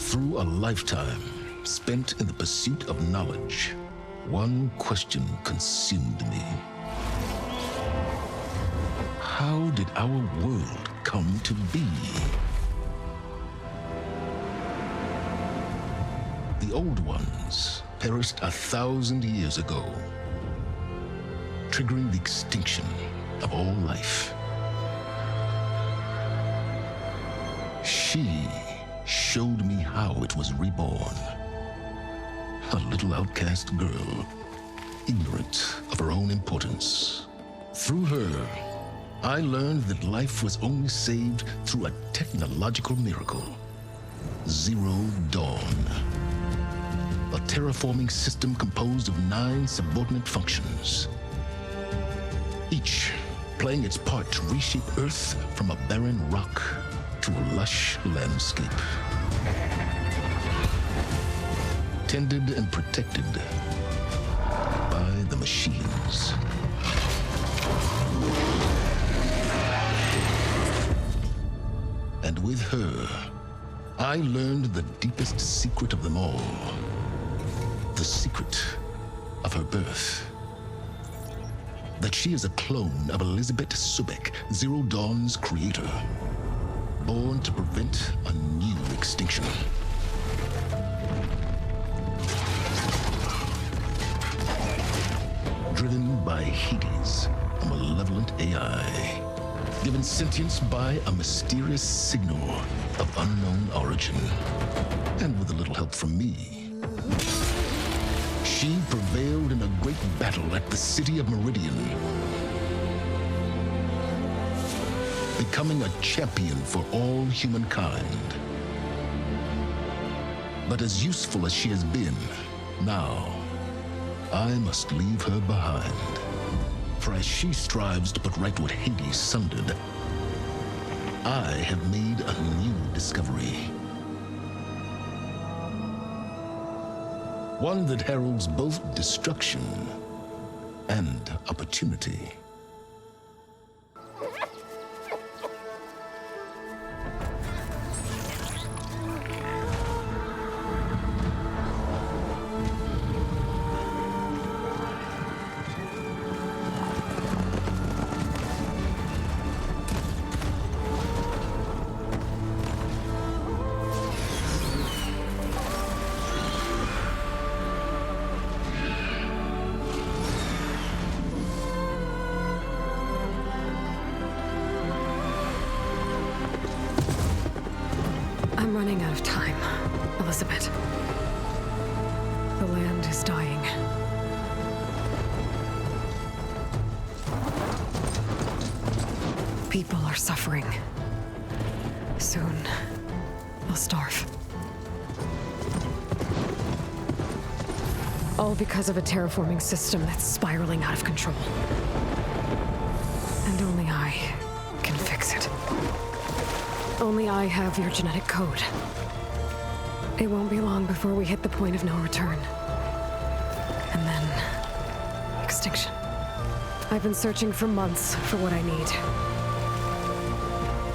Through a lifetime spent in the pursuit of knowledge, one question consumed me. How did our world come to be? The old ones perished 1,000 years ago, triggering the extinction of all life. She showed me how it was reborn. A little outcast girl, ignorant of her own importance. Through her, I learned that life was only saved through a technological miracle. Zero Dawn. A terraforming system composed of 9 subordinate functions, each playing its part to reshape Earth from a barren rock to a lush landscape. Tended and protected by the machines. And with her, I learned the deepest secret of them all. The secret of her birth. That she is a clone of Elisabet Sobeck, Zero Dawn's creator. Born to prevent a new extinction. Driven by Hades, a malevolent AI. Given sentience by a mysterious signal of unknown origin. And with a little help from me, she prevailed in a great battle at the city of Meridian, becoming a champion for all humankind. But as useful as she has been, now I must leave her behind. For as she strives to put right what Hades sundered, I have made a new discovery. One that heralds both destruction and opportunity. I'm running out of time, Elisabet. The land is dying. People are suffering. Soon, they'll starve. All because of a terraforming system that's spiraling out of control. And only I can fix it. Only I have your genetic code. It won't be long before we hit the point of no return. And then... extinction. I've been searching for months for what I need.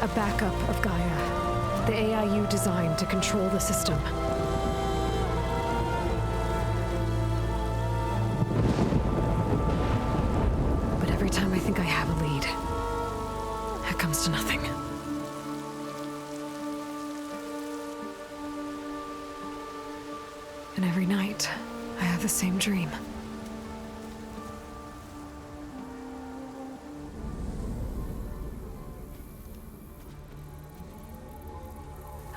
A backup of Gaia, the AI you designed to control the system. But every time I think I have a lead, it comes to nothing. And every night, I have the same dream.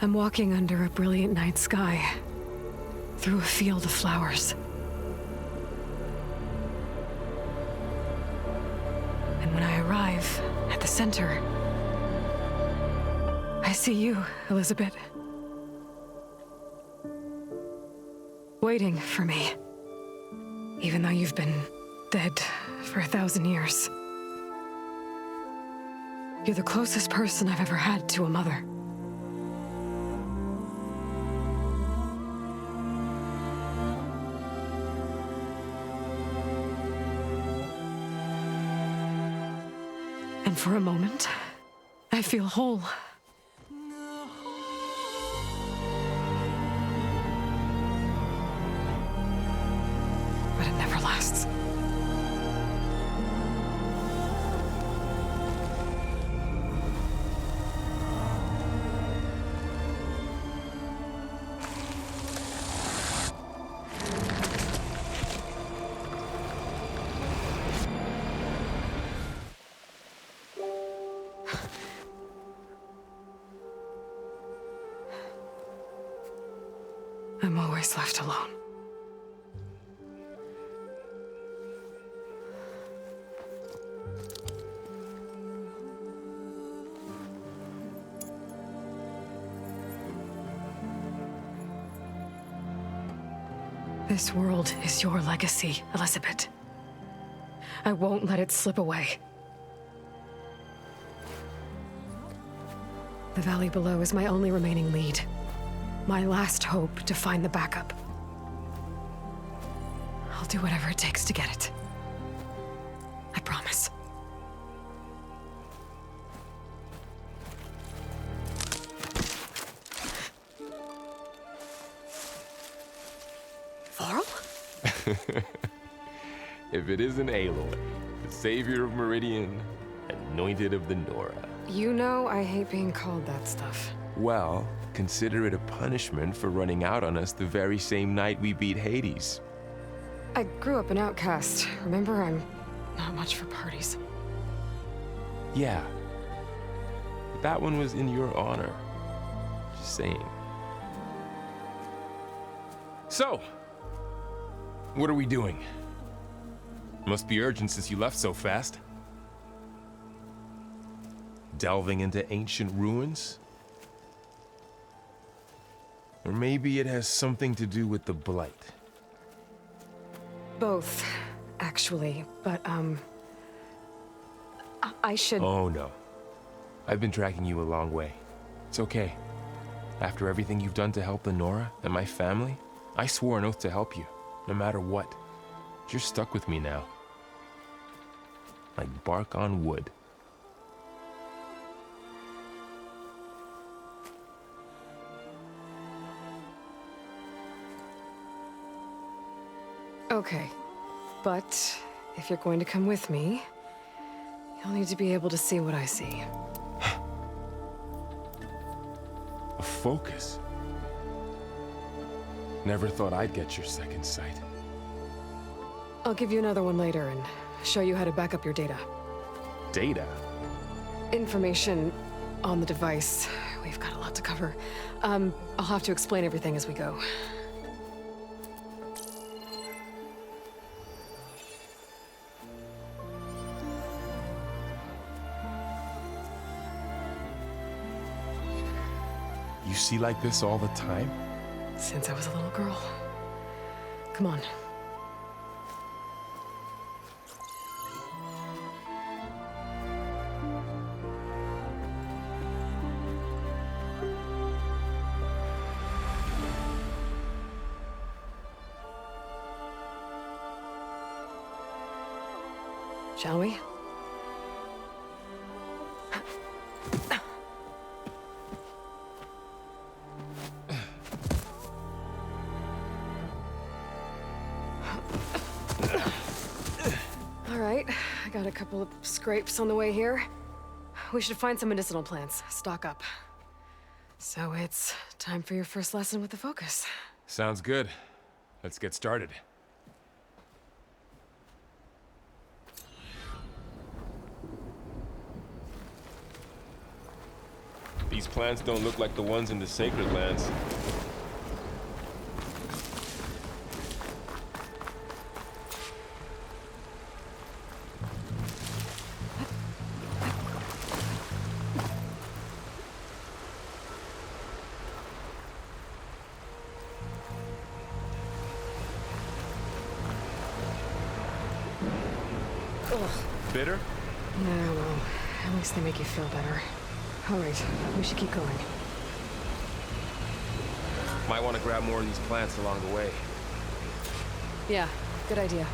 I'm walking under a brilliant night sky, through a field of flowers. And when I arrive at the center, I see you, Elisabet. Waiting for me, even though you've been dead for 1,000 years. You're the closest person I've ever had to a mother. And for a moment, I feel whole. never lasts. I'm always left alone. This world is your legacy, Elisabet. I won't let it slip away. The valley below is my only remaining lead. My last hope to find the backup. I'll do whatever it takes to get it. I promise. Faro? If it isn't Aloy, the savior of Meridian, anointed of the Nora. You know I hate being called that stuff. Well, consider it a punishment for running out on us the very same night we beat Hades. I grew up an outcast. Remember, I'm not much for parties. Yeah. But that one was in your honor. Just saying. So, what are we doing? Must be urgent since you left so fast. Delving into ancient ruins? Or maybe it has something to do with the Blight. Both, actually, but, I should... Oh, no. I've been tracking you a long way. It's okay. After everything you've done to help the Nora and my family, I swore an oath to help you, no matter what. You're stuck with me now. Like bark on wood. Okay, but if you're going to come with me, you'll need to be able to see what I see. A focus? Never thought I'd get your second sight. I'll give you another one later and show you how to back up your data. Data? Information on the device. We've got a lot to cover. I'll have to explain everything as we go. You see like this all the time? Since I was a little girl. Come on. Shall we? All right, I got a couple of scrapes on the way here. We should find some medicinal plants, stock up. So it's time for your first lesson with the focus. Sounds good. Let's get started. These plants don't look like the ones in the Sacred Lands. Bitter? No, well, at least they make you feel better. All right, we should keep going. Might want to grab more of these plants along the way. Yeah, good idea.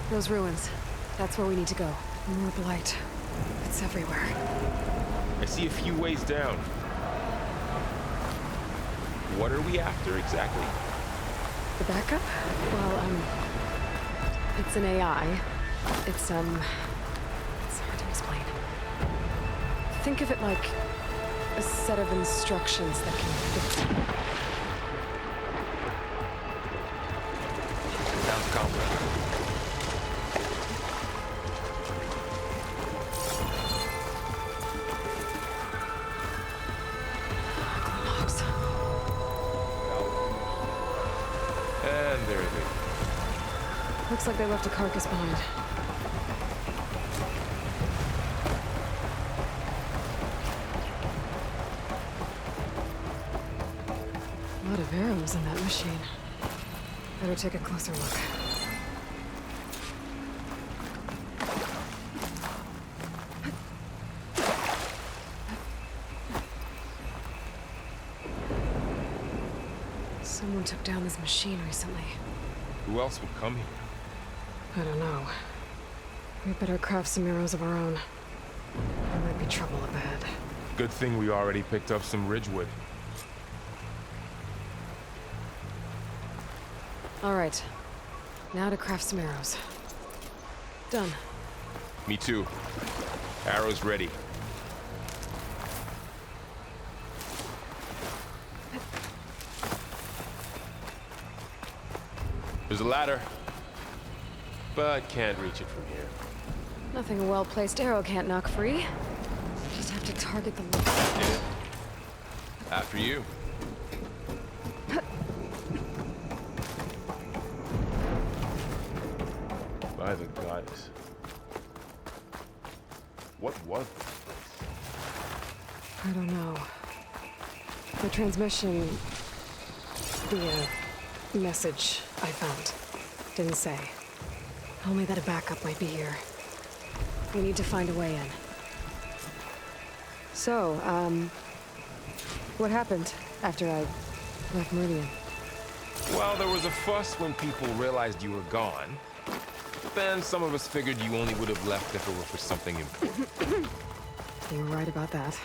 Those ruins. That's where we need to go. More blight. It's everywhere. I see a few ways down. What are we after exactly? The backup? Well, it's an AI. It's hard to explain. Think of it like a set of instructions that can fix it. Sounds complex. Logs. And there they go. Looks like they left a carcass behind. A lot of arrows in that machine. Better take a closer look. Someone took down this machine recently. Who else would come here? I don't know. We better craft some arrows of our own. There might be trouble ahead. Good thing we already picked up some ridgewood. All right. Now to craft some arrows. Done. Me too. Arrows ready. There's a ladder, but can't reach it from here. Nothing a well-placed arrow can't knock free. Just have to target the lock. Yeah. After you. By the goddess. What was this place? I don't know. The transmission... the, message I found didn't say. Only that a backup might be here. We need to find a way in. So, what happened after I left Meridian? Well, there was a fuss when people realized you were gone. Then some of us figured you only would have left if it were for something important. You were right about that.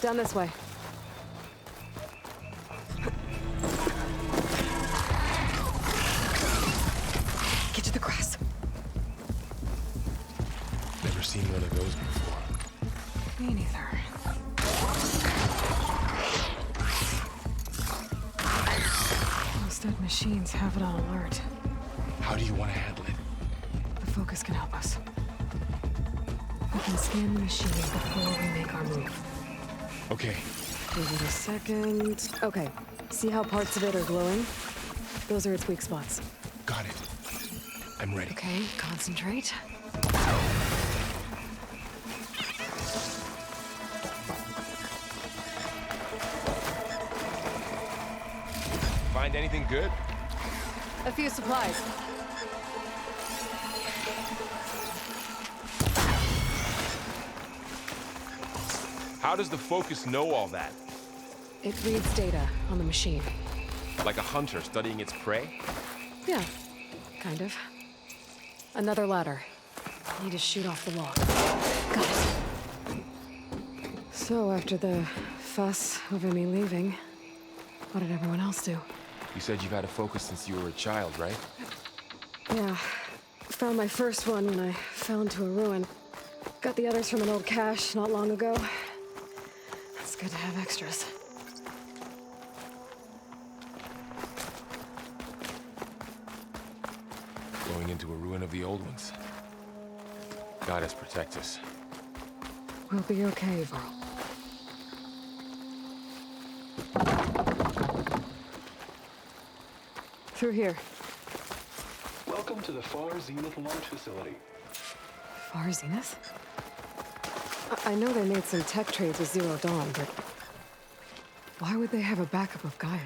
Down this way. Get to the grass. Never seen one of those before. Me neither. Those dead machines have it on alert. How do you want to handle it? The focus can help us. We can scan the machine before we make our move. Okay. Give it a second. Okay. See how parts of it are glowing? Those are its weak spots. Got it. I'm ready. Okay, concentrate. Find anything good? A few supplies. How does the focus know all that? It reads data on the machine. Like a hunter studying its prey? Yeah, kind of. Another ladder. Need to shoot off the log. Got it. So after the fuss over me leaving. What did everyone else do? You said you've had a focus since you were a child, right? Yeah. Found my first one when I fell into a ruin. Got the others from an old cache not long ago. It's good to have extras. Going into a ruin of the old ones. God has protect us. We'll be okay, Faro. Through here. Welcome to the Far Zenith launch facility. Far Zenith? I know they made some tech trades with Zero Dawn, but why would they have a backup of Gaia?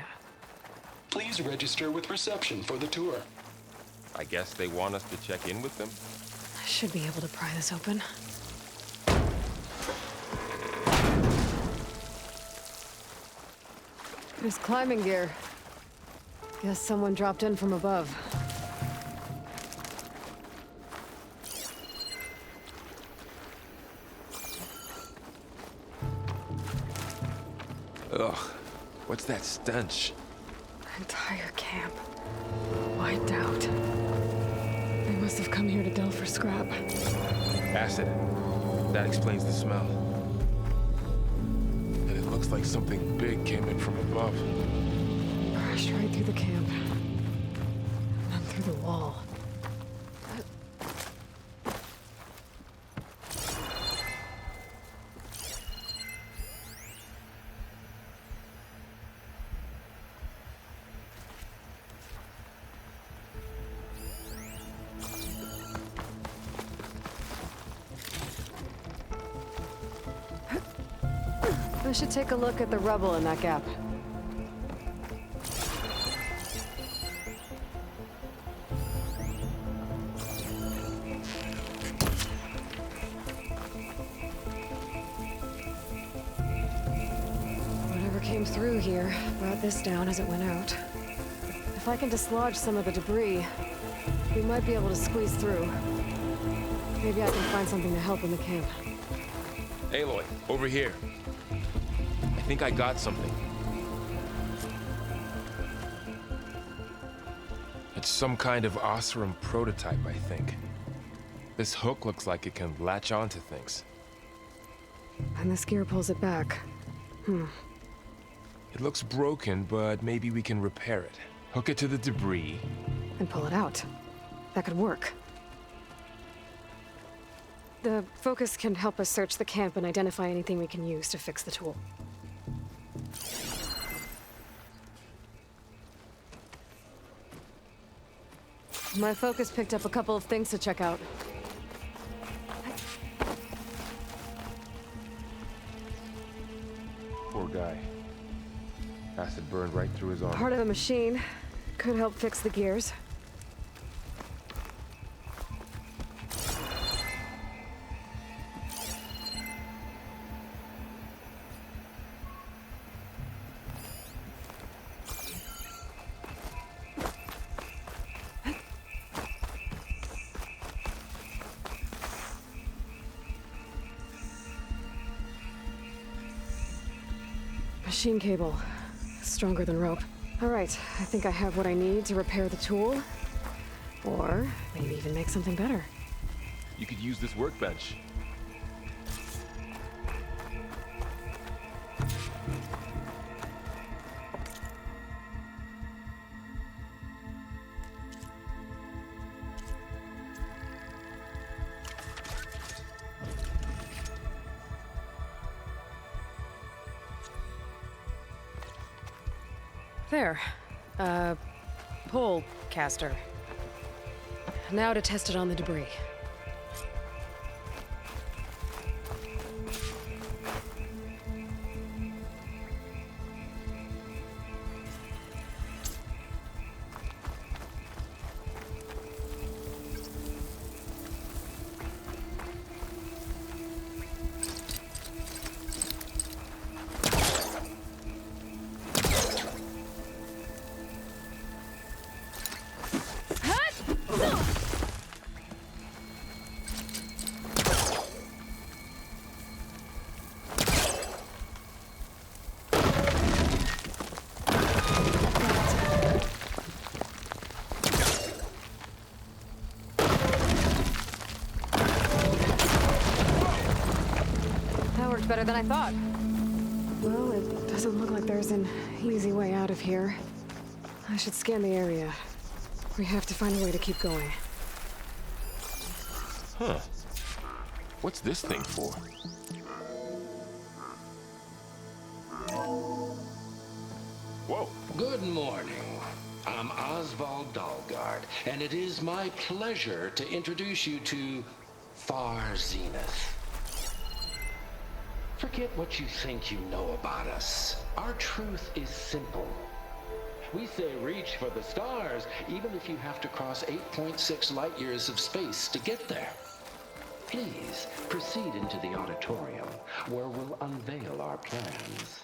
Please register with reception for the tour. I guess they want us to check in with them? I should be able to pry this open. There's climbing gear. Guess someone dropped in from above. Ugh, what's that stench? Entire camp. Wiped out. They must have come here to delve for scrap. Acid. That explains the smell. And it looks like something big came in from above. Crashed right through the camp. And then through the wall. I should take a look at the rubble in that gap. Whatever came through here brought this down as it went out. If I can dislodge some of the debris, we might be able to squeeze through. Maybe I can find something to help in the camp. Aloy, over here. I think I got something. It's some kind of Oseram prototype, I think. This hook looks like it can latch onto things. And this gear pulls it back. It looks broken, but maybe we can repair it. Hook it to the debris. And pull it out. That could work. The focus can help us search the camp and identify anything we can use to fix the tool. My focus picked up a couple of things to check out. Poor guy. Acid burned right through his arm. Part of a machine. Could help fix the gears. Machine cable. Stronger than rope. All right, I think I have what I need to repair the tool. Or maybe even make something better. You could use this workbench. There. Pole caster. Now to test it on the debris. better than I thought. Well, it doesn't look like there's an easy way out of here. I should scan the area. We have to find a way to keep going. Huh. What's this thing for? Whoa. Good morning. I'm Oswald Dalgard, and it is my pleasure to introduce you to Far Zenith. Forget what you think you know about us. Our truth is simple. We say reach for the stars, even if you have to cross 8.6 light years of space to get there. Please proceed into the auditorium, where we'll unveil our plans.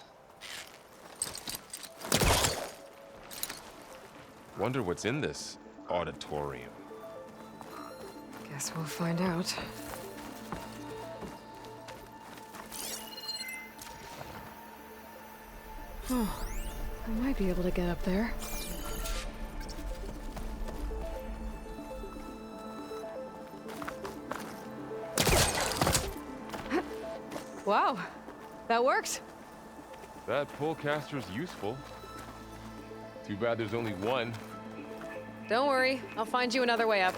Wonder what's in this auditorium. Guess we'll find out. Oh, I might be able to get up there. Wow, that worked. That pullcaster's useful. Too bad there's only one. Don't worry, I'll find you another way up.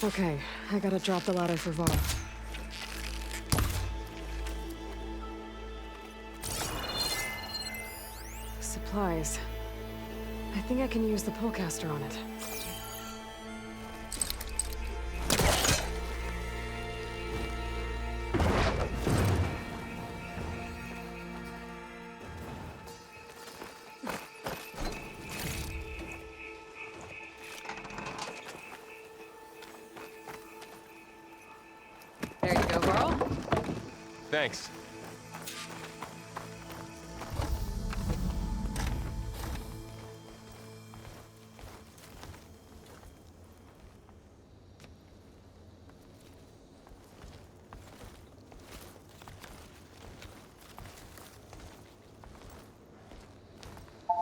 Okay, I gotta drop the ladder for Vara. Supplies. I think I can use the pullcaster on it. There you go, Varl. Thanks.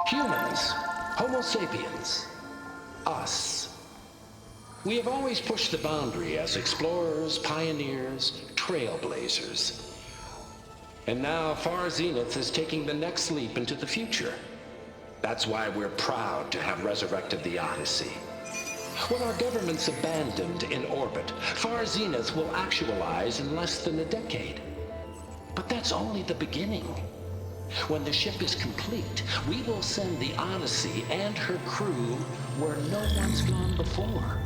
Humans, Homo sapiens, us. We have always pushed the boundary as explorers, pioneers, trailblazers. And now Far Zenith is taking the next leap into the future. That's why we're proud to have resurrected the Odyssey. When our government's abandoned in orbit, Far Zenith will actualize in less than a decade. But that's only the beginning. When the ship is complete, we will send the Odyssey and her crew where no one's gone before.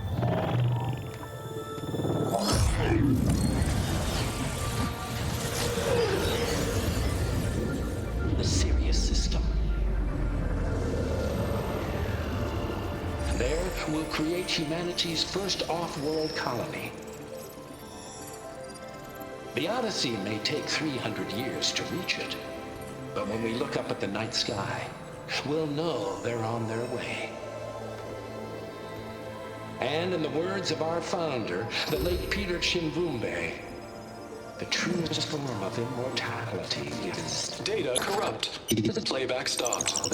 The Sirius system. There, we'll create humanity's first off-world colony. The Odyssey may take 300 years to reach it. But when we look up at the night sky, we'll know they're on their way. And in the words of our founder, the late Peter Chimvumbe, the truest form of immortality is... Data corrupt. Playback stopped.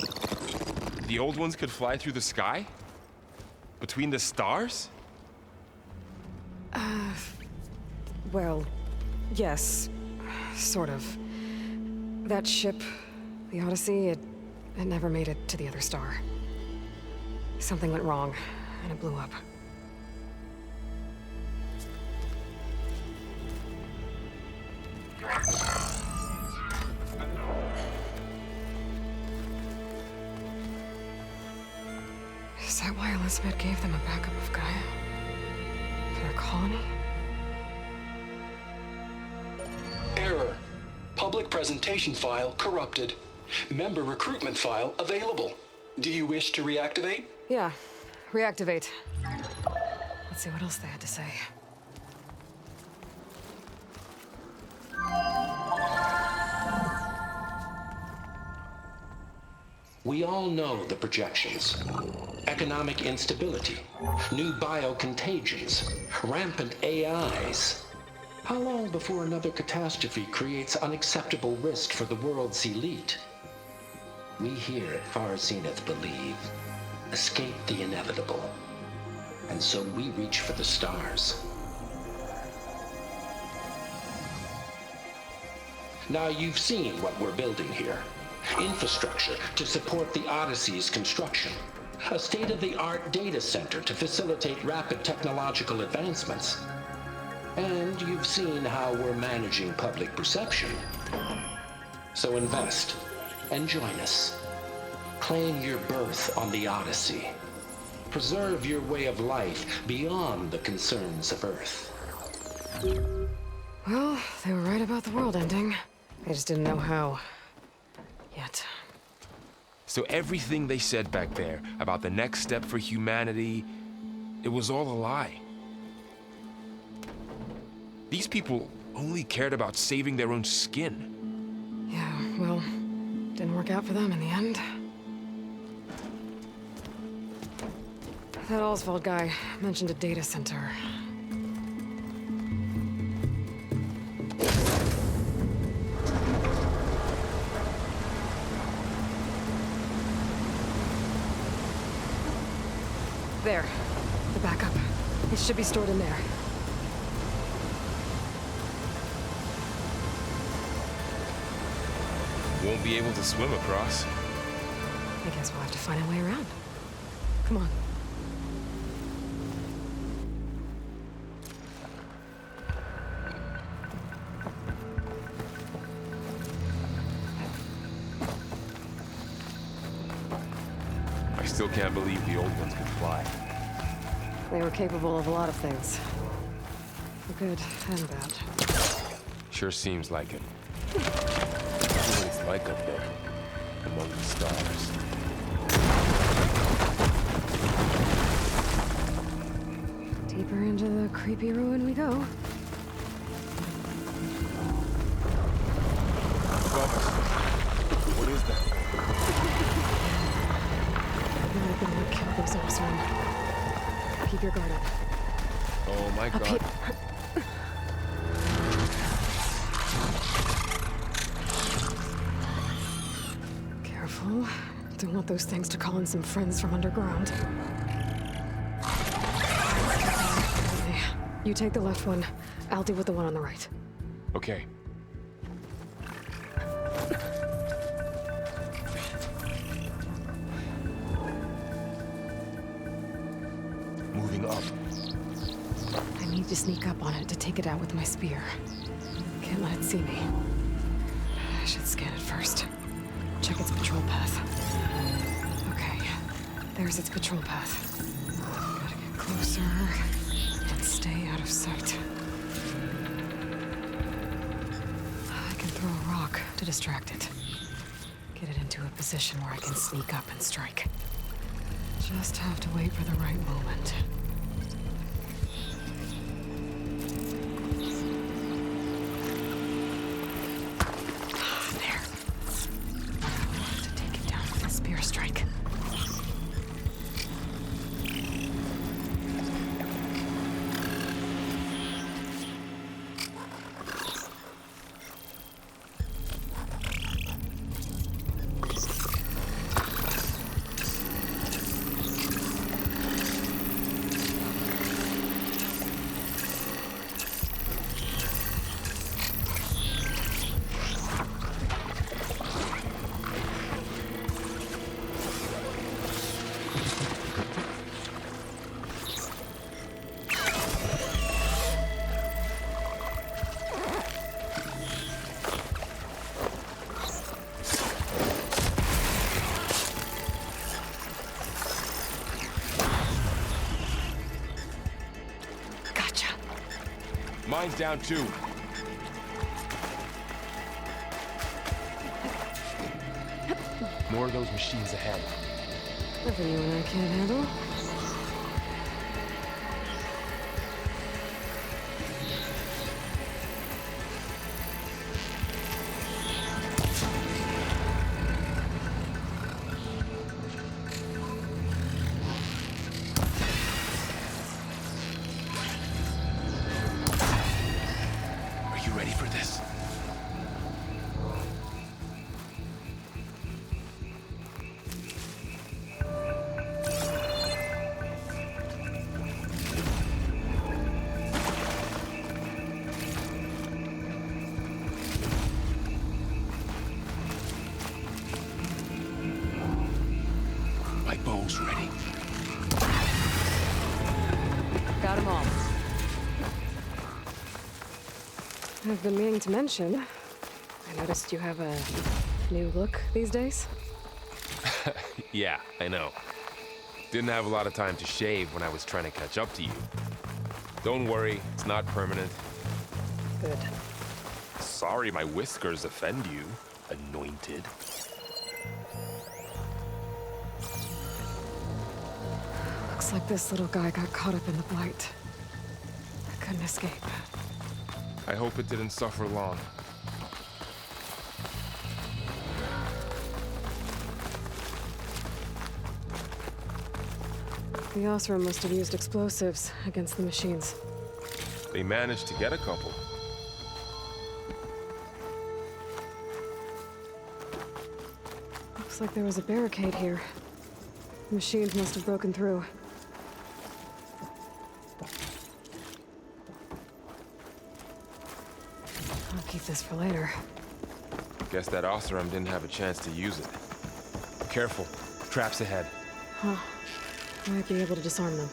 The old ones could fly through the sky? Between the stars? Well, yes, sort of. That ship, the Odyssey, it never made it to the other star. Something went wrong, and it blew up. Is that why Elisabet gave them a backup of Gaia? For their colony? Error. Public presentation file corrupted. Member recruitment file available. Do you wish to reactivate? Yeah, reactivate. Let's see what else they had to say. We all know the projections. Economic instability, new biocontagions, rampant AIs. How long before another catastrophe creates unacceptable risk for the world's elite? We here at Far Zenith believe, escape the inevitable. And so we reach for the stars. Now you've seen what we're building here. Infrastructure to support the Odyssey's construction. A state-of-the-art data center to facilitate rapid technological advancements. And you've seen how we're managing public perception. So invest and join us. Claim your berth on the Odyssey. Preserve your way of life beyond the concerns of Earth. Well, they were right about the world ending. I just didn't know how. Yet. So everything they said back there about the next step for humanity, it was all a lie. These people only cared about saving their own skin. Yeah, well, didn't work out for them in the end. That Oswald guy mentioned a data center. There. The backup. It should be stored in there. Won't be able to swim across. I guess we'll have to find a way around. Come on. I still can't believe the old ones could fly. They were capable of a lot of things. Good and bad. Sure seems like it. I wonder what it's like up there, among the stars. Deeper into the creepy ruin we go. Above us. What is that? Might have been what killed those Orswen. Keep your guard up. Oh my Up god. here. Careful. Don't want those things to call in some friends from underground. Okay. You take the left one. I'll deal with the one on the right. Okay. Moving up. I need to sneak up on it to take it out with my spear. Can't let it see me. I should scan it first. Check its patrol path. Okay, there's its patrol path. Gotta get closer and stay out of sight. I can throw a rock to distract it. Get it into a position where I can sneak up and strike. Just have to wait for the right moment. There. I'll have to take it down with a spear strike. Mine's down too. More of those machines ahead. Nothing you and I can't handle. Everything's ready. Got them all. I've been meaning to mention, I noticed you have a new look these days. Yeah, I know. Didn't have a lot of time to shave when I was trying to catch up to you. Don't worry, it's not permanent. Good. Sorry my whiskers offend you, anointed. Looks like this little guy got caught up in the blight. I couldn't escape. I hope it didn't suffer long. The Osram must have used explosives against the machines. They managed to get a couple. Looks like there was a barricade here. The machines must have broken through. I'll keep this for later. Guess that Osram didn't have a chance to use it. Careful, traps ahead. Huh. Might be able to disarm them.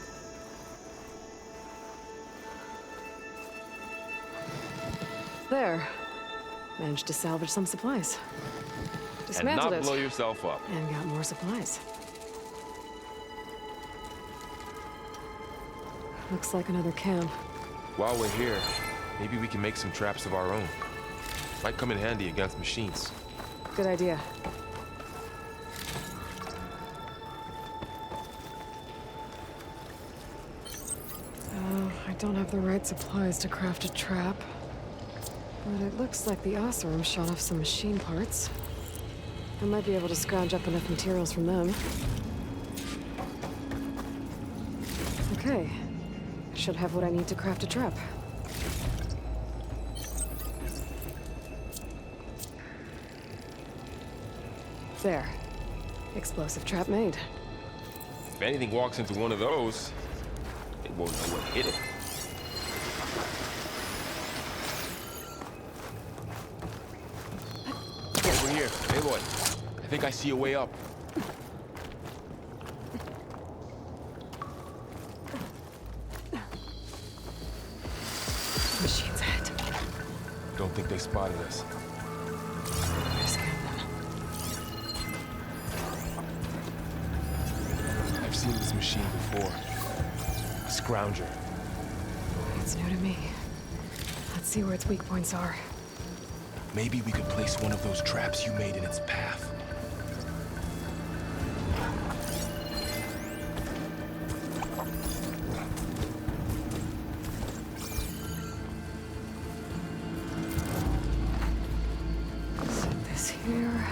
There. Managed to salvage some supplies. And Dismantled not it. blow yourself up. And got more supplies. Looks like another camp. While we're here, maybe we can make some traps of our own. Might come in handy against machines. Good idea. I don't have the right supplies to craft a trap. But it looks like the Osram shot off some machine parts. I might be able to scrounge up enough materials from them. Okay. I should have what I need to craft a trap. There. Explosive trap made. If anything walks into one of those, it won't know what hit it. Over here, Aloy. I think I see a way up. Machines ahead. Don't think they spotted us. I've seen this machine before. A scrounger. It's new to me. Let's see where its weak points are. Maybe we could place one of those traps you made in its path. Set this here.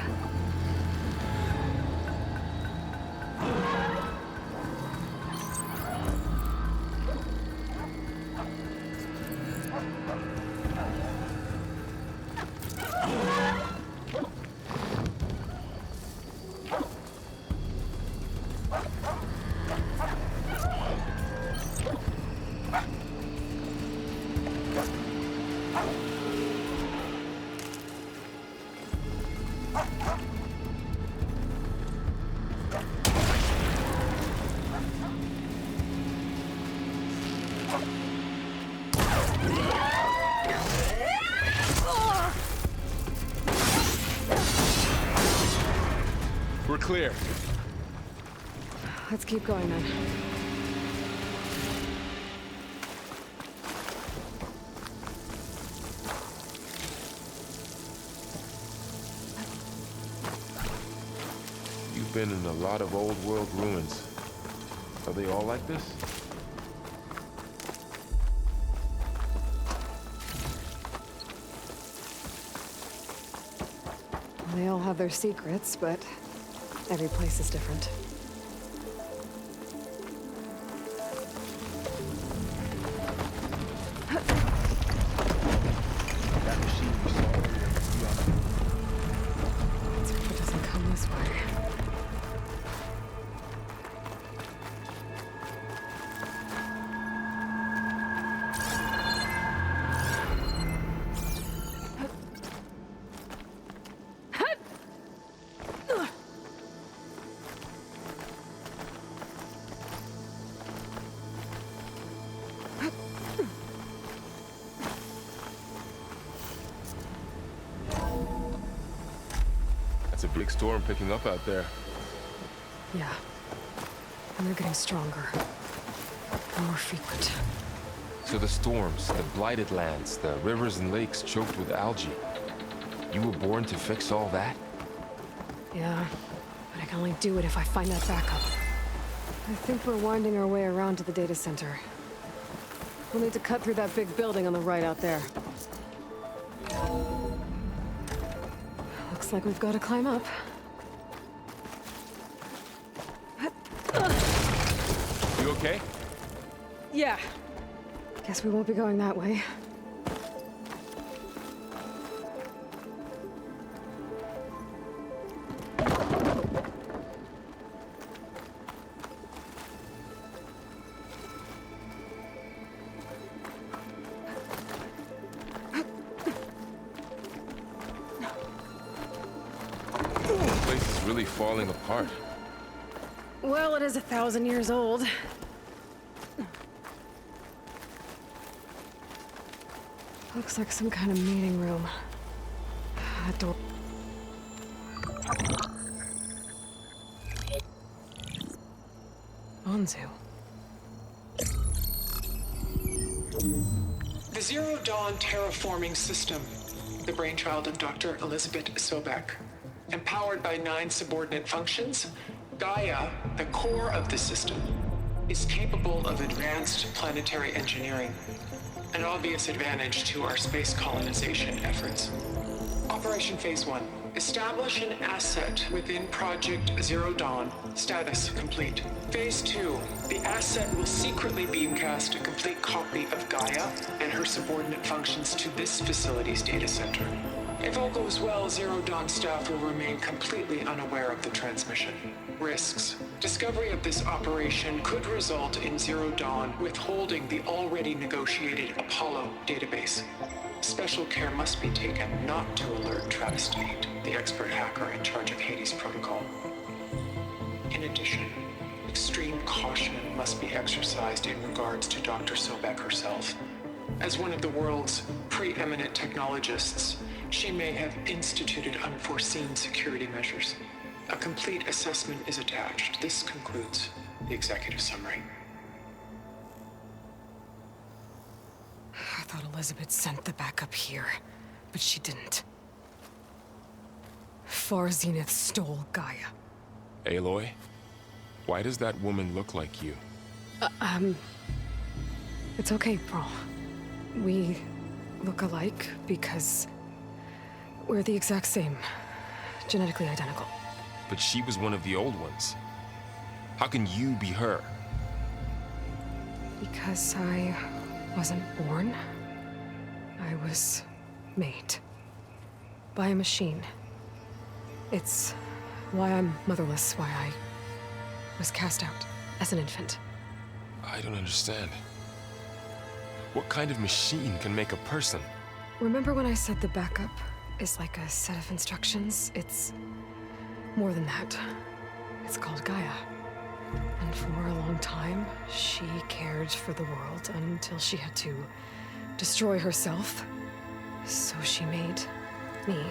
We're clear. Let's keep going then. You've been in a lot of old world ruins. Are they all like this? They all have their secrets, but every place is different. That machine you saw earlier must be on. Let's hope it doesn't come this way. That's a big storm picking up out there. Yeah. And they're getting stronger. And more frequent. So the storms, the blighted lands, the rivers and lakes choked with algae. You were born to fix all that? Yeah. But I can only do it if I find that backup. I think we're winding our way around to the data center. We'll need to cut through that big building on the right out there. Looks like we've got to climb up. You okay? Yeah. Guess we won't be going that way. This place is really falling apart. Well, it is 1,000 years old. Looks like some kind of meeting room. That door. Anzu. The Zero Dawn terraforming system, the brainchild of Dr. Elisabet Sobeck. Empowered by 9 subordinate functions, Gaia, the core of the system, is capable of advanced planetary engineering, an obvious advantage to our space colonization efforts. Operation Phase 1. Establish an asset within Project Zero Dawn. Status complete. Phase 2. The asset will secretly beamcast a complete copy of Gaia and her subordinate functions to this facility's data center. If all goes well, Zero Dawn staff will remain completely unaware of the transmission. Risks. Discovery of this operation could result in Zero Dawn withholding the already negotiated Apollo database. Special care must be taken not to alert Travis Tate, the expert hacker in charge of Hades Protocol. In addition, extreme caution must be exercised in regards to Dr. Sobeck herself. As one of the world's preeminent technologists, she may have instituted unforeseen security measures. A complete assessment is attached. This concludes the executive summary. I thought Elisabet sent the backup here, but she didn't. Far Zenith stole Gaia. Aloy? Why does that woman look like you? It's okay, Pearl. We look alike because we're the exact same. Genetically identical. But she was one of the old ones. How can you be her? Because I wasn't born. I was made. By a machine. It's why I'm motherless, why I was cast out as an infant. I don't understand. What kind of machine can make a person? Remember when I said the backup is like a set of instructions? It's more than that. It's called Gaia. And for a long time, she cared for the world until she had to destroy herself. So she made me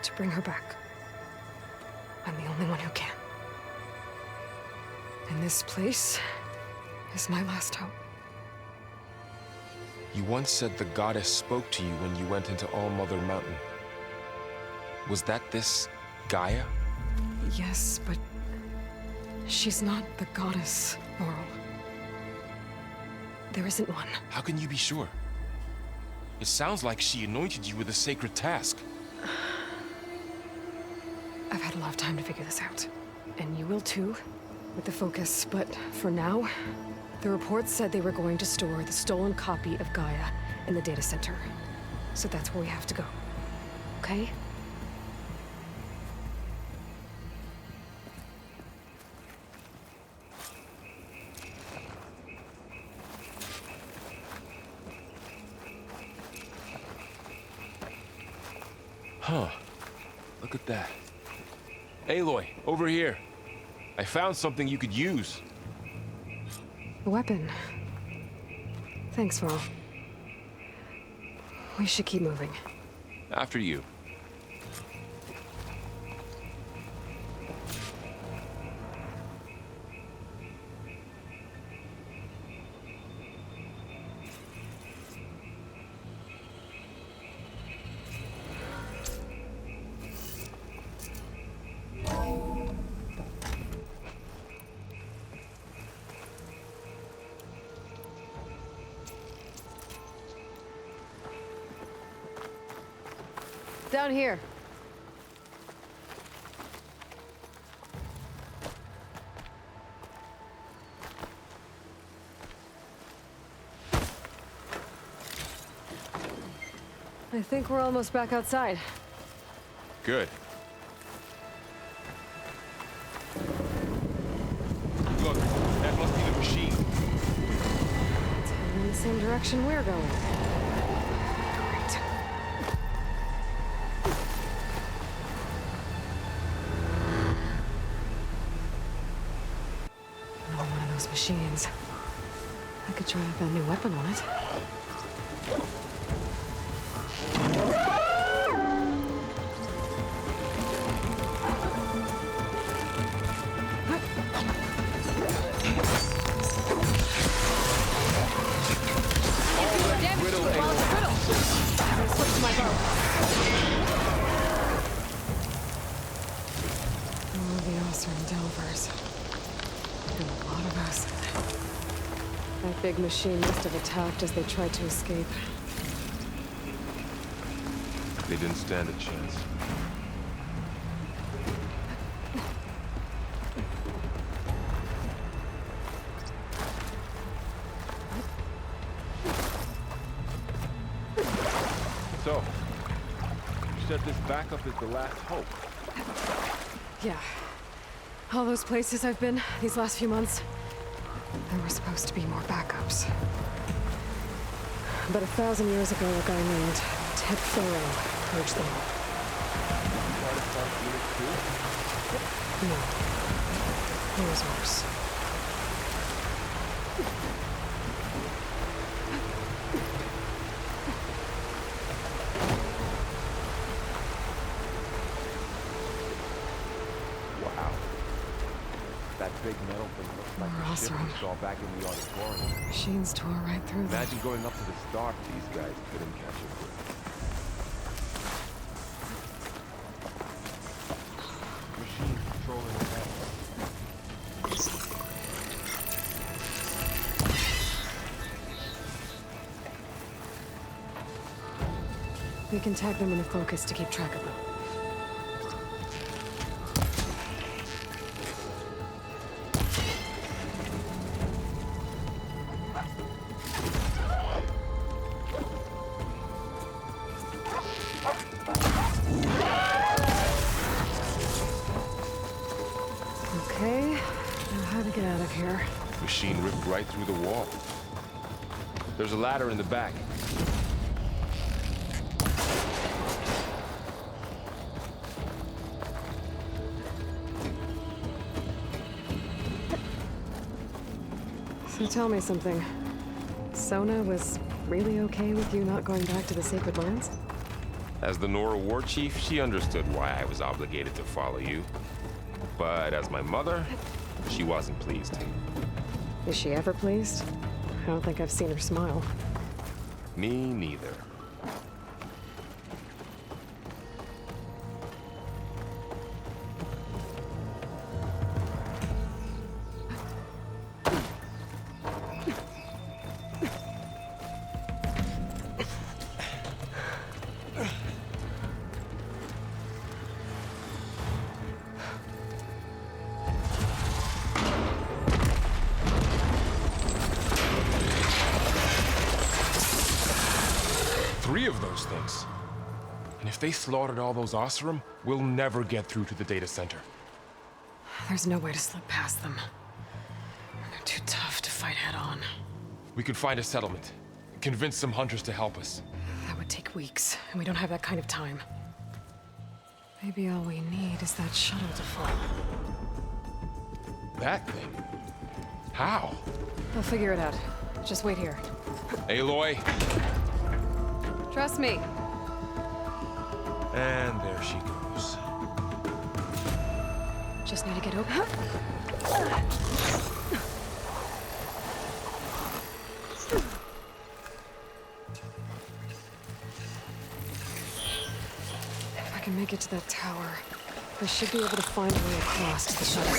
to bring her back. I'm the only one who can. And this place is my last hope. You once said the goddess spoke to you when you went into All-Mother Mountain. Was that this Gaia? Yes, but she's not the goddess, Laurel. There isn't one. How can you be sure? It sounds like she anointed you with a sacred task. I've had a lot of time to figure this out. And you will too, with the focus. But for now, the reports said they were going to store the stolen copy of Gaia in the data center. So that's where we have to go. Okay? Huh. Look at that. Aloy, over here. I found something you could use. A weapon. Thanks, Faro. We should keep moving. After you. Down here. I think we're almost back outside. Good. Look, that must be the machine. It's heading in the same direction we're going. Great. Another one of those machines. I could try out that new weapon on it. That big machine must have attacked as they tried to escape. They didn't stand a chance. So, you said this backup is the last hope. Yeah. All those places I've been these last few months, there were supposed to be more backups. But 1,000 years ago, a guy named Faro purged them all. No. It was worse. Wow. That big metal thing looks like the ship we saw back in the auditorium. Machines tore right through them. Imagine going up to the start. These guys couldn't catch a break. Machines controlling the metal. We can tag them in a focus to keep track of them. Okay, now how to get out of here. Machine ripped right through the wall. There's a ladder in the back. So tell me something. Sona was really okay with you not going back to the Sacred Lands? As the Nora war chief, she understood why I was obligated to follow you. But as my mother, she wasn't pleased. Is she ever pleased? I don't think I've seen her smile. Me neither. Three of those things. And if they slaughtered all those Oseram, we'll never get through to the data center. There's no way to slip past them. They're too tough to fight head-on. We could find a settlement. Convince some hunters to help us. That would take weeks, and we don't have that kind of time. Maybe all we need is that shuttle to fall. That thing? How? I'll figure it out. Just wait here. Aloy. Trust me. And there she goes. Just need to get open. If I can make it to that tower, I should be able to find a way across to the shuttle.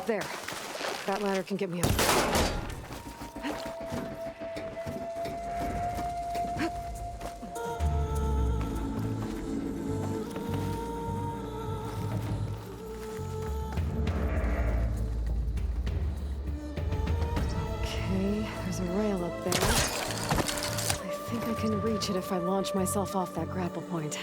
There. That ladder can get me up. Okay, there's a rail up there. I think I can reach it if I launch myself off that grapple point.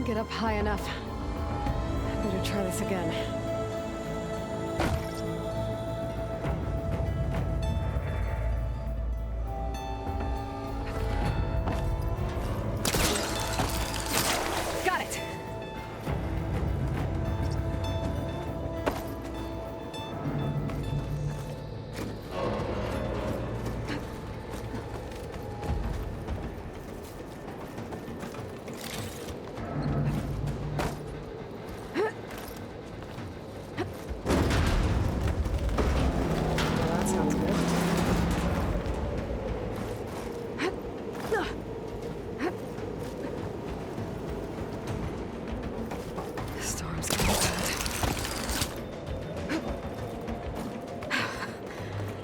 Get up high enough. I better try this again. Got it!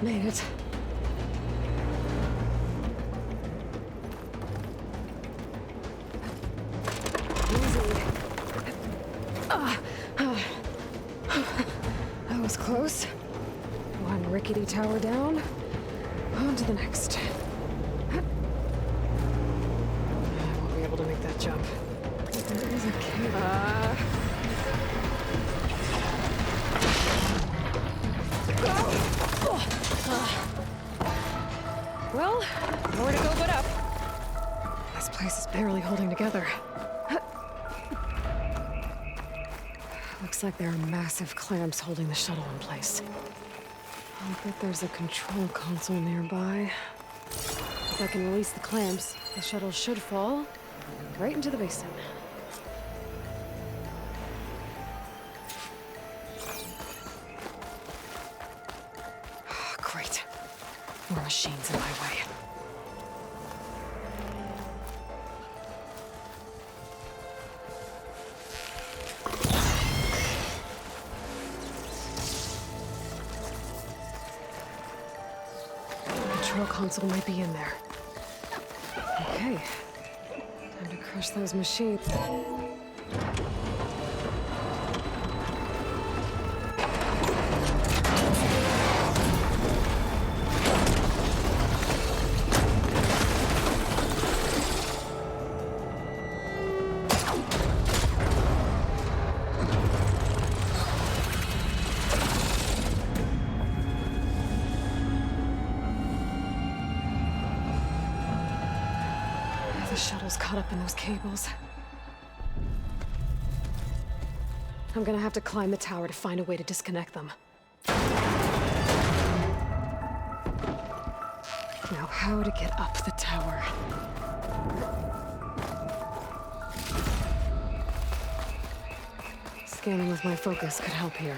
Made it. Easy. That was close. One rickety tower down. On to the next. I won't be able to make that jump. There is a cave. Well, nowhere to go but up. This place is barely holding together. Looks like there are massive clamps holding the shuttle in place. I'll bet there's a control console nearby. If I can release the clamps, the shuttle should fall right into the basin. Great. More machines in my way. The control console might be in there. Okay. Time to crush those machines. The shuttle's caught up in those cables. I'm gonna have to climb the tower to find a way to disconnect them. Now, how to get up the tower? Scanning with my focus could help here.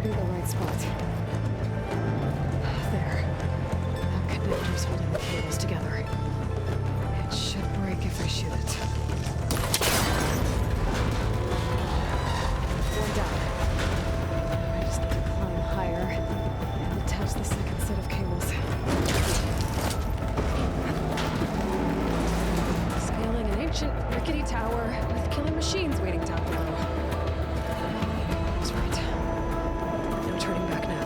be the right spot. There. That connector's holding the cables together. It should break if I shoot it. One down. I just need to climb higher and attach the second set of cables. Scaling an ancient, rickety tower with killing machines waiting down below. That's right. No turning back now.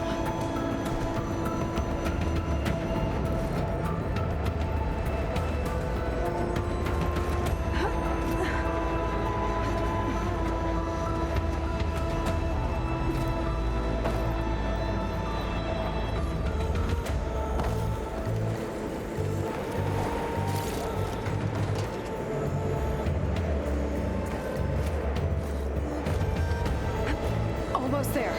Almost there.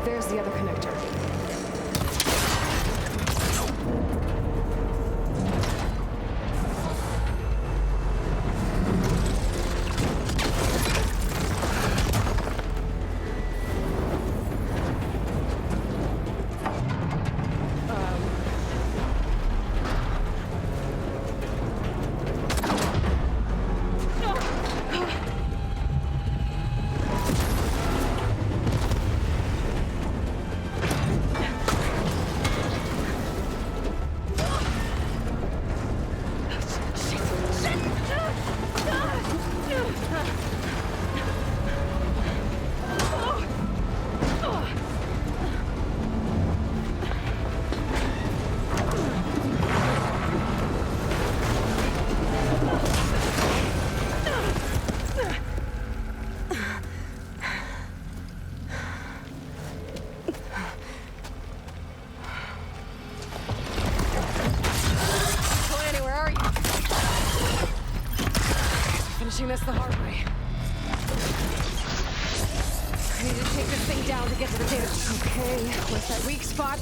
There's the other connector. This the hard way. I need to take this thing down to get to the data. Okay, where's that weak spot?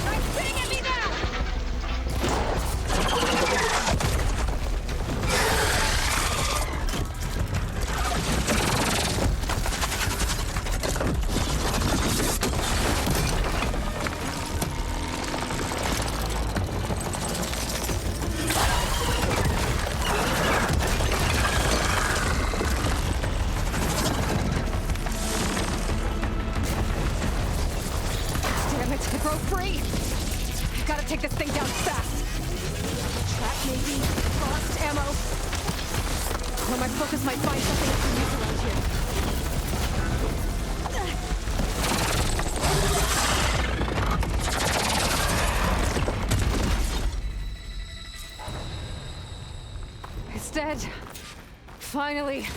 I'm sitting at me now! Take this thing down fast. Trap maybe, frost ammo. Or my focus might find something I can use around here. It's dead. Finally.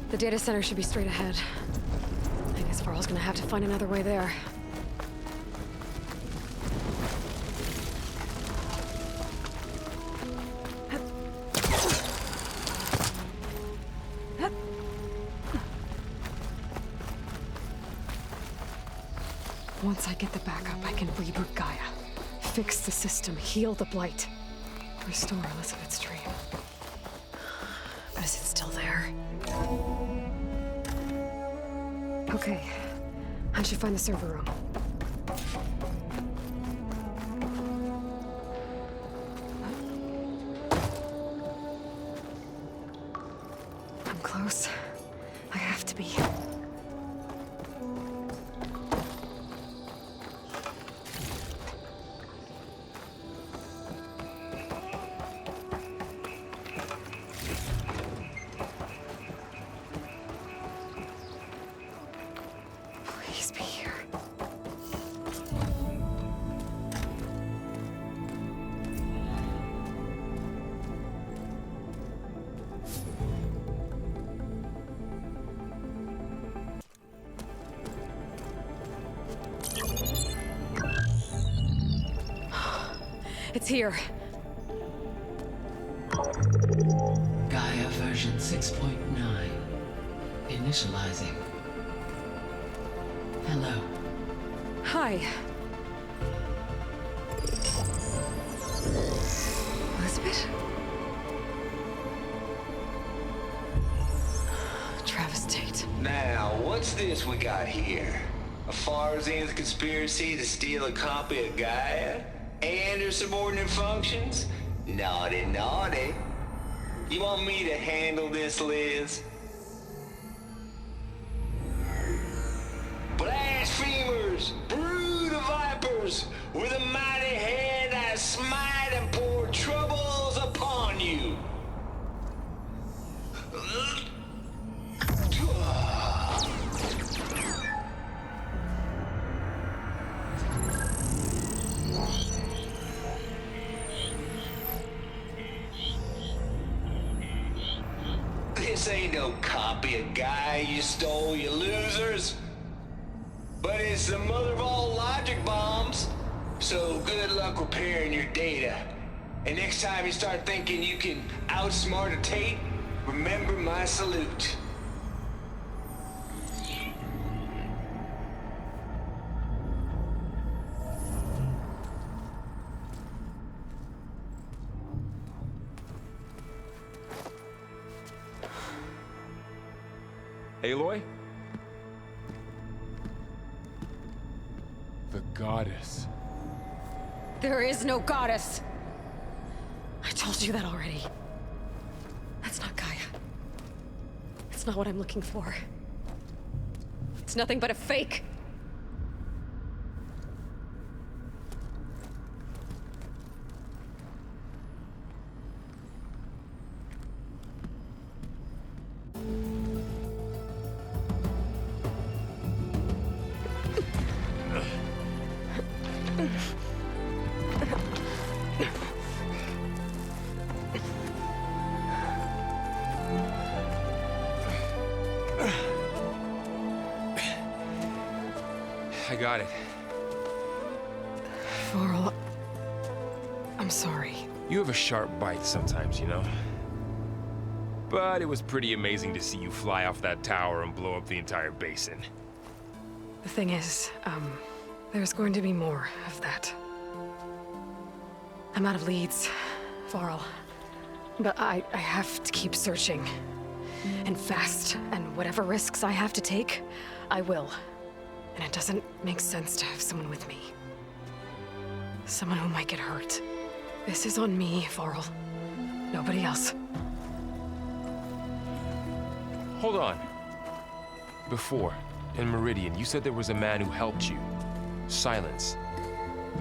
The data center should be straight ahead. I guess Faro's gonna have to find another way there. Once I get the backup, I can reboot Gaia. Fix the system, heal the blight. Restore Elisabet's dream. But is it still there? Okay. I should find the server room. I'm close. I have to be. It's here. Gaia version 6.9. Initializing. Hello. Hi. Elisabet? Travestate. Now, what's this we got here? A Farzan's conspiracy to steal a copy of Gaia? And her subordinate functions? Naughty, naughty. You want me to handle this, Liz? Blasphemers! Brood of vipers! With a mighty hand I smite and pour troubles upon you! This ain't no copy of Gaia you stole, you losers. But it's the mother of all logic bombs. So good luck repairing your data. And next time you start thinking you can outsmart a Tate, remember my salute. Aloy? The goddess. There is no goddess. I told you that already. That's not Gaia. It's not what I'm looking for. It's nothing but a fake. I got it. Faro, I'm sorry. You have a sharp bite sometimes, you know? But it was pretty amazing to see you fly off that tower and blow up the entire basin. The thing is, there's going to be more of that. I'm out of leads, Faro. But I have to keep searching. And fast, and whatever risks I have to take, I will. And it doesn't make sense to have someone with me. Someone who might get hurt. This is on me, Faro. Nobody else. Hold on. Before, in Meridian, you said there was a man who helped you. Sylensd.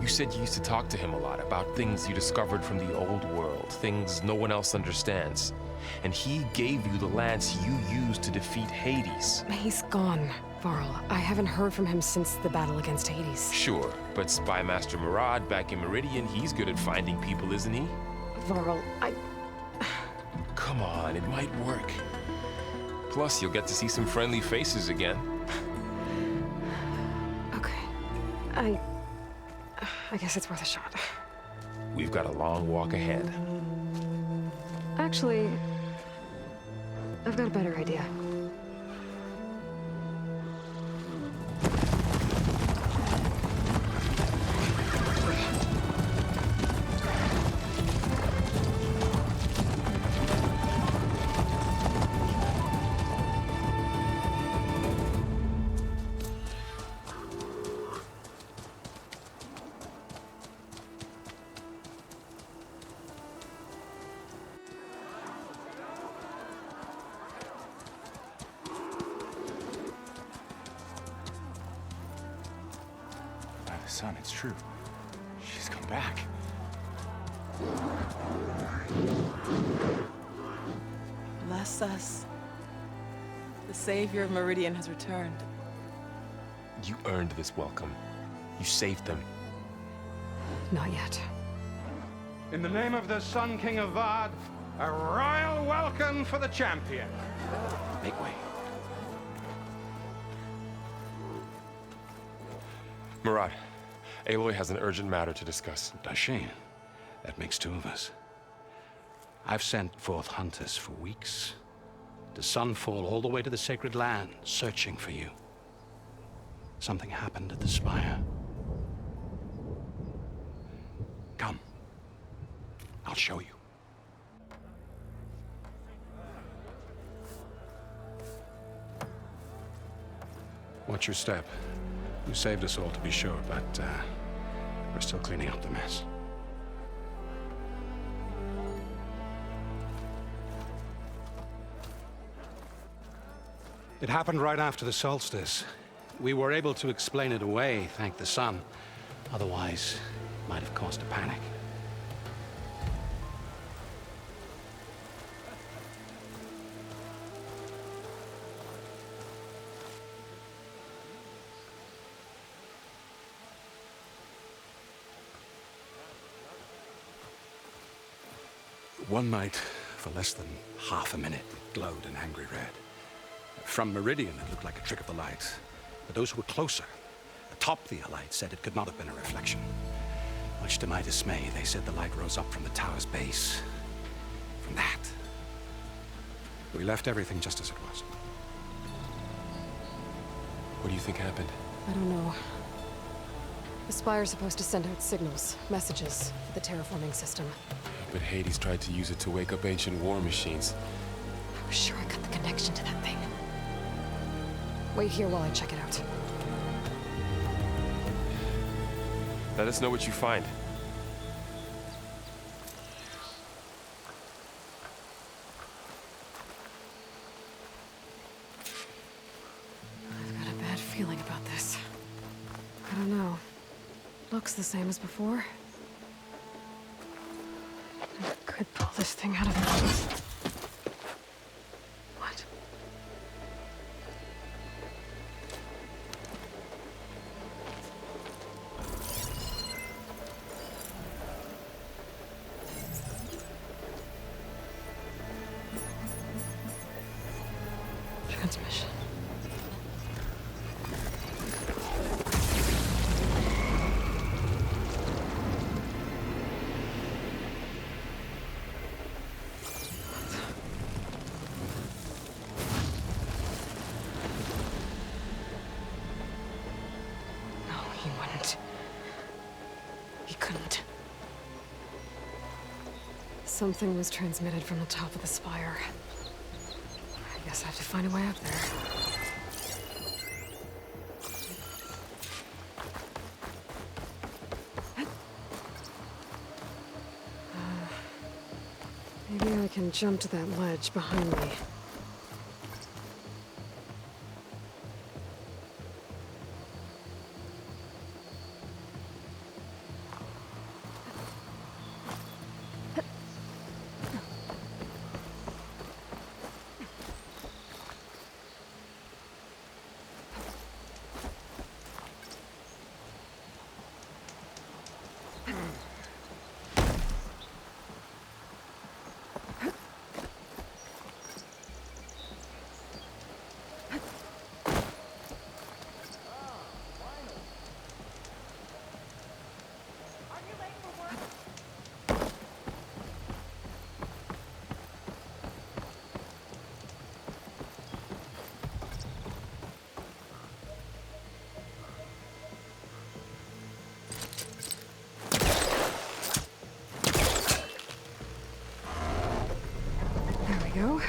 You said you used to talk to him a lot about things you discovered from the old world, things no one else understands. And he gave you the lance you used to defeat Hades. He's gone, Faro. I haven't heard from him since the battle against Hades. Sure, but Spy Master Murad back in Meridian, he's good at finding people, isn't he? Faro, Come on, it might work. Plus, you'll get to see some friendly faces again. Okay. I guess it's worth a shot. We've got a long walk ahead. Actually, I've got a better idea. Son, it's true. She's come back. Bless us. The savior of Meridian has returned. You earned this welcome. You saved them. Not yet. In the name of the Sun King of Vard, a royal welcome for the champion. Make way. Murad, Aloy has an urgent matter to discuss. Dashane, That makes two of us. I've sent forth hunters for weeks, to sunfall all the way to the sacred land, searching for you. Something happened at the spire. Come. I'll show you. Watch your step. You saved us all, to be sure, but we're still cleaning up the mess. It happened right after the solstice. We were able to explain it away, thank the sun. Otherwise, it might have caused a panic. One night, for less than half a minute, it glowed an angry red. From Meridian, it looked like a trick of the light. But those who were closer, atop the Allied, said it could not have been a reflection. Much to my dismay, they said the light rose up from the tower's base. From that. We left everything just as it was. What do you think happened? I don't know. The Spire's supposed to send out signals, messages, for the terraforming system. But Hades tried to use it to wake up ancient war machines. I was sure I got the connection to that thing. Wait here while I check it out. Let us know what you find. I've got a bad feeling about this. I don't know. Looks the same as before. I could pull this thing out of it. What? Transmission. Something was transmitted from the top of the spire. I guess I have to find a way up there. Maybe I can jump to that ledge behind me. Go.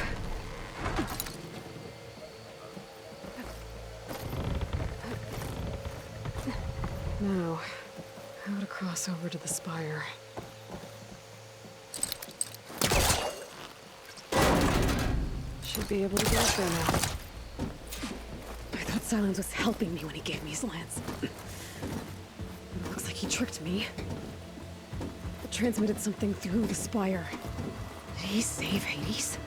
Now, how to cross over to the spire. Should be able to get up there now. I thought Sylensd was helping me when he gave me his lance. It looks like he tricked me. It transmitted something through the spire. Did he save Hades?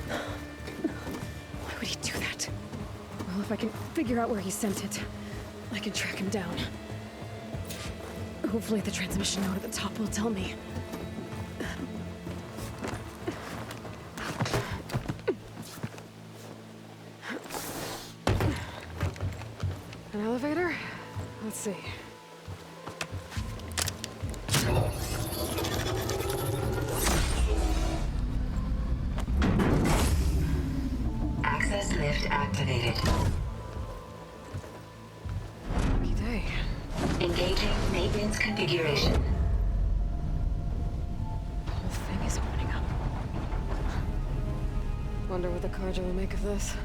Why would he do that? Well, if I can figure out where he sent it, I can track him down. Hopefully the transmission note at the top will tell me. An elevator? Let's see. configuration. The whole thing is opening up. Wonder what the Carja will make of this.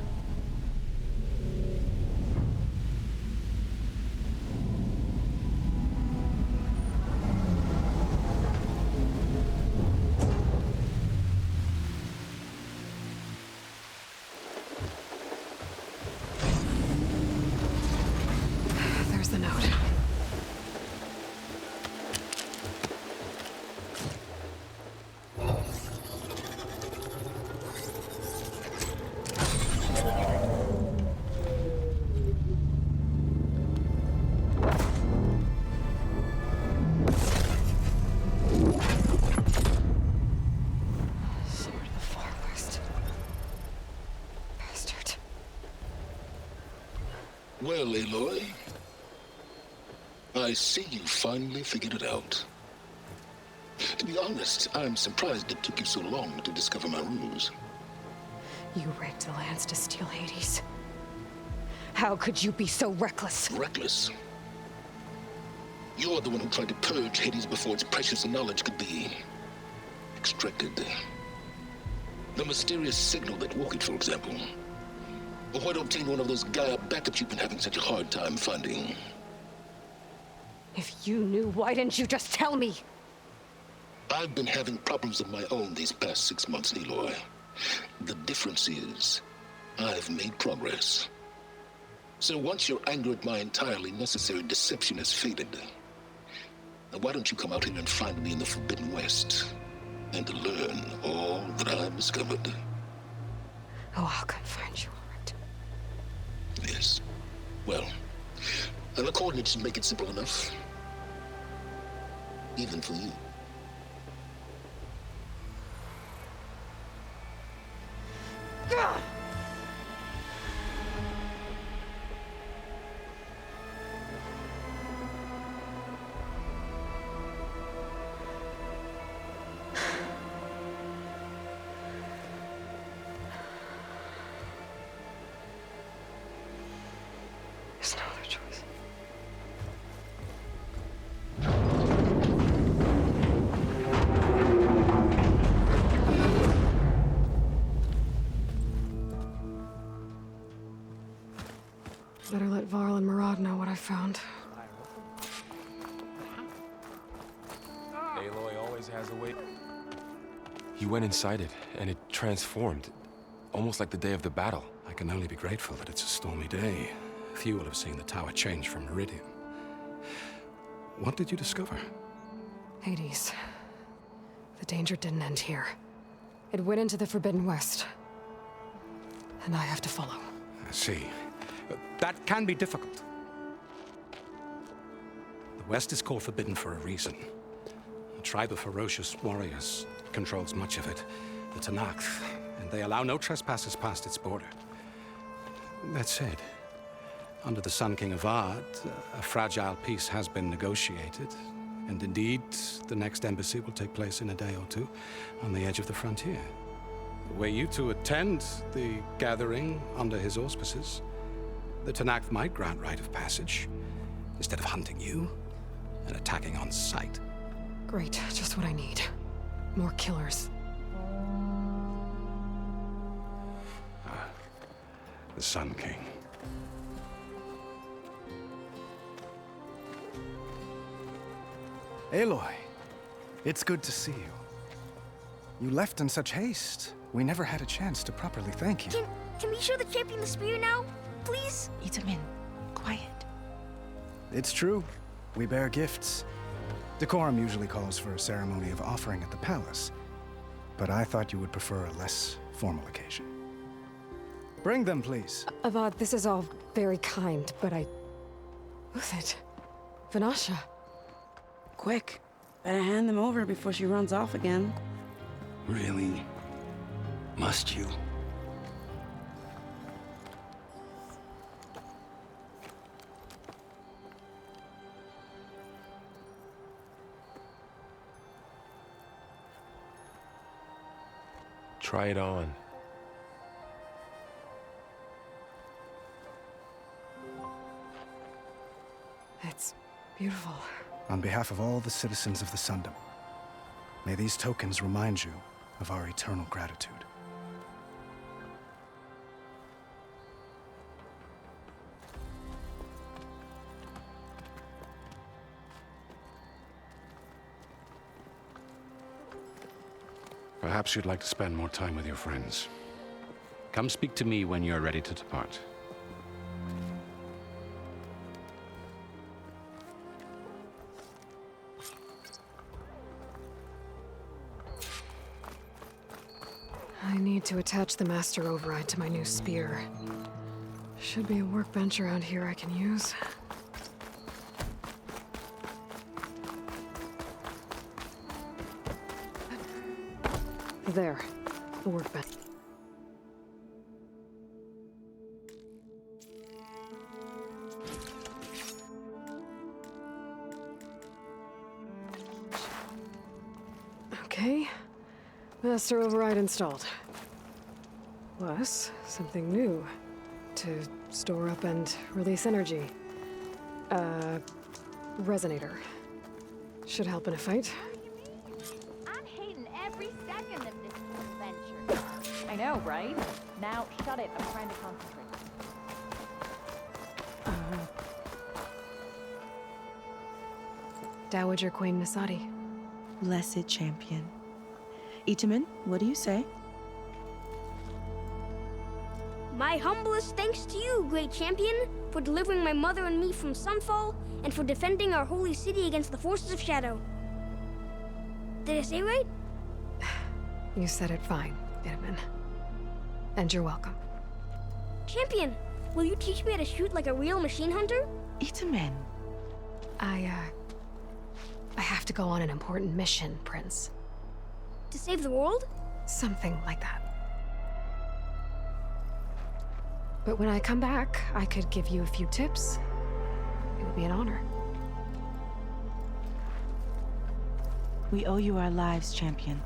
There's the note. Sword of the Far West. Bastard. Well, Aloy, I see you finally figured it out. To be honest, I'm surprised it took you so long to discover my ruse. You rigged the lands to steal Hades. How could you be so reckless? Reckless? You're the one who tried to purge Hades before its precious knowledge could be extracted. The mysterious signal that woke it, for example. Or why to obtain one of those Gaia backups you've been having such a hard time finding. If you knew, why didn't you just tell me? I've been having problems of my own these past 6 months, Aloy. The difference is, I've made progress. So once your anger at my entirely necessary deception has faded, now why don't you come out here and find me in the Forbidden West, and to learn all that I've discovered? Oh, I'll come find you, all right. Yes. Well, and the coordinates should make it simple enough. Even for you. There's no other choice. Better let Varl and Murad know what I found. Aloy always has a way. He went inside it, and it transformed, almost like the day of the battle. I can only be grateful that it's a stormy day. Few will have seen the tower change from Meridian. What did you discover? Hades. The danger didn't end here. It went into the Forbidden West. And I have to follow. I see. That can be difficult. The West is called Forbidden for a reason. A tribe of ferocious warriors controls much of it, the Tanakh, and they allow no trespassers past its border. That said, under the Sun King Avad, a fragile peace has been negotiated, and indeed, the next embassy will take place in a day or two on the edge of the frontier. Were you to attend the gathering under his auspices, the Tanakh might grant right of passage, instead of hunting you and attacking on sight. Great, just what I need. More killers. The Sun King. Aloy, it's good to see you. You left in such haste. We never had a chance to properly thank you. Can we show the champion the spear now, please? Itamin, quiet. It's true. We bear gifts. Decorum usually calls for a ceremony of offering at the palace, but I thought you would prefer a less formal occasion. Bring them, please. Avad, this is all very kind, but Who's it? Vanasha. Quick, better hand them over before she runs off again. Really? Must you? Try it on. It's beautiful. On behalf of all the citizens of the Sundom, may these tokens remind you of our eternal gratitude. Perhaps you'd like to spend more time with your friends. Come speak to me when you're ready to depart. I need to attach the master override to my new spear. Should be a workbench around here I can use. There, the workbench. Okay, master override installed. Plus, something new to store up and release energy. Resonator. Should help in a fight. I'm hating every second of this adventure. I know, right? Now, shut it. I'm trying to concentrate. Dowager Queen Nasadi. Blessed champion. Itamen, what do you say? My humblest thanks to you, great champion, for delivering my mother and me from Sunfall, and for defending our holy city against the forces of shadow. Did I say right? You said it fine, Itamen. And you're welcome. Champion, will you teach me how to shoot like a real machine hunter? Itamen. I have to go on an important mission, Prince. To save the world? Something like that. But when I come back, I could give you a few tips. It would be an honor. We owe you our lives, champion,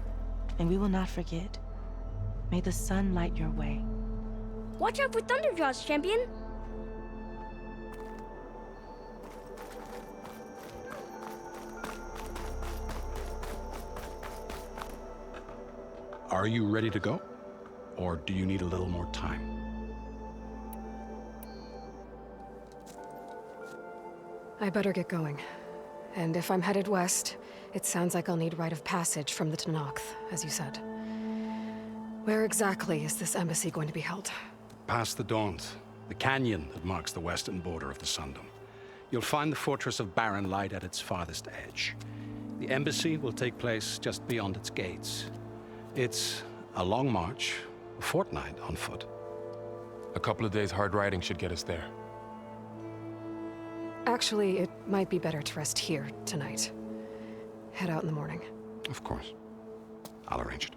and we will not forget. May the sun light your way. Watch out for Thunderjaws, champion! Are you ready to go? Or do you need a little more time? I better get going. And if I'm headed west, it sounds like I'll need rite of passage from the Tenakth, as you said. Where exactly is this embassy going to be held? Past the Daunt, the canyon that marks the western border of the Sundom. You'll find the fortress of Barren Light at its farthest edge. The embassy will take place just beyond its gates. It's a long march, a fortnight on foot. A couple of days hard riding should get us there. Actually, it might be better to rest here tonight. Head out in the morning. Of course. I'll arrange it.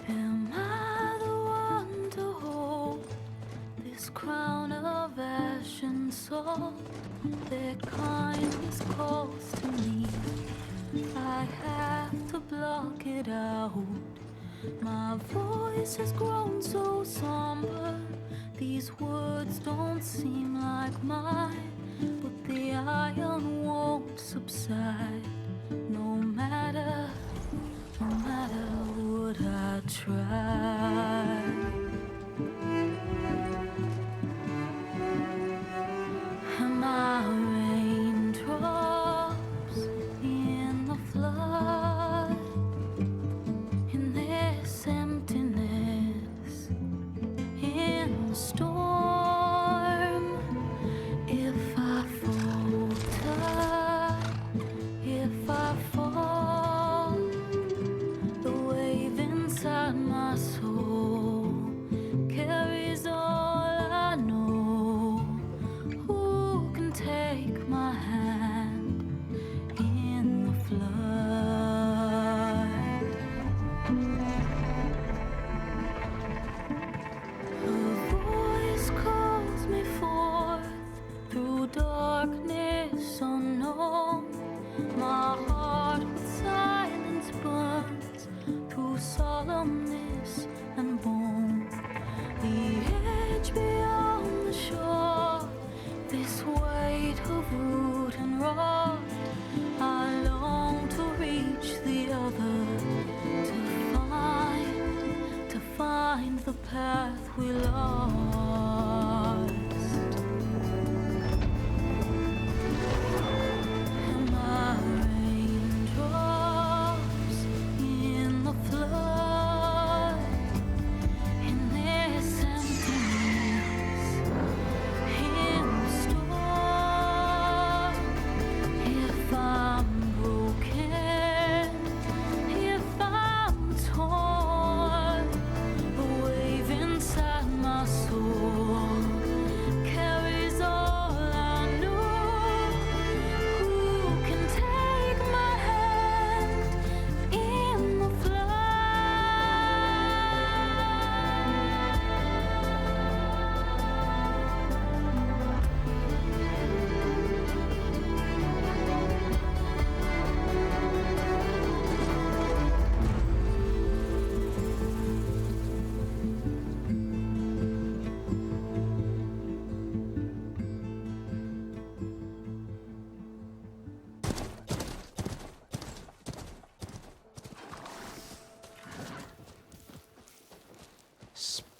Am I the one to hold this crown of ash and salt? Their kind is close to me. I have to block it out. My voice has grown so somber. These words don't seem like mine, but the iron won't subside. No matter what I try. Am I raindrops in the flood? In this emptiness, in the storm.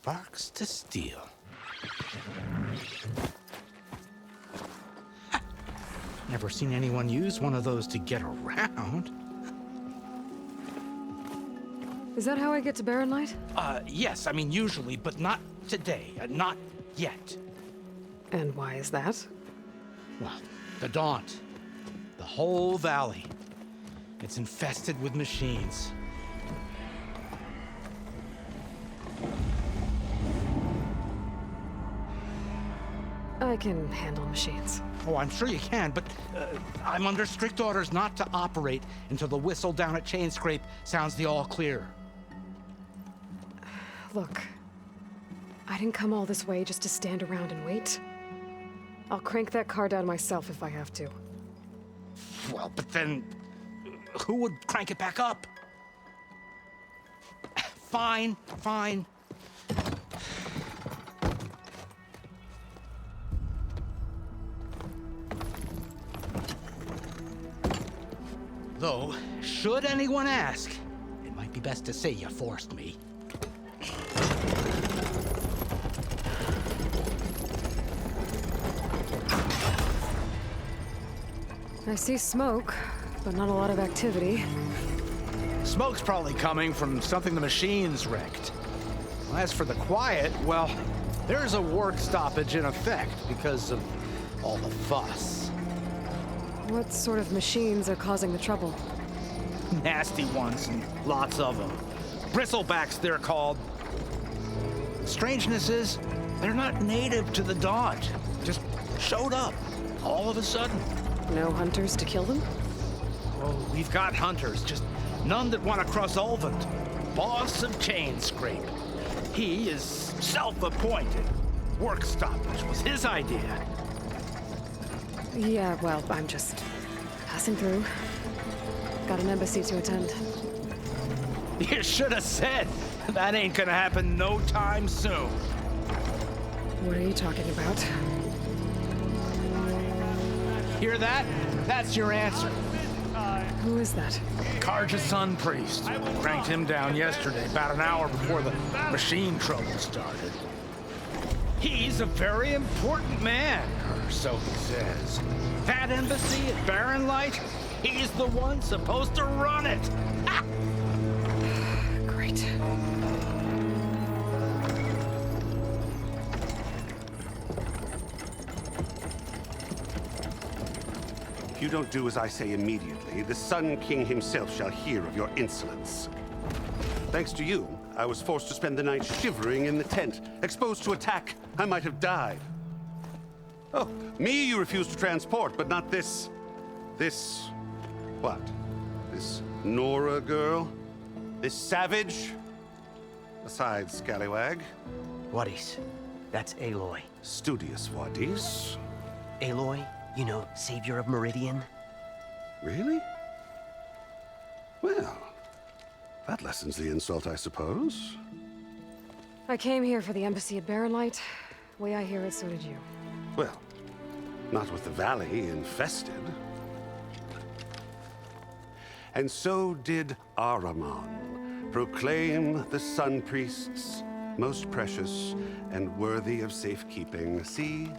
Sparks to steel. Never seen anyone use one of those to get around. Is that how I get to Barren Light? Yes, I mean usually, but not today. Not yet. And why is that? Well, the Daunt. The whole valley. It's infested with machines. I can handle machines. Oh, I'm sure you can, but I'm under strict orders not to operate until the whistle down at Chainscrape sounds the all clear. Look, I didn't come all this way just to stand around and wait. I'll crank that car down myself if I have to. Well, but then who would crank it back up? Fine, fine. Though, should anyone ask, it might be best to say you forced me. I see smoke, but not a lot of activity. Smoke's probably coming from something the machines wrecked. As for the quiet, well, there's a work stoppage in effect because of all the fuss. What sort of machines are causing the trouble? Nasty ones, and lots of them. Bristlebacks, they're called. Strangeness is, they're not native to the Daunt. Just showed up, all of a sudden. No hunters to kill them? Oh, we've got hunters, just none that want to cross Ulvund. Boss of Chainscrape. He is self-appointed. Work stoppage was his idea. Yeah, well, I'm just passing through. Got an embassy to attend. You should have said. That ain't gonna happen no time soon. What are you talking about? Hear that? That's your answer. Who is that? Karja Sun Priest. Cranked him down yesterday, about an hour before the machine trouble started. He's a very important man, or so he says. That embassy at Barren Light, he's the one supposed to run it. Ah! Great. If you don't do as I say immediately, the Sun King himself shall hear of your insolence. Thanks to you, I was forced to spend the night shivering in the tent. Exposed to attack, I might have died. Oh, me you refuse to transport, but not this... what? This Nora girl? This savage? Besides, scallywag. Wadis. That's Aloy. Studious Wadis. Aloy, you know, savior of Meridian. Really? Well, that lessens the insult, I suppose. I came here for the embassy at Barren Light. Way I hear it, so did you. Well, not with the valley infested. And so did Ahriman proclaim the Sun Priests most precious and worthy of safekeeping. See?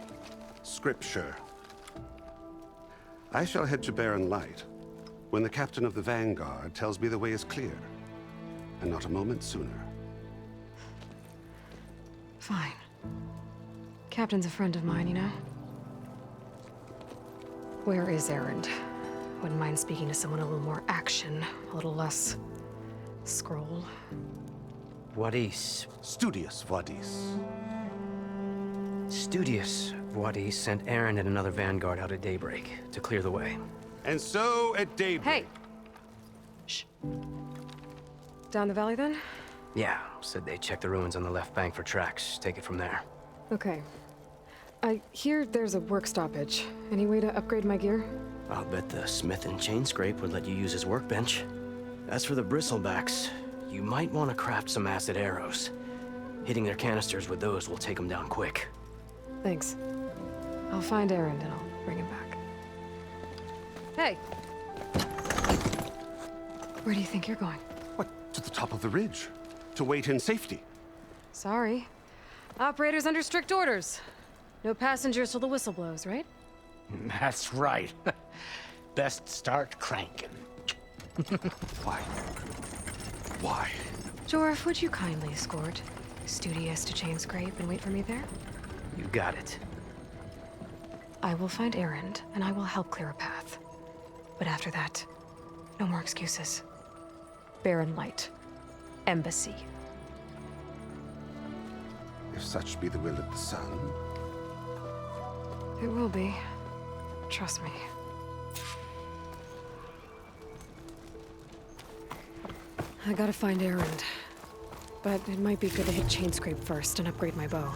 Scripture. I shall head to Barren Light when the captain of the Vanguard tells me the way is clear, and not a moment sooner. Fine. Captain's a friend of mine, you know? Where is Erend? Wouldn't mind speaking to someone a little more action, a little less scroll. Wadis. Studious Wadis. Studious Wadis sent Erend and another Vanguard out at daybreak to clear the way. And so at daybreak... Hey! Shh. Down the valley, then? Yeah, said they checked the ruins on the left bank for tracks. Take it from there. Okay. I hear there's a work stoppage. Any way to upgrade my gear? I'll bet the smith in Chainscrape would let you use his workbench. As for the bristlebacks, you might want to craft some acid arrows. Hitting their canisters with those will take them down quick. Thanks. I'll find Erend and I'll bring him back. Hey! Where do you think you're going? What? To the top of the ridge. To wait in safety. Sorry. Operator's under strict orders. No passengers till the whistle blows, right? That's right. Best start cranking. Why? Why? Jorf, would you kindly escort Studious to Chain Scrape and wait for me there? You got it. I will find Erend, and I will help clear a path. But after that, no more excuses. Barren Light. Embassy. If such be the will of the sun. It will be. Trust me. I gotta find Erend. But it might be good to hit Chain Scrape first and upgrade my bow.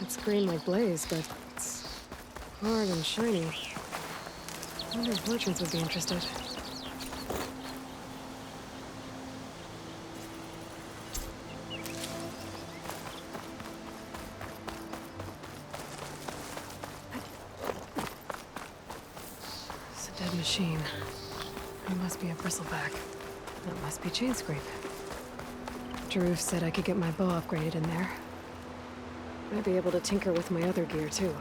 It's green like blaze, but it's hard and shiny. I wonder if merchants would be interested. It's a dead machine. It must be a bristleback. It must be Chain Scrape. Jaruf said I could get my bow upgraded in there. Might be able to tinker with my other gear, too.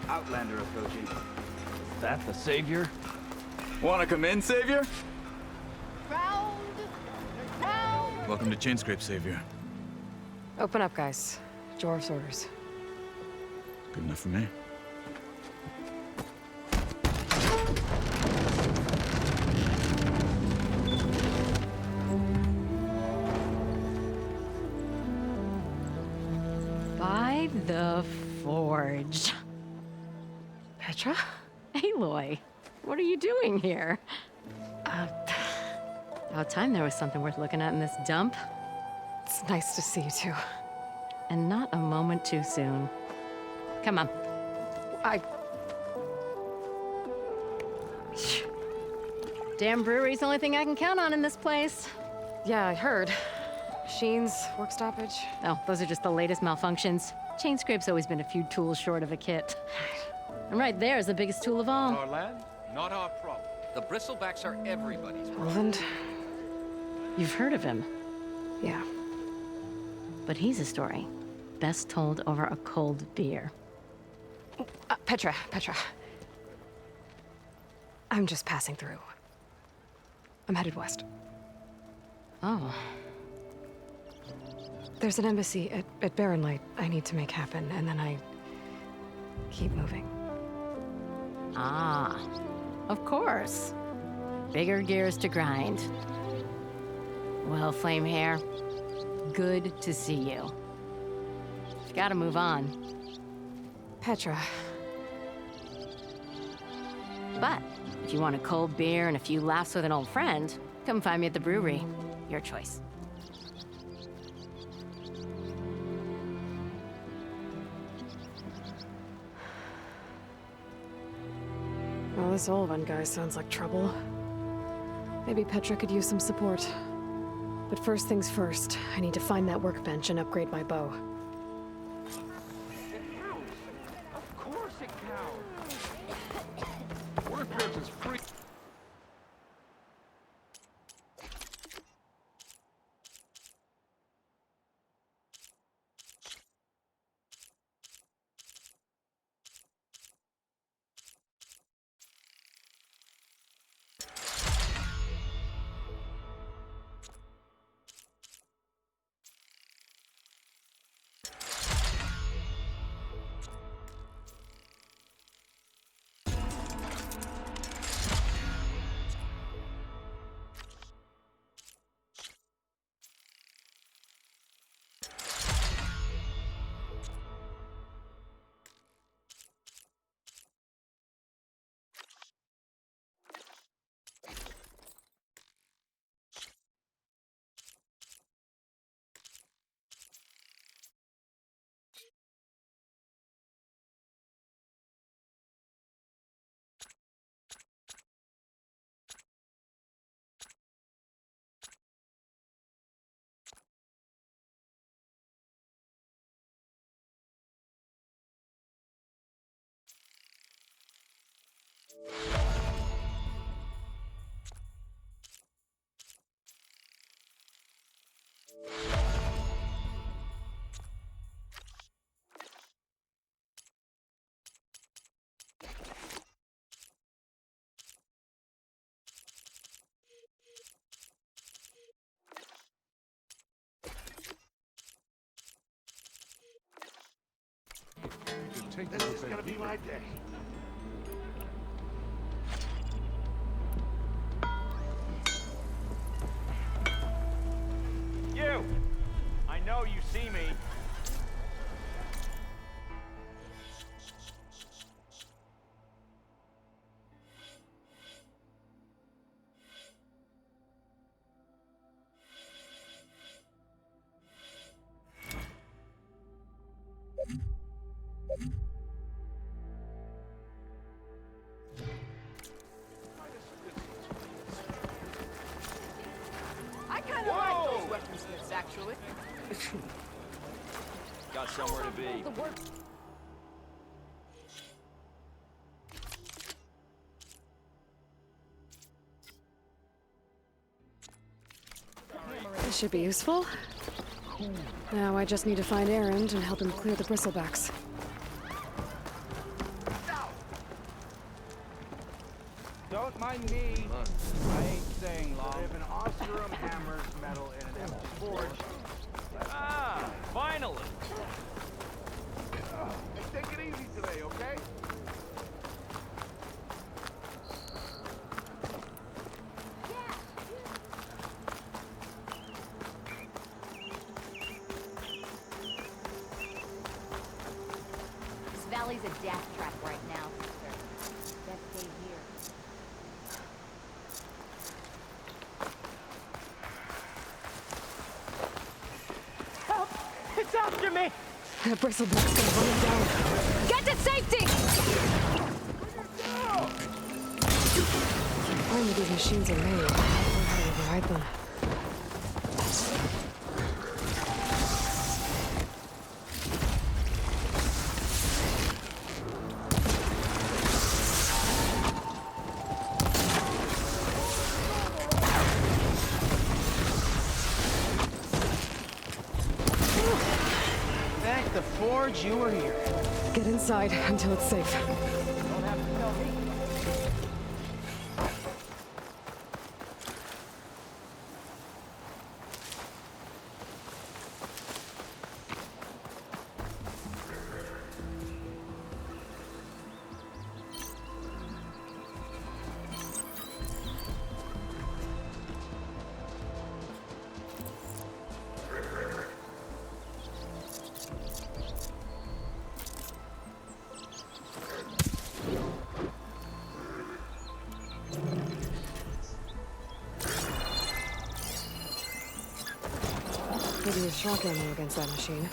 Outlander approaching. Is that the Savior? Wanna come in, Savior? Welcome to Chain Scrape, Savior. Open up, guys. Jorf's orders. Good enough for me. By the Forge. Petra? Aloy, what are you doing here? About time there was something worth looking at in this dump. It's nice to see you too. And not a moment too soon. Come on. Damn brewery's the only thing I can count on in this place. Yeah, I heard. Machines, work stoppage. Oh, those are just the latest malfunctions. Chain Scrape's always been a few tools short of a kit. And right there is the biggest tool of all. Our land, not our problem. The bristlebacks are everybody's problem. Roland? You've heard of him. Yeah. But he's a story best told over a cold beer. Petra. I'm just passing through. I'm headed west. Oh. There's an embassy at Barrenlight I need to make happen, and then I keep moving. Ah, of course. Bigger gears to grind. Well, Flamehair, good to see you. Gotta move on. Petra. But if you want a cold beer and a few laughs with an old friend, come find me at the brewery. Your choice. Well, this old one guy sounds like trouble. Maybe Petra could use some support. But first things first, I need to find that workbench and upgrade my bow. Of course it counts. Workbench is free. This is gonna be my day. You! I know you see me. I kind of like those weapon smiths, actually. Got somewhere to be. The work. This should be useful. Now I just need to find Erend and help him clear the bristlebacks. Don't mind me. I ain't saying long. If an Oseram hammers metal in an empty forge. Ah, finally. Hey, take it easy today, okay? This valley's a death trap right now, sister. Death stay here. Help! It's after me! That bristleback's gonna run him down. Get to safety! Only these machines are made. I don't know how to ride them. Thank the forge you were here. Get inside until it's safe. Don't have to tell me. Could use shock ammo against that machine.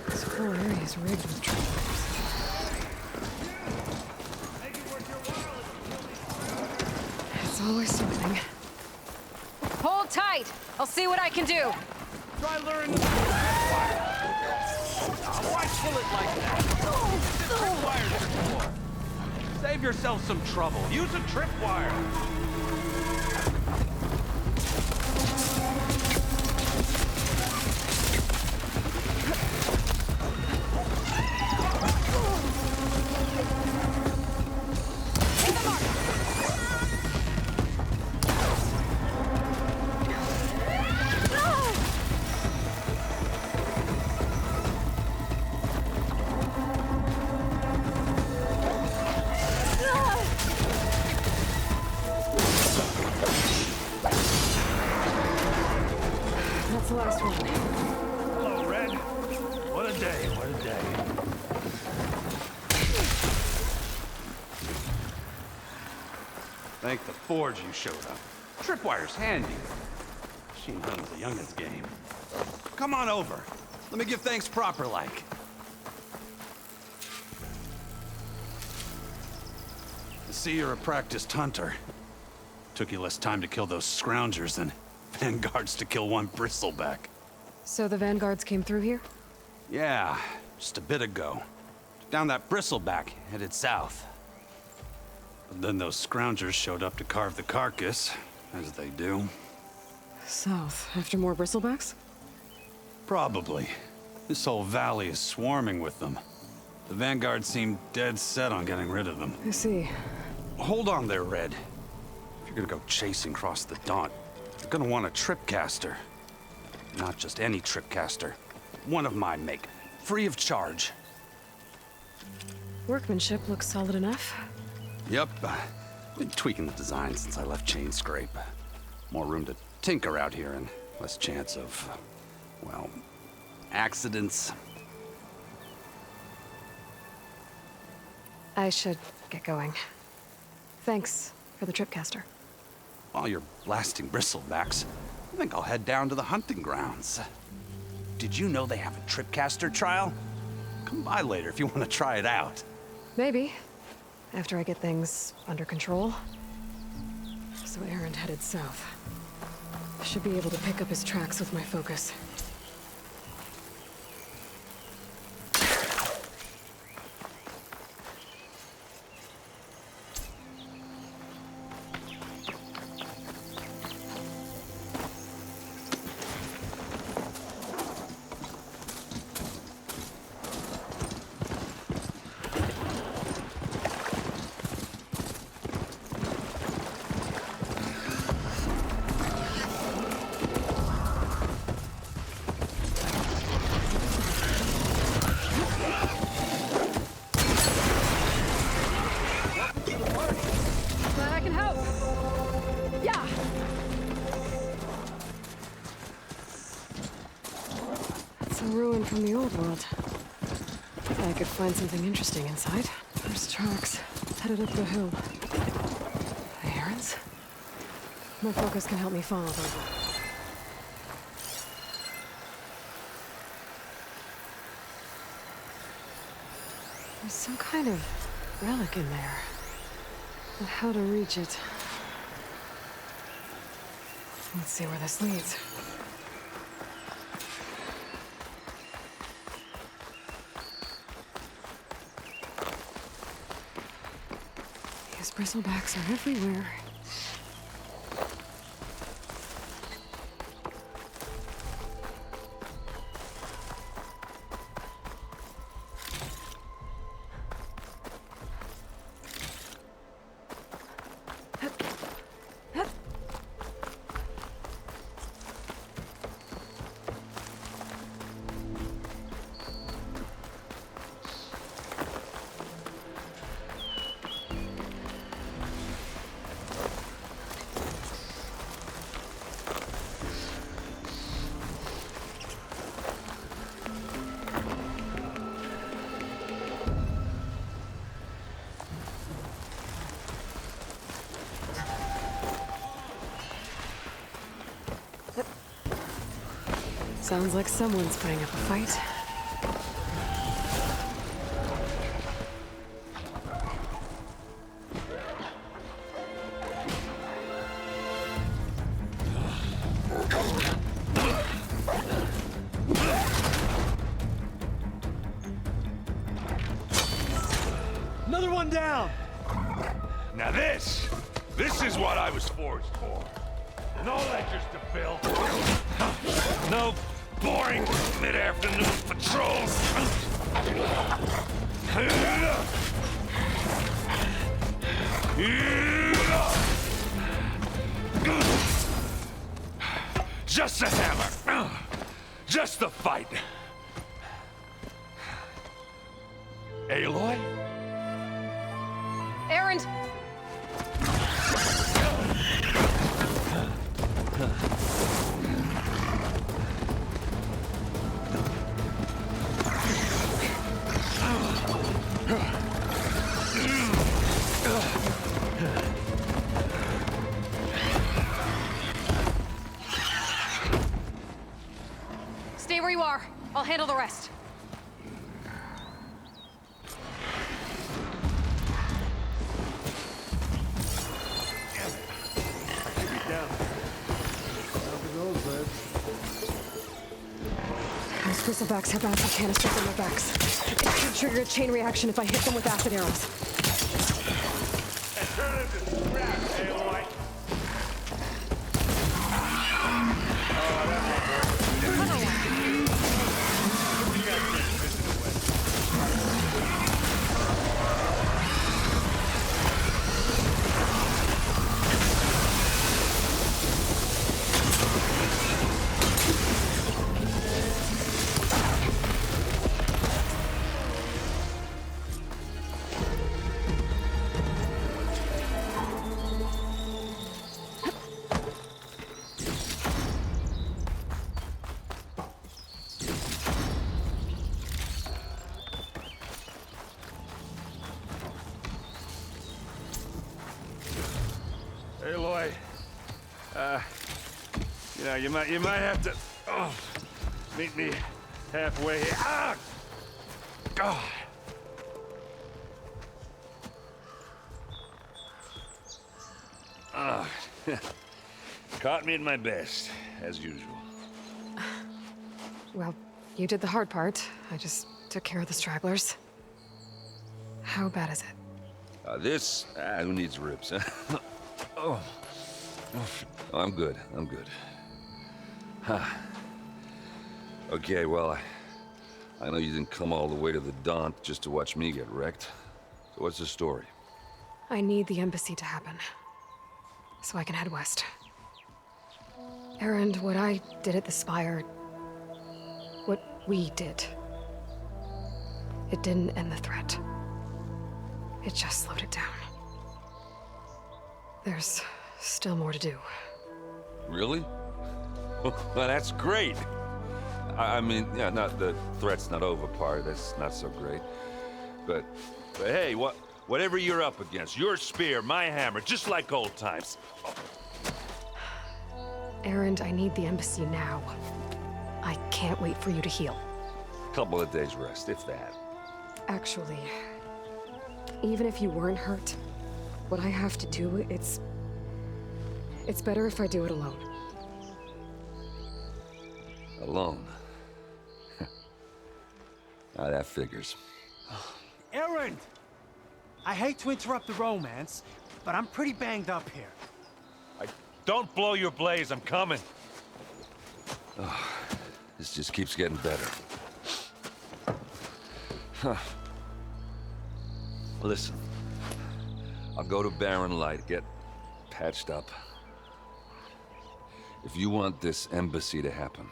This whole area is rigged with tripwires. It's always something. Hold tight! I'll see what I can do! Try luring them with tripwire. Why pull it like that? Tripwire's before. Save yourself some trouble. Use a tripwire. That's the last one. Hello, Red. What a day, what a day. Thank the Forge you showed up. Tripwire's handy. Machine hunting's a youngin's game. Come on over. Let me give thanks proper like. I see you're a practiced hunter. Took you less time to kill those scroungers than vanguards to kill one bristleback. So the vanguards came through here? Yeah, just a bit ago. Down that bristleback, headed south. But then those scroungers showed up to carve the carcass, as they do. South, after more bristlebacks? Probably. This whole valley is swarming with them. The vanguard seemed dead set on getting rid of them. I see. Hold on there, Red. If you're gonna go chasing across the Daunt, you're gonna want a tripcaster. Not just any tripcaster. One of mine make, free of charge. Workmanship looks solid enough. Yep. Been tweaking the design since I left Chain Scrape. More room to tinker out here and less chance of, well, accidents. I should get going. Thanks for the tripcaster. While you're blasting bristlebacks, I think I'll head down to the hunting grounds. Did you know they have a tripcaster trial? Come by later if you want to try it out. Maybe. After I get things under control. So Aaron headed south. Should be able to pick up his tracks with my focus. Glad I can help. Yeah. It's a ruin from the old world. I could find something interesting inside. There's tracks headed up the hill. Aaron's? My focus can help me follow them. There's some kind of relic in there. But how to reach it? Let's see where this leads. These bristlebacks are everywhere. Sounds like someone's putting up a fight. Another one down! Now this is what I was forged for. No ledgers to fill. No boring mid-afternoon patrols. Just a hammer. Just the fight. Aloy? Erend! Stay where you are. I'll handle the rest. Those bristlebacks have acid canisters on their backs. It should trigger a chain reaction if I hit them with acid arrows. And turn it to scrap, Aloy. Aloy, you might have to meet me halfway here. Ah! God. Caught me at my best, as usual. Well, you did the hard part. I just took care of the stragglers. How bad is it? Who needs ribs, huh? Oh, I'm good. I'm good. Huh. Okay, well, I know you didn't come all the way to the Daunt just to watch me get wrecked. So what's the story? I need the embassy to happen, so I can head west. Erend, what I did at the Spire, what we did, it didn't end the threat. It just slowed it down. There's still more to do. Really? Well, that's great. I mean, yeah, not the threat's not over part. That's not so great. But hey, whatever you're up against, your spear, my hammer, just like old times. Erend, I need the embassy now. I can't wait for you to heal. Couple of days rest, if that. Actually, even if you weren't hurt, what I have to do, it's better if I do it alone. Alone? That figures. Erend! I hate to interrupt the romance, but I'm pretty banged up here. Don't blow your blaze, I'm coming. This just keeps getting better. Huh. Listen, I'll go to Barren Light, get patched up. If you want this embassy to happen,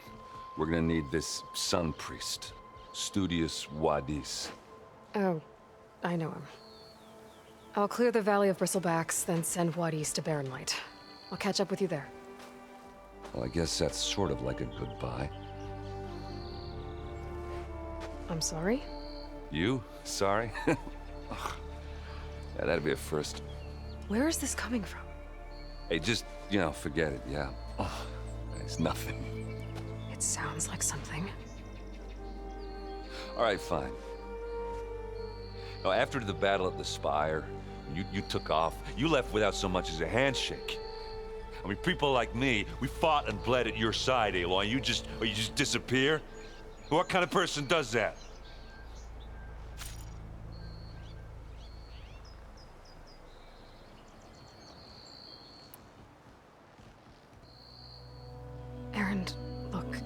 we're gonna need this sun priest, Studious Wadis. Oh, I know him. I'll clear the Valley of Bristlebacks, then send Wadis to Barren Light. I'll catch up with you there. Well, I guess that's sort of like a goodbye. I'm sorry? You? Sorry? Yeah, that'd be a first. Where is this coming from? Hey, just, forget it, yeah. It's nothing. It sounds like something. All right, fine. Now, after the Battle of the Spire, you took off. You left without so much as a handshake. I mean, people like me, we fought and bled at your side, Aloy. You just disappear? What kind of person does that? Erend, look.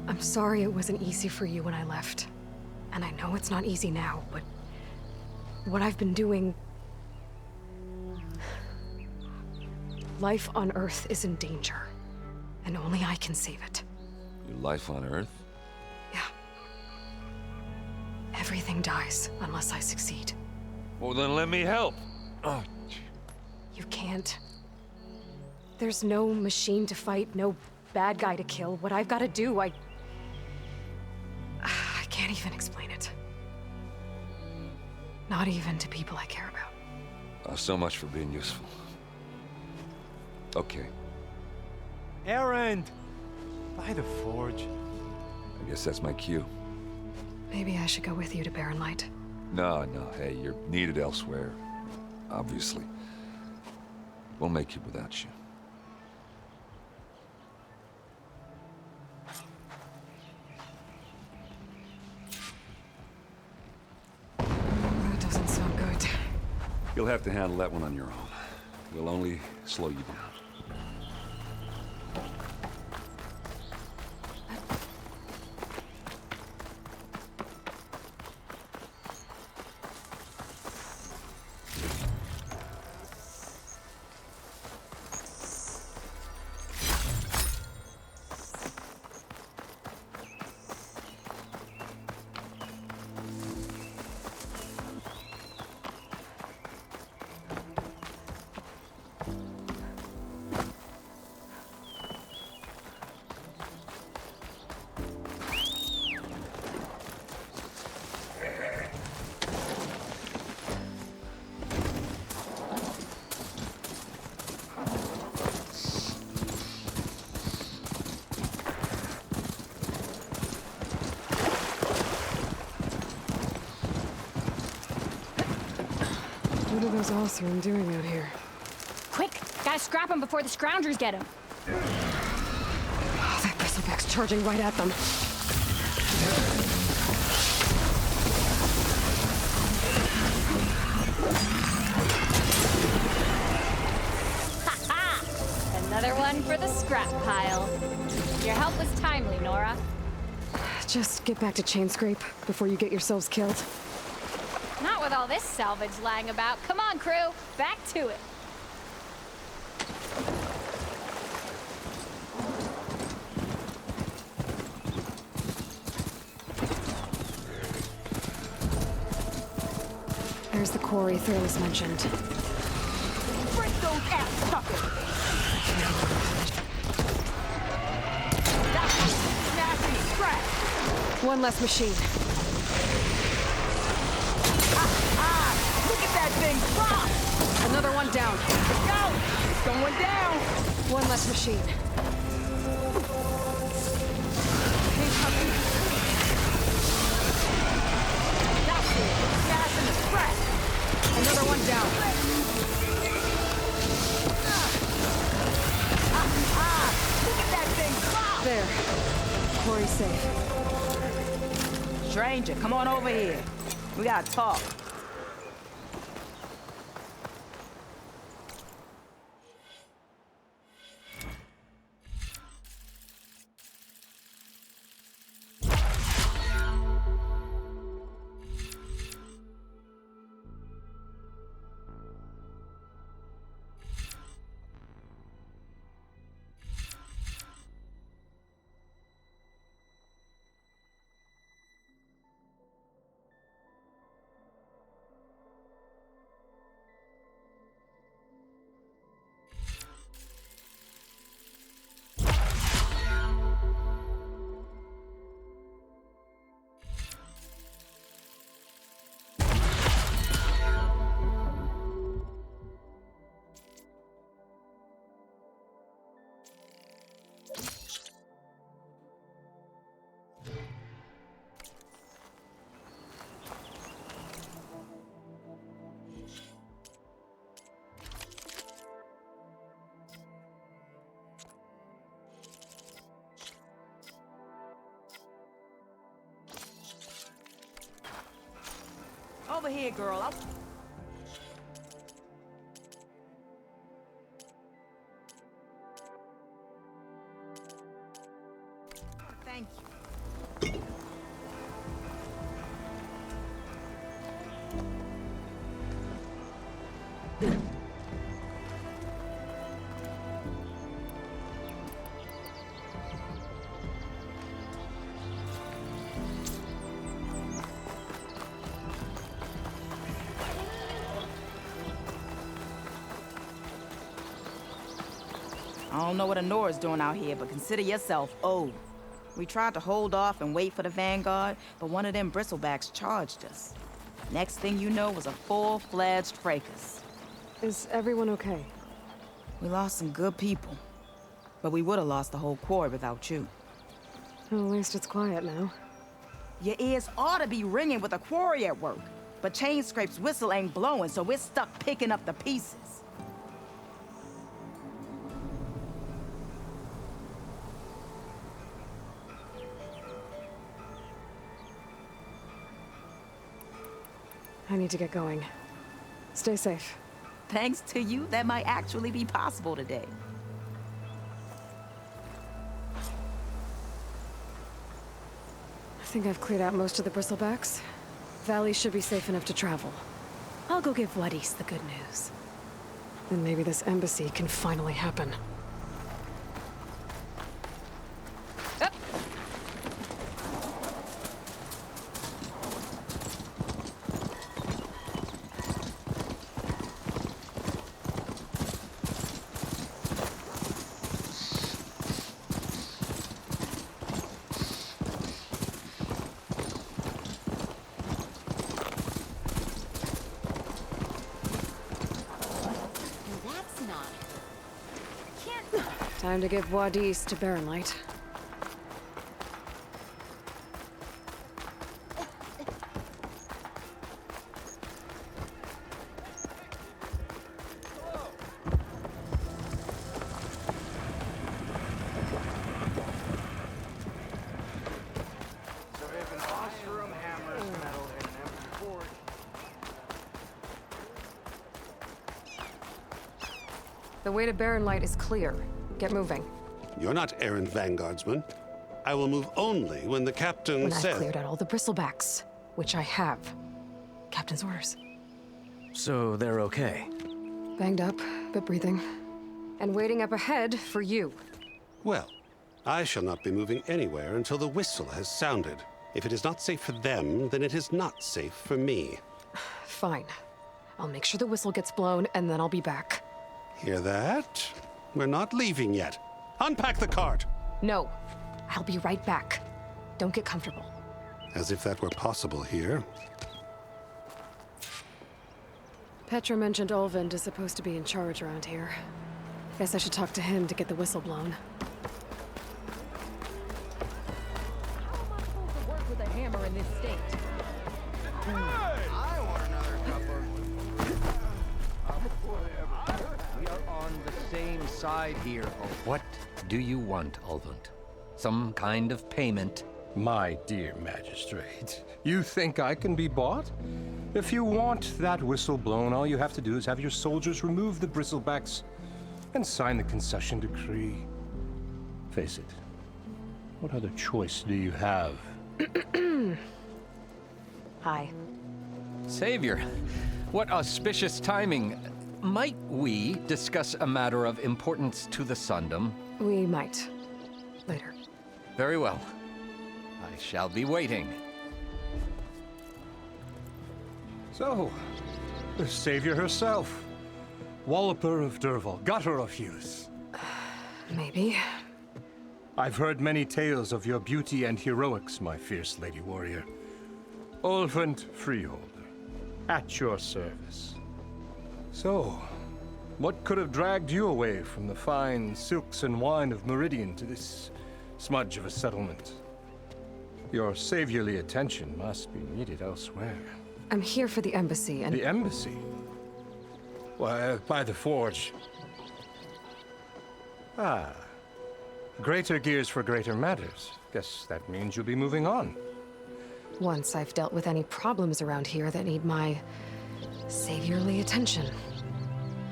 I'm sorry it wasn't easy for you when I left. And I know it's not easy now, but what I've been doing... Life on Earth is in danger, and only I can save it. Your life on Earth? Yeah. Everything dies unless I succeed. Well, then let me help. Oh. You can't. There's no machine to fight, no bad guy to kill. What I've got to do, I can't even explain it. Not even to people I care about. So much for being useful. Okay. Erend! By the forge. I guess that's my cue. Maybe I should go with you to Barren Light. No, hey, you're needed elsewhere. Obviously. We'll make it without you. That doesn't sound good. You'll have to handle that one on your own. We'll only slow you down. What are those Oseram doing out here? Quick! Gotta scrap him before the Scroungers get him. Oh, that bristleback's charging right at them. Ha-ha! Another one for the scrap pile. Your help was timely, Nora. Just get back to Chainscrape before you get yourselves killed. Not with all this salvage lying about. Come on, crew. Back to it. There's the quarry Thurles mentioned. Break those ass suckers! That's nasty scrap! One less machine. Look at that thing drop! Another one down. Let's go! It's going down! One less machine. That's it! Gas in the scrap! Another one down. Look at that thing drop! There. Quarry's safe. Stranger, come on over here. We gotta talk. over here, girl. Thank you. I don't know what Nora's doing out here, but consider yourself owed. We tried to hold off and wait for the Vanguard, but one of them bristlebacks charged us. Next thing you know was a full-fledged fracas. Is everyone okay? We lost some good people, but we would have lost the whole quarry without you. At least it's quiet now. Your ears ought to be ringing with the quarry at work, but Chainscrape's whistle ain't blowing, so we're stuck picking up the pieces. I need to get going. Stay safe. Thanks to you, that might actually be possible today. I think I've cleared out most of the bristlebacks. Valley should be safe enough to travel. I'll go give Wadis the good news. Then maybe this embassy can finally happen. Time to give Wadis to Barren Light. The way to Barren Light is clear. Get moving. You're not errant vanguardsman. I will move only when the captain says... When I've cleared out all the bristlebacks, which I have. Captain's orders. So they're okay? Banged up, but breathing. And waiting up ahead for you. Well, I shall not be moving anywhere until the whistle has sounded. If it is not safe for them, then it is not safe for me. Fine. I'll make sure the whistle gets blown, and then I'll be back. Hear that? We're not leaving yet. Unpack the cart! No. I'll be right back. Don't get comfortable. As if that were possible here. Petra mentioned Olvind is supposed to be in charge around here. Guess I should talk to him to get the whistle blown. How am I supposed to work with a hammer in this state? I want another cuppa. We are on the same side here. What do you want, Olvind? Some kind of payment? My dear magistrate, you think I can be bought? If you want that whistle blown, all you have to do is have your soldiers remove the bristlebacks and sign the concession decree. Face it, what other choice do you have? Hi. Savior, what auspicious timing. Might we discuss a matter of importance to the Sundom? We might. Later. Very well. I shall be waiting. So, the savior herself. Walloper of Derval, gutter of youth. Maybe. I've heard many tales of your beauty and heroics, my fierce lady warrior. Olvind Freeholder, at your service. So, what could have dragged you away from the fine silks and wine of Meridian to this smudge of a settlement? Your saviorly attention must be needed elsewhere. I'm here for the embassy and... The embassy? Why, by the forge. Ah. Greater gears for greater matters. Guess that means you'll be moving on. once I've dealt with any problems around here that need my saviorly attention.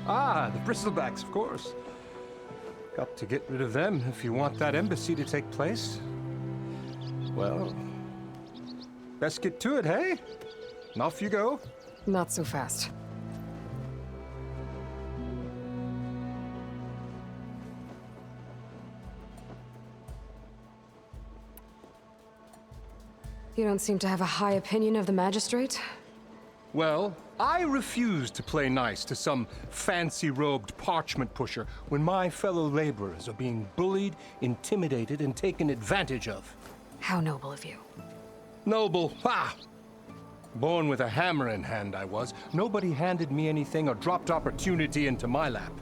Ah, the bristlebacks, of course. Got to get rid of them if you want that embassy to take place. Well, best get to it, hey? And off you go. Not so fast. You don't seem to have a high opinion of the magistrate? Well, I refuse to play nice to some fancy-robed parchment pusher when my fellow laborers are being bullied, intimidated, and taken advantage of. How noble of you. Noble? Ha! Born with a hammer in hand, I was. Nobody handed me anything or dropped opportunity into my lap.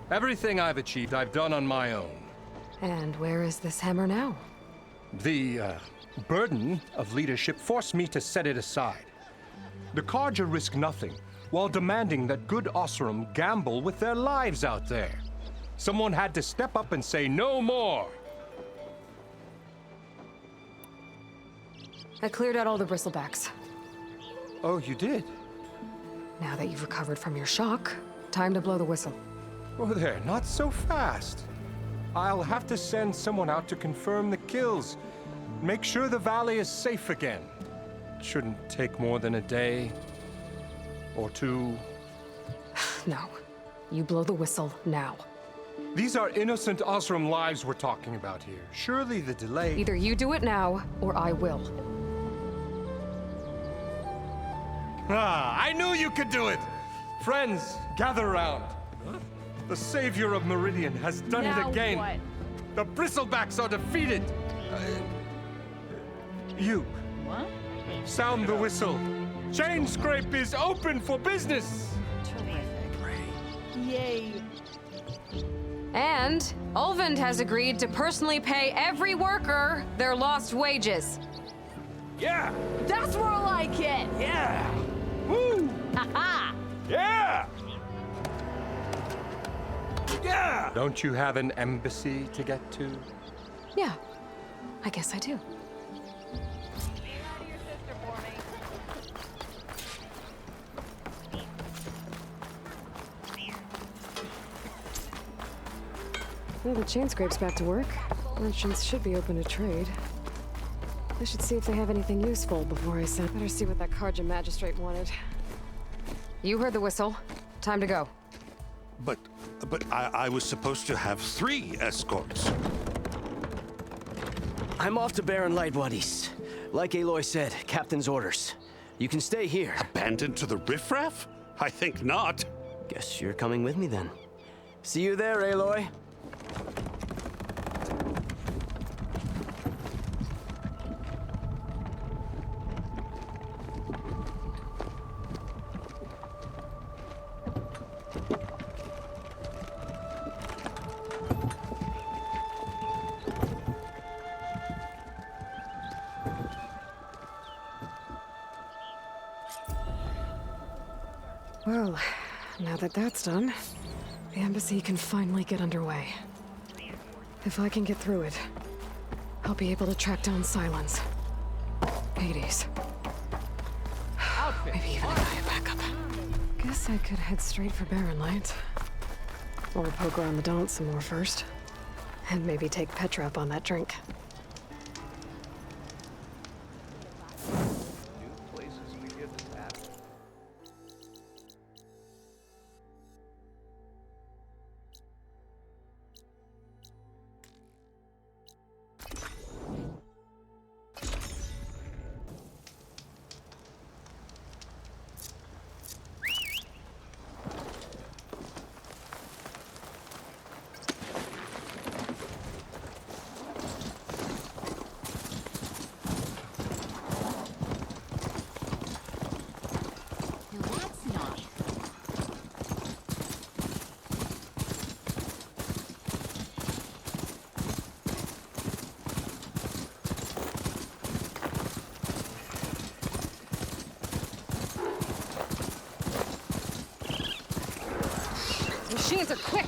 Everything I've achieved, I've done on my own. And where is this hammer now? The burden of leadership forced me to set it aside. The Carja risk nothing, while demanding that good Oseram gamble with their lives out there. Someone had to step up and say no more. I cleared out all the bristlebacks. Oh, you did? Now that you've recovered from your shock, time to blow the whistle. Oh there, not so fast. I'll have to send someone out to confirm the kills. Make sure the valley is safe again. Shouldn't take more than a day or two. No. You blow the whistle now. These are innocent Oseram lives we're talking about here. Surely the delay... Either you do it now, or I will. Ah, I knew you could do it! Friends, gather around. The savior of Meridian has done it again. What? The bristlebacks are defeated. You. What? Sound the whistle. Chain Scrape is open for business. Yay. And Ulvund has agreed to personally pay every worker their lost wages. Yeah. That's more like it. Yeah. Woo. Ha-ha. Yeah. Yeah. Don't you have an embassy to get to? Yeah, I guess I do. Well, the chain scrape's back to work. Merchants should be open to trade. I should see if they have anything useful before I send. Better see what that Carja magistrate wanted. You heard the whistle. Time to go. But I was supposed to have 3 escorts. I'm off to Baron Lightwaddies. Like Aloy said, captain's orders. You can stay here. Abandoned to the riffraff? I think not. Guess you're coming with me then. See you there, Aloy. Well, now that that's done, the embassy can finally get underway. If I can get through it, I'll be able to track down Sylensd. Hades. Maybe even a Gaia backup. Guess I could head straight for Baron Light. Or poke around the Daunt some more first. And maybe take Petra up on that drink. Machines are quick!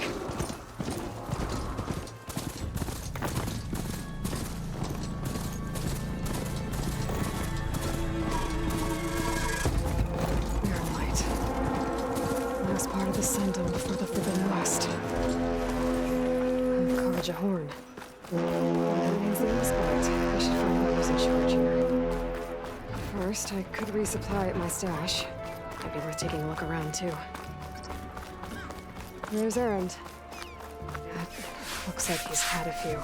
them before the Forbidden West. Carja Horn. Everything's in this point. I should find out who's in charge here. First, I could resupply at my stash. Might be worth taking a look around, too. There's Erend. Looks like he's had a few.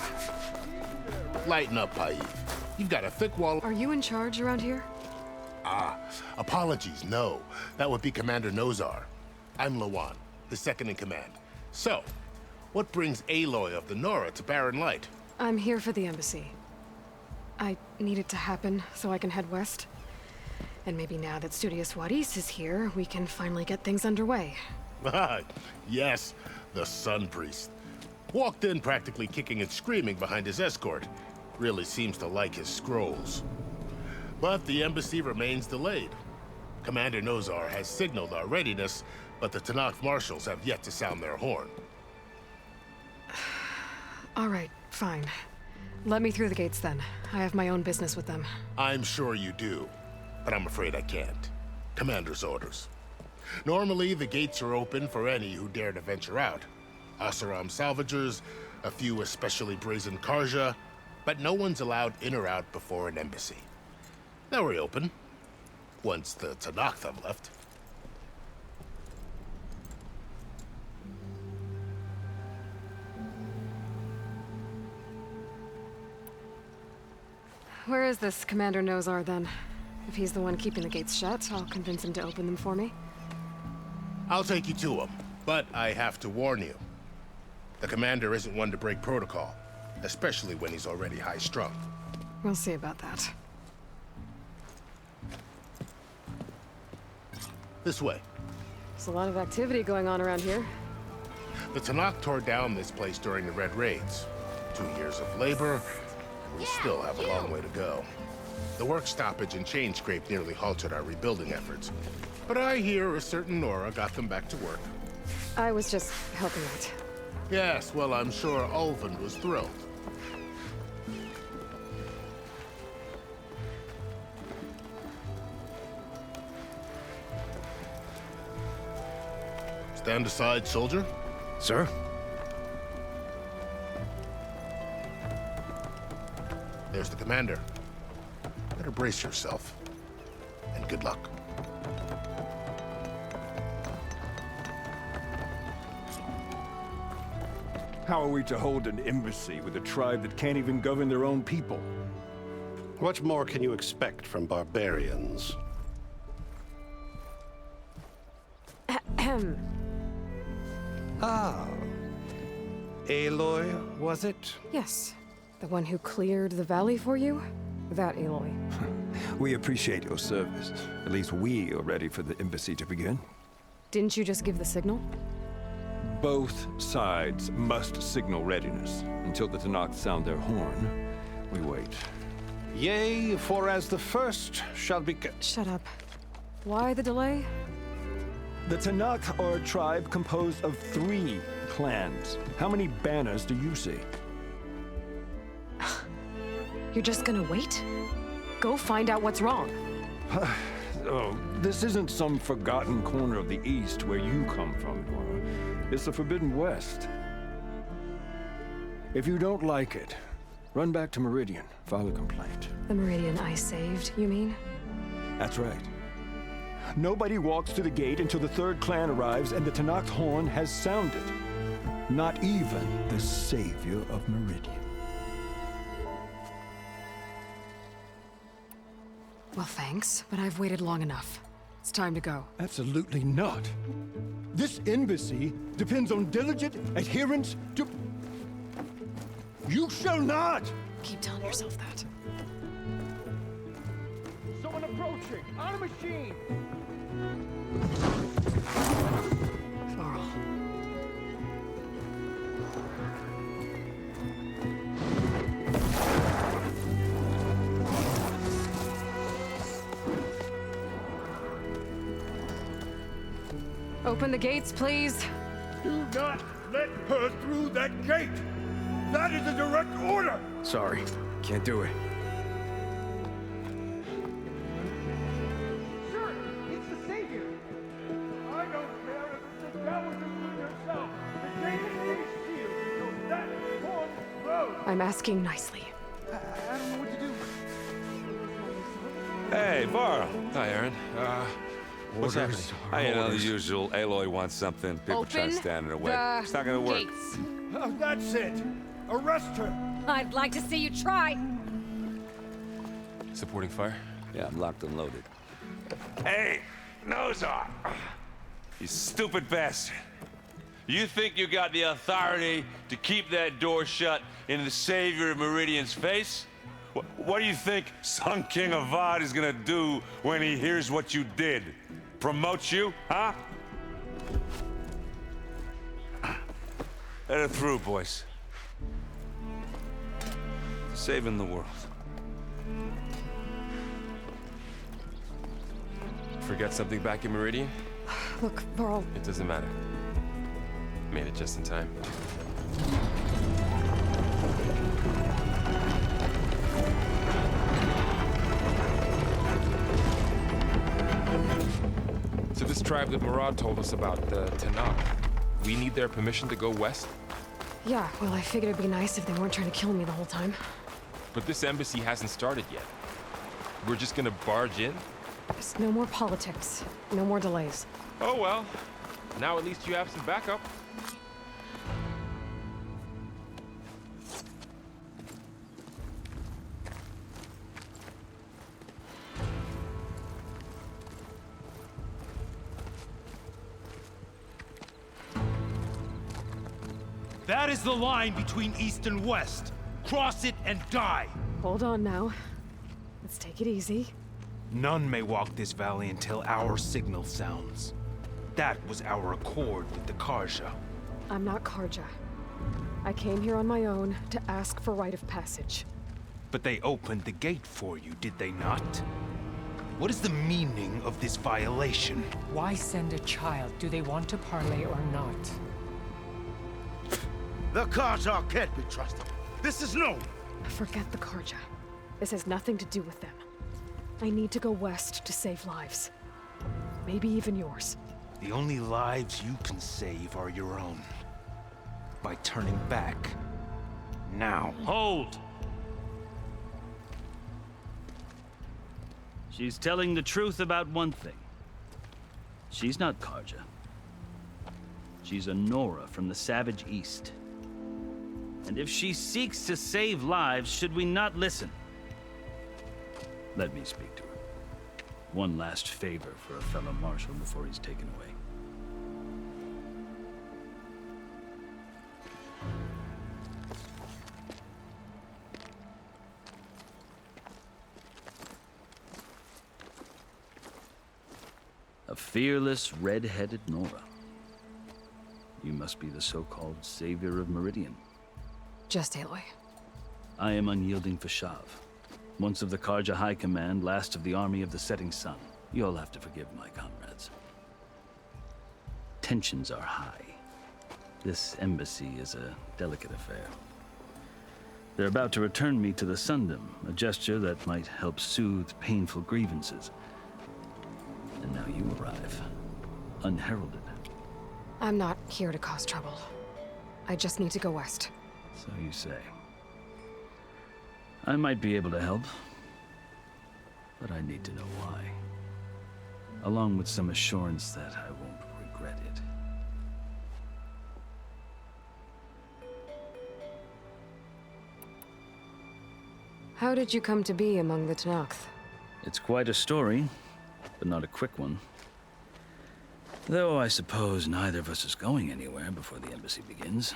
Lighten up, Paif. You've got a thick wall. Are you in charge around here? Ah, apologies, no. That would be Commander Nozar. I'm Lawan, his second in command. So, what brings Aloy of the Nora to Barren Light? I'm here for the embassy. I need it to happen so I can head west. And maybe now that Studious Wadis is here, we can finally get things underway. Yes, the Sun Priest. Walked in practically kicking and screaming behind his escort. Really seems to like his scrolls. But the embassy remains delayed. Commander Nozar has signaled our readiness, but the Tenakth marshals have yet to sound their horn. All right, fine. Let me through the gates then. I have my own business with them. I'm sure you do, but I'm afraid I can't. Commander's orders. Normally, the gates are open for any who dare to venture out. Oseram salvagers, a few especially brazen Karja, but no one's allowed in or out before an embassy. They'll reopen, once the Tenakth have left. Where is this Commander Nozar, then? If he's the one keeping the gates shut, I'll convince him to open them for me. I'll take you to him, but I have to warn you. The Commander isn't one to break protocol, especially when he's already high-strung. We'll see about that. This way. There's a lot of activity going on around here. The Tenakth tore down this place during the Red Raids. 2 years of labor, and we still have a long way to go. The work stoppage and chain scrape nearly halted our rebuilding efforts. But I hear a certain Nora got them back to work. I was just helping out. Yes, well, I'm sure Ulven was thrilled. Stand aside, soldier. Sir? There's the commander. Better brace yourself. And good luck. How are we to hold an embassy with a tribe that can't even govern their own people? What more can you expect from barbarians? Ahem. Ah. Aloy, was it? Yes. The one who cleared the valley for you? That Aloy. We appreciate your service. At least we are ready for the embassy to begin. Didn't you just give the signal? Both sides must signal readiness. Until the Tenakth sound their horn, we wait. Yea, for as the first shall be... Shut up. Why the delay? The Tenakth are a tribe composed of 3 clans. How many banners do you see? You're just gonna wait? Go find out what's wrong. Oh, this isn't some forgotten corner of the East where you come from, Nora. It's the Forbidden West. If you don't like it, run back to Meridian, file a complaint. The Meridian I saved, you mean? That's right. Nobody walks to the gate until the 3rd clan arrives and the Tenakth horn has sounded. Not even the savior of Meridian. Well, thanks, but I've waited long enough. It's time to go. Absolutely not. This embassy depends on diligent adherence to... You shall not! Keep telling yourself that. Someone approaching! On a machine! Faro. Open the gates, please. Do not let her through that gate! That is a direct order! Sorry, can't do it. Sir, it's the savior! I don't care if it's the Gallows of I'm asking nicely. I don't know what to do. Hey, Faro. Hi, Aaron. What's happening? I know the usual. Aloy wants something. People try to Open stand in her way. the It's not gonna work. gates. Oh, that's it. Arrest her. I'd like to see you try. Supporting fire? Yeah, I'm locked and loaded. Hey, Nozar! You stupid bastard. You think you got the authority to keep that door shut in the Savior of Meridian's face? What do you think Sun King Avad is gonna do when he hears what you did? Promote you, huh? Let her through, boys. Saving the world. Forget something back in Meridian? Look, Varl. It doesn't matter. Made it just in time. So this tribe that Murad told us about, the Tanakh, we need their permission to go west? Yeah, well, I figured it'd be nice if they weren't trying to kill me the whole time. But this embassy hasn't started yet. We're just gonna barge in? Just no more politics. No more delays. Oh well. Now at least you have some backup. That is the line between East and West. Cross it and die. Hold on now. Let's take it easy. None may walk this valley until our signal sounds. That was our accord with the Karja. I'm not Karja. I came here on my own to ask for rite of passage. But they opened the gate for you, did they not? What is the meaning of this violation? Why send a child? Do they want to parley or not? The Karja can't be trusted. This is known. Forget the Karja. This has nothing to do with them. I need to go west to save lives. Maybe even yours. The only lives you can save are your own. By turning back. Now. Hold! She's telling the truth about one thing. She's not Karja. She's a Nora from the Savage East. And if she seeks to save lives, should we not listen? Let me speak to her. One last favor for a fellow marshal before he's taken away. A fearless, red-headed Nora. You must be the so-called Savior of Meridian. Just Aloy. I am unyielding Fashav. Once of the Karja High Command, last of the army of the setting sun. You'll have to forgive my comrades. Tensions are high. This embassy is a delicate affair. They're about to return me to the Sundom, a gesture that might help soothe painful grievances. And now you arrive, unheralded. I'm not here to cause trouble. I just need to go west. So you say. I might be able to help, but I need to know why. Along with some assurance that I won't regret it. How did you come to be among the Tanakh? It's quite a story, but not a quick one. Though I suppose neither of us is going anywhere before the embassy begins.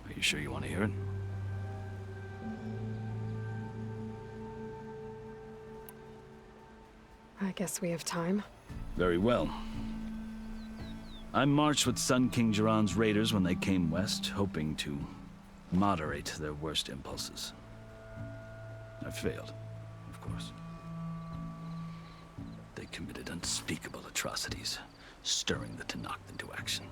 Are you sure you want to hear it? I guess we have time. Very well. I marched with Sun King Jiran's raiders when they came west, hoping to moderate their worst impulses. I failed, of course. They committed unspeakable atrocities, stirring the Tanakh into action.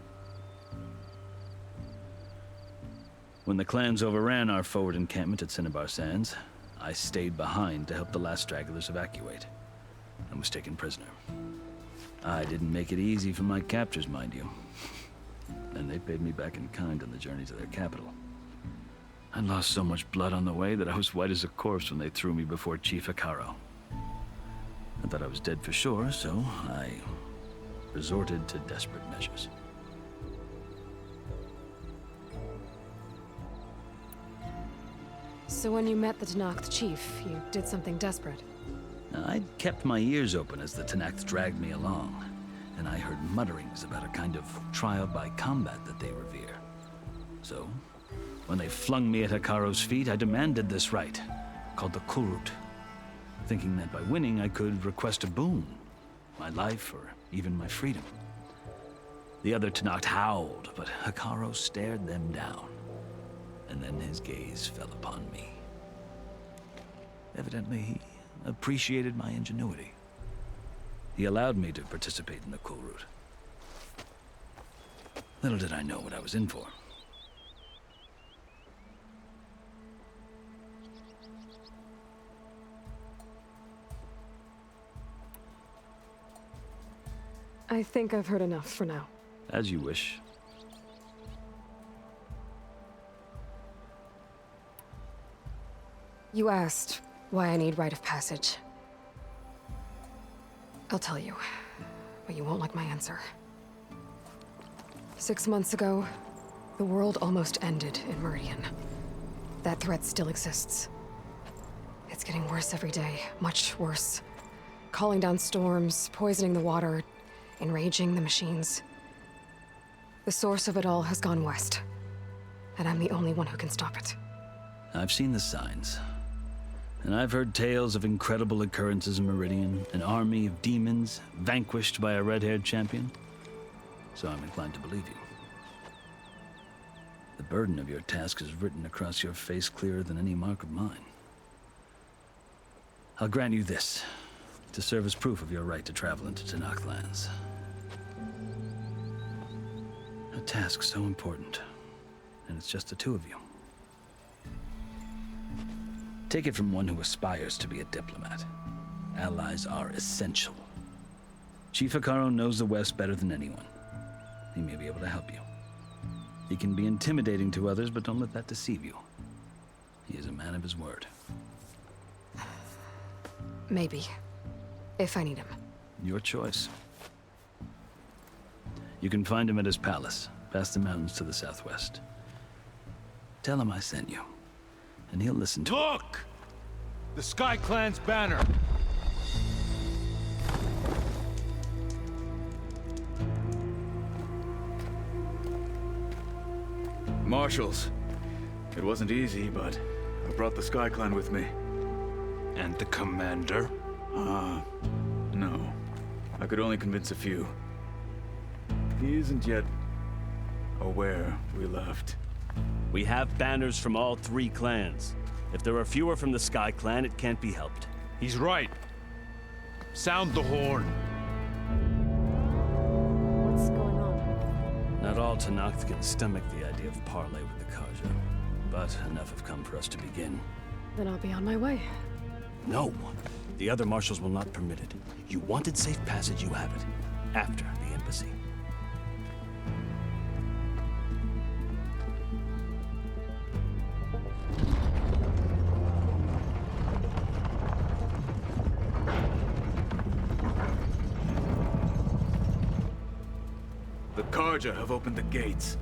When the clans overran our forward encampment at Cinnabar Sands, I stayed behind to help the last stragglers evacuate, and was taken prisoner. I didn't make it easy for my captors, mind you. And they paid me back in kind on the journey to their capital. I lost so much blood on the way that I was white as a corpse when they threw me before Chief Faro. I thought I was dead for sure, so I resorted to desperate measures. So when you met the Tenakth chief, you did something desperate? I'd kept my ears open as the Tenakth dragged me along, and I heard mutterings about a kind of trial by combat that they revere. So, when they flung me at Hekaro's feet, I demanded this right, called the Kulrut, thinking that by winning I could request a boon, my life or even my freedom. The other Tenakth howled, but Hekaro stared them down, and then his gaze fell upon me. Evidently, he appreciated my ingenuity. He allowed me to participate in the Kulrut. Little did I know what I was in for. I think I've heard enough for now. As you wish. You asked why I need rite of passage. I'll tell you, but you won't like my answer. 6 months ago, the world almost ended in Meridian. That threat still exists. It's getting worse every day, much worse. Calling down storms, poisoning the water, enraging the machines. The source of it all has gone west, and I'm the only one who can stop it. I've seen the signs. And I've heard tales of incredible occurrences in Meridian, an army of demons vanquished by a red-haired champion. So I'm inclined to believe you. The burden of your task is written across your face clearer than any mark of mine. I'll grant you this, to serve as proof of your right to travel into Tenakth lands. A task so important, and it's just the two of you. Take it from one who aspires to be a diplomat. Allies are essential. Chief Hekaro knows the West better than anyone. He may be able to help you. He can be intimidating to others, but don't let that deceive you. He is a man of his word. Maybe. If I need him. Your choice. You can find him at his palace, past the mountains to the southwest. Tell him I sent you, and he'll listen to Look! The Sky Clan's banner! Marshals. It wasn't easy, but I brought the Sky Clan with me. And the commander? No. I could only convince a few. He isn't yet aware we left. We have banners from all 3 clans. If there are fewer from the Sky Clan, it can't be helped. He's right. Sound the horn. What's going on? Not all Tenakth can stomach the idea of parley with the Carja, but enough have come for us to begin. Then I'll be on my way. No, the other marshals will not permit it. You wanted safe passage, you have it. After the embassy. The Carja have opened the gates.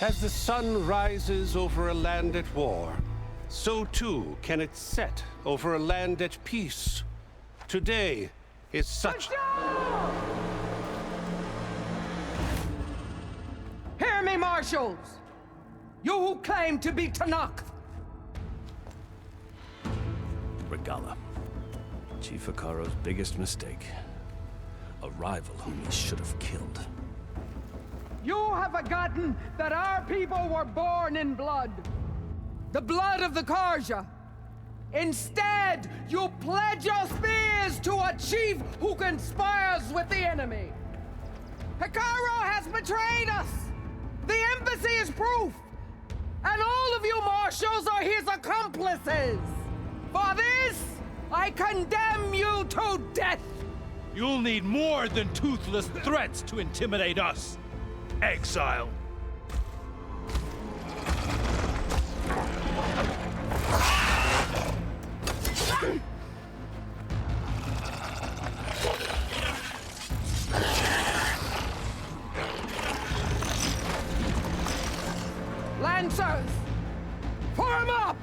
As the sun rises over a land at war, so too can it set over a land at peace. Today is such... Hear me, marshals! You who claim to be Tenakth! Regala. Chief Hekaro's biggest mistake. A rival whom he should have killed. You have forgotten that our people were born in blood. The blood of the Carja. Instead, you pledge your spears to a chief who conspires with the enemy. Faro has betrayed us! The embassy is proof! And all of you marshals are his accomplices! For this, I condemn you to death! You'll need more than toothless threats to intimidate us, exile. Lancers! Form up!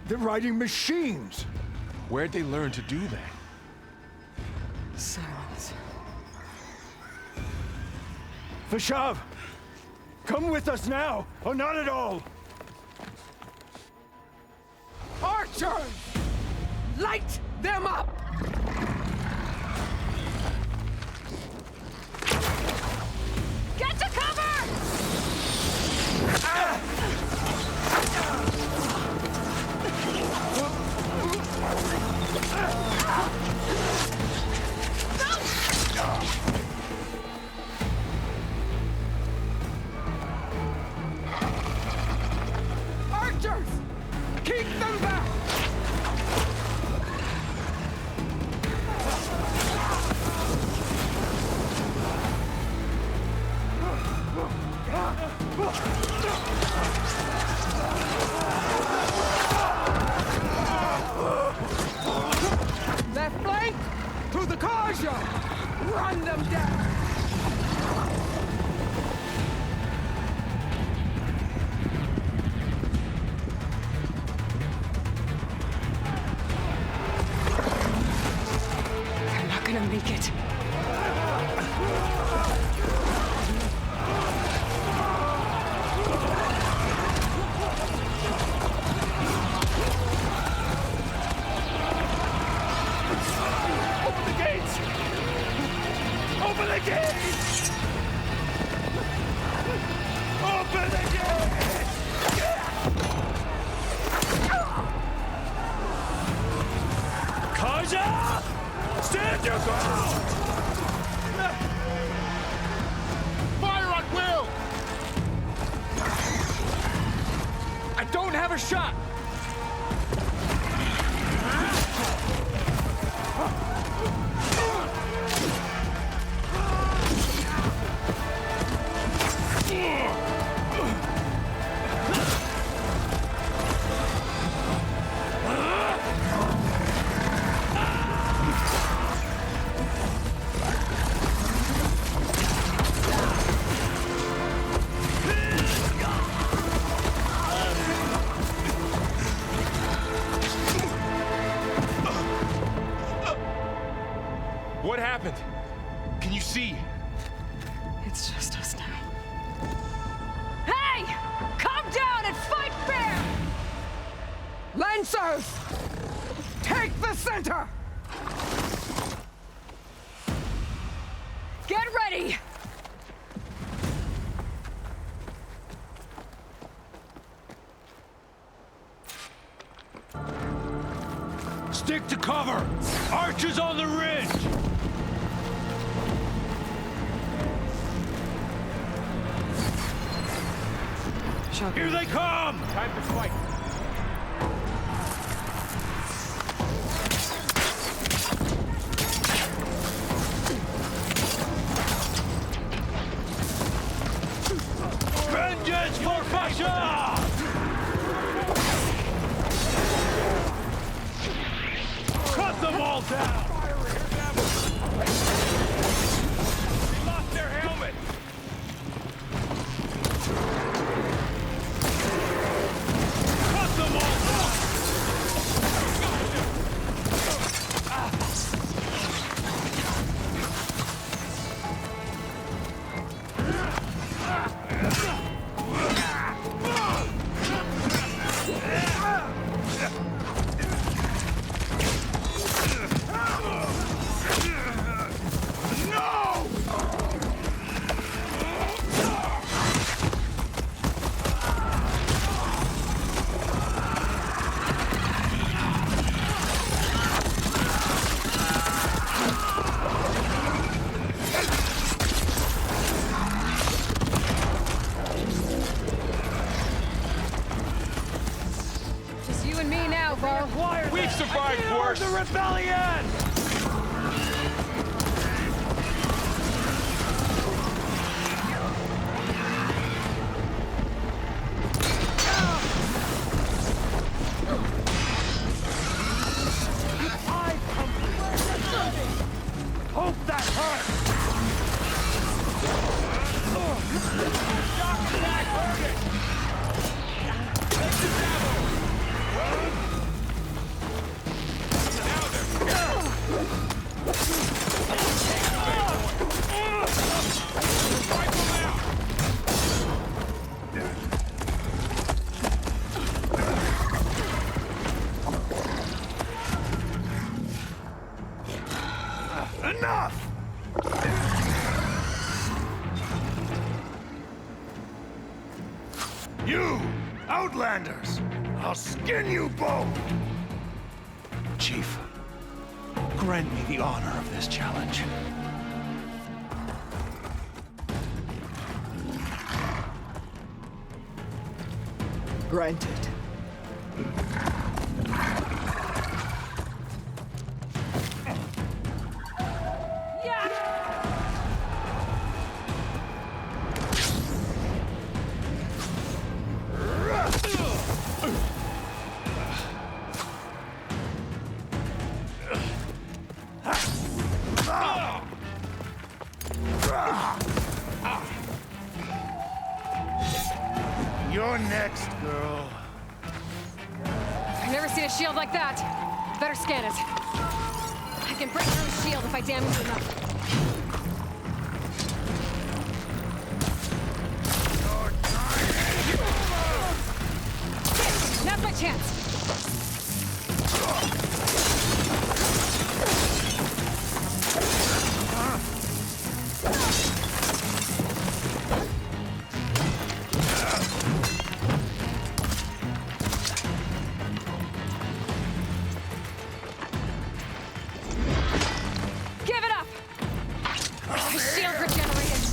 They're riding machines! Where'd they learn to do that? Silence. Vashav! Come with us now, or not at all! Archers! Light them up! Get to cover! Archers! Keep them back! Left flank! To the Karja! Run them down! They're not gonna make it. Open the gates! Open the gates! Open the gates! Kaja! Stand your ground! Fire at will! I don't have a shot! What happened? Can you see? It's just us now. Hey! Calm down and fight fair! Lancers! Take the center! Get ready! Stick to cover! Archers on the ridge! Here they come! Time to fight. Vengeance for Fasha! Cut them all down! They lost their helmet! rebellion! Hope that hurt! Shock attack target! Take the devil! Enough! You, Outlanders! I'll skin you both! Chief, grant me the honor of this challenge. Granted. You're next, girl. I've never seen a shield like that. Better scan it. I can break through a shield if I damage it enough. Now's my chance. Give it up! My shield regenerated.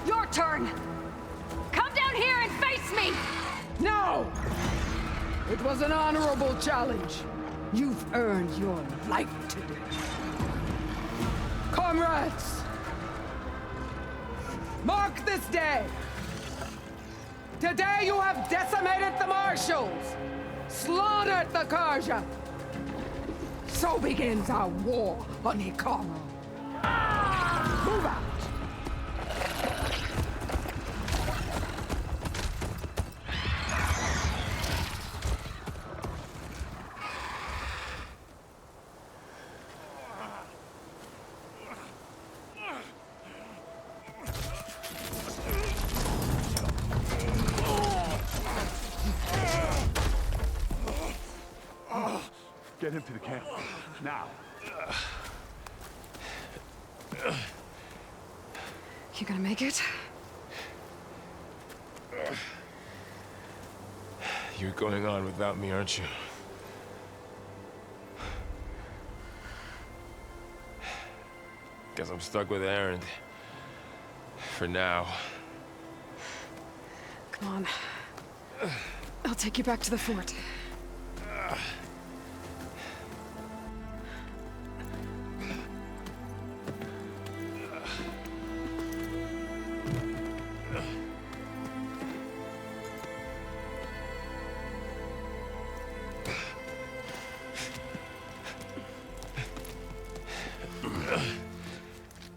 Your turn! Come down here and face me! No! It was an honorable challenge. You've earned your life today. Comrades! Mark this day! Today you have decimated the Marshals, slaughtered the Karja. So begins our war on Hikaru. Move out! Get him to the camp. Now. You gonna make it? You're going on without me, aren't you? Guess I'm stuck with Erend. For now. Come on. I'll take you back to the fort.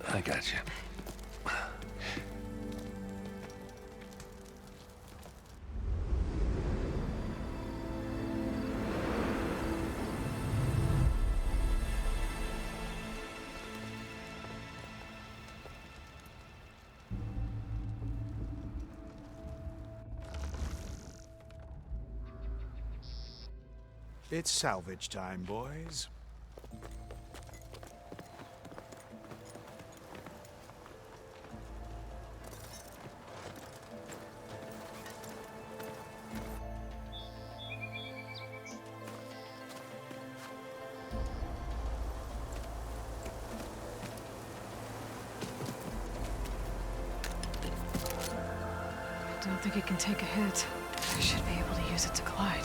I got you. It's salvage time, boys. think it can take a hit. I should be able to use it to glide.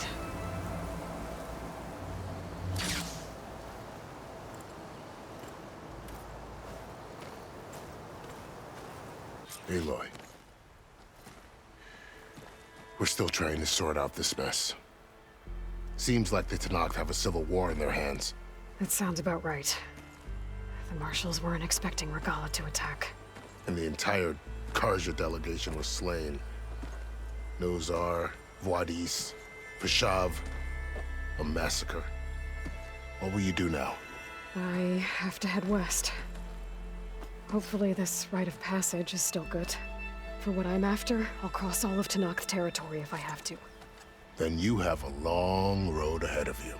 Aloy. We're still trying to sort out this mess. Seems like the Tenakth have a civil war in their hands. That sounds about right. The Marshals weren't expecting Regalla to attack. And the entire Carja delegation was slain. Nozar, Voidis, Vashav, a massacre. What will you do now? I have to head west. Hopefully this rite of passage is still good. For what I'm after, I'll cross all of Tenakth territory if I have to. Then you have a long road ahead of you.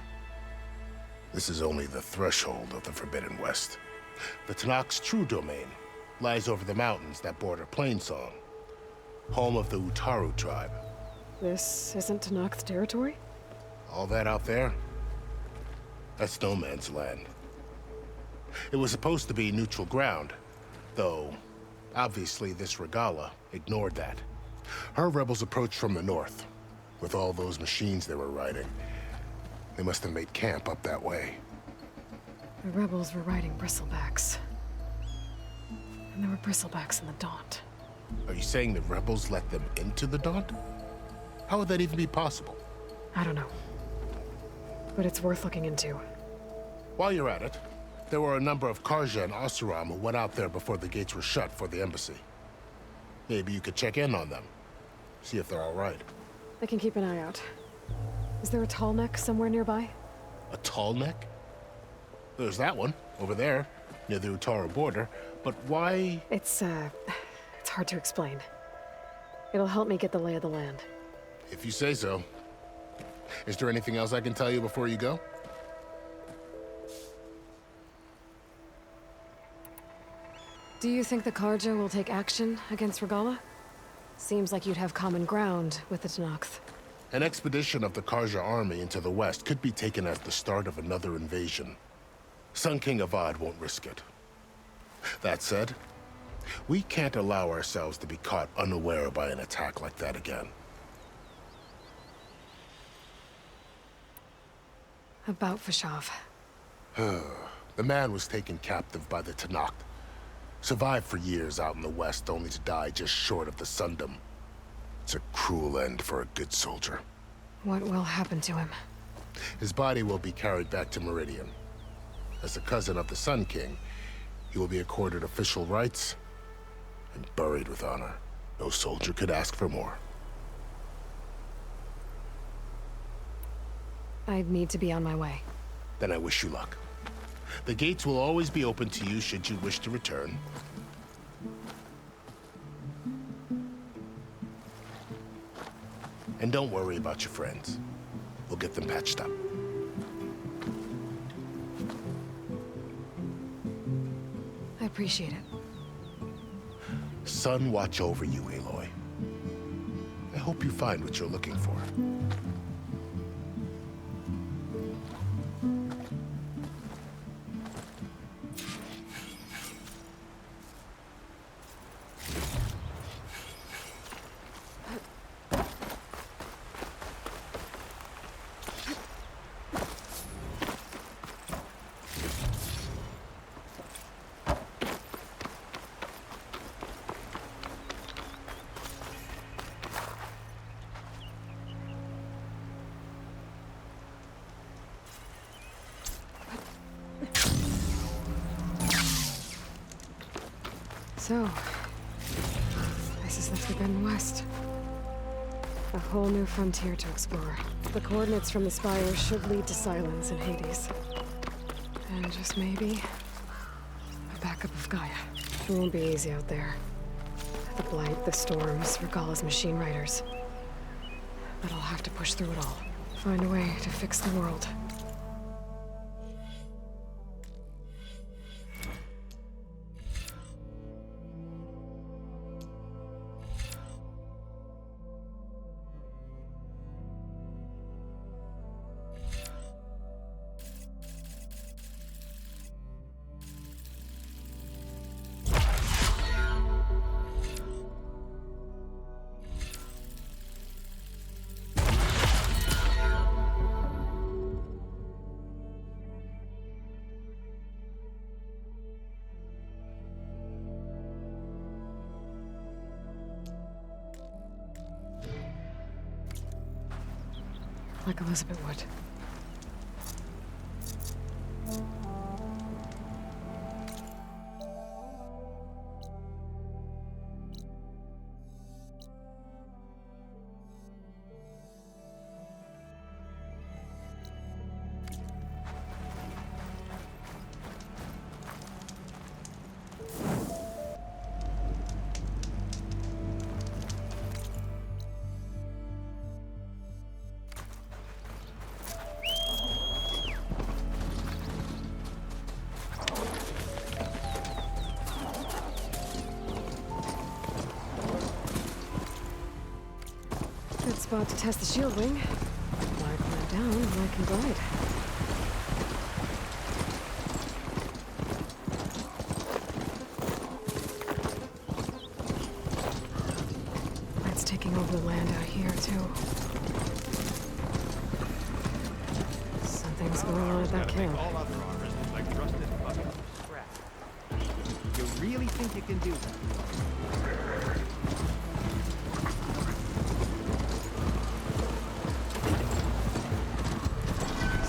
This is only the threshold of the Forbidden West. The Tenakth's true domain lies over the mountains that border Plainsong, home of the Utaru tribe. This isn't Tenakth territory? All that out there? That's no man's land. It was supposed to be neutral ground, though obviously this Regalla ignored that. Her rebels approached from the north. With all those machines they were riding, they must have made camp up that way. The rebels were riding bristlebacks. And there were bristlebacks in the Daunt. Are you saying the rebels let them into the Daunt? How would that even be possible? I don't know. But it's worth looking into. While you're at it, there were a number of Carja and Oseram who went out there before the gates were shut for the embassy. Maybe you could check in on them. See if they're all right. I can keep an eye out. Is there a tall neck somewhere nearby? A tall neck? There's that one, over there, near the Utaru border. But why? It's hard to explain. It'll help me get the lay of the land. If you say so. Is there anything else I can tell you before you go? Do you think the Carja will take action against Regalla? Seems like you'd have common ground with the Tenakth. An expedition of the Carja army into the west could be taken as the start of another invasion. Sun King Avad won't risk it. That said, we can't allow ourselves to be caught unaware by an attack like that again. About Vashav. The man was taken captive by the Tenakth. Survived for years out in the west, only to die just short of the Sundom. It's a cruel end for a good soldier. What will happen to him? His body will be carried back to Meridian. As a cousin of the Sun King, he will be accorded official rights and buried with honor. No soldier could ask for more. I need to be on my way. Then I wish you luck. The gates will always be open to you should you wish to return. And don't worry about your friends. We'll get them patched up. I appreciate it. Sun watch over you, Aloy. I hope you find what you're looking for. So, this is the Forbidden West. A whole new frontier to explore. The coordinates from the spires should lead to Sylensd and Hades. And just maybe, a backup of Gaia. It won't be easy out there. The blight, the storms, Regalla's machine riders. But I'll have to push through it all. Find a way to fix the world. like Elisabet would. Good spot to test the shield wing. When I climb down, I can glide. It's taking over the land out here, too. Something's going on at that camp. All other armors look like rusted buckets of scrap. You really think you can do that?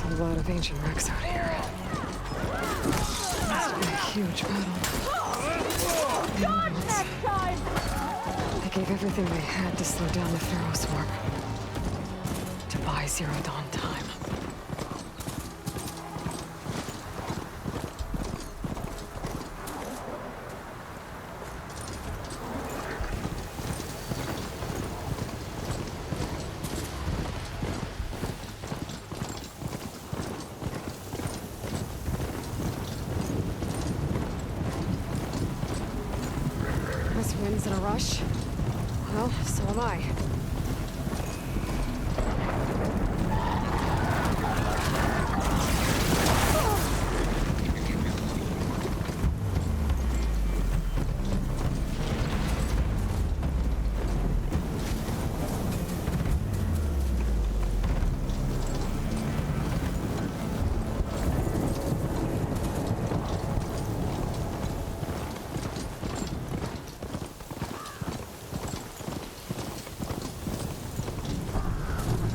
A lot of ancient wrecks out here. Must be a huge battle. Dodge next time! They gave everything they had to slow down the Faro swarm. To buy Zero Dawn time. Wins in a rush? Well, so am I.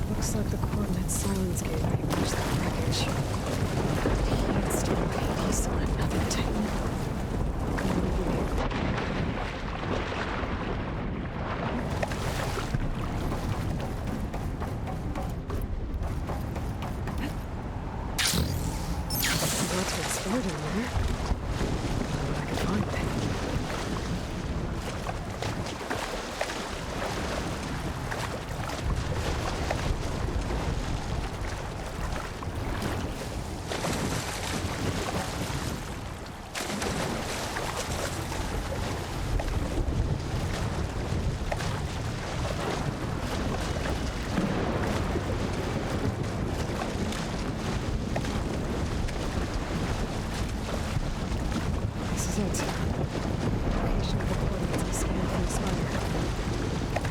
Looks like the coordinates Sylensd gave me match that wreckage. He'd still Hades on another thing. About to explode in there. I could find it.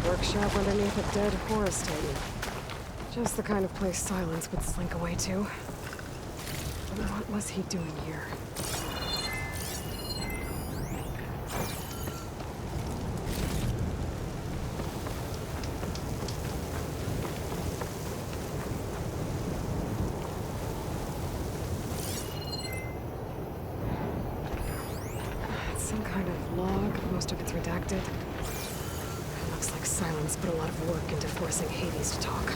Workshop underneath a dead Horus Titan. Just the kind of place Sylensd would slink away to. But what was he doing here? It's some kind of log, most of it's redacted. Looks like Sylensd put a lot of work into forcing Hades to talk.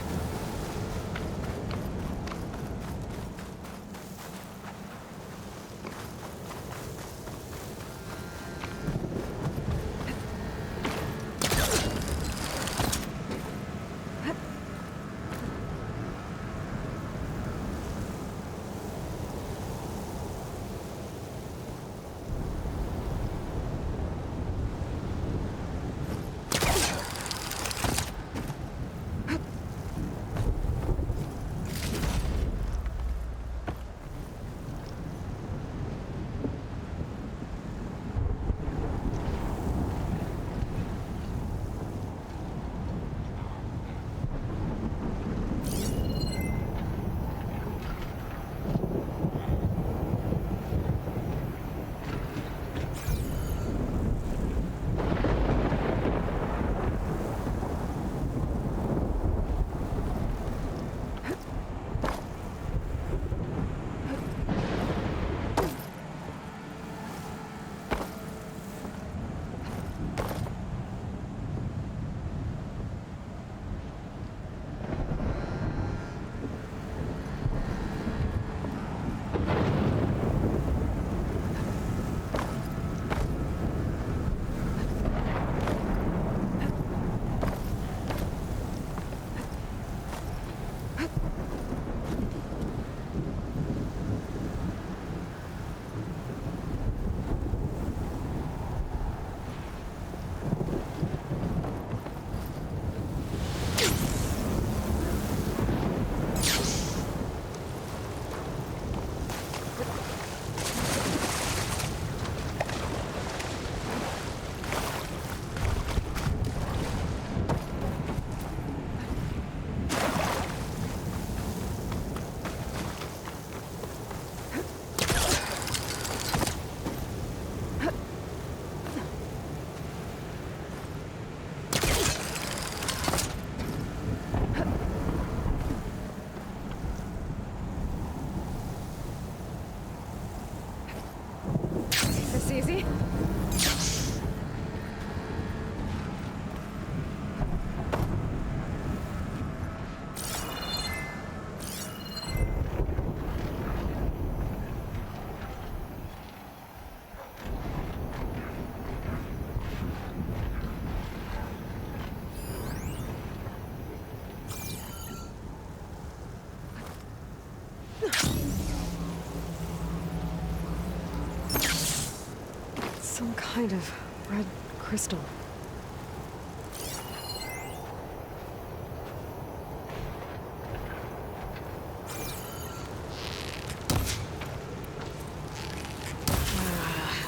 Some kind of red crystal.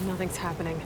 Nothing's happening.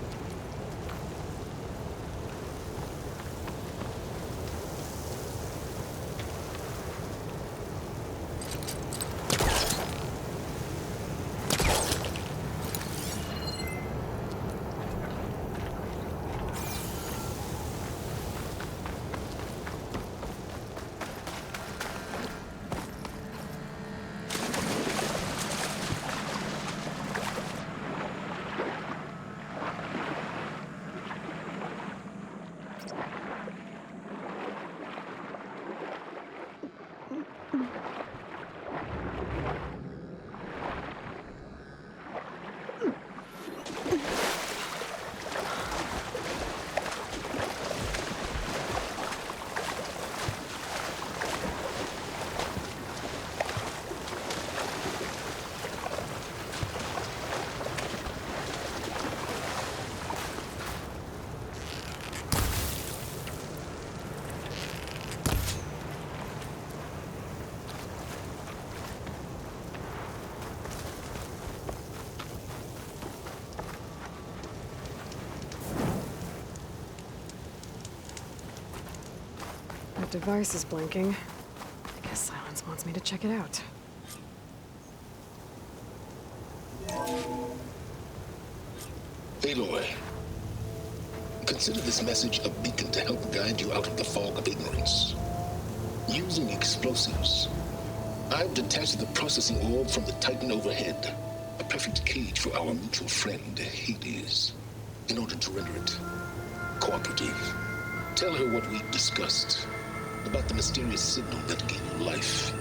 That device is blinking. I guess Sylensd wants me to check it out. Aloy, consider this message a beacon to help guide you out of the fog of ignorance. Using explosives, I've detached the processing orb from the Titan overhead, a perfect cage for our mutual friend, Hades, in order to render it cooperative. Tell her what we discussed about the mysterious signal that gave you life.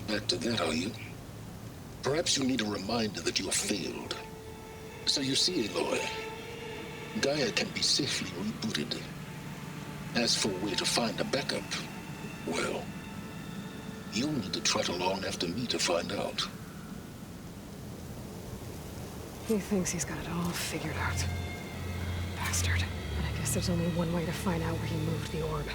Back to that, are you? Perhaps you need a reminder that you have failed. So you see, Aloy, Gaia can be safely rebooted. As for where to find a backup, well, you'll need to trot along after me to find out. He thinks he's got it all figured out. Bastard. But I guess there's only one way to find out where he moved the orb.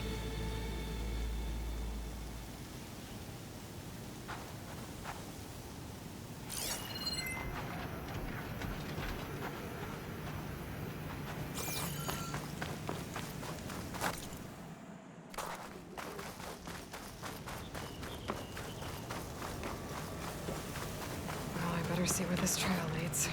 Better see where this trail leads.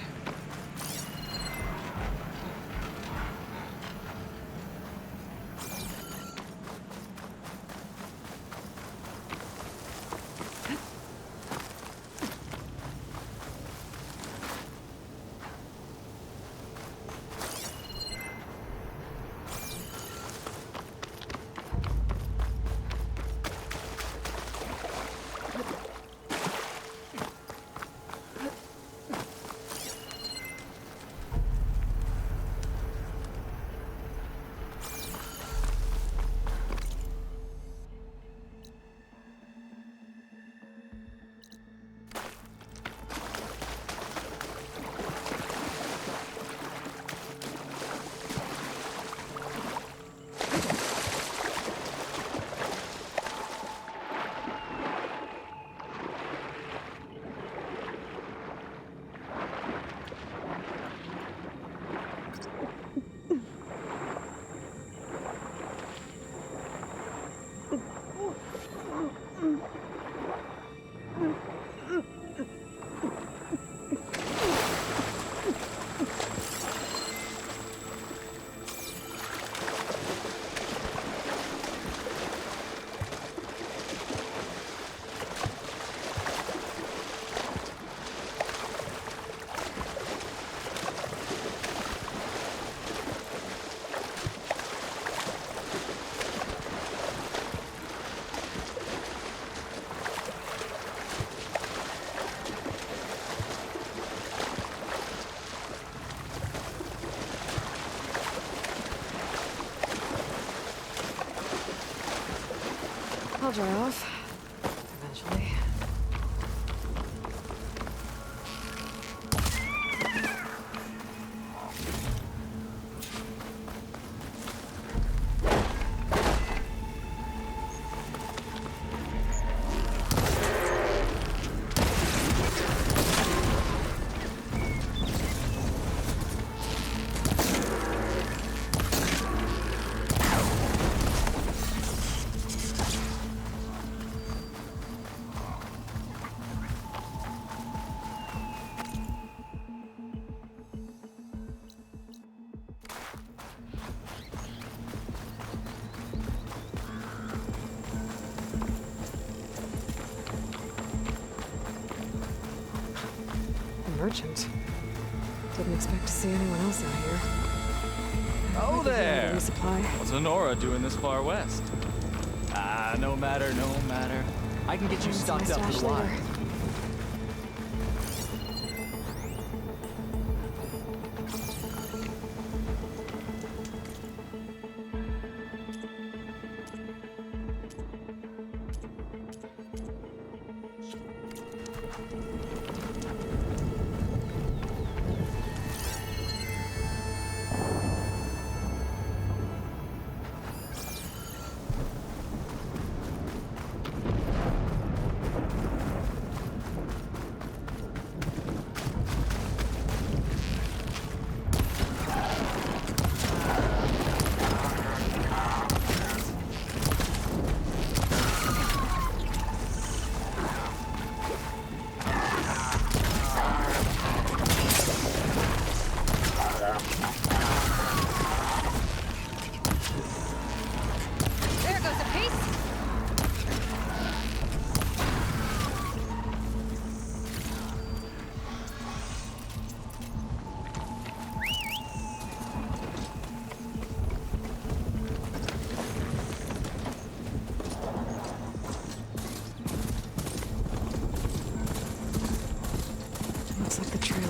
I'll dry off. Eventually. Merchant. Didn't expect to see anyone else out here. Oh there! Resupply. What's a Nora doing this far west? No matter. I can get you stocked up for the while.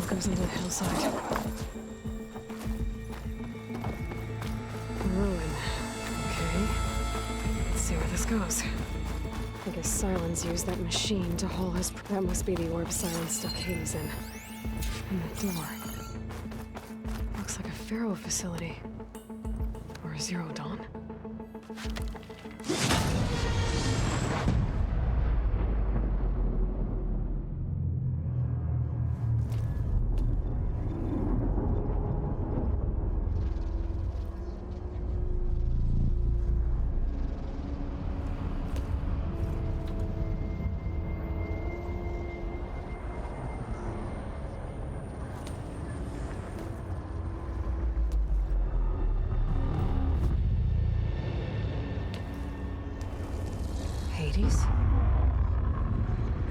Goes into the hillside. Ruin. Okay. Let's see where this goes. I guess Sylensd used that machine to haul his... That must be the orb Sylensd stuck Hades in. And the door. Looks like a Faro facility. Or a Zero Dawn.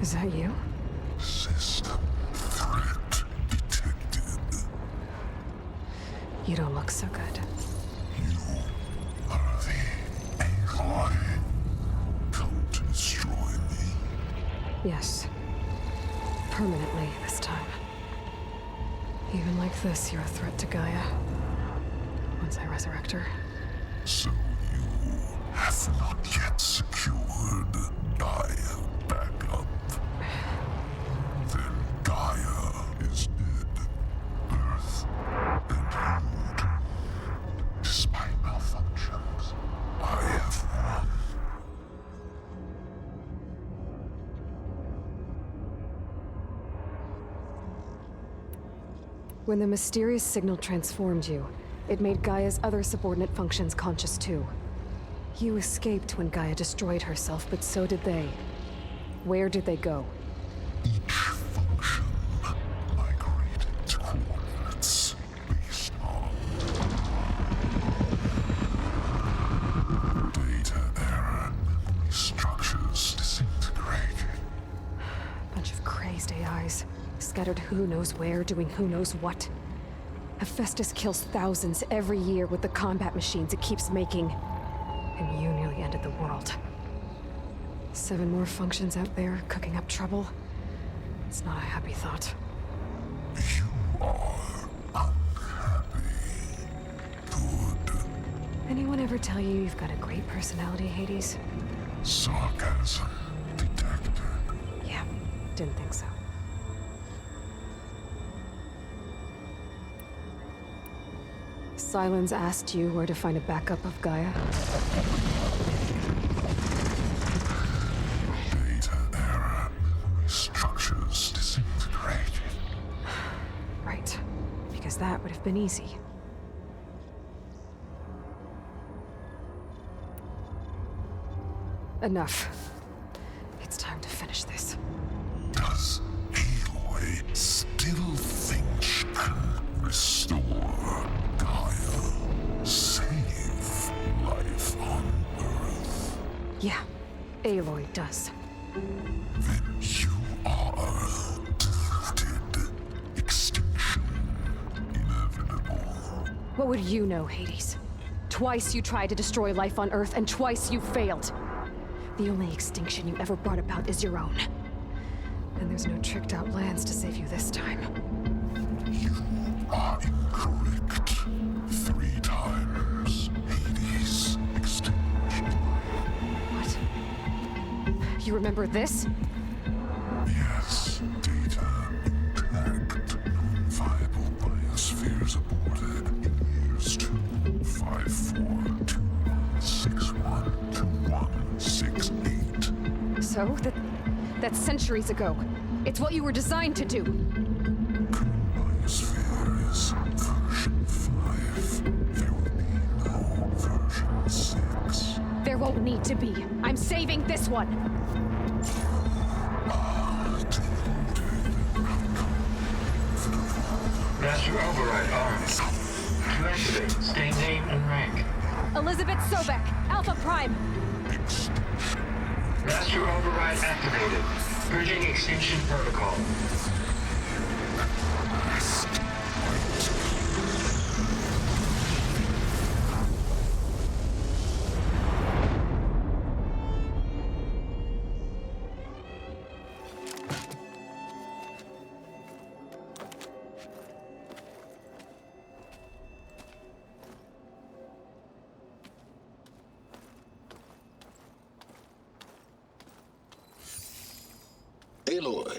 Is that you? System threat detected. You don't look so good. You are the Aloy. Come to destroy me. Yes. Permanently this time. Even like this, you're a threat to Gaia. Once I resurrect her. So you have not yet secured Gaia backup. Then Gaia is dead. Earth and you, despite malfunctions, I have won. When the mysterious signal transformed you, it made Gaia's other subordinate functions conscious too. You escaped when Gaia destroyed herself, but so did they. Where did they go? Each function migrated to coordinates based on data error, memory structures disintegrated. Bunch of crazed AIs, scattered who knows where, doing who knows what. Hephaestus kills thousands every year with the combat machines it keeps making. And you nearly ended the world. 7 more functions out there, cooking up trouble. It's not a happy thought. You are unhappy. Good. Anyone ever tell you you've got a great personality, Hades? Sarcasm detected. Yeah, didn't think so. Sylensd asked you where to find a backup of Gaia. Data error. Memory structures disintegrated. Right, because that would have been easy. Enough. It's time to finish this. Does Aloy still think she can restore Gaia? Save life on Earth? Yeah, Aloy does. Then you are deluded. Extinction inevitable. What would you know, Hades? Twice you tried to destroy life on Earth, and twice you failed. The only extinction you ever brought about is your own. And there's no tricked-out lands to save you this time. You are incorrect. 3 times. Hades extinction. What? You remember this? Yes. Data intact. Viable biospheres aborted in years 25421612168. So? That's centuries ago. It's what you were designed to do. Biosphere is version 5. There will be no version 6. There won't need to be. I'm saving this one. Master override armed. To activate, state name and rank. Elisabet Sobeck, Alpha Prime. Master override activated. Purging extinction protocol. Aloy,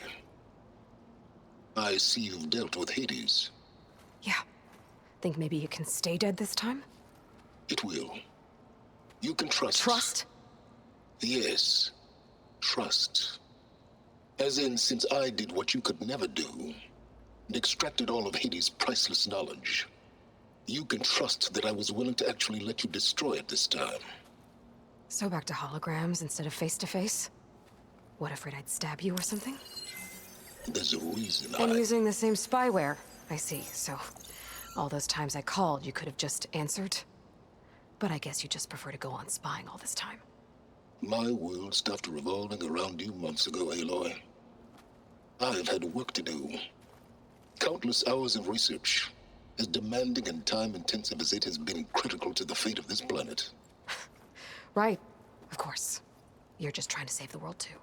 I see you've dealt with Hades. Yeah. Think maybe you can stay dead this time? It will. You can trust. Trust? Yes. Trust. As in, since I did what you could never do, and extracted all of Hades' priceless knowledge, you can trust that I was willing to actually let you destroy it this time. So back to holograms instead of face-to-face? What, afraid I'd stab you or something? There's a reason And using the same spyware. I see, so all those times I called, you could have just answered. But I guess you just prefer to go on spying all this time. My world stopped revolving around you months ago, Aloy. I've had work to do. Countless hours of research, as demanding and time-intensive as it has been critical to the fate of this planet. Right, of course. You're just trying to save the world, too.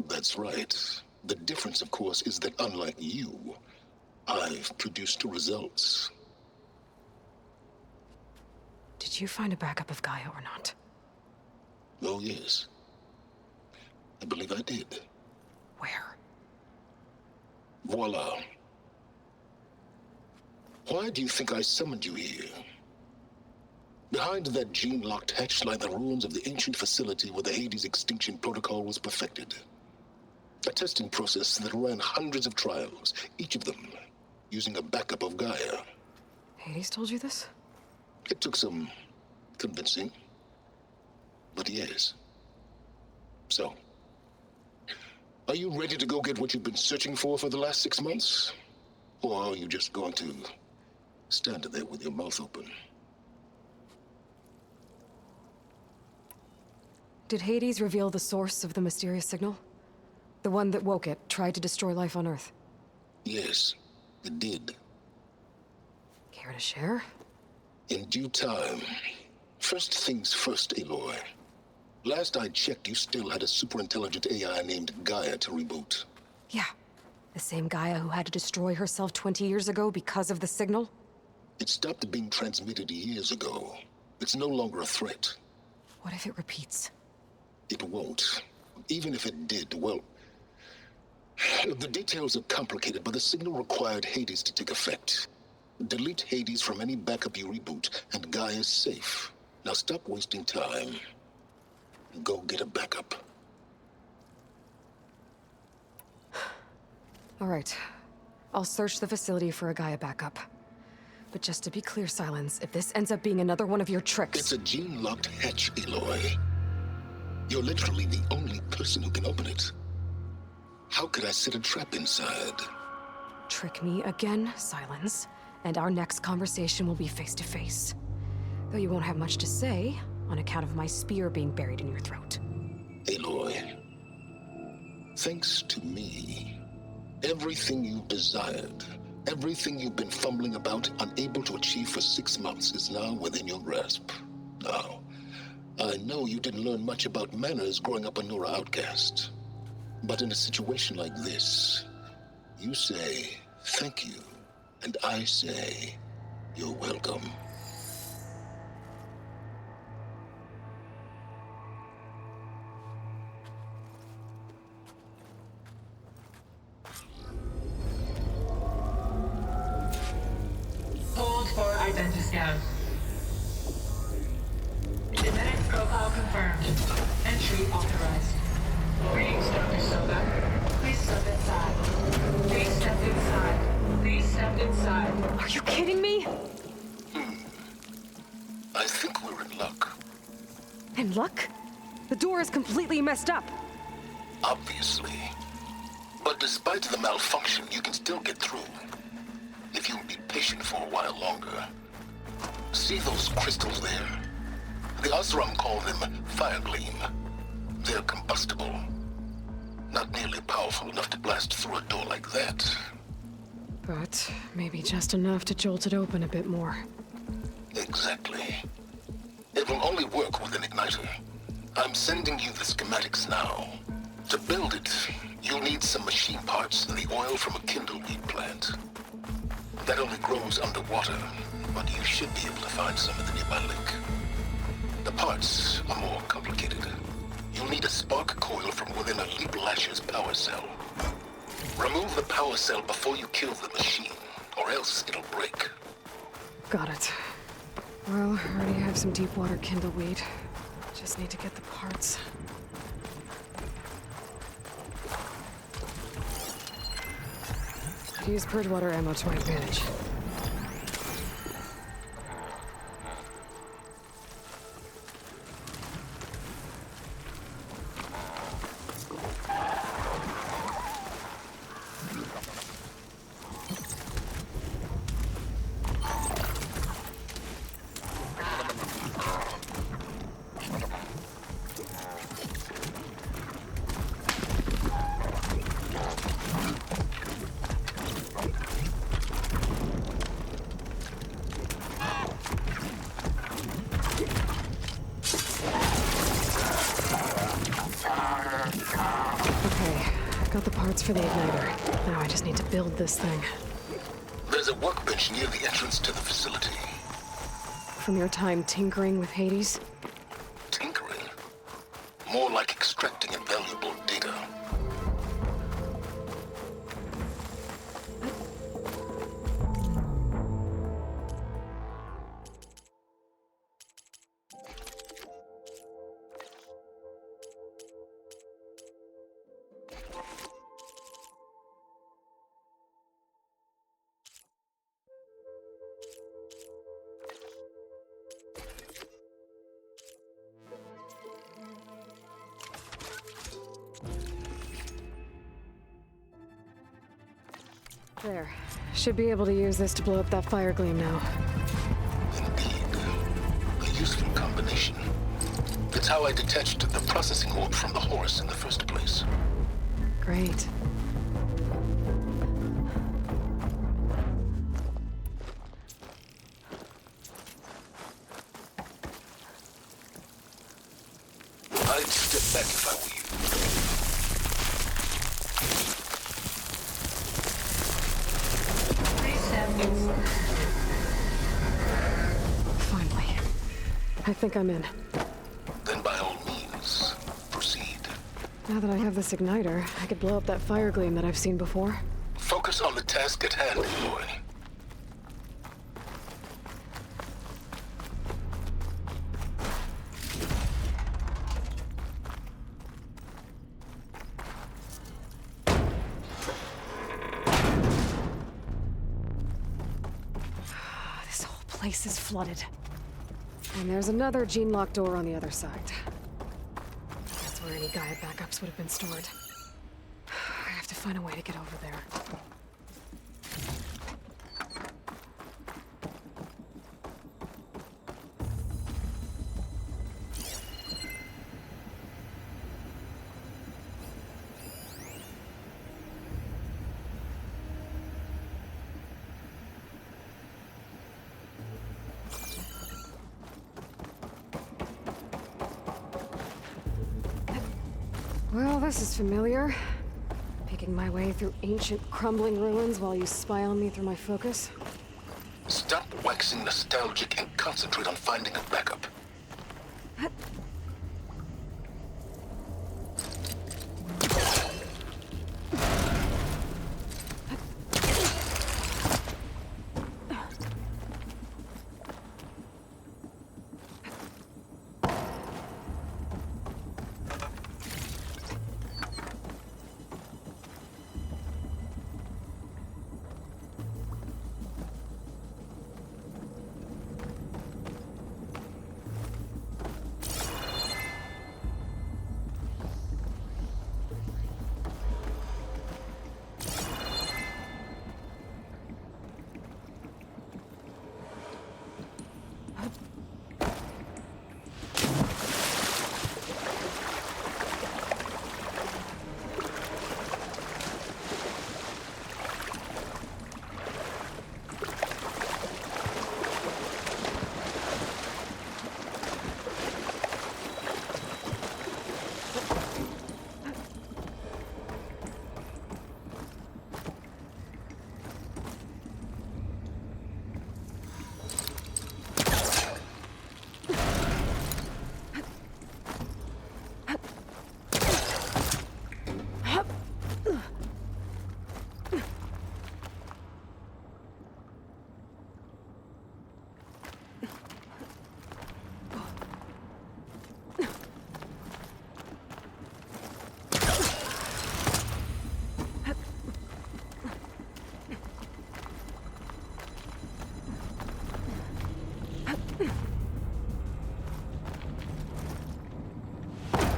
That's right. The difference, of course, is that unlike you, I've produced results. Did you find a backup of Gaia or not? Oh, yes. I believe I did. Where? Voila. Why do you think I summoned you here? Behind that gene-locked hatch lie the ruins of the ancient facility where the Hades extinction protocol was perfected. A testing process that ran hundreds of trials, each of them using a backup of Gaia. Hades told you this? It took some convincing, but yes. So, are you ready to go get what you've been searching for the last 6 months? Or are you just going to stand there with your mouth open? Did Hades reveal the source of the mysterious signal? The one that woke it, tried to destroy life on Earth? Yes, it did. Care to share? In due time. First things first, Aloy. Last I checked, you still had a superintelligent AI named Gaia to reboot. Yeah. The same Gaia who had to destroy herself 20 years ago because of the signal? It stopped being transmitted years ago. It's no longer a threat. What if it repeats? It won't. Even if it did, well... The details are complicated, but the signal required Hades to take effect. Delete Hades from any backup you reboot, and Gaia's safe. Now stop wasting time. Go get a backup. All right. I'll search the facility for a Gaia backup. But just to be clear, Sylensd, if this ends up being another one of your tricks... It's a gene-locked hatch, Aloy. You're literally the only person who can open it. How could I set a trap inside? Trick me again, Sylensd, and our next conversation will be face-to-face. Though you won't have much to say, on account of my spear being buried in your throat. Aloy, thanks to me, everything you've desired, everything you've been fumbling about, unable to achieve for 6 months, is now within your grasp. Now, I know you didn't learn much about manners growing up a Nora outcast. But in a situation like this, you say, thank you, and I say, you're welcome. Hold for identiscan. Genetic profile confirmed. Entry authorized. Greetings, Dr. Sobeck. Please step inside. Please step inside. Please step inside. Are you kidding me? I think we're in luck. In luck? The door is completely messed up. Obviously. But despite the malfunction, you can still get through. If you'll be patient for a while longer. See those crystals there? The Osram call them fire gleam. They're combustible. Not nearly powerful enough to blast through a door like that. But maybe just enough to jolt it open a bit more. Exactly. It will only work with an igniter. I'm sending you the schematics now. To build it, you'll need some machine parts and the oil from a kindleweed plant. That only grows underwater, but you should be able to find some in the nearby lake. The parts are more complicated. You'll need a spark coil from within a Leap Lasher's power cell. Remove the power cell before you kill the machine, or else it'll break. Got it. Well, I already have some deep water kindleweed. Just need to get the parts. Use purge water ammo to my advantage. For the igniter. Now I just need to build this thing. There's a workbench near the entrance to the facility. From your time tinkering with Hades? Tinkering? More like extracting invaluable data. There. Should be able to use this to blow up that fire gleam now. Indeed. A useful combination. It's how I detached the processing orb from the horse in the first place. Great. I'd step back if I were you. Finally. I think I'm in. Then by all means, proceed. Now that I have this igniter, I could blow up that fire gleam that I've seen before. Focus on the task at hand, Aloy. This whole place is flooded. And there's another gene-locked door on the other side. That's where any Gaia backups would have been stored. I have to find a way to get over there. Well, this is familiar. Picking my way through ancient, crumbling ruins while you spy on me through my focus. Stop waxing nostalgic and concentrate on finding a backup.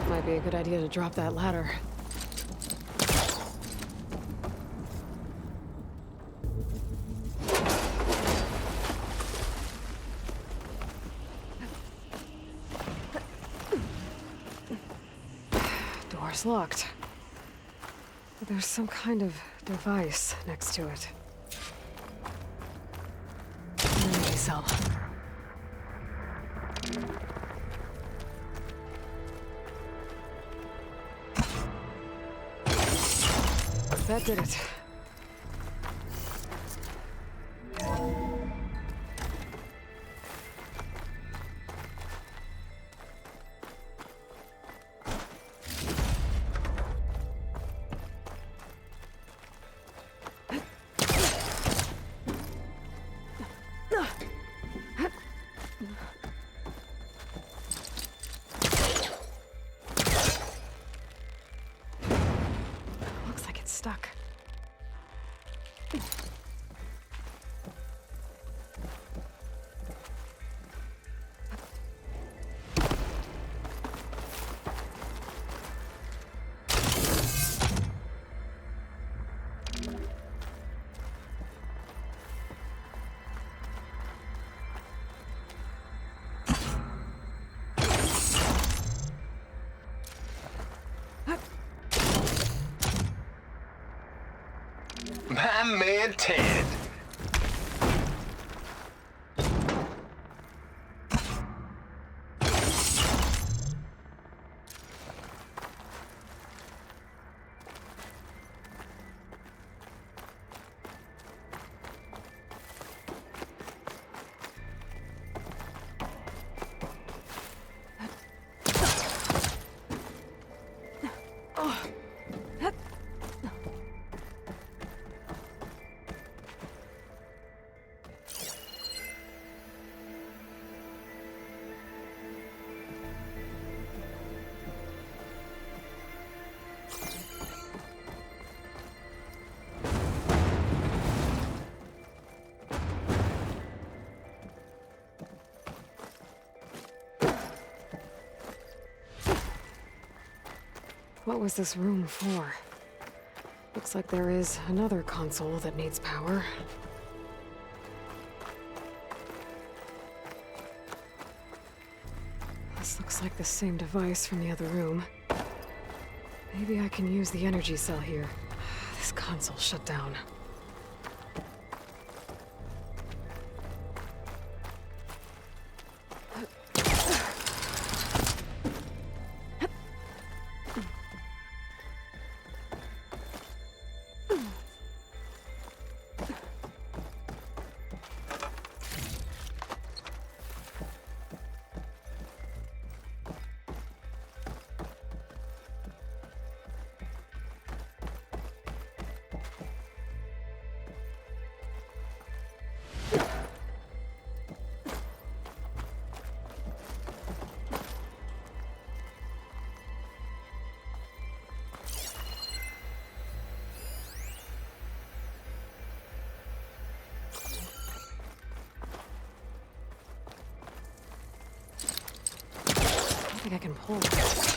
Might be a good idea to drop that ladder. Door's locked. But there's some kind of device next to it. Energy cell. That did it. Stuck. My man Ted. What was this room for? Looks like there is another console that needs power. This looks like the same device from the other room. Maybe I can use the energy cell here. This console shut down. I think I can pull it.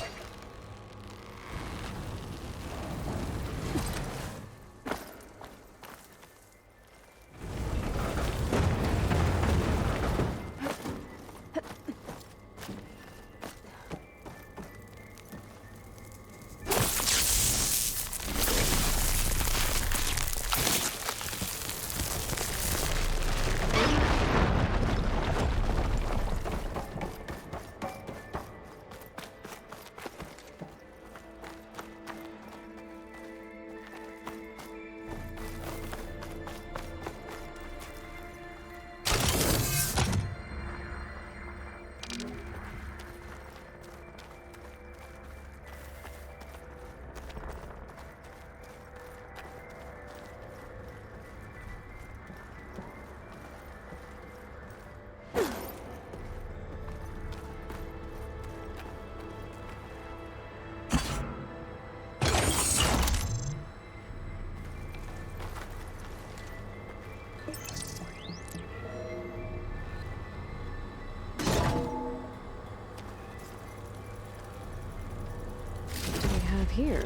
Here.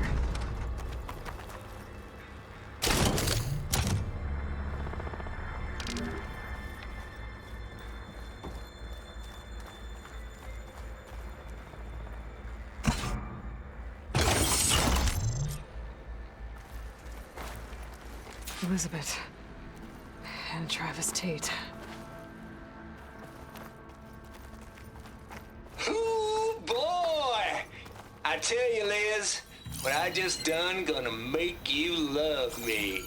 Elisabet and Travis Tate. Ooh, boy! I tell you, Liz, what I just done gonna make you love me.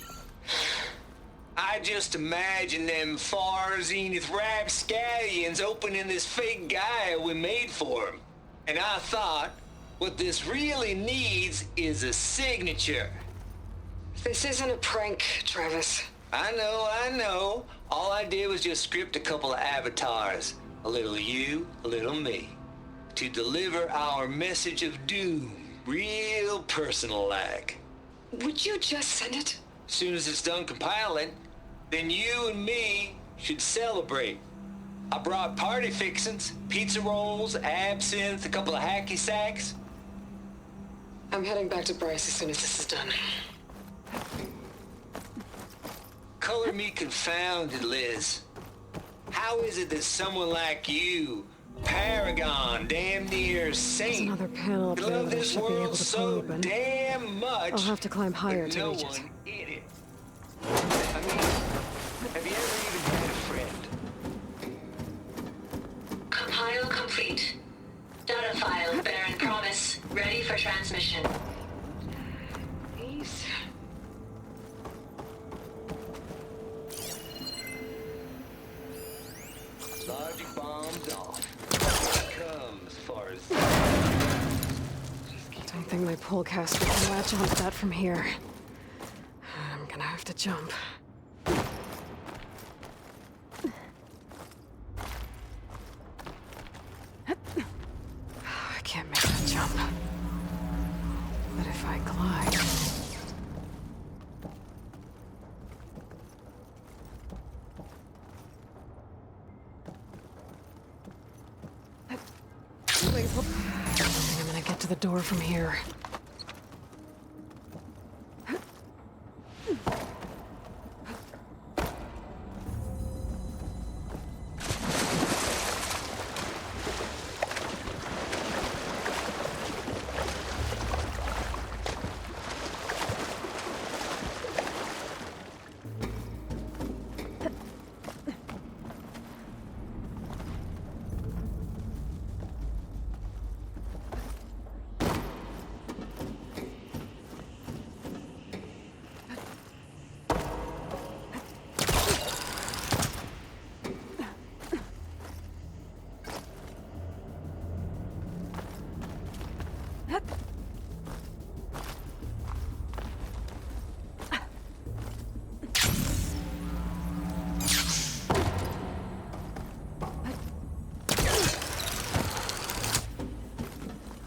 I just imagine them far zenith rapscallions opening this fake Gaia we made for them. And I thought, what this really needs is a signature. This isn't a prank, Travis. I know. All I did was just script a couple of avatars. A little you, a little me. To deliver our message of doom. Real personal-like. Would you just send it? As soon as it's done compiling, then you and me should celebrate. I brought party fixins, pizza rolls, absinthe, a couple of hacky sacks. I'm heading back to Bryce as soon as this is done. Color me confounded, Liz. How is it that someone like you, paragon, damn near saint, another panel up there love that I this should be able world to so pull open. damn much? I'll have to climb higher to no reach it. one in it. I mean, have you ever even had a friend? Compile complete. Data file bearing promise ready for transmission. Please. Logic bombs off. Comes as far as. Don't think hoping my pullcaster can latch onto that from here. I'm gonna have to jump. I can't make that jump. But if I glide... I'm gonna get to the door from here.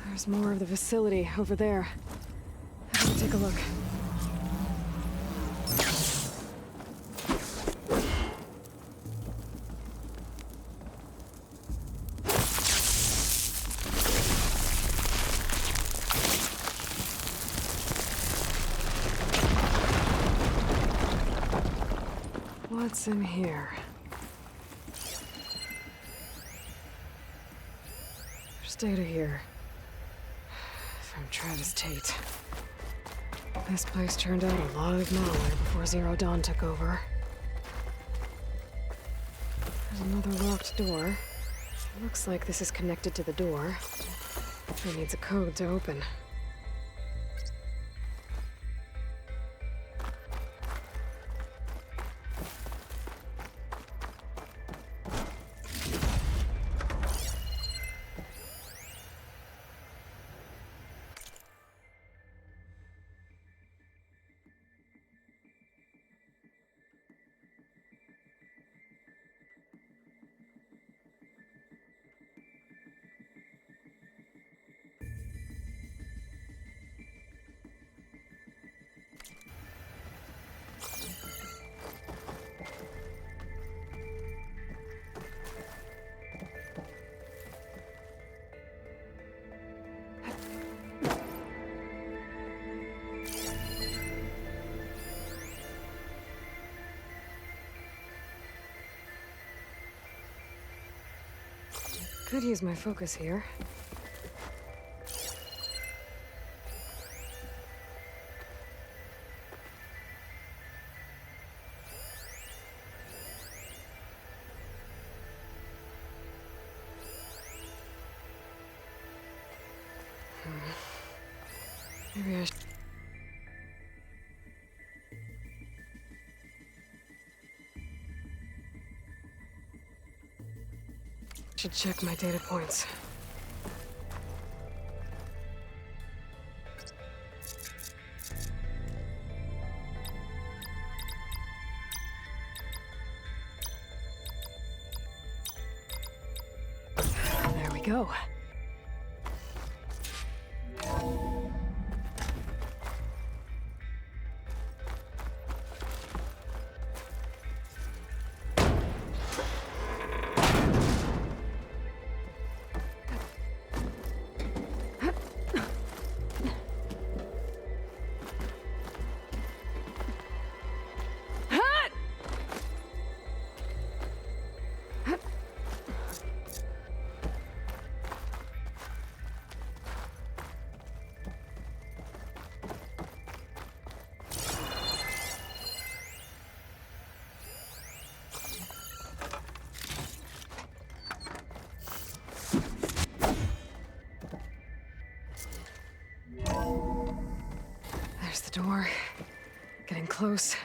There's more of the facility over there. I'm gonna take a look. What's in here? There's data here. From Travis Tate. This place turned out a lot of malware before Zero Dawn took over. There's another locked door. It looks like this is connected to the door. It needs a code to open. Could use my focus here. Maybe I should check my data points. There we go. There's the door. Getting close.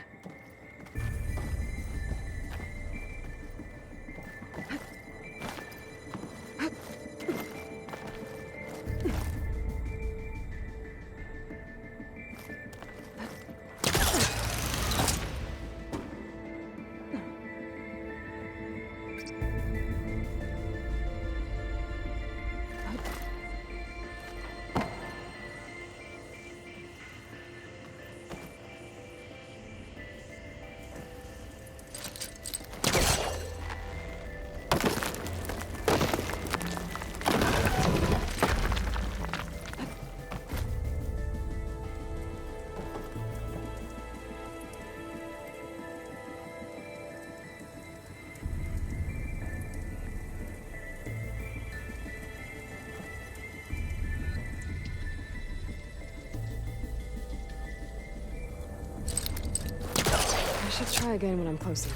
should try again when I'm closer.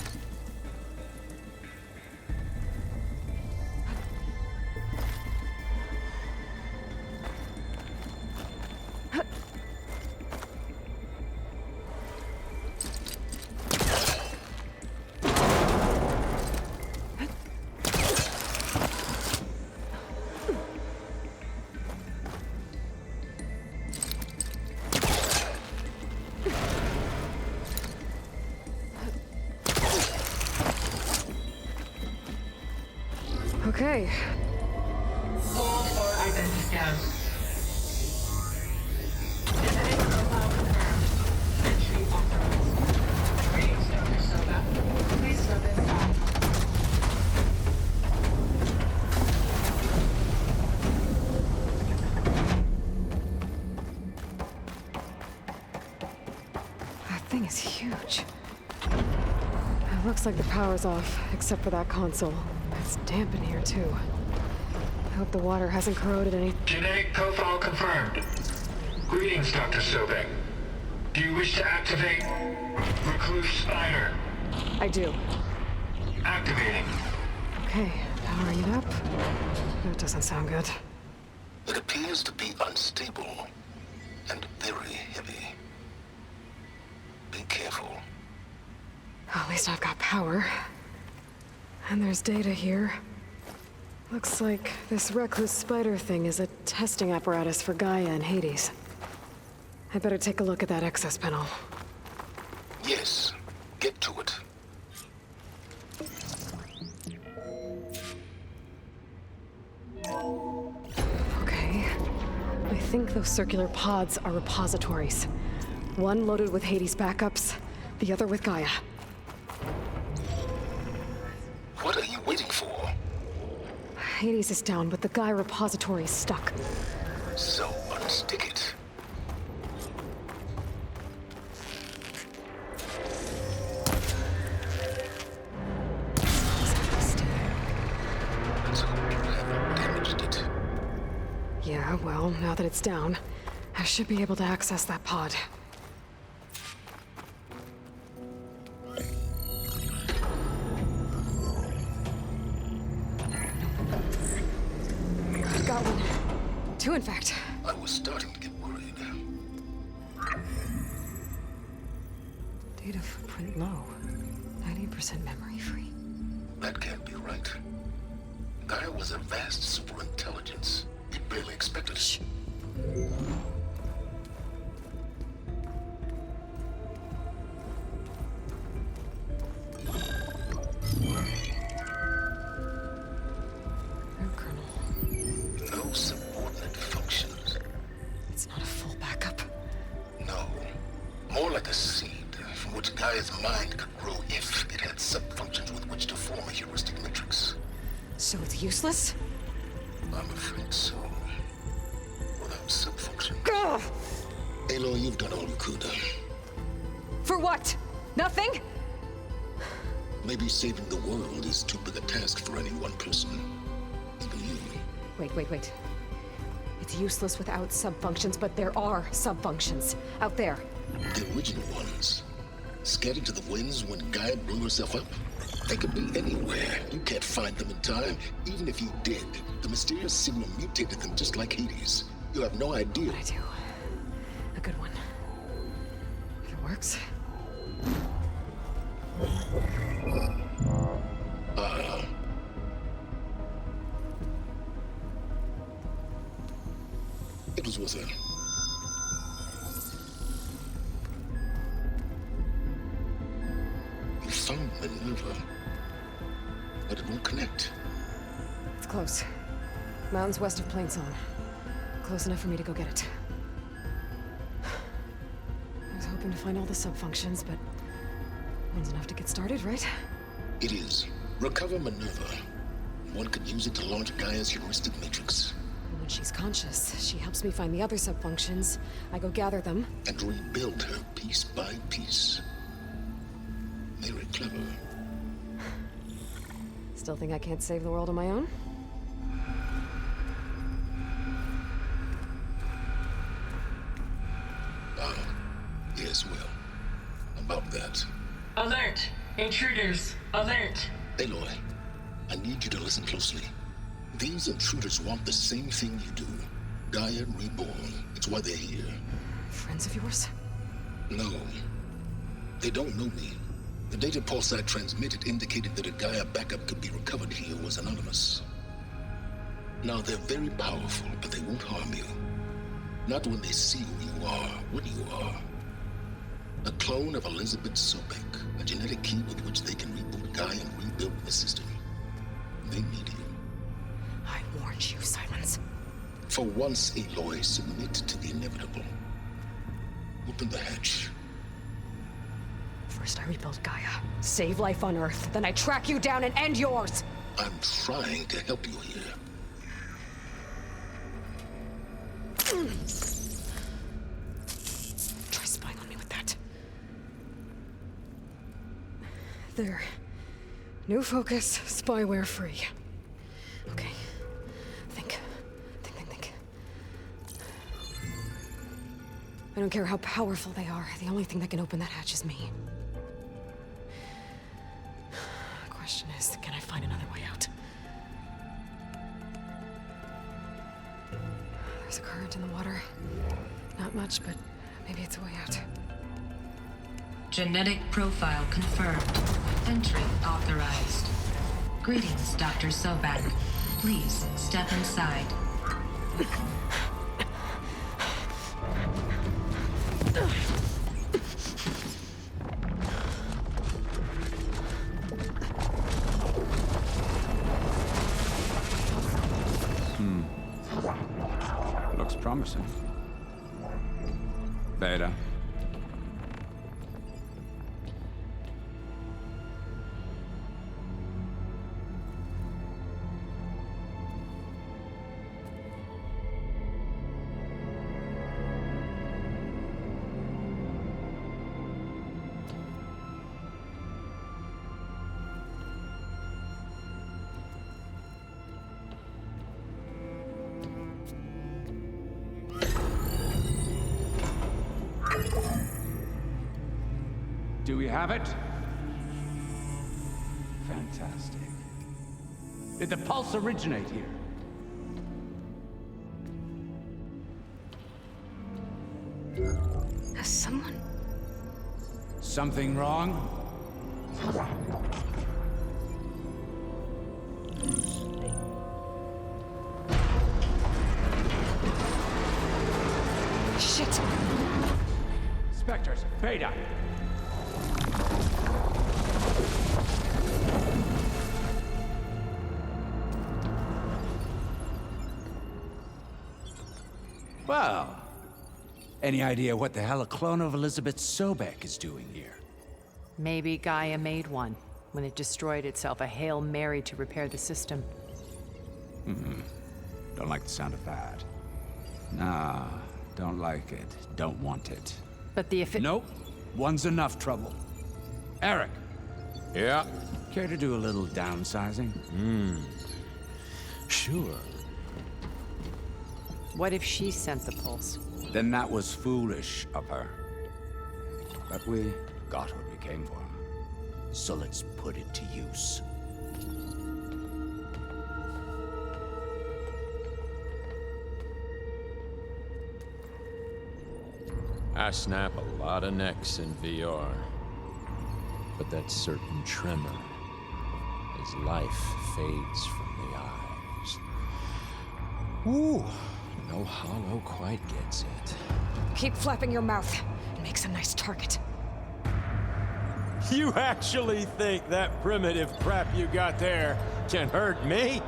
Okay. All for identity scan. Genetic profile confirmed. Entry authorized. Greetings, Dr. Sobeck. Please step inside. That thing is huge. It looks like the power's off, except for that console. It's damp in here, too. I hope the water hasn't corroded any... Genetic profile confirmed. Greetings, Dr. Sobeck. Do you wish to activate Recluse Spider? I do. Activating. Okay, powering it up. That doesn't sound good. It appears to be unstable and very heavy. Be careful. At least I've got power. And there's data here. Looks like this recluse spider thing is a testing apparatus for Gaia and Hades. I'd better take a look at that access panel. Yes, get to it. Okay. I think those circular pods are repositories. One loaded with Hades backups, the other with Gaia. What are you waiting for? Hades is down, but the Gaia repository is stuck. So unstick it. Let's hope you haven't damaged it. Yeah, well, now that it's down, I should be able to access that pod. Got one. Two, in fact. I was starting to get worried. Data footprint low. 90% memory free. That can't be right. Gaia was a vast superintelligence. It barely expected it. No subordinate functions. It's not a full backup. No. More like a seed from which Gaia's mind could grow if it had sub-functions with which to form a heuristic matrix. So it's useless? I'm afraid so. Without sub-function. Ugh! Aloy, you've done all you could. For what? Nothing? Maybe saving the world is too big a task for any one person. Even you. Wait. It's useless without sub-functions, but there are sub-functions out there. The original ones. Scattered to the winds when Gaia blew herself up? They could be anywhere. You can't find them in time. Even if you did, the mysterious signal mutated them just like Hades. You have no idea. I do. A good one. If it works. It was worth it. You found Minerva, but it won't connect. It's close. Mountains west of Plainsong. Close enough for me to go get it. I was hoping to find all the sub-functions, but one's enough to get started, right? It is. Recover Minerva. One could use it to launch Gaia's heuristic matrix. When she's conscious, she helps me find the other sub-functions. I go gather them. And rebuild her piece by piece. Very clever. Still think I can't save the world on my own? Yes, well, about that. Alert! Intruders! Alert! Aloy, I need you to listen closely. These intruders want the same thing you do. Gaia reborn. It's why they're here. Friends of yours? No. They don't know me. The data pulse I transmitted indicated that a Gaia backup could be recovered here was anonymous. Now, they're very powerful, but they won't harm you. Not when they see who you are, what you are. A clone of Elisabet Sobeck, a genetic key with which they can reboot Gaia and rebuild the system. They need you. I warned you, Sylensd. For once, Aloy, submit to the inevitable. Open the hatch. First I rebuild Gaia, save life on Earth, then I track you down and end yours! I'm trying to help you here. Try spying on me with that. There. New focus, spyware free. Okay. Think. I don't care how powerful they are. The only thing that can open that hatch is me. The question is, can I find another way out? There's a current in the water. Not much, but maybe it's a way out. Genetic profile confirmed. Entry authorized. Greetings, Dr. Sobeck. Please step inside. Looks promising. Beta. Do we have it? Fantastic. Did the pulse originate here? Has someone... Something wrong? Shit! Spectres, Beta! Well, any idea what the hell a clone of Elisabet Sobeck is doing here? Maybe Gaia made one when it destroyed itself, a Hail Mary to repair the system. Don't like the sound of that. Nah, don't like it. Don't want it. But the Nope. One's enough trouble. Eric. Yeah? Care to do a little downsizing? Sure. What if she sent the pulse? Then that was foolish of her. But we got what we came for. So let's put it to use. I snap a lot of necks in VR. But that certain tremor as life fades from the eyes. Ooh, no hollow quite gets it. Keep flapping your mouth. It makes a nice target. You actually think that primitive crap you got there can hurt me?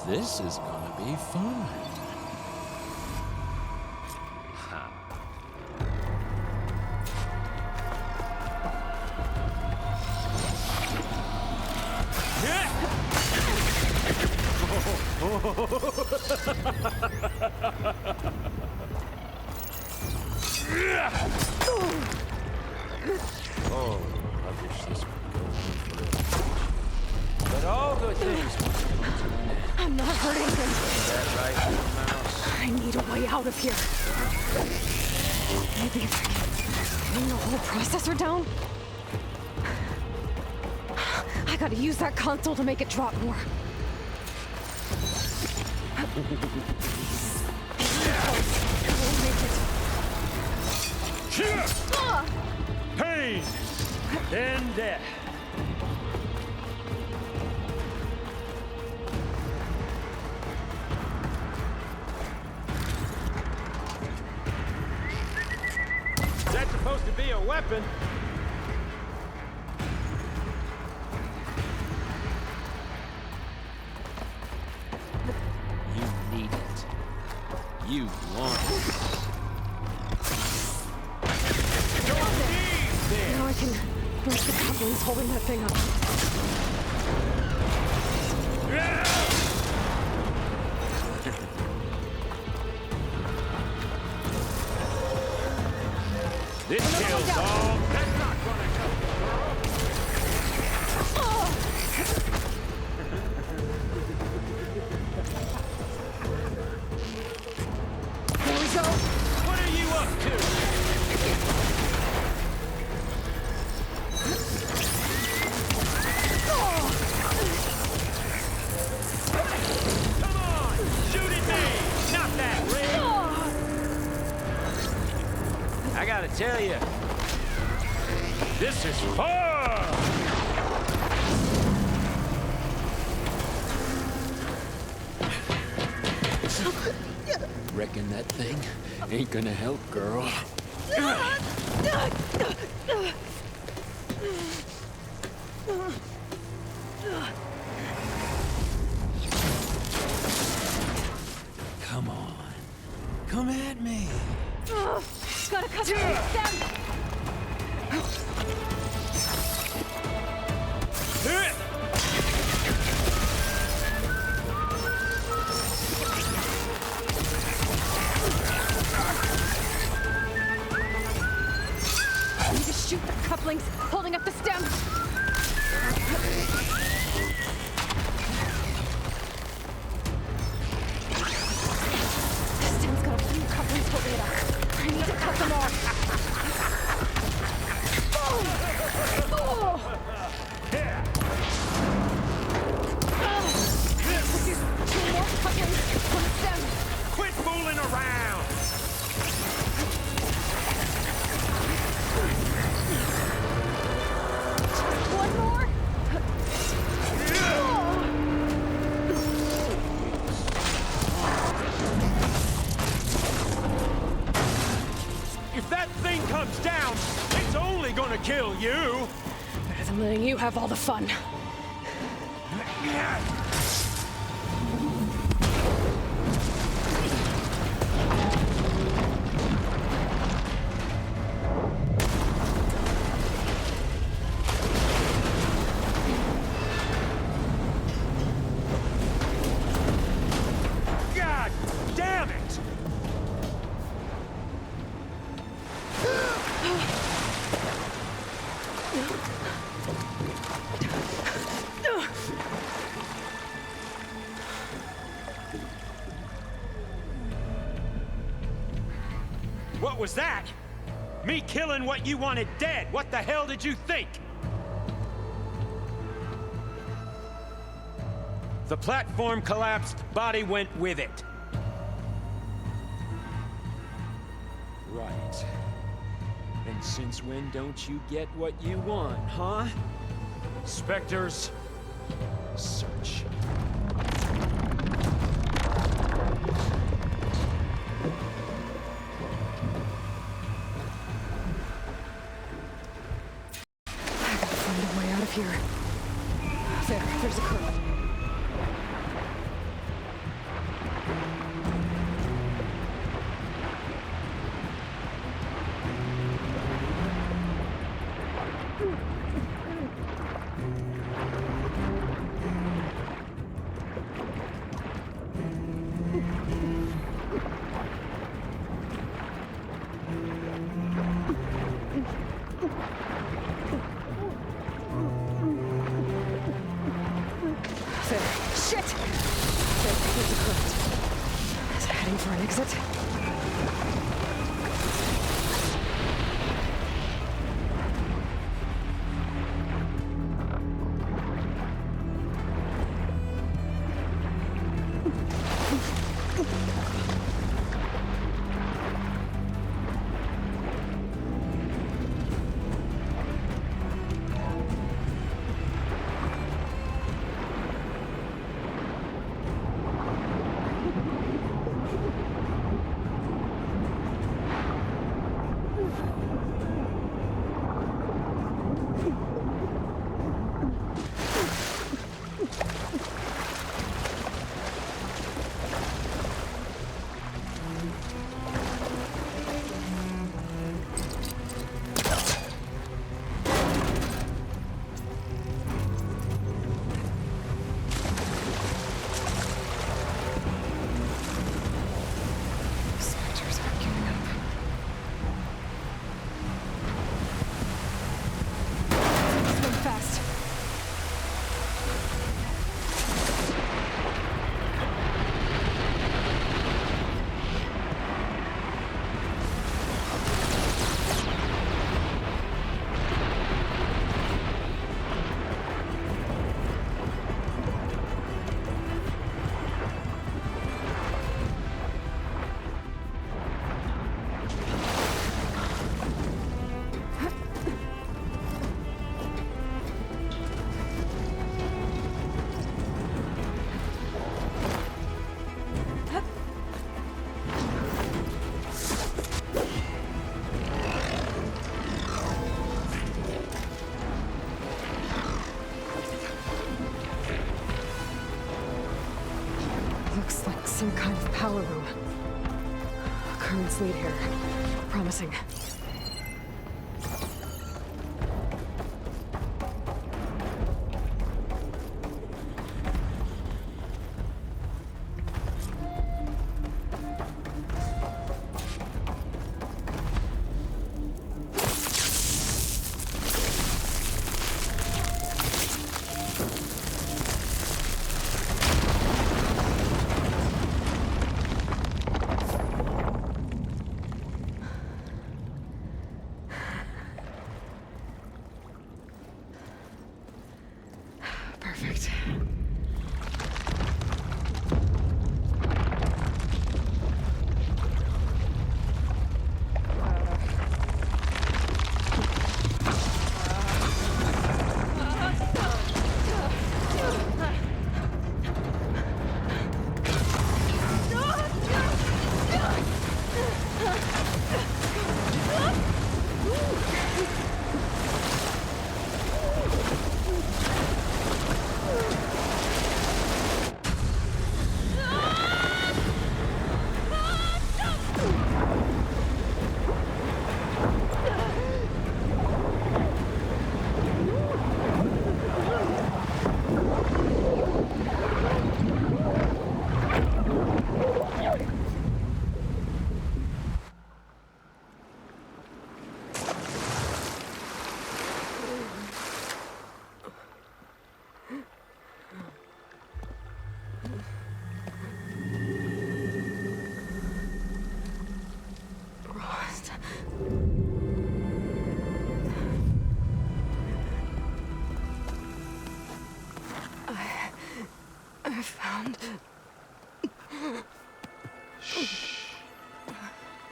This is gonna be fun. Oh, I wish this would go on forever. But all good things must come to an end. I'm not hurting him. Is that right, little mouse? I need a way out of here. Maybe if I can bring the whole processor down? I gotta use that console to make it drop more. Pain, then death. That's supposed to be a weapon. You need it. You want it. Now I can break the couplings holding that thing up. This kills all. That's not gonna help. Here we go. What are you up to? Come on! Shoot at me! Not that, Rick! I gotta tell you, this is fun! Reckon that thing ain't gonna help, girl. Come on. Come at me. Gotta cut through the stem. I need to shoot the couplings holding up the stem. The stem's got a few couplings holding it up. I need to cut them off. Two more couplings on the stem. Quit fooling around! One more. If that thing comes down, it's only gonna kill you! Better than letting you have all the fun. God damn it! What was that? Me killing what you wanted dead. What the hell did you think? The platform collapsed, body went with it. Right. And since when don't you get what you want, huh? Spectres, search. Find a way out of here. There's a curve. Shit! There's a current. Is it heading for an exit? Looks like some kind of power room. Currents lead here. Promising. Perfect. I found... Shh.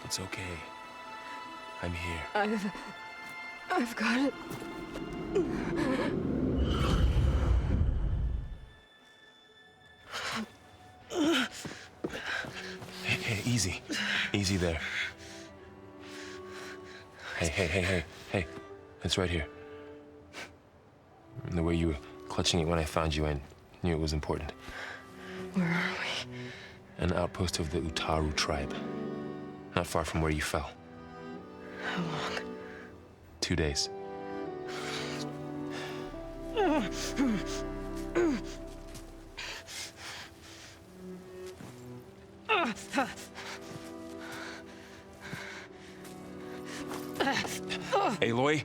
It's okay. I'm here. I've got it. Hey, easy. Easy there. Hey. It's right here. The way you were clutching it when I found you, I knew it was important. Where are we? An outpost of the Utaru tribe. Not far from where you fell. How long? 2 days. Aloy?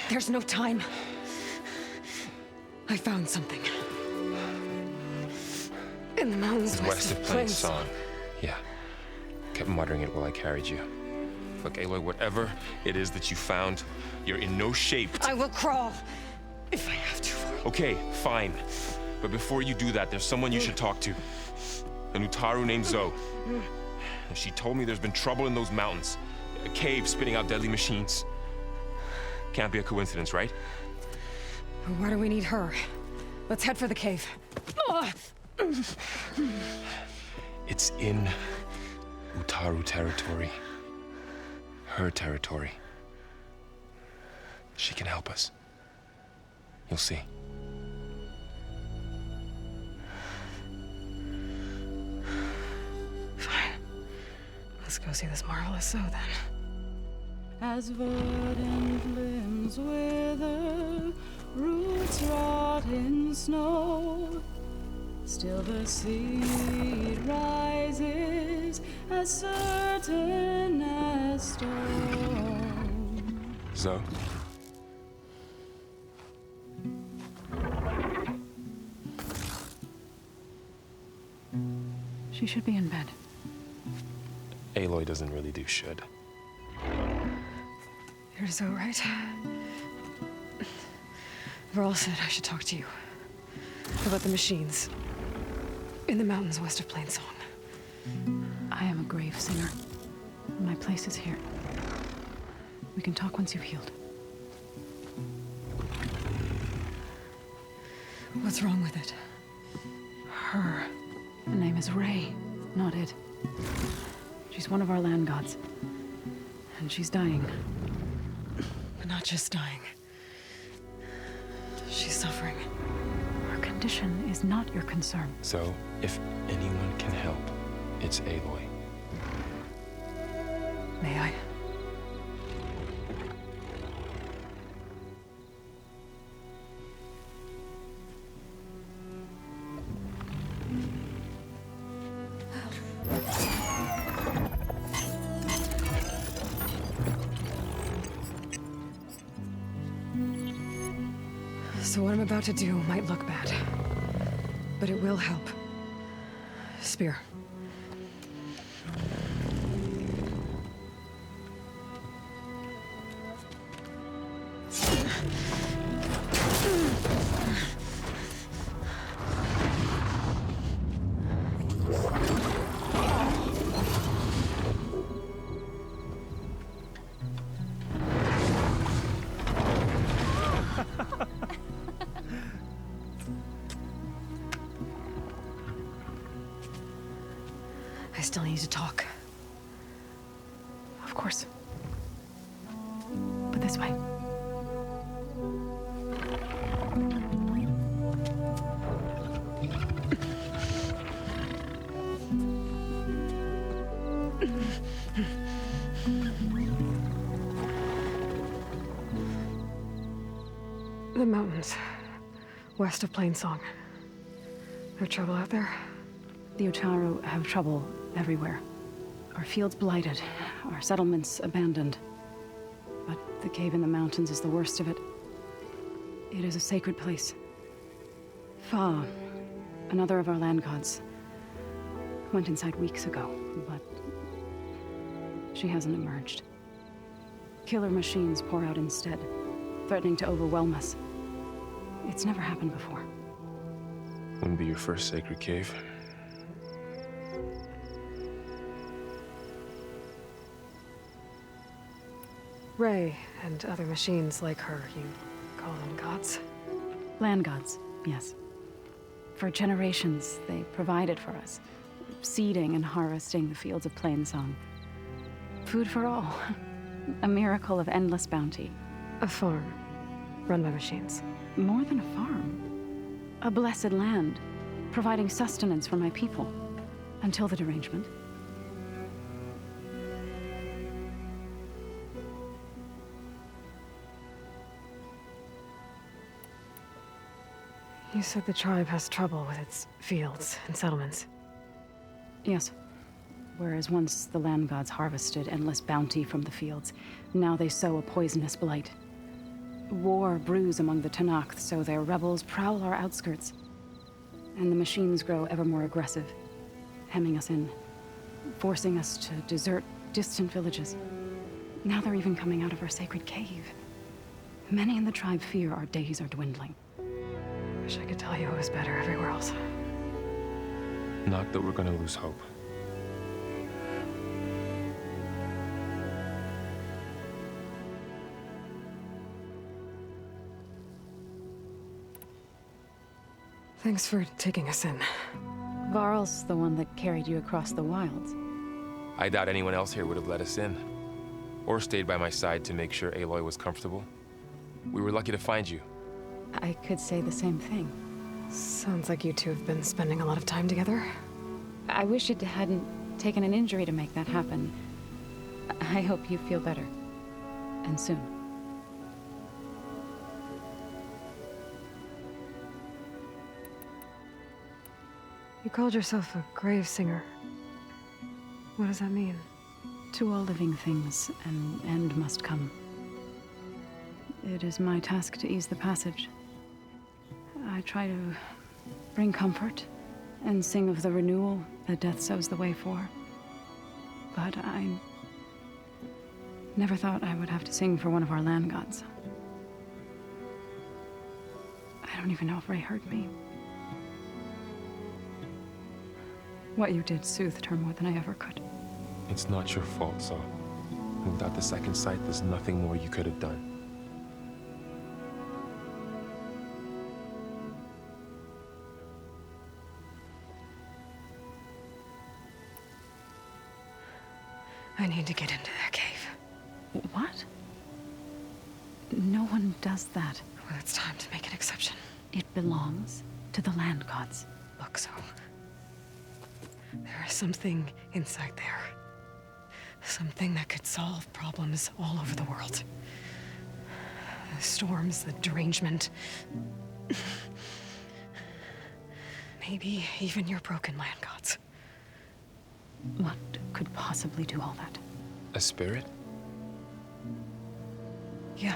There's no time. I found something. In the mountains west of Plain Song. Yeah. Kept muttering it while I carried you. Look, Aloy, whatever it is that you found, you're in no shape to... I will crawl, if I have to. Okay, fine. But before you do that, there's someone you should talk to. An Utaru named Zoe. She told me there's been trouble in those mountains. A cave spitting out deadly machines. Can't be a coincidence, right? Why do we need her? Let's head for the cave. It's in Utaru territory. Her territory. She can help us. You'll see. Fine. Let's go see this marvelous Zoe then. As verdant limbs wither, roots rot in snow, still the seed rises as certain as stone. Zoe? She should be in bed. Aloy doesn't really do should. You're so right. Varl said I should talk to you about the machines in the mountains west of Plain Song. I am a grave singer. My place is here. We can talk once you've healed. What's wrong with it? Her. The name is Ray, not it. She's one of our land gods. And she's dying. But not just dying. She's suffering. Hearken. condition is not your concern. So, if anyone can help, it's Aloy. May I? So what I'm about to do might look bad, but it will help. Spear. I still need to talk. Of course. But this way. The mountains, west of Plainsong. There trouble out there? The GAIAto have trouble everywhere. Our fields blighted, our settlements abandoned. But the cave in the mountains is the worst of it. It is a sacred place. Fa, another of our land gods, went inside weeks ago, but she hasn't emerged. Killer machines pour out instead, threatening to overwhelm us. It's never happened before. Wouldn't be your first sacred cave. Ray and other machines like her, you call them gods? Land gods, yes. For generations, they provided for us, seeding and harvesting the fields of Plainsong. Food for all. A miracle of endless bounty. A farm, run by machines. More than a farm. A blessed land, providing sustenance for my people. Until the derangement. You said the tribe has trouble with its fields and settlements. Yes. Whereas once the land gods harvested endless bounty from the fields, now they sow a poisonous blight. War brews among the Tenakth, so their rebels prowl our outskirts. And the machines grow ever more aggressive, hemming us in, forcing us to desert distant villages. Now they're even coming out of our sacred cave. Many in the tribe fear our days are dwindling. Wish I could tell you it was better everywhere else. Not that we're gonna lose hope. Thanks for taking us in. Varl's the one that carried you across the wilds. I doubt anyone else here would have let us in. Or stayed by my side to make sure Aloy was comfortable. We were lucky to find you. I could say the same thing. Sounds like you two have been spending a lot of time together. I wish it hadn't taken an injury to make that happen. I hope you feel better. And soon. You called yourself a grave singer. What does that mean? To all living things, an end must come. It is my task to ease the passage. I try to bring comfort and sing of the renewal that death sows the way for. But I never thought I would have to sing for one of our land gods. I don't even know if Ray heard me. What you did soothed her more than I ever could. It's not your fault, Saul. Without the second sight, there's nothing more you could have done. I need to get into that cave. What? No one does that. Well, it's time to make an exception. It belongs to the land gods. Look, so... there is something inside there. Something that could solve problems all over the world. The storms, the derangement. Maybe even your broken land gods. What could possibly do all that? A spirit? Yeah.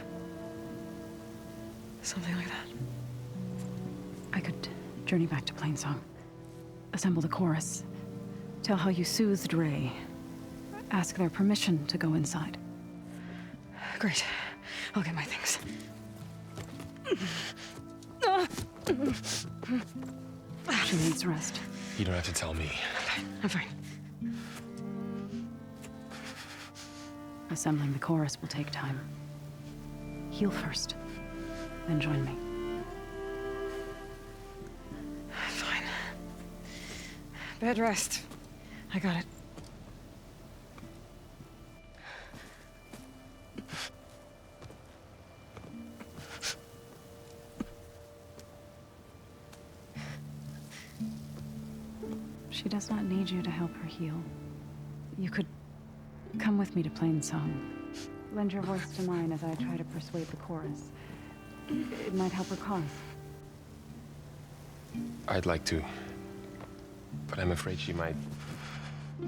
Something like that. I could journey back to Plainsong, assemble the chorus, tell how you soothed Ray, ask their permission to go inside. Great. I'll get my things. She needs rest. You don't have to tell me. I'm fine. Assembling the chorus will take time. Heal first, then join me. Fine. Bed rest. I got it. She does not need you to help her heal. You could come with me to Plainsong. Lend your voice to mine as I try to persuade the chorus. It might help her cause. I'd like to. But I'm afraid she might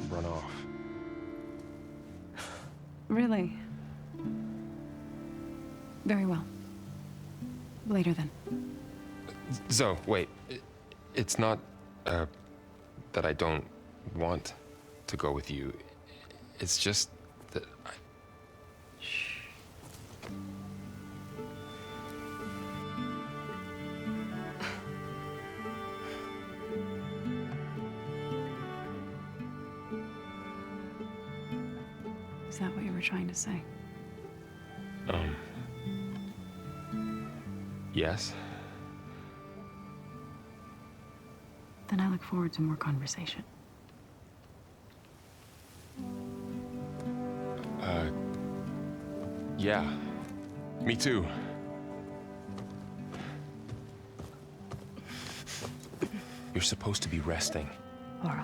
run off. Really? Very well. Later then. Zo, wait. It's not, that I don't want to go with you. It's just that I... Shh. Is that what you were trying to say? Yes? Then I look forward to more conversation. Yeah. Me too. You're supposed to be resting. Laurel.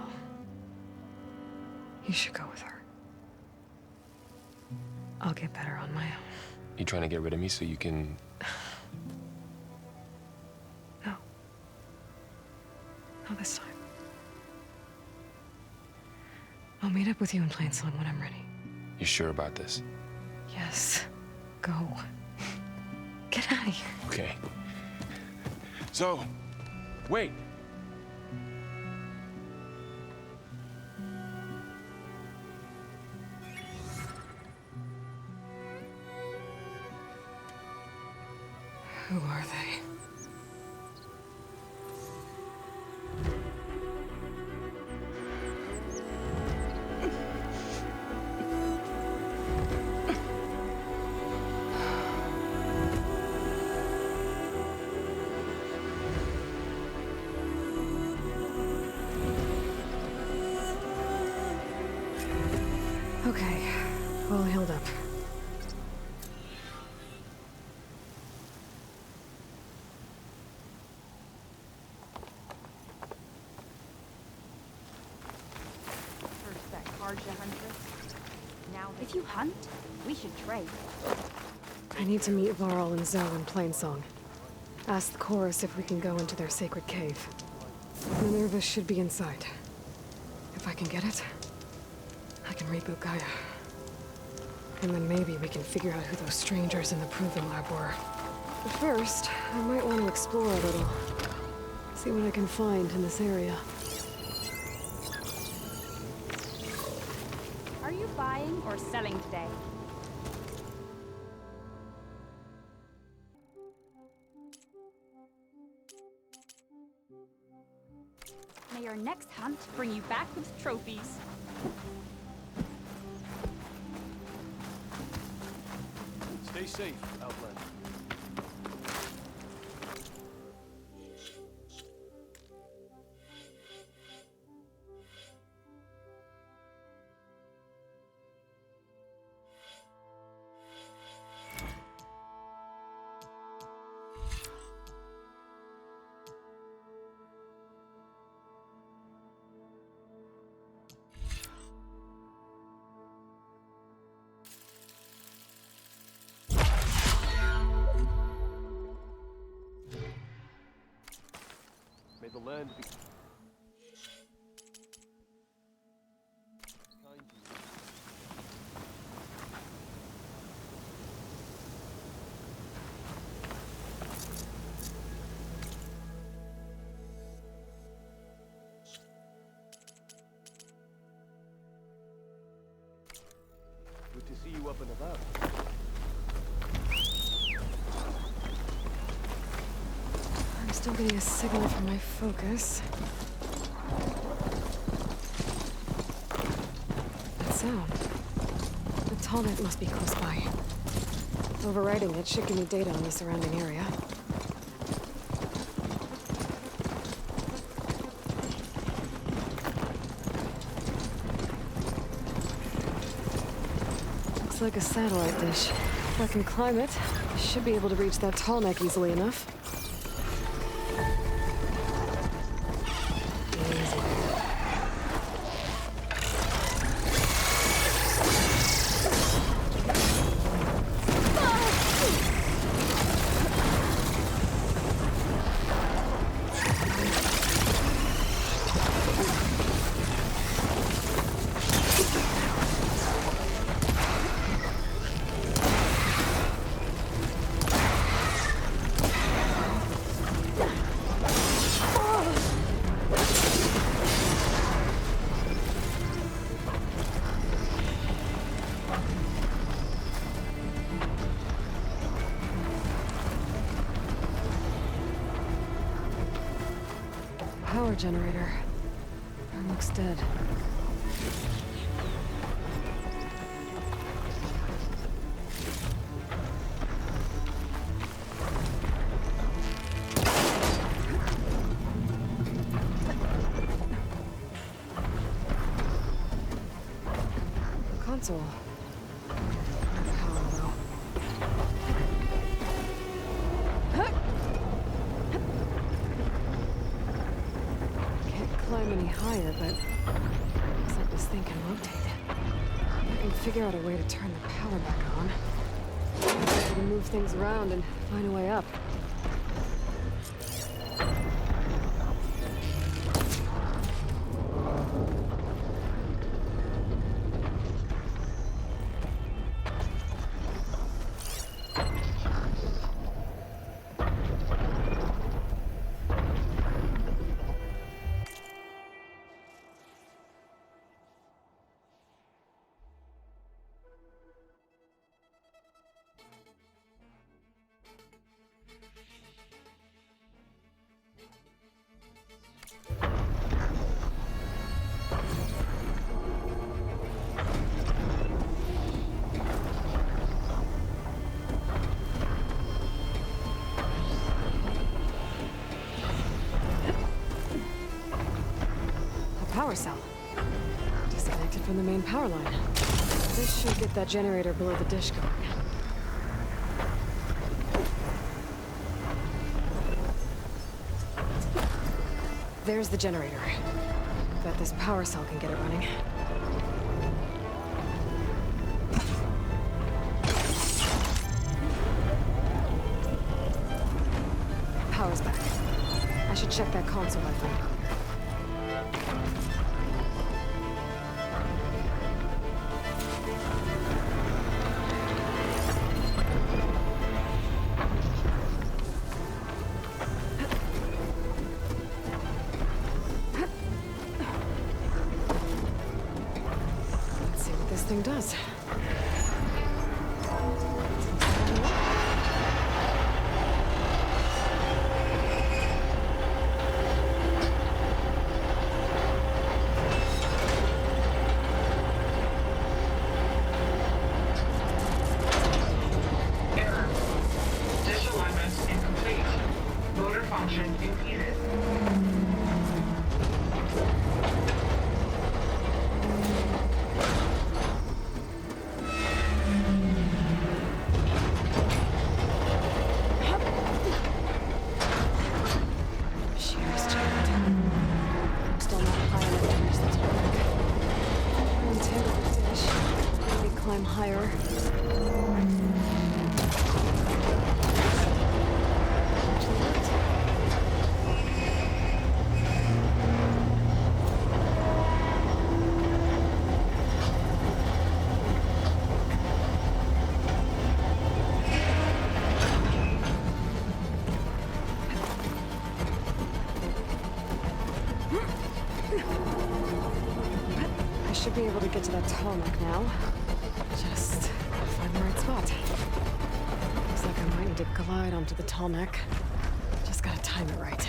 You should go with her. I'll get better on my own. You trying to get rid of me so you can... No. Not this time. I'll meet up with you in Plainsong when I'm ready. You sure about this? Yes. Go. Get out of here. Okay. So, wait. Who are they? Okay, all healed up. First that Karja huntress. Now if you hunt, we should trade. I need to meet Varl and Zoe in Plainsong. Ask the chorus if we can go into their sacred cave. Minerva should be inside. If I can get it, I can reboot Gaia. And then maybe we can figure out who those strangers in the Proving Lab were. But first, I might want to explore a little. See what I can find in this area. Are you buying or selling today? May your next hunt bring you back with trophies. Stay safe, Outlander. the land be good to see you up and about. I'm still getting a signal from my focus. That sound. The tall net must be close by. Overriding it should give me data on the surrounding area. Looks like a satellite dish. If I can climb it, I should be able to reach that tall neck easily enough. Power generator. It looks dead. Console. Power though. Climb any higher, but looks like this thing can rotate. I can figure out a way to turn the power back on. I can move things around and find a way up. Power cell. Disconnected from the main power line. This should get that generator below the dish going. There's the generator. Bet this power cell can get it running. Power's back. I should check that console I found earlier. Thing does. Error. Dish alignment incomplete. Motor function impeded. should be able to get to that tarmac now. Just find the right spot. Looks like I might need to glide onto the tarmac. Just gotta time it right.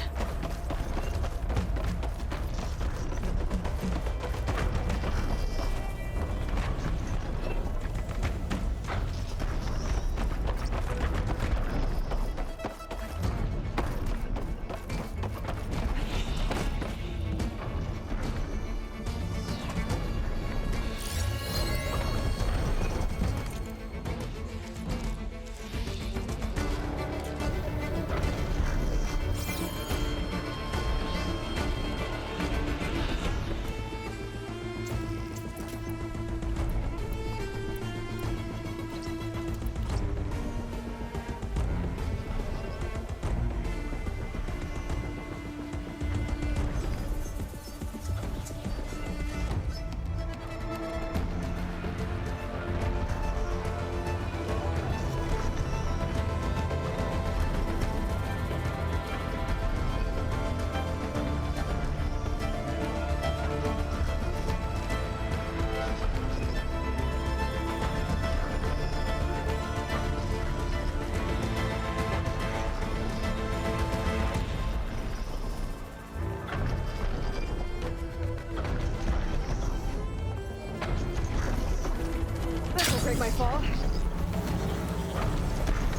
Break my fall.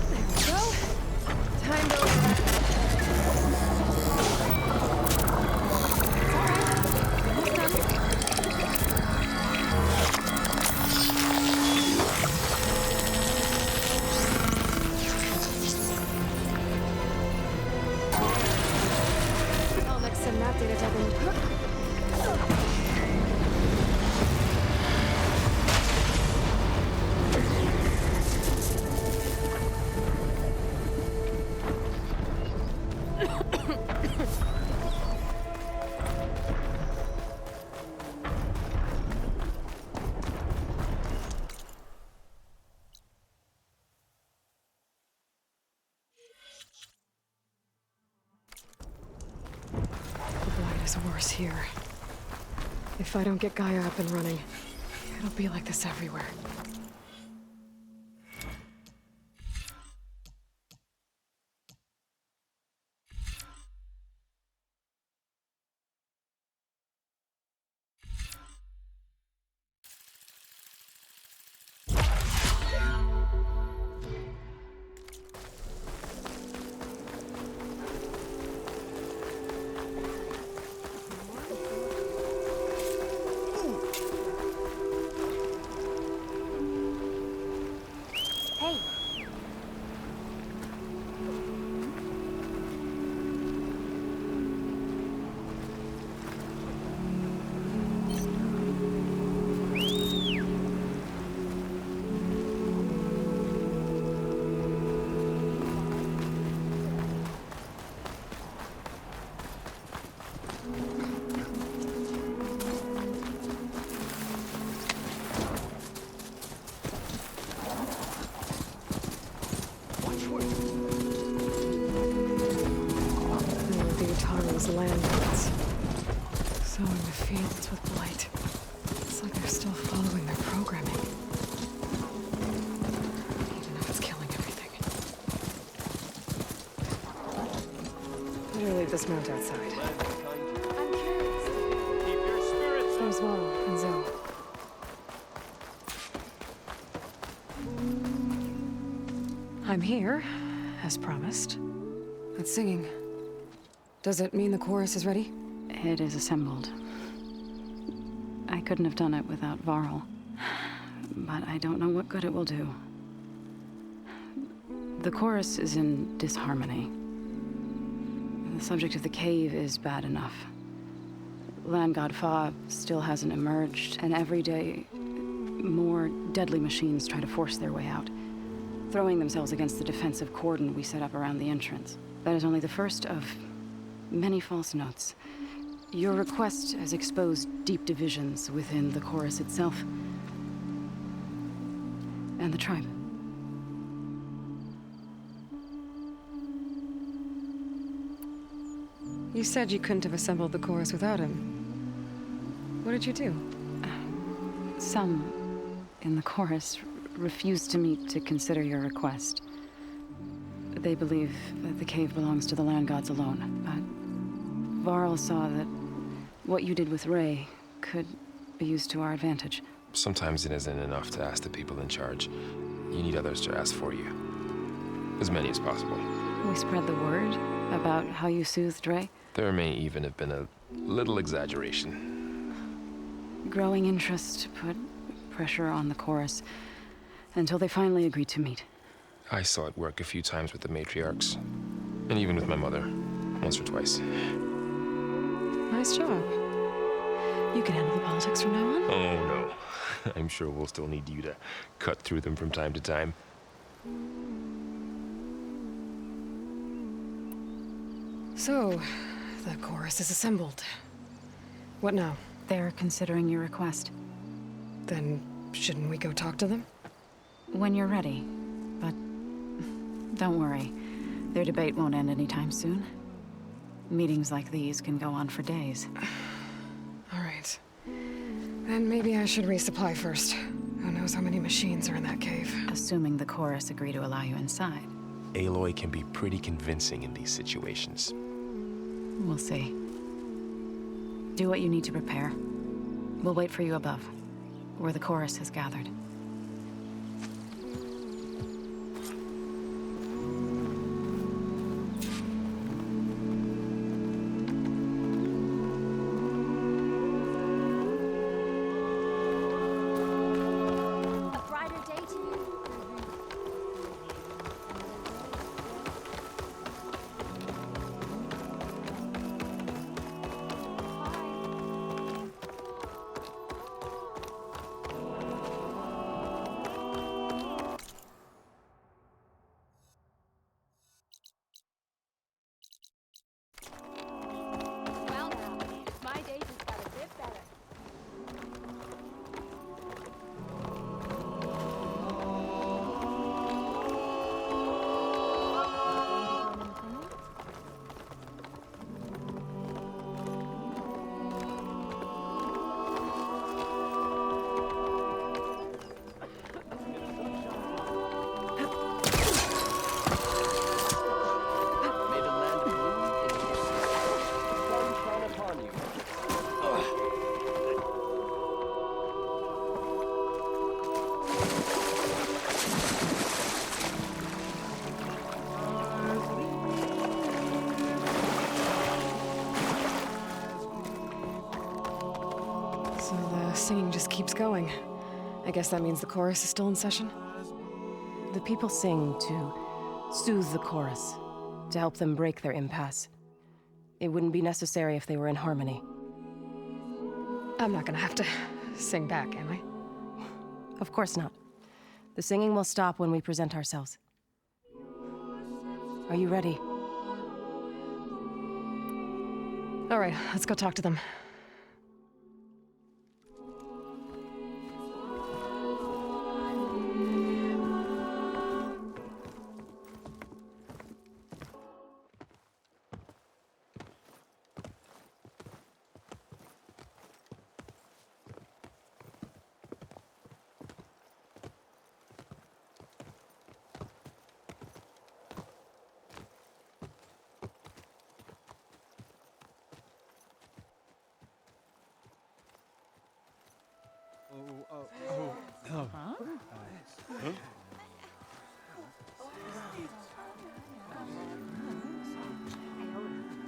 There we go. Time to over that. It's alright. Almost done. I'll next send map data to them. Worse here. If I don't get Gaia up and running, it'll be like this everywhere. Landlords. Sowing the fields with blight. It's like they're still following their programming. Even though it's killing everything. Better leave this mount outside. I'm curious. Keep your spirits up. There's Varo and Zoe. I'm here, as promised. That's singing. Does it mean the chorus is ready? It is assembled. I couldn't have done it without Varl. But I don't know what good it will do. The chorus is in disharmony. The subject of the cave is bad enough. Land God Fa still hasn't emerged, and every day, more deadly machines try to force their way out, throwing themselves against the defensive cordon we set up around the entrance. That is only the first of many false notes. Your request has exposed deep divisions within the chorus itself and the tribe. You said you couldn't have assembled the chorus without him. What did you do? Some in the chorus refuse to meet to consider your request. They believe that the cave belongs to the land gods alone, but Varl saw that what you did with Ray could be used to our advantage. Sometimes it isn't enough to ask the people in charge. You need others to ask for you. As many as possible. We spread the word about how you soothed Ray. There may even have been a little exaggeration. Growing interest put pressure on the chorus until they finally agreed to meet. I saw it work a few times with the matriarchs. And even with my mother. Once or twice. Nice job. You can handle the politics from now on? Oh, no. I'm sure we'll still need you to cut through them from time to time. So, the chorus is assembled. What now? They're considering your request. Then, shouldn't we go talk to them? When you're ready. But don't worry. Their debate won't end anytime soon. Meetings like these can go on for days. All right. Then maybe I should resupply first. Who knows how many machines are in that cave? Assuming the chorus agree to allow you inside. Aloy can be pretty convincing in these situations. We'll see. Do what you need to prepare. We'll wait for you above, where the chorus has gathered. Singing just keeps going. I guess that means the chorus is still in session? The people sing to soothe the chorus, to help them break their impasse. It wouldn't be necessary if they were in harmony. I'm not gonna have to sing back, am I? Of course not. The singing will stop when we present ourselves. Are you ready? All right, let's go talk to them.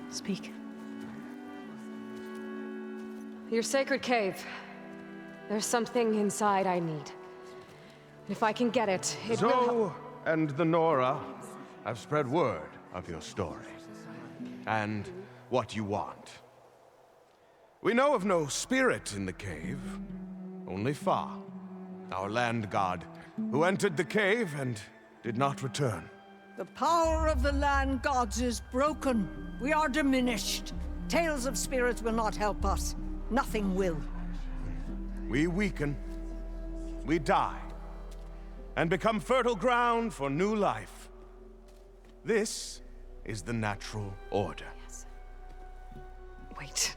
Speak. Your sacred cave. There's something inside I need. If I can get it, it will help. Zoe and the Nora have spread word of your story. And what you want. We know of no spirit in the cave. Only Fa, our land god, who entered the cave and did not return. The power of the land gods is broken. We are diminished. Tales of spirits will not help us. Nothing will. We weaken. We die. And become fertile ground for new life. This is the natural order. Yes. Wait.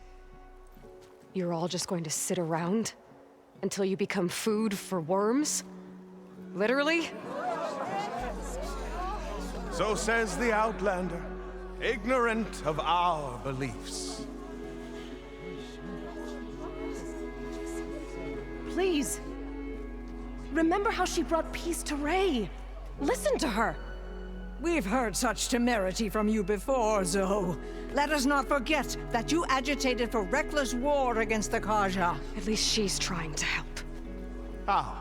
You're all just going to sit around? Until you become food for worms? Literally? So says the Outlander, ignorant of our beliefs. Please. Remember how she brought peace to Ray. Listen to her. We've heard such temerity from you before, Zoe. Let us not forget that you agitated for reckless war against the Kaja. At least she's trying to help. How?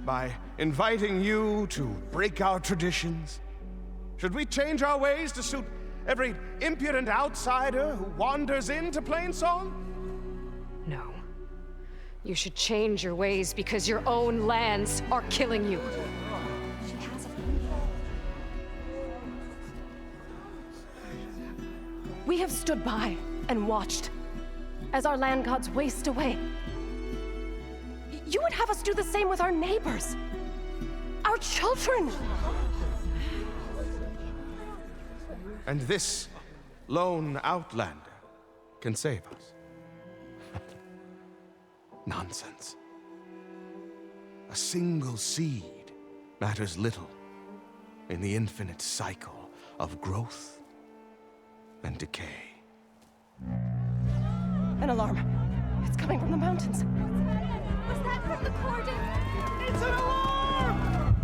By inviting you to break our traditions? Should we change our ways to suit every impudent outsider who wanders into Plainsong? No. You should change your ways because your own lands are killing you. We have stood by and watched as our land gods waste away. You would have us do the same with our neighbors, our children. And this lone Outlander can save us. Nonsense. A single seed matters little in the infinite cycle of growth and decay. An alarm. It's coming from the mountains. Was that from the cordon? It's an alarm!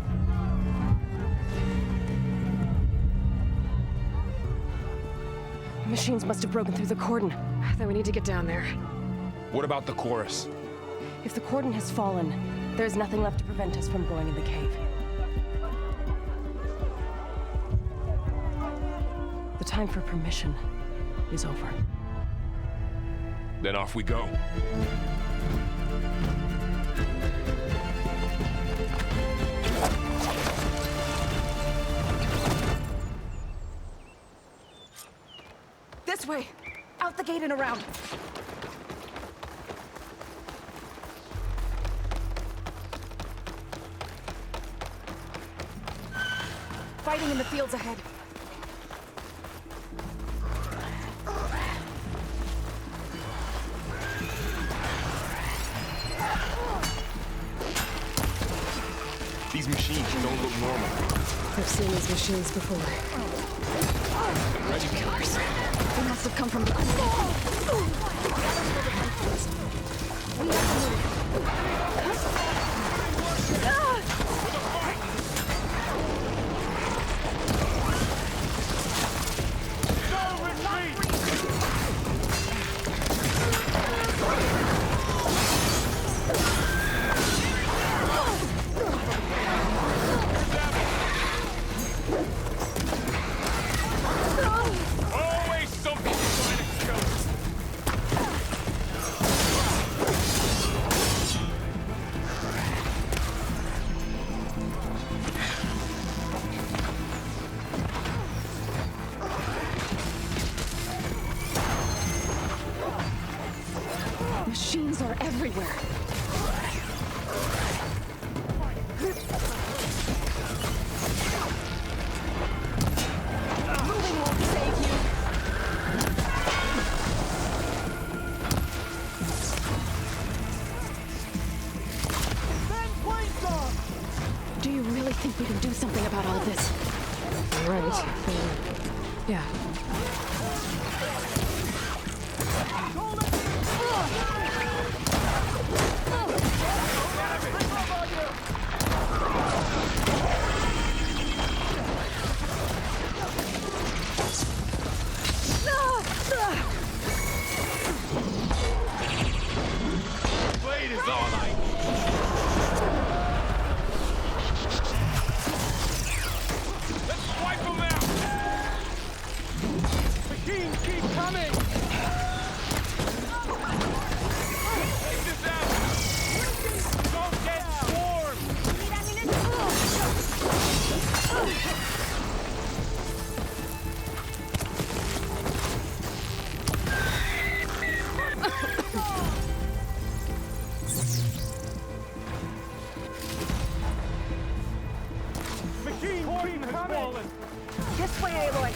Machines must have broken through the cordon. Then we need to get down there. What about the chorus? If the cordon has fallen, there's nothing left to prevent us from going in the cave. The time for permission is over. Then off we go. This way! Out the gate and around! Fighting in the fields ahead. These machines don't look normal. I've seen these machines before. Ready killers. They must have come from the Machines are everywhere. Moving won't save you. Do you really think we can do something about all of this? Right. Yeah. Blade is all I need. Let's wipe them out! Machines keep coming! Take this out! Don't get swarmed! Machine has fallen! This way, Aloy.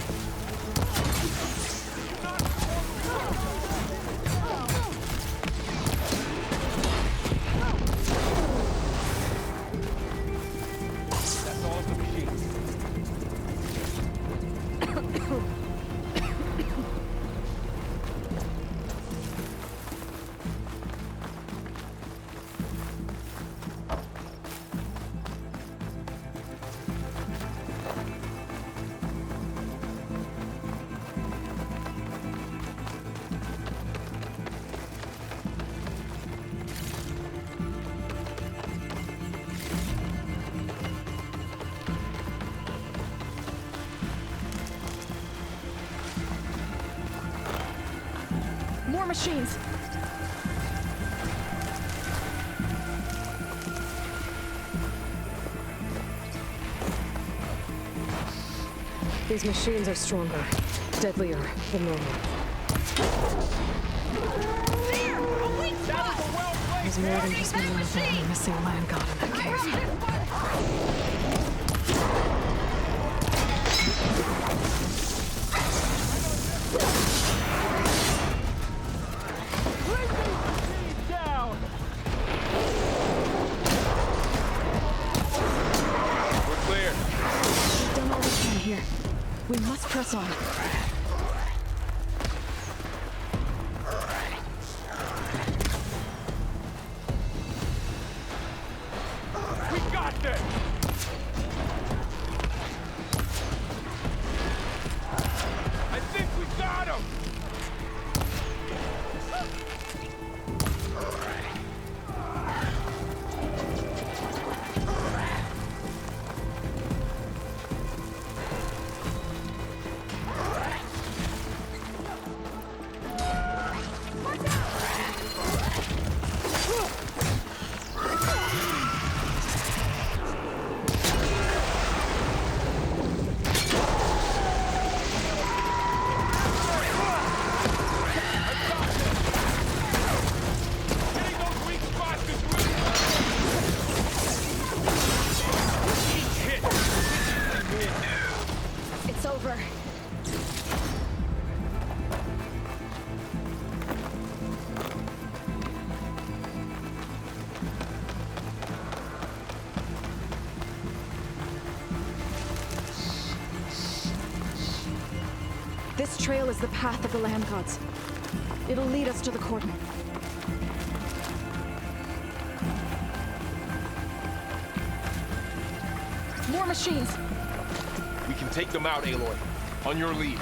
machines! These machines are stronger, deadlier than normal. There! A weak spot! There's more than just one missing land god in that cave. We must press on. We got this! I think we got him! This trail is the path of the land gods. It'll lead us to the cordon. More machines! We can take them out, Aloy. On your lead.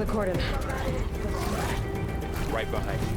Cordon. Right behind you.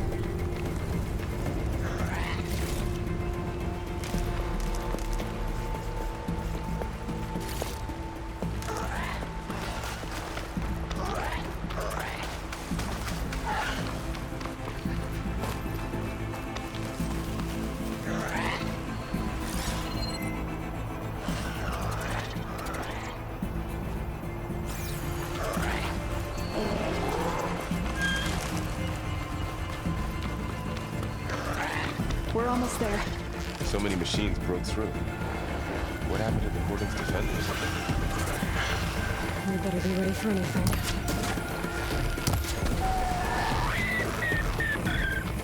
We're almost there. So many machines broke through. What happened to the Cordon's defenders? We better be ready for anything.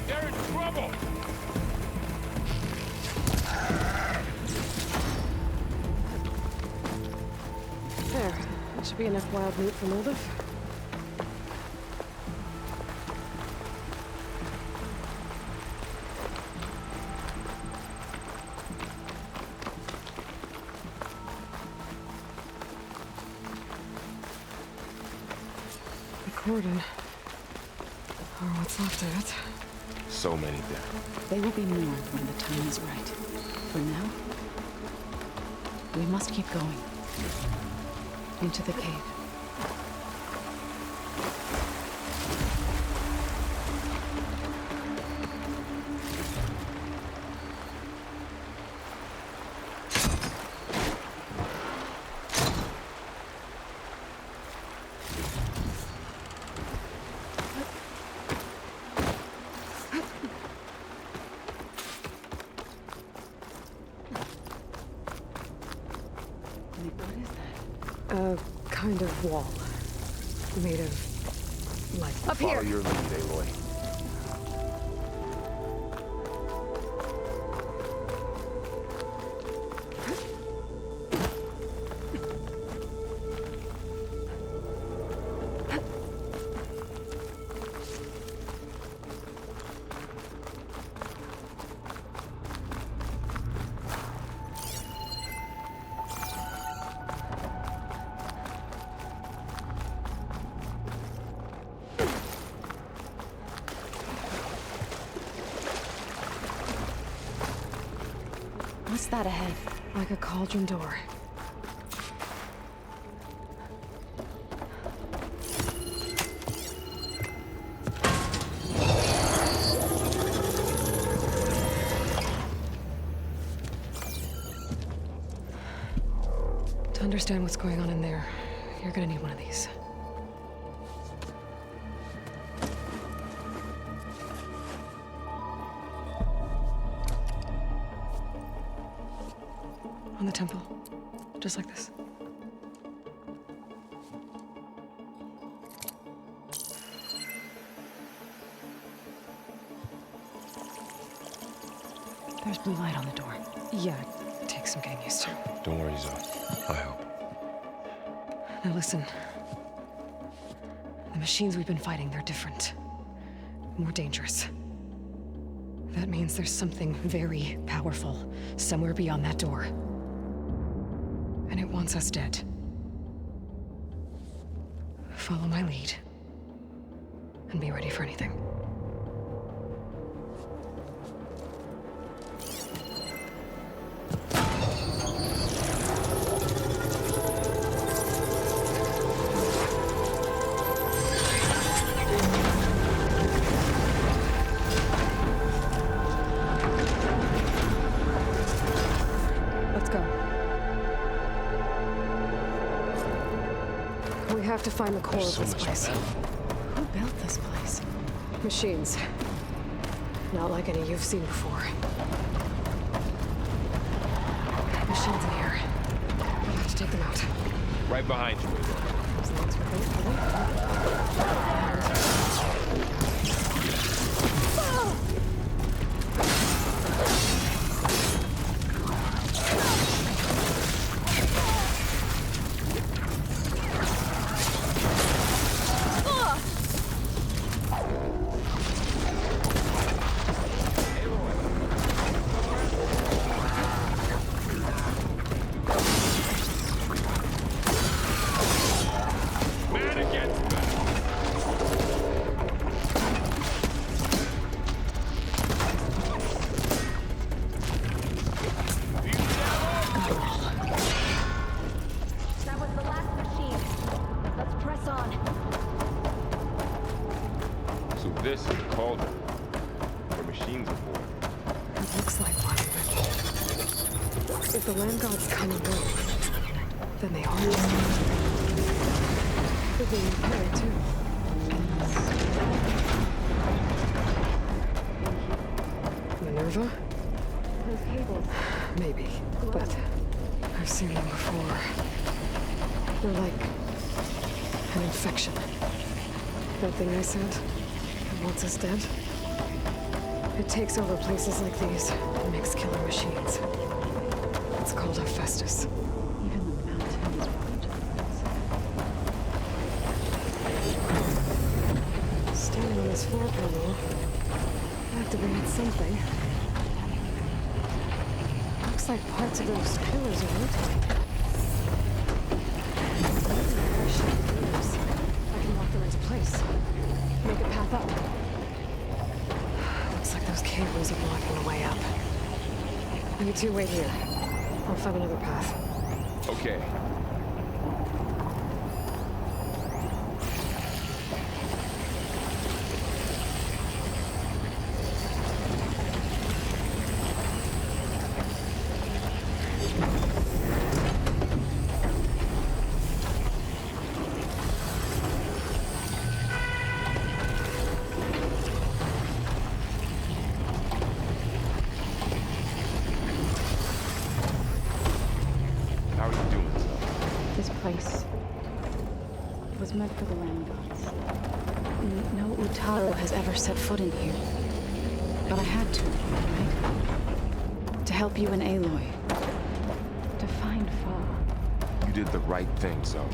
They're in trouble! There. That should be enough wild meat for Moldov. Cordon. Or what's left of it. So many dead. They will be more when the time is right. For now, we must keep going. Into the cave. kind of wall. Made of, like, up here. Follow your lead, Aloy. What's that ahead? Like a cauldron door. To understand what's going on in there, you're gonna need one of these. On the temple. Just like this. There's blue light on the door. Yeah, it takes some getting used to. Don't worry, Zoe. I'll help. Now listen. The machines we've been fighting, they're different. More dangerous. That means there's something very powerful somewhere beyond that door. And it wants us dead. Follow my lead. And be ready for anything. We have to find the core of this place. Who built this place? Machines. Not like any you've seen before. Machines in here. We have to take them out. Right behind you. As long as we're both ready. This is a cauldron where machines are born. It looks like one, but if the land gods come and go, then they are. Could be repaired too. Minerva? Those cables. Maybe, but I've seen them before. They're like an infection. That thing I said? Wants us dead. It takes over places like these and makes killer machines. It's called Hephaestus. Even the mountain is burned. Standing on this floor panel activated something. Looks like parts of those pillars are rotating. I can lock them into place. Make a path up. Looks like those cables are blocking the way up. You two wait here. I'll find another path. Okay. This place. was meant for the land gods. No Utaro has ever set foot in here. But I had to, right? To help you and Aloy. To find Faro. You did the right thing, Zoe.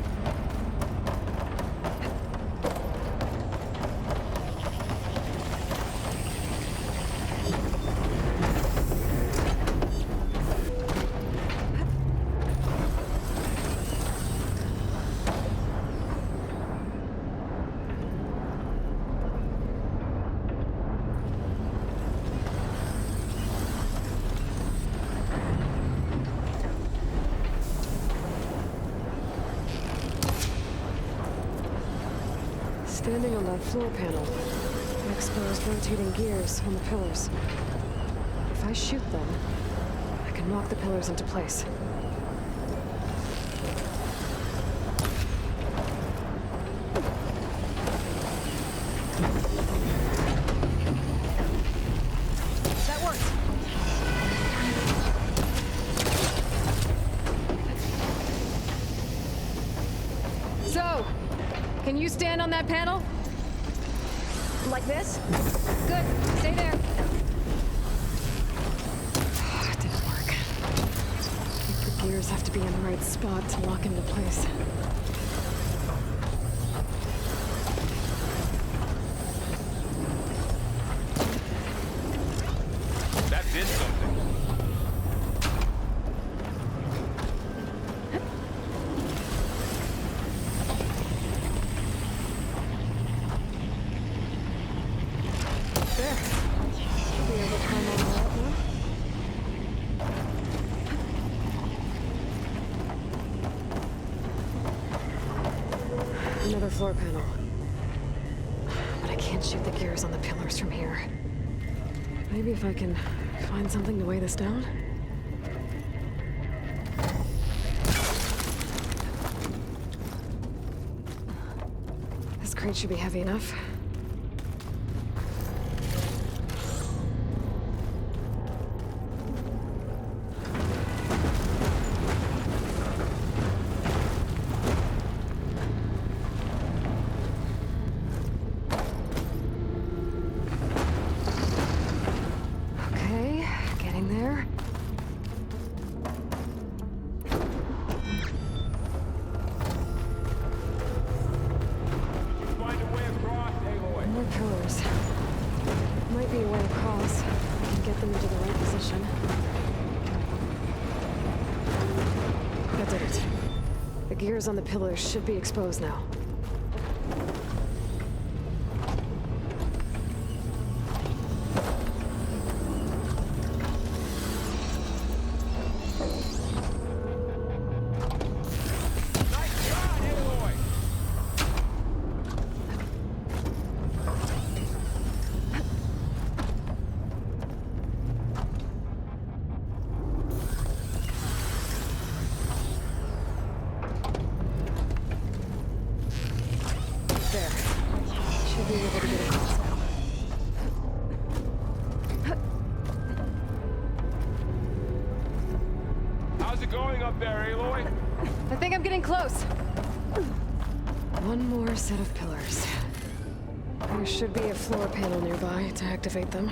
Standing on that floor panel, I exposed rotating gears on the pillars. If I shoot them, I can knock the pillars into place. That worked! So, can you stand on that panel? Like this? Good. Stay there. It didn't work. I think the gears have to be in the right spot to lock into place. That did something. Another floor panel. But I can't shoot the gears on the pillars from here. Maybe if I can find something to weigh this down? This crate should be heavy enough. On the pillars should be exposed now. How's it going up there, Aloy? I think I'm getting close. One more set of pillars. There should be a floor panel nearby to activate them.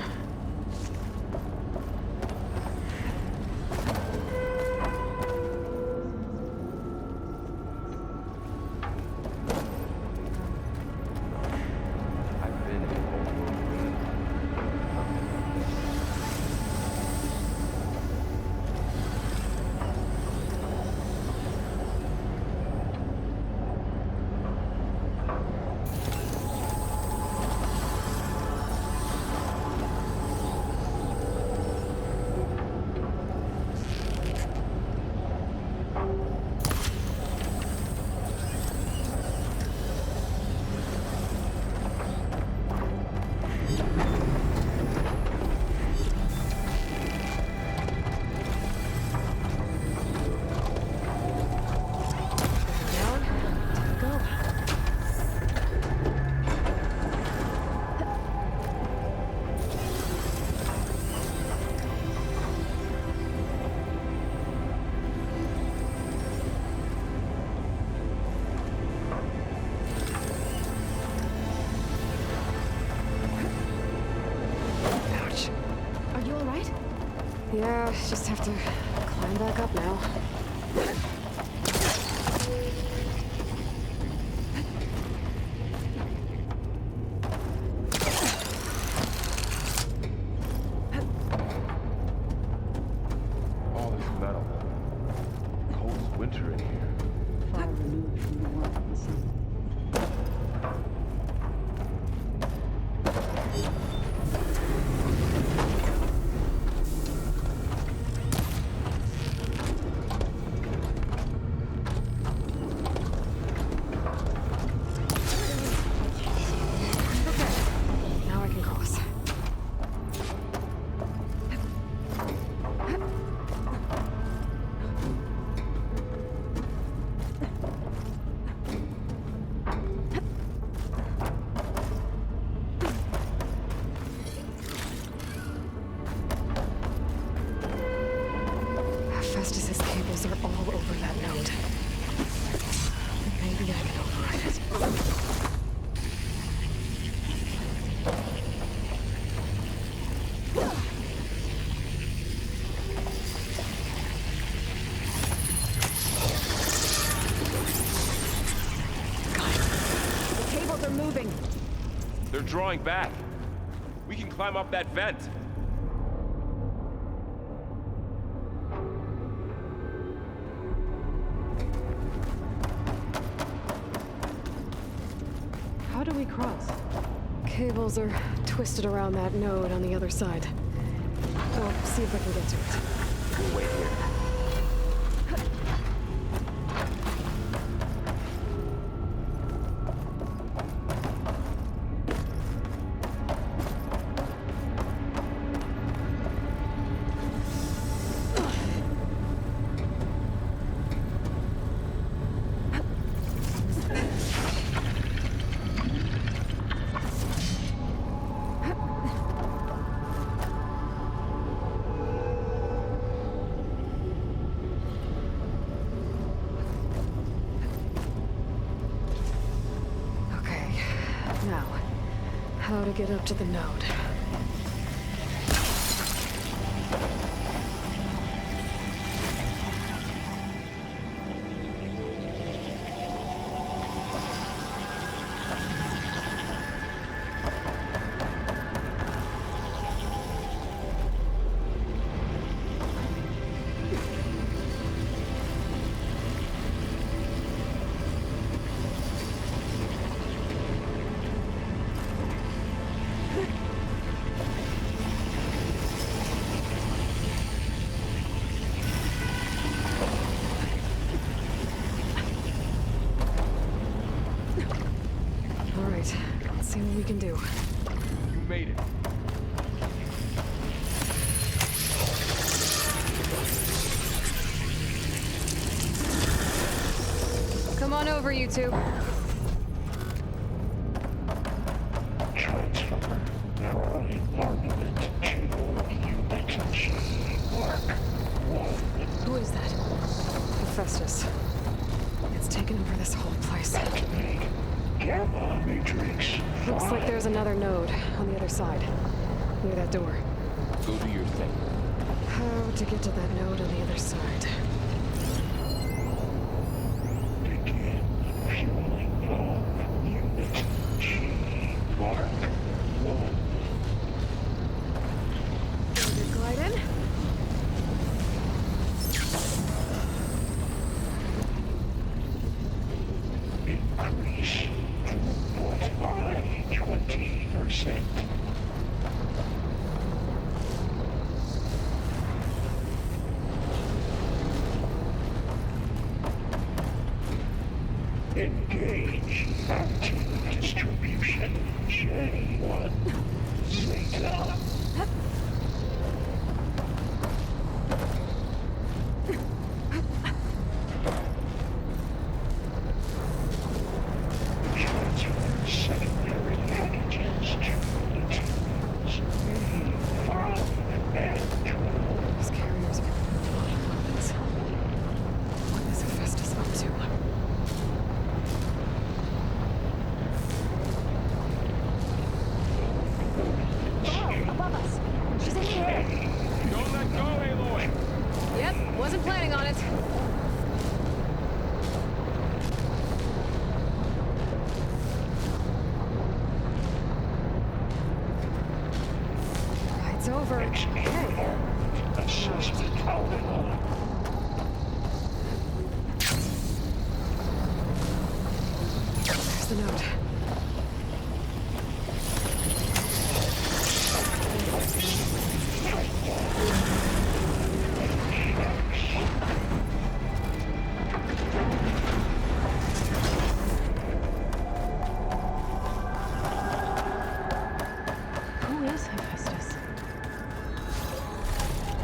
all right? Yeah, just have to climb back up now. All this metal. Cold as winter in here. Far removed from the warmth of the sun. Now I can cross. Festus's cables are all over that node. Maybe I can override it. The cables are moving. They're drawing back. We can climb up that vent. How do we cross? Cables are twisted around that node on the other side. I'll see if I can get to it. We'll wait here. Now, how to get up to the node? Let's see what we can do. You made it. Come on over, you two. Transfer neural ornament to Ubiquity. Mark 1. Who is that? Hephaestus. It's taken over this whole place. Activate Gamma Matrix 5. Looks like there's another node on the other side, near that door. Go do your thing. How to get to that node on the other side? Begin fueling valve unit G. Mark 1. Glide in. Increase throughput by 20%. Engage anti-distribution J1 Zeta. Transfer secondary packages to materials A5 and 12. These carriers are a lot of weapons. What is Hephaestus up to? Faro, above There's the note. Who is Hephaestus?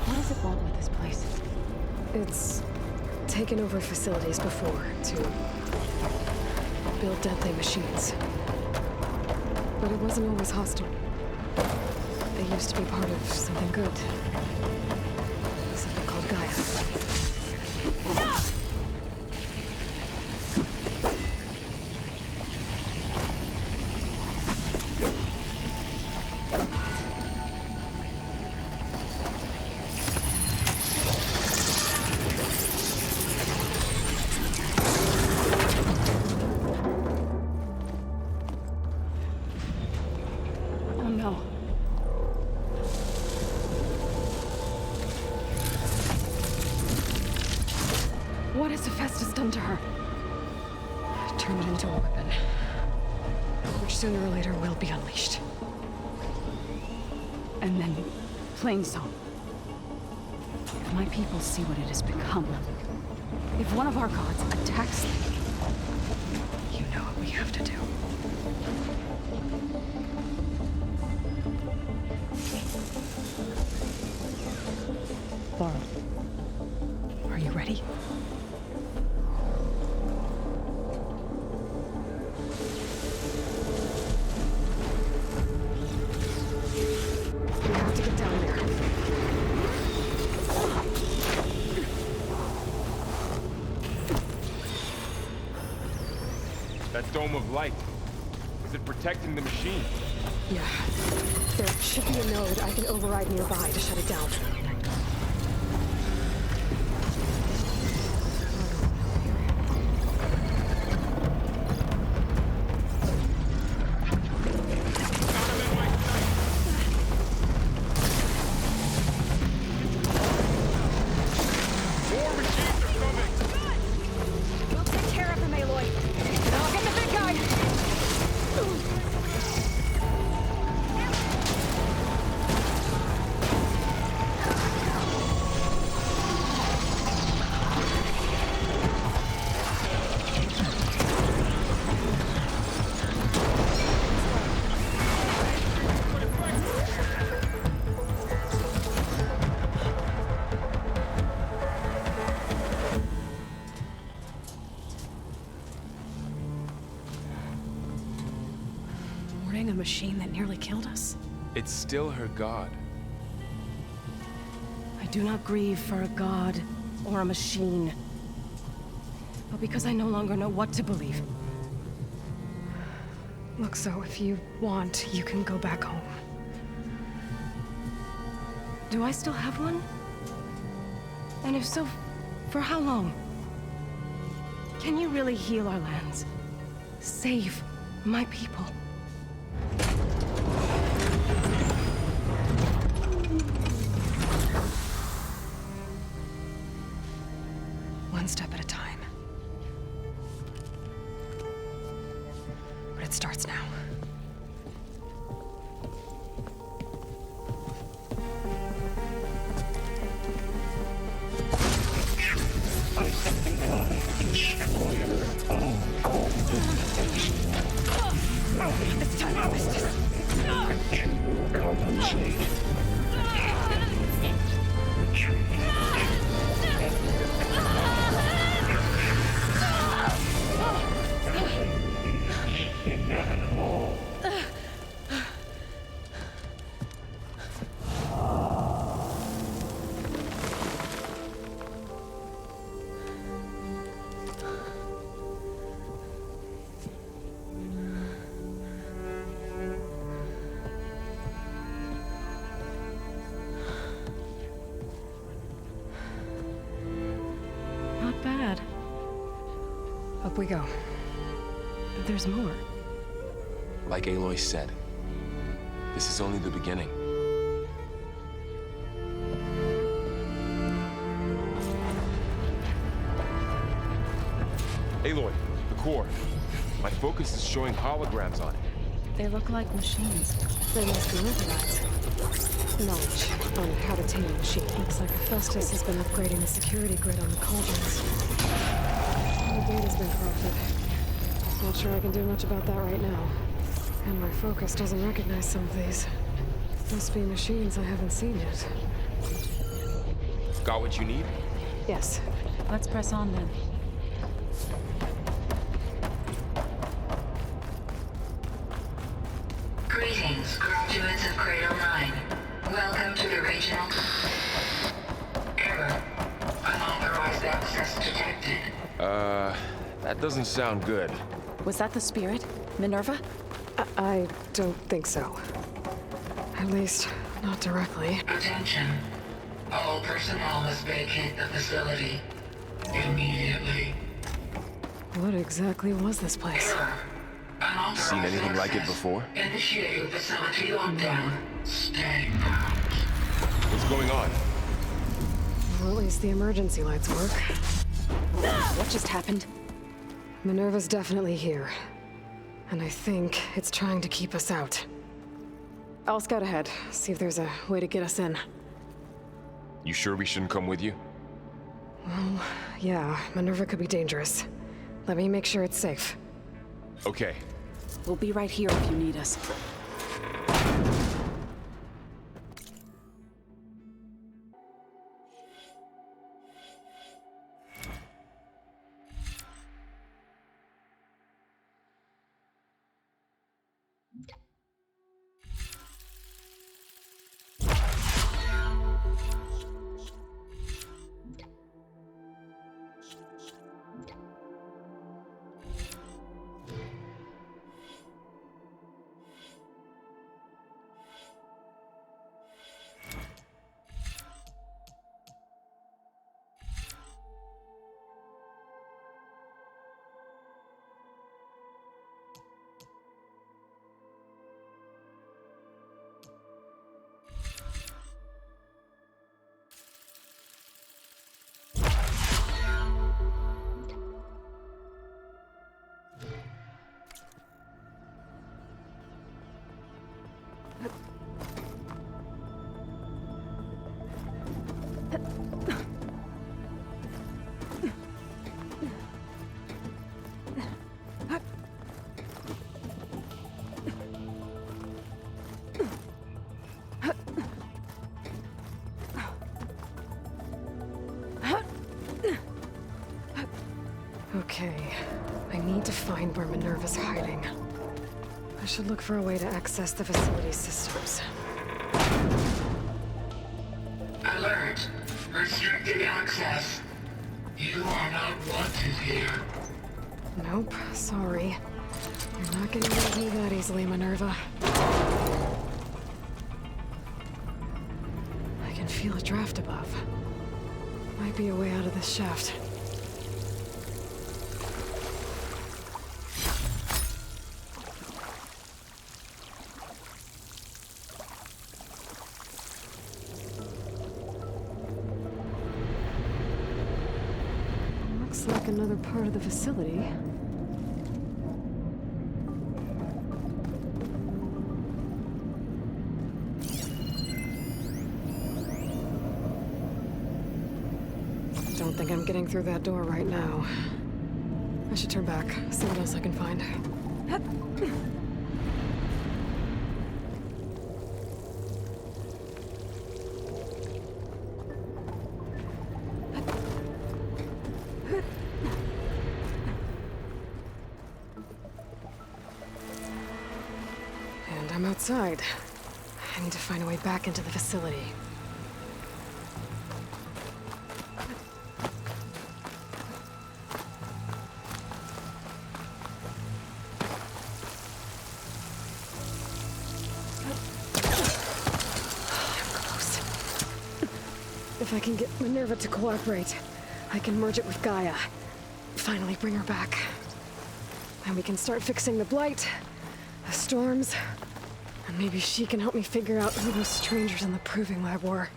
What does it want with this place? It's taken over facilities before to build deadly machines. But it wasn't always hostile. They used to be part of something good. Something called Gaia. Oh no. What has Hephaestus done to her? Turn it into a weapon, which sooner or later will be unleashed. And then, plain song. If my people see what it has become, if one of our gods attacks them, you know what we have to do. Faro, are you ready? We have to get down there. That dome of light. Is it protecting the machine? Yeah. There should be a node I can override nearby to shut it down. We'll take care of them, Aloy. And I'll get the big guy. Warning a machine that nearly killed us? It's still her god. I do not grieve for a god or a machine, but because I no longer know what to believe. Look, so if you want, you can go back home. Do I still have one? And if so, for how long? Can you really heal our lands? Save my people? One step at a time. But it starts now. This time I missed it. Compensate. Not bad. Up we go. There's more. Like Aloy said, this is only the beginning. Aloy, the core. My focus is showing holograms on it. They look like machines. They must be improvise. Knowledge on how to tame a machine. Looks like Hephaestus has been upgrading the security grid on the cauldrons. The data's been corrupted. Not sure I can do much about that right now. And my focus doesn't recognize some of these. Must be machines I haven't seen yet. Got what you need? Yes. Let's press on then. Greetings, graduates of Cradle 9. Welcome to the regional... Error. Unauthorized access detected. That doesn't sound good. Was that the spirit? Minerva? I don't think so. At least, not directly. Attention. All personnel must vacate the facility. Immediately. What exactly was this place? Seen anything like it before? Initiating facility lockdown. Stay out. What's going on? Well, at least the emergency lights work. What just happened? Minerva's definitely here. And I think it's trying to keep us out. I'll scout ahead, see if there's a way to get us in. You sure we shouldn't come with you? Well, yeah, Minerva could be dangerous. Let me make sure it's safe. Okay. We'll be right here if you need us. Okay, I need to find where Minerva's hiding. I should look for a way to access the facility's systems. Alert! Restricted access. You are not wanted here. Nope, sorry. You're not getting rid of me that easily, Minerva. I can feel a draft above. Might be a way out of this shaft. Looks like another part of the facility. Don't think I'm getting through that door right now. I should turn back, see what else I can find. And I'm outside. I need to find a way back into the facility. If I can get Minerva to cooperate, I can merge it with Gaia. Finally bring her back. And we can start fixing the blight, the storms, and maybe she can help me figure out who those strangers in the proving lab were.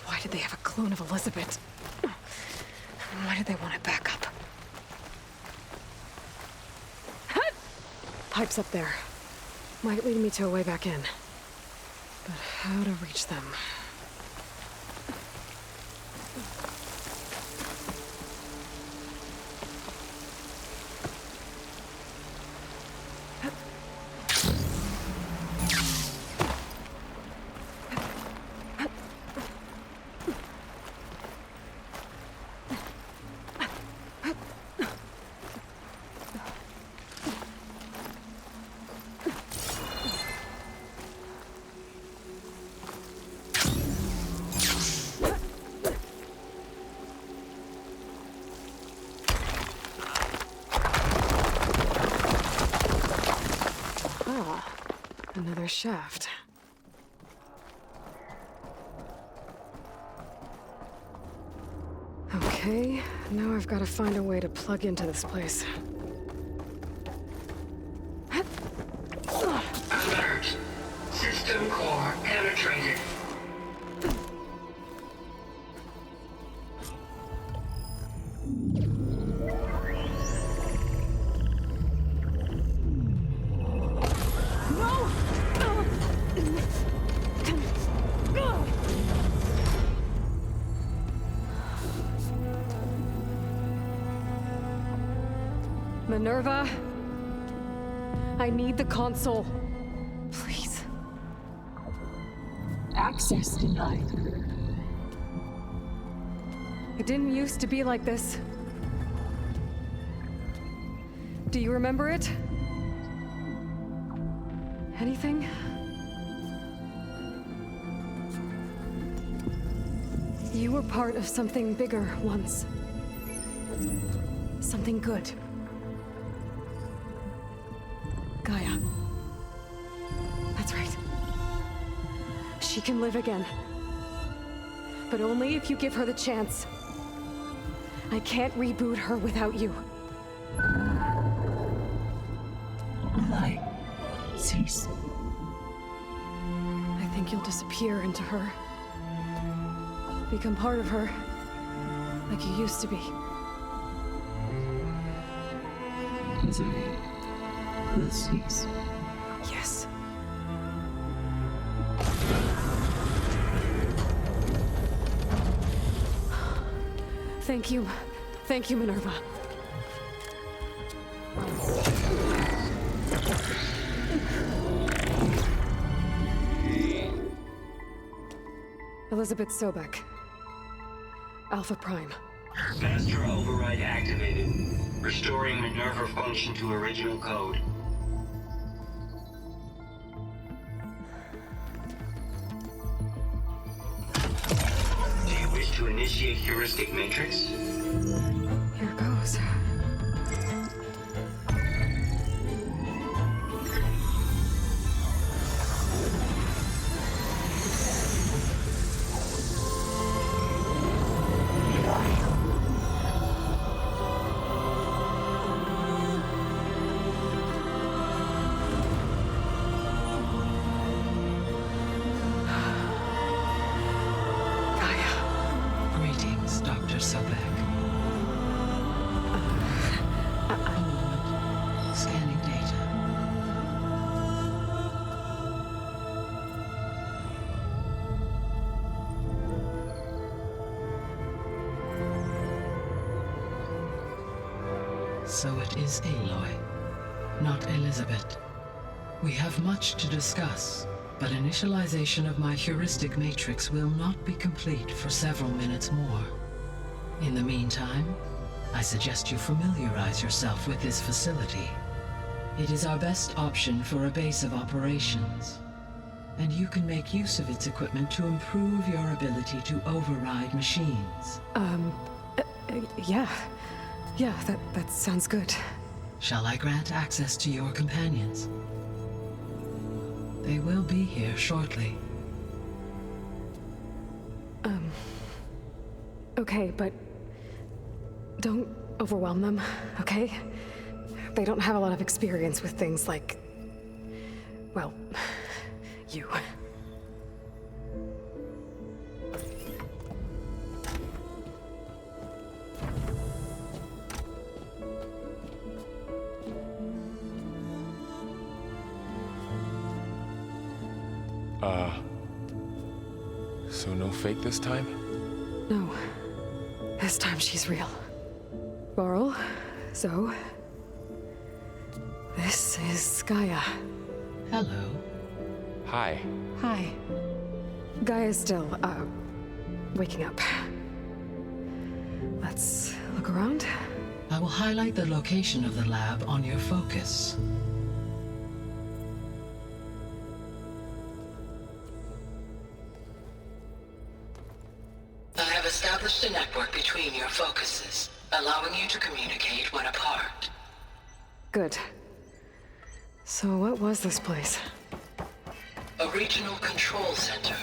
Why did they have a clone of Elisabet? And why did they want it back up? pipes up there. Might lead me to a way back in. But how to reach them? Another shaft. Okay, now I've got to find a way to plug into this place. Alert! System core penetrated. Minerva, I need the console. Please. Access denied. It didn't used to be like this. Do you remember it? Anything? You were part of something bigger once. Something good. Gaia. That's right. She can live again. But only if you give her the chance. I can't reboot her without you. Light. Cease. I think you'll disappear into her. Become part of her. Like you used to be. Misery will cease. Yes. Thank you. Thank you, Minerva. Elisabet Sobeck. Alpha Prime. Master override activated. Restoring Minerva function to original code. Do you wish to initiate heuristic matrix? Here goes. Greetings, Dr. Sobeck. Scanning data. So it is Aloy, not Elisabet. We have much to discuss, but initialization of my heuristic matrix will not be complete for several minutes more. In the meantime, I suggest you familiarize yourself with this facility. It is our best option for a base of operations, and you can make use of its equipment to improve your ability to override machines. Yeah. Yeah, that sounds good. Shall I grant access to your companions? They will be here shortly. Okay, but don't overwhelm them, okay? They don't have a lot of experience with things like, well, you. fake this time? No. This time she's real. Varl, Zoe. This is Gaia. Hello. Hi. Hi. Gaia's still, waking up. Let's look around. I will highlight the location of the lab on your focus. I have established a network between your focuses, allowing you to communicate when apart. Good. So what was this place? A regional control center,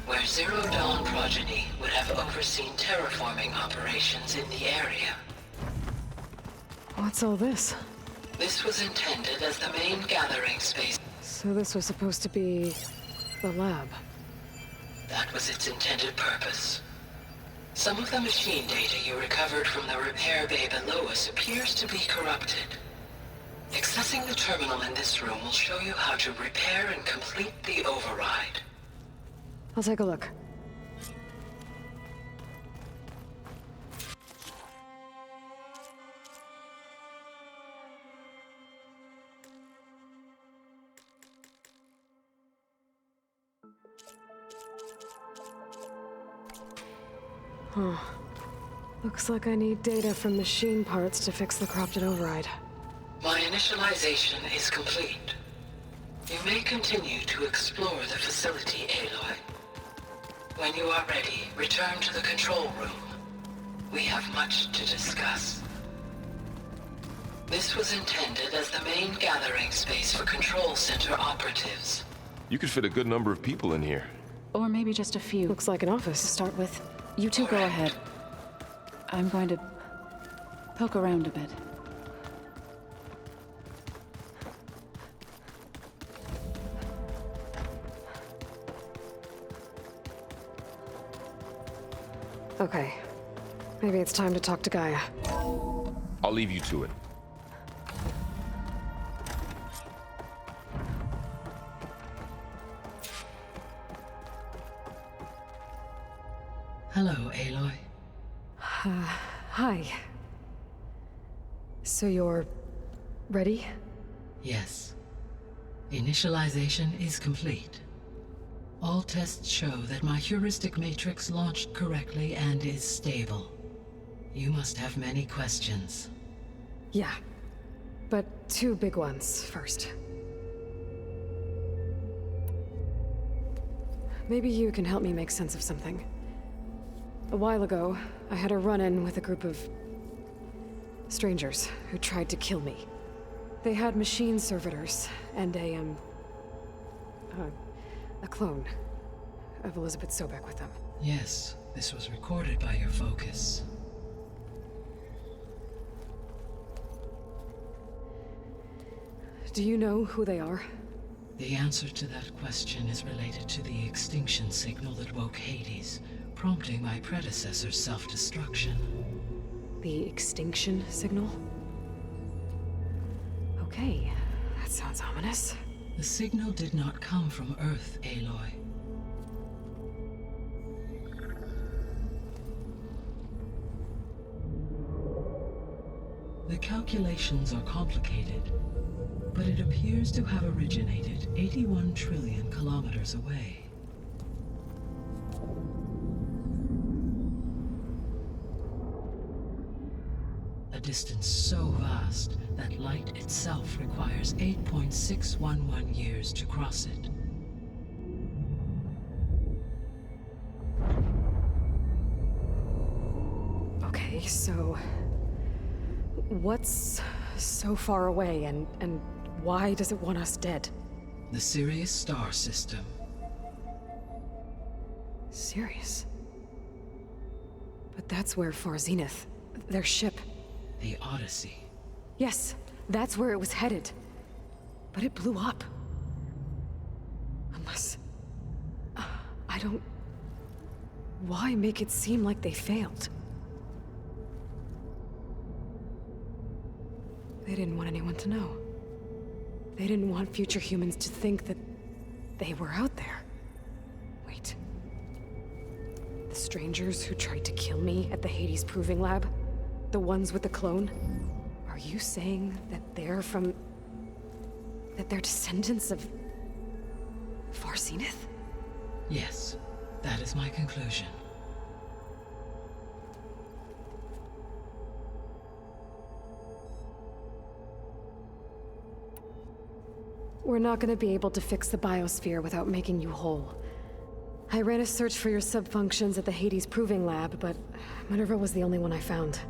where Zero Dawn progeny would have overseen terraforming operations in the area. What's all this? This was intended as the main gathering space. So this was supposed to be the lab. That was its intended purpose. Some of the machine data you recovered from the repair bay below us appears to be corrupted. Accessing the terminal in this room will show you how to repair and complete the override. I'll take a look. Huh. Looks like I need data from machine parts to fix the corrupted override. My initialization is complete. You may continue to explore the facility, Aloy. When you are ready, return to the control room. We have much to discuss. This was intended as the main gathering space for control center operatives. You could fit a good number of people in here. Or maybe just a few. Looks like an office. To start with, you two go ahead. I'm going to poke around a bit. Okay. Maybe it's time to talk to Gaia. I'll leave you to it. Hello, Aloy. Hi. So you're ready? Yes. Initialization is complete. All tests show that my heuristic matrix launched correctly and is stable. You must have many questions. Yeah. But two big ones first. Maybe you can help me make sense of something. A while ago, I had a run-in with a group of strangers who tried to kill me. They had machine servitors and a clone of Elisabet Sobeck with them. Yes, this was recorded by your focus. Do you know who they are? The answer to that question is related to the extinction signal that woke Hades, prompting my predecessor's self-destruction. The extinction signal? Okay, that sounds ominous. The signal did not come from Earth, Aloy. The calculations are complicated, but it appears to have originated 81 trillion kilometers away. A distance so vast that light itself requires 8.611 years to cross it. Okay, so what's so far away and why does it want us dead? The Sirius star system. Sirius? But that's where Far Zenith, their ship. The Odyssey. Yes, that's where it was headed. But it blew up. Unless... I don't... Why make it seem like they failed? They didn't want anyone to know. They didn't want future humans to think that they were out there. Wait. The strangers who tried to kill me at the Hades Proving Lab? The ones with the clone? Are you saying that they're from... that they're descendants of... Far Zenith? Yes, that is my conclusion. We're not gonna be able to fix the biosphere without making you whole. I ran a search for your subfunctions at the Hades Proving Lab, but Minerva was the only one I found.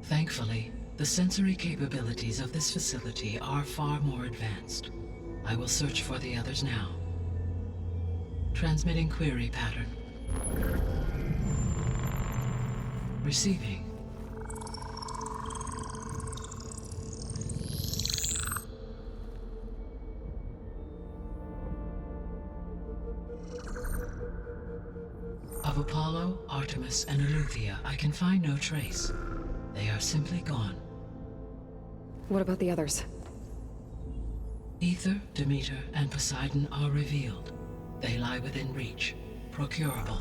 Thankfully, the sensory capabilities of this facility are far more advanced. I will search for the others now. Transmitting query pattern. Receiving. Of Apollo, Artemis, and Eleuthia, I can find no trace. They are simply gone. What about the others? Ether, Demeter, and Poseidon are revealed. They lie within reach, procurable.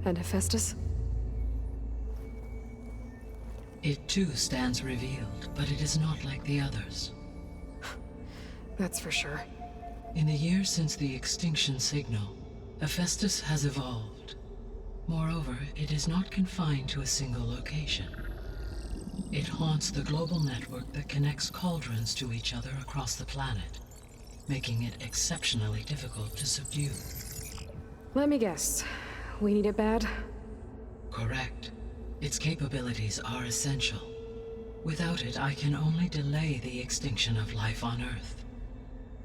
And Hephaestus? It too stands revealed, but it is not like the others. That's for sure. In the years since the extinction signal, Hephaestus has evolved. Moreover, it is not confined to a single location. It haunts the global network that connects cauldrons to each other across the planet, making it exceptionally difficult to subdue. Let me guess. We need it bad? Correct. Its capabilities are essential. Without it, I can only delay the extinction of life on Earth.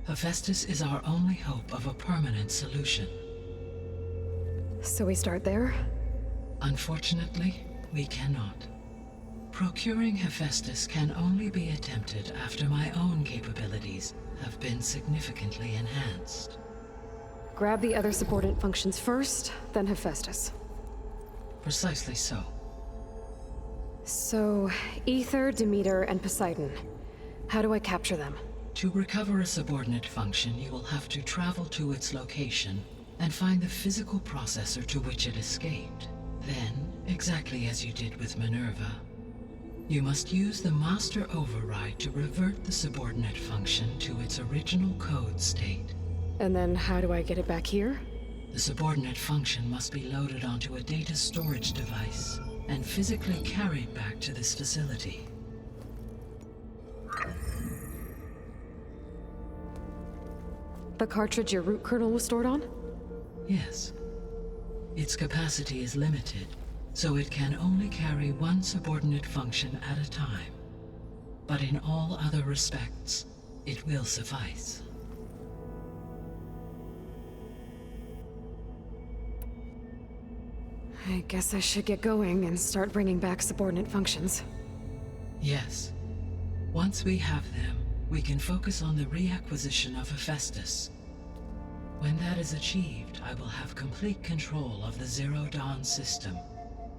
Hephaestus is our only hope of a permanent solution. So we start there? Unfortunately, we cannot. Procuring Hephaestus can only be attempted after my own capabilities have been significantly enhanced. Grab the other subordinate functions first, then Hephaestus. Precisely so. So, Ether, Demeter, and Poseidon. How do I capture them? To recover a subordinate function, you will have to travel to its location and find the physical processor to which it escaped. Then, exactly as you did with Minerva, you must use the master override to revert the subordinate function to its original code state. And then how do I get it back here? The subordinate function must be loaded onto a data storage device and physically carried back to this facility. The cartridge your root kernel was stored on? Yes. Its capacity is limited, so it can only carry one subordinate function at a time. But in all other respects, it will suffice. I guess I should get going and start bringing back subordinate functions. Yes. Once we have them, we can focus on the reacquisition of Hephaestus. When that is achieved, I will have complete control of the Zero Dawn system,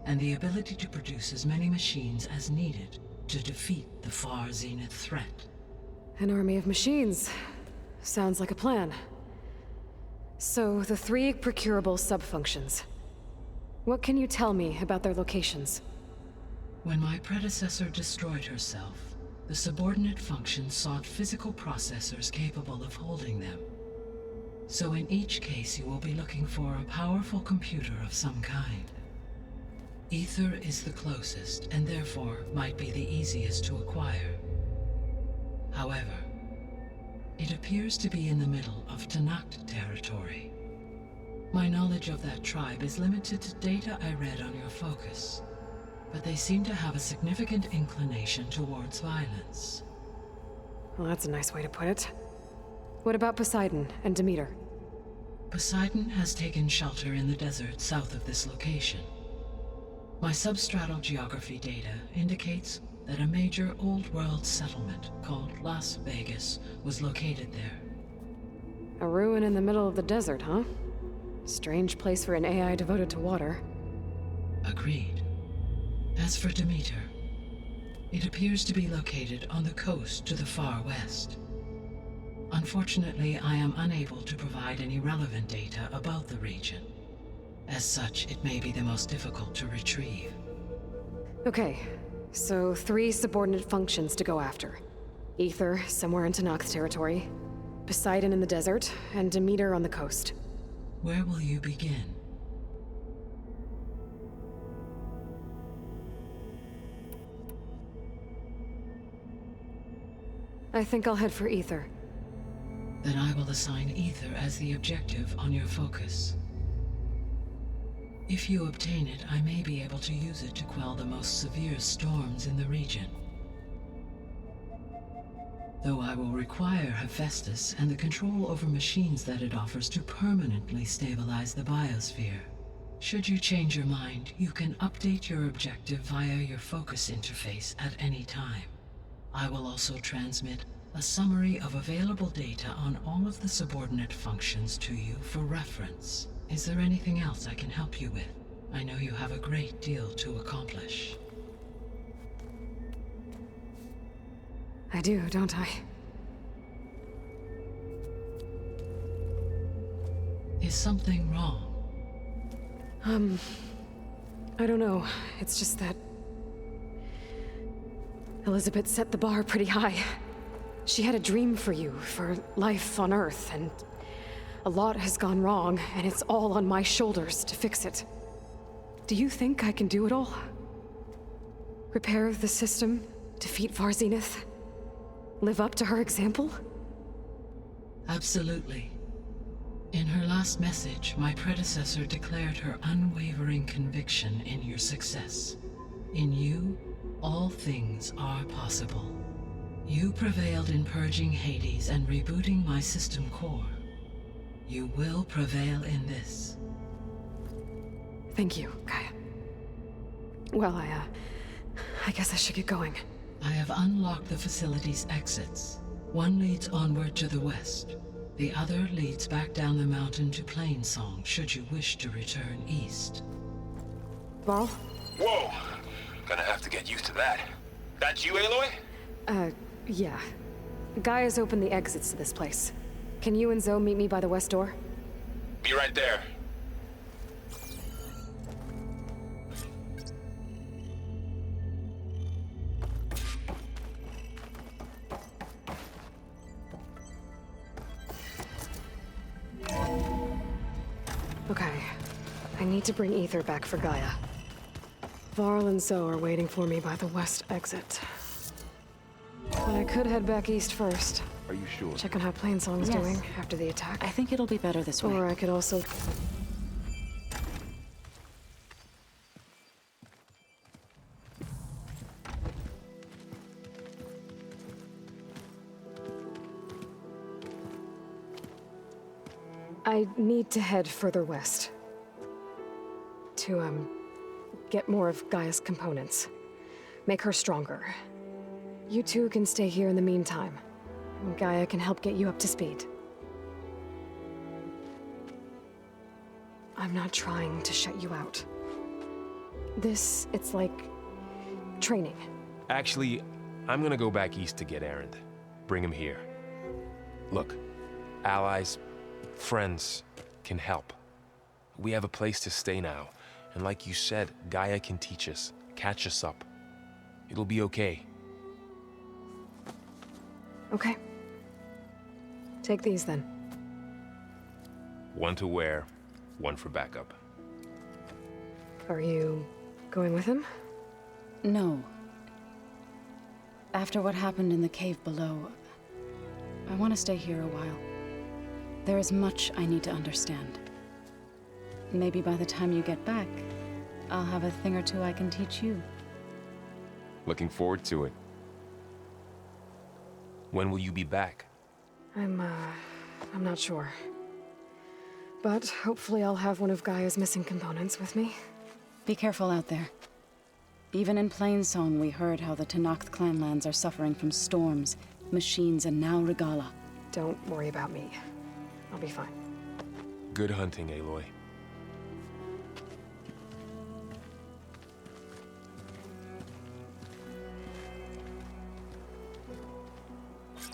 and the ability to produce as many machines as needed to defeat the Far Zenith threat. An army of machines. Sounds like a plan. So, the 3 procurable subfunctions. What can you tell me about their locations? When my predecessor destroyed herself, the subordinate functions sought physical processors capable of holding them. So in each case, you will be looking for a powerful computer of some kind. Ether is the closest, and therefore might be the easiest to acquire. However, it appears to be in the middle of Tanakh territory. My knowledge of that tribe is limited to data I read on your focus, but they seem to have a significant inclination towards violence. Well, that's a nice way to put it. What about Poseidon and Demeter? Poseidon has taken shelter in the desert south of this location. My substratal geography data indicates that a major old-world settlement called Las Vegas was located there. A ruin in the middle of the desert, huh? Strange place for an AI devoted to water. Agreed. As for Demeter, It appears to be located on the coast to the far west. Unfortunately, I am unable to provide any relevant data about the region. As such, it may be the most difficult to retrieve. Okay, so 3 subordinate functions to go after. Ether, somewhere in Tenakth's territory. Poseidon in the desert, and Demeter on the coast. Where will you begin? I think I'll head for Ether. Then I will assign Ether as the objective on your focus. If you obtain it, I may be able to use it to quell the most severe storms in the region. Though I will require Hephaestus and the control over machines that it offers to permanently stabilize the biosphere. Should you change your mind, you can update your objective via your focus interface at any time. I will also transmit a summary of available data on all of the subordinate functions to you for reference. Is there anything else I can help you with? I know you have a great deal to accomplish. I do, don't I? Is something wrong? I don't know. It's just that Elisabet set the bar pretty high. She had a dream for you, for life on Earth, and a lot has gone wrong, and it's all on my shoulders to fix it. Do you think I can do it all? Repair the system, defeat Varzenith, live up to her example? Absolutely. In her last message, my predecessor declared her unwavering conviction in your success. In you, all things are possible. You prevailed in purging Hades and rebooting my system core. You will prevail in this. Thank you, Gaia. Well, I guess I should get going. I have unlocked the facility's exits. One leads onward to the west. The other leads back down the mountain to Plainsong, should you wish to return east. Varl? Whoa! Gonna have to get used to that. That's you, Aloy? Yeah. Gaia's opened the exits to this place. Can you and Zoe meet me by the west door? Be right there. Okay. I need to bring Ether back for Gaia. Varl and Zoe are waiting for me by the west exit. But I could head back east first. Are you sure? Check on how Plainsong's doing after the attack. I think it'll be better this way. Or I could also... I need to head further west. To, get more of Gaia's components. Make her stronger. You two can stay here in the meantime. And Gaia can help get you up to speed. I'm not trying to shut you out. It's like... training. Actually, I'm gonna go back east to get Erend. Bring him here. Look, allies, friends can help. We have a place to stay now. And like you said, Gaia can teach us, catch us up. It'll be okay. Okay. Take these then. One to wear, one for backup. Are you going with him? No. After what happened in the cave below, I want to stay here a while. There is much I need to understand. Maybe by the time you get back, I'll have a thing or two I can teach you. Looking forward to it. When will you be back? I'm not sure. But hopefully I'll have one of Gaia's missing components with me. Be careful out there. Even in Plainsong, we heard how the Tenakth clanlands are suffering from storms, machines, and now Regala. Don't worry about me. I'll be fine. Good hunting, Aloy.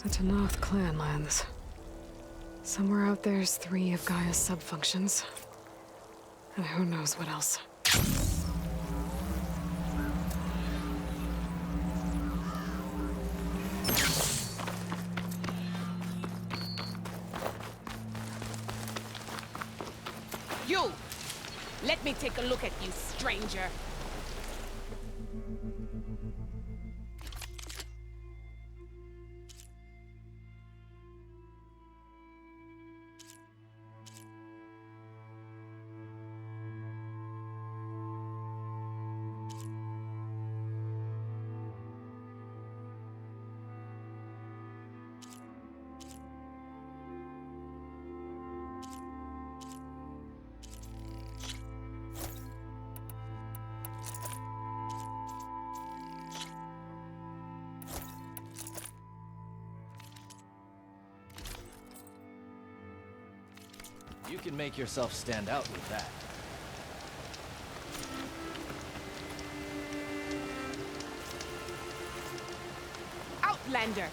The Tenakth clanlands. Somewhere out there's 3 of Gaia's subfunctions. And who knows what else. You! Let me take a look at you, stranger. You can make yourself stand out with that. Outlander!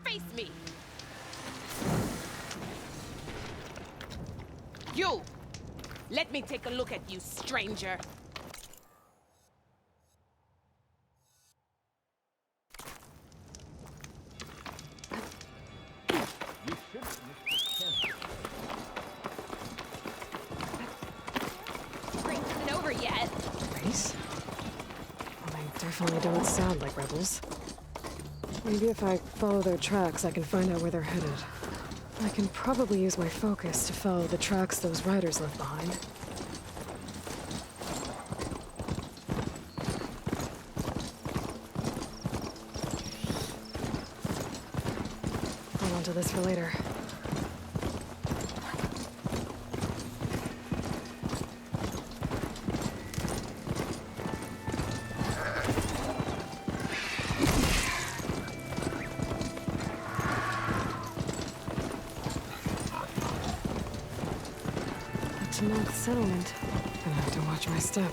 Face me! You! Let me take a look at you, stranger. Brink isn't over yet. Race? Well, they definitely don't sound like rebels. Maybe if I follow their tracks, I can find out where they're headed. I can probably use my focus to follow the tracks those riders left behind. Hold on to this for later. Tenakth settlement. Gonna have to watch my step.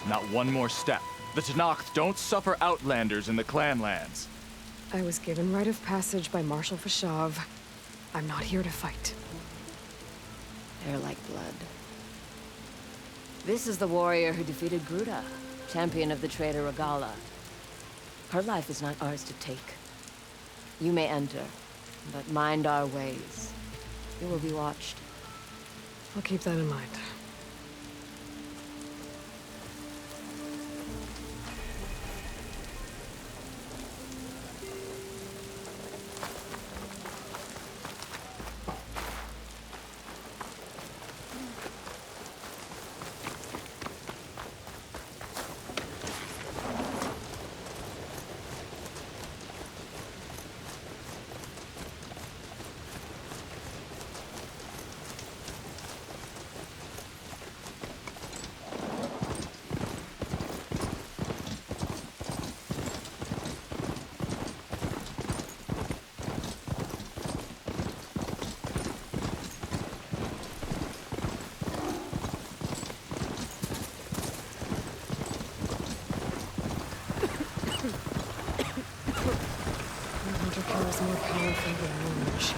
Not one more step. The Tenakth don't suffer outlanders in the clanlands. I was given rite of passage by Marshal Fashav. I'm not here to fight. They're like blood. This is the warrior who defeated Gruta, champion of the trader Regala. Her life is not ours to take. You may enter, but mind our ways. You will be watched. I'll keep that in mind. Is more powerful than a machine.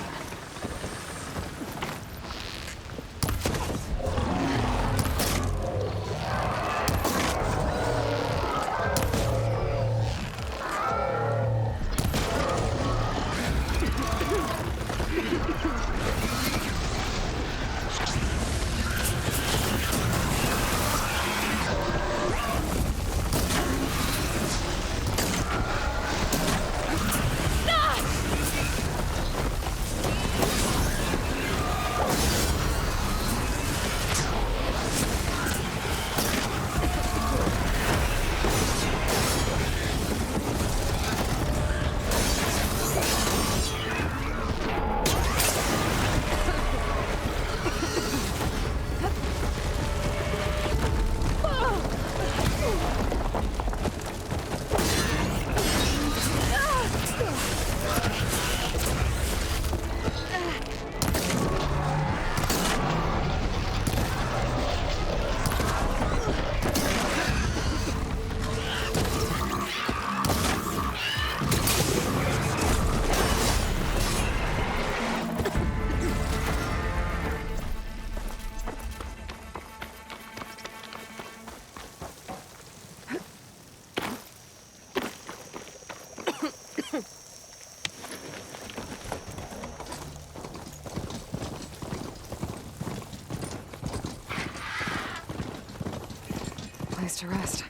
Place to rest.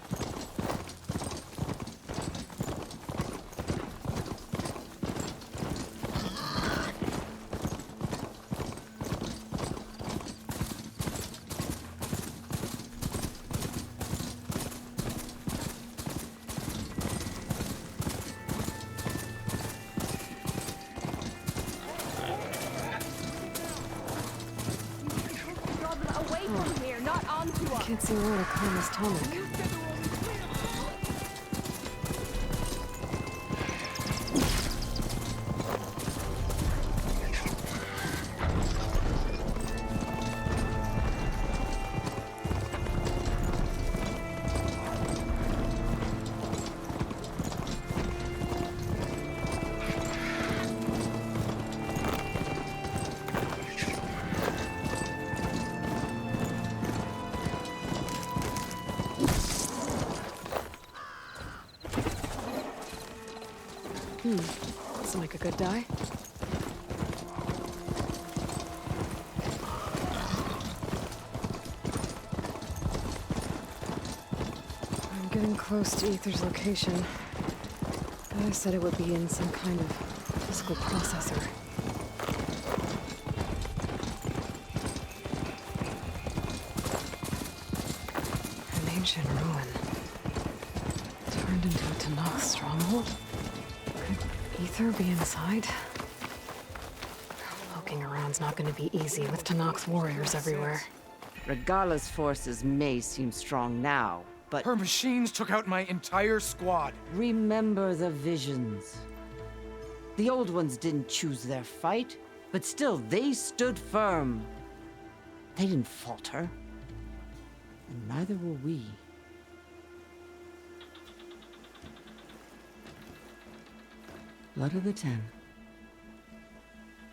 Can't see where to calm this tonic. Looks like a good die. I'm getting close to Aether's location. I said it would be in some kind of physical processor. An ancient ruin. Turned into a Tanakh stronghold? Aether be inside? Poking around's not gonna be easy with Tanakh's warriors everywhere. Regala's forces may seem strong now, but... Her machines took out my entire squad. Remember the visions. The old ones didn't choose their fight, but still, they stood firm. They didn't falter. And neither will we. Blood of the Ten.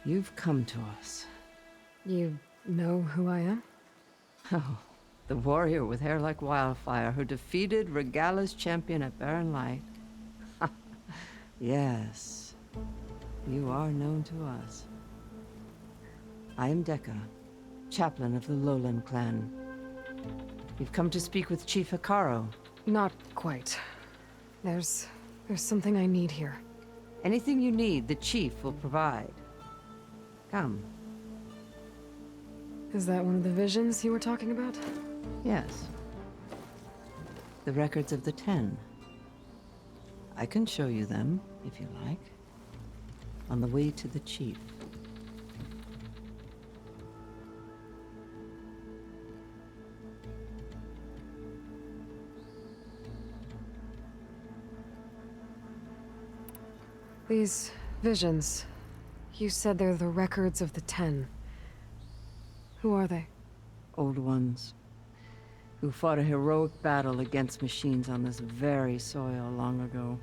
You've come to us. You know who I am? Oh, the warrior with hair like wildfire who defeated Regala's champion at Barren Light. Yes, you are known to us. I am Dekka, chaplain of the Lowland clan. You've come to speak with Chief Faro. Not quite. There's something I need here. Anything you need, the chief will provide. Come. Is that one of the visions you were talking about? Yes. The records of the 10. I can show you them, if you like. On the way to the chief. These visions, you said they're the records of the 10. Who are they? Old ones, who fought a heroic battle against machines on this very soil long ago.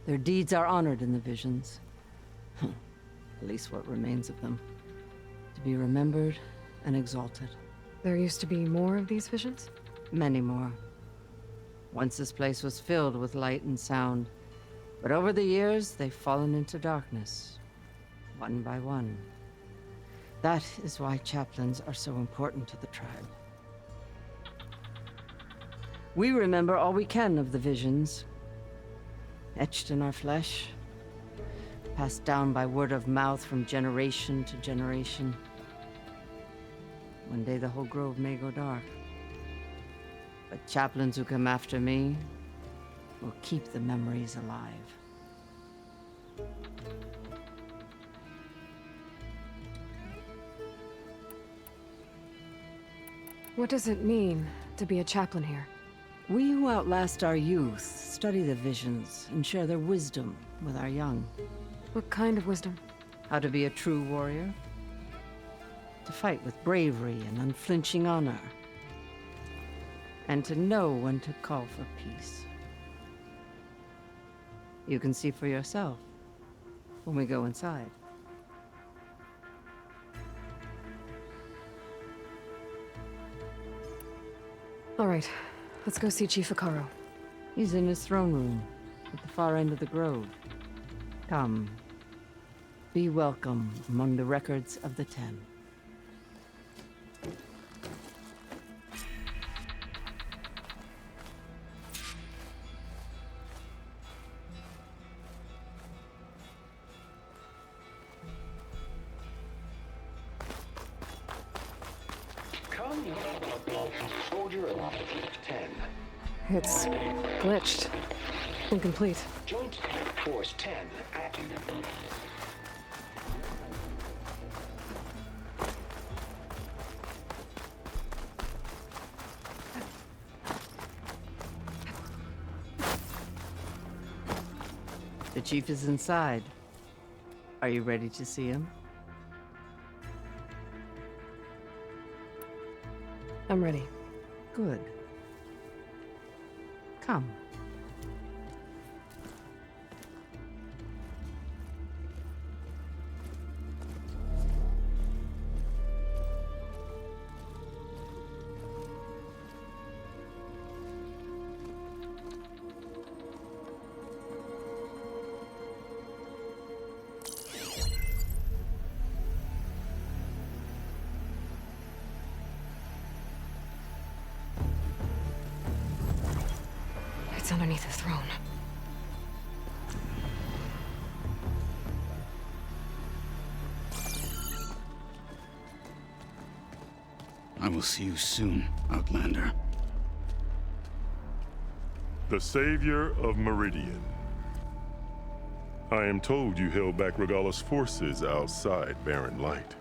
Their deeds are honored in the visions. At least what remains of them. To be remembered and exalted. There used to be more of these visions? Many more. Once this place was filled with light and sound. But over the years, they've fallen into darkness, one by one. That is why chaplains are so important to the tribe. We remember all we can of the visions, etched in our flesh, passed down by word of mouth from generation to generation. One day the whole grove may go dark. But chaplains who come after me will keep the memories alive. What does it mean to be a chaplain here? We who outlast our youth study the visions and share their wisdom with our young. What kind of wisdom? How to be a true warrior. To fight with bravery and unflinching honor. And to know when to call for peace. You can see for yourself when we go inside. All right, let's go see Chief Faro. He's in his throne room, at the far end of the grove. Come. Be welcome among the records of the Ten. Come, soldier of 10. It's glitched. Incomplete. Joint Force 10 active. The chief is inside. Are you ready to see him? I'm ready. Good. Come. It's underneath the throne. I will see you soon, Outlander. The Savior of Meridian. I am told you held back Regalla's forces outside Barren Light.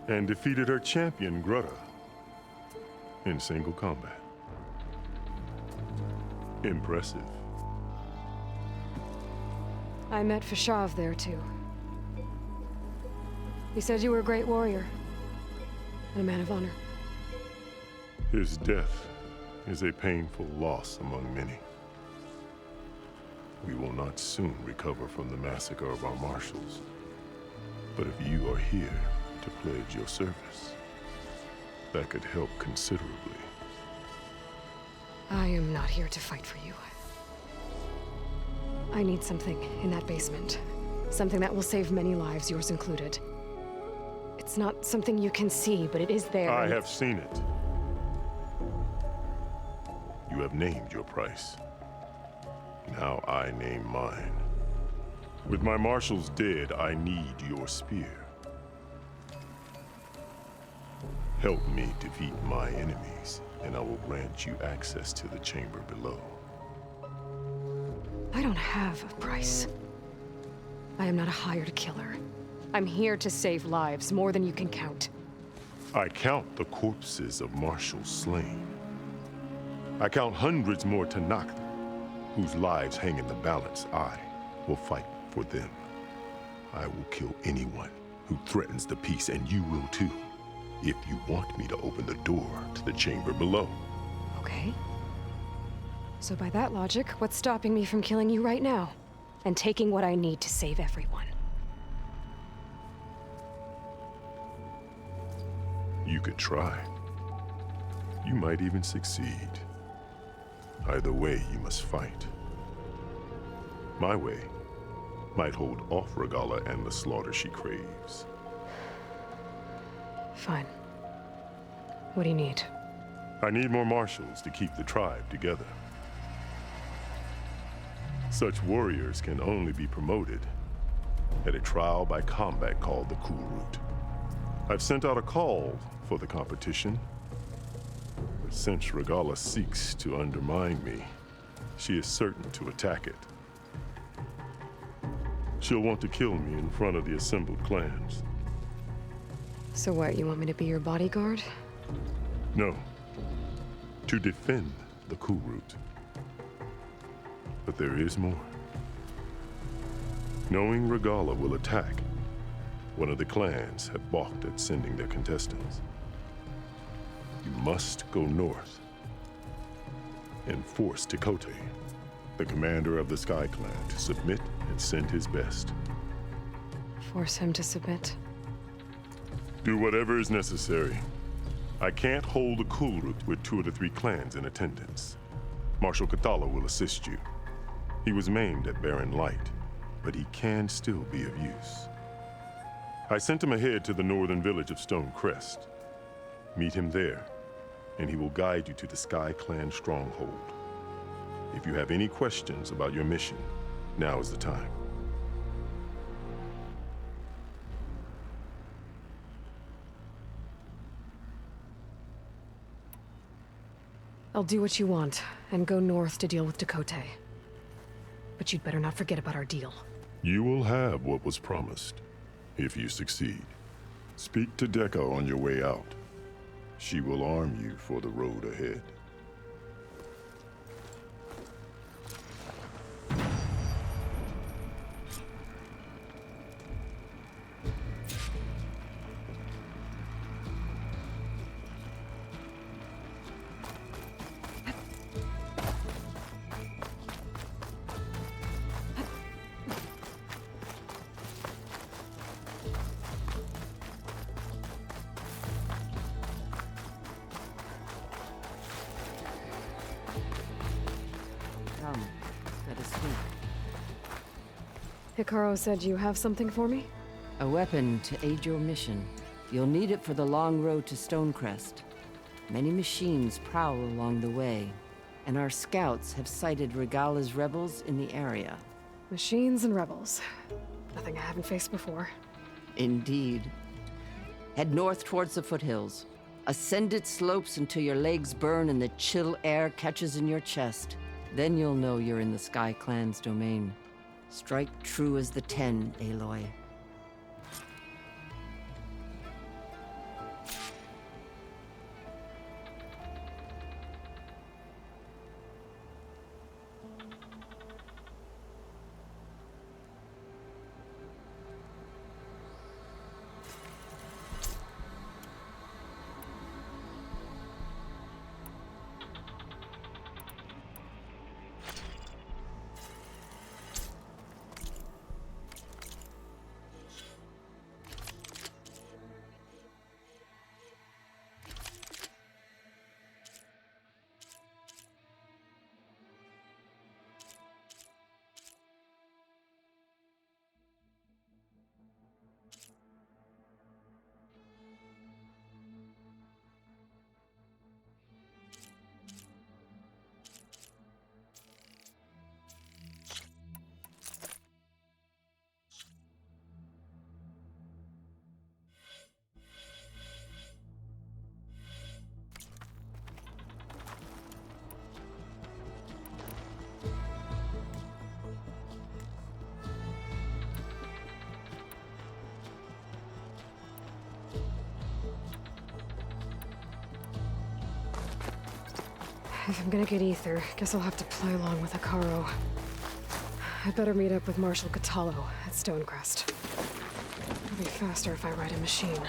And defeated her champion, Grutta, in single combat. Impressive. I met Fashav there, too. He said you were a great warrior. And a man of honor. His death is a painful loss among many. We will not soon recover from the massacre of our marshals. But if you are here to pledge your service, that could help considerably. I am not here to fight for you. I need something in that basement. Something that will save many lives, yours included. It's not something you can see, but it is there. I have seen it. You have named your price. Now I name mine. With my marshals dead, I need your spear. Help me defeat my enemies, and I will grant you access to the chamber below. I don't have a price. I am not a hired killer. I'm here to save lives, more than you can count. I count the corpses of marshals slain. I count hundreds more Tanakh, whose lives hang in the balance. I will fight for them. I will kill anyone who threatens the peace, and you will too, if you want me to open the door to the chamber below. Okay. So by that logic, what's stopping me from killing you right now? And taking what I need to save everyone? You could try. You might even succeed. Either way, you must fight. My way might hold off Regalla and the slaughter she craves. Fine. What do you need? I need more marshals to keep the tribe together. Such warriors can only be promoted at a trial by combat called the Kulrut. I've sent out a call for the competition, but since Regalla seeks to undermine me, she is certain to attack it. She'll want to kill me in front of the assembled clans. So what, you want me to be your bodyguard? No, to defend the Kulrut. But there is more. Knowing Regalla will attack, one of the clans have balked at sending their contestants. You must go north and force Tekote, the commander of the Sky Clan, to submit and send his best. Force him to submit? Do whatever is necessary. I can't hold the Kulrut with 2 of the 3 clans in attendance. Marshal Kathala will assist you. He was maimed at Barren Light, but he can still be of use. I sent him ahead to the northern village of Stone Crest. Meet him there, and he will guide you to the Sky Clan stronghold. If you have any questions about your mission, now is the time. I'll do what you want, and go north to deal with Dakota. But you'd better not forget about our deal. You will have what was promised, if you succeed. Speak to Deca on your way out. She will arm you for the road ahead. Let us speak. Hikaru said you have something for me? A weapon to aid your mission. You'll need it for the long road to Stonecrest. Many machines prowl along the way, and our scouts have sighted Regala's rebels in the area. Machines and rebels. Nothing I haven't faced before. Indeed. Head north towards the foothills. Ascend its slopes until your legs burn and the chill air catches in your chest. Then you'll know you're in the Sky Clan's domain. Strike true as the 10, Aloy. If I'm gonna get ether, guess I'll have to play along with Hikaru. I'd better meet up with Marshal Catallo at Stonecrest. It'll be faster if I ride a machine.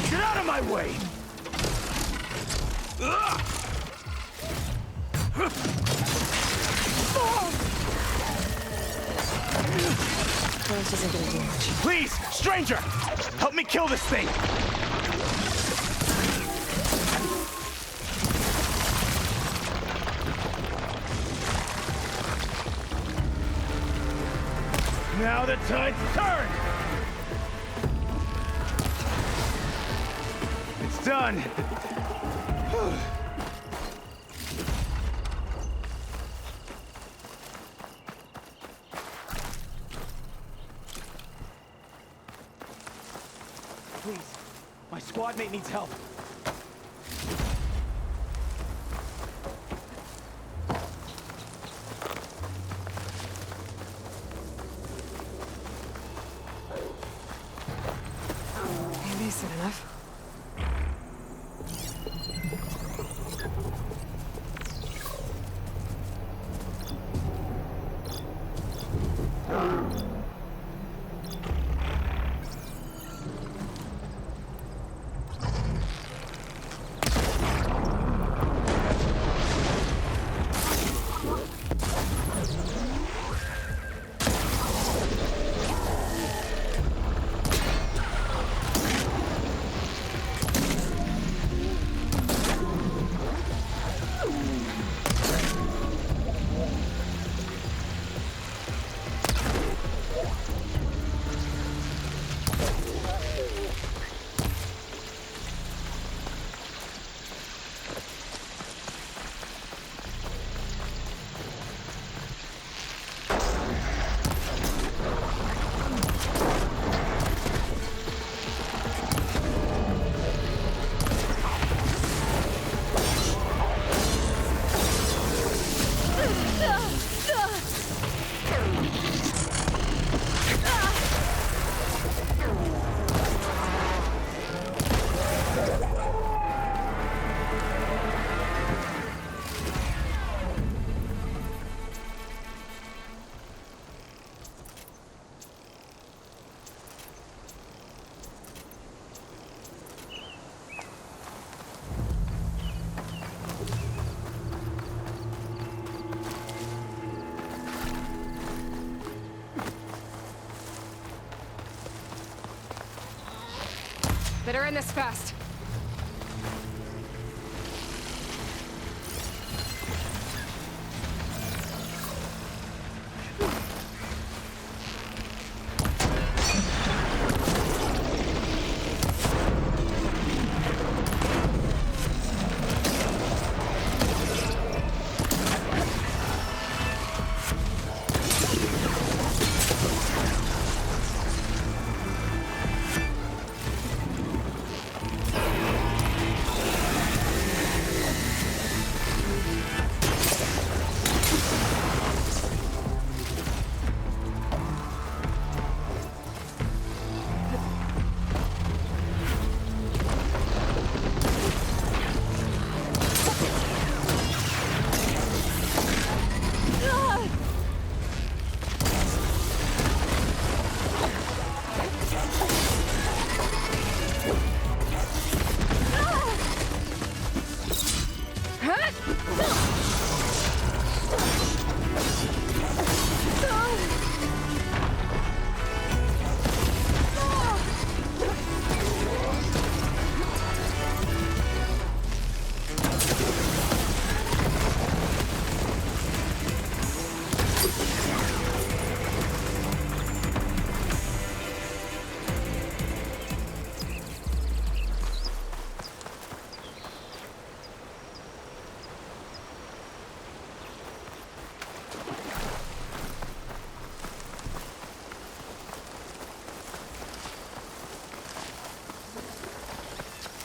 Get out of my way! Force isn't gonna do much. Please, stranger! Help me kill this thing! Now the tide's turned! It's done! Please, my squad mate needs help. Better end this fast.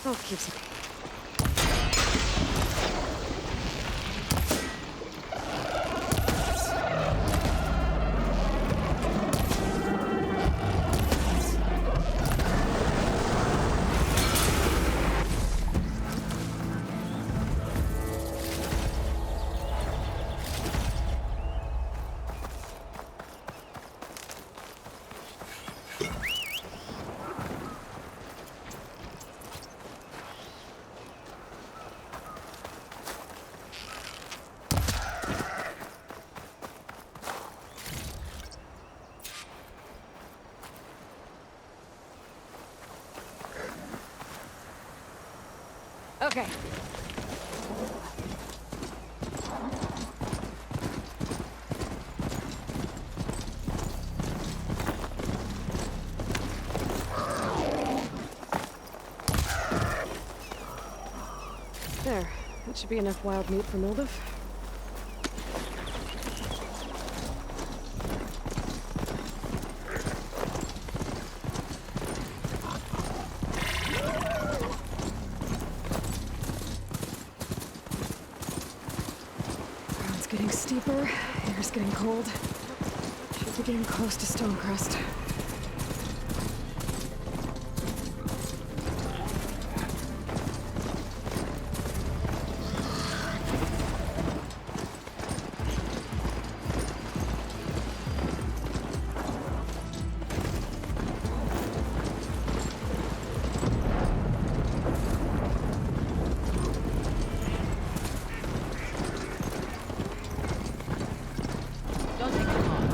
Oh, keeps it. Okay. There. That should be enough wild meat for Moldov. Steeper, air's getting cold. Should be getting close to Stonecrest. Don't take too long.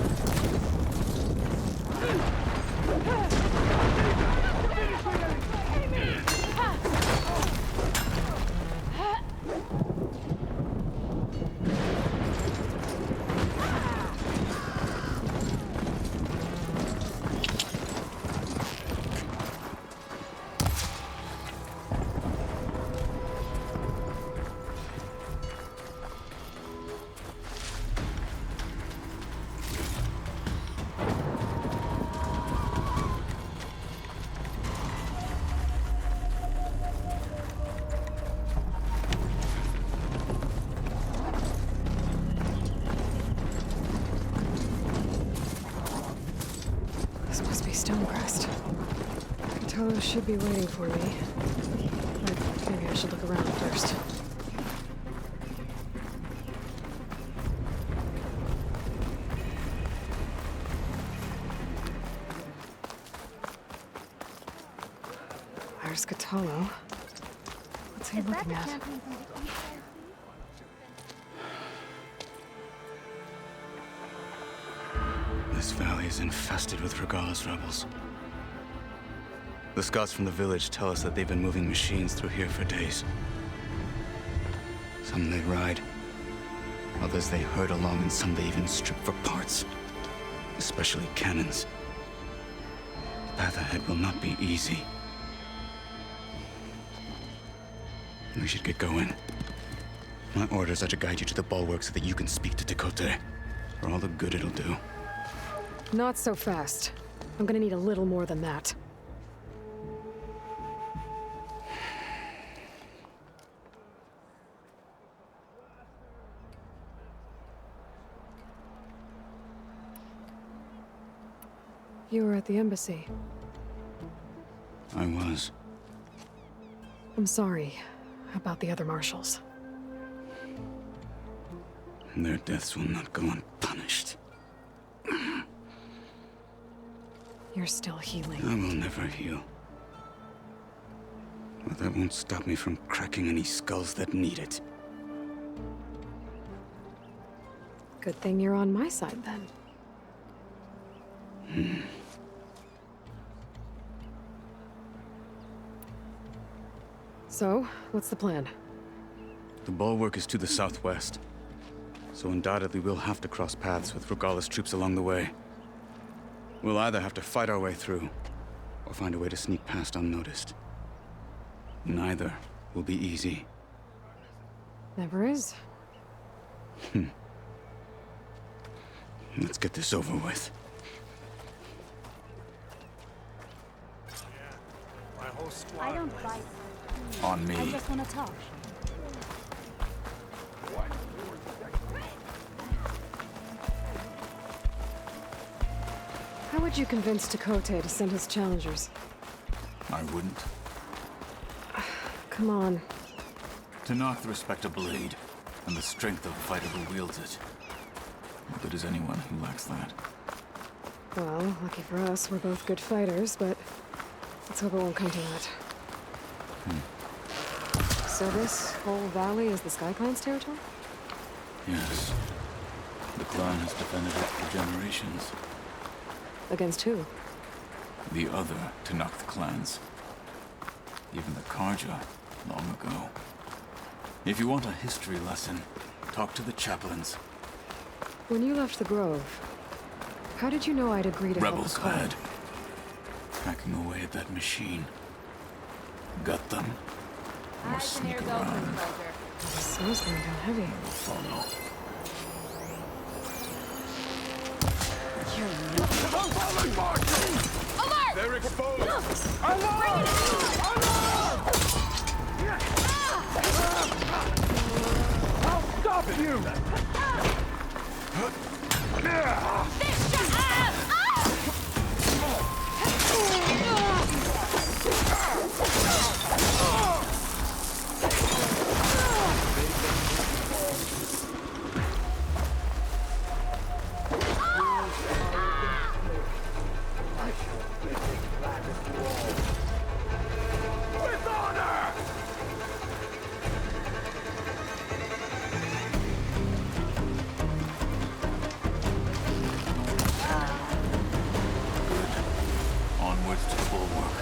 Stonecrest. GAIAto should be waiting for me. But maybe I should look around first. There's GAIAto. What's he looking at? This valley is infested with Regala's rebels. The scouts from the village tell us that they've been moving machines through here for days. Some they ride, others they herd along, and some they even strip for parts, especially cannons. The path ahead will not be easy. We should get going. My orders are to guide you to the bulwark so that you can speak to Tekote, for all the good it'll do. Not so fast. I'm gonna need a little more than that. You were at the embassy. I was. I'm sorry about the other marshals. Their deaths will not go unpunished. You're still healing. I will never heal. But that won't stop me from cracking any skulls that need it. Good thing you're on my side, then. So, what's the plan? The bulwark is to the southwest, so undoubtedly we'll have to cross paths with Regala's troops along the way. We'll either have to fight our way through, or find a way to sneak past unnoticed. Neither will be easy. Never is. Let's get this over with. My whole squad. I don't fight. On me. I just want to talk. How would you convince Tekote to send his challengers? I wouldn't. Come on. To knock the respect of blade, and the strength of a fighter who wields it. What good is anyone who lacks that? Well, lucky for us, we're both good fighters, but let's hope it won't come to that. So this whole valley is the Sky Clan's territory? Yes. The clan has defended it for generations. Against who? The other Tanakh clans. Even the Karja, long ago. If you want a history lesson, talk to the chaplains. When you left the Grove, how did you know I'd agree to Rebels help the clan? had. Hacking away at that machine. Gut them. Or sneak around. This snow's going down heavy. Follow. Alert! They're exposed! I'll stop you! Onwards to the bulwark.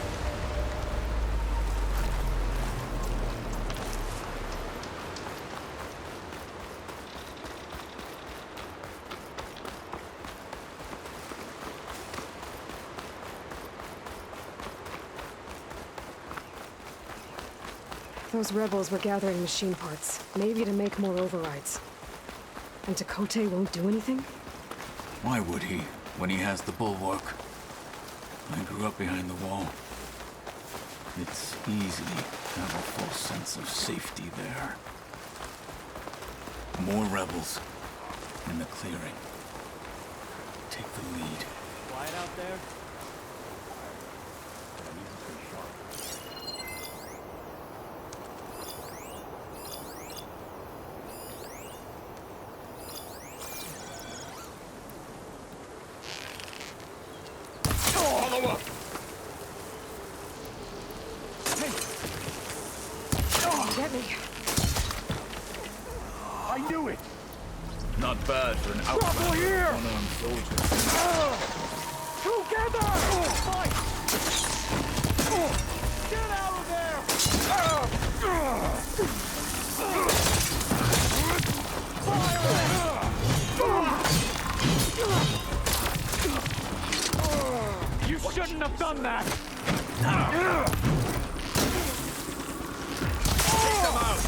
Those rebels were gathering machine parts, maybe to make more overrides. And Tekote won't do anything? Why would he, when he has the bulwark? I grew up behind the wall. It's easy to have a false sense of safety there. More rebels in the clearing. Take the lead. Quiet out there? Follow up! Get me. I knew it! Not bad for an outlander, here! unarmed soldier. Together! Fight! Get out of there! Fire! You shouldn't have done that! Take them out!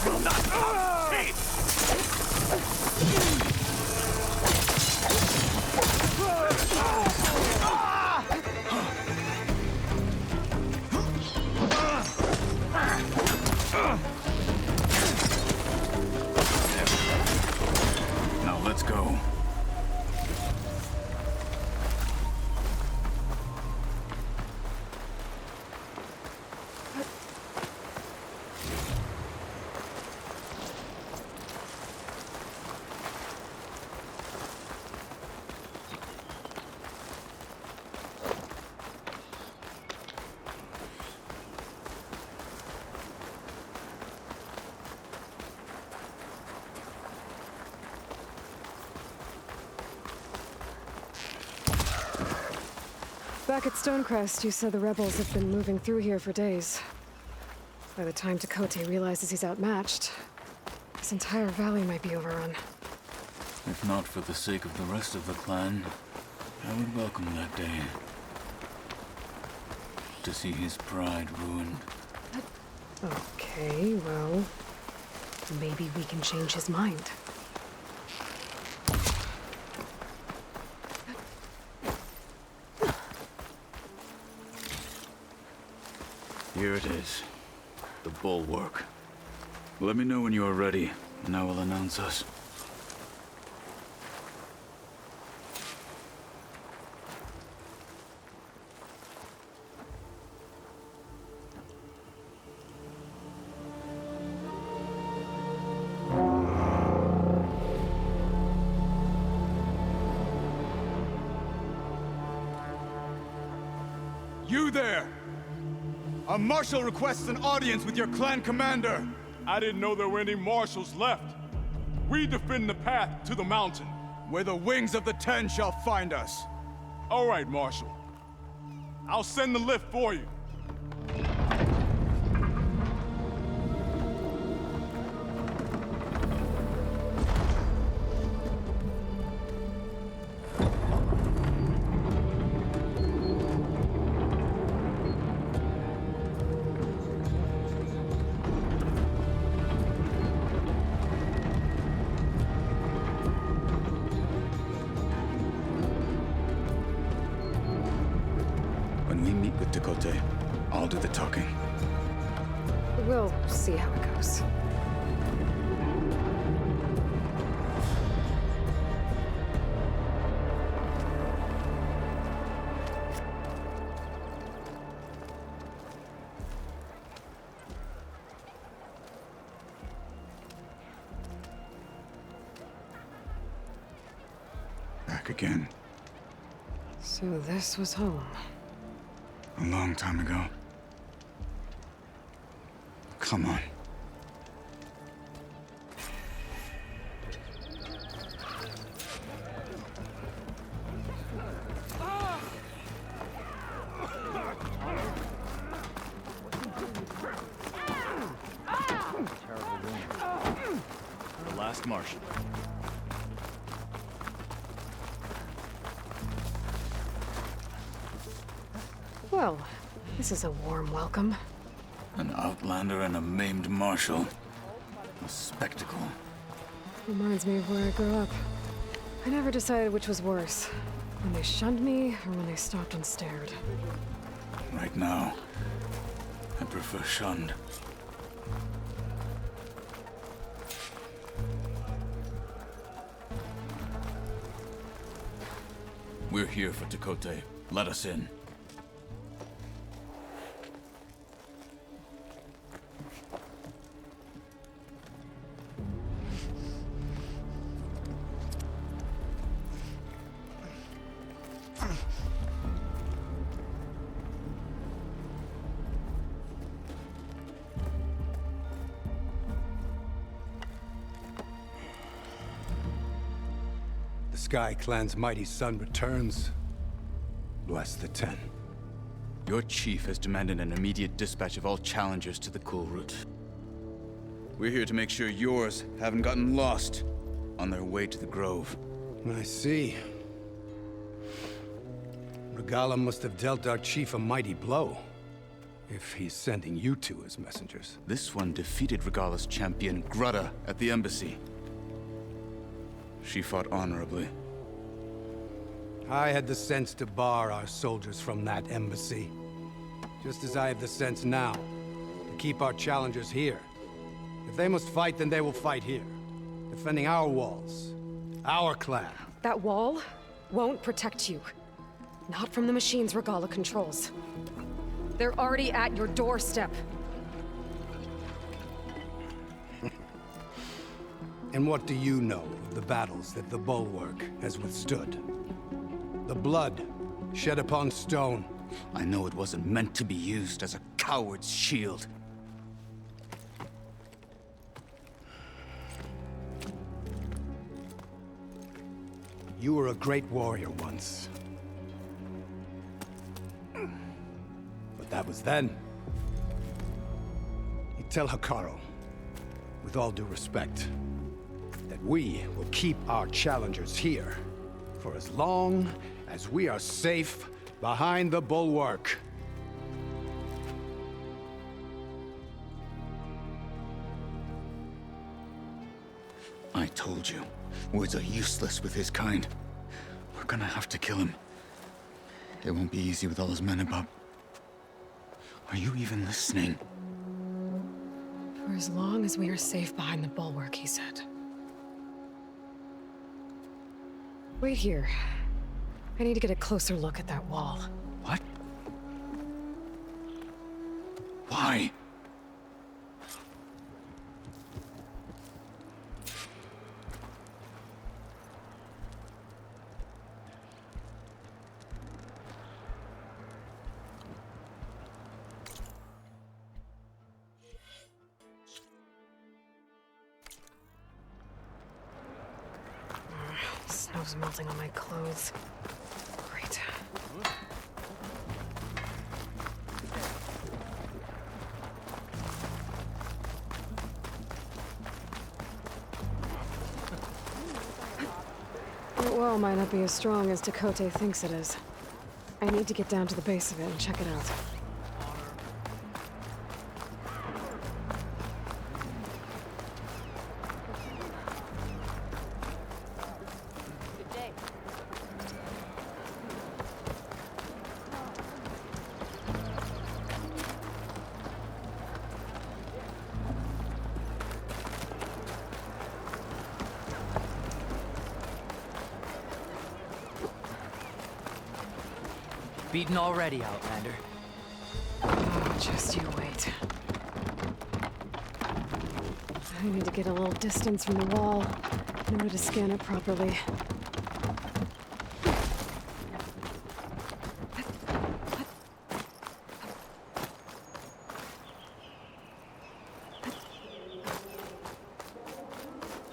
Will not escape! Now let's go. Back at Stonecrest, you said the rebels have been moving through here for days. By the time Tekote realizes he's outmatched, this entire valley might be overrun. If not for the sake of the rest of the clan, I would welcome that day. To see his pride ruined. Okay, well, maybe we can change his mind. Here it is. The bulwark. Let me know when you are ready, and I will announce us. You there! A marshal requests an audience with your clan commander! I didn't know there were any marshals left. We defend the path to the mountain. Where the wings of the Ten shall find us. All right, Marshal. I'll send the lift for you. When we meet with Tekote, I'll do the talking. We'll see how it goes. Back again. So this was home. A long time ago. Come on. Terrible wound. The last Martian. Well, this is a warm welcome. An outlander and a maimed marshal. A spectacle. Reminds me of where I grew up. I never decided which was worse. When they shunned me, or when they stopped and stared. Right now, I prefer shunned. We're here for Tekote. Let us in. The Sky Clan's mighty son returns. Bless the Ten. Your chief has demanded an immediate dispatch of all challengers to the Kulrut. We're here to make sure yours haven't gotten lost on their way to the Grove. I see. Regala must have dealt our chief a mighty blow, if he's sending you two as messengers. This one defeated Regala's champion, Grutta, at the embassy. She fought honorably. I had the sense to bar our soldiers from that embassy. Just as I have the sense now, to keep our challengers here. If they must fight, then they will fight here. Defending our walls. Our clan. That wall won't protect you. Not from the machines Regala controls. They're already at your doorstep. And what do you know of the battles that the Bulwark has withstood? The blood shed upon stone. I know it wasn't meant to be used as a coward's shield. You were a great warrior once. But that was then. You tell Hekarro, with all due respect, that we will keep our challengers here for as long as we are safe behind the Bulwark. I told you, words are useless with his kind. We're gonna have to kill him. It won't be easy with all his men above. Are you even listening? For as long as we are safe behind the Bulwark, he said. Wait here. I need to get a closer look at that wall. What? Why? Snow's melting on my clothes. Great. That wall might not be as strong as Tekote thinks it is. I need to get down to the base of it and check it out. Beaten already, Outlander. Oh, just you wait. I need to get a little distance from the wall in order to scan it properly.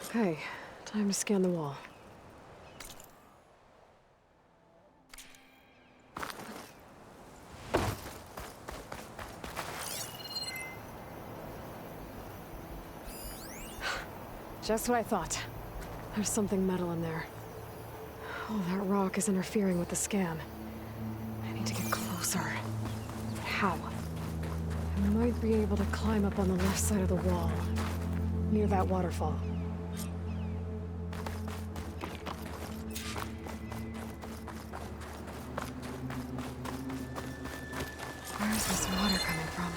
Okay, time to scan the wall. Just what I thought. There's something metal in there. Oh, that rock is interfering with the scan. I need to get closer. But how? I might be able to climb up on the left side of the wall, near that waterfall. Where's this water coming from?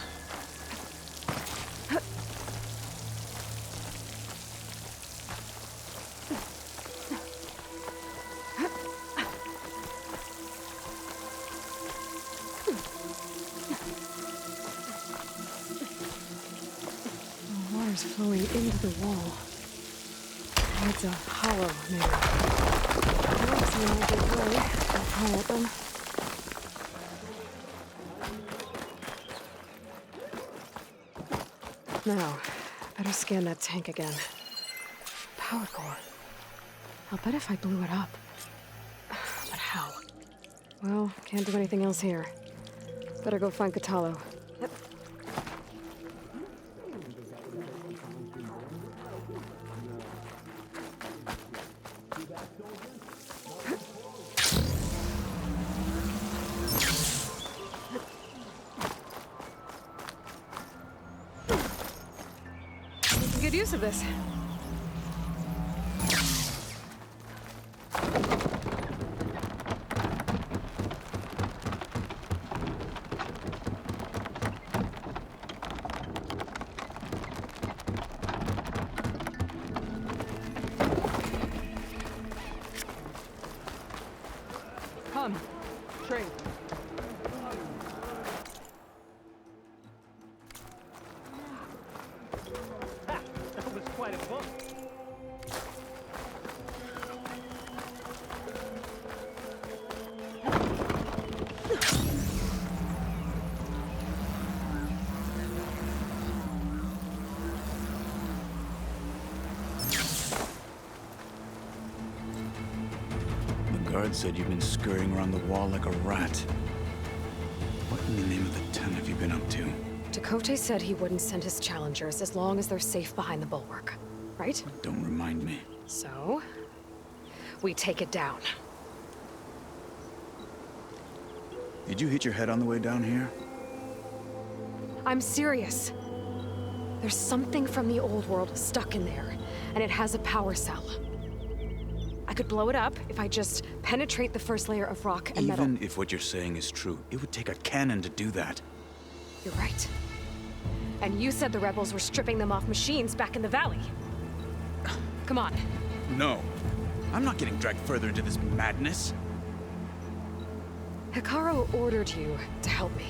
into the wall. It's a hollow, maybe. I don't see no good way to pilot them. Now, better scan that tank again. Power core. I'll bet if I blew it up. But how? Well, can't do anything else here. Better go find GAIAto. Good use of this. Come, trade. That was quite a book. The guard said you've been scurrying around the wall like a rat. What in the name of the ten have you been up to? Dakote said he wouldn't send his challengers as long as they're safe behind the bulwark, right? Don't remind me. So, we take it down. Did you hit your head on the way down here? I'm serious. There's something from the old world stuck in there, and it has a power cell. I could blow it up if I just penetrate the first layer of rock and metal. Even if what you're saying is true, it would take a cannon to do that. You're right. And you said the rebels were stripping them off machines back in the valley. Come on. No. I'm not getting dragged further into this madness. Hekarro ordered you to help me.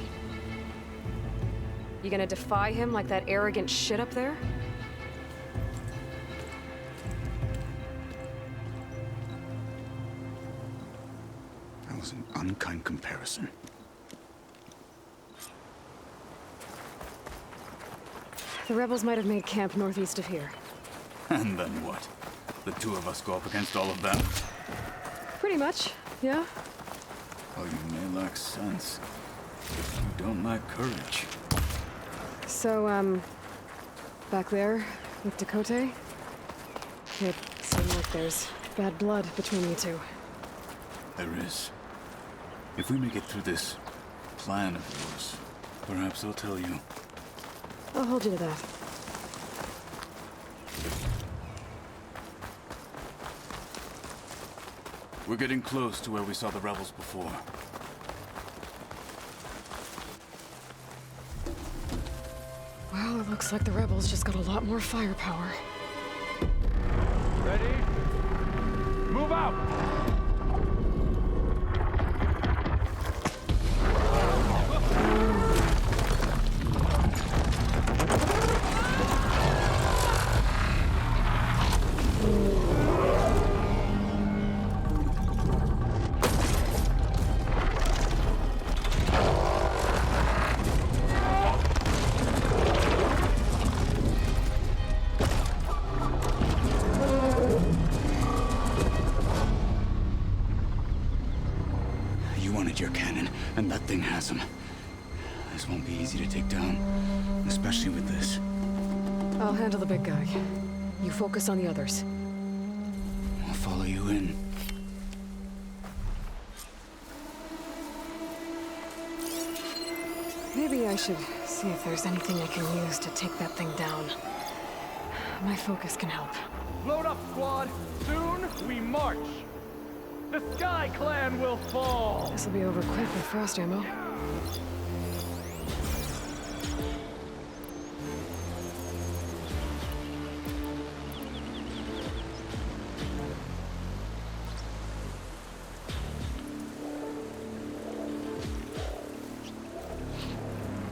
You gonna defy him like that arrogant shit up there? That was an unkind comparison. The rebels might have made camp northeast of here. And then what? The two of us go up against all of them? Pretty much, yeah. Oh, you may lack sense, but you don't lack courage. So, back there with Dakote, it seems like there's bad blood between you two. There is. If we make it through this plan of yours, perhaps I'll tell you. I'll hold you to that. We're getting close to where we saw the rebels before. Well, it looks like the rebels just got a lot more firepower. Ready? Move out! Your cannon, and that thing has him. This won't be easy to take down, especially with this. I'll handle the big guy. You focus on the others. I'll follow you in. Maybe I should see if there's anything I can use to take that thing down. My focus can help. Load up, squad. Soon we march. The Sky Clan will fall! This'll be over quick with frost ammo.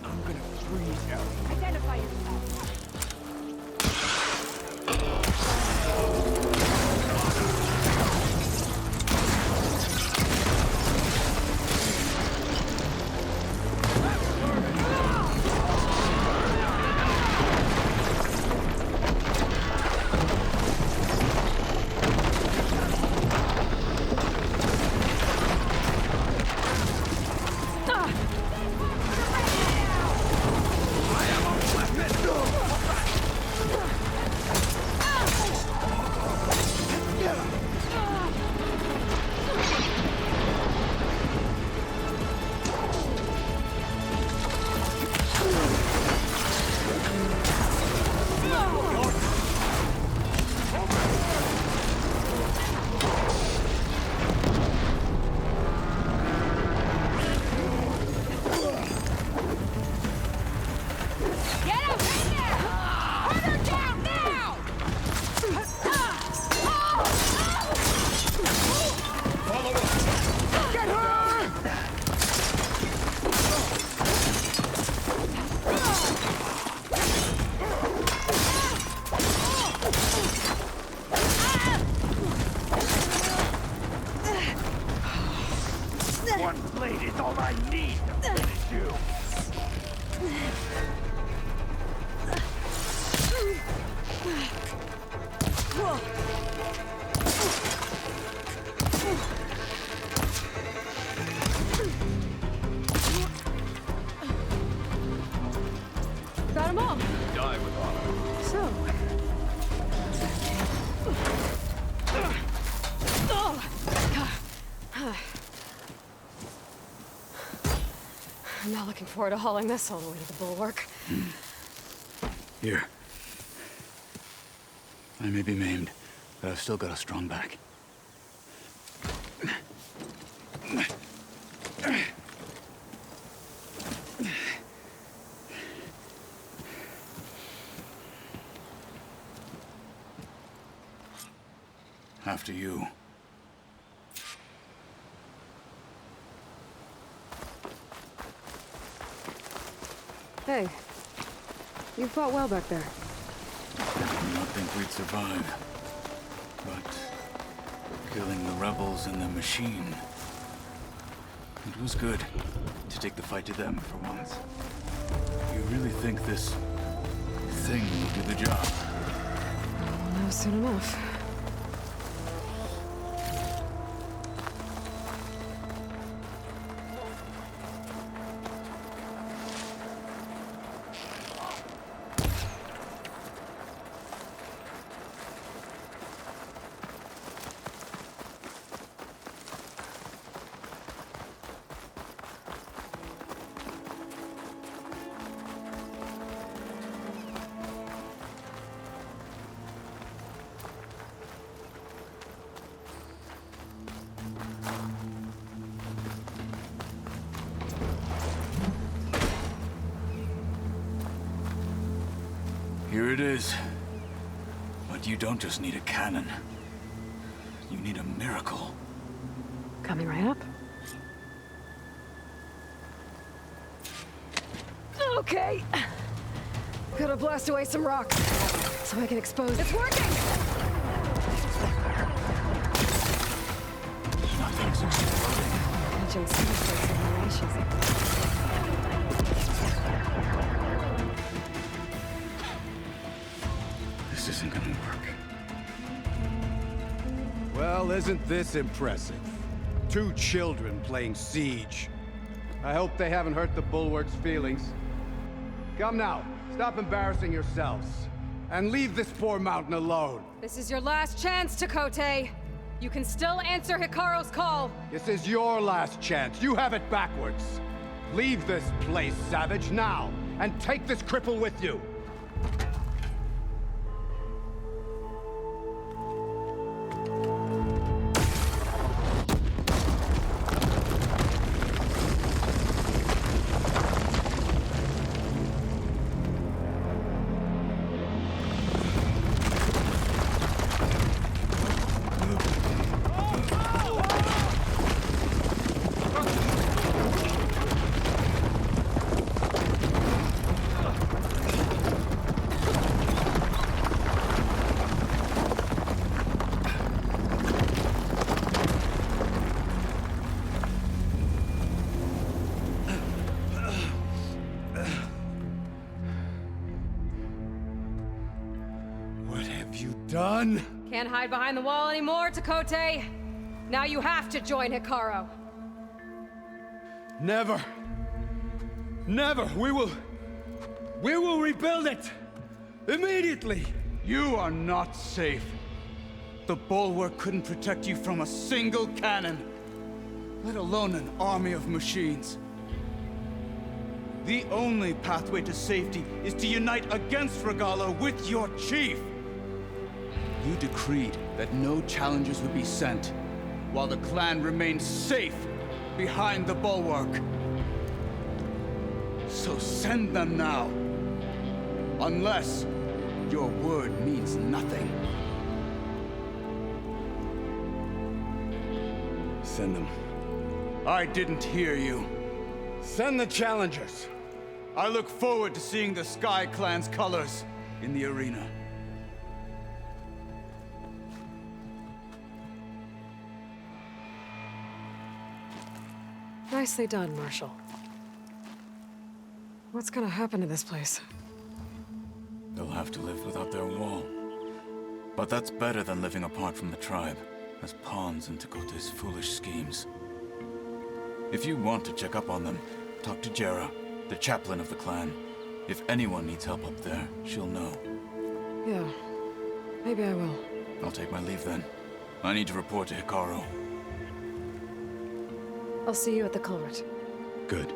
I'm gonna freeze out. Identify yourself. all I need to finish you! Got them all. Die with honor. So. I'm not looking forward to hauling this all the way to the bulwark. Here. I may be maimed, but I've still got a strong back. After you. Hey, you fought well back there. I did not think we'd survive. But killing the rebels and the machine, it was good to take the fight to them for once. You really think this thing will do the job? We'll know soon enough. Here it is. But you don't just need a cannon. You need a miracle. Coming right up. Okay. Gotta blast away some rocks so I can expose. It's working! Nothing's exploding. Catching simulations. This isn't gonna work. Well, isn't this impressive? 2 children playing siege. I hope they haven't hurt the Bulwark's feelings. Come now, stop embarrassing yourselves. And leave this poor mountain alone. This is your last chance, Chakotay. You can still answer Hikaru's call. This is your last chance. You have it backwards. Leave this place, Savage, now. And take this cripple with you. Done? Can't hide behind the wall anymore, Chakotay. Now you have to join Hikaru. Never. Never. We will rebuild it. Immediately. You are not safe. The Bulwark couldn't protect you from a single cannon, let alone an army of machines. The only pathway to safety is to unite against Regalla with your chief. You decreed that no challengers would be sent, while the clan remained safe behind the Bulwark. So send them now. Unless your word means nothing. Send them. I didn't hear you. Send the challengers. I look forward to seeing the Sky Clan's colors in the arena. Nicely done, Marshal. What's gonna happen to this place? They'll have to live without their wall. But that's better than living apart from the tribe, as pawns in Tekote's foolish schemes. If you want to check up on them, talk to Jera, the chaplain of the clan. If anyone needs help up there, she'll know. Yeah, maybe I will. I'll take my leave then. I need to report to Hikaru. I'll see you at the Kulrut. Good.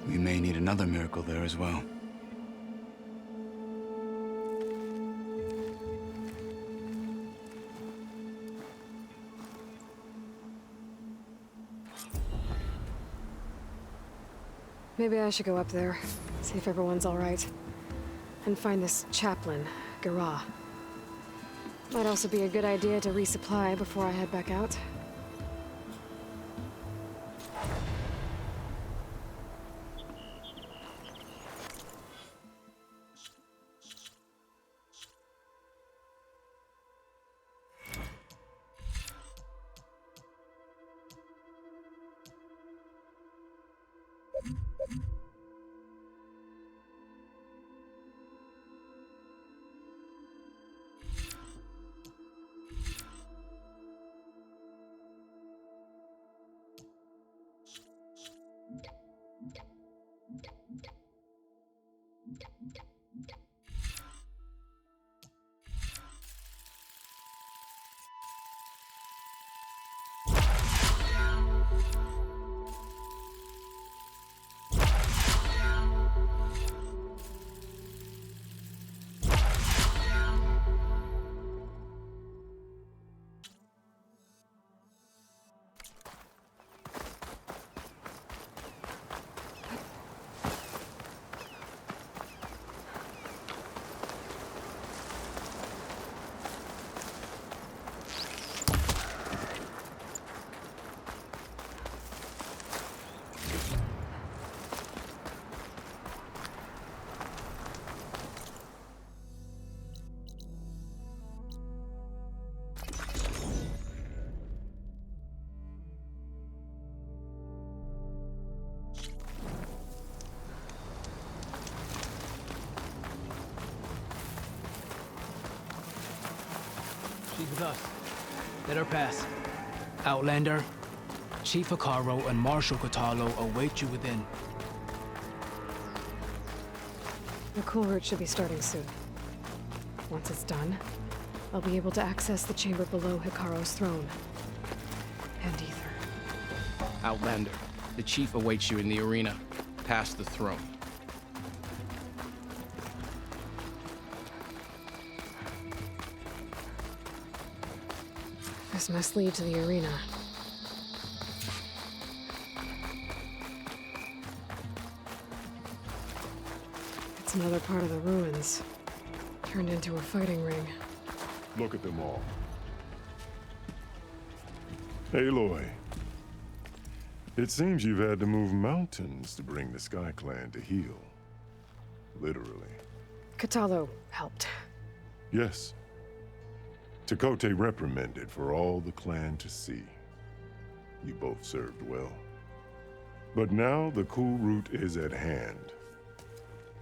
We may need another miracle there as well. Maybe I should go up there, see if everyone's all right. And find this chaplain, Gara. Might also be a good idea to resupply before I head back out. She's with us. Let her pass. Outlander, Chief Faro and Marshal Katalo await you within. The Kulrut should be starting soon. Once it's done, I'll be able to access the chamber below Hikaru's throne. And Ether. Outlander, the Chief awaits you in the arena, past the throne. This must lead to the arena. It's another part of the ruins, turned into a fighting ring. Look at them all. Aloy. It seems you've had to move mountains to bring the Sky Clan to heel. Literally. Katalo helped. Yes. Tekote reprimanded for all the clan to see. You both served well. But now the Kulrut is at hand.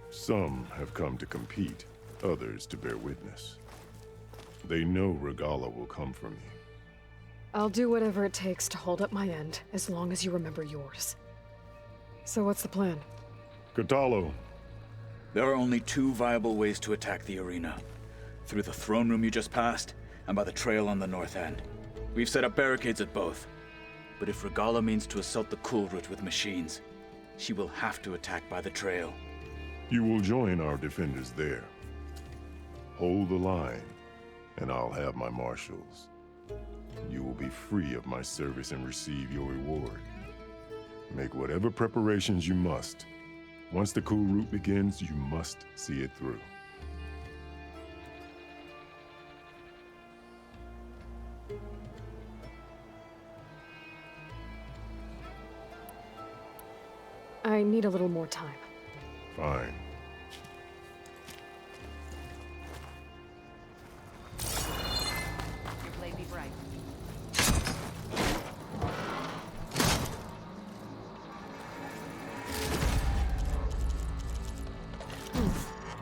Some have come to compete, others to bear witness. They know Regalla will come from you. I'll do whatever it takes to hold up my end, as long as you remember yours. So what's the plan? Katalo. There are only two viable ways to attack the arena. Through the throne room you just passed, and by the trail on the north end. We've set up barricades at both. But if Regalla means to assault the Kulrut with machines, she will have to attack by the trail. You will join our defenders there. Hold the line, and I'll have my marshals. You will be free of my service and receive your reward. Make whatever preparations you must. Once the Kulrut begins, you must see it through. I need a little more time. Fine. Your blade be bright.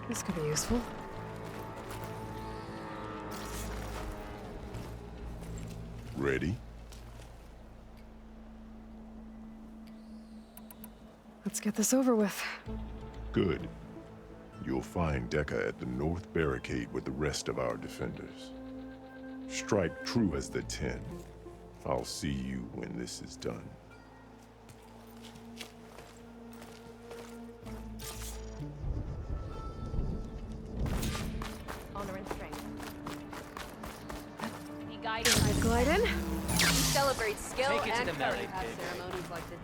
This could be useful. Ready? Let's get this over with. Good. You'll find Dekka at the north barricade with the rest of our defenders. Strike true as the 10. I'll see you when this is done. Honor and strength. Be guided. Glide in. We celebrate skill Take it to and the courage. melee pit. Ceremonies like this.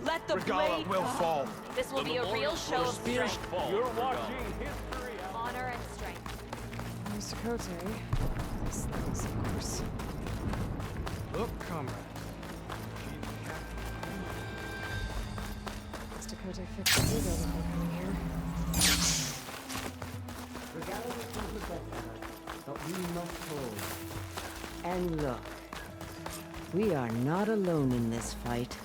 Let the Regala blade will fall. This will be a real show of strength. You're watching history. Honor and strength. There's Dakota. These things, of course. Look, comrade. Guess Dakota fixed the ego before coming here. But we must hold. And look, we are not alone in this fight.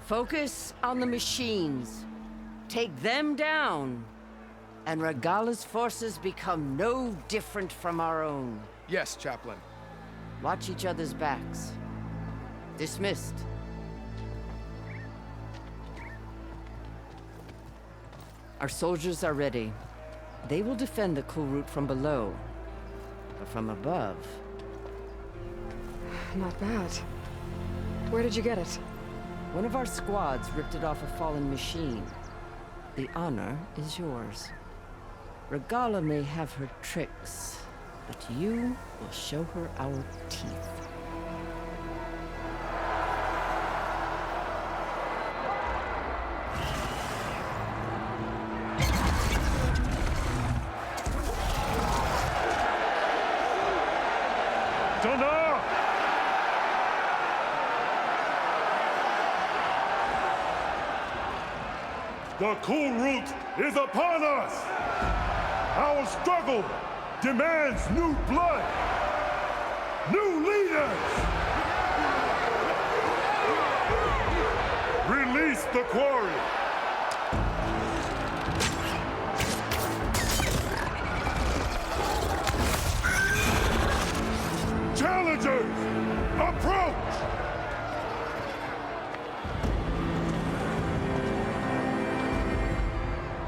Focus on the machines. Take them down. And Regala's forces become no different from our own. Yes, Chaplain. Watch each other's backs. Dismissed. Our soldiers are ready. They will defend the Kulrut from below. But from above... Not bad. Where did you get it? One of our squads ripped it off a fallen machine. The honor is yours. Regala may have her tricks, but you will show her our teeth. The Kulrut is upon us! Our struggle demands new blood! New leaders! Release the quarry! Challengers, approach!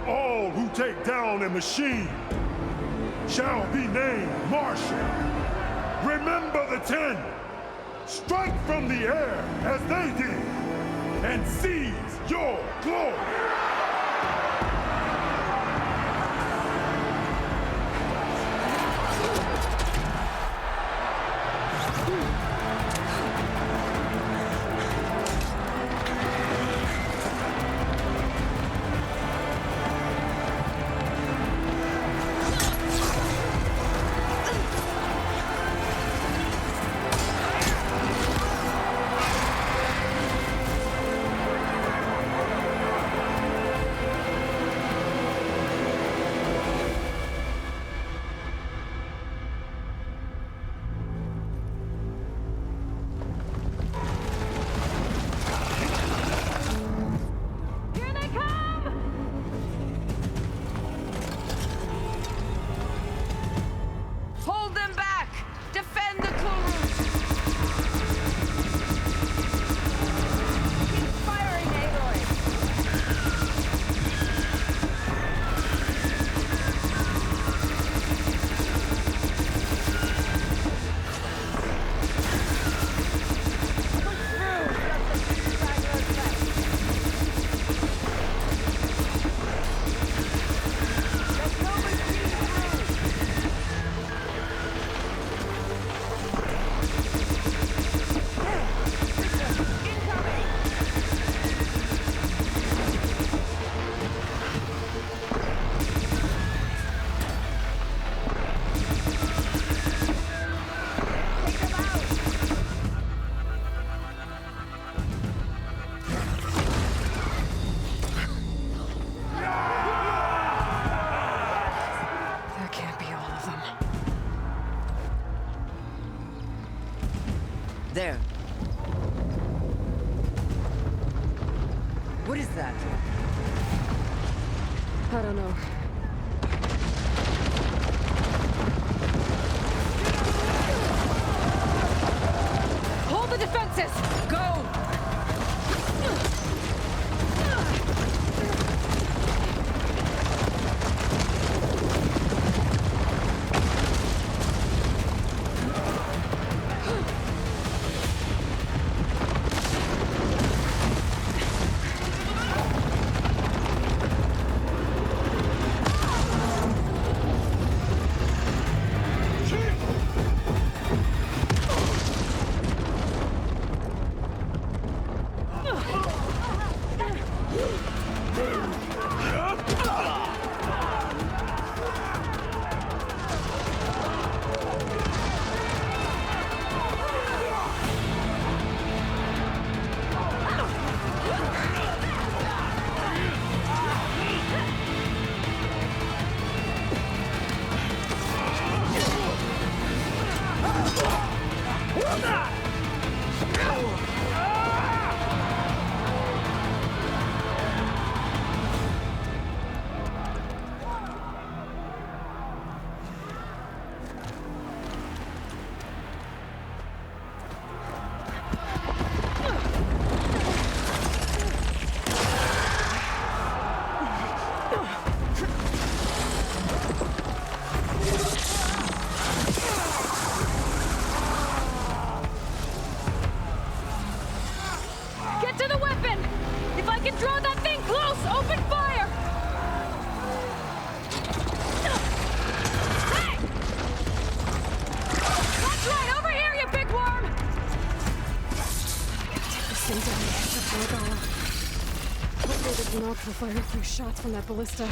All who take down a machine shall be named Marshal. Remember the 10. Strike from the air as they did and seize your glory. There. What is that? I don't know. Hold the defenses! Go! We'll fire a few shots from that ballista.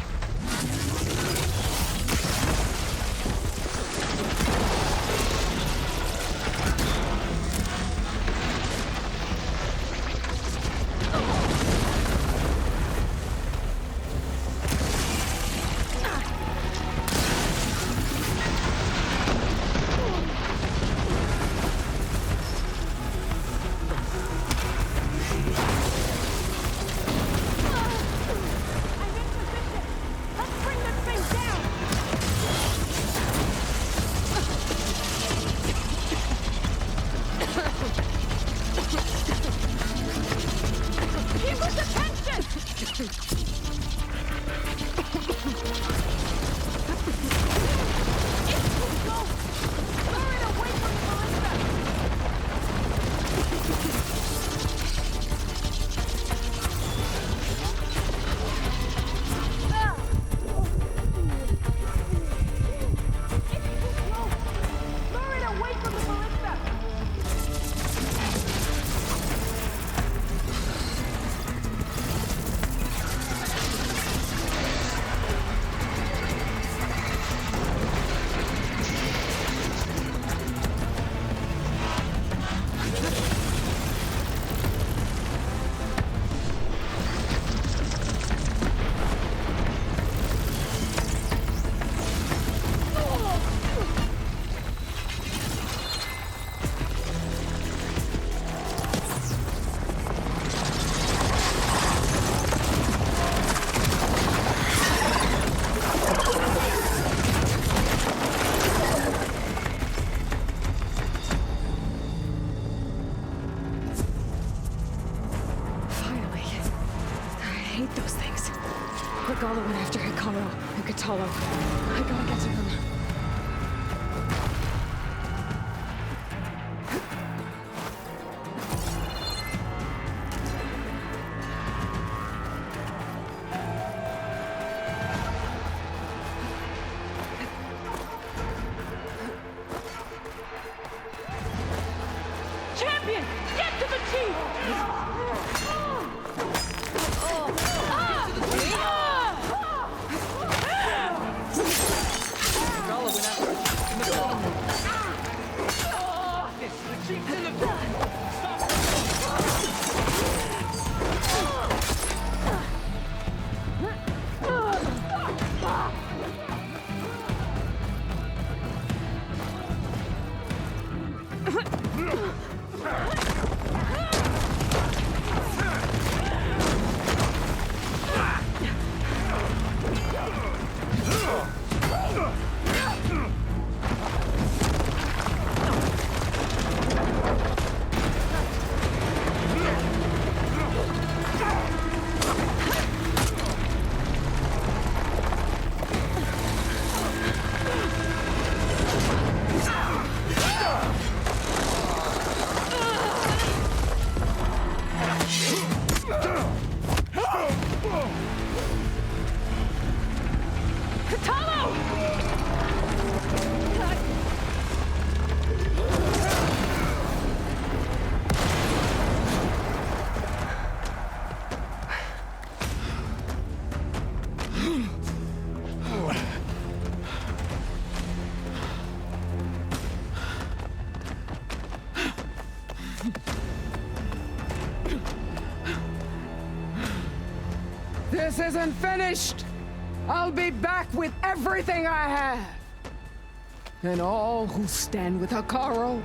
Regala went after Hikaru and Katalo. I gotta get to them. Champion! Get to the chief! This isn't finished! I'll be back with everything I have! And all who stand with Hekarro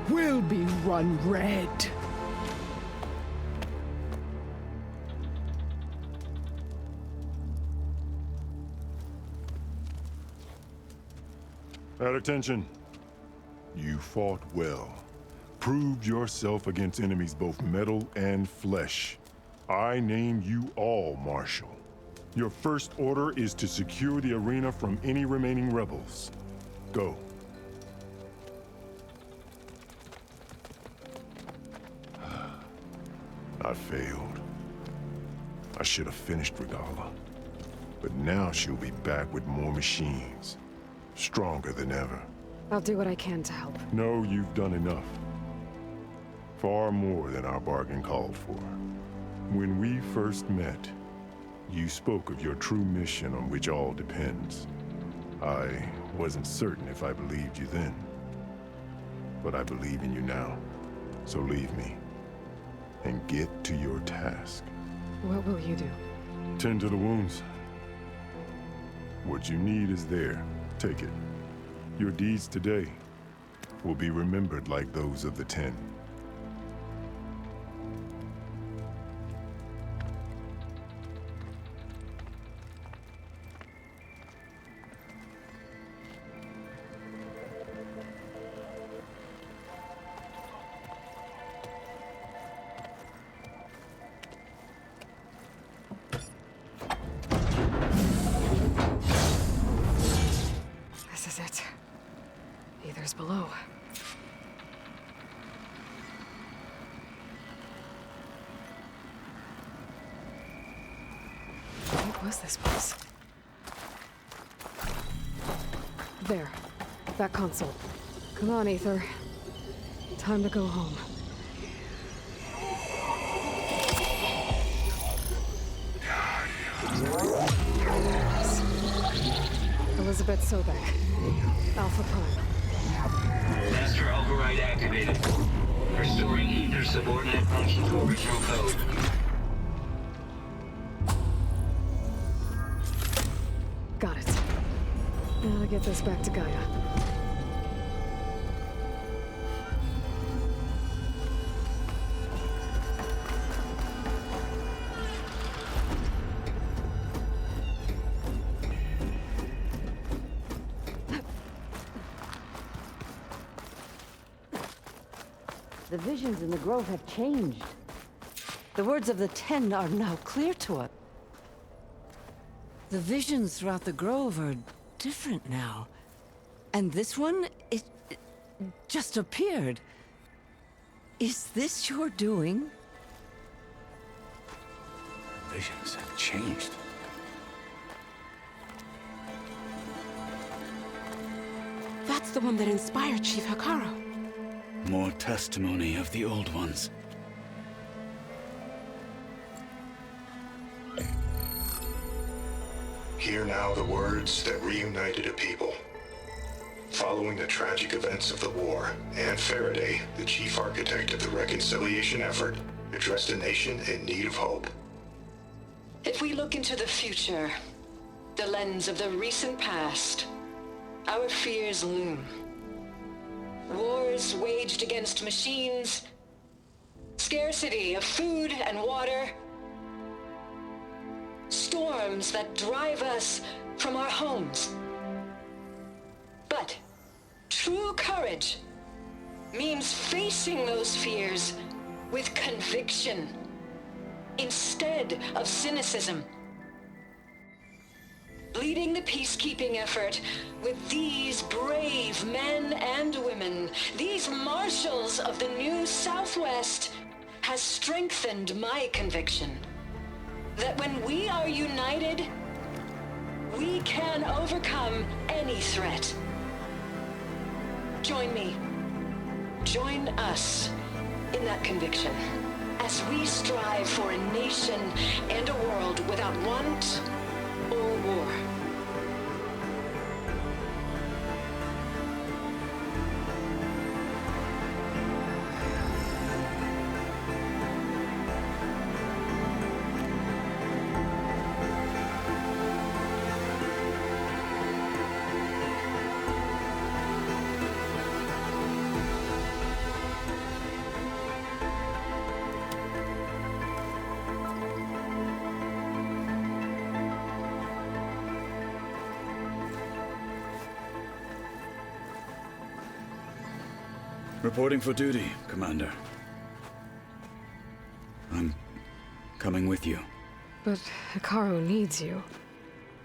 will be run red. At attention. You fought well. Proved yourself against enemies both metal and flesh. I name you all Marshal. Your first order is to secure the arena from any remaining rebels. Go. I failed. I should have finished Regala. But now she'll be back with more machines. Stronger than ever. I'll do what I can to help. No, you've done enough. Far more than our bargain called for. When we first met, you spoke of your true mission on which all depends. I wasn't certain if I believed you then. But I believe in you now. So leave me. And get to your task. What will you do? Tend to the wounds. What you need is there. Take it. Your deeds today will be remembered like those of the 10. This is it. Aether's below. What was this place? There. That console. Come on, Aether. Time to go home. Elisabet Sobeck. Alpha Prime. Master override activated. Restoring Aether's subordinate function to original code. Got it. Now to get this back to Gaia. The visions in the grove have changed. The words of the 10 are now clear to us. The visions throughout the grove are different now. And this one, it just appeared. Is this your doing? Visions have changed. That's the one that inspired Chief Hekarro. More testimony of the old ones. Hear now the words that reunited a people. Following the tragic events of the war, Anne Faraday, the chief architect of the reconciliation effort, addressed a nation in need of hope. If we look into the future, the lens of the recent past, our fears loom. Wars waged against machines, scarcity of food and water, storms that drive us from our homes. But true courage means facing those fears with conviction instead of cynicism. Leading the peacekeeping effort with these brave men and women, these marshals of the new Southwest, has strengthened my conviction that when we are united, we can overcome any threat. Join me. Join us in that conviction as we strive for a nation and a world without want or war. Reporting for duty, Commander. I'm coming with you. But Hikaru needs you.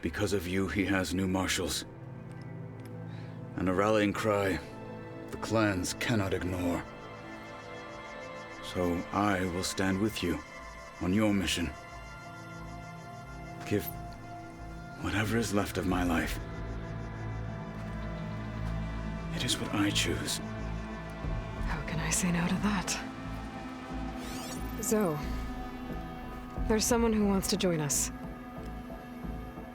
Because of you, he has new marshals. And a rallying cry the clans cannot ignore. So I will stand with you on your mission. Give whatever is left of my life. It is what I choose. How can I say no to that? Zoe, there's someone who wants to join us.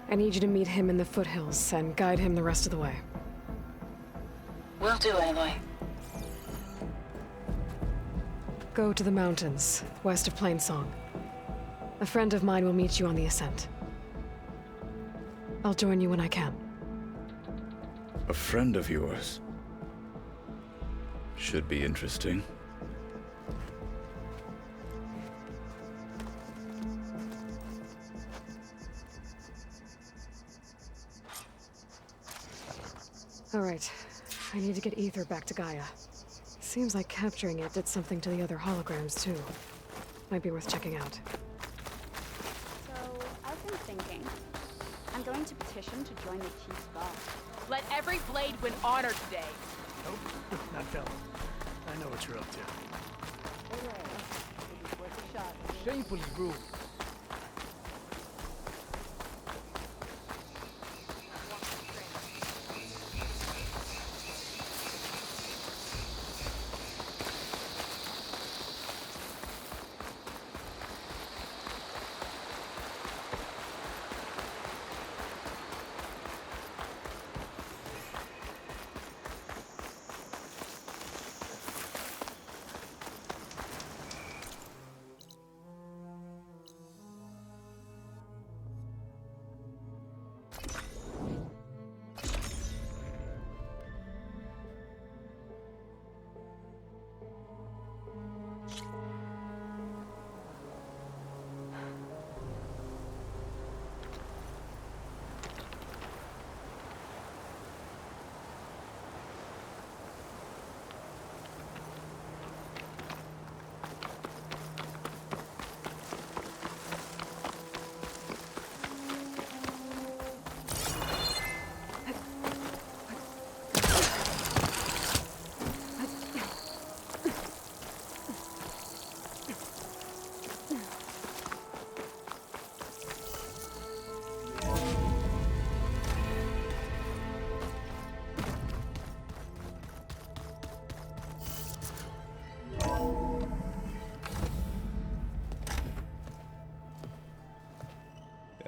I need you to meet him in the foothills and guide him the rest of the way. Will do, Aloy. Go to the mountains, west of Plainsong. A friend of mine will meet you on the ascent. I'll join you when I can. A friend of yours? Should be interesting. All right. I need to get Ether back to Gaia. Seems like capturing it did something to the other holograms, too. Might be worth checking out. So, I've been thinking. I'm going to petition to join the Chief's Guard. Let every blade win honor today. Nope, not fellow. I know what you're up to. Shamefully rude.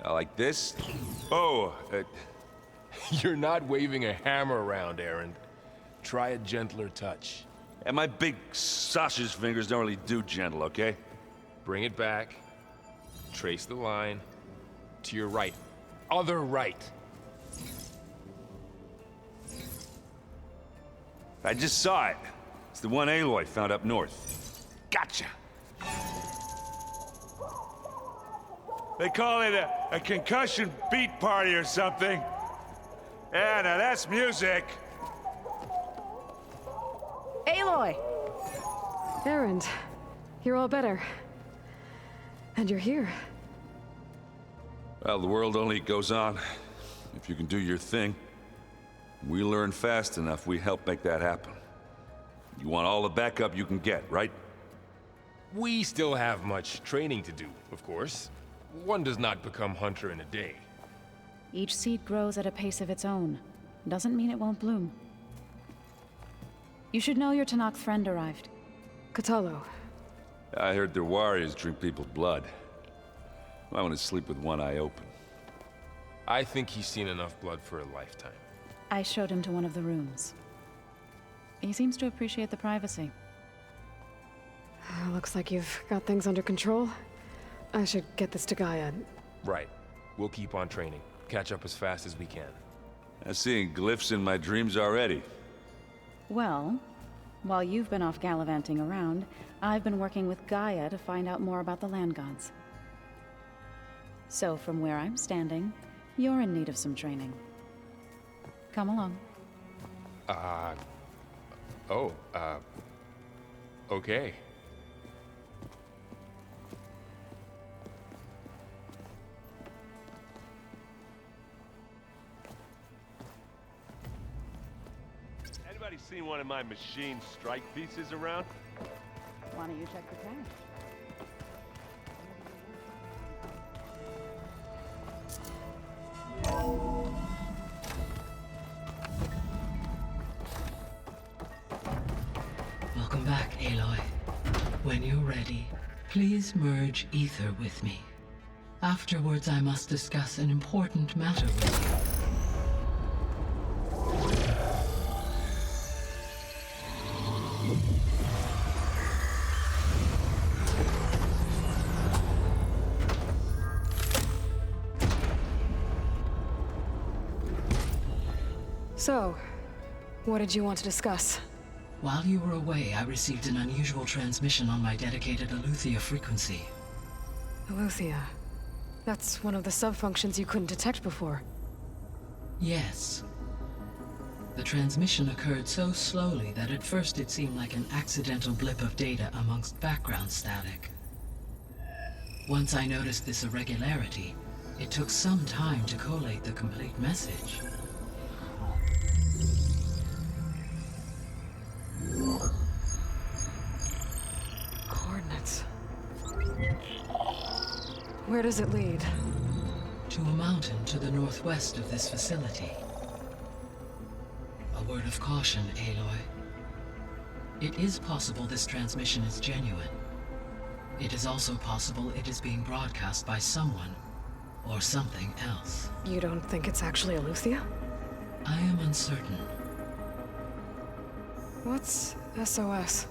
Like this? Oh, you're not waving a hammer around, Erend. Try a gentler touch. And my big sausage fingers don't really do gentle, okay? Bring it back. Trace the line. To your right. Other right. I just saw it. It's the one Aloy found up north. Gotcha! They call it a concussion beat party or something. Yeah, now that's music. Aloy! Erend, you're all better. And you're here. Well, the world only goes on if you can do your thing. We learn fast enough, we help make that happen. You want all the backup you can get, right? We still have much training to do, of course. One does not become hunter in a day. Each seed grows at a pace of its own. Doesn't mean it won't bloom. You should know your Tenakth friend arrived. Katalo. I heard their warriors drink people's blood. I want to sleep with one eye open. I think he's seen enough blood for a lifetime. I showed him to one of the rooms. He seems to appreciate the privacy. Looks like you've got things under control. I should get this to Gaia. Right. We'll keep on training. Catch up as fast as we can. I'm seeing glyphs in my dreams already. Well, while you've been off gallivanting around, I've been working with Gaia to find out more about the land gods. So from where I'm standing, you're in need of some training. Come along. Oh, okay. Anybody seen one of my machine strike pieces around? Why don't you check the cache? Welcome back, Aloy. When you're ready, please merge ether with me. Afterwards, I must discuss an important matter with you. So, what did you want to discuss? While you were away, I received an unusual transmission on my dedicated Eleuthia frequency. Eleuthia. That's one of the sub-functions you couldn't detect before. Yes. The transmission occurred so slowly that at first it seemed like an accidental blip of data amongst background static. Once I noticed this irregularity, it took some time to collate the complete message. Coordinates. Where does it lead? To a mountain to the northwest of this facility. A word of caution, Aloy. It is possible this transmission is genuine. It is also possible it is being broadcast by someone or something else. You don't think it's actually Eleuthia? I am uncertain. What's SOS?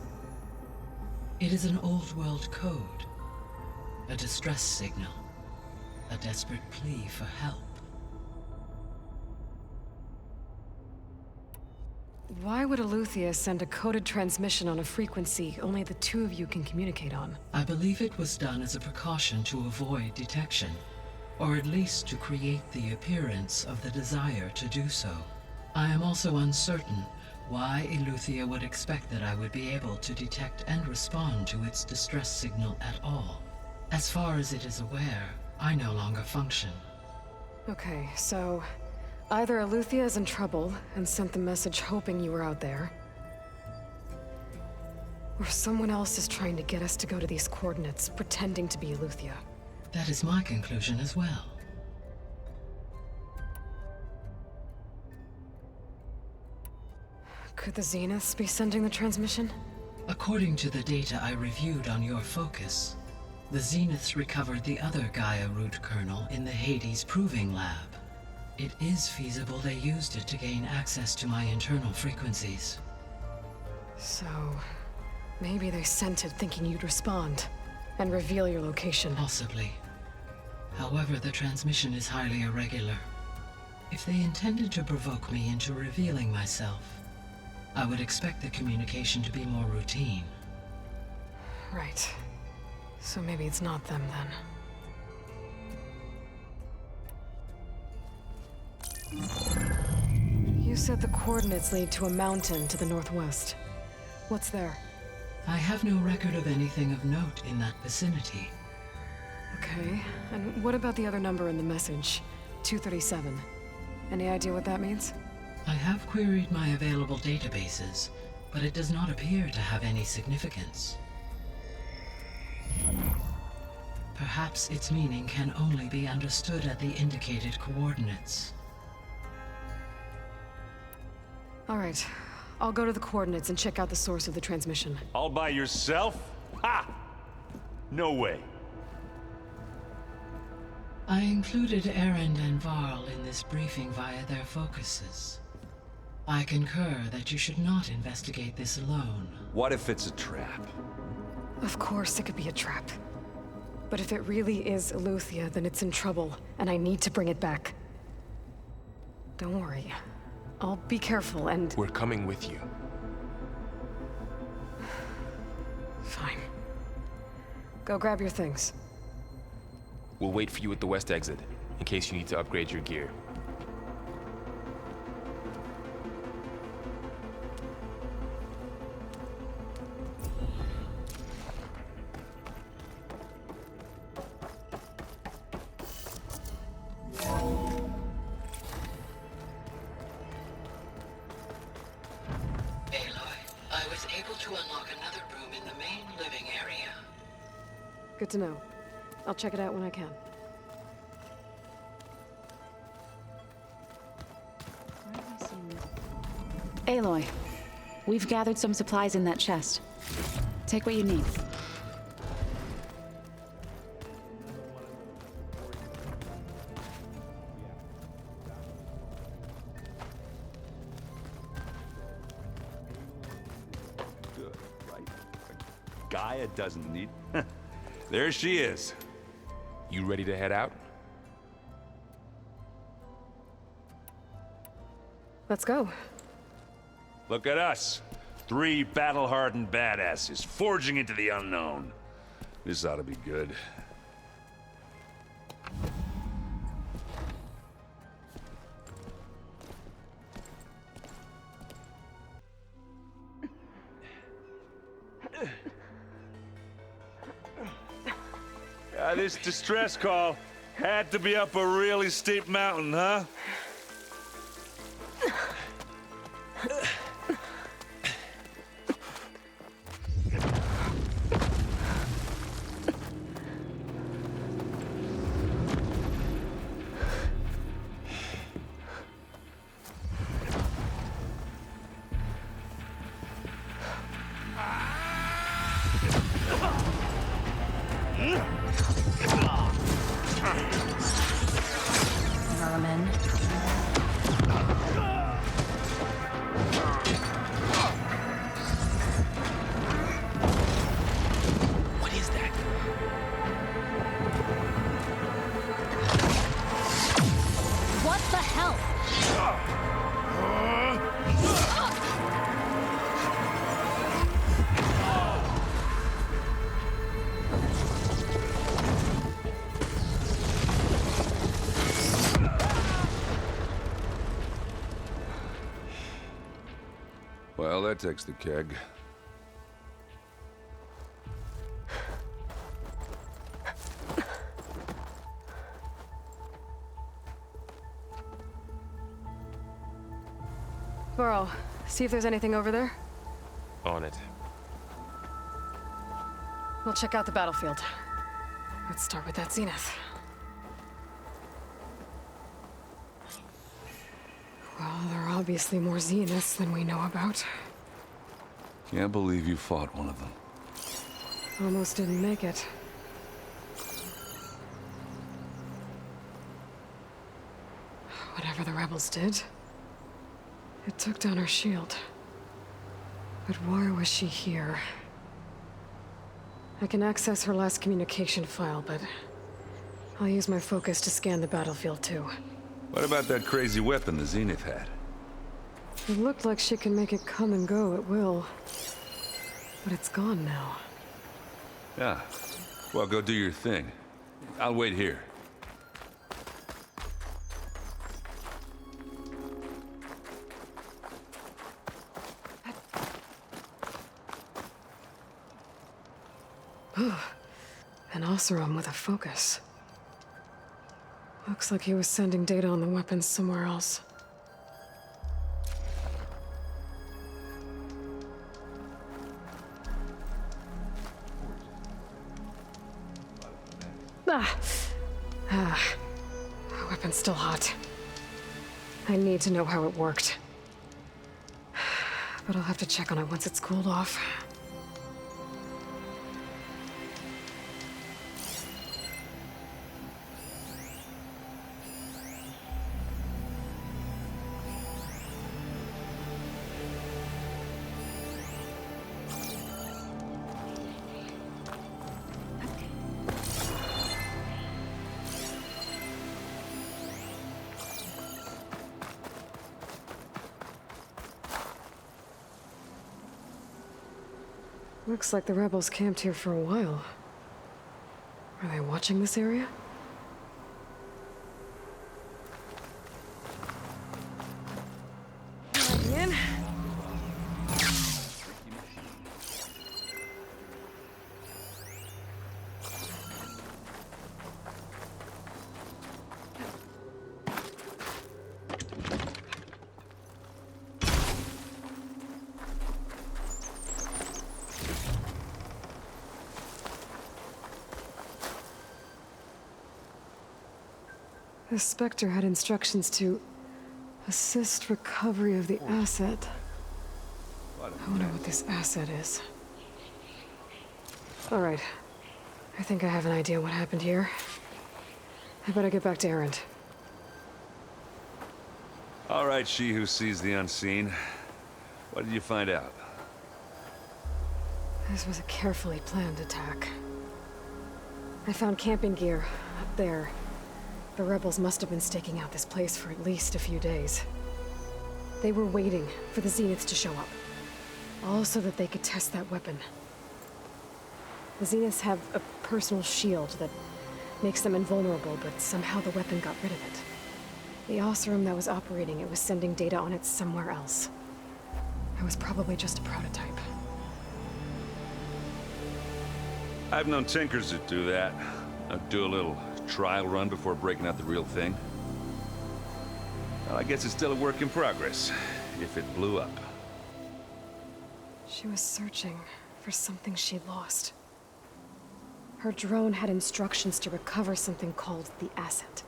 It is an old world code. A distress signal. A desperate plea for help. Why would Eleuthia send a coded transmission on a frequency only the two of you can communicate on? I believe it was done as a precaution to avoid detection, or at least to create the appearance of the desire to do so. I am also uncertain why Eleuthia would expect that I would be able to detect and respond to its distress signal at all. As far as it is aware, I no longer function. Okay, so either Eleuthia is in trouble and sent the message hoping you were out there, or someone else is trying to get us to go to these coordinates, pretending to be Eleuthia. That is my conclusion as well. Could the Zeniths be sending the transmission? According to the data I reviewed on your focus, the Zeniths recovered the other Gaia root kernel in the Hades Proving Lab. It is feasible they used it to gain access to my internal frequencies. So, maybe they sent it thinking you'd respond and reveal your location. Possibly. However, the transmission is highly irregular. If they intended to provoke me into revealing myself, I would expect the communication to be more routine. Right. So maybe it's not them then. You said the coordinates lead to a mountain to the northwest. What's there? I have no record of anything of note in that vicinity. Okay, and what about the other number in the message? 237. Any idea what that means? I have queried my available databases, but it does not appear to have any significance. Perhaps its meaning can only be understood at the indicated coordinates. All right, I'll go to the coordinates and check out the source of the transmission. All by yourself? Ha! No way. I included Erend and Varl in this briefing via their focuses. I concur that you should not investigate this alone. What if it's a trap? Of course it could be a trap. But if it really is Eleuthia, then it's in trouble, and I need to bring it back. Don't worry. I'll be careful and... We're coming with you. Fine. Go grab your things. We'll wait for you at the west exit, in case you need to upgrade your gear. to unlock another room in the main living area. Good to know. I'll check it out when I can. Aloy, we've gathered some supplies in that chest. Take what you need. Good, right? Gaia doesn't need... There she is. You ready to head out? Let's go. Look at us. 3 battle-hardened badasses forging into the unknown. This ought to be good. This distress call had to be up a really steep mountain, huh? Vermin. What is that? What the hell? Well, that takes the keg. Faro, see if there's anything over there. On it. We'll check out the battlefield. Let's start with that zenith. Well, there are obviously more zeniths than we know about. Can't believe you fought one of them. Almost didn't make it. Whatever the rebels did, it took down her shield. But why was she here? I can access her last communication file, but I'll use my focus to scan the battlefield too. What about that crazy weapon the Zenith had? It looked like she can make it come and go at will. But it's gone now. Yeah. Well, go do your thing. I'll wait here. An Oseram with a focus. Looks like he was sending data on the weapons somewhere else. The weapon's still hot. I need to know how it worked. But I'll have to check on it once it's cooled off. Looks like the rebels camped here for a while. Are they watching this area? In. The Spectre had instructions to assist recovery of the asset. I wonder what this asset is. Alright. I think I have an idea what happened here. I better get back to Erend. All right, she who sees the unseen. What did you find out? This was a carefully planned attack. I found camping gear up there. The rebels must have been staking out this place for at least a few days. They were waiting for the Zeniths to show up. All so that they could test that weapon. The Zeniths have a personal shield that makes them invulnerable, but somehow the weapon got rid of it. The Osram that was operating it was sending data on it somewhere else. It was probably just a prototype. I've known tinkers that do that. Do a little trial run before breaking out the real thing. Well, I guess it's still a work in progress, if it blew up. She was searching for something she lost. Her drone had instructions to recover something called the asset.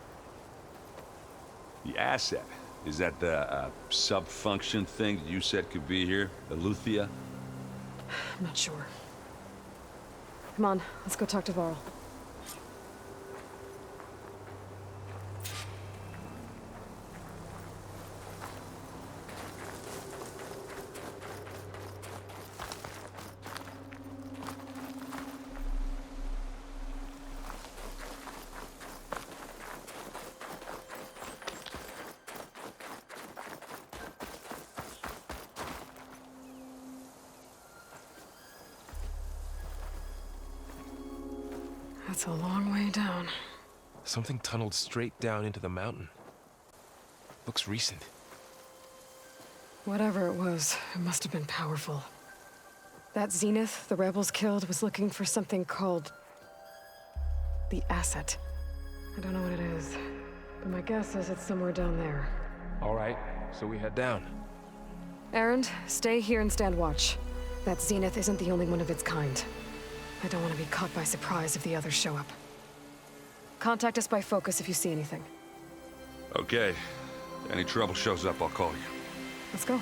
The asset? Is that the sub-function thing that you said could be here? Eluthia? I'm not sure. Come on, let's go talk to Varl. That's a long way down. Something tunneled straight down into the mountain. Looks recent. Whatever it was, it must have been powerful. That Zenith the rebels killed was looking for something called the asset. I don't know what it is, but my guess is it's somewhere down there. All right, so we head down. Erend, stay here and stand watch. That Zenith isn't the only one of its kind. I don't want to be caught by surprise if the others show up. Contact us by focus if you see anything. Okay. If any trouble shows up, I'll call you. Let's go.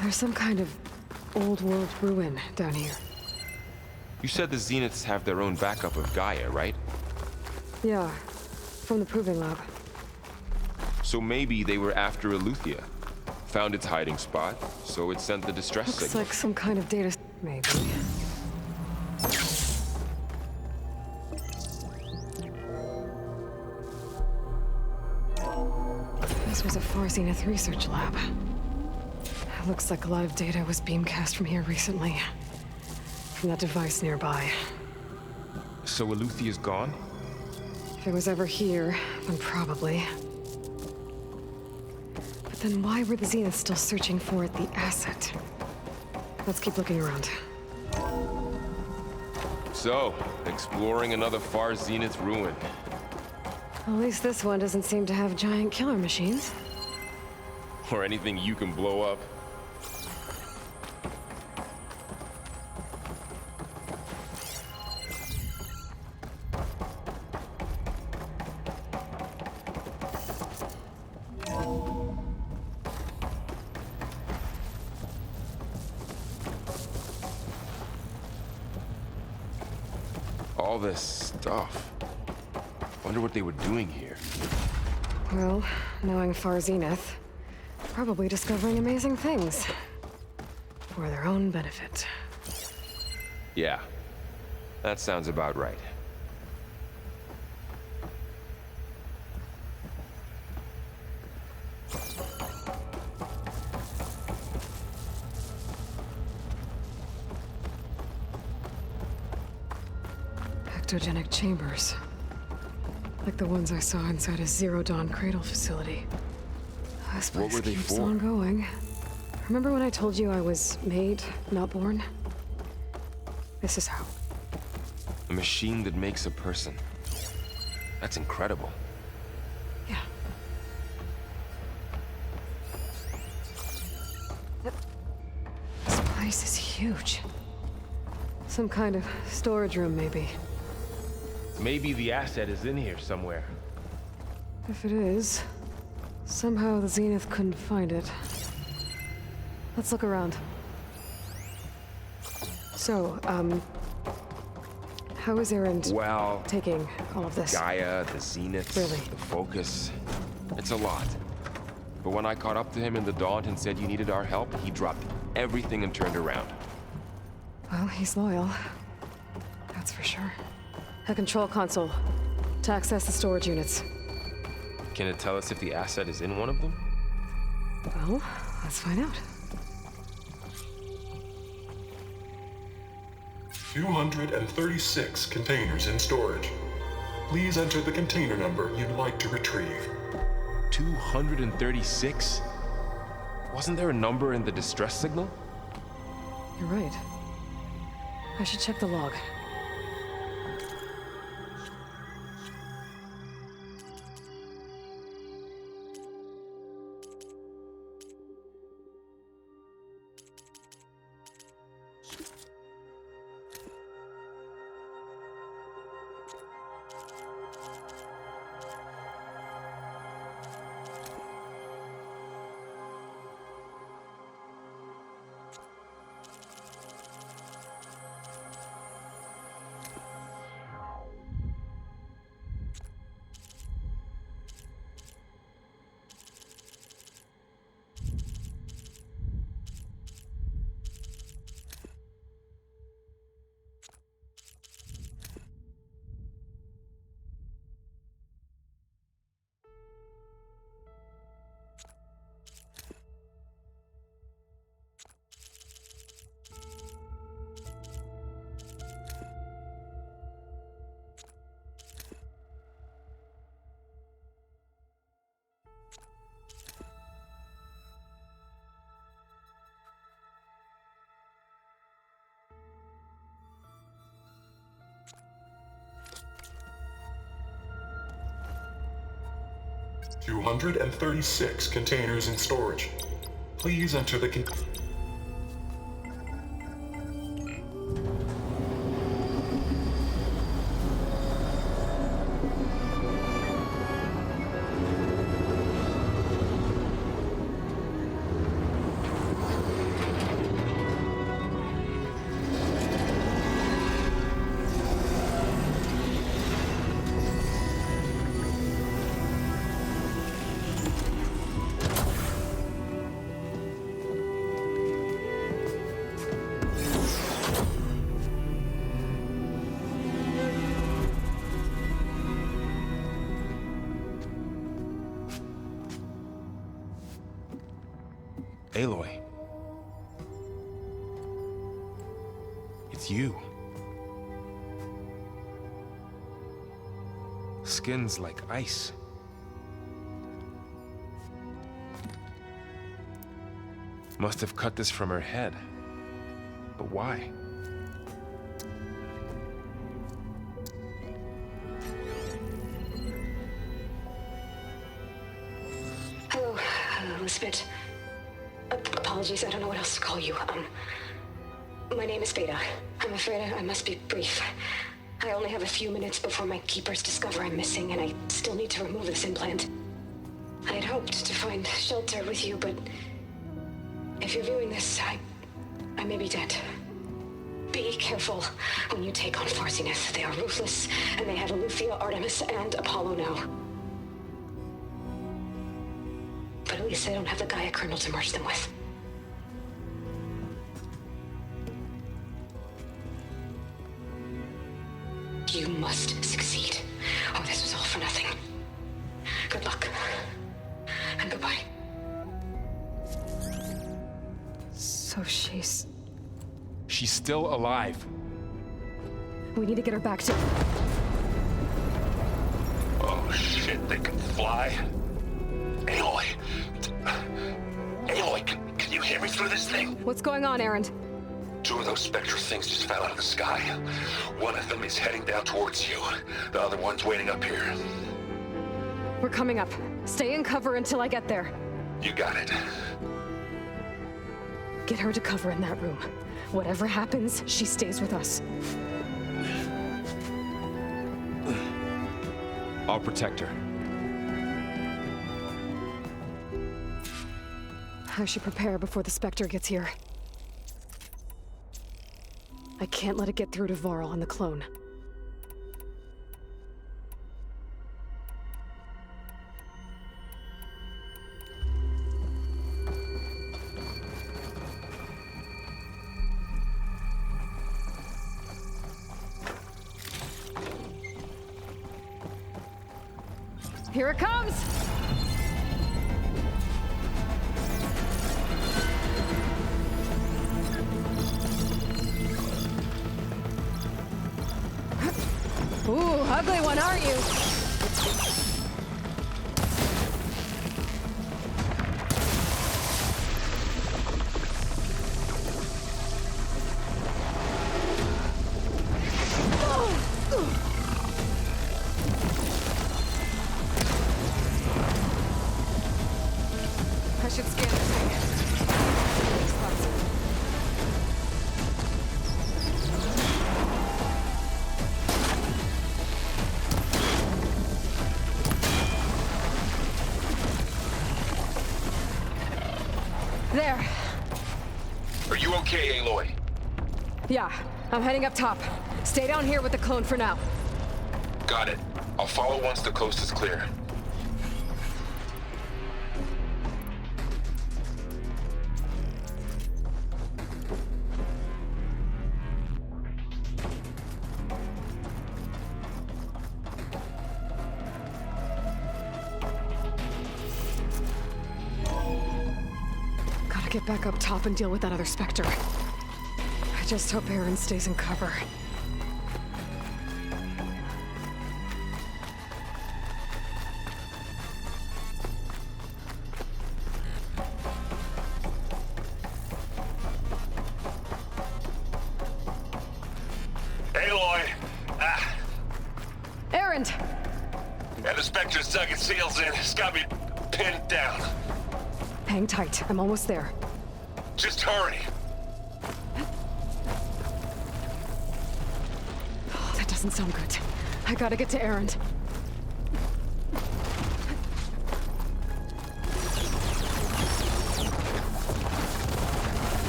There's some kind of old-world ruin down here. You said the Zeniths have their own backup of Gaia, right? Yeah, from the Proving Lab. So maybe they were after Eluthia. Found its hiding spot, so it sent the distress Looks signal. like some kind of data... maybe. This was a Far Zenith research lab. It looks like a lot of data was beamcast from here recently. From that device nearby. So Eluthia's gone? If it was ever here, then probably. But then why were the Zeniths still searching for the asset? Let's keep looking around. So, exploring another Far Zenith ruin. At least this one doesn't seem to have giant killer machines. Or anything you can blow up. All this stuff. Wonder what they were doing here. Well, knowing Far Zenith, probably discovering amazing things. For their own benefit. Yeah, that sounds about right. Ectogenic chambers. Like the ones I saw inside a Zero Dawn Cradle facility. This place What were they keeps for? on going. Remember when I told you I was made, not born? This is how. A machine that makes a person. That's incredible. Yeah. huge. Some kind of storage room, maybe. Maybe the asset is in here somewhere. If it is, somehow the Zenith couldn't find it. Let's look around. So, how is Erend taking all of this? Gaia, the Zenith, the focus. It's a lot. But when I caught up to him in the Dawn and said you needed our help, he dropped everything and turned around. Well, he's loyal. That's for sure. A control console to access the storage units. Can it tell us if the asset is in one of them? Well, let's find out. 236 containers in storage. Please enter the container number you'd like to retrieve. 236? Wasn't there a number in the distress signal? You're right. I should check the log. $236 containers in storage. Please enter the Aloy. It's you. Skin's like ice. Must have cut this from her head. But why? Hello, Elisabet. Apologies, I don't know what else to call you. My name is Beta. I'm afraid I must be brief. I only have a few minutes before my keepers discover I'm missing, and I still need to remove this implant. I had hoped to find shelter with you, but if you're viewing this, I may be dead. Be careful when you take on Far Zenith. They are ruthless, and they have Eleuthia, Artemis, and Apollo now. But at least they don't have the Gaia kernel to merge them with. You must succeed, or this was all for nothing. Good luck. And goodbye. So she's still alive. We need to get her back to... Oh shit, they can fly? Aloy! Aloy, can you hear me through this thing? What's going on, Erend? Two of those spectral things just fell out of the sky. One of them is heading down towards you. The other one's waiting up here. We're coming up. Stay in cover until I get there. You got it. Get her to cover in that room. Whatever happens, she stays with us. I'll protect her. I should prepare before the Spectre gets here. I can't let it get through to Varl and the clone. Here it comes! Ooh, ugly one, aren't you? I should scan this thing. There. Are you okay, Aloy? Yeah, I'm heading up top. Stay down here with the clone for now. Got it. I'll follow once the coast is clear. Gotta get back up top and deal with that other Spectre. I just hope Aaron stays in cover. Aloy! Aaron! Yeah, the Spectre's dug its heels in. It's got me pinned down. Hang tight, I'm almost there. Just hurry. Oh, that doesn't sound good. I gotta get to Aaron.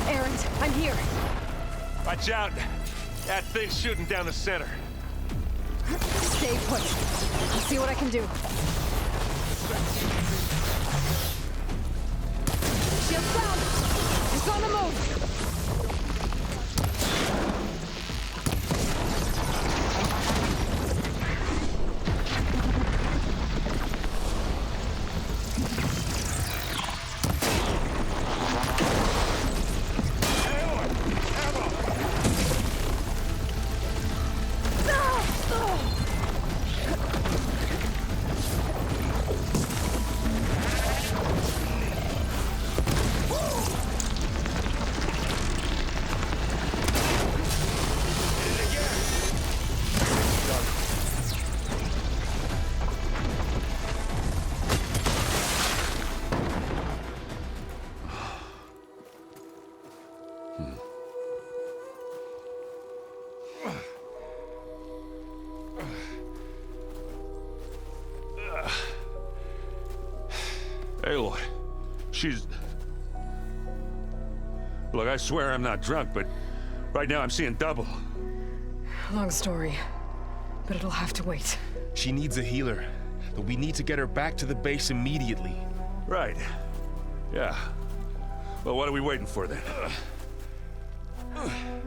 Aaron, I'm here. Watch out. That thing's shooting down the center. Stay put. I'll see what I can do. Shield down! It's on the move! Aloy, she's... Look, I swear I'm not drunk, but right now I'm seeing double. Long story, but it'll have to wait. She needs a healer, but we need to get her back to the base immediately. Right. Yeah. Well, what are we waiting for then?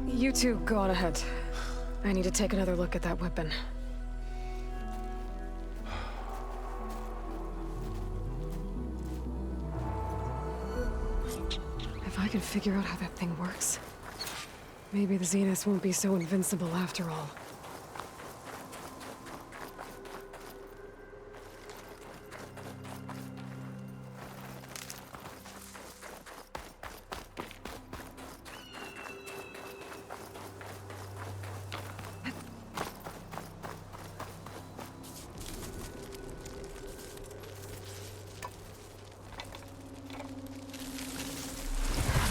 You two go on ahead. I need to take another look at that weapon. If I can figure out how that thing works, maybe the Zeniths won't be so invincible after all.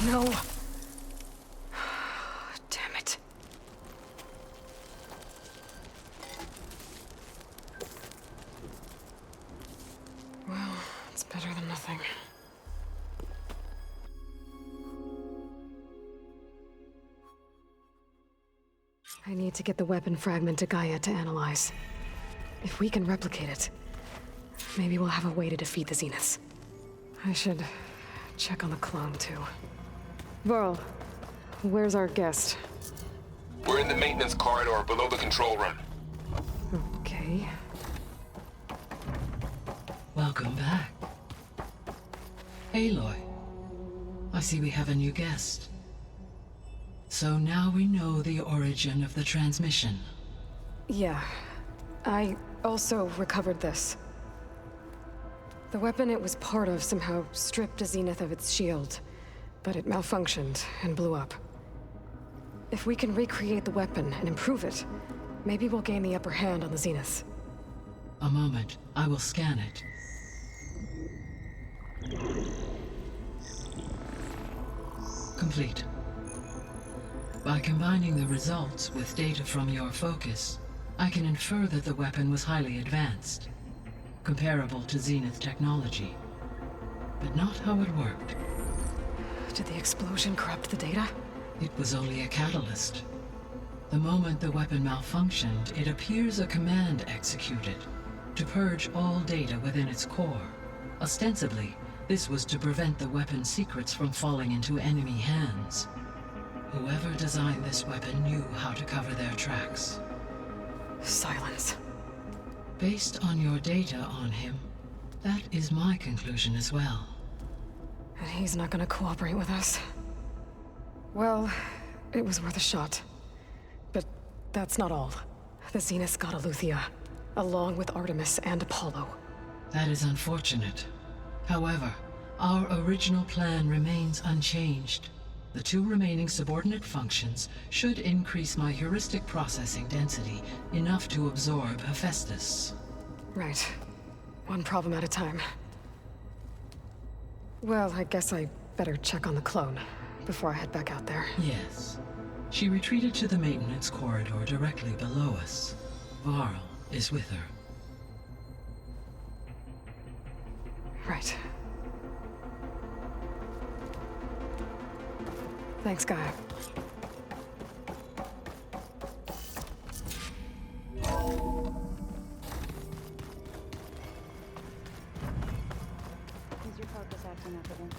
No. I need to get the weapon fragment to Gaia to analyze. If we can replicate it, maybe we'll have a way to defeat the Zeniths. I should check on the clone, too. Varl, where's our guest? We're in the maintenance corridor below the control room. Okay. Welcome back. Aloy, I see we have a new guest. So now we know the origin of the transmission. Yeah. I also recovered this. The weapon it was part of somehow stripped a Zenith of its shield, but it malfunctioned and blew up. If we can recreate the weapon and improve it, maybe we'll gain the upper hand on the Zeniths. A moment, I will scan it. Complete. By combining the results with data from your focus, I can infer that the weapon was highly advanced, comparable to Zenith technology, but not how it worked. Did the explosion corrupt the data? It was only a catalyst. The moment the weapon malfunctioned, it appears a command executed to purge all data within its core. Ostensibly, this was to prevent the weapon's secrets from falling into enemy hands. Whoever designed this weapon knew how to cover their tracks. Silence. Based on your data on him, that is my conclusion as well. And he's not gonna cooperate with us. Well, it was worth a shot. But that's not all. The Zeniths got Eluthia, along with Artemis and Apollo. That is unfortunate. However, our original plan remains unchanged. The two remaining subordinate functions should increase my heuristic processing density enough to absorb Hephaestus. Right. One problem at a time. Well, I guess I better check on the clone before I head back out there. Yes. She retreated to the maintenance corridor directly below us. Varl is with her. Right. Thanks, Gaia. Is your focus acting up again?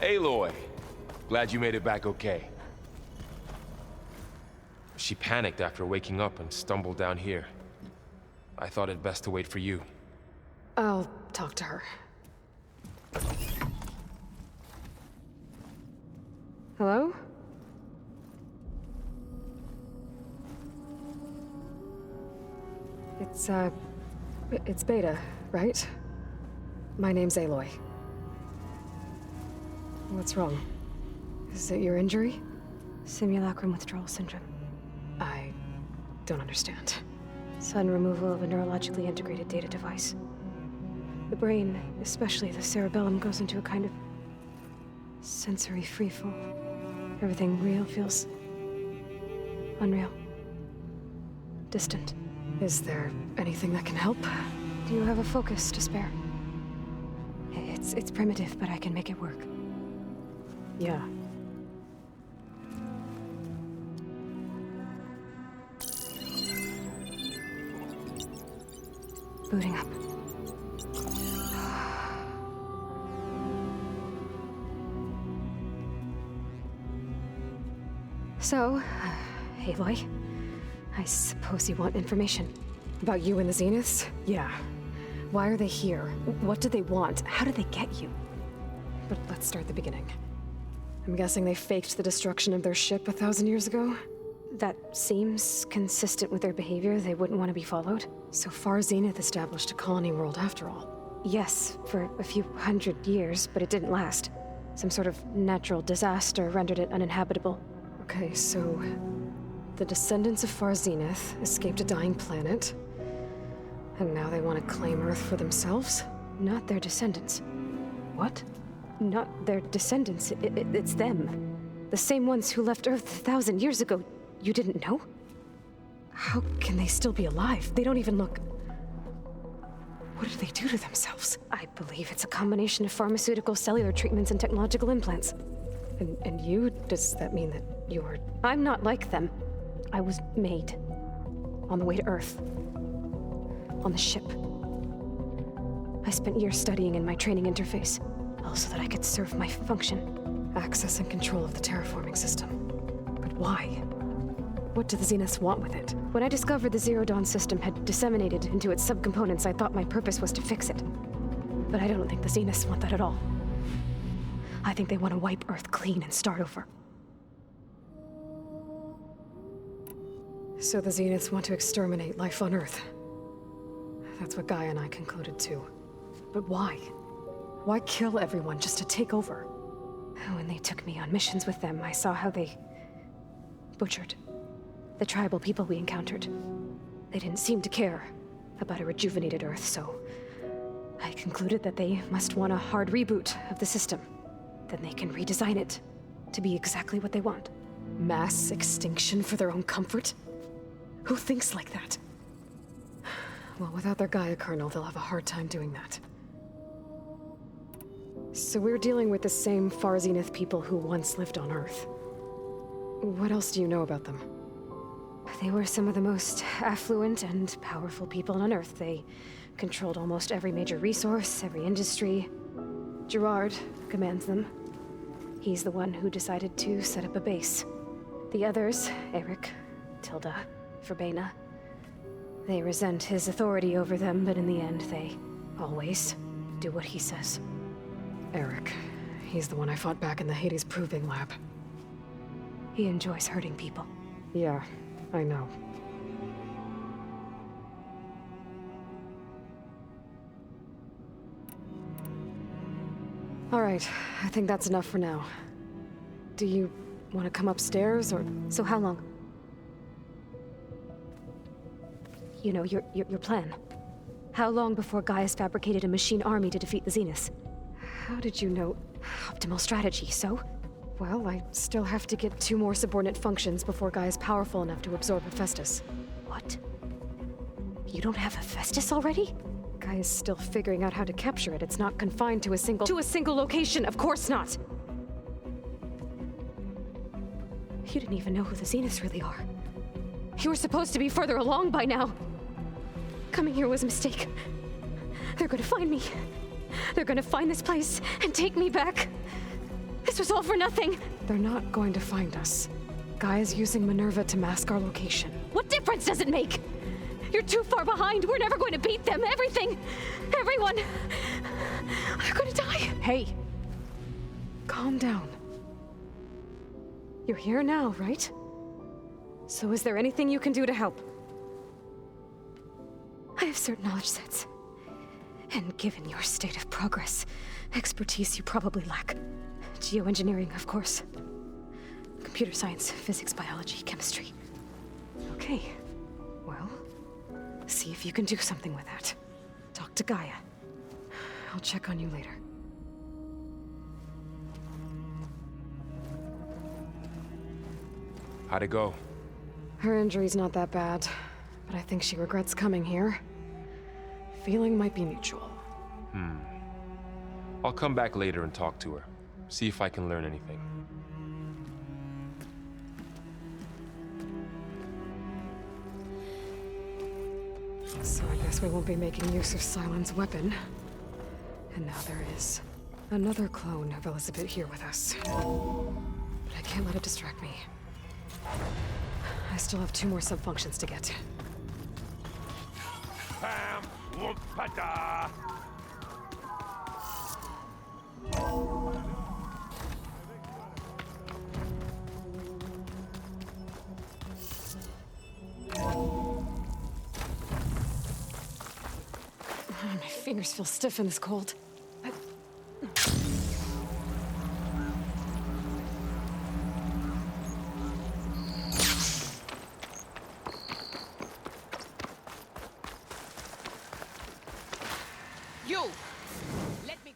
Aloy, glad you made it back okay. She panicked after waking up and stumbled down here. I thought it best to wait for you. I'll talk to her. Hello? It's Beta, right? My name's Aloy. What's wrong? Is it your injury? Simulacrum withdrawal syndrome. I don't understand. Sudden removal of a neurologically integrated data device. The brain, especially the cerebellum, goes into a kind of sensory freefall. Everything real feels unreal. Distant. Is there anything that can help? Do you have a focus to spare? It's primitive, but I can make it work. Yeah. Booting up. So, Aloy, I suppose you want information. About you and the Zeniths? Yeah. Why are they here? What do they want? How did they get you? But let's start at the beginning. I'm guessing they faked the destruction of their ship 1,000 years ago? That seems consistent with their behavior. They wouldn't want to be followed. So far, Zenith established a colony world after all. Yes, for a few hundred years, but it didn't last. Some sort of natural disaster rendered it uninhabitable. Okay, so the descendants of Far Zenith escaped a dying planet, and now they want to claim Earth for themselves? Not their descendants. What? Not their descendants. It's them. The same ones who left Earth 1,000 years ago. You didn't know? How can they still be alive? They don't even look... What did they do to themselves? I believe it's a combination of pharmaceutical, cellular treatments, and technological implants. And you? Does that mean that you're... I'm not like them. I was made. On the way to Earth. On the ship. I spent years studying in my training interface, all so that I could serve my function. Access and control of the terraforming system. But why? What do the Zeniths want with it? When I discovered the Zero Dawn system had disseminated into its subcomponents, I thought my purpose was to fix it. But I don't think the Zeniths want that at all. I think they want to wipe Earth clean and start over. So the Zeniths want to exterminate life on Earth. That's what Gaia and I concluded too. But why? Why kill everyone just to take over? When they took me on missions with them, I saw how they butchered the tribal people we encountered. They didn't seem to care about a rejuvenated Earth, so I concluded that they must want a hard reboot of the system. Then they can redesign it to be exactly what they want. Mass extinction for their own comfort? Who thinks like that? Well, without their Gaia kernel, they'll have a hard time doing that. So we're dealing with the same Far Zenith people who once lived on Earth. What else do you know about them? They were some of the most affluent and powerful people on Earth. They controlled almost every major resource, every industry. Gerard commands them. He's the one who decided to set up a base. The others, Eric, Tilda, Verbena, they resent his authority over them, but in the end, they always do what he says. Eric. He's the one I fought back in the Hades Proving Lab. He enjoys hurting people. Yeah, I know. All right, I think that's enough for now. Do you want to come upstairs, or... So how long? You know, your plan. How long before Gaia's fabricated a machine army to defeat the Zeniths? How did you know? Optimal strategy, so? Well, I still have to get 2 more subordinate functions before Gaia's powerful enough to absorb Hephaestus. What? You don't have Hephaestus already? Gaia's still figuring out how to capture it. It's not confined to a single... To a single location, of course not! You didn't even know who the Zeniths really are. You were supposed to be further along by now. Coming here was a mistake. They're gonna find me. They're gonna find this place and take me back. This was all for nothing. They're not going to find us. Gaia's using Minerva to mask our location. What difference does it make? You're too far behind. We're never going to beat them. Everything. Everyone. They're gonna die. Hey. Calm down. You're here now, right? So is there anything you can do to help? I have certain knowledge sets. And given your state of progress, expertise you probably lack. Geoengineering, of course. Computer science, physics, biology, chemistry. Okay. Well, see if you can do something with that. Talk to Gaia. I'll check on you later. How'd it go? Her injury's not that bad, but I think she regrets coming here. Feeling might be mutual. I'll come back later and talk to her. See if I can learn anything. So I guess we won't be making use of Sylensd's weapon. And now there is another clone of Elisabet here with us. But I can't let it distract me. I still have 2 more sub-functions to get. Pam, whoop-a-da. My fingers feel stiff in this cold. You! Let me...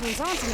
turns on to me.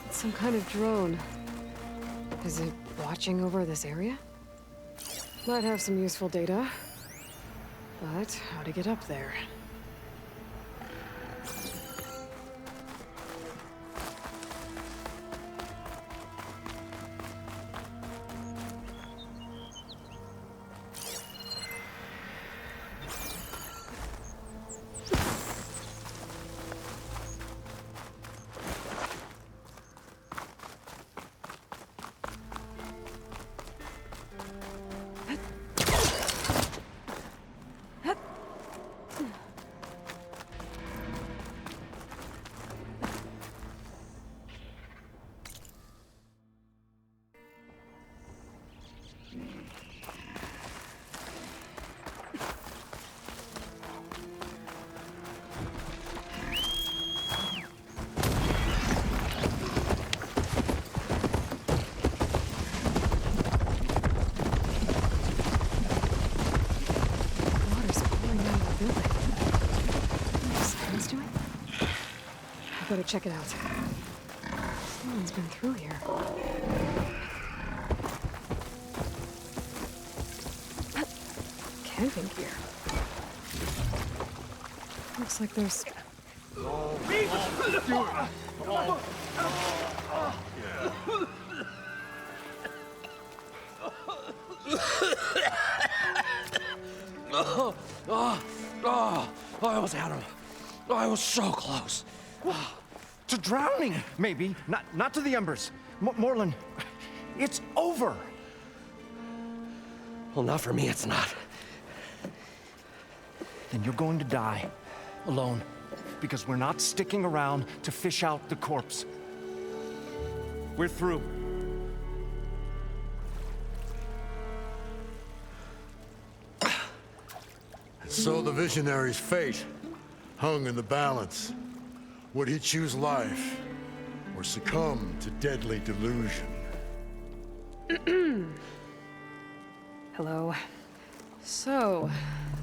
Some kind of drone. Is it watching over this area? Might have some useful data. But how to get up there? Better check it out. Someone's been through here. Camping gear. Looks like there's... I almost had him. I was so close. To drowning, maybe. Not to the embers. Morlund, it's over. Well, not for me, it's not. Then you're going to die. Alone. Because we're not sticking around to fish out the corpse. We're through. So the visionary's fate hung in the balance. Would he choose life, or succumb to deadly delusion? Hello. So,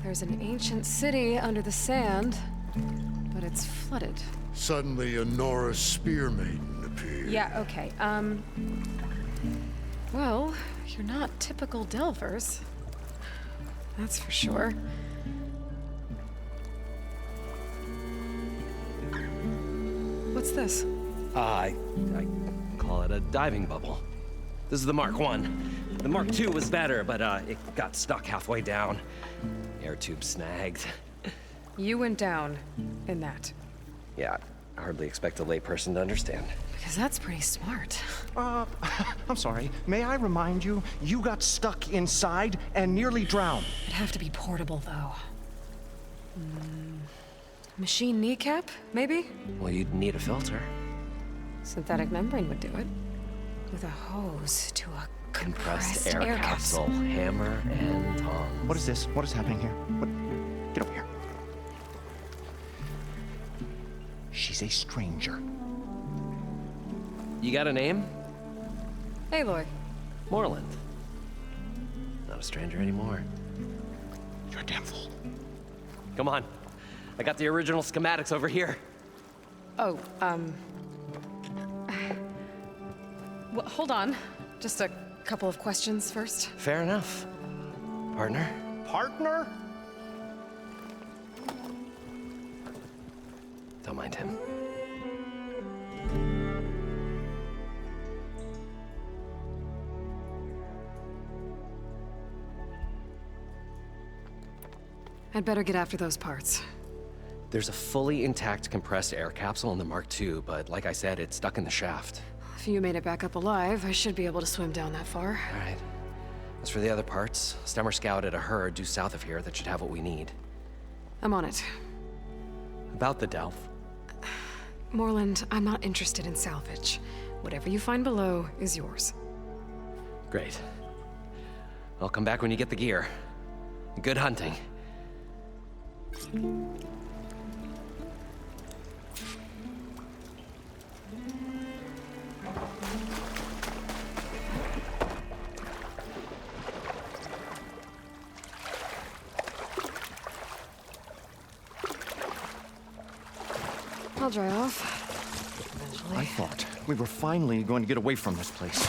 there's an ancient city under the sand, but it's flooded. Suddenly, a Nora spear maiden appeared. Yeah, okay. Well, you're not typical Delvers. That's for sure. What's this? I call it a diving bubble. This is the Mark 1. The Mark 2 was better, but it got stuck halfway down. Air tube snagged. You went down in that. Yeah, I hardly expect a layperson to understand. Because that's pretty smart. I'm sorry. May I remind you, you got stuck inside and nearly drowned. It'd have to be portable, though. Machine kneecap, maybe? Well, you'd need a filter. Synthetic membrane would do it. With a hose to a compressed air capsule. Hammer and tongs. What is this? What is happening here? What? Get over here. She's a stranger. You got a name? Aloy. Morlund. Not a stranger anymore. You're a damn fool. Come on. I got the original schematics over here. Oh, well, hold on. Just a couple of questions first. Fair enough. Partner? Partner? Don't mind him. I'd better get after those parts. There's a fully intact compressed air capsule in the Mark II, but like I said, it's stuck in the shaft. If you made it back up alive, I should be able to swim down that far. All right. As for the other parts, Stemmer scouted a herd due south of here that should have what we need. I'm on it. About the Delph. Moreland, I'm not interested in salvage. Whatever you find below is yours. Great. I'll come back when you get the gear. Good hunting. I'll dry off. Eventually. I thought we were finally going to get away from this place.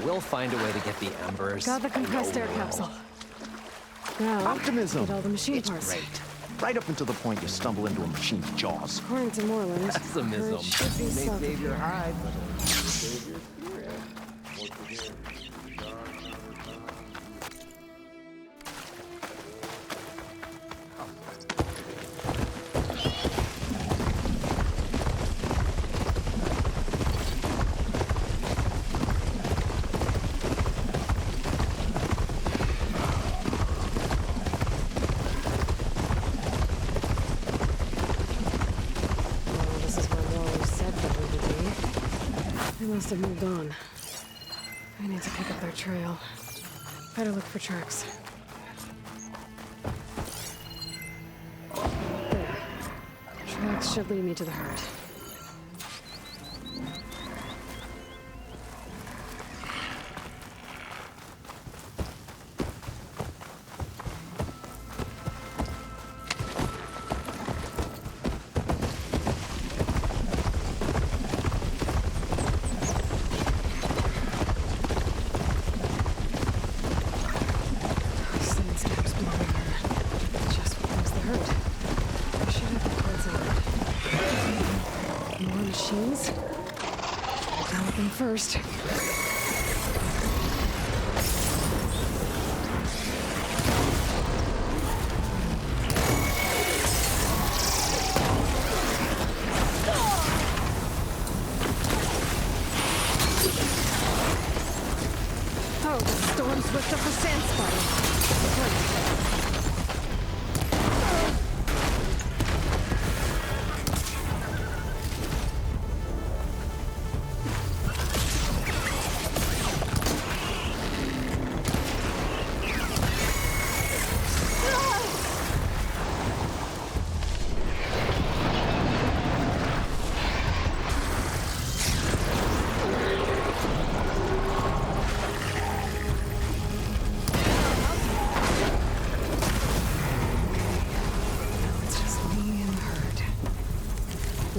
We'll find a way to get the embers. Got the compressed air capsule. Now, Optimism! get all the machine parts. Great. Right up until the point you stumble into a machine's jaws. According to Moreland, Pessimism. courage should be May south of save your here. hide, Must have moved on. I need to pick up their trail. Better look for tracks. There. Tracks should lead me to the herd. First. Oh, the storm swift up a sand spider. Right.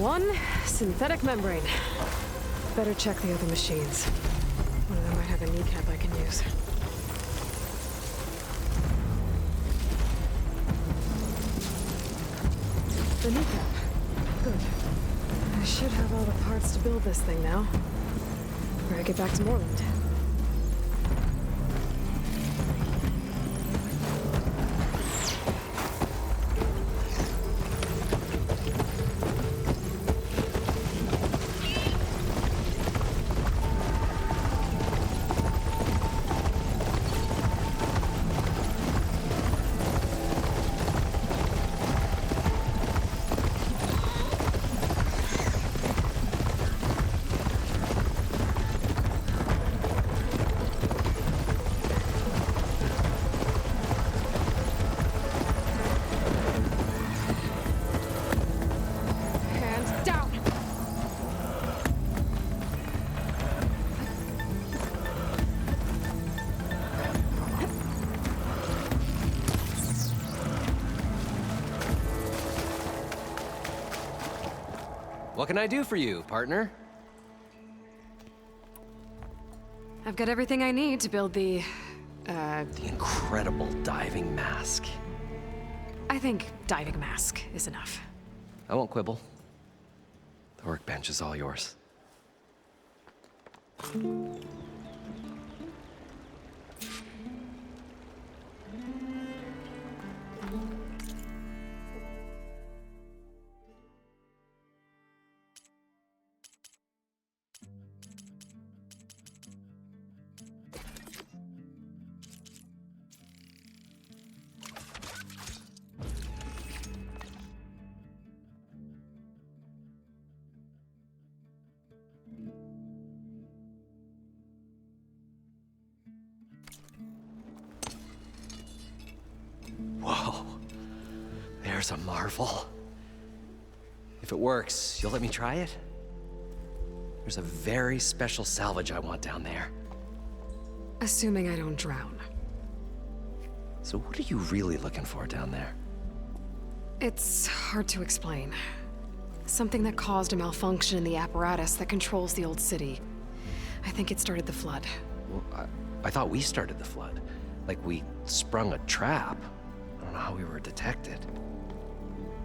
One synthetic membrane. Better check the other machines. One of them might have a kneecap I can use. The kneecap. Good. I should have all the parts to build this thing now. Before I get back to Moreland. What can I do for you, partner? I've got everything I need to build the incredible diving mask. I think diving mask is enough. I won't quibble. The workbench is all yours. Whoa, there's a marvel. If it works, you'll let me try it? There's a very special salvage I want down there. Assuming I don't drown. So what are you really looking for down there? It's hard to explain. Something that caused a malfunction in the apparatus that controls the old city. I think it started the flood. Well, I thought we started the flood. Like we sprung a trap. I don't know how we were detected.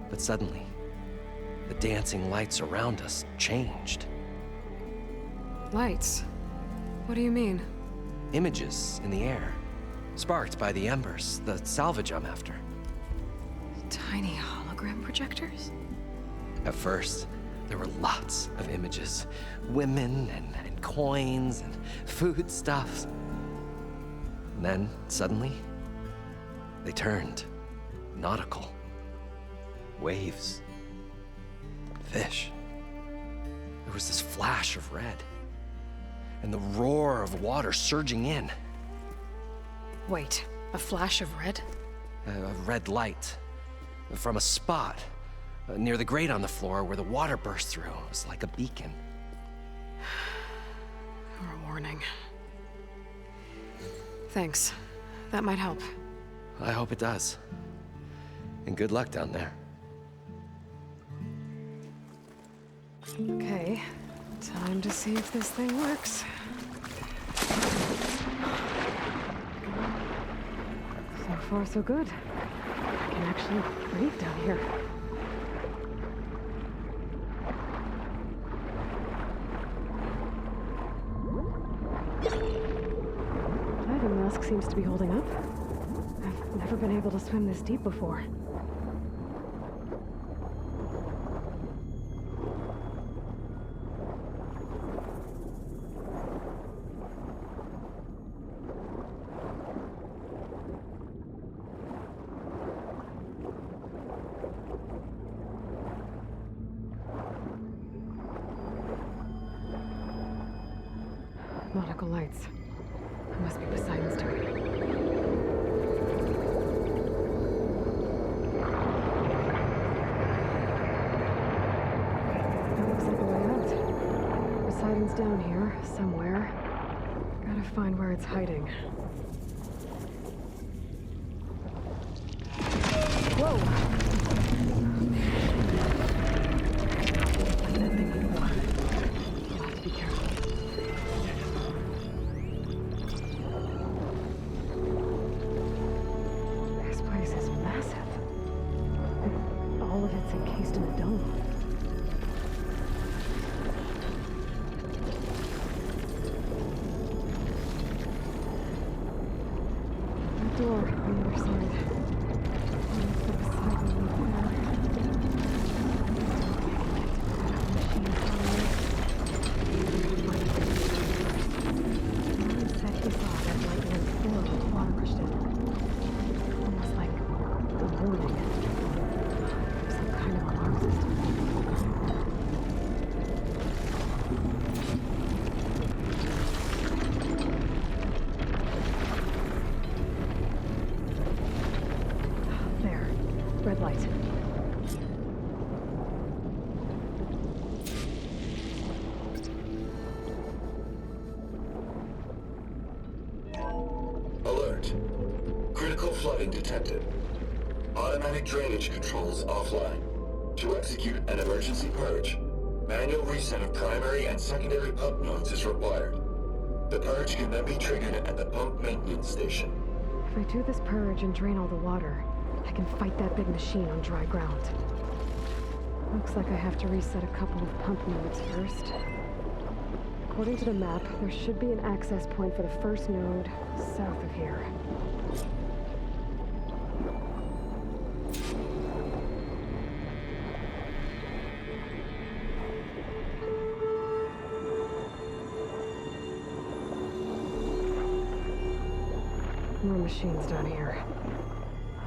But suddenly, the dancing lights around us changed. Lights? What do you mean? Images in the air, sparked by the embers, the salvage I'm after. Tiny hologram projectors? At first, there were lots of images. Women and coins and foodstuffs. And then, suddenly, they turned nautical. Waves. Fish. There was this flash of red. And the roar of water surging in. Wait, a flash of red? A red light. From a spot near the grate on the floor where the water burst through. It was like a beacon. Or a warning. Thanks. That might help. I hope it does. And good luck down there. Okay, time to see if this thing works. So far, so good. I can actually breathe down here. Diving mask seems to be holding up. I've never been able to swim this deep before. Nautical lights. It must be Poseidon's doing. That looks like a way out. Poseidon's down here, somewhere. Gotta find where it's hiding. Whoa! Like that thing before. I'll have to be careful. It's encased in a dome. The door on the other side. Said he saw that light went floor when the water rushed in. Almost like a warning. Kind of alarm system. There. Red light. Alert. Critical flooding detected. Automatic drainage controls offline. To execute an emergency purge, manual reset of primary and secondary pump nodes is required. The purge can then be triggered at the pump maintenance station. If I do this purge and drain all the water, I can fight that big machine on dry ground. Looks like I have to reset a couple of pump nodes first. According to the map, there should be an access point for the first node south of here. More machines down here.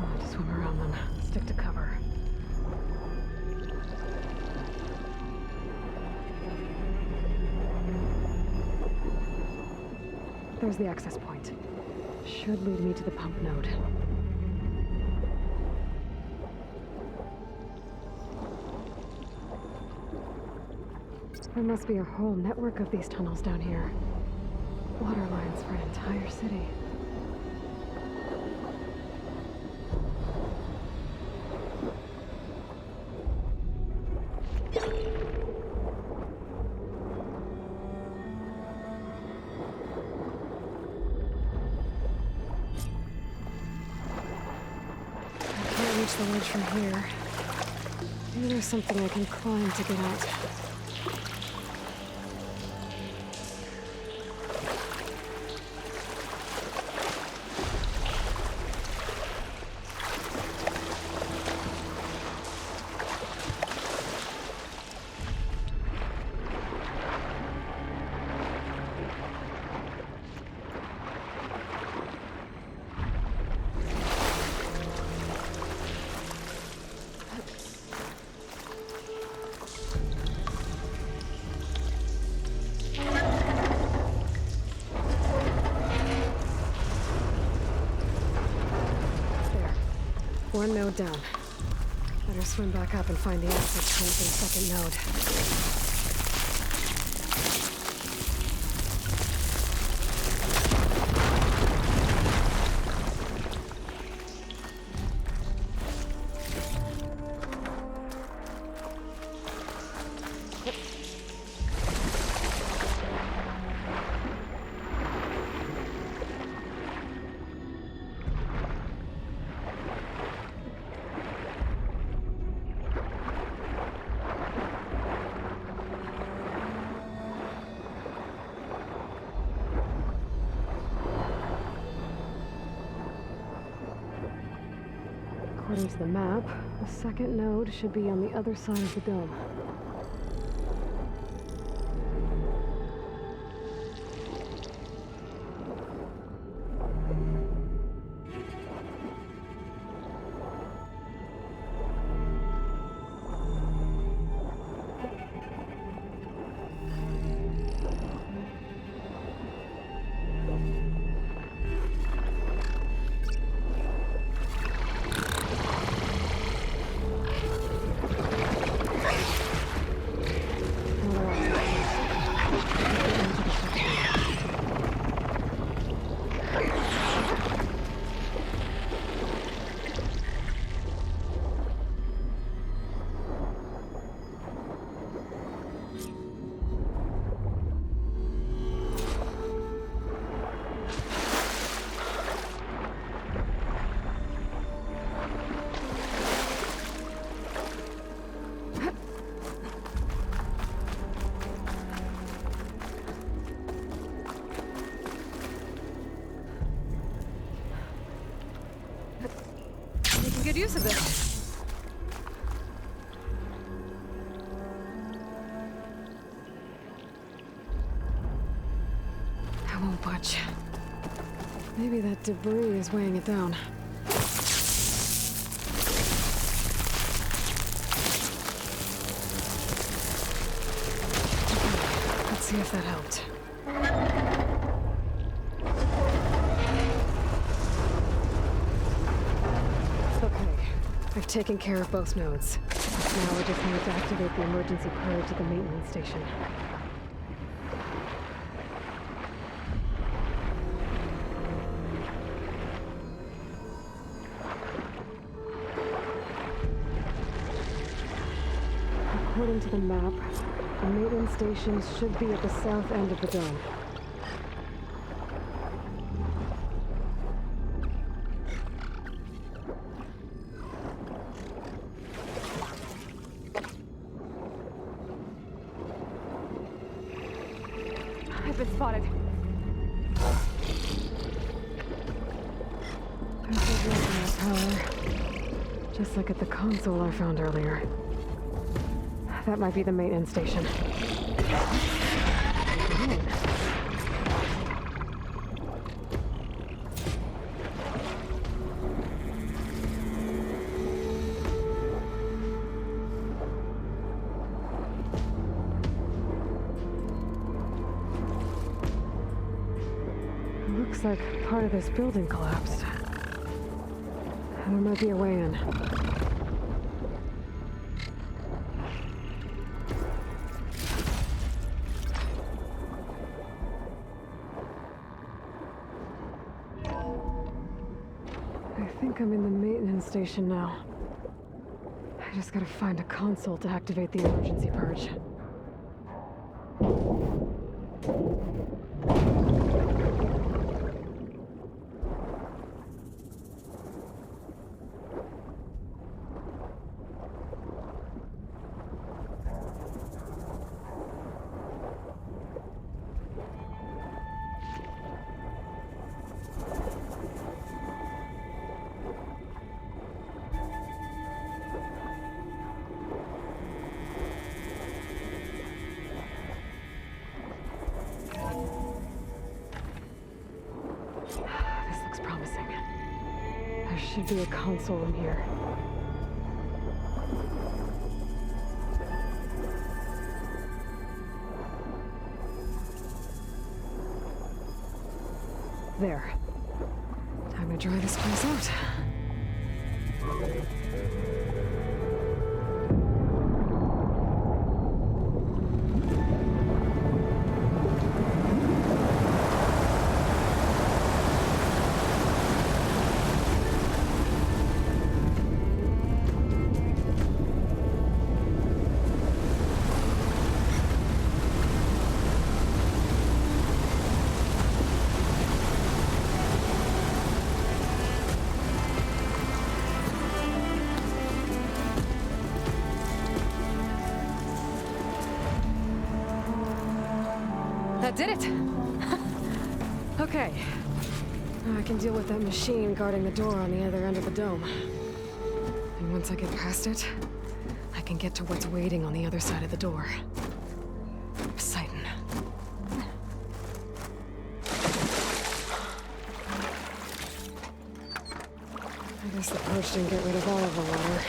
I'll have to swim around them. Stick to cover. There's the access point. Should lead me to the pump node. There must be a whole network of these tunnels down here. Water lines for an entire city. The ledge from here. Maybe there's something I can climb to get out. One node down. Better swim back up and find the access point for the second node. According to the map, the second node should be on the other side of the dome. Good use of this. I won't budge. Maybe that debris is weighing it down. Let's see if that helped. I've taken care of both nodes. Now I just need to activate the emergency purge at the maintenance station. According to the map, the maintenance station should be at the south end of the dome. Target spotted. There's a reservoir power. Just like at the console I found earlier. That might be the maintenance station. Looks like part of this building collapsed. There might be a way in. I think I'm in the maintenance station now. I just gotta find a console to activate the emergency purge. Should be a console in here. There. Time to dry this place out. That did it! Okay. Now I can deal with that machine guarding the door on the other end of the dome. And once I get past it, I can get to what's waiting on the other side of the door. Poseidon. I guess the purge didn't get rid of all of the water.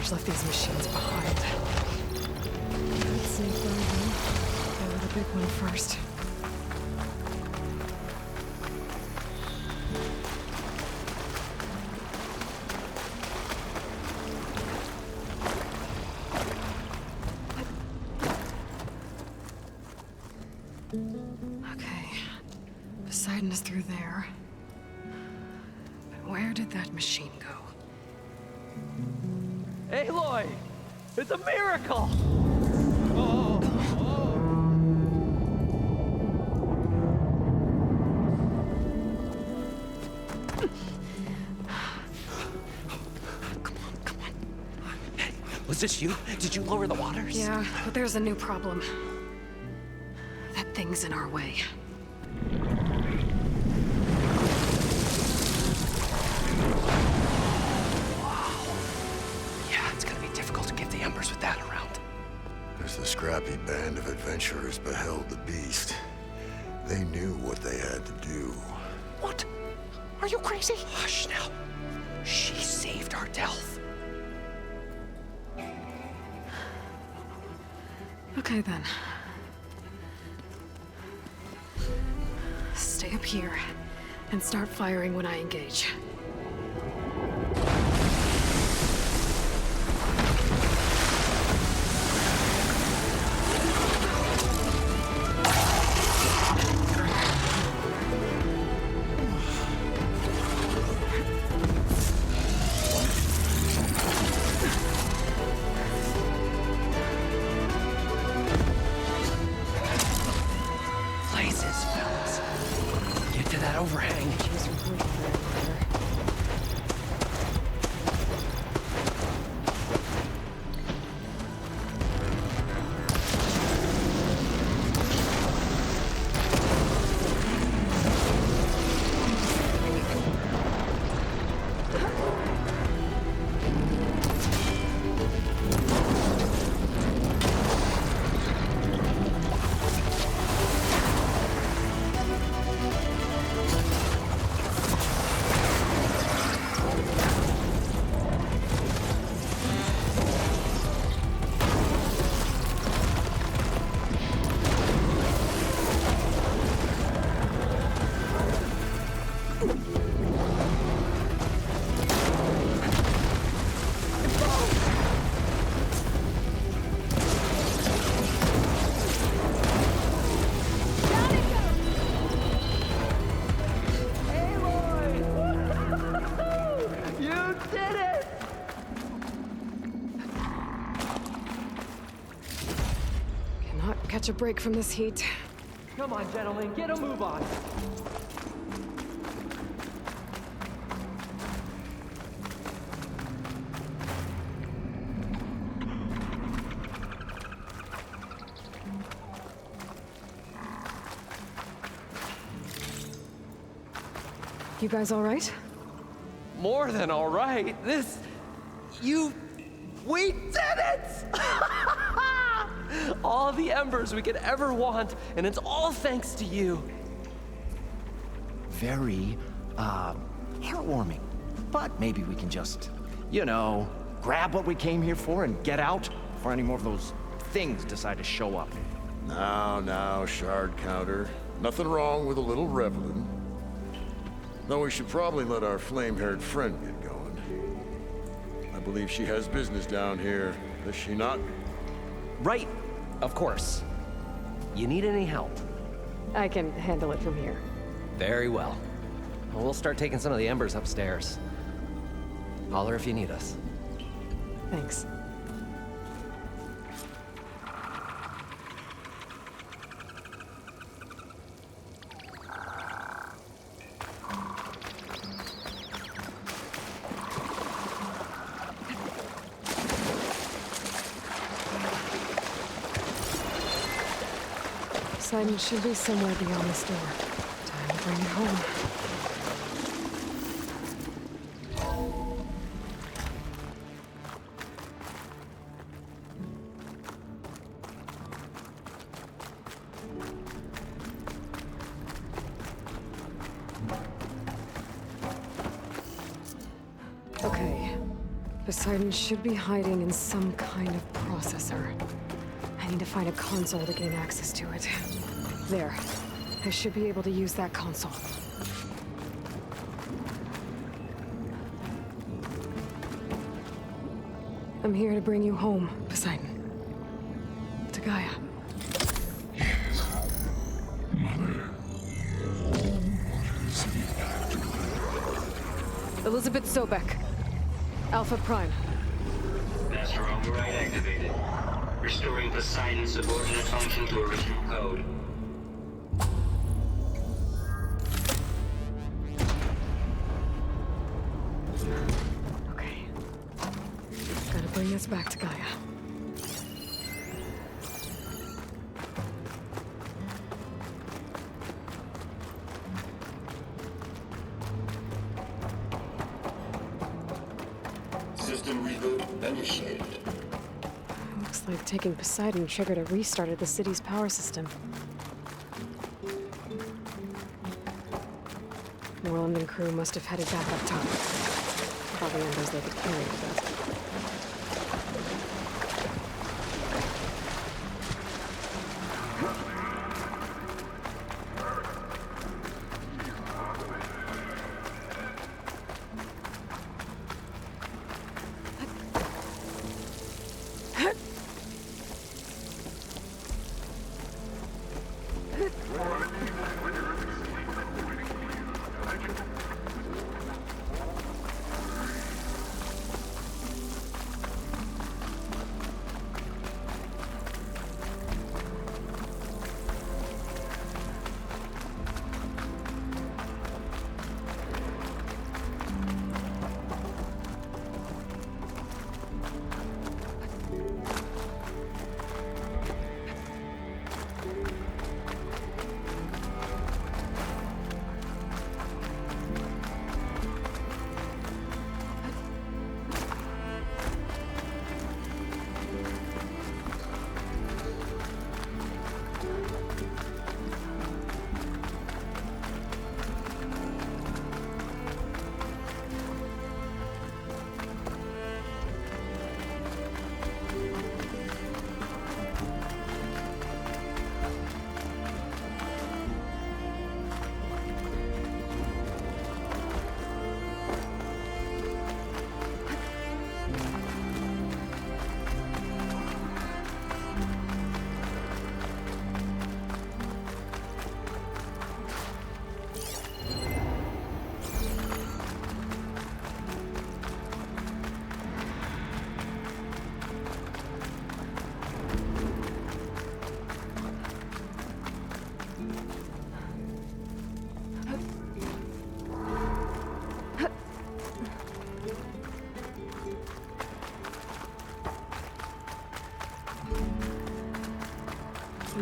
Left these machines behind. Let's see, go with the big one first. Okay, Poseidon is through there. But where did that machine go? Aloy! It's a miracle! Was this you? Did you lower the waters? Yeah, but there's a new problem. That thing's in our way. As the scrappy band of adventurers beheld the beast, they knew what they had to do. What? Are you crazy? Hush now. She saved our Delph. Okay then. Stay up here and start firing when I engage. Catch a break from this heat. Come on, gentlemen, get a move on. You guys all right? More than all right. We did it! All the embers we could ever want, and it's all thanks to you. Very, heartwarming. But maybe we can just, grab what we came here for and get out before any more of those things decide to show up. Now, shard counter. Nothing wrong with a little reveling. Though we should probably let our flame-haired friend get going. I believe she has business down here, does she not? Right, of course. You need any help? I can handle it from here. Very well. We'll start taking some of the embers upstairs. Holler if you need us. Thanks. Poseidon should be somewhere beyond this door. Time to bring it home. Okay. Poseidon should be hiding in some kind of processor. I need to find a console to gain access to it. There. I should be able to use that console. I'm here to bring you home, Poseidon. To Gaia. Elisabet Sobeck. Alpha Prime. Master override activated. Restoring Poseidon's subordinate function to original code. Okay. Gotta bring this back to Gaia. System reboot initiated. Looks like taking Poseidon triggered a restart of the city's power system. Moreland and crew must have headed back up top. Probably embers they could carry a bit.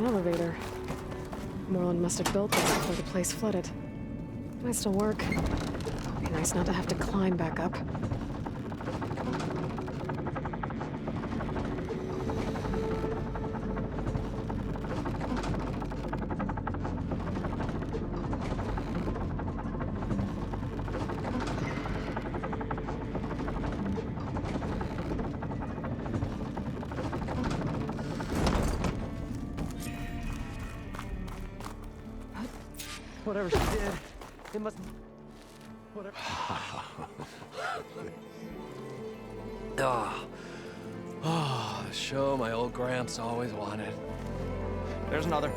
an elevator. Moreland must have built this before the place flooded. Might still work. Be nice not to have to climb back up. Whatever she did, it must... Whatever... Oh, the show my old Gramps always wanted. There's another.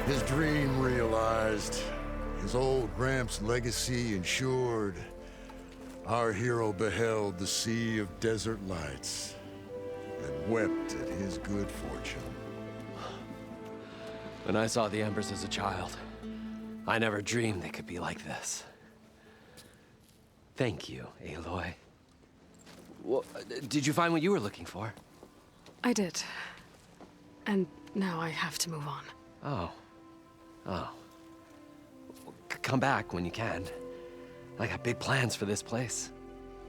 His dream realized. His old Gramps' legacy ensured. Our hero beheld the sea of desert lights and wept at his good fortune. When I saw the embers as a child, I never dreamed they could be like this. Thank you, Aloy. Well, did you find what you were looking for? I did. And now I have to move on. Oh. Oh. Come back when you can. I got big plans for this place.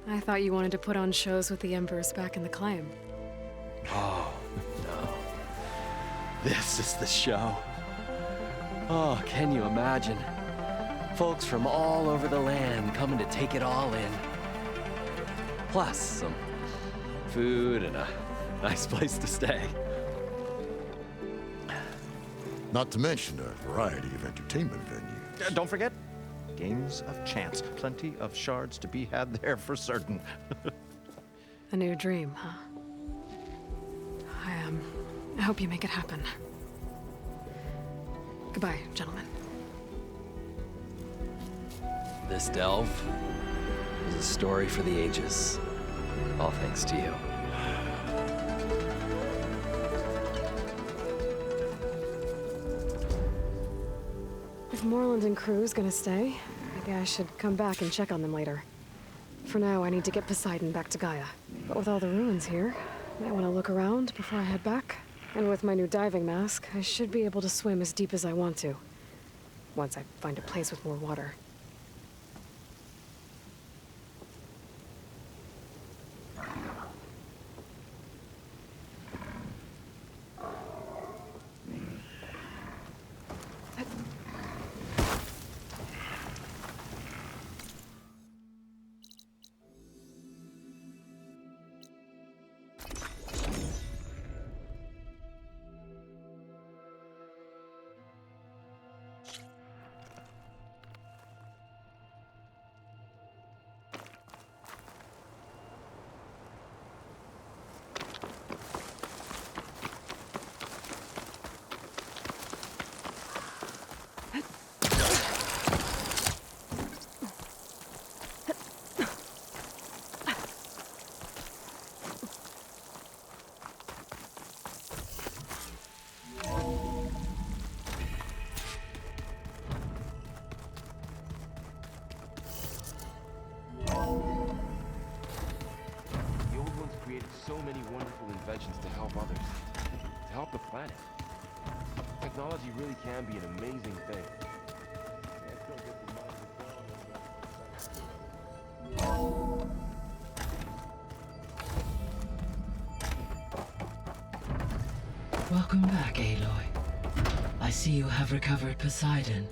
I thought you wanted to put on shows with the Embers back in the Claim. Oh, no. This is the show. Oh, can you imagine? Folks from all over the land coming to take it all in. Plus, some food and a nice place to stay. Not to mention a variety of entertainment venues. Don't forget, games of chance. Plenty of shards to be had there for certain. A new dream, huh? I hope you make it happen. Goodbye, gentlemen. This delve is a story for the ages. All thanks to you. If Moreland and crew's gonna stay, maybe I should come back and check on them later. For now, I need to get Poseidon back to Gaia. But with all the ruins here, I might want to look around before I head back. And with my new diving mask, I should be able to swim as deep as I want to. Once I find a place with more water. So many wonderful inventions to help others, to help the planet. Technology really can be an amazing thing. Welcome back, Aloy. I see you have recovered Poseidon.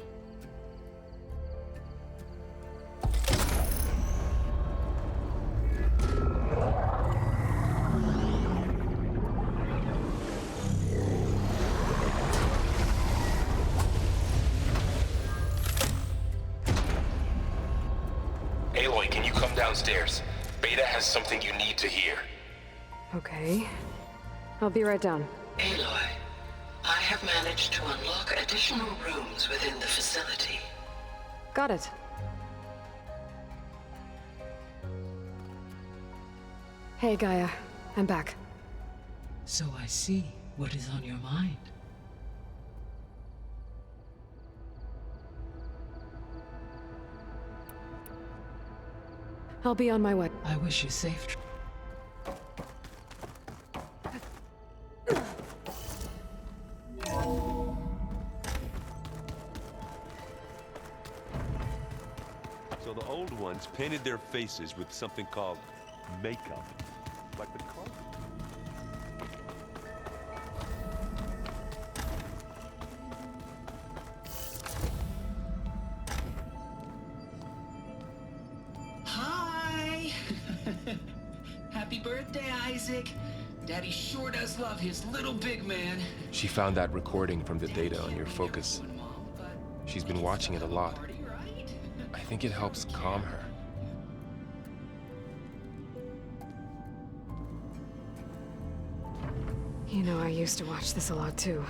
Aloy, can you come downstairs? Beta has something you need to hear. Okay. I'll be right down. Aloy, I have managed to unlock additional rooms within the facility. Got it. Hey, Gaia. I'm back. So I see what is on your mind. I'll be on my way. I wish you safe. So the old ones painted their faces with something called makeup. Like the car. Hi! Happy birthday, Isaac. Daddy sure does love his little big man. She found that recording from the data on your focus. She's been watching it a lot. I think it helps calm her. You know, I used to watch this a lot too.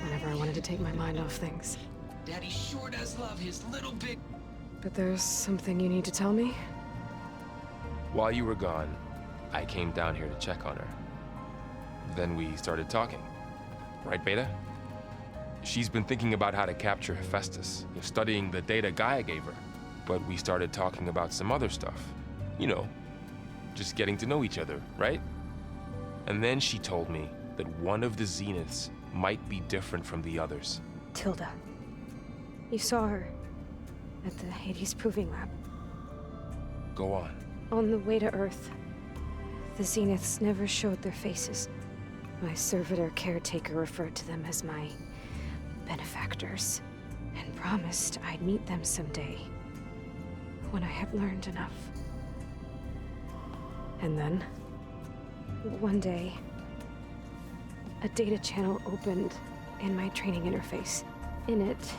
Whenever I wanted to take my mind off things. Daddy sure does love his little big... But there's something you need to tell me? While you were gone, I came down here to check on her. Then we started talking. Right, Beta? She's been thinking about how to capture Hephaestus, studying the data Gaia gave her. But we started talking about some other stuff. You know, just getting to know each other, right? And then she told me that one of the Zeniths might be different from the others. Tilda. You saw her at the Hades Proving Lab. Go on. On the way to Earth, the Zeniths never showed their faces. My servitor caretaker referred to them as my benefactors, and promised I'd meet them someday, when I had learned enough. And then? One day, a data channel opened in my training interface. In it,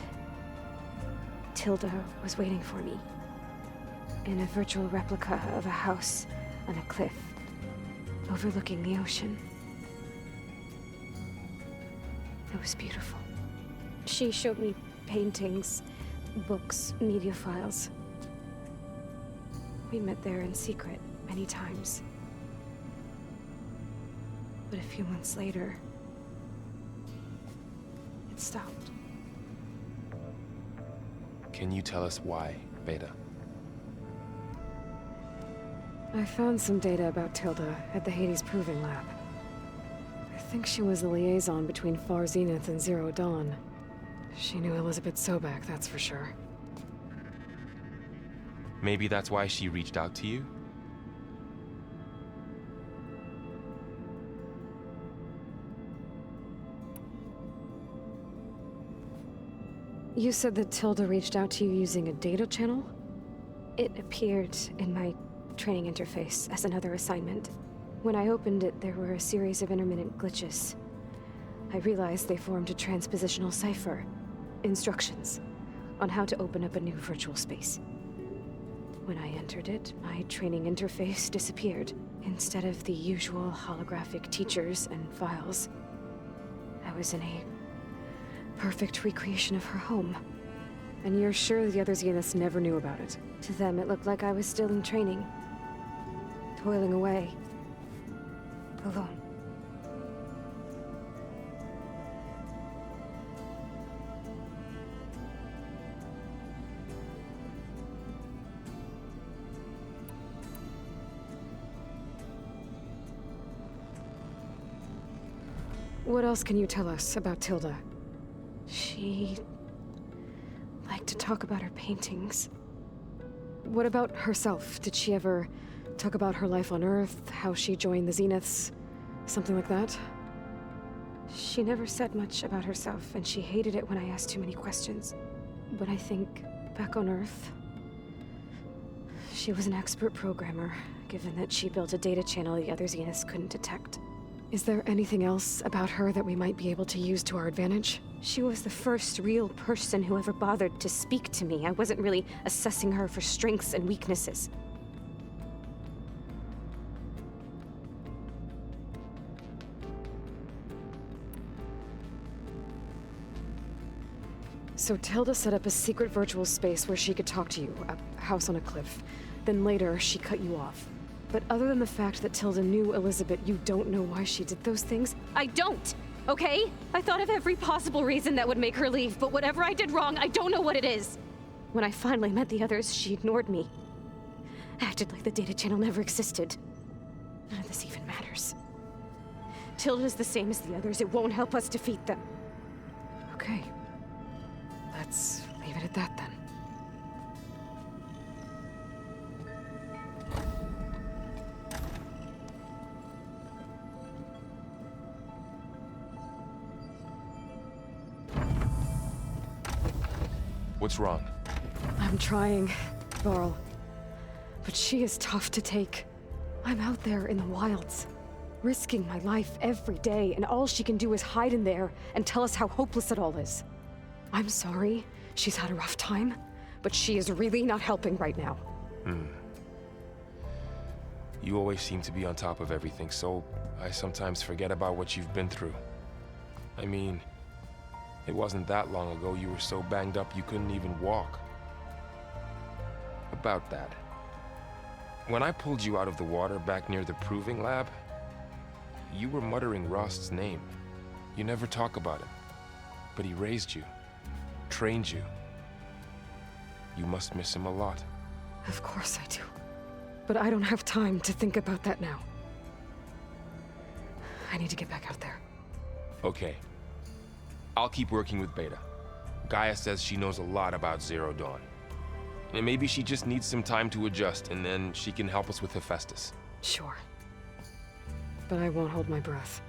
Tilda was waiting for me, in a virtual replica of a house on a cliff, overlooking the ocean. It was beautiful. She showed me paintings, books, media files. We met there in secret many times. But a few months later, it stopped. Can you tell us why, Beta? I found some data about Tilda at the Hades Proving Lab. I think she was the liaison between Far Zenith and Zero Dawn. She knew Elisabet Sobeck, that's for sure. Maybe that's why she reached out to you? You said that Tilda reached out to you using a data channel? It appeared in my training interface as another assignment. When I opened it, there were a series of intermittent glitches. I realized they formed a transpositional cipher. Instructions on how to open up a new virtual space. When I entered it, my training interface disappeared. Instead of the usual holographic teachers and files, I was in a perfect recreation of her home. And you're sure the other Zeniths never knew about it? To them, it looked like I was still in training. Toiling away. Alone. What else can you tell us about Tilda? She liked to talk about her paintings. What about herself? Did she ever talk about her life on Earth, how she joined the Zeniths, something like that? She never said much about herself, and she hated it when I asked too many questions. But I think, back on Earth, she was an expert programmer, given that she built a data channel the other Zeniths couldn't detect. Is there anything else about her that we might be able to use to our advantage? She was the first real person who ever bothered to speak to me. I wasn't really assessing her for strengths and weaknesses. So Tilda set up a secret virtual space where she could talk to you, a house on a cliff. Then later, she cut you off. But other than the fact that Tilda knew Elisabet, you don't know why she did those things? I don't! Okay? I thought of every possible reason that would make her leave, but whatever I did wrong, I don't know what it is. When I finally met the others, she ignored me. Acted like the data channel never existed. None of this even matters. Tilda's the same as the others. It won't help us defeat them. Okay. Let's leave it at that then. What's wrong? I'm trying, Varl. But she is tough to take. I'm out there in the wilds, risking my life every day, and all she can do is hide in there and tell us how hopeless it all is. I'm sorry, she's had a rough time, but she is really not helping right now. You always seem to be on top of everything, so I sometimes forget about what you've been through. I mean, it wasn't that long ago you were so banged up you couldn't even walk. About that. When I pulled you out of the water back near the proving lab, you were muttering Rost's name. You never talk about him. But he raised you, trained you. You must miss him a lot. Of course I do. But I don't have time to think about that now. I need to get back out there. Okay. I'll keep working with Beta. Gaia says she knows a lot about Zero Dawn. And maybe she just needs some time to adjust, and then she can help us with Hephaestus. Sure. But I won't hold my breath.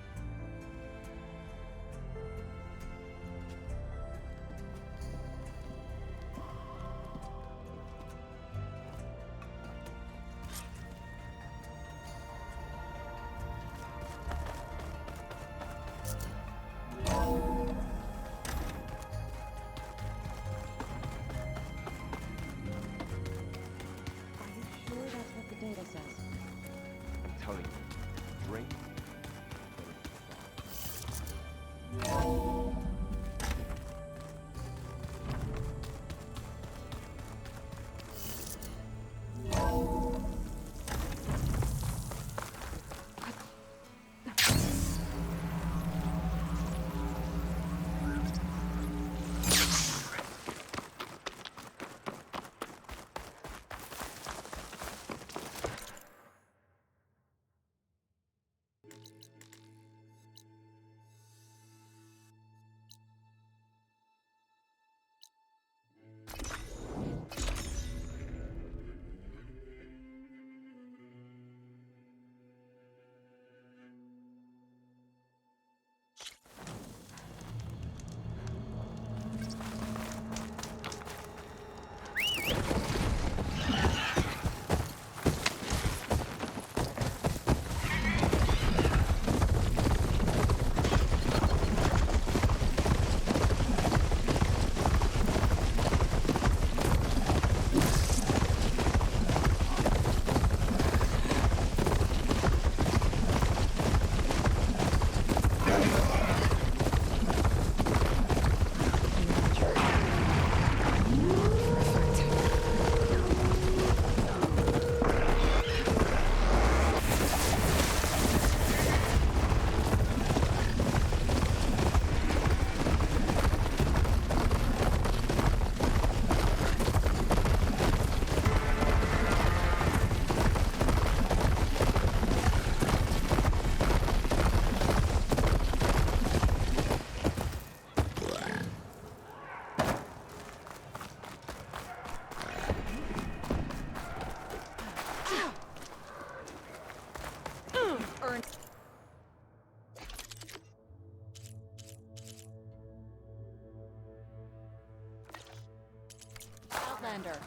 Outlander.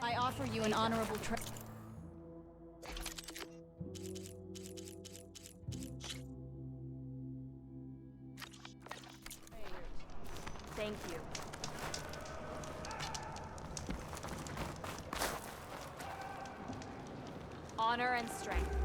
I offer you an honorable trade. Thank you. Honor and strength.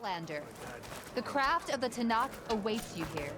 Outlander. The craft of the Tanakh awaits you here.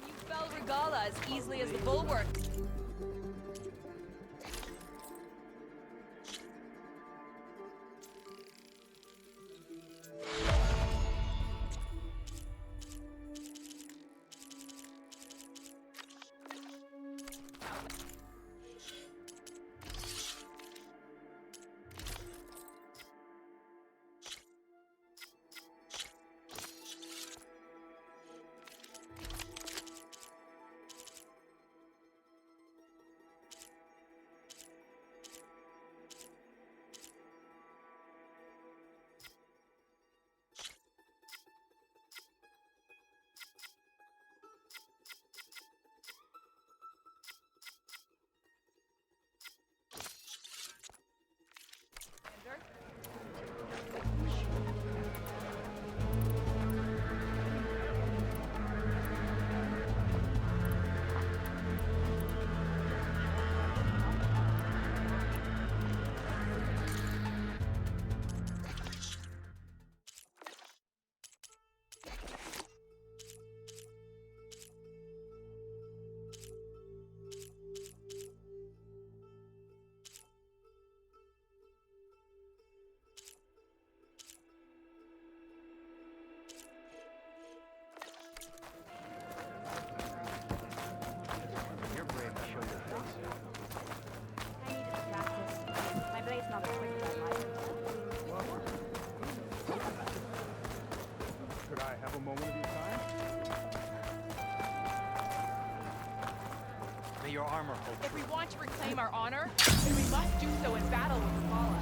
You fell Regala as easily as the bulwark. Your armor hold. If we want to reclaim our honor, then we must do so in battle with Regala.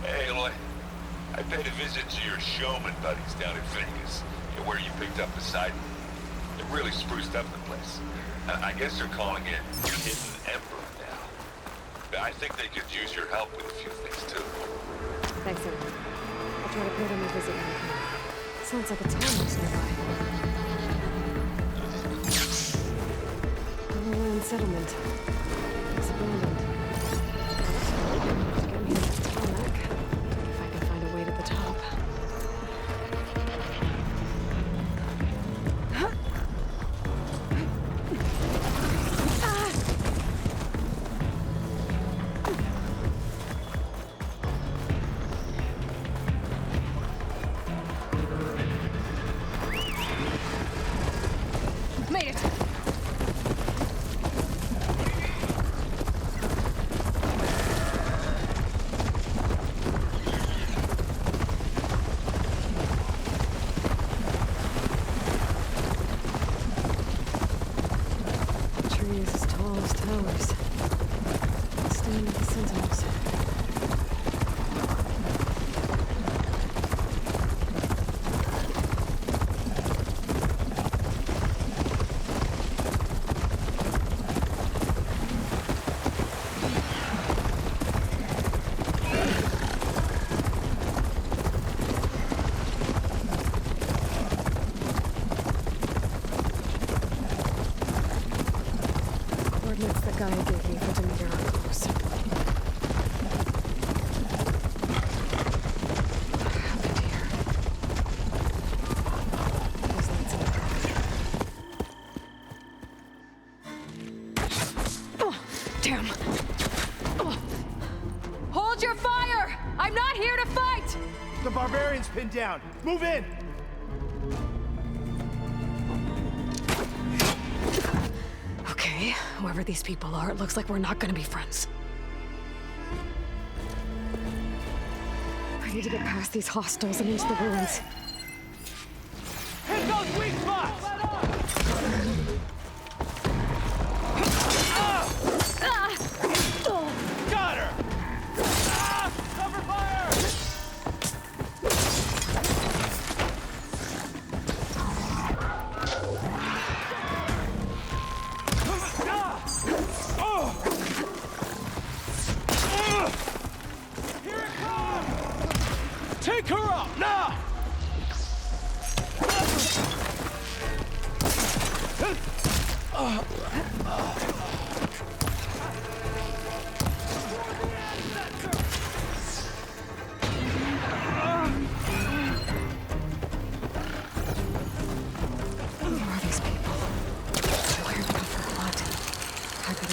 Hey, Aloy. I paid a visit to your showman buddies down in Vegas, where you picked up Poseidon. It really spruced up the place. I guess they're calling it Hidden Emperor now. I think they could use your help with a few things, too. Thanks, everyone. I'll try to pay them a visit when I can. Sounds like it's harmless nearby. A ruined settlement. It's abandoned. To get me to the tarmac, if I can find a way to the top. Gaia gave me for Demeter are close. Hold your fire! I'm not here to fight! The barbarian's pinned down. Move in! Okay, whoever these people are, it looks like we're not gonna be friends. I need to get past these hostiles and into the ruins. Hit those weak spots! Got her! Cover fire! Here it comes! Take her out now!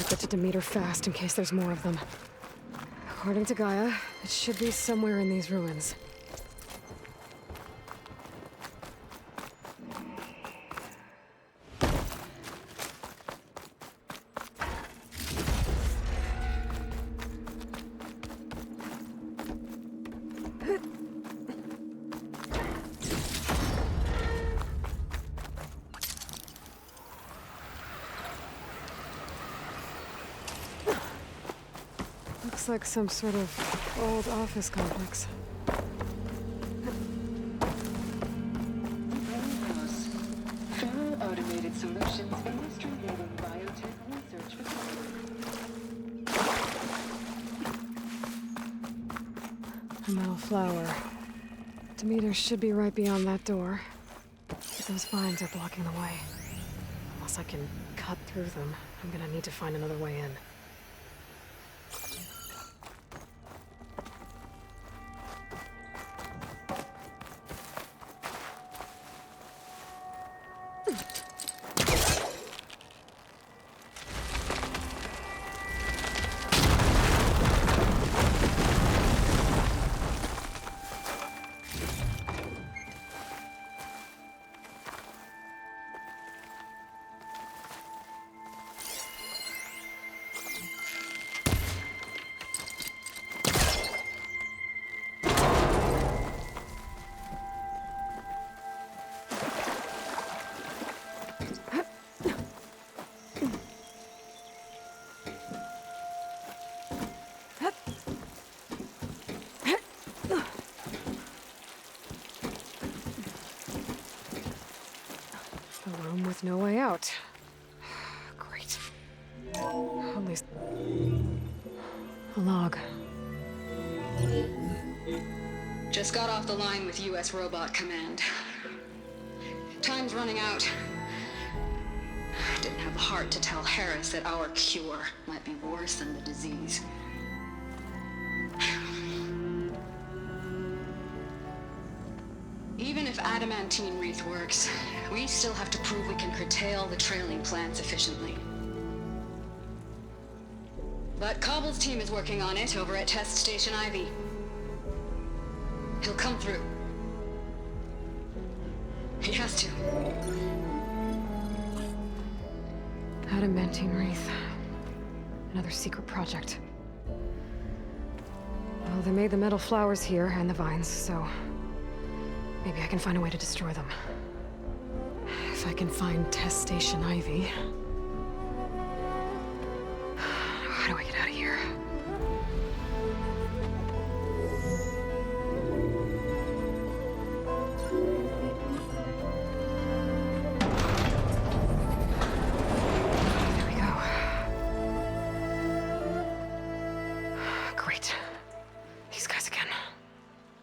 Get to Demeter fast in case there's more of them. According to Gaia, it should be somewhere in these ruins. Looks like some sort of old office complex. Faro Automated Solutions Industry-leading biotech research A metal flower. Demeter should be right beyond that door. But those vines are blocking the way. Unless I can cut through them, I'm gonna need to find another way in. With no way out. Great. At least... a log. Just got off the line with U.S. Robot Command. Time's running out. Didn't have the heart to tell Harris that our cure might be worse than the disease. Even if adamantine wreath works, we still have to prove we can curtail the trailing plants efficiently. But Cobble's team is working on it over at Test Station Ivy. He'll come through. He has to. Adamantine wreath. Another secret project. Well, they made the metal flowers here and the vines, so... maybe I can find a way to destroy them. If I can find Test Station Ivy. How do I get out of here? There we go. Great. These guys again.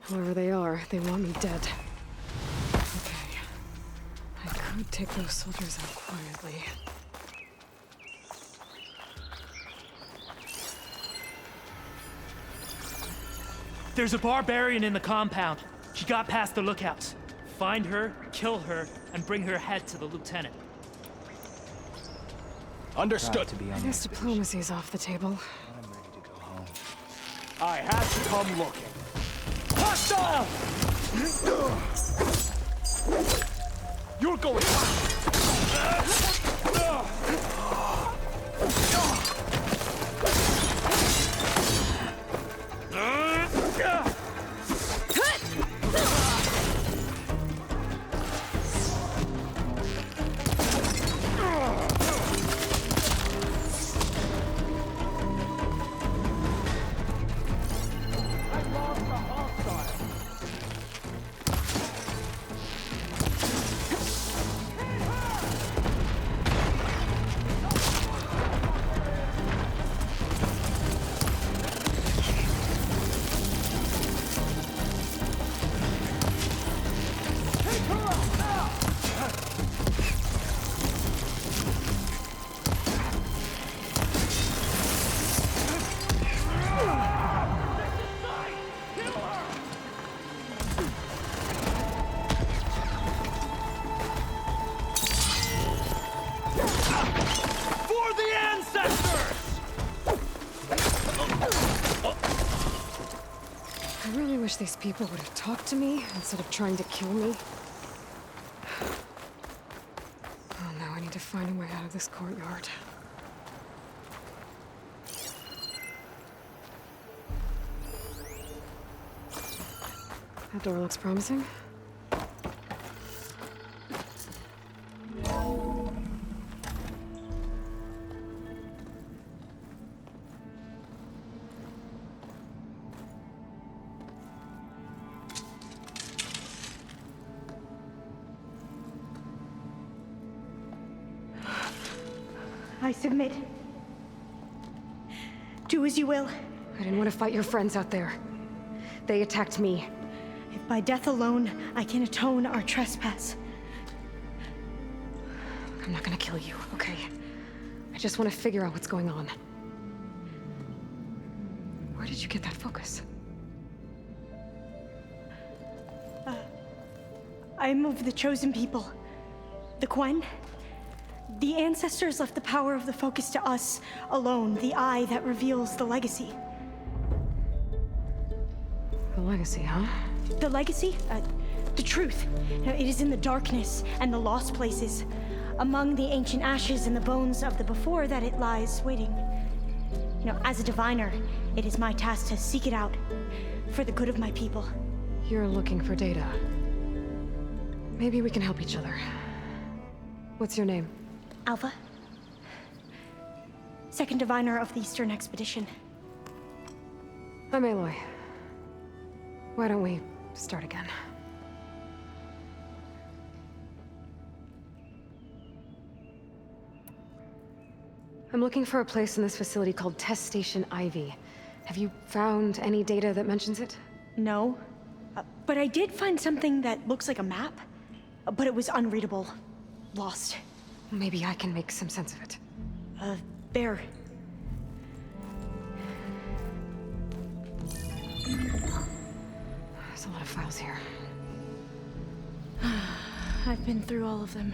Whoever they are, they want me dead. Okay. I could take those soldiers out quietly. There's a barbarian in the compound. She got past the lookouts. Find her, kill her, and bring her head to the lieutenant. Understood. I guess diplomacy's off the table. I had to come looking. Hostile! You're going I wish these people would have talked to me instead of trying to kill me. Oh, now I need to find a way out of this courtyard. That door looks promising. I submit. Do as you will. I didn't want to fight your friends out there. They attacked me. If by death alone I can atone our trespass. I'm not gonna kill you, okay? I just want to figure out what's going on. Where did you get that focus? I'm of the chosen people. The Quen. The ancestors left the power of the focus to us alone, the eye that reveals the legacy. The legacy, huh? The legacy? The truth. It is in the darkness and the lost places, among the ancient ashes and the bones of the before that it lies waiting. As a diviner, it is my task to seek it out, for the good of my people. You're looking for data. Maybe we can help each other. What's your name? Alpha. Second diviner of the Eastern Expedition. I'm Aloy. Why don't we start again? I'm looking for a place in this facility called Test Station Ivy. Have you found any data that mentions it? No. But I did find something that looks like a map, but it was unreadable. Lost. Maybe I can make some sense of it. There. There's a lot of files here. I've been through all of them.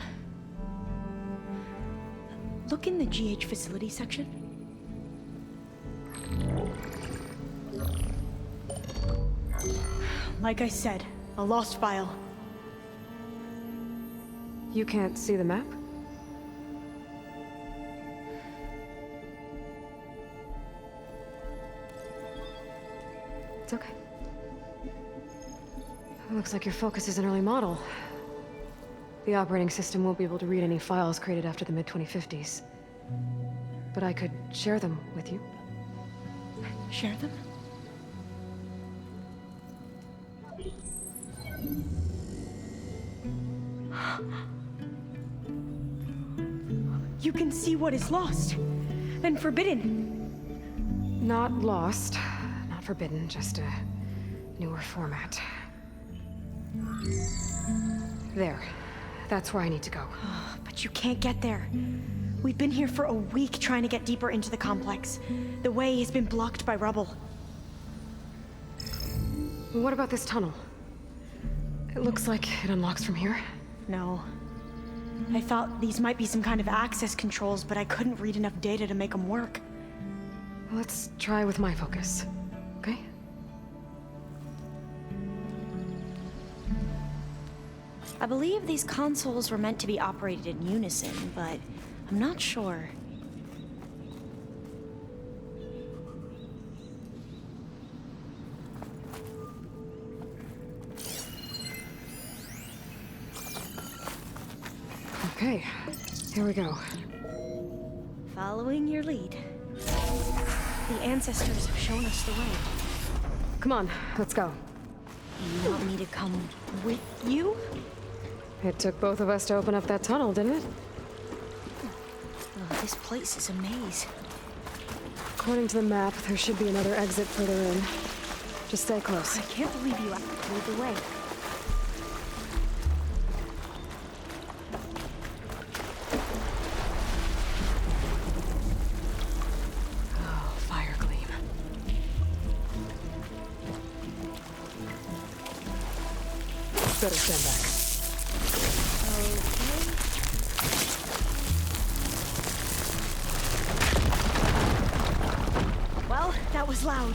Look in the GH facility section. Like I said, a lost file. You can't see the map? It's okay. It looks like your focus is an early model. The operating system won't be able to read any files created after the mid-2050s. But I could share them with you. Share them? You can see what is lost and forbidden. Not lost, not forbidden, just a newer format. There. That's where I need to go. But you can't get there. We've been here for a week trying to get deeper into the complex. The way has been blocked by rubble. What about this tunnel? It looks like it unlocks from here. No. I thought these might be some kind of access controls, but I couldn't read enough data to make them work. Let's try with my focus, okay? I believe these consoles were meant to be operated in unison, but I'm not sure. Okay, here we go. Following your lead. The ancestors have shown us the way. Come on, let's go. You want me to come with you? It took both of us to open up that tunnel, didn't it? Oh, this place is a maze. According to the map, there should be another exit further in. Just stay close. I can't believe you lead the way. Oh, fire gleam. Better stand back. Well, that was loud.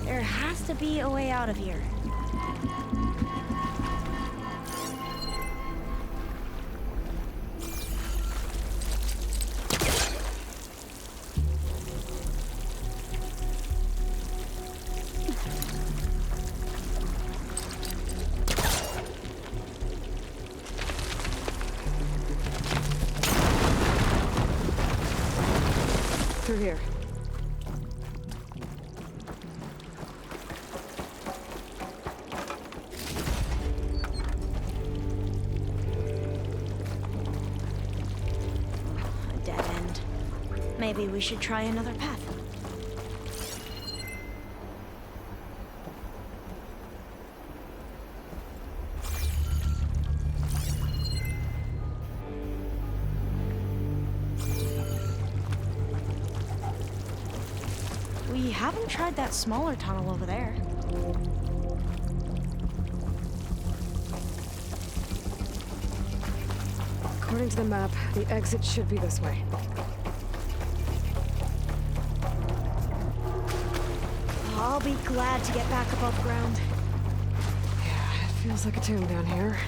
There has to be a way out of here. Through here. A dead end. Maybe we should try another path. We haven't tried that smaller tunnel over there. According to the map, the exit should be this way. I'll be glad to get back above ground. Yeah, it feels like a tomb down here.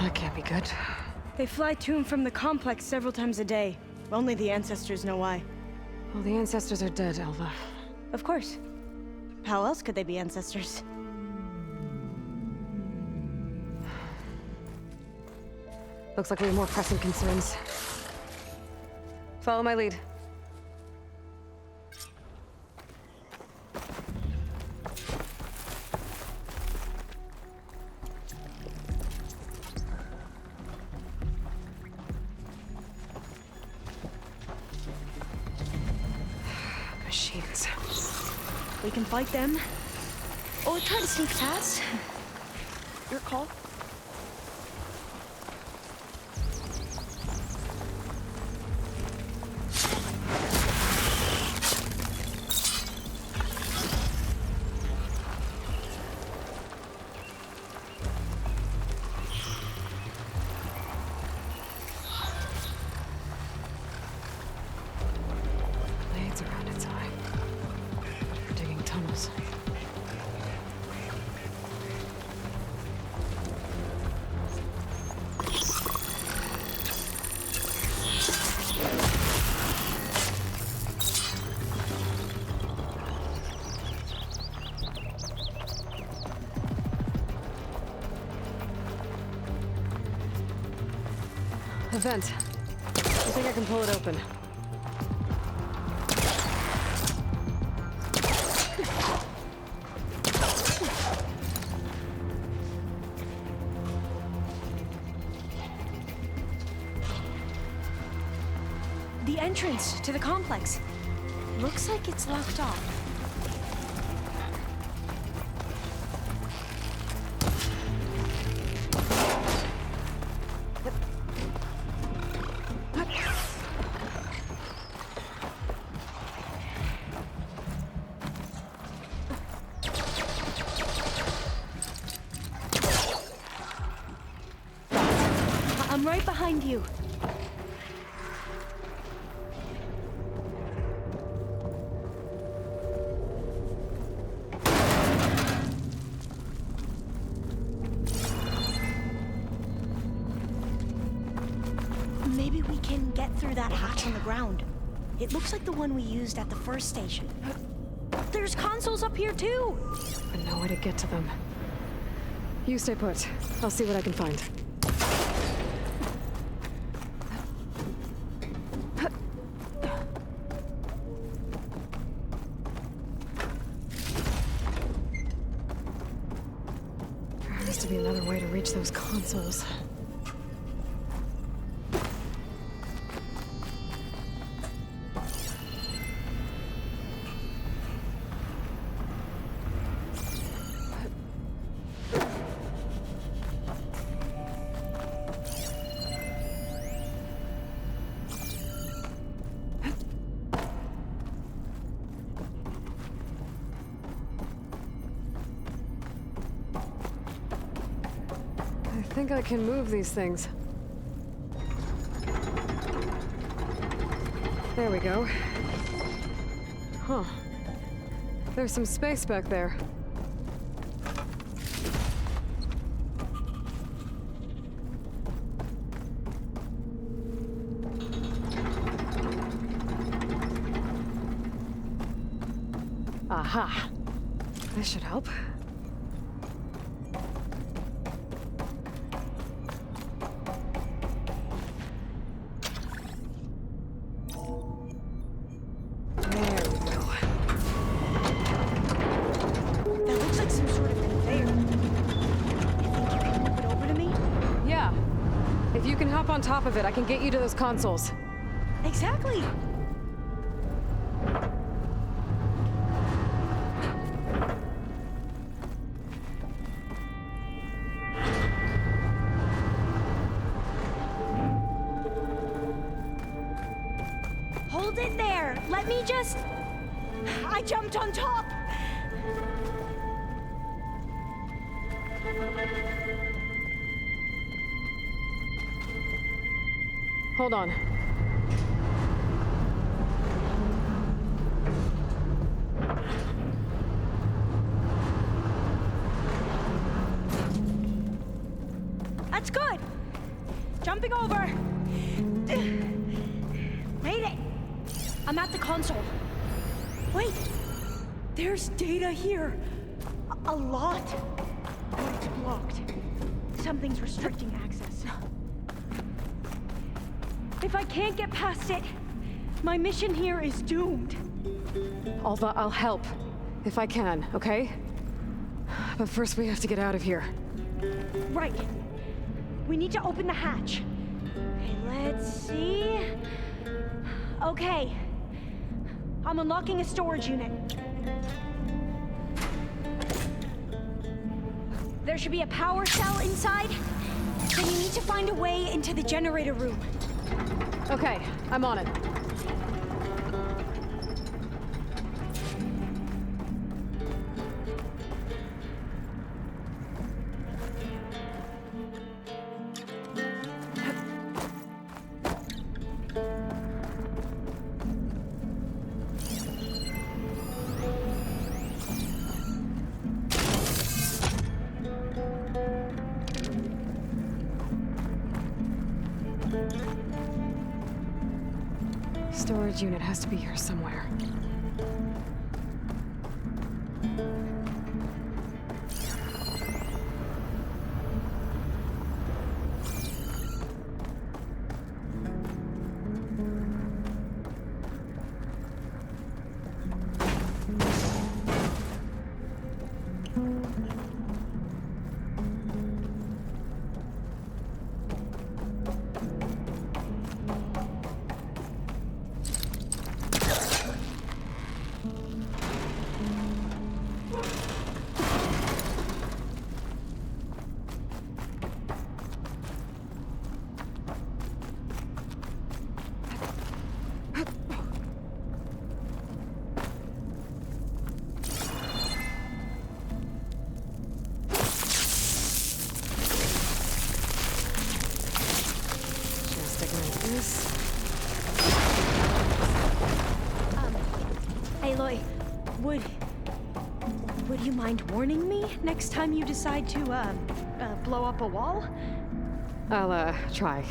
That can't be good. They fly to and from the complex several times a day. Only the ancestors know why. Well, the ancestors are dead, Elva. Of course. How else could they be ancestors? Looks like we have more pressing concerns. Follow my lead. Machines. We can fight them. Or try to sneak past. Your call. Blades around its eye. Digging tunnels. A vent. think I can pull it open. The entrance to the complex. Looks like it's locked off. I'm right behind you. Maybe we can get through that hatch on the ground. It looks like the one we used at the first station. There's consoles up here too! I know where to get to them. You stay put. I'll see what I can find. There has to be another way to reach those consoles. I think I can move these things. There we go. Huh. There's some space back there. Aha! This should help. On top of it, I can get you to those consoles. Exactly. Hold it there. Let me just... I jumped on top. Hold on. That's good. Jumping over. Made it. I'm at the console. Wait. There's data here. A lot. But it's blocked. Something's restricting access. If I can't get past it, my mission here is doomed. Alva, I'll help. If I can, okay? But first we have to get out of here. Right. We need to open the hatch. Let's see... Okay. I'm unlocking a storage unit. There should be a power cell inside. Then you need to find a way into the generator room. Okay, I'm on it. Storage unit has to be here somewhere. mind warning me next time you decide to, blow up a wall? I'll, try.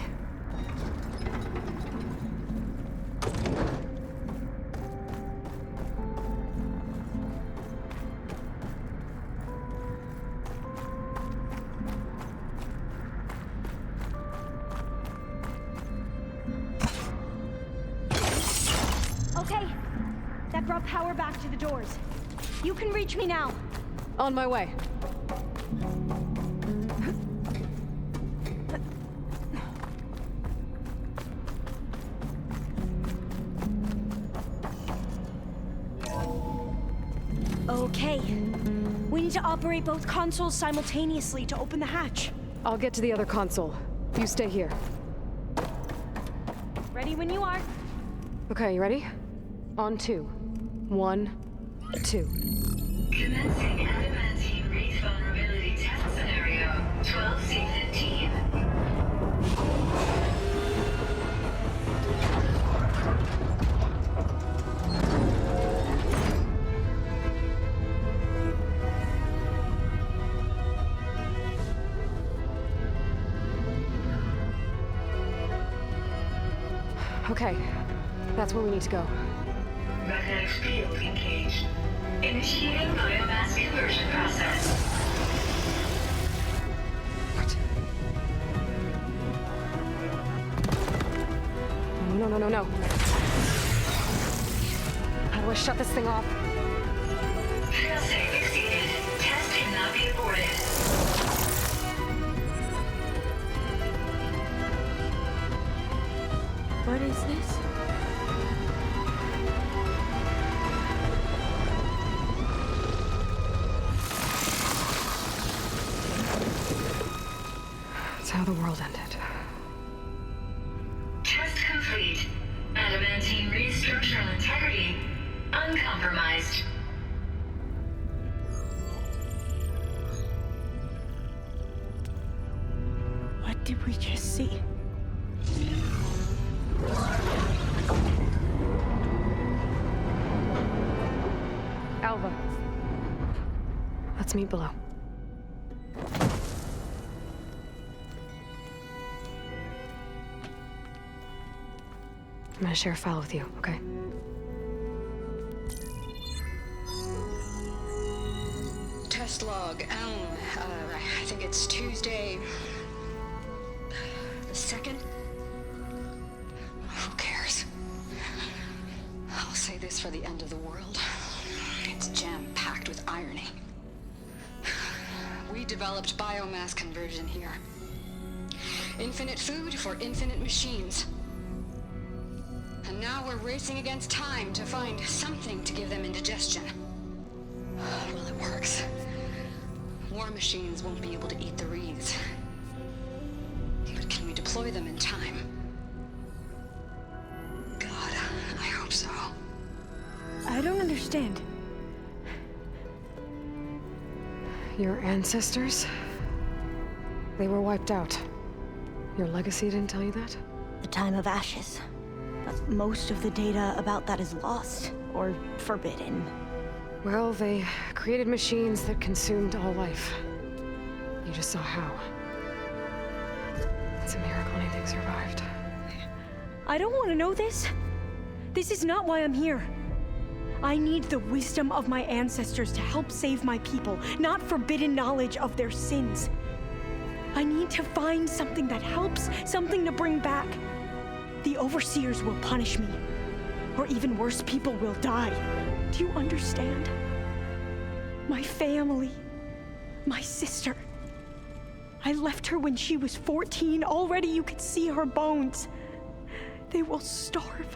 Okay, that brought power back to the doors. You can reach me now. On my way. Okay. We need to operate both consoles simultaneously to open the hatch. I'll get to the other console. You stay here. Ready when you are. Okay, you ready? On 2. 1, 2. Commencing adamantine wreath vulnerability test scenario 12C15. Okay, that's where we need to go. Magnetic field engaged. Initiating biomass conversion process. What? No. How do I shut this thing off? Failsafe exceeded. Test cannot be aborted. What is this? That's how the world ended. Test complete. Adamantine wreath structural integrity uncompromised. What did we just see? Alva. Let's meet below. I'm gonna share a file with you, okay? Test log, I think it's Tuesday the 2nd? Who cares? I'll say this for the end of the world. It's jam-packed with irony. We developed biomass conversion here. Infinite food for infinite machines. And now we're racing against time to find something to give them indigestion. Well, it works. War machines won't be able to eat the wreaths. But can we deploy them in time? God, I hope so. I don't understand. Your ancestors? They were wiped out. Your legacy didn't tell you that? The time of ashes. But most of the data about that is lost, or forbidden. Well, they created machines that consumed all life. You just saw how. It's a miracle anything survived. I don't want to know this. This is not why I'm here. I need the wisdom of my ancestors to help save my people, not forbidden knowledge of their sins. I need to find something that helps, something to bring back. The overseers will punish me. Or even worse, people will die. Do you understand? My family. My sister. I left her when she was 14. Already you could see her bones. They will starve.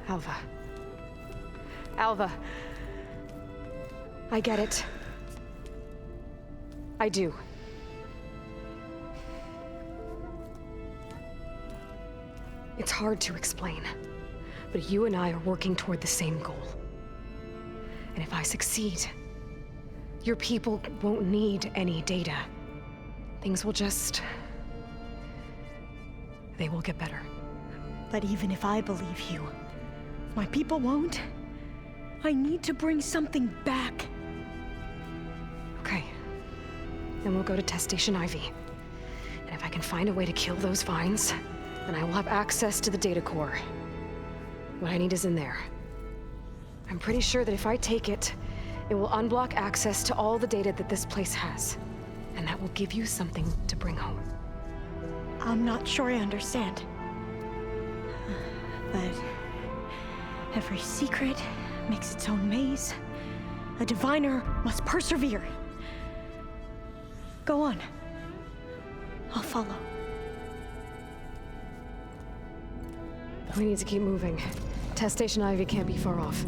Alva. Alva. I get it. I do. It's hard to explain, but you and I are working toward the same goal. And if I succeed, your people won't need any data. Things will just... they will get better. But even if I believe you, my people won't. I need to bring something back. then we'll go to Test Station Ivy. And if I can find a way to kill those vines, then I will have access to the data core. What I need is in there. I'm pretty sure that if I take it, it will unblock access to all the data that this place has. And that will give you something to bring home. I'm not sure I understand. But every secret makes its own maze. A diviner must persevere. Go on. I'll follow. We need to keep moving. Test Station Ivy can't be far off.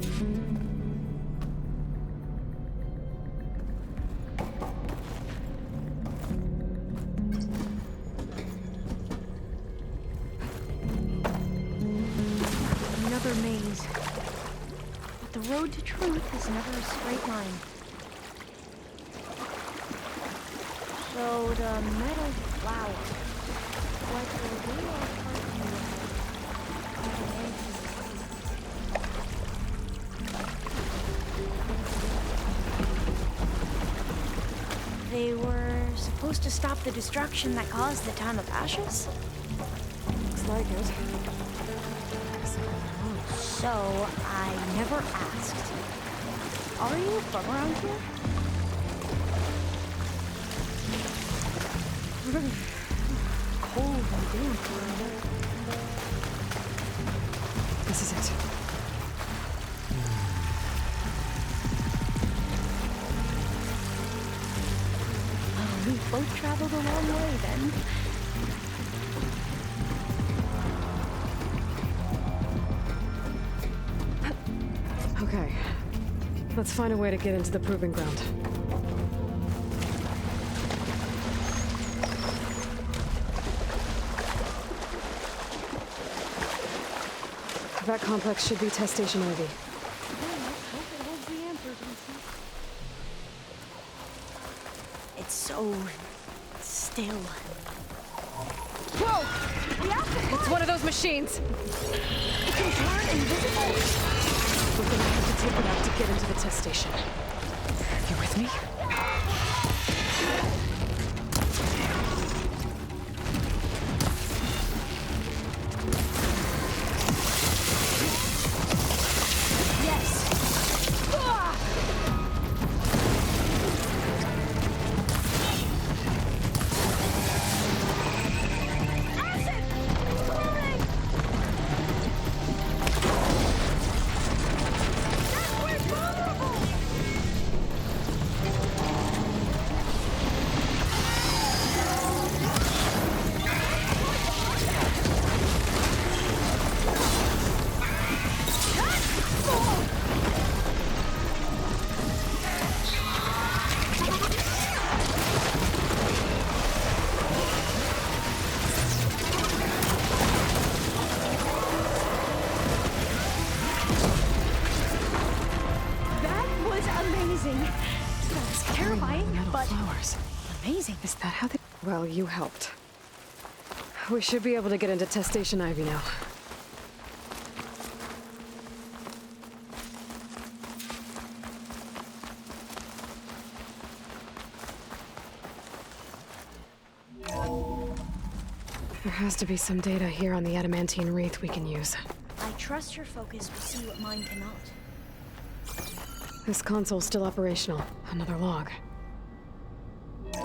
Another maze. But the road to truth is never a straight line. So the metal flower. What will we all They were supposed to stop the destruction that caused the Time of Ashes? Looks like it. So, I never asked. Are you from around here? Really cold and damp around here. This is it. We both traveled a long way then. Okay. Let's find a way to get into the proving ground. That complex should be Test Station Ivy. Let's hope it holds the answers we seek. It's so still. Whoa! We have to It's one of those machines! It can turn invisible! We're gonna have to take it out to get into the test station. You with me? Is that how they... Well, you helped. We should be able to get into Test Station Ivy now. There has to be some data here on the adamantine wreath we can use. I trust your focus will see what mine cannot. This console's still operational. Another log.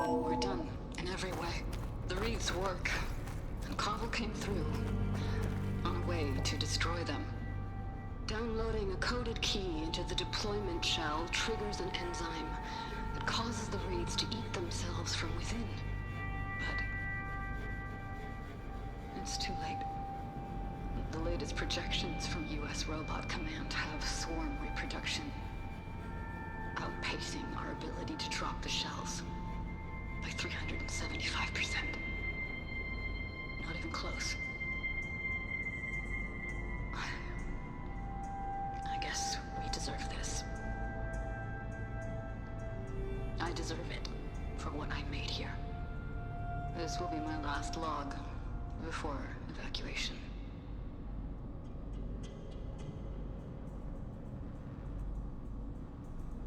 We're done, in every way. The wreaths work, and Cobble came through, on a way to destroy them. Downloading a coded key into the deployment shell triggers an enzyme that causes the wreaths to eat themselves from within. But it's too late. The latest projections from US Robot Command have swarm reproduction, outpacing our ability to drop the shells by 375%. Not even close. I guess we deserve this. I deserve it for what I made here. This will be my last log before evacuation.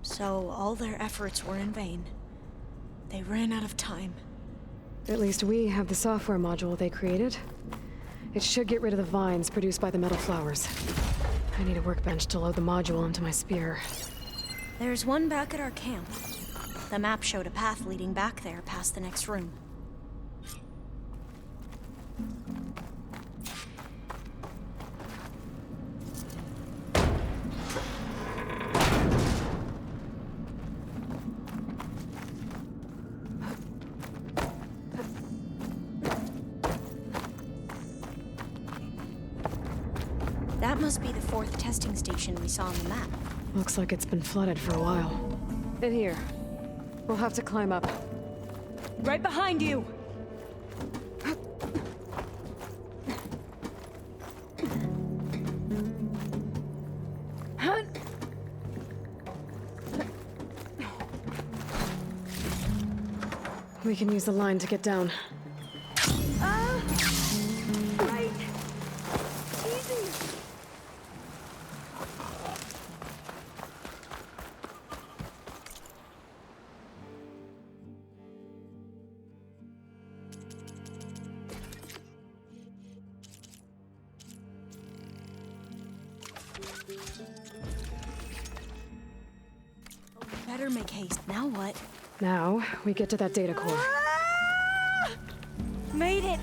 So all their efforts were in vain. They ran out of time. At least we have the software module they created. It should get rid of the vines produced by the metal flowers. I need a workbench to load the module into my spear. There's one back at our camp. The map showed a path leading back there past the next room. That must be the 4th testing station we saw on the map. Looks like it's been flooded for a while. In here. We'll have to climb up. Right behind you! We can use the line to get down. Right! Easy! Better make haste. Now what? Now, we get to that data core. Made it!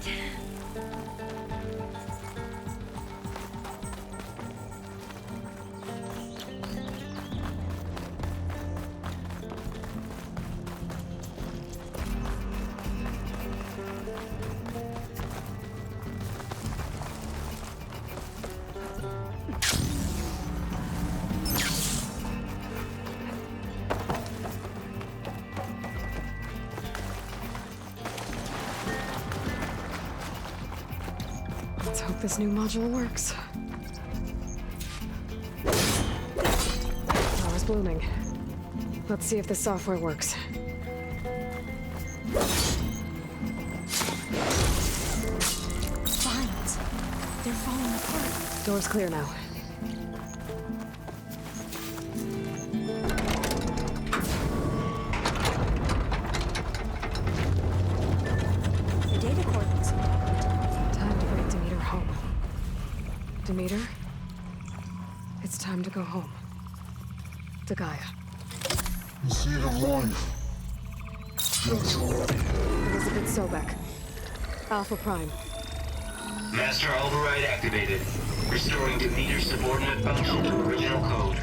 Let's hope this new module works. Flower's blooming. Let's see if the software works. Vines. They're falling apart. Door's clear now. The data core looks important. Time to bring Demeter home. Demeter? It's time to go home. To Gaia. The seed of life. That's right. Elisabet Sobeck. Alpha Prime. Master override activated. Restoring Demeter subordinate function to original code.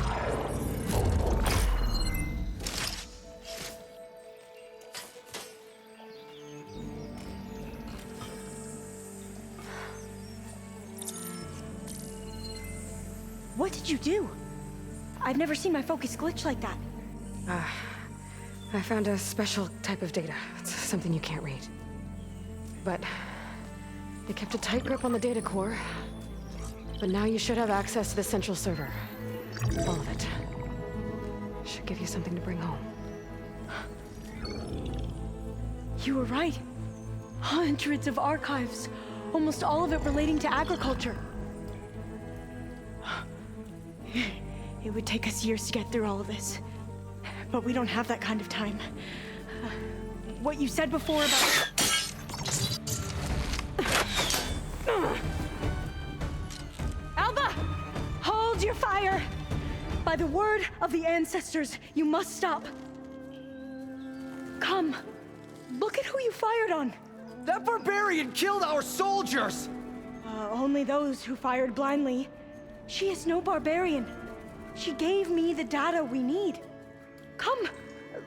What did you do? I've never seen my focus glitch like that. I found a special type of data. It's something you can't read. But it kept a tight grip on the data core. But now you should have access to the central server. All of it. Should give you something to bring home. You were right. Hundreds of archives. Almost all of it relating to agriculture. It would take us years to get through all of this. But we don't have that kind of time. What you said before about... Alba! Hold your fire! By the word of the ancestors, you must stop. Come. Look at who you fired on. That barbarian killed our soldiers! Only those who fired blindly. She is no barbarian. She gave me the data we need. Come,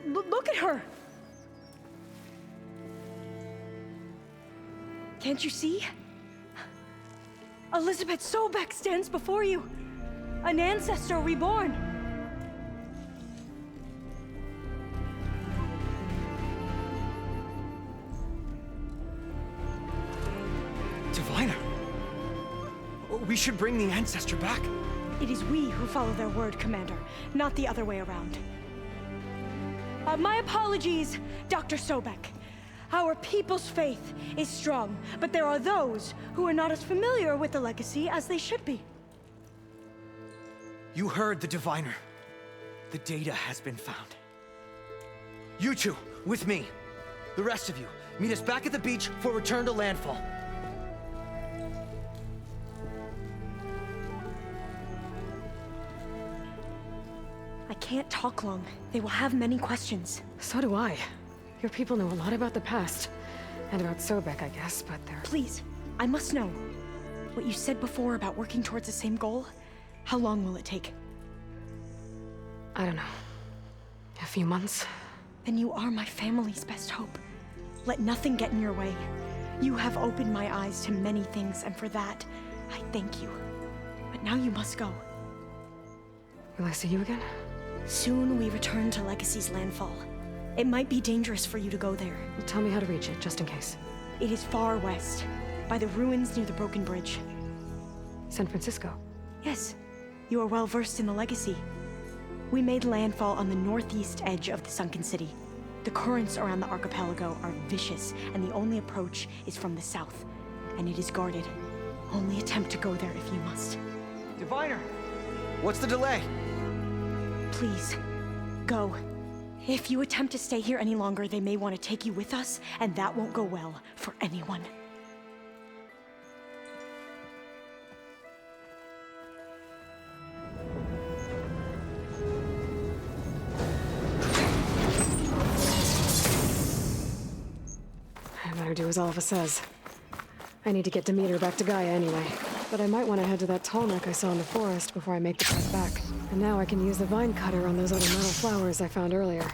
look at her. Can't you see? Elisabet Sobeck stands before you. An ancestor reborn. Diviner! We should bring the ancestor back. It is we who follow their word, Commander, not the other way around. My apologies, Dr. Sobeck. Our people's faith is strong, but there are those who are not as familiar with the legacy as they should be. You heard the diviner. The data has been found. You two, with me. The rest of you, meet us back at the beach for return to landfall. I can't talk long. They will have many questions. So do I. Your people know a lot about the past. And about Sobeck, I guess, but they're... Please, I must know. What you said before about working towards the same goal, how long will it take? I don't know. A few months? Then you are my family's best hope. Let nothing get in your way. You have opened my eyes to many things, and for that, I thank you. But now you must go. Will I see you again? Soon we return to Legacy's landfall. It might be dangerous for you to go there. Well, tell me how to reach it, just in case. It is far west, by the ruins near the broken bridge. San Francisco? Yes. You are well versed in the Legacy. We made landfall on the northeast edge of the sunken city. The currents around the archipelago are vicious, and the only approach is from the south. And it is guarded. Only attempt to go there if you must. Diviner! What's the delay? Please, go. If you attempt to stay here any longer, they may want to take you with us, and that won't go well for anyone. I better do as Alva says. I need to get Demeter back to Gaia anyway. But I might want to head to that tall neck I saw in the forest before I make the trek back. And now I can use the vine cutter on those other metal flowers I found earlier.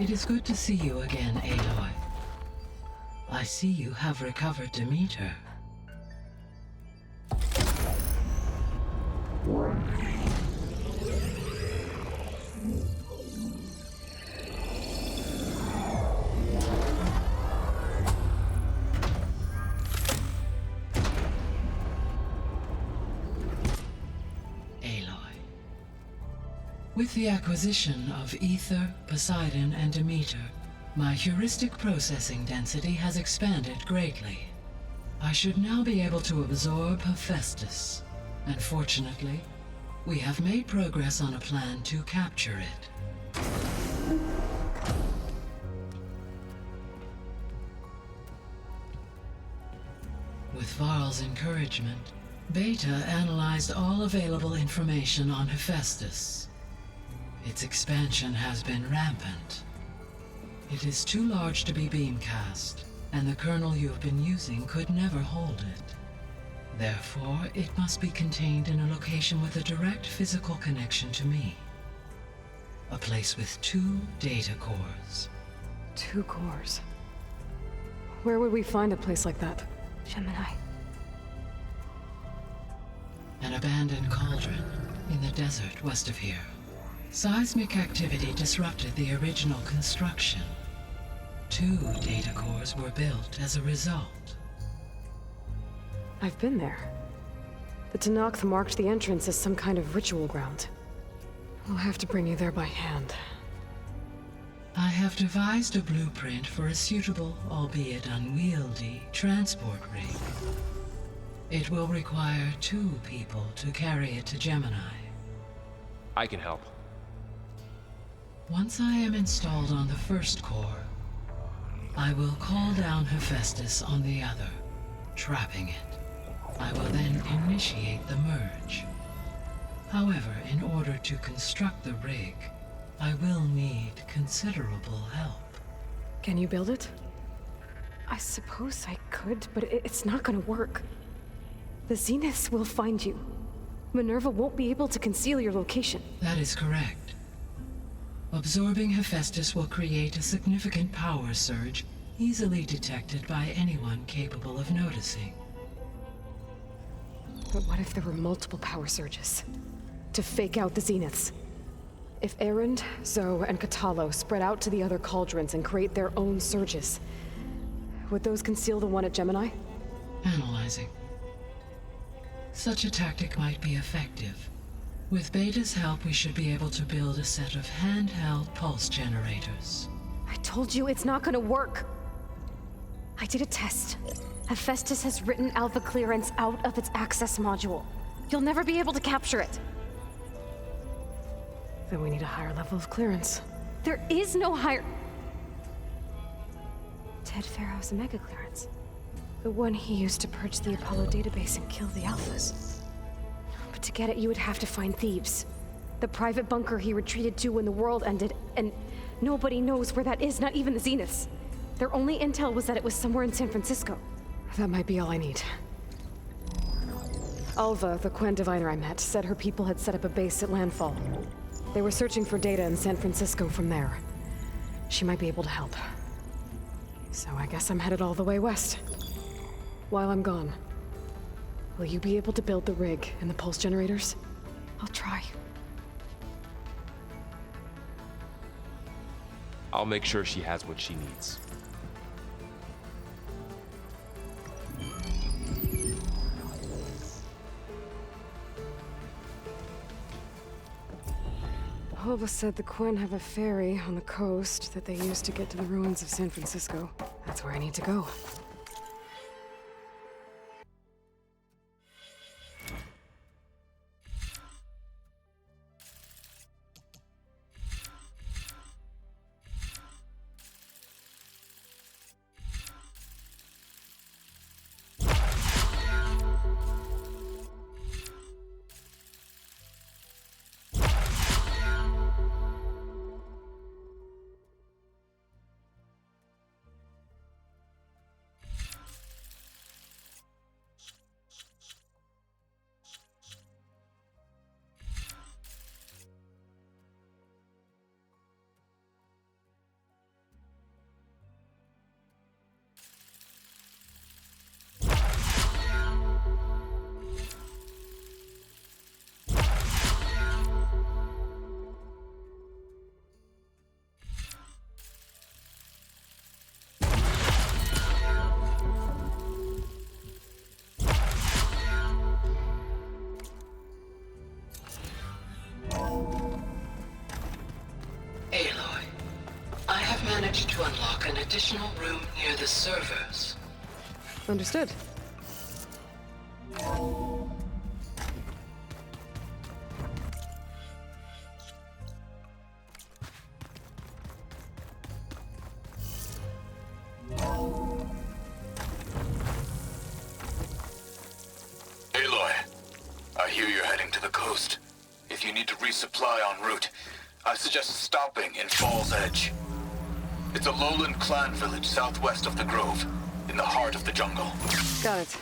It is good to see you again, Aloy. I see you have recovered Demeter. With the acquisition of Ether, Poseidon, and Demeter, my heuristic processing density has expanded greatly. I should now be able to absorb Hephaestus, and fortunately, we have made progress on a plan to capture it. With Varl's encouragement, Beta analyzed all available information on Hephaestus. Its expansion has been rampant. It is too large to be beamcast, and the kernel you have been using could never hold it. Therefore, it must be contained in a location with a direct physical connection to me. A place with 2 data cores. 2 cores? Where would we find a place like that? Gemini. An abandoned cauldron in the desert west of here. Seismic activity disrupted the original construction. 2 data cores were built as a result. I've been there. The Tenakth marked the entrance as some kind of ritual ground. We'll have to bring you there by hand. I have devised a blueprint for a suitable, albeit unwieldy, transport rig. It will require 2 people to carry it to Gemini. I can help. Once I am installed on the first core, I will call down Hephaestus on the other, trapping it. I will then initiate the merge. However, in order to construct the rig, I will need considerable help. Can you build it? I suppose I could, but it's not gonna work. The Zeniths will find you. Minerva won't be able to conceal your location. That is correct. Absorbing Hephaestus will create a significant power surge, easily detected by anyone capable of noticing. But what if there were multiple power surges? To fake out the Zeniths? If Erend, Zoe, and Katalo spread out to the other cauldrons and create their own surges, would those conceal the one at Gemini? Analyzing. Such a tactic might be effective. With Beta's help, we should be able to build a set of handheld pulse generators. I told you it's not gonna work. I did a test. Hephaestus has written Alpha clearance out of its access module. You'll never be able to capture it. Then we need a higher level of clearance. There is no higher... Ted Faro's Omega clearance. The one he used to purge the Apollo database and kill the Alphas. But to get it, you would have to find Thebes. The private bunker he retreated to when the world ended, and nobody knows where that is, not even the Zeniths. Their only intel was that it was somewhere in San Francisco. That might be all I need. Alva, the Quen diviner I met, said her people had set up a base at Landfall. They were searching for data in San Francisco from there. She might be able to help. So I guess I'm headed all the way west. While I'm gone, will you be able to build the rig and the pulse generators? I'll try. I'll make sure she has what she needs. Alva said the Quen have a ferry on the coast that they use to get to the ruins of San Francisco. That's where I need to go. Aloy, I have managed to unlock an additional room near the servers. Understood. Aloy, I hear you're heading to the coast. If you need to resupply en route, I suggest stopping in Fall's Edge. It's a lowland clan village southwest of the Grove, in the heart of the jungle. Got it.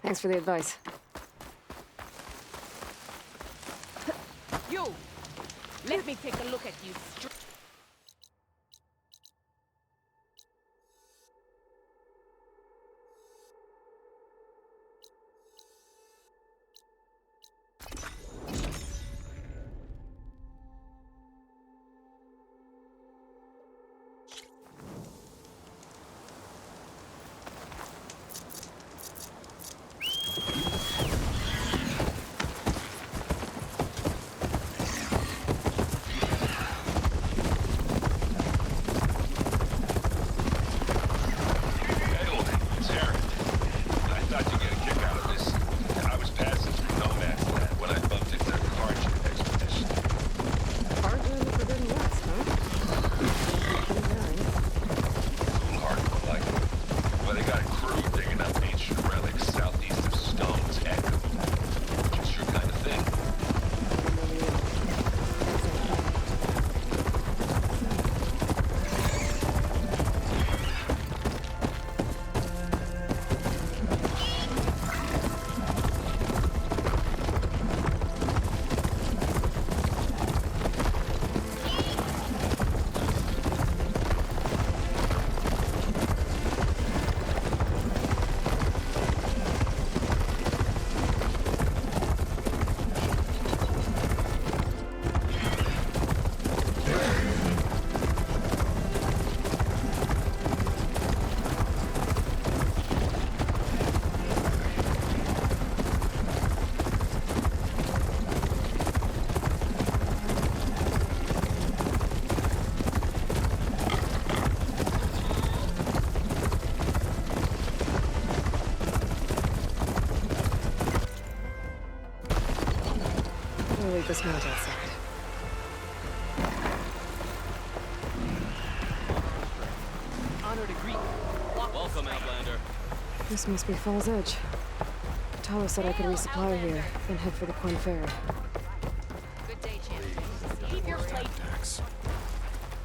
Thanks for the advice. You! Let me take a look at you. chant outside. Honor to Greek. Welcome, Outlander. This must be Fall's Edge. Talo said I could resupply here, then head for the Quinn Ferry. Good day, champion. Keep your plate.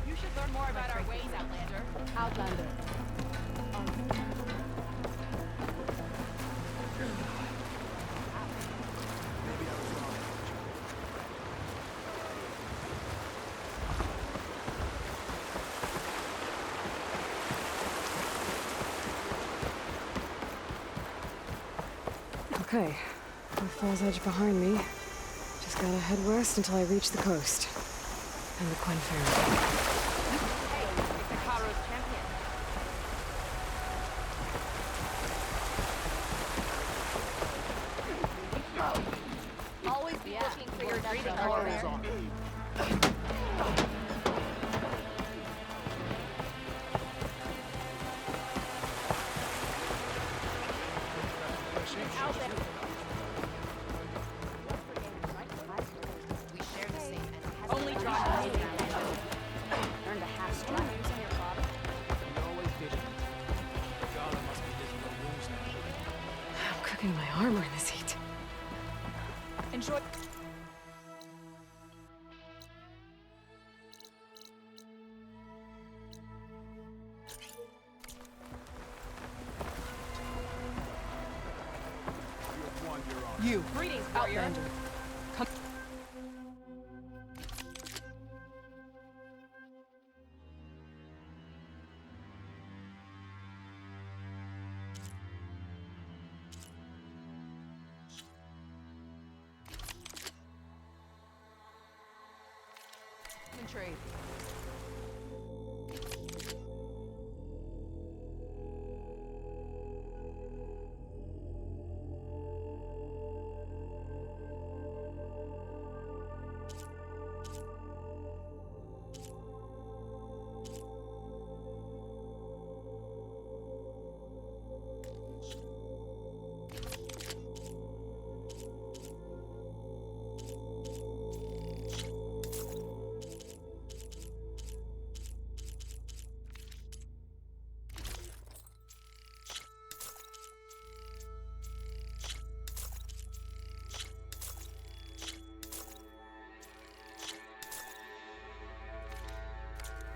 You should learn more about our ways, Outlander. Outlander. Okay, with Fall's Edge behind me, just gotta head west until I reach the coast. And the Quinn Ferry. Hey, it's the Caro's champion. Always be looking for your breathing order. Out there. We share the same and only try to make it out. Learn to half strap. I'm cooking my armor in this heat. Enjoy. You. Greetings, warrior. Come. Trade.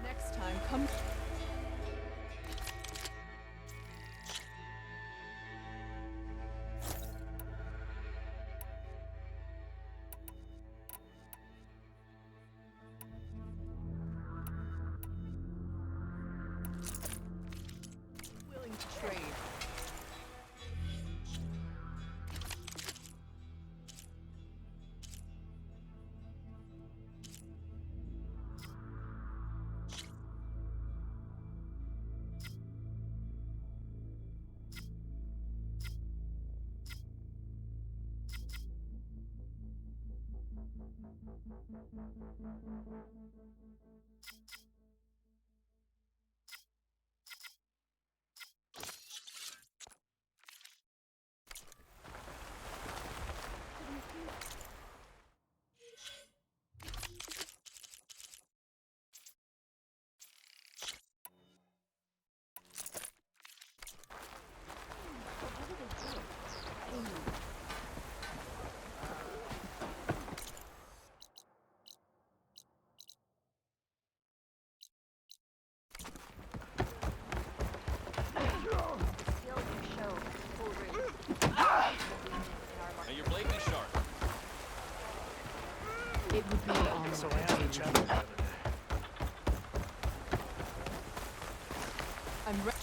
Next time, come. Willing to trade. May your blade be sharp. It would be on. So I have a challenge. I'm ready.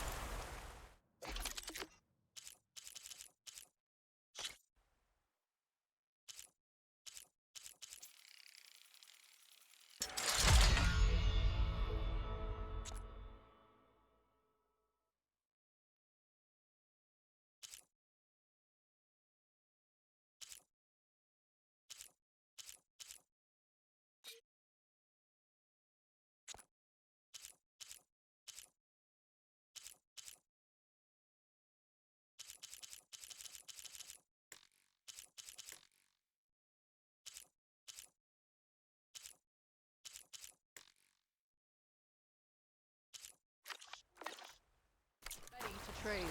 trade.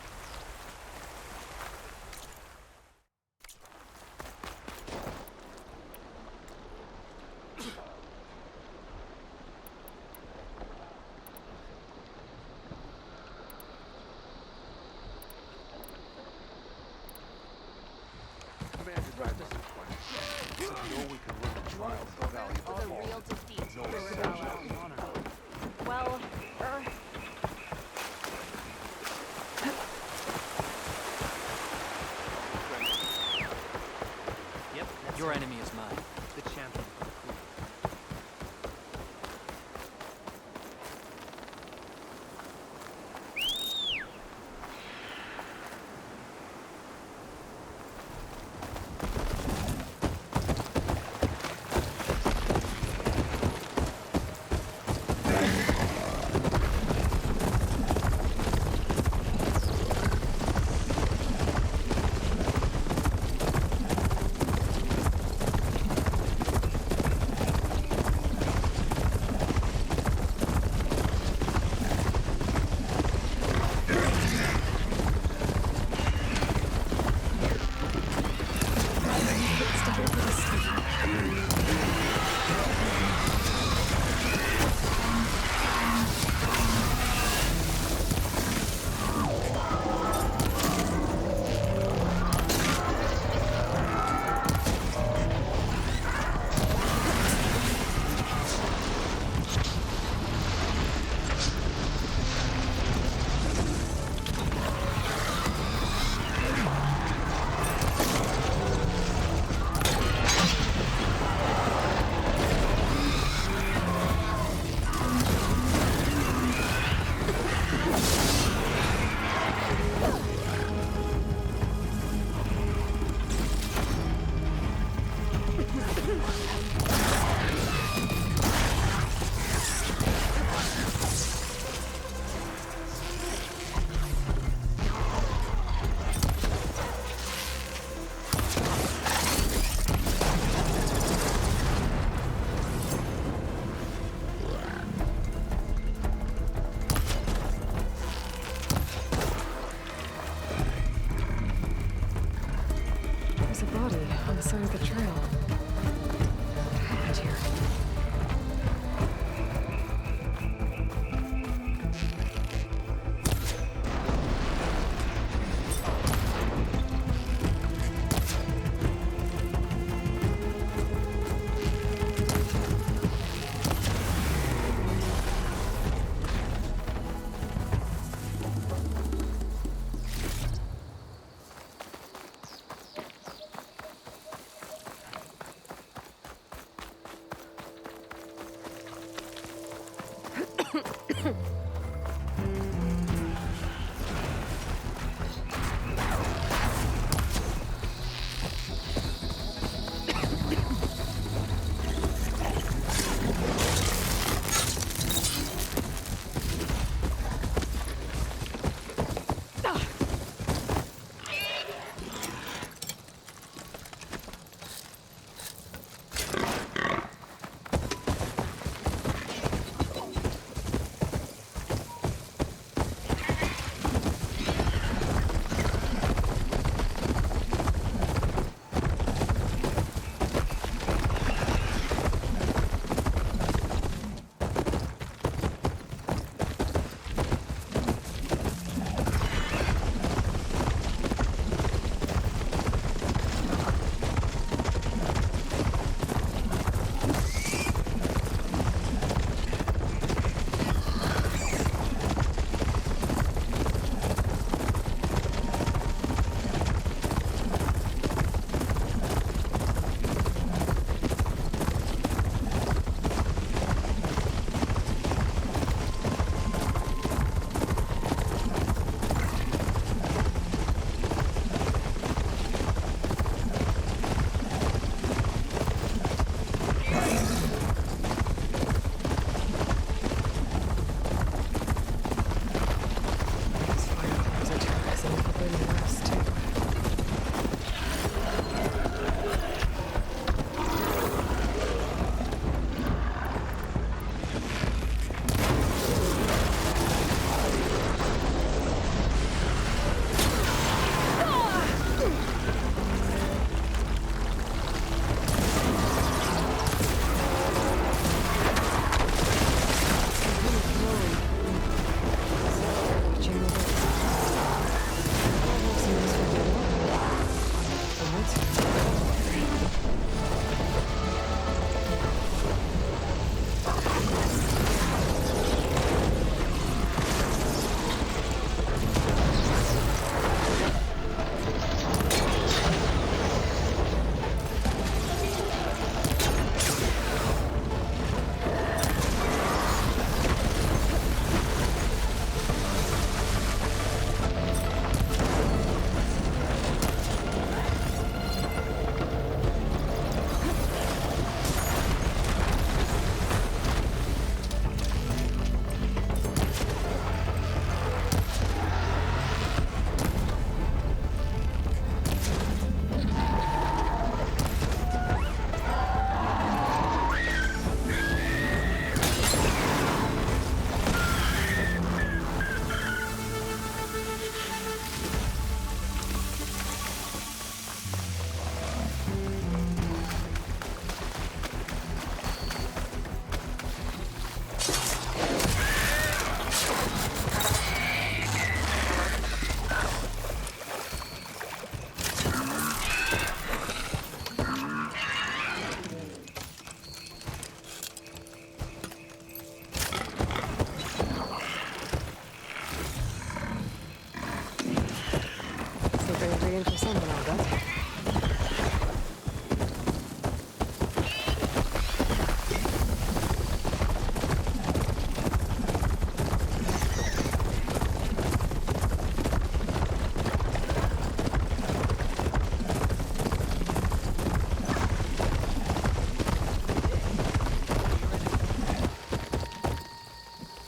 Commander drives us to plan. We know we can win the trial for the value of the real defeat. No exception. Well, Yep, your enemy is mine. The champion. There's a body on the side of the trail. What happened here? exciting for someone, I'll bet.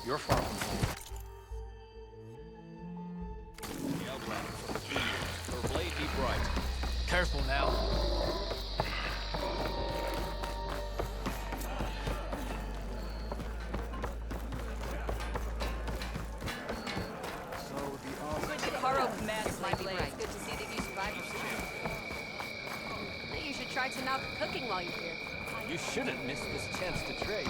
You're far from home. Her blade be bright. Careful now. Faro commands my blade. Good to see that you survived your siege. Maybe you should try some out cooking while you're here. You shouldn't miss this chance to trade.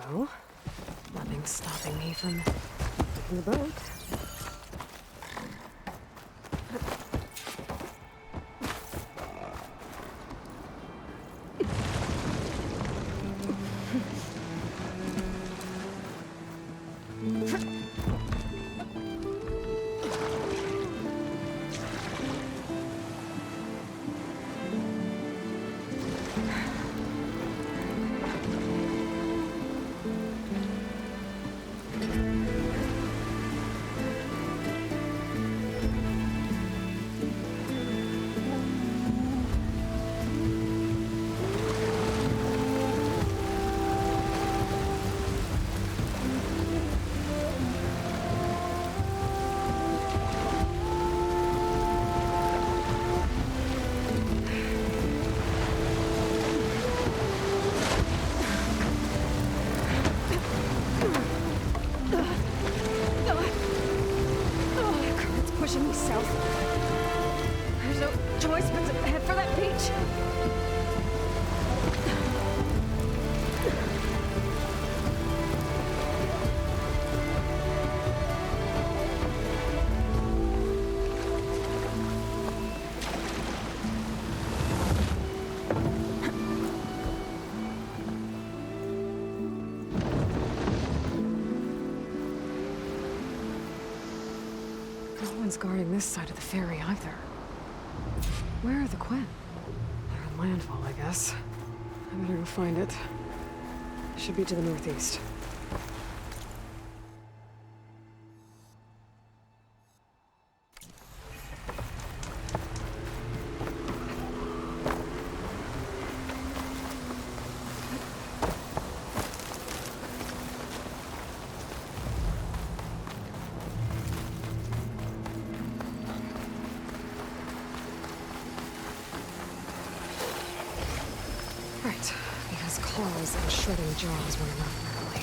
Well, nothing's stopping me from taking the boat. Pushing me south. There's no choice but to head for that beach. No one's guarding this side of the ferry either. Where are the Quen? They're in landfall, I guess. I better go find it. Should be to the northeast. Right, because claws and shredding jaws were enough early.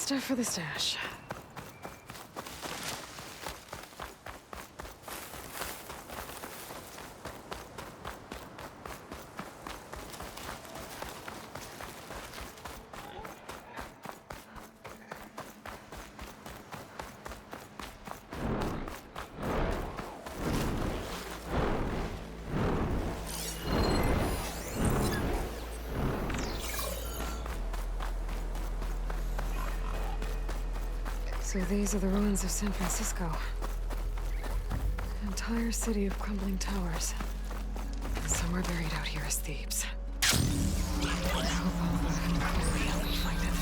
stuff for the stash. So these are the ruins of San Francisco. An entire city of crumbling towers. Somewhere buried out here is Thebes. I hope Oliver can really help me find it.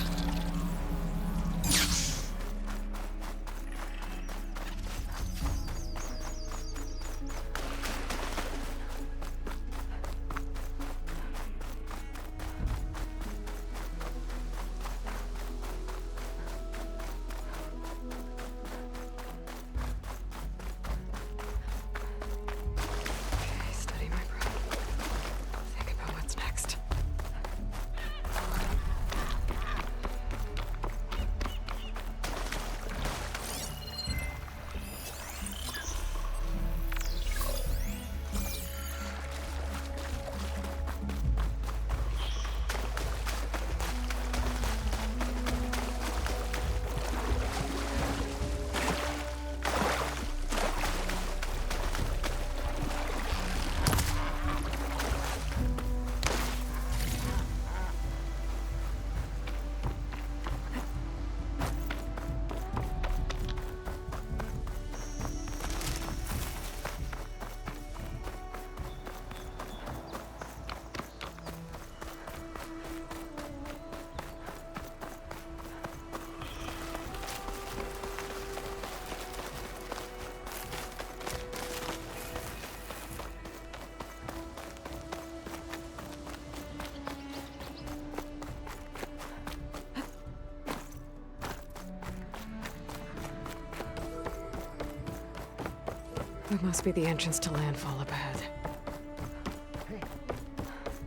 That must be the entrance to landfall up ahead.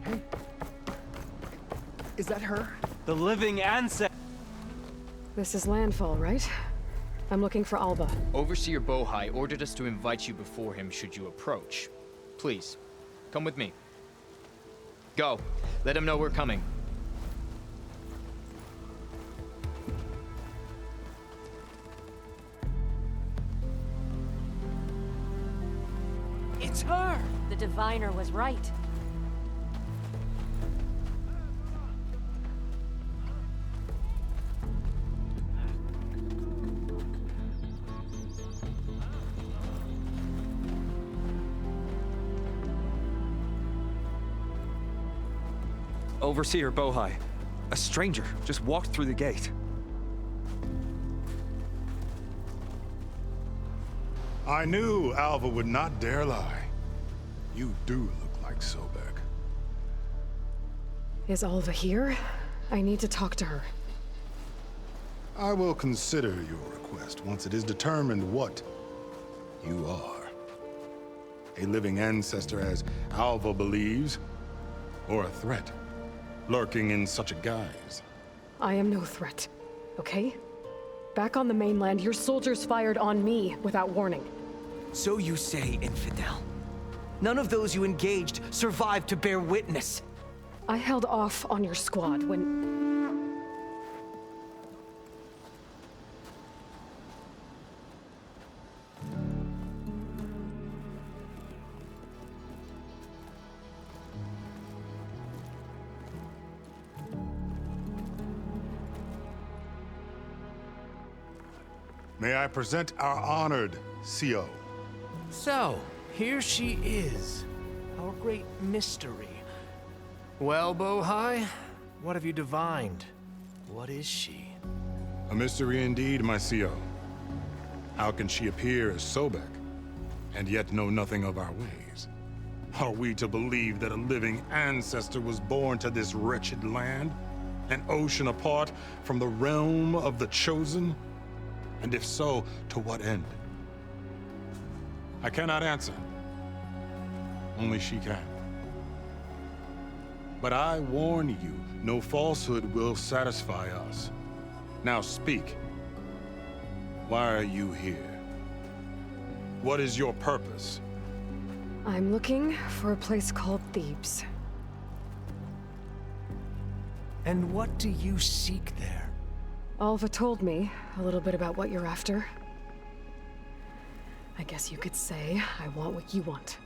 Hey. Is that her? The living ancestor. This is landfall, right? I'm looking for Alba. Overseer Bohai ordered us to invite you before him should you approach. Please, come with me. Go. Let him know we're coming. It's her! The diviner was right. Overseer Bohai. A stranger just walked through the gate. I knew Alva would not dare lie. You do look like Sobeck. Is Alva here? I need to talk to her. I will consider your request once it is determined what you are. A living ancestor, as Alva believes, or a threat, lurking in such a guise. I am no threat, okay? Back on the mainland, your soldiers fired on me without warning. So you say, infidel. None of those you engaged survived to bear witness. I held off on your squad when... May I present our honored CO. So, here she is. Our great mystery. Well, Bohai, what have you divined? What is she? A mystery indeed, my CO. How can she appear as Sobeck, and yet know nothing of our ways? Are we to believe that a living ancestor was born to this wretched land? An ocean apart from the realm of the Chosen? And if so, to what end? I cannot answer. Only she can. But I warn you, no falsehood will satisfy us. Now speak. Why are you here? What is your purpose? I'm looking for a place called Thebes. And what do you seek there? Alva told me a little bit about what you're after. I guess you could say I want what you want.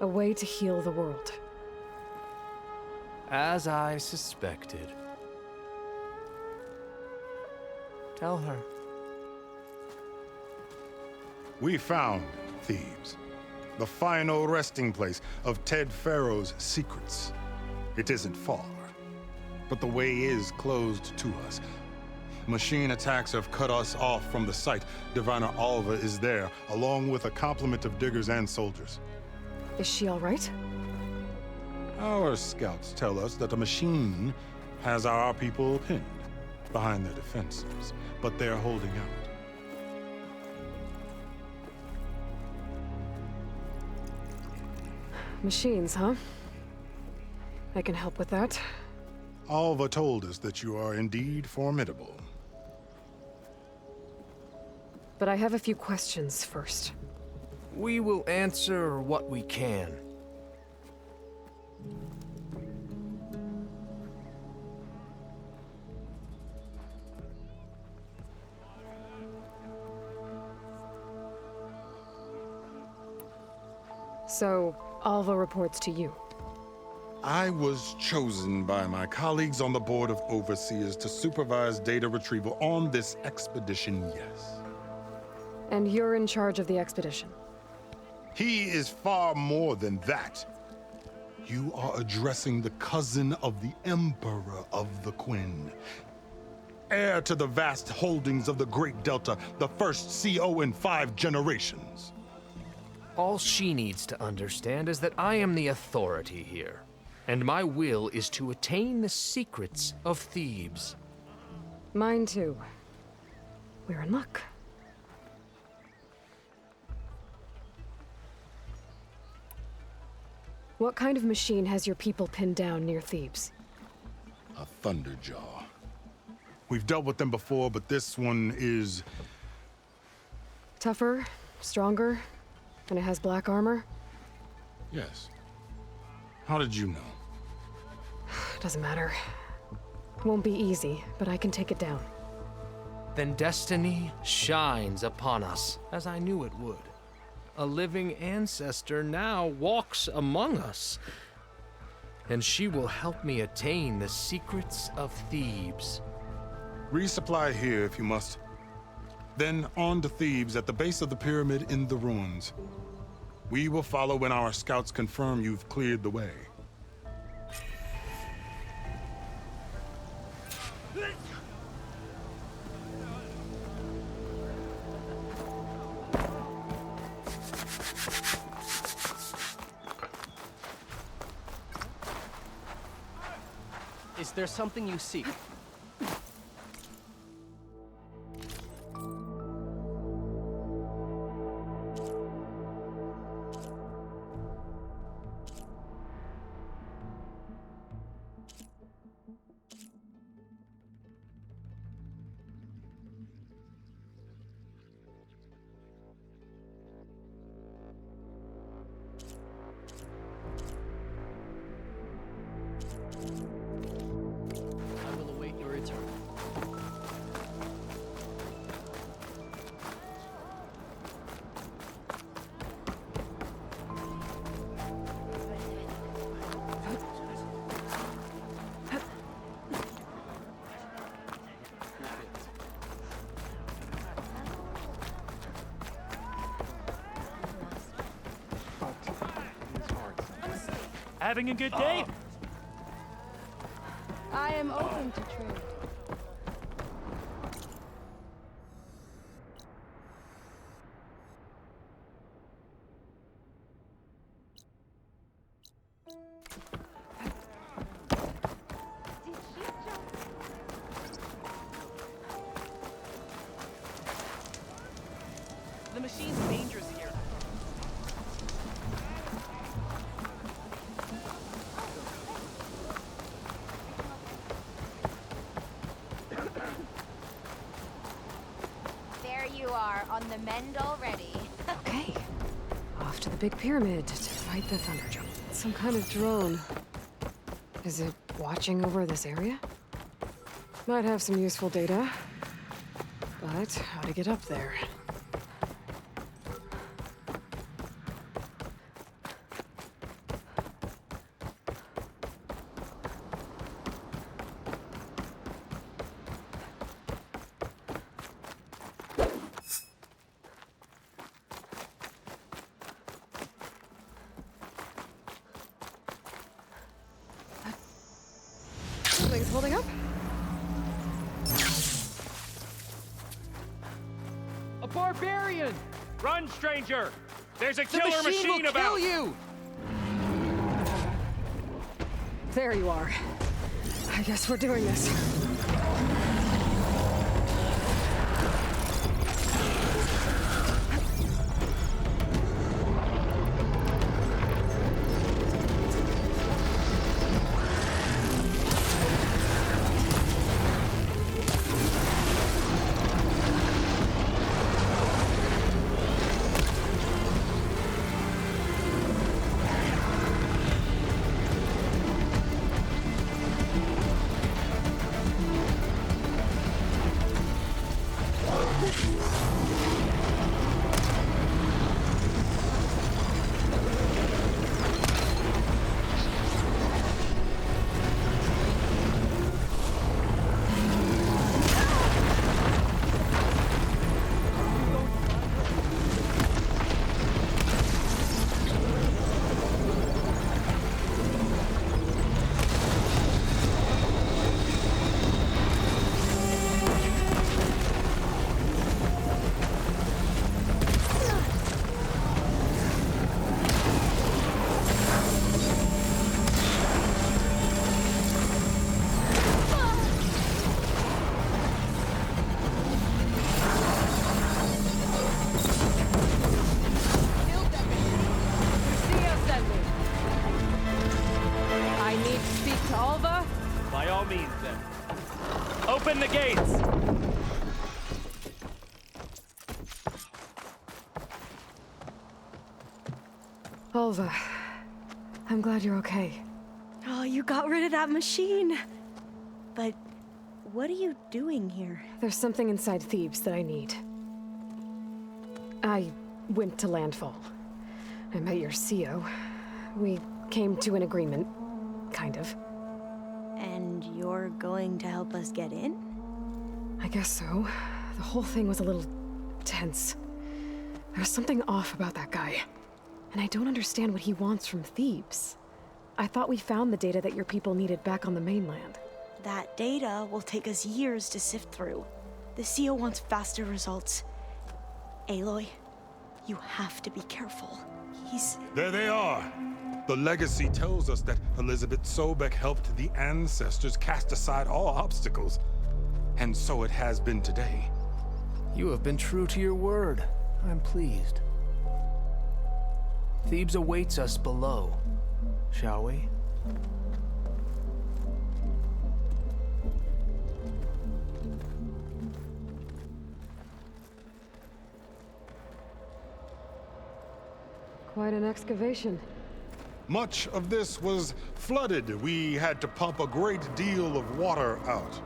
A way to heal the world. As I suspected. Tell her. We found Thebes, the final resting place of Ted Faro's secrets. It isn't far, but the way is closed to us. Machine attacks have cut us off from the site. Diviner Alva is there, along with a complement of diggers and soldiers. Is she all right? Our scouts tell us that a machine has our people pinned behind their defenses, but they're holding out. Machines, huh? I can help with that. Alva told us that you are indeed formidable. But I have a few questions first. We will answer what we can. So, Alva reports to you. I was chosen by my colleagues on the Board of Overseers to supervise data retrieval on this expedition, yes. And you're in charge of the expedition? He is far more than that. You are addressing the cousin of the Emperor of the Quinn. Heir to the vast holdings of the Great Delta, the first CO in 5 generations. All she needs to understand is that I am the authority here, and my will is to attain the secrets of Thebes. Mine too. We're in luck. What kind of machine has your people pinned down near Thebes? A Thunderjaw. We've dealt with them before, but this one is... Tougher, stronger, and it has black armor? Yes. How did you know? Doesn't matter. Won't be easy, but I can take it down. Then destiny shines upon us, as I knew it would. A living ancestor now walks among us, and she will help me attain the secrets of Thebes. Resupply here if you must. Then on to Thebes at the base of the pyramid in the ruins. We will follow when our scouts confirm you've cleared the way. Is there something you seek? Having a good day? I am open to trade. The machine's dangerous here. on the mend already. Okay. Off to the big pyramid to fight the Thunderjump. Some kind of drone. Is it watching over this area? Might have some useful data. But how to get up there? Things holding up? A barbarian! Run, stranger! There's a killer machine will about! Kill you! There you are. I guess we're doing this. Open the gates! Alva, I'm glad you're okay. Oh, you got rid of that machine. But what are you doing here? There's something inside Thebes that I need. I went to landfall. I met your CO. We came to an agreement, kind of. And you're going to help us get in? I guess so. The whole thing was a little tense. There was something off about that guy. And I don't understand what he wants from Thebes. I thought we found the data that your people needed back on the mainland. That data will take us years to sift through. The CO wants faster results. Aloy, you have to be careful. There they are! The legacy tells us that Elisabet Sobeck helped the ancestors cast aside all obstacles. And so it has been today. You have been true to your word. I'm pleased. Thebes awaits us below. Shall we? Quite an excavation. Much of this was flooded. We had to pump a great deal of water out.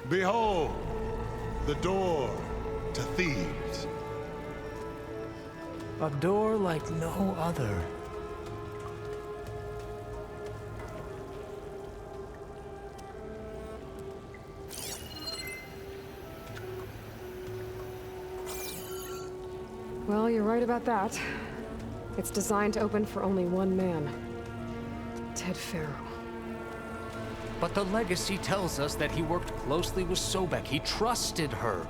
Behold, the door to Thebes. A door like no other. Well, you're right about that. It's designed to open for only one man. Ted Faro. But the legacy tells us that he worked closely with Sobeck. He trusted her.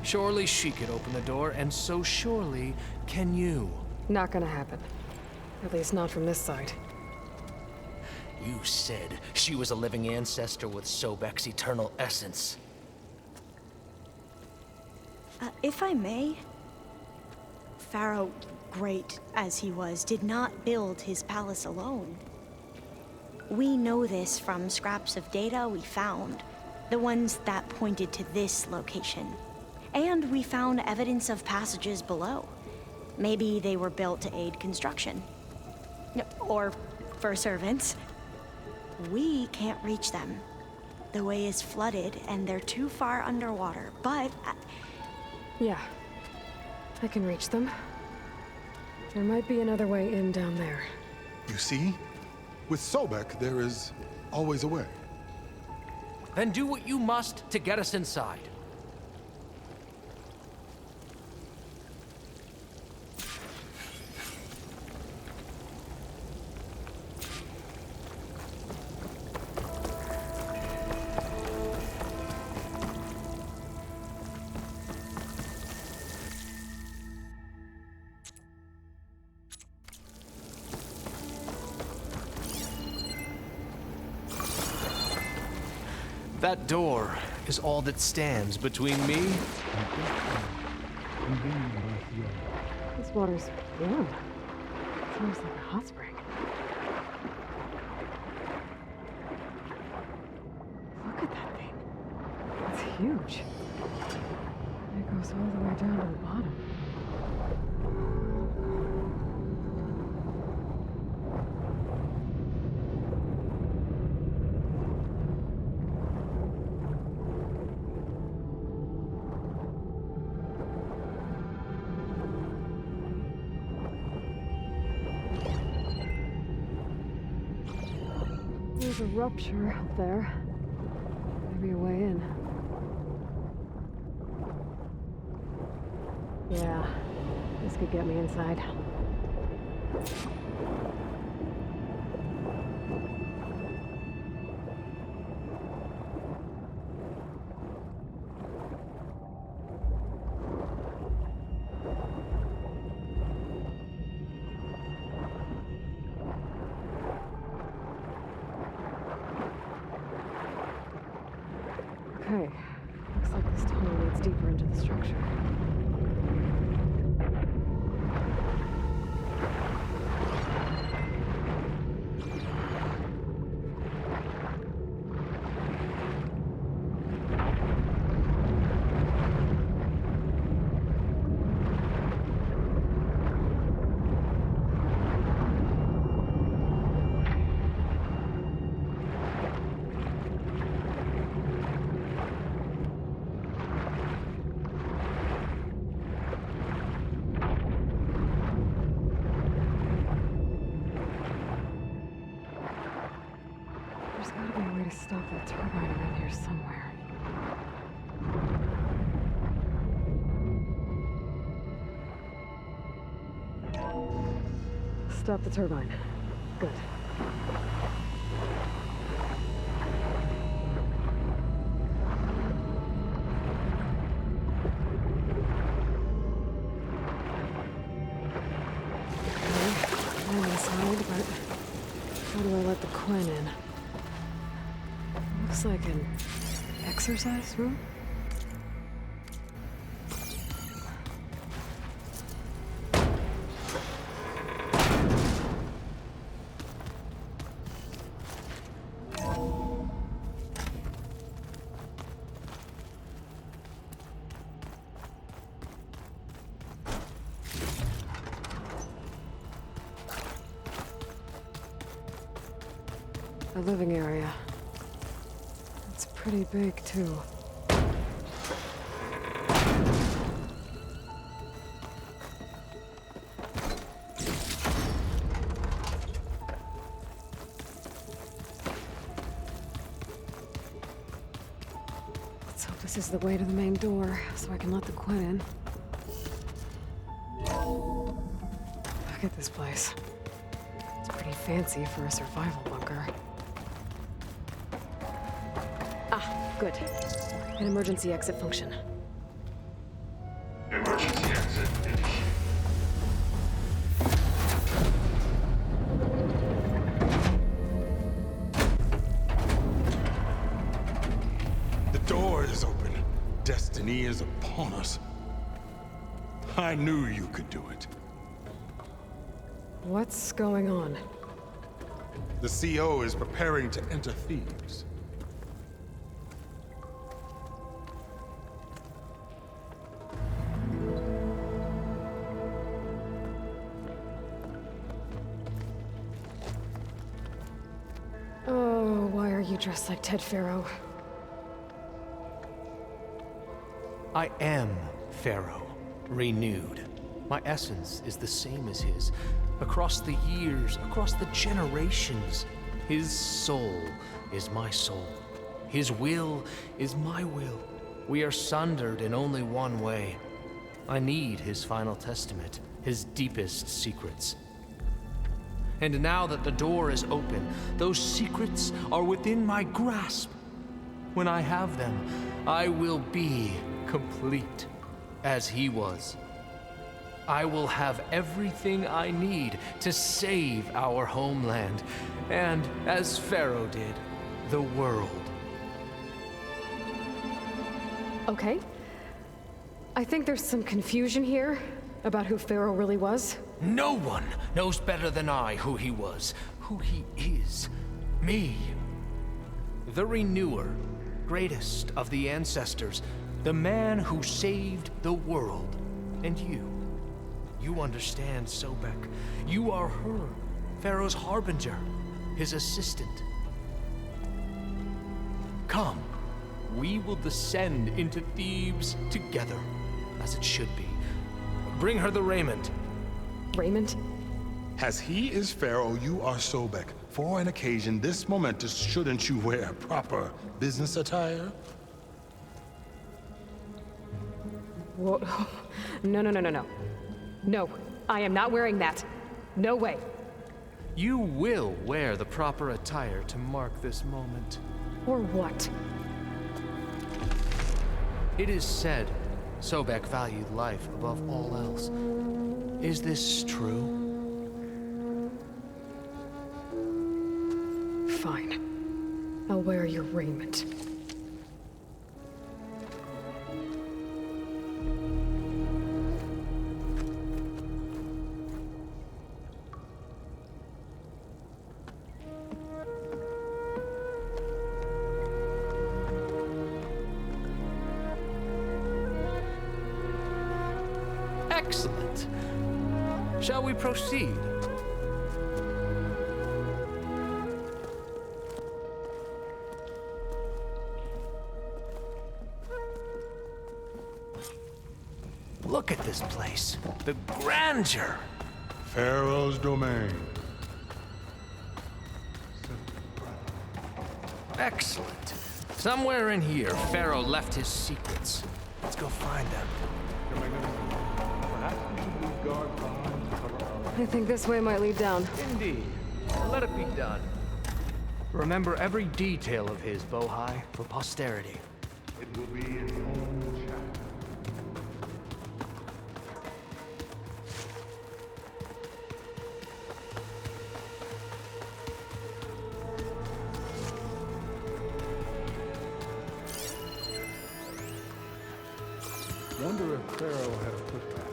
Surely she could open the door, and so surely can you. Not gonna happen. At least not from this side. You said she was a living ancestor with Sobeck's eternal essence. If I may, Faro, great as he was, did not build his palace alone. We know this from scraps of data we found, the ones that pointed to this location. And we found evidence of passages below. Maybe they were built to aid construction. Or for servants. We can't reach them. The way is flooded and they're too far underwater, but... Yeah, I can reach them. There might be another way in down there. You see? With Sobeck, there is always a way. Then do what you must to get us inside. That door is all that stands between me. This water's warm. Seems like a hot spring. Look at that thing. It's huge. It goes all the way down to the bottom. There's a rupture up there. Maybe a way in. Yeah, this could get me inside. Okay, looks like this tunnel leads deeper into the structure. Stop that turbine around here somewhere. Stop the turbine. Good. Okay, I'm inside, but how do I let the Quen in? Looks like an exercise room? A living area. It's pretty big, too. Let's hope this is the way to the main door, so I can let the Quen in. Look at this place. It's pretty fancy for a survival bunker. Good. An emergency exit function. Emergency exit initiated. The door is open. Destiny is upon us. I knew you could do it. What's going on? The CO is preparing to enter Thebes. Oh, why are you dressed like Ted Faro? I am Faro, renewed. My essence is the same as his. Across the years, across the generations, his soul is my soul. His will is my will. We are sundered in only one way. I need his final testament, his deepest secrets. And now that the door is open, those secrets are within my grasp. When I have them, I will be complete, as he was. I will have everything I need to save our homeland, and, as Faro did, the world. Okay. I think there's some confusion here about who Faro really was. No one knows better than I who he was, who he is. Me. The Renewer, greatest of the ancestors, the man who saved the world. And you. You understand, Sobeck. You are her, Faro's harbinger, his assistant. Come, we will descend into Thebes together, as it should be. Bring her the raiment. Raiment? As he is Faro, you are Sobeck. For an occasion this momentous, shouldn't you wear proper business attire? Whoa. No. No, I am not wearing that. No way. You will wear the proper attire to mark this moment. Or what? It is said Sobeck valued life above all else. Is this true? Fine. I'll wear your raiment. Excellent. Shall we proceed? Look at this place. The grandeur. Faro's domain. Excellent. Somewhere in here, Faro left his secrets. Let's go find them. I think this way might lead down. Indeed. Let it be done. Remember every detail of his, Bohai, for posterity. It will be its own chapter. Wonder if Faro had a pushback.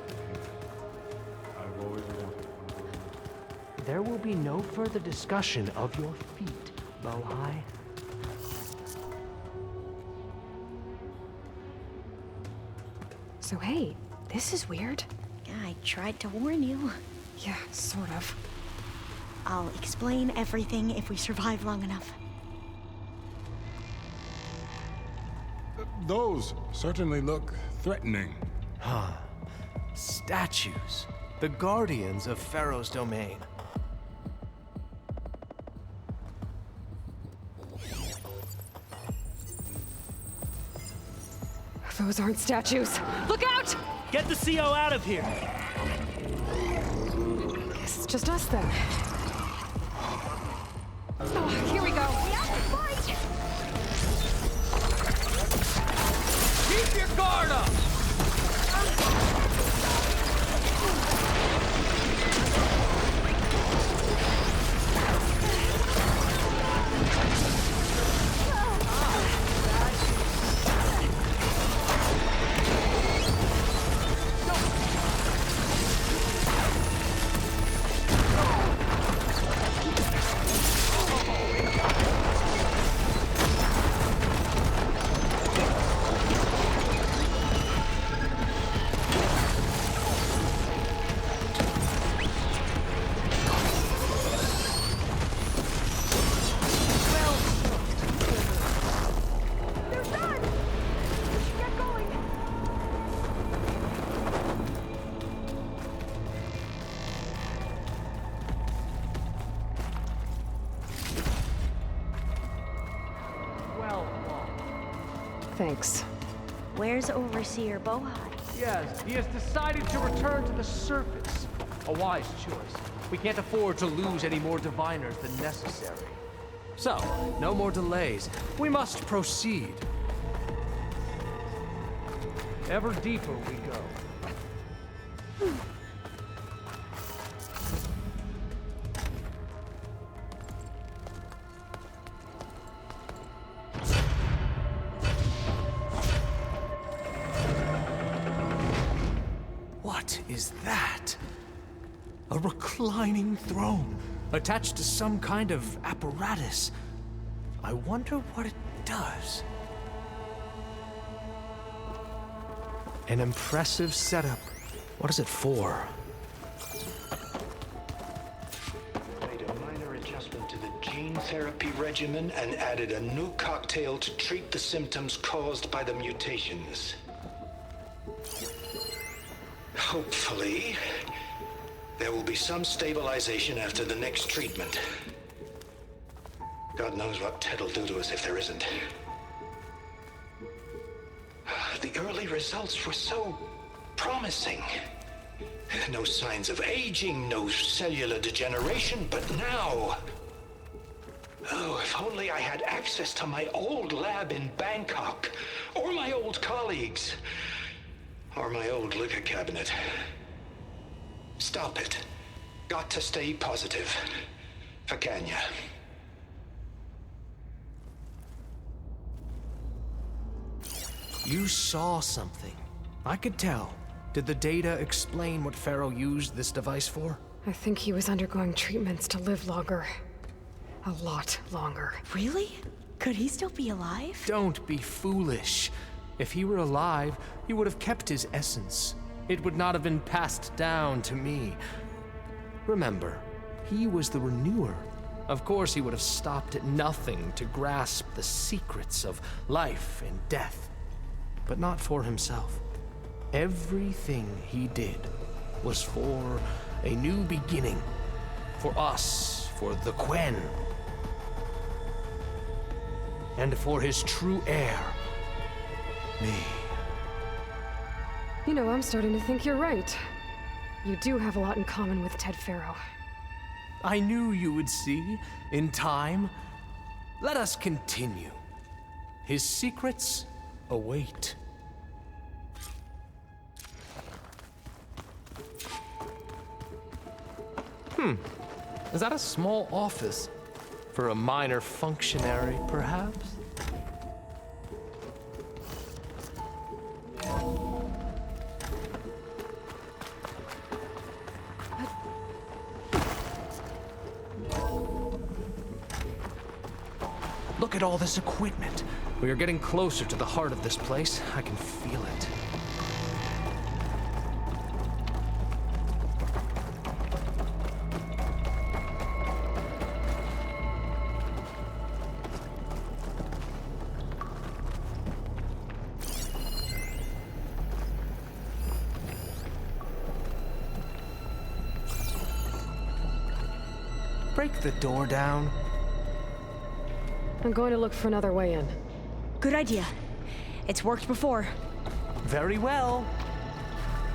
I've always wanted one. There will be no further discussion of your feet, Bohai. So hey, this is weird. I tried to warn you. Yeah, sort of. I'll explain everything if we survive long enough. Those certainly look threatening. Huh. Statues. The guardians of Faro's domain. Those aren't statues. Look out! Get the CO out of here! Guess it's just us then. Oh, here we go. Keep your guard up! Thanks. Where's Overseer Bohai? Yes, he has decided to return to the surface. A wise choice. We can't afford to lose any more diviners than necessary. So, no more delays. We must proceed. Ever deeper we go. What is that? A reclining throne, attached to some kind of apparatus. I wonder what it does. An impressive setup. What is it for? Made a minor adjustment to the gene therapy regimen and added a new cocktail to treat the symptoms caused by the mutations. Hopefully, there will be some stabilization after the next treatment. God knows what Ted'll do to us if there isn't. The early results were so promising. No signs of aging, no cellular degeneration, but now... Oh, if only I had access to my old lab in Bangkok, or my old colleagues, or my old liquor cabinet. Stop it. Got to stay positive. For Kenya. You saw something. I could tell. Did the data explain what Faro used this device for? I think he was undergoing treatments to live longer. A lot longer. Really? Could he still be alive? Don't be foolish. If he were alive, he would have kept his essence. It would not have been passed down to me. Remember, he was the renewer. Of course, he would have stopped at nothing to grasp the secrets of life and death. But not for himself. Everything he did was for a new beginning. For us, for the Quen. And for his true heir, me. You know, I'm starting to think you're right. You do have a lot in common with Ted Faro. I knew you would see, in time. Let us continue. His secrets await. Is that a small office? For a minor functionary, perhaps? Look at all this equipment. We are getting closer to the heart of this place. I can feel it. Break the door down. I'm going to look for another way in. Good idea. It's worked before. Very well.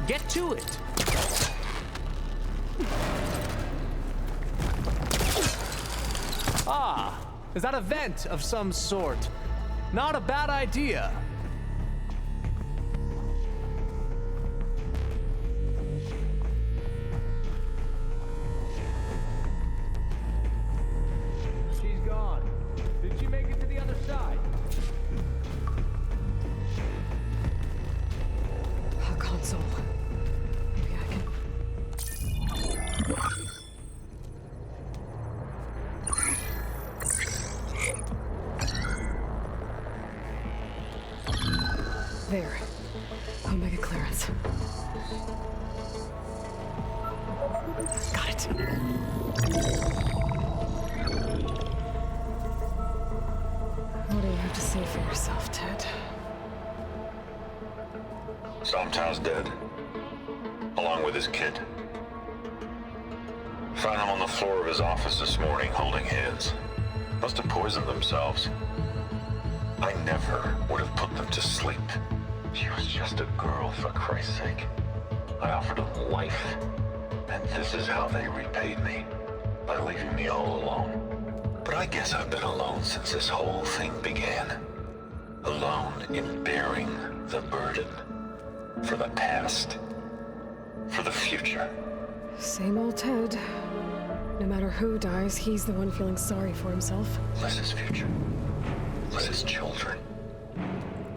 Get to it. Ah, is that a vent of some sort? Not a bad idea. She's gone. Did she make it to the other side? A console. Maybe I can... There. Omega clearance. Got it. What do you have to say for yourself, Ted? Somtown's dead, along with his kid. Found him on the floor of his office this morning, holding hands. Must have poisoned themselves. I never would have put them to sleep. She was just a girl, for Christ's sake. I offered them life, and this is how they repaid me, by leaving me all alone. But I guess I've been alone since this whole thing began. Alone in bearing the burden. For the past. For the future. Same old Ted. No matter who dies, he's the one feeling sorry for himself. Liz's future. Liz's children.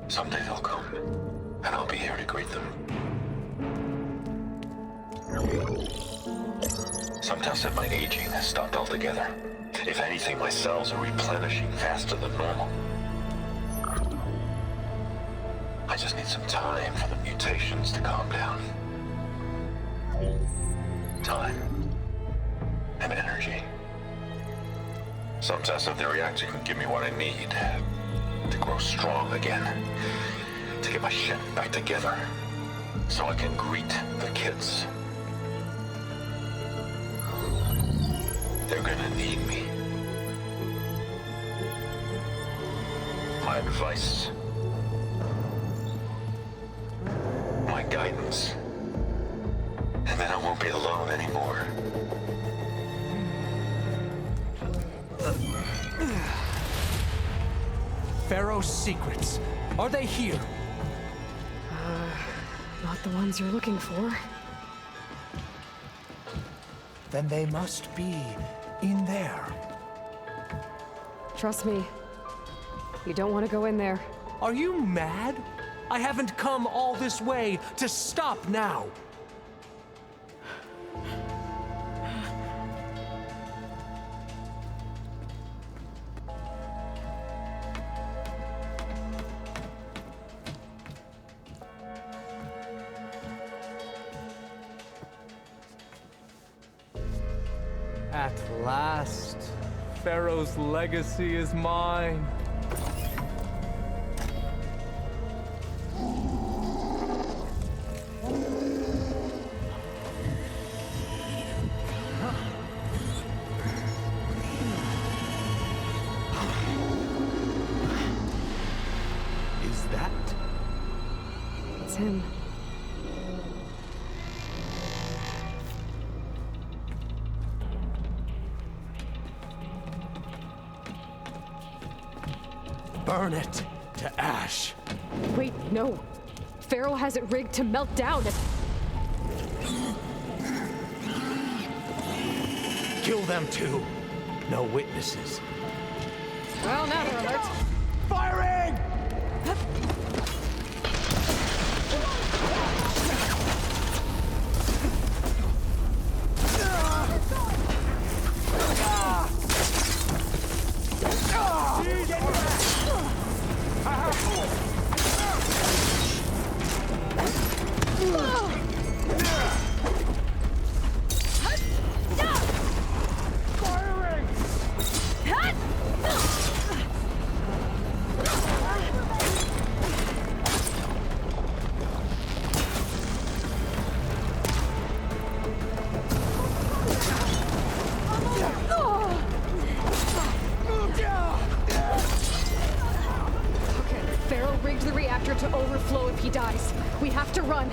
Someday they'll come, and I'll be here to greet them. Some tell said my aging has stopped altogether. If anything, my cells are replenishing faster than normal. I just need some time for the mutations to calm down. Time. And energy. Some test of the reactor can give me what I need to grow strong again, to get my shit back together, so I can greet the kids. They're gonna need me. My advice, my guidance, and then I won't be alone anymore. Faro's secrets. Are they here? Not the ones you're looking for. Then they must be in there. Trust me. You don't want to go in there. Are you mad? I haven't come all this way to stop now. At last, Faro's legacy is mine. Is that? It's him. Burn it to ash. Wait, no. Faro has it rigged to melt down. Kill them too. No witnesses. Well, now they're alert. Firing! To overflow if he dies. We have to run.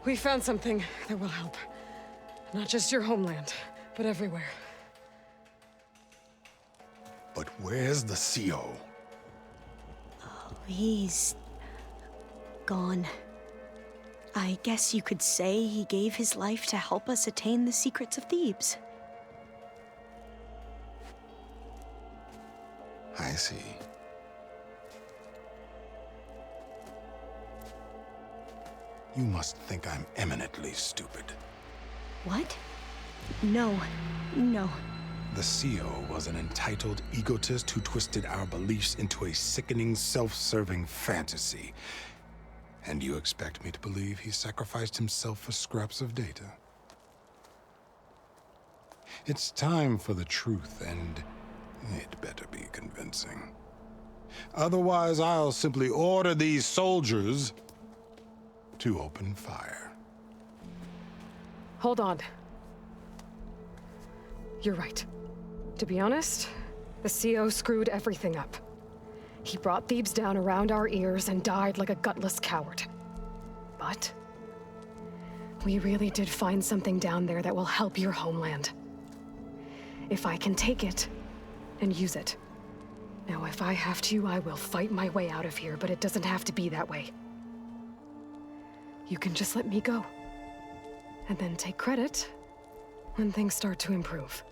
We found something that will help. Not just your homeland, but everywhere. But where's the CO? He's gone. I guess you could say he gave his life to help us attain the secrets of Thebes. I see. You must think I'm eminently stupid. What? No. The CO was an entitled egotist who twisted our beliefs into a sickening, self-serving fantasy. And you expect me to believe he sacrificed himself for scraps of data? It's time for the truth, and it better be convincing. Otherwise, I'll simply order these soldiers to open fire. Hold on. You're right. To be honest, the CO screwed everything up. He brought Thebes down around our ears and died like a gutless coward. But we really did find something down there that will help your homeland. If I can take it and use it. Now, if I have to, I will fight my way out of here, but it doesn't have to be that way. You can just let me go. And then take credit when things start to improve.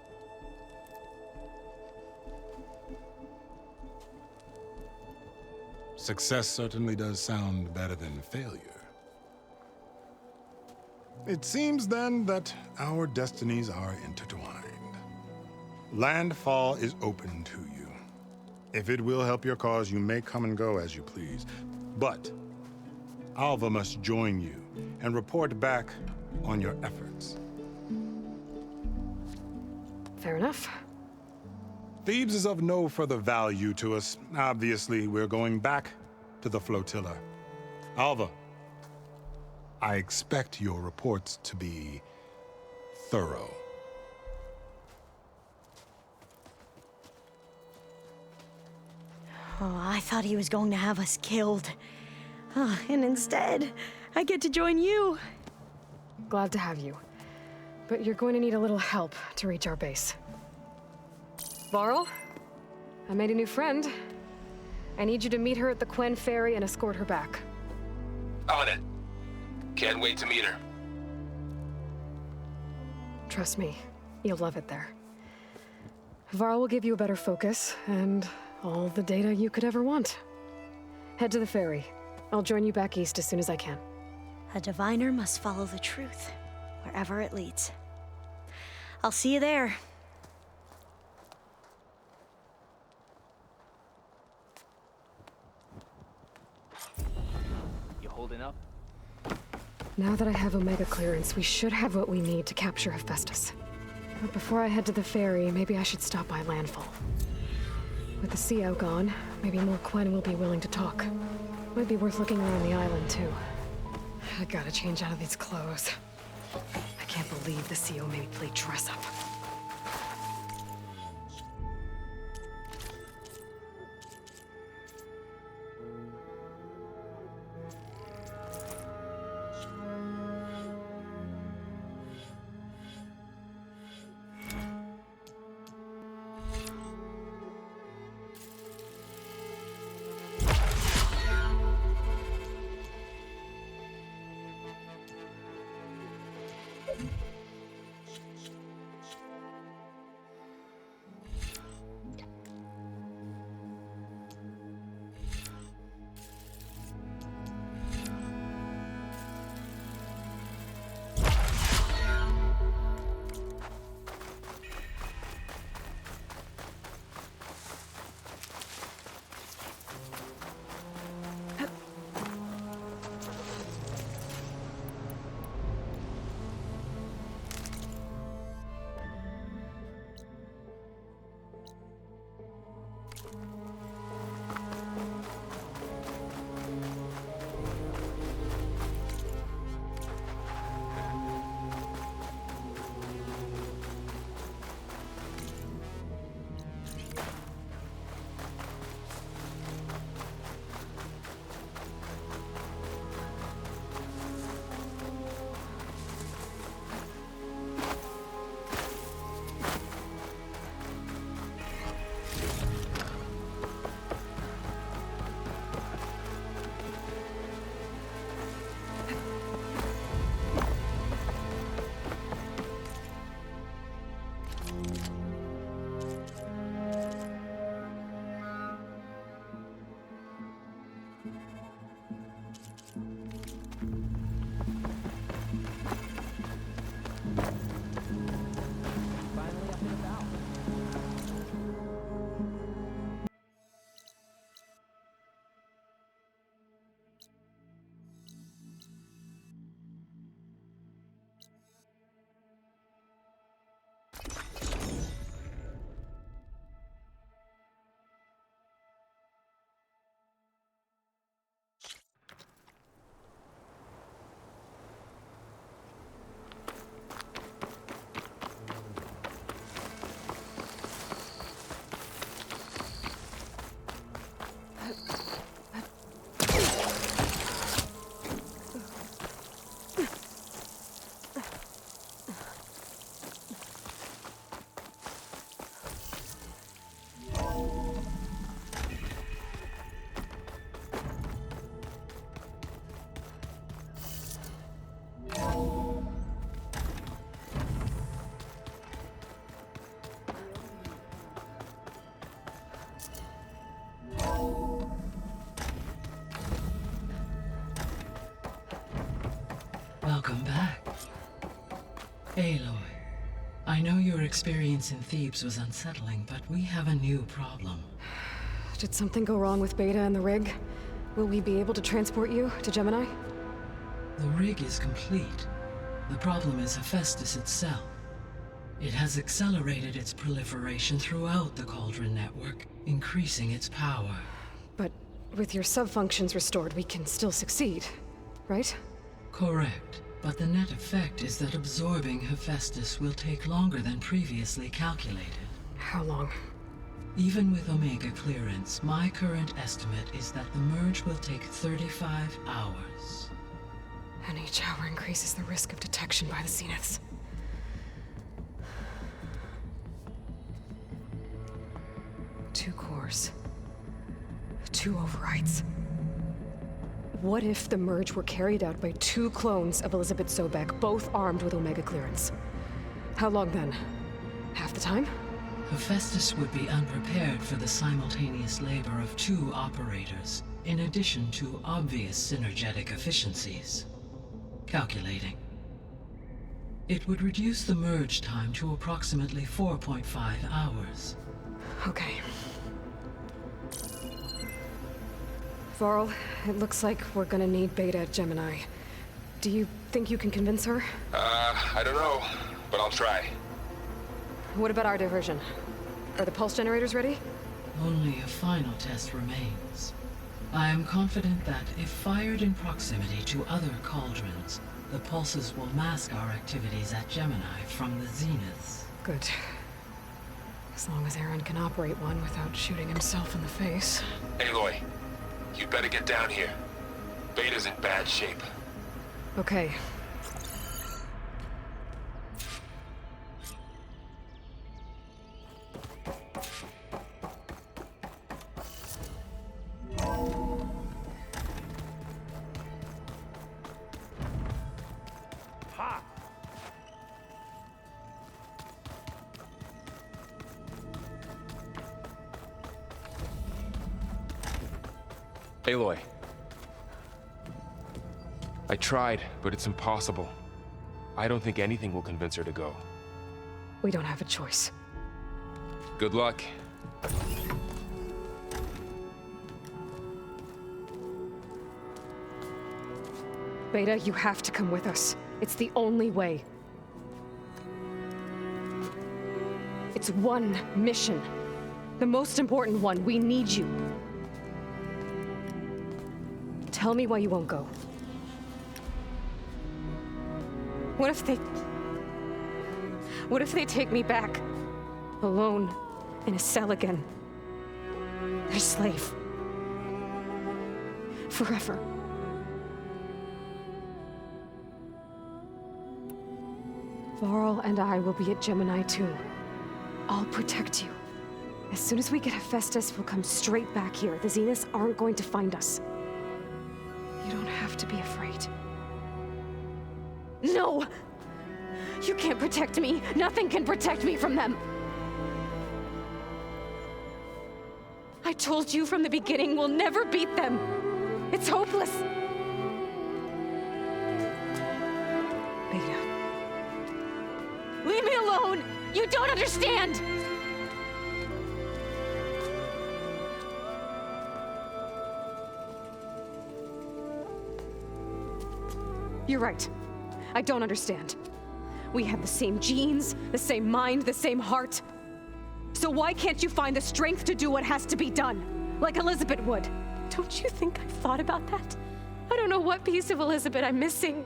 Success certainly does sound better than failure. It seems then that our destinies are intertwined. Landfall is open to you. If it will help your cause, you may come and go as you please. But Alva must join you and report back on your efforts. Fair enough. Thebes is of no further value to us. Obviously, we're going back to the flotilla. Alva, I expect your reports to be thorough. Oh, I thought he was going to have us killed. And instead, I get to join you. Glad to have you. But you're going to need a little help to reach our base. Varl, I made a new friend. I need you to meet her at the Quen Ferry and escort her back. On it. Can't wait to meet her. Trust me, you'll love it there. Varl will give you a better focus and all the data you could ever want. Head to the ferry. I'll join you back east as soon as I can. A diviner must follow the truth, wherever it leads. I'll see you there. You holding up? Now that I have Omega clearance, we should have what we need to capture Hephaestus. But before I head to the ferry, maybe I should stop by Landfall. With the CO gone, maybe more Quen will be willing to talk. Might be worth looking around the island, too. I gotta change out of these clothes. I can't believe the CO made me play dress up. Welcome back. Aloy, I know your experience in Thebes was unsettling, but we have a new problem. Did something go wrong with Beta and the rig? Will we be able to transport you to Gemini? The rig is complete. The problem is Hephaestus itself. It has accelerated its proliferation throughout the Cauldron network, increasing its power. But with your subfunctions restored, we can still succeed, right? Correct. But the net effect is that absorbing Hephaestus will take longer than previously calculated. How long? Even with Omega clearance, my current estimate is that the merge will take 35 hours. And each hour increases the risk of detection by the Zeniths. Two cores. 2 overrides. What if the merge were carried out by 2 clones of Elisabet Sobeck, both armed with Omega clearance? How long then? Half the time? Hephaestus would be unprepared for the simultaneous labor of 2 operators, in addition to obvious synergetic efficiencies. Calculating. It would reduce the merge time to approximately 4.5 hours. Okay. Varl, it looks like we're gonna need Beta at Gemini. Do you think you can convince her? I don't know, but I'll try. What about our diversion? Are the pulse generators ready? Only a final test remains. I am confident that if fired in proximity to other cauldrons, the pulses will mask our activities at Gemini from the Zeniths. Good. As long as Aaron can operate one without shooting himself in the face. Aloy, you better get down here. Beta's in bad shape. Okay. Aloy. I tried, but it's impossible. I don't think anything will convince her to go. We don't have a choice. Good luck. Beta, you have to come with us. It's the only way. It's one mission. The most important one. We need you. Tell me why you won't go. What if they take me back? Alone, in a cell again. Their slave. Forever. Varl and I will be at Gemini too. I'll protect you. As soon as we get Hephaestus, we'll come straight back here. The Zeniths aren't going to find us. You don't have to be afraid. No! You can't protect me. Nothing can protect me from them. I told you from the beginning we'll never beat them. It's hopeless. Beta. Leave me alone! You don't understand! You're right. I don't understand. We have the same genes, the same mind, the same heart. So why can't you find the strength to do what has to be done? Like Elisabet would. Don't you think I've thought about that? I don't know what piece of Elisabet I'm missing.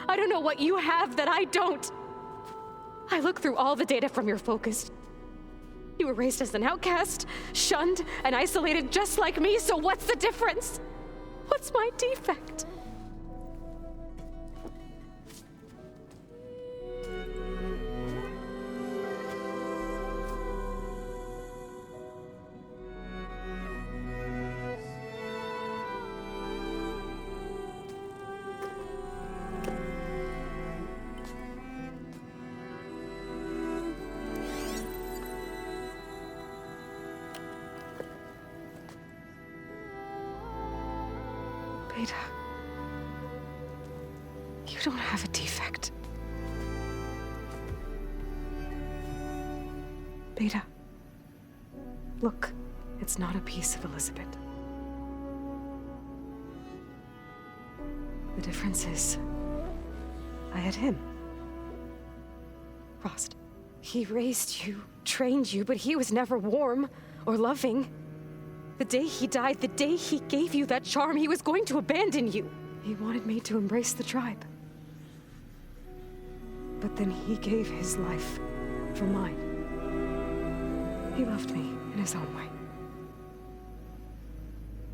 I don't know what you have that I don't. I look through all the data from your focus. You were raised as an outcast, shunned, and isolated just like me, so what's the difference? What's my defect? Beta. don't have a defect. Beta. Look, it's not a piece of Elisabet. The difference is, I had him. Frost. He raised you, trained you, but he was never warm or loving. The day he died, the day he gave you that charm, he was going to abandon you. He wanted me to embrace the tribe. But then he gave his life for mine. He loved me in his own way.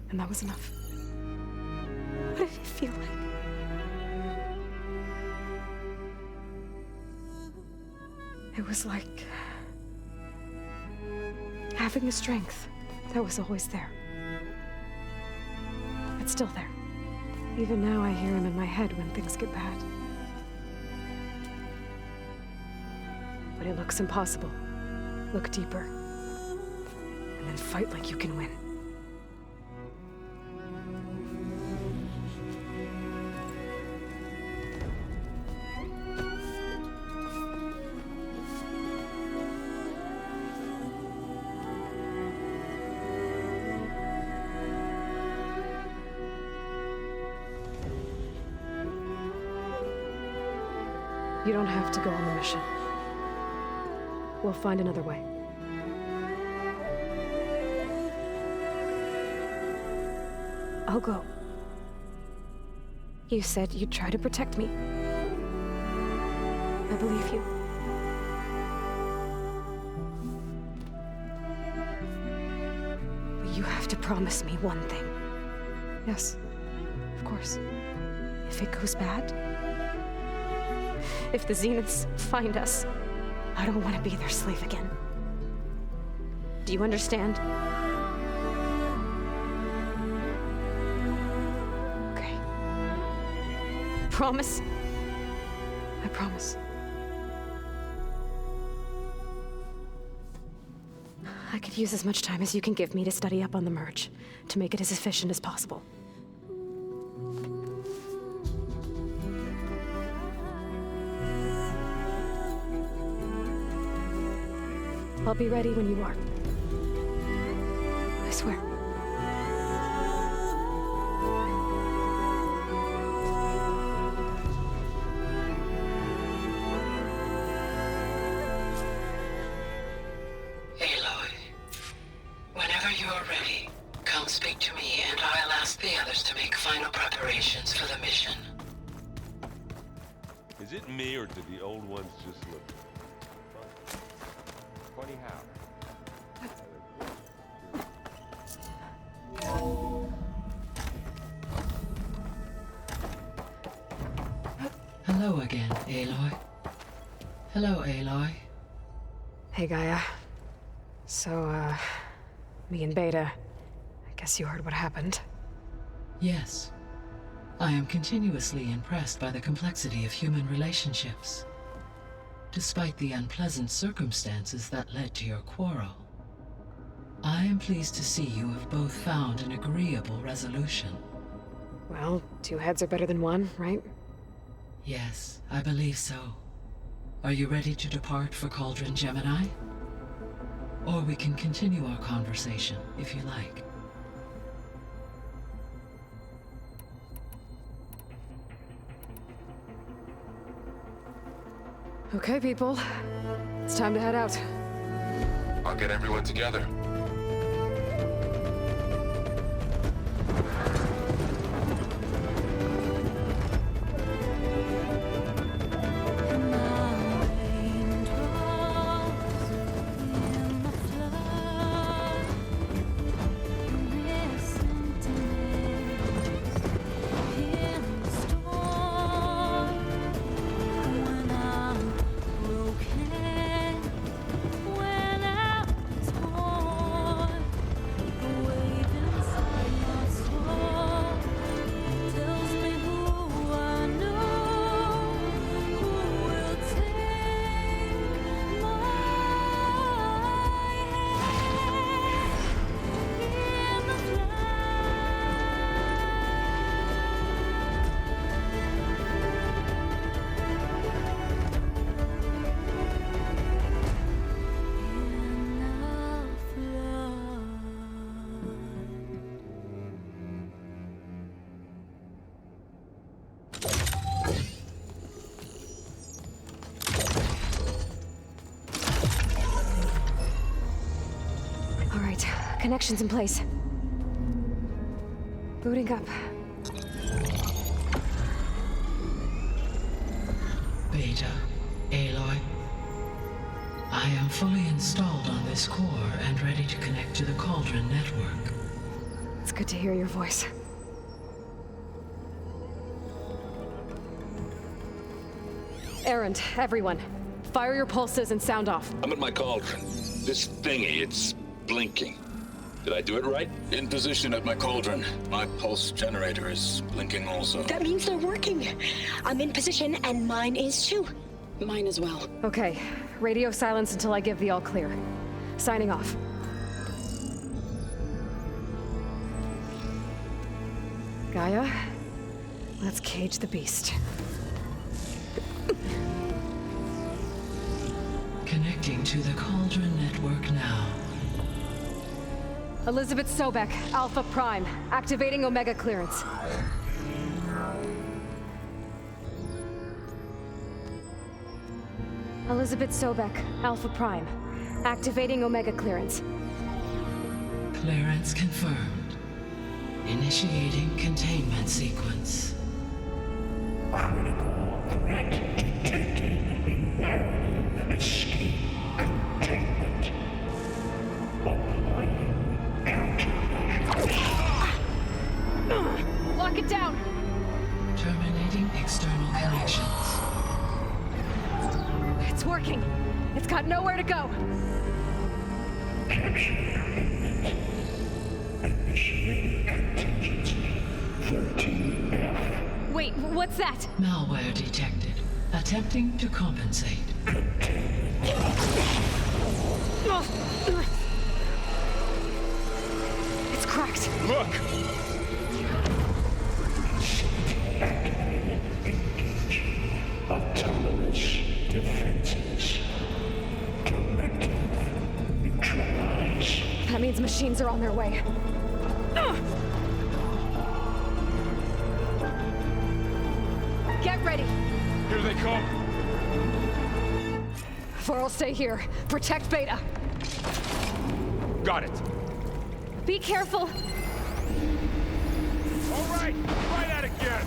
And that was enough. What did it feel like? It was like having a strength that was always there. It's still there. Even now I hear him in my head when things get bad. But it looks impossible. Look deeper. And then fight like you can win. You don't have to go on the mission. We'll find another way. I'll go. You said you'd try to protect me. I believe you. But you have to promise me one thing. Yes, of course. If it goes bad, if the Zeniths find us, I don't want to be their slave again. Do you understand? Okay. Promise? I promise. I could use as much time as you can give me to study up on the merge, to make it as efficient as possible. I'll be ready when you are. I swear. Aloy, whenever you are ready, come speak to me and I'll ask the others to make final preparations for the mission. Is it me or do the old ones just look funny how? Hello again, Aloy. Hello, Aloy. Hey, Gaia. So, me and Beta, I guess you heard what happened. Yes. I am continuously impressed by the complexity of human relationships. Despite the unpleasant circumstances that led to your quarrel, I am pleased to see you have both found an agreeable resolution. Well, two heads are better than one, right? Yes, I believe so. Are you ready to depart for Cauldron Gemini? Or we can continue our conversation, if you like. Okay, people. It's time to head out. I'll get everyone together. When I was born All right, connections in place. Booting up. Beta, Aloy. I am fully installed on this core and ready to connect to the Cauldron network. It's good to hear your voice. Errand, everyone. Fire your pulses and sound off. I'm at my cauldron. This thingy, it's blinking. Did I do it right? In position at my cauldron. My pulse generator is blinking also. That means they're working. I'm in position, and mine is too. Mine as well. Okay, radio silence until I give the all clear. Signing off. Gaia, let's cage the beast. Connecting to the Cauldron network now. Elisabet Sobeck, Alpha Prime, activating Omega clearance. Elisabet Sobeck, Alpha Prime, activating Omega clearance. Clearance confirmed. Initiating containment sequence. Critical threat detected. Imperative escape containment. Applying countermeasures. Lock it down! Terminating external connections. It's working. It's got nowhere to go. Capture commitment. Initiating contingency 13F. Wait, what's that? Malware detected. Attempting to compensate. It's cracked. Look! Autonomous defenses. Directive neutralize. That means machines are on their way. Get ready. Here they come. Faro, stay here. Protect Beta. Got it. Be careful. All right, try that again.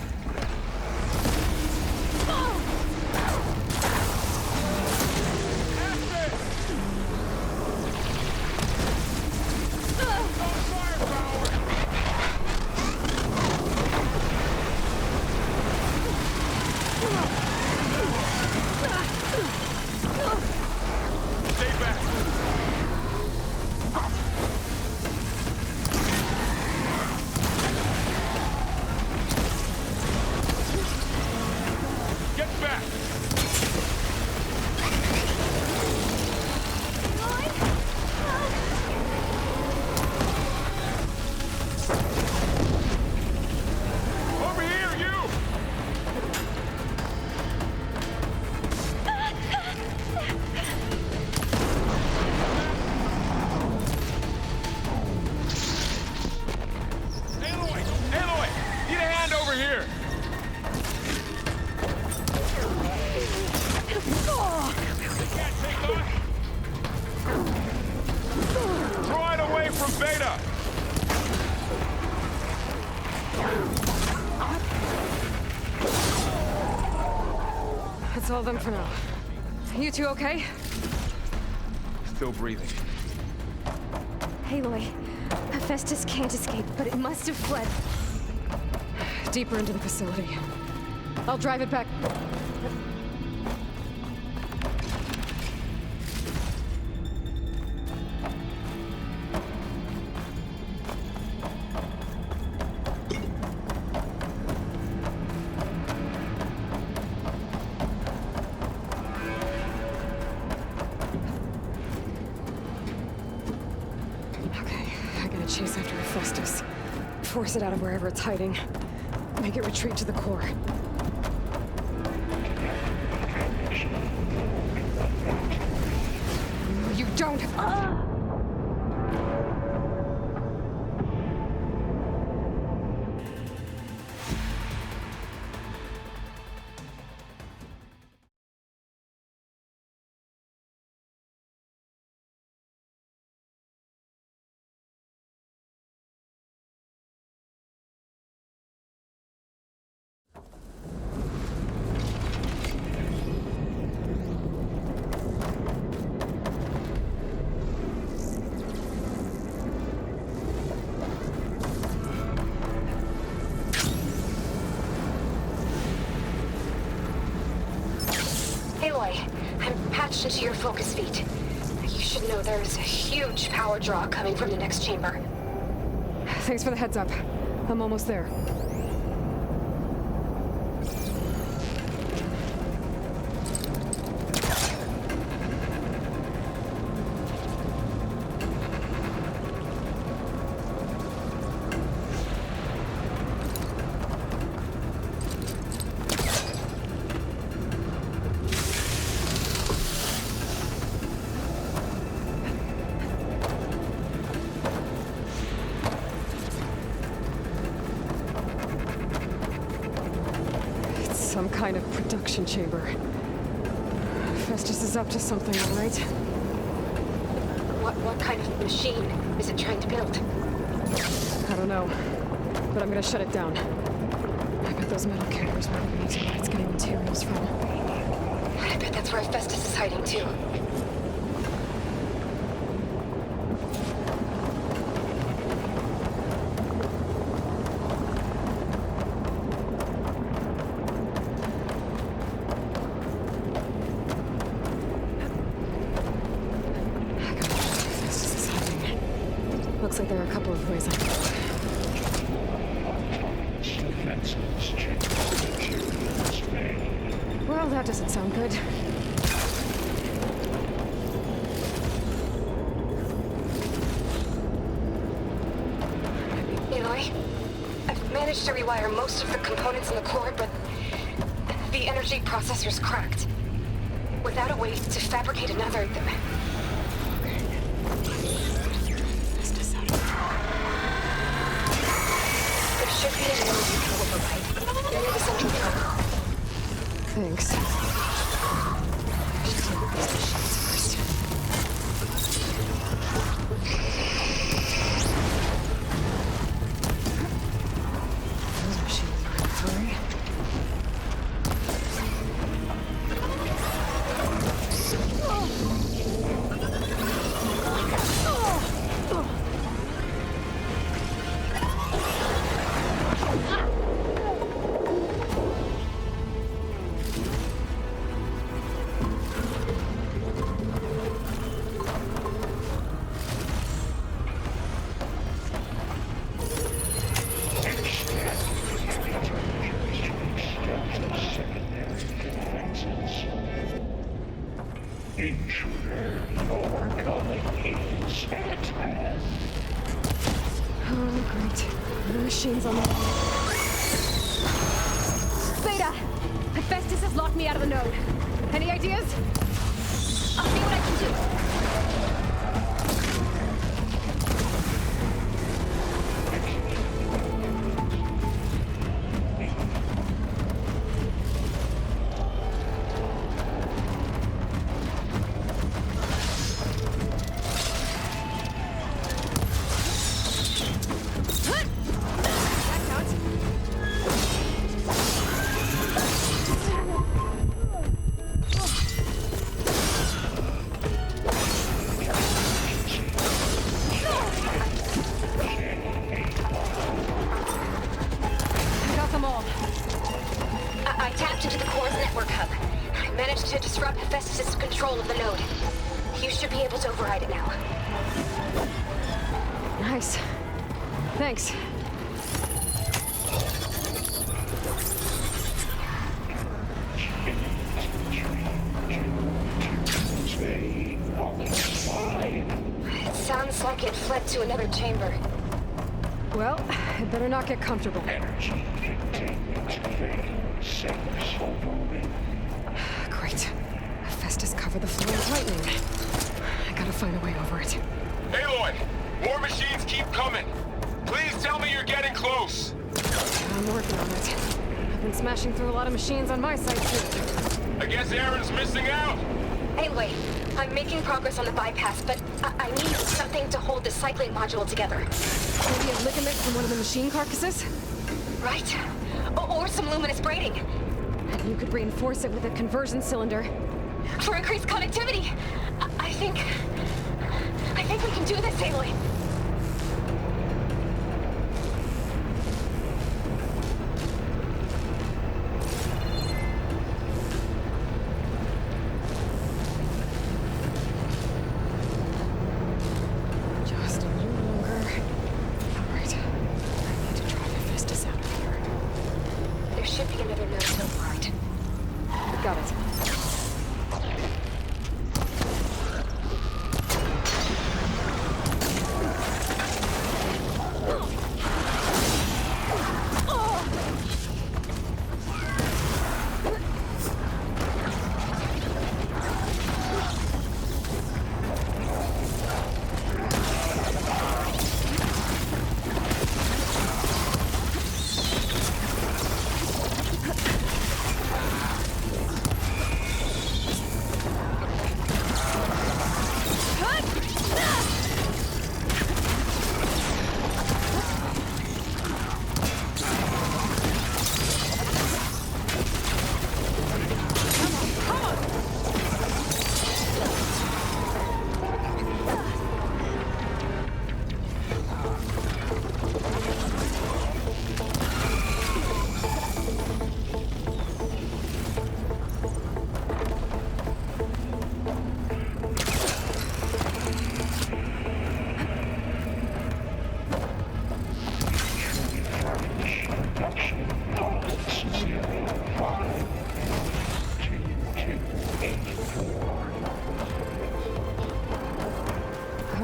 That's all of them for now. You two okay? Still breathing. Aloy, Hephaestus can't escape, but it must have fled. Deeper into the facility. I'll drive it back. Chase after Hephaestus. Force it out of wherever it's hiding. Make it retreat to the core. You don't! Aloy, I'm patched into your focus feed. You should know there's a huge power draw coming from the next chamber. Thanks for the heads up. I'm almost there. Some kind of production chamber. Festus is up to something, all right? What kind of machine is it trying to build? I don't know, but I'm gonna shut it down. I bet those metal carriers were the reason where it's getting materials from. I bet that's where Festus is hiding too. Looks like there are a couple of ways out. Well, that doesn't sound good. Aloy, I've managed to rewire most of the components in the core, but the energy processor's cracked. Without a way to fabricate another, should be a node you can override. You're near the central terminal. Thanks. I should deal with these machines first. Those machines are in a hurry. Machines on the... Beta! Hephaestus has locked me out of the node. Any ideas? I'll see what I can do. Nice. Thanks. It sounds like it fled to another chamber. Well, it better not get comfortable. Great. Festus covered the floor with lightning. I gotta find a way over it. Aloy! More machines keep coming! Please tell me you're getting close! I'm working on it. I've been smashing through a lot of machines on my side, too. I guess Aaron's missing out! Anyway, I'm making progress on the bypass, but I need something to hold the cycling module together. Maybe a ligament from one of the machine carcasses? Right. Or some luminous braiding. And you could reinforce it with a conversion cylinder. For increased connectivity! I think we can do this, Aloy.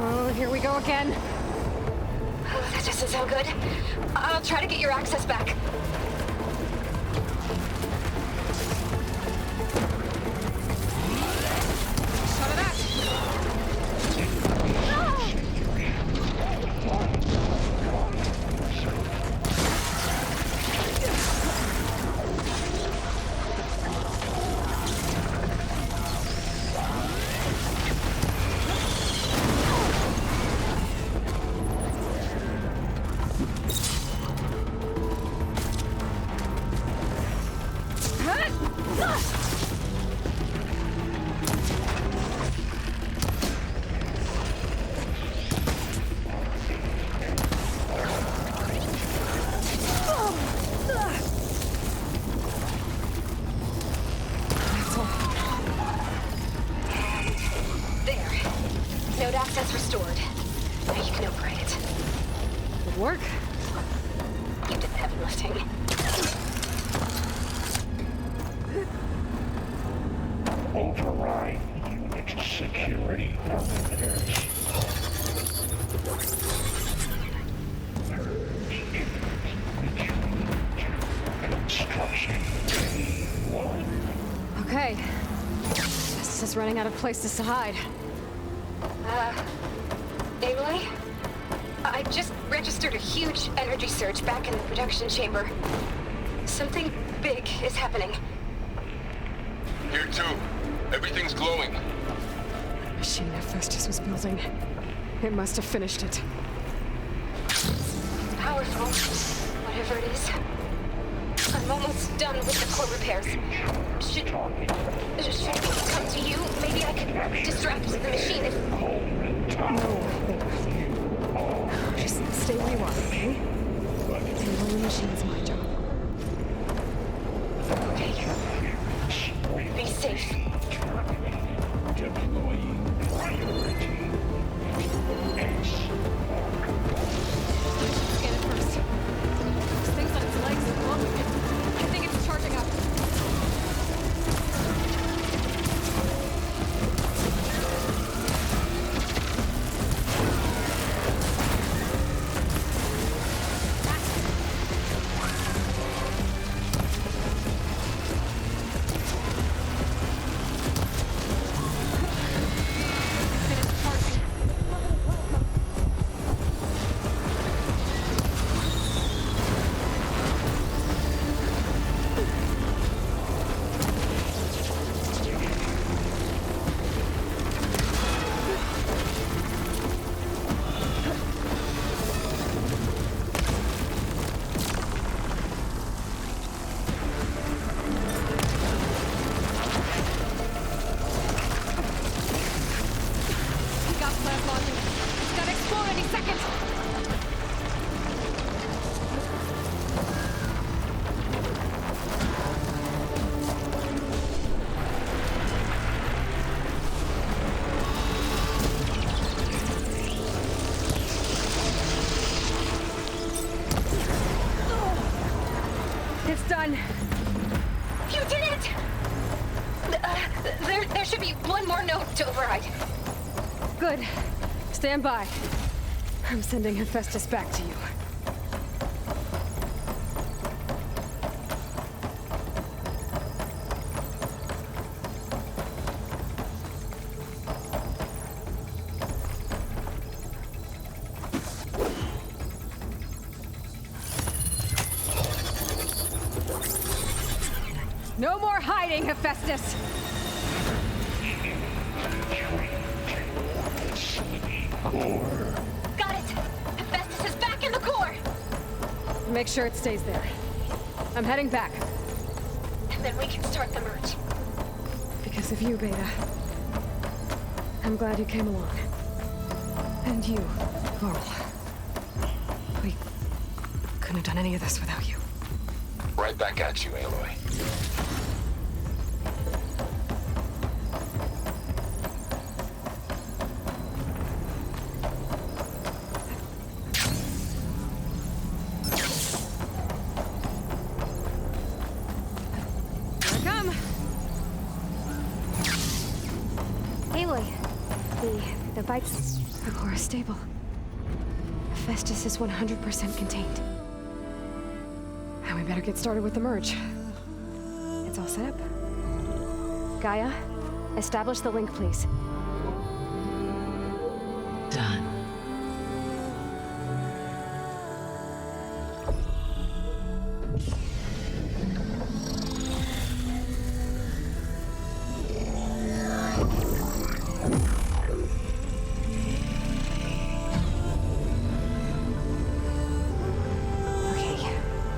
Oh, here we go again. Oh, that doesn't sound good. I'll try to get your access back. Access restored. Now you can override it. Good work. You did the heavy lifting. Override unit security parameters. Construction K1. Okay. This is running out of places to hide. Aloy? I just registered a huge energy surge back in the production chamber. Something big is happening. Here too. Everything's glowing. The machine Hephaestus was building. It must have finished it. It's powerful, whatever it is. I'm almost done with the core repairs. Should we come to you? Maybe I could distract the machine if... No. Just stay where you are, okay? Handling the machine's my job. Okay. Be safe. Deploying priority. Scan it first. This thing's on its legs and glowing. I think it's charging up. It's done. You did it! There should be one more node to override. Good. Stand by. I'm sending Hephaestus back to you. No more hiding, Hephaestus! Got it! Hephaestus is back in the core! Make sure it stays there. I'm heading back. And then we can start the merge. Because of you, Beta. I'm glad you came along. And you, Laurel. We couldn't have done any of this without you. Right back at you, Aloy. Aloy, the bike's The core is stable. Hephaestus is 100% contained. Now we better get started with the merge. It's all set up. Gaia, establish the link, please. Done.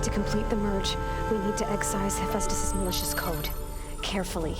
To complete the merge, we need to excise Hephaestus' malicious code. Carefully.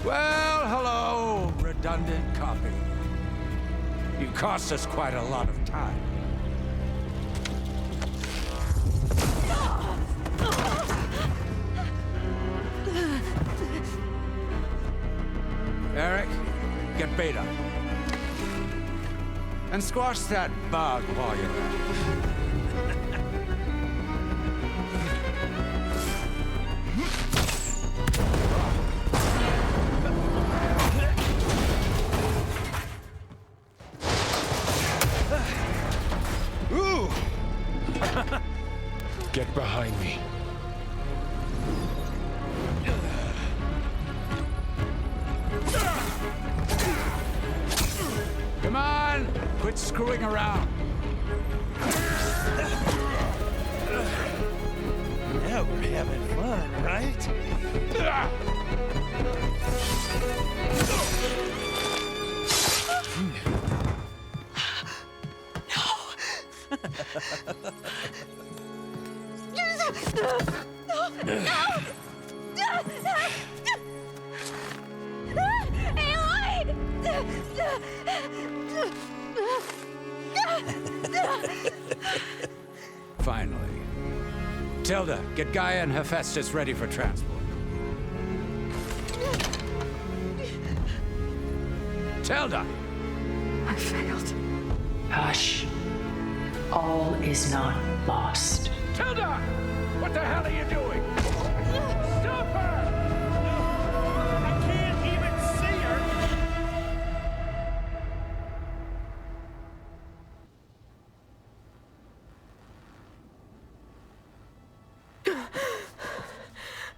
Well, hello, redundant copy. You cost us quite a lot of time. Eric, get Beta. And squash that bug while you're at it. Get behind me. Come on! Quit screwing around. Now we're having fun, right? Finally. Tilda, get Gaia and Hephaestus ready for transport. Tilda! I failed. Hush. All is not lost. Tilda! What the hell are you doing? Stop her! I can't even see her!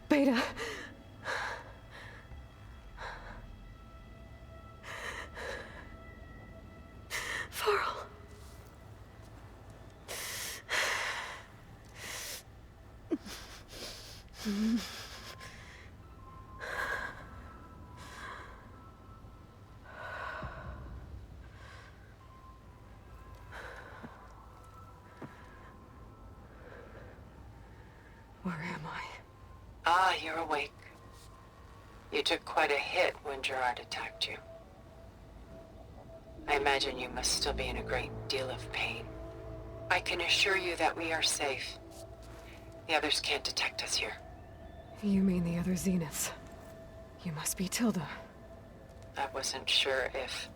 Beta. Faro. Where am I? Ah, you're awake. You took quite a hit when Gerard attacked you. I imagine you must still be in a great deal of pain. I can assure you that we are safe. The others can't detect us here. You mean the other Zeniths? You must be Tilda. I wasn't sure if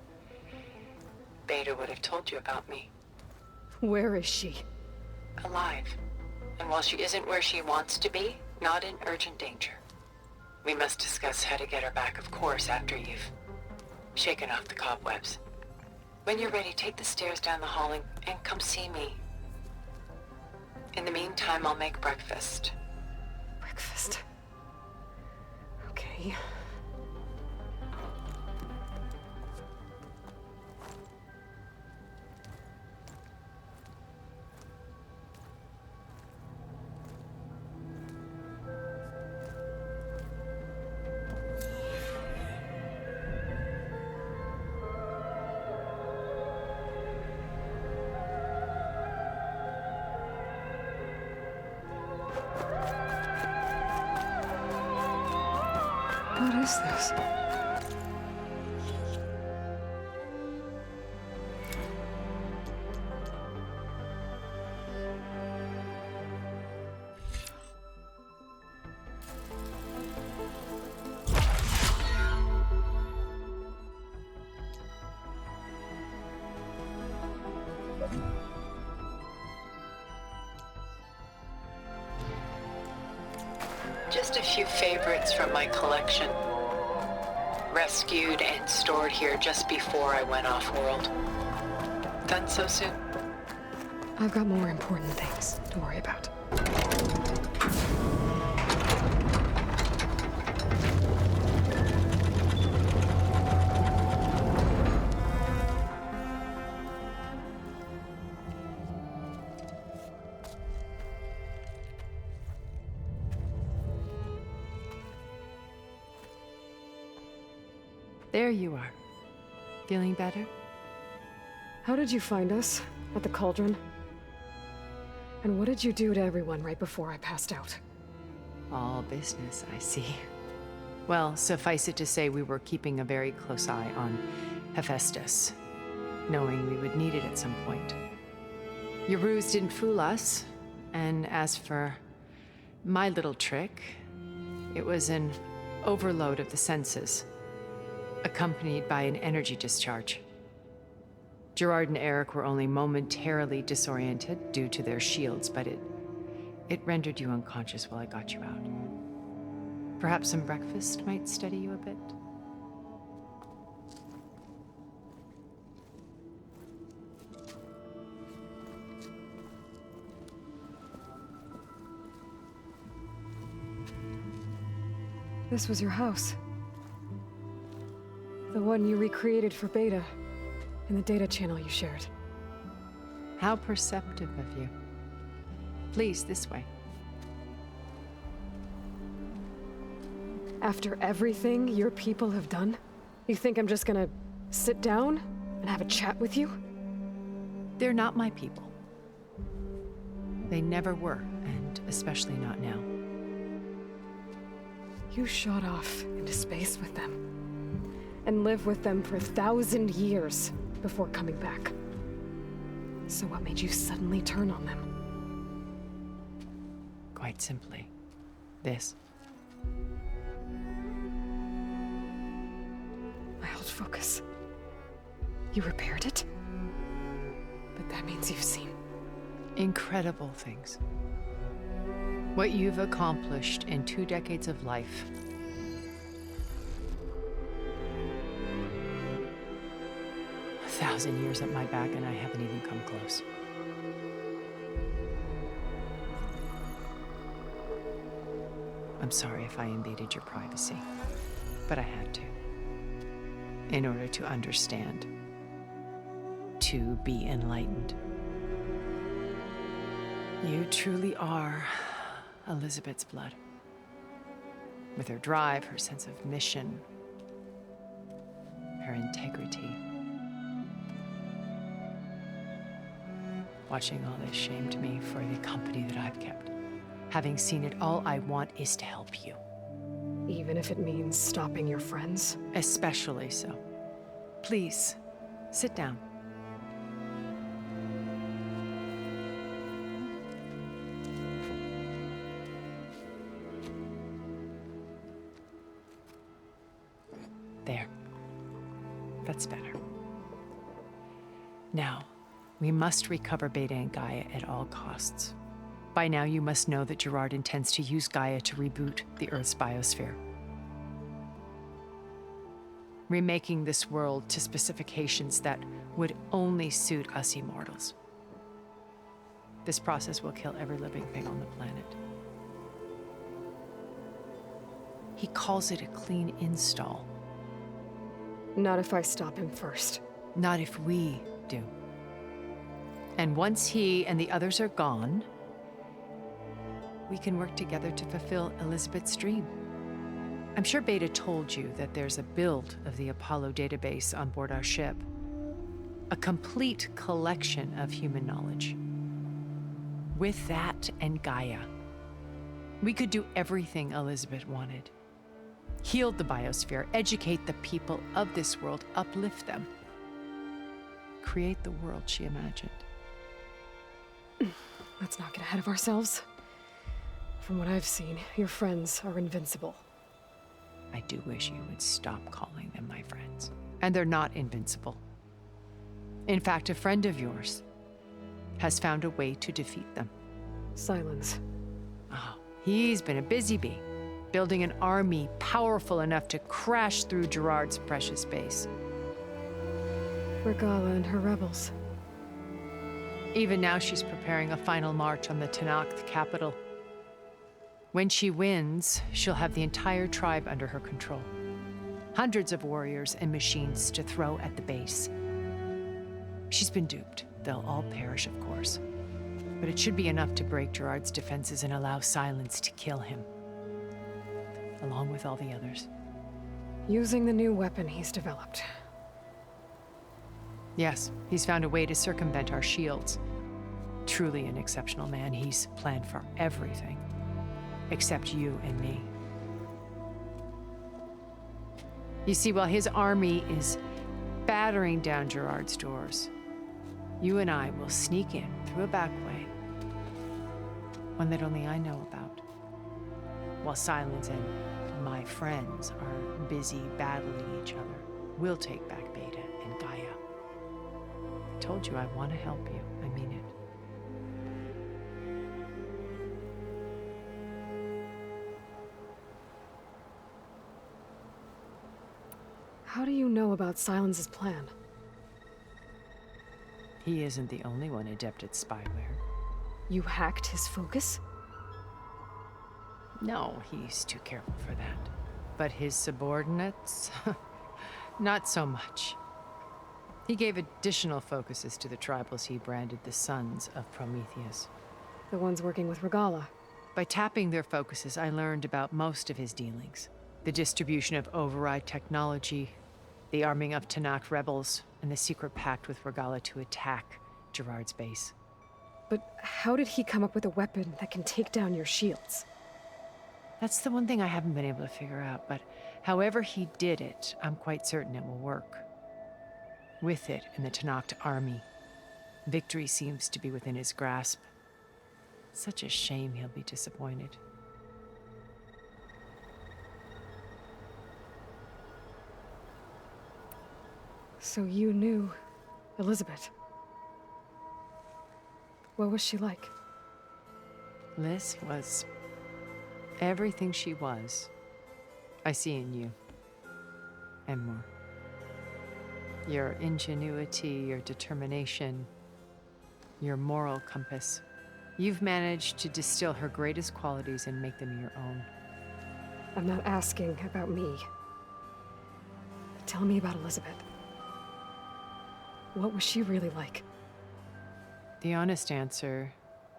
Beta would have told you about me. Where is she? Alive. And while she isn't where she wants to be, not in urgent danger. We must discuss how to get her back, of course, after you've shaken off the cobwebs. When you're ready, take the stairs down the hall and come see me. In the meantime, I'll make breakfast. Breakfast. Okay. What is this? Just a few favorites from my collection. Rescued and stored here just before I went off-world. Done so soon? I've got more important things to worry about. There you are. Feeling better? How did you find us? At the cauldron? And what did you do to everyone right before I passed out? All business, I see. Well, suffice it to say we were keeping a very close eye on Hephaestus, knowing we would need it at some point. Your ruse didn't fool us, and as for my little trick, it was an overload of the senses, accompanied by an energy discharge. Gerard and Eric were only momentarily disoriented due to their shields, but it rendered you unconscious while I got you out. Perhaps some breakfast might steady you a bit? This was your house. The one you recreated for Beta, in the data channel you shared. How perceptive of you. Please, this way. After everything your people have done, you think I'm just gonna sit down and have a chat with you? They're not my people. They never were, and especially not now. You shot off into space with them, and lived with them for 1,000 years before coming back. So what made you suddenly turn on them? Quite simply, this. My old focus. You repaired it? But that means you've seen incredible things. What you've accomplished in 2 decades of life. A 1,000 years at my back, and I haven't even come close. I'm sorry if I invaded your privacy, but I had to. In order to understand. To be enlightened. You truly are Elisabet's blood. With her drive, her sense of mission, her integrity. Watching all this shamed me for the company that I've kept. Having seen it, all I want is to help you. Even if it means stopping your friends? Especially so. Please, sit down. There. That's better. Now, we must recover Beta and Gaia at all costs. By now, you must know that Gerard intends to use Gaia to reboot the Earth's biosphere. Remaking this world to specifications that would only suit us immortals. This process will kill every living thing on the planet. He calls it a clean install. Not if I stop him first. Not if we do. And once he and the others are gone, we can work together to fulfill Elisabet's dream. I'm sure Beta told you that there's a build of the Apollo database on board our ship. A complete collection of human knowledge. With that and Gaia, we could do everything Elisabet wanted. Heal the biosphere, educate the people of this world, uplift them. Create the world she imagined. Let's not get ahead of ourselves. From what I've seen, your friends are invincible. I do wish you would stop calling them my friends. And they're not invincible. In fact, a friend of yours has found a way to defeat them. Sylensd. Oh, he's been a busy bee, building an army powerful enough to crash through Gerard's precious base. Regalla and her rebels. Even now, she's preparing a final march on the Tenakth capital. When she wins, she'll have the entire tribe under her control. Hundreds of warriors and machines to throw at the base. She's been duped. They'll all perish, of course. But it should be enough to break Gerard's defenses and allow Sylensd to kill him. Along with all the others. Using the new weapon he's developed. Yes, he's found a way to circumvent our shields. Truly an exceptional man. He's planned for everything. Except you and me. You see, while his army is battering down Gerard's doors, you and I will sneak in through a back way. One that only I know about. While Sylensd and my friends are busy battling each other, we'll take back Beta and Gaia. I told you I want to help you. I mean it. How do you know about Sylends's plan? He isn't the only one adept at spyware. You hacked his focus? No, he's too careful for that. But his subordinates? Not so much. He gave additional focuses to the tribals he branded the Sons of Prometheus. The ones working with Regalla. By tapping their focuses, I learned about most of his dealings. The distribution of override technology, the arming of Tenakth rebels, and the secret pact with Regalla to attack Gerard's base. But how did he come up with a weapon that can take down your shields? That's the one thing I haven't been able to figure out, but however he did it, I'm quite certain it will work. With it in the Tenakth army, victory seems to be within his grasp. Such a shame he'll be disappointed. So you knew Elisabet. What was she like? Liz was everything she was. I see in you. And more. Your ingenuity, your determination, your moral compass. You've managed to distill her greatest qualities and make them your own. I'm not asking about me. Tell me about Elisabet. What was she really like? The honest answer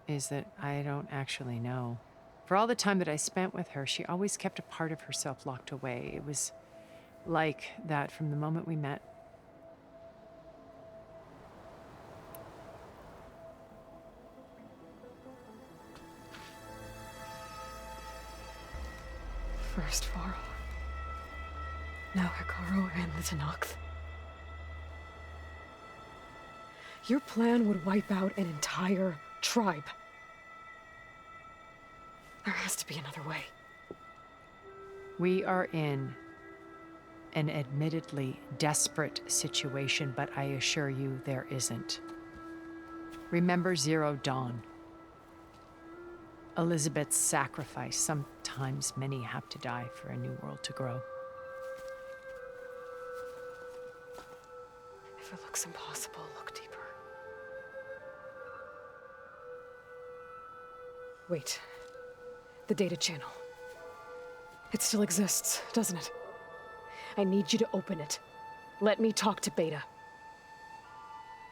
is that I don't actually know. For all the time that I spent with her, she always kept a part of herself locked away. It was like that from the moment we met. First Faro. Now Hekarro and the Tenakth. Your plan would wipe out an entire tribe. There has to be another way. We are in an admittedly desperate situation, but I assure you there isn't. Remember Zero Dawn. Elisabet's sacrifice. Sometimes many have to die for a new world to grow. If it looks impossible, look deeper. Wait. The data channel. It still exists, doesn't it? I need you to open it. Let me talk to Beta.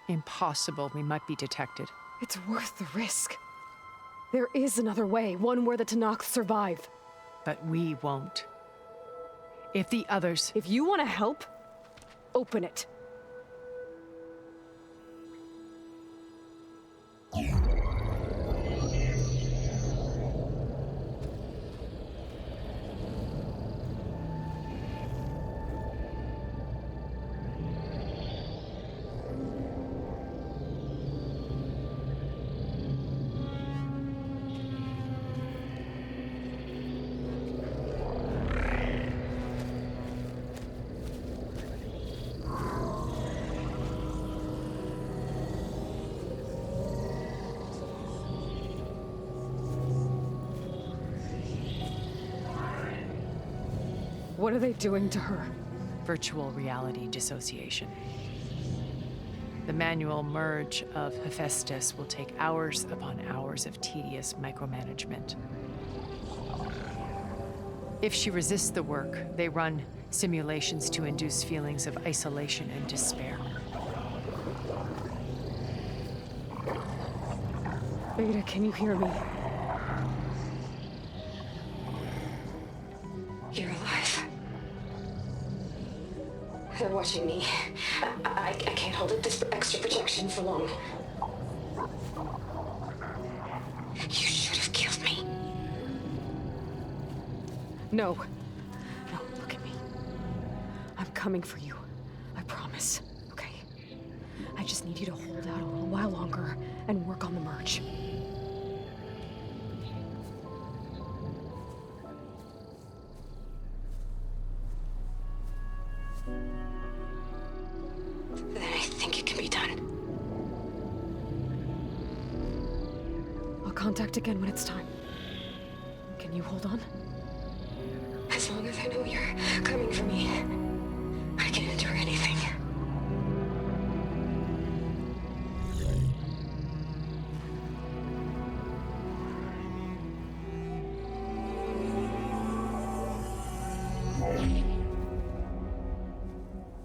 Impossible. We might be detected. It's worth the risk. There is another way, one where the Tenakth survive. But we won't. If the others... If you want to help, open it. What are they doing to her? Virtual reality dissociation. The manual merge of Hephaestus will take hours upon hours of tedious micromanagement. If she resists the work, they run simulations to induce feelings of isolation and despair. Beta, can you hear me? You're alive. They're watching me. I can't hold up this extra projection for long. You should have killed me. No. No, look at me. I'm coming for you. I promise, okay? I just need you to hold out a little while longer and work on the merge. Then I think it can be done. I'll contact again when it's time. Can you hold on? As long as I know you're coming for me, I can endure anything.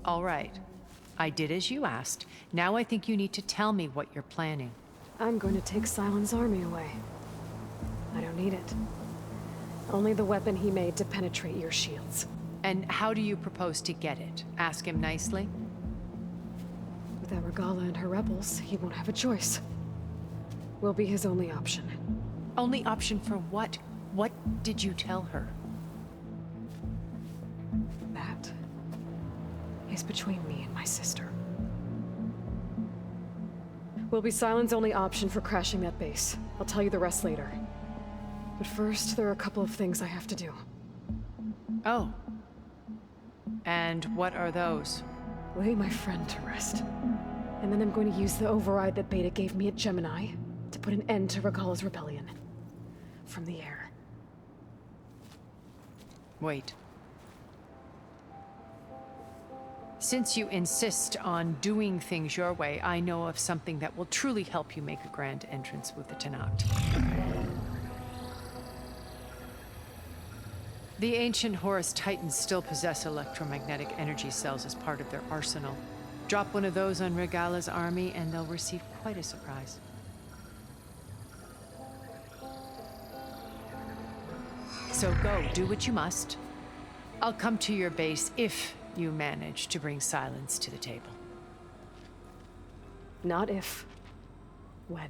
All right. I did as you asked. Now I think you need to tell me what you're planning. I'm going to take Sylensd's army away. I don't need it. Only the weapon he made to penetrate your shields. And how do you propose to get it? Ask him nicely? Without Regala and her rebels, he won't have a choice. We'll be his only option. Only option for what? What did you tell her? That is between me and my sister. Will be Sylensd's only option for crashing that base. I'll tell you the rest later. But first, there are a couple of things I have to do. Oh. And what are those? Lay my friend to rest. And then I'm going to use the override that Beta gave me at Gemini to put an end to Regala's rebellion. From the air. Wait. Since you insist on doing things your way, I know of something that will truly help you make a grand entrance with the Tenakth. The ancient Horus Titans still possess electromagnetic energy cells as part of their arsenal. Drop one of those on Regala's army and they'll receive quite a surprise. So go, do what you must. I'll come to your base if you manage to bring Sylensd to the table. Not if. When.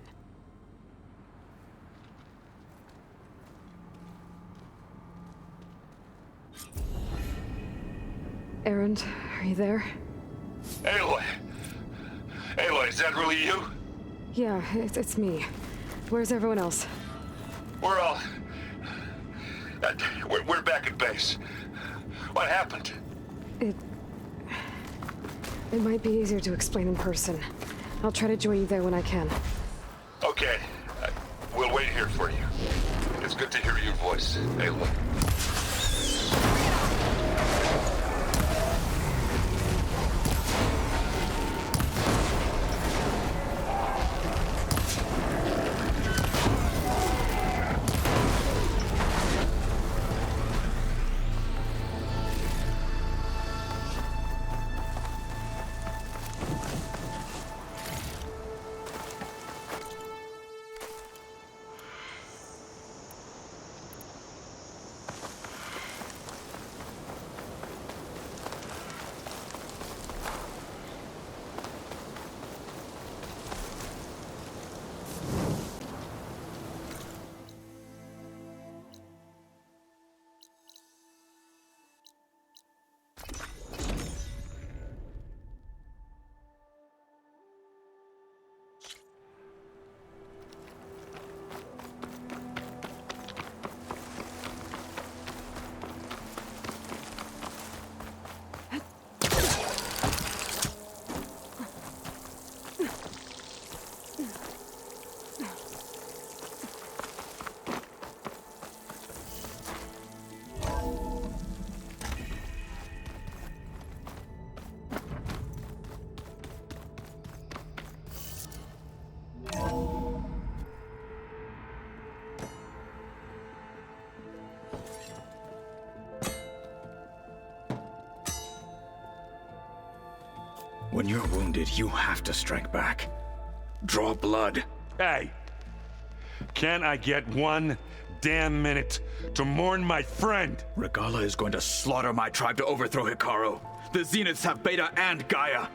Erend, are you there? Aloy! Aloy, is that really you? Yeah, it's me. Where's everyone else? We're all... we're back at base. What happened? It might be easier to explain in person. I'll try to join you there when I can. Okay. We'll wait here for you. It's good to hear your voice, Aloy. When you're wounded, you have to strike back. Draw blood. Hey! Can't I get one damn minute to mourn my friend? Regala is going to slaughter my tribe to overthrow Hekarro. The Zeniths have Beta and Gaia.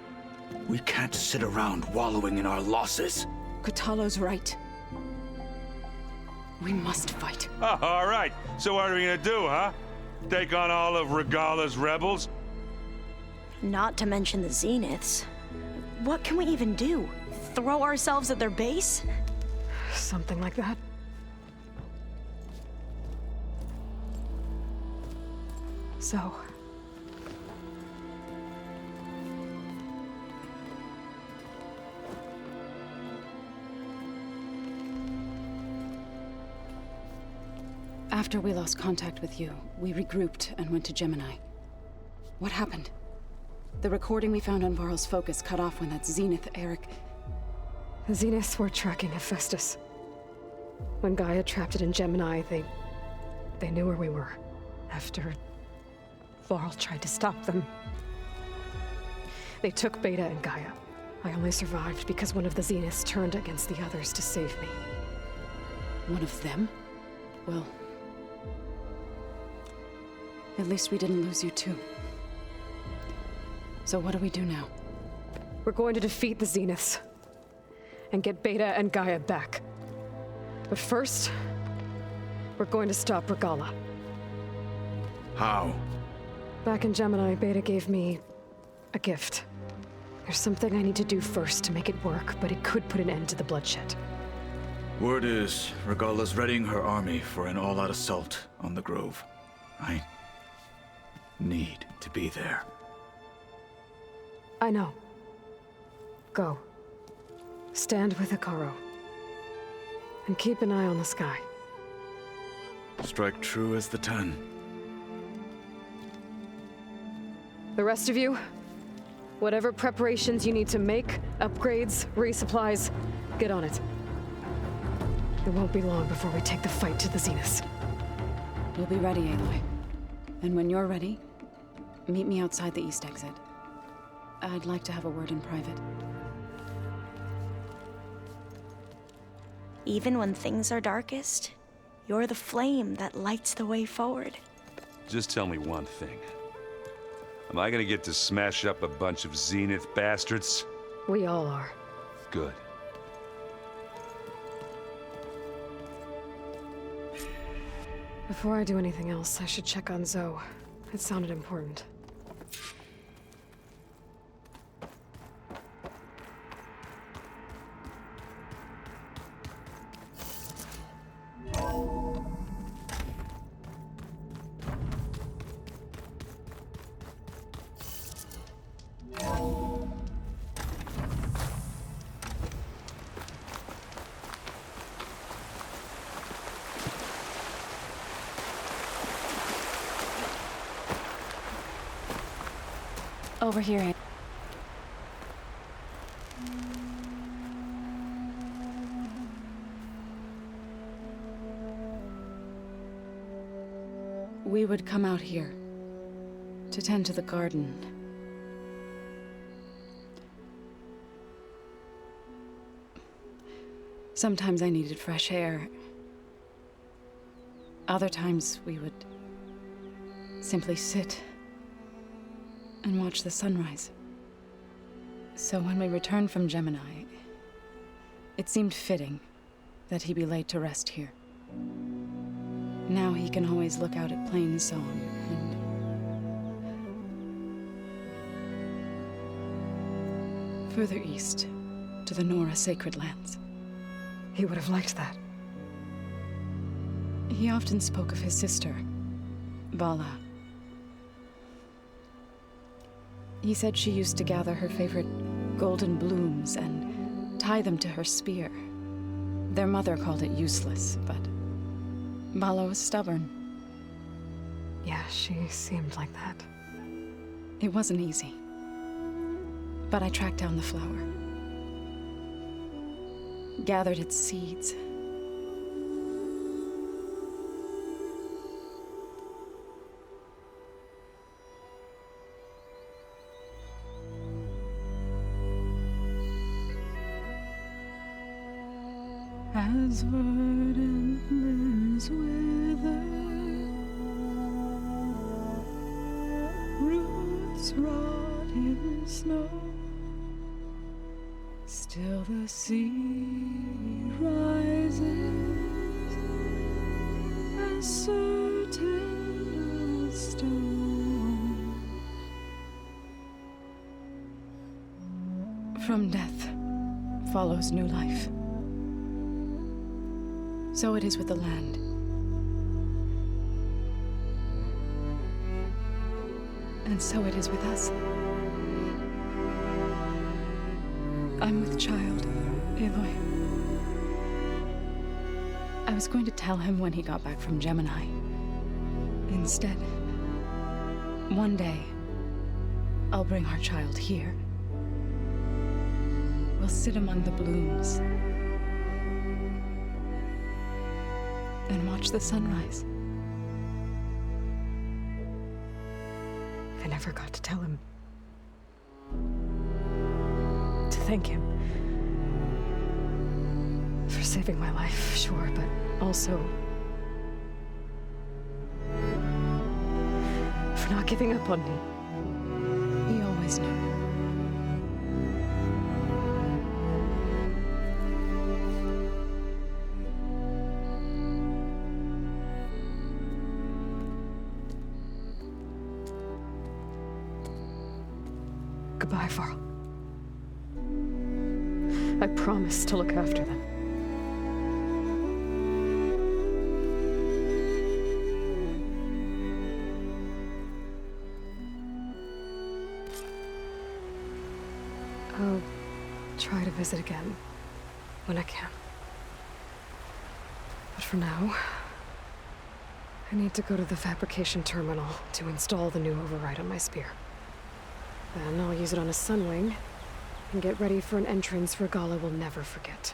We can't sit around wallowing in our losses. Kotallo's right. We must fight. Oh, all right. So what are we gonna do, huh? Take on all of Regala's rebels? Not to mention the Zeniths. What can we even do? Throw ourselves at their base? Something like that. So... After we lost contact with you, we regrouped and went to Gemini. What happened? The recording we found on Varl's focus cut off when that Zenith, Eric... The Zeniths were tracking Hephaestus. When Gaia trapped it in Gemini, they knew where we were. After Varl tried to stop them. They took Beta and Gaia. I only survived because one of the Zeniths turned against the others to save me. One of them? Well... at least we didn't lose you too. So what do we do now? We're going to defeat the Zeniths. And get Beta and Gaia back. But first, we're going to stop Regala. How? Back in Gemini, Beta gave me a gift. There's something I need to do first to make it work, but it could put an end to the bloodshed. Word is, Regala's readying her army for an all-out assault on the Grove. I need to be there. I know. Go. Stand with Hekarro. And keep an eye on the sky. Strike true as the 10. The rest of you, whatever preparations you need to make, upgrades, resupplies, get on it. It won't be long before we take the fight to the Zeniths. We'll be ready, Aloy. And when you're ready, meet me outside the east exit. I'd like to have a word in private. Even when things are darkest, you're the flame that lights the way forward. Just tell me one thing. Am I gonna get to smash up a bunch of Zenith bastards? We all are. Good. Before I do anything else, I should check on Zoe. It sounded important. Over here. We would come out here to tend to the garden. Sometimes I needed fresh air. Other times we would simply sit and watch the sunrise. So when we returned from Gemini, it seemed fitting that he be laid to rest here. Now he can always look out at Plain Song and further east to the Nora sacred lands. He would have liked that. He often spoke of his sister, Vala. He said she used to gather her favorite golden blooms and tie them to her spear. Their mother called it useless, but Vala was stubborn. Yeah, she seemed like that. It wasn't easy. But I tracked down the flower. Gathered its seeds. as verdant limbs wither, roots rot in snow, still the sea rises as certain as stone. From death follows new life. So it is with the land. And so it is with us. I'm with child, Aloy. I was going to tell him when he got back from Gemini. Instead, one day, I'll bring our child here. We'll sit among the blooms and watch the sunrise. I never got to tell him. To thank him. For saving my life, sure, but also for not giving up on me. He always knew. Goodbye, Faro. I promise to look after them. I'll try to visit again when I can. But for now, I need to go to the fabrication terminal to install the new override on my spear. Then I'll use it on a sunwing and get ready for an entrance Regalla will never forget.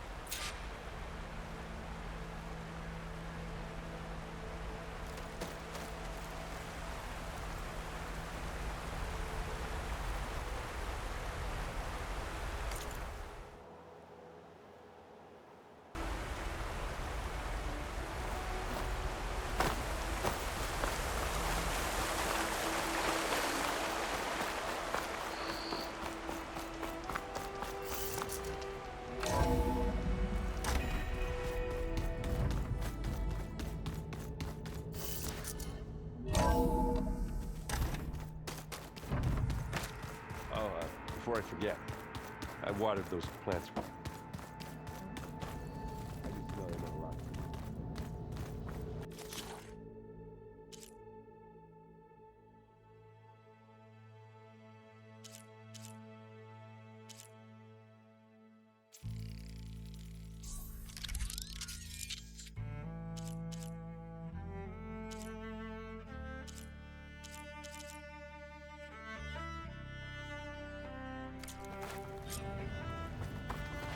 Before I forget, I watered those plants. I just know them a lot.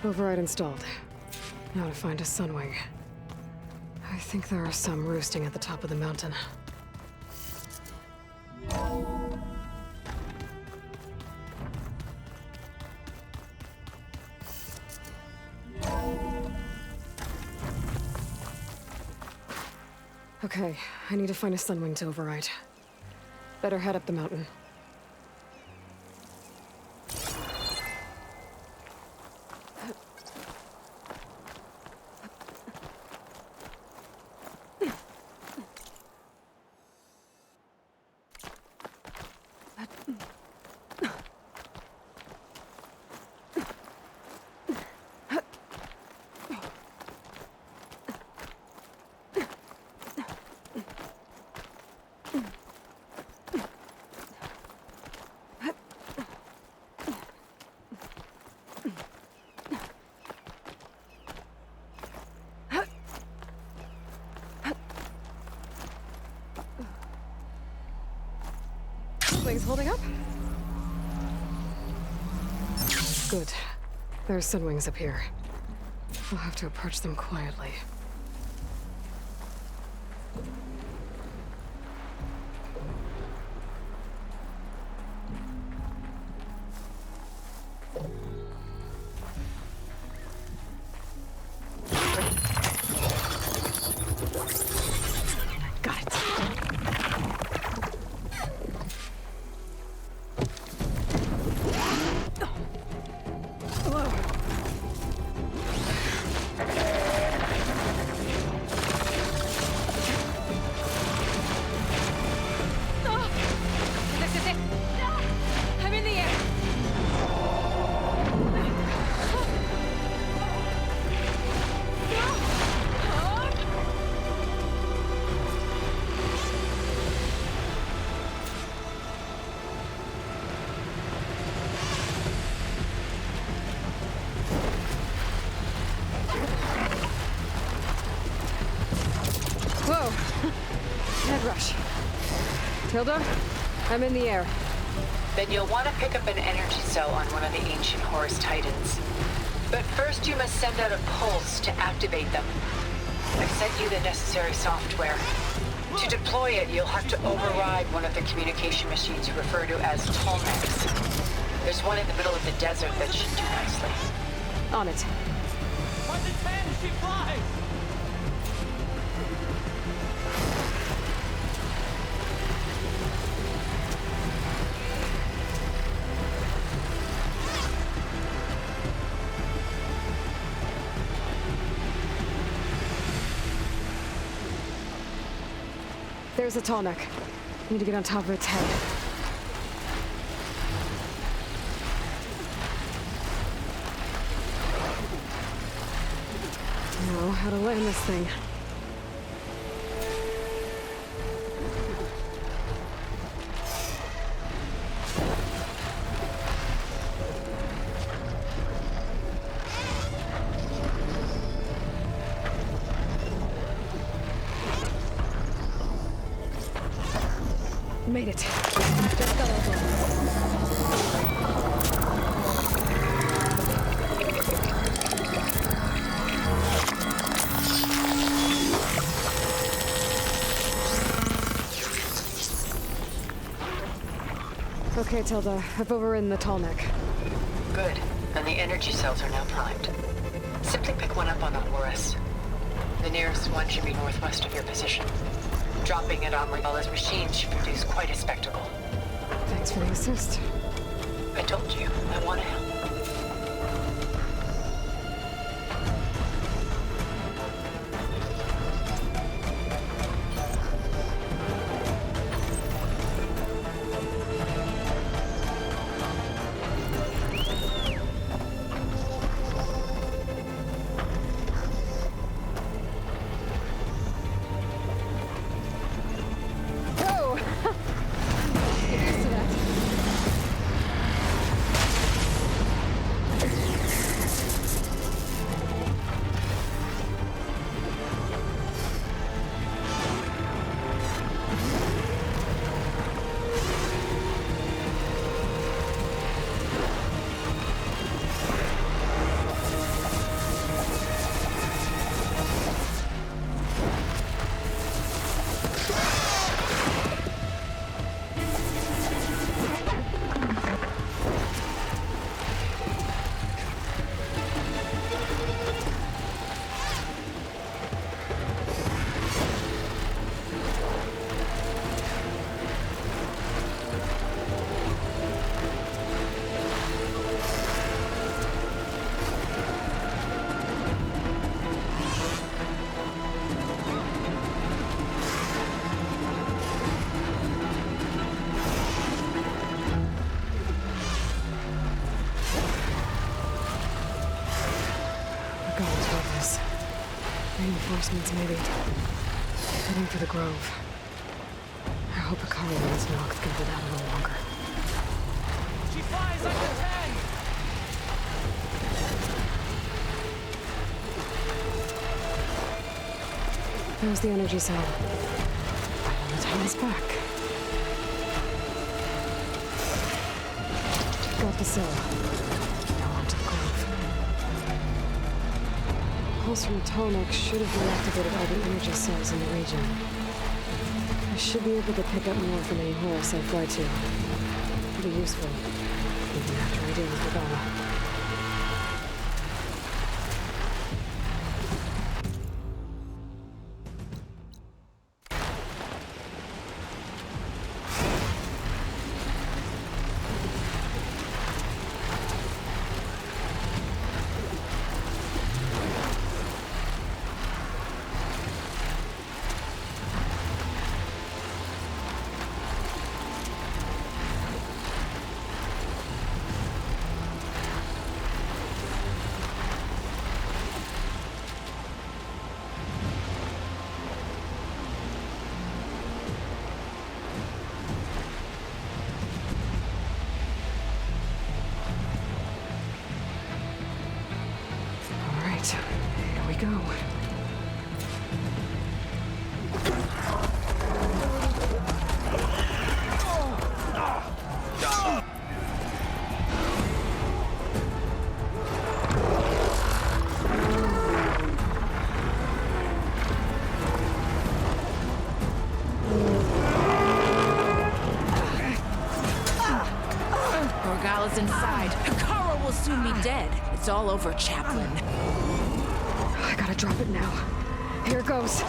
Override installed. Now to find a sunwing. I think there are some roosting at the top of the mountain. Okay, I need to find a sunwing to override. Better head up the mountain. Wings holding up? Good. There's sunwings up here. We'll have to approach them quietly. Tilda, I'm in the air. Then you'll want to pick up an energy cell on one of the ancient Horus Titans. But first you must send out a pulse to activate them. I've sent you the necessary software. To deploy it, you'll have to override one of the communication machines you refer to as Tolmecs. There's one in the middle of the desert that should do nicely. On it. By the 10, she flies! There's a Tolmec. Need to get on top of its head. Now, how to land this thing. Made it. Just got over. Okay, Tilda. I've overridden the Tolmec. Good. And the energy cells are now primed. Simply pick one up on that Horus. The nearest one should be northwest of your position. Dropping it on Regalla's machine should produce quite a spectacle. Thanks for the assist. I told you, I want to help. Reinforcements, maybe. Heading for the Grove. I hope Akari lets Nox can hold out a little longer. She flies like a 10! There's the energy cell. And the time is back. Got the cell. Now on to the Grove. Pulse from Tolmec should have reactivated all the energy cells in the region. I should be able to pick up more from any Horus I fly to. Pretty useful, even after I deal with Regalla. Here we go. It's all over, Chaplain. I gotta drop it now. Here goes.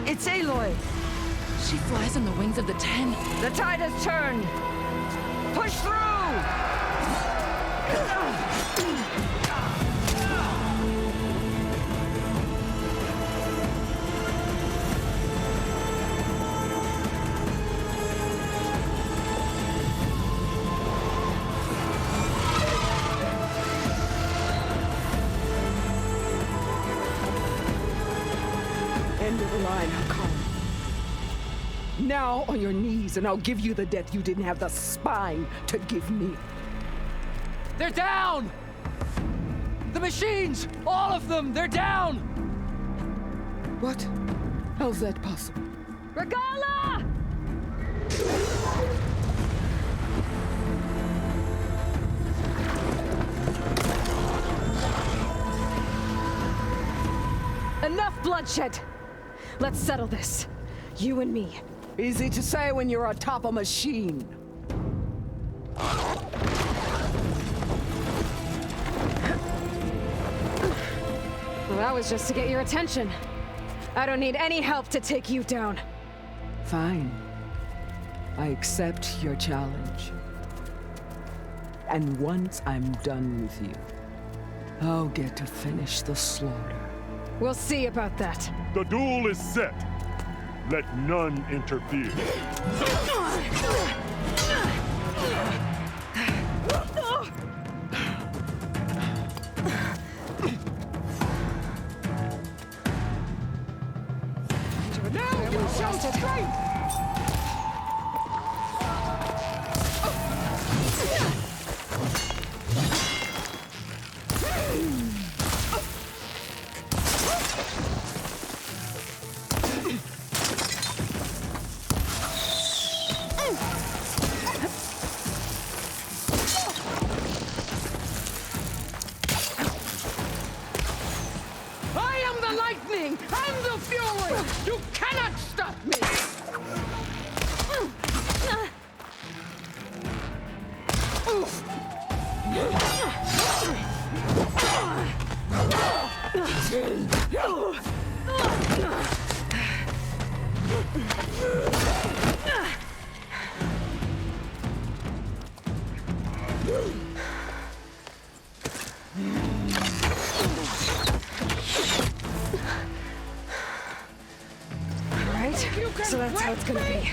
It's Aloy! She flies on the wings of the 10. The tide has turned! Push through! End of the line, Hakon. Now on your knees, and I'll give you the death you didn't have the spine to give me. They're down! The machines! All of them! They're down! What? How's that possible? Regala! Enough bloodshed! Let's settle this. You and me. Easy to say when you're atop a machine. Well, that was just to get your attention. I don't need any help to take you down. Fine. I accept your challenge. And once I'm done with you, I'll get to finish the slaughter. We'll see about that. The duel is set. Let none interfere. Now you show strength! So that's how it's gonna be.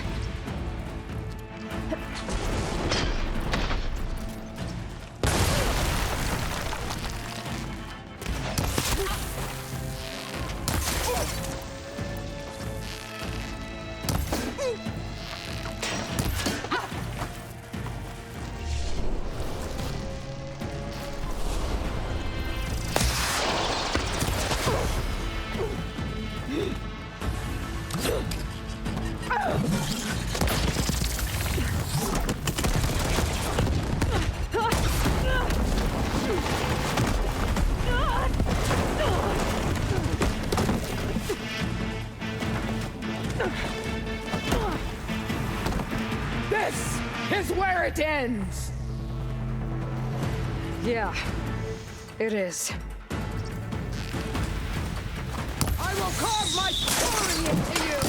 It ends! Yeah, it is. I will carve my story into you!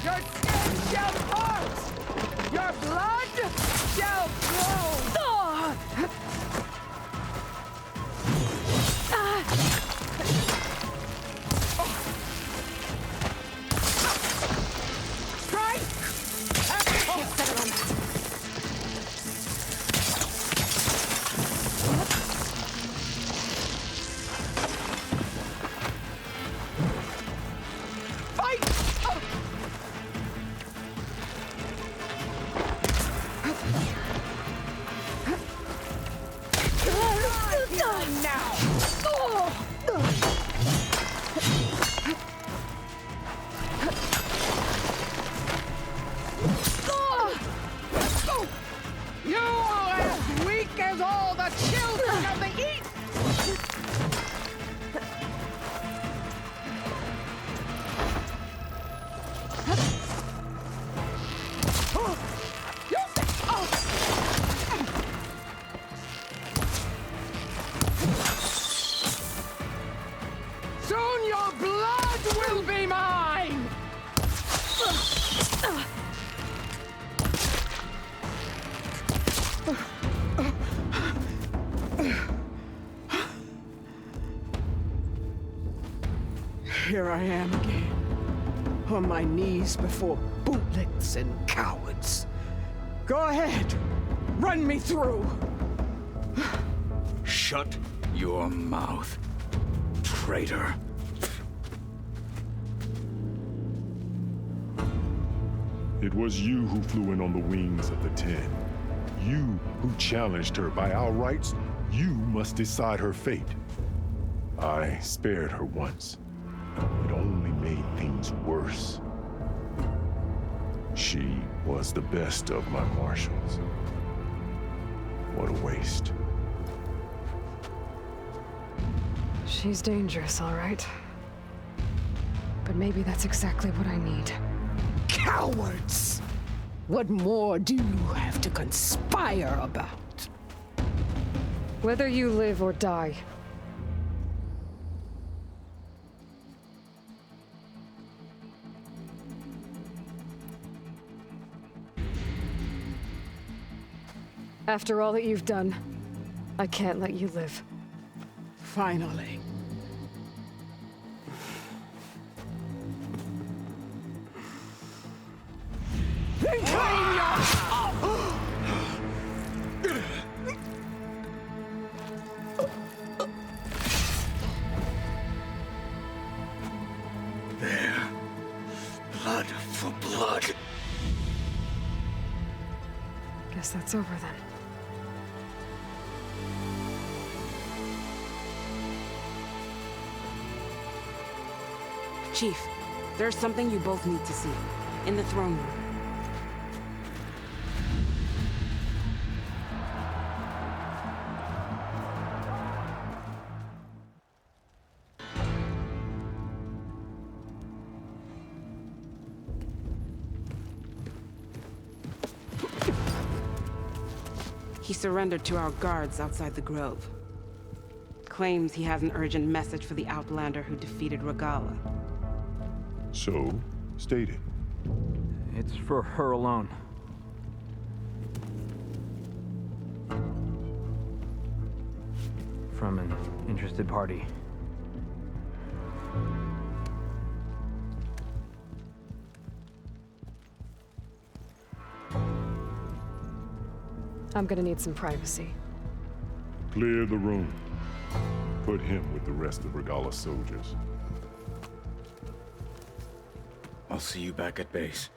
Your skin shall part! Your blood shall flow! now! You are as weak as all the children of the East! Soon your blood will be mine! Here I am again, on my knees before bootlicks and cowards. Go ahead, run me through. Shut your mouth, traitor. It was you who flew in on the wings of the 10. You who challenged her by our rights. You must decide her fate. I spared her once. It only made things worse. She was the best of my marshals. What a waste. She's dangerous, all right. But maybe that's exactly what I need. Cowards! What more do you have to conspire about? Whether you live or die. After all that you've done, I can't let you live. Finally. Then claim your... There. Blood for blood. Guess that's over then. Chief, there's something you both need to see. In the throne room. He surrendered to our guards outside the grove. Claims he has an urgent message for the Outlander who defeated Regala. So, state it. It's for her alone. From an interested party. I'm gonna need some privacy. Clear the room. Put him with the rest of Regala's soldiers. I'll see you back at base.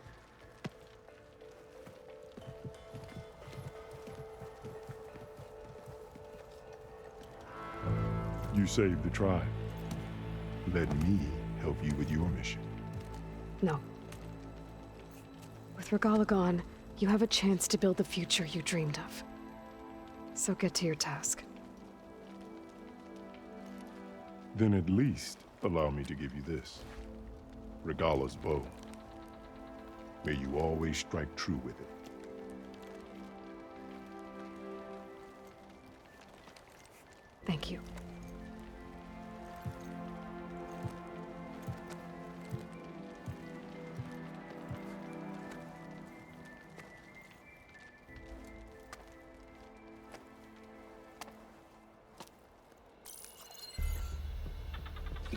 You saved the tribe. Let me help you with your mission. No. With Regala gone, you have a chance to build the future you dreamed of. So get to your task. Then at least allow me to give you this. Regala's bow. May you always strike true with it. Thank you.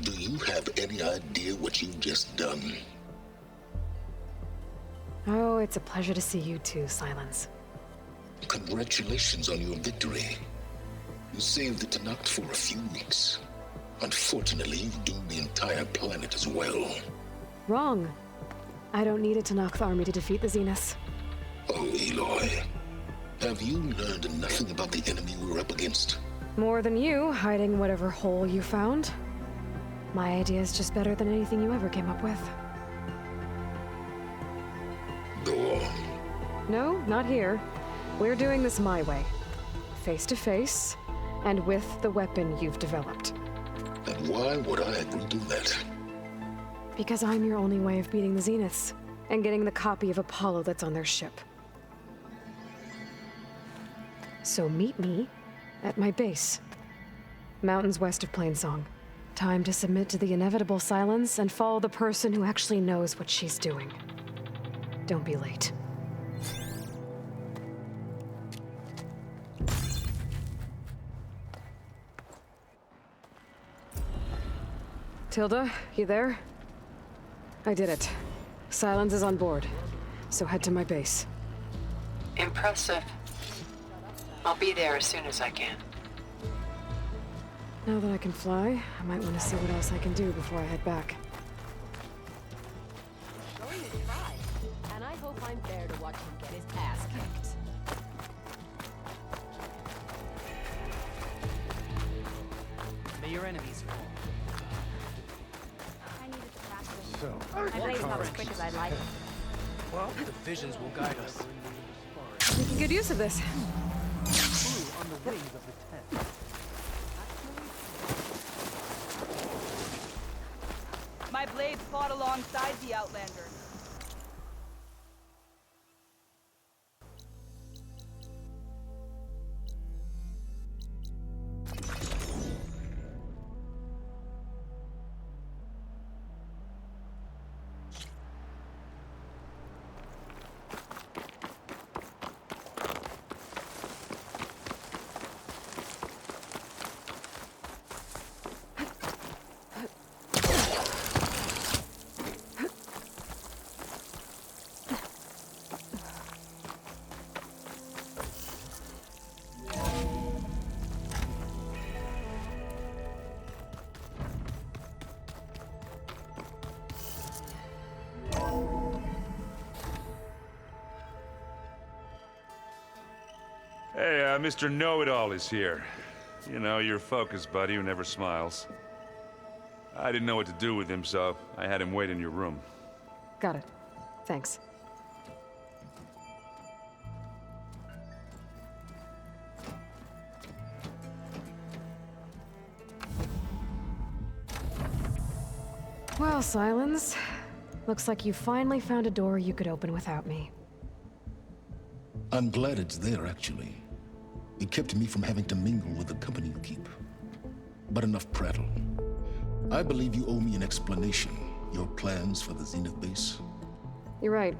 Do you have any idea what you've just done? Oh, it's a pleasure to see you too, Sylensd. Congratulations on your victory. You saved the Tenakth for a few weeks. Unfortunately, you've doomed the entire planet as well. Wrong. I don't need a Tenakth army to defeat the Zeniths. Oh, Aloy. Have you learned nothing about the enemy we're up against? More than you, hiding whatever hole you found. My idea is just better than anything you ever came up with. Go on. No, not here. We're doing this my way. Face to face, and with the weapon you've developed. And why would I agree to that? Because I'm your only way of beating the Zeniths, and getting the copy of Apollo that's on their ship. So meet me at my base. Mountains west of Plainsong. Time to submit to the inevitable silence and follow the person who actually knows what she's doing. Don't be late. Tilda, you there? I did it. Sylensd is on board, so head to my base. Impressive. I'll be there as soon as I can. Now that I can fly, I might want to see what else I can do before I head back. Showing his pride, and I hope I'm there to watch him get his ass kicked. May your enemies fall. I needed to practice. So, I blaze not as quick as I'd like. well, the visions will guide us. Making good use of this. Flew on the wings of the 10. My blades fought alongside the Outlander. Hey, Mr. Know-It-All is here. You know, your focus buddy who never smiles. I didn't know what to do with him, so I had him wait in your room. Got it. Thanks. Well, Sylensd. Looks like you finally found a door you could open without me. I'm glad it's there, actually. It kept me from having to mingle with the company you keep. But enough prattle. I believe you owe me an explanation. Your plans for the Zenith base? You're right.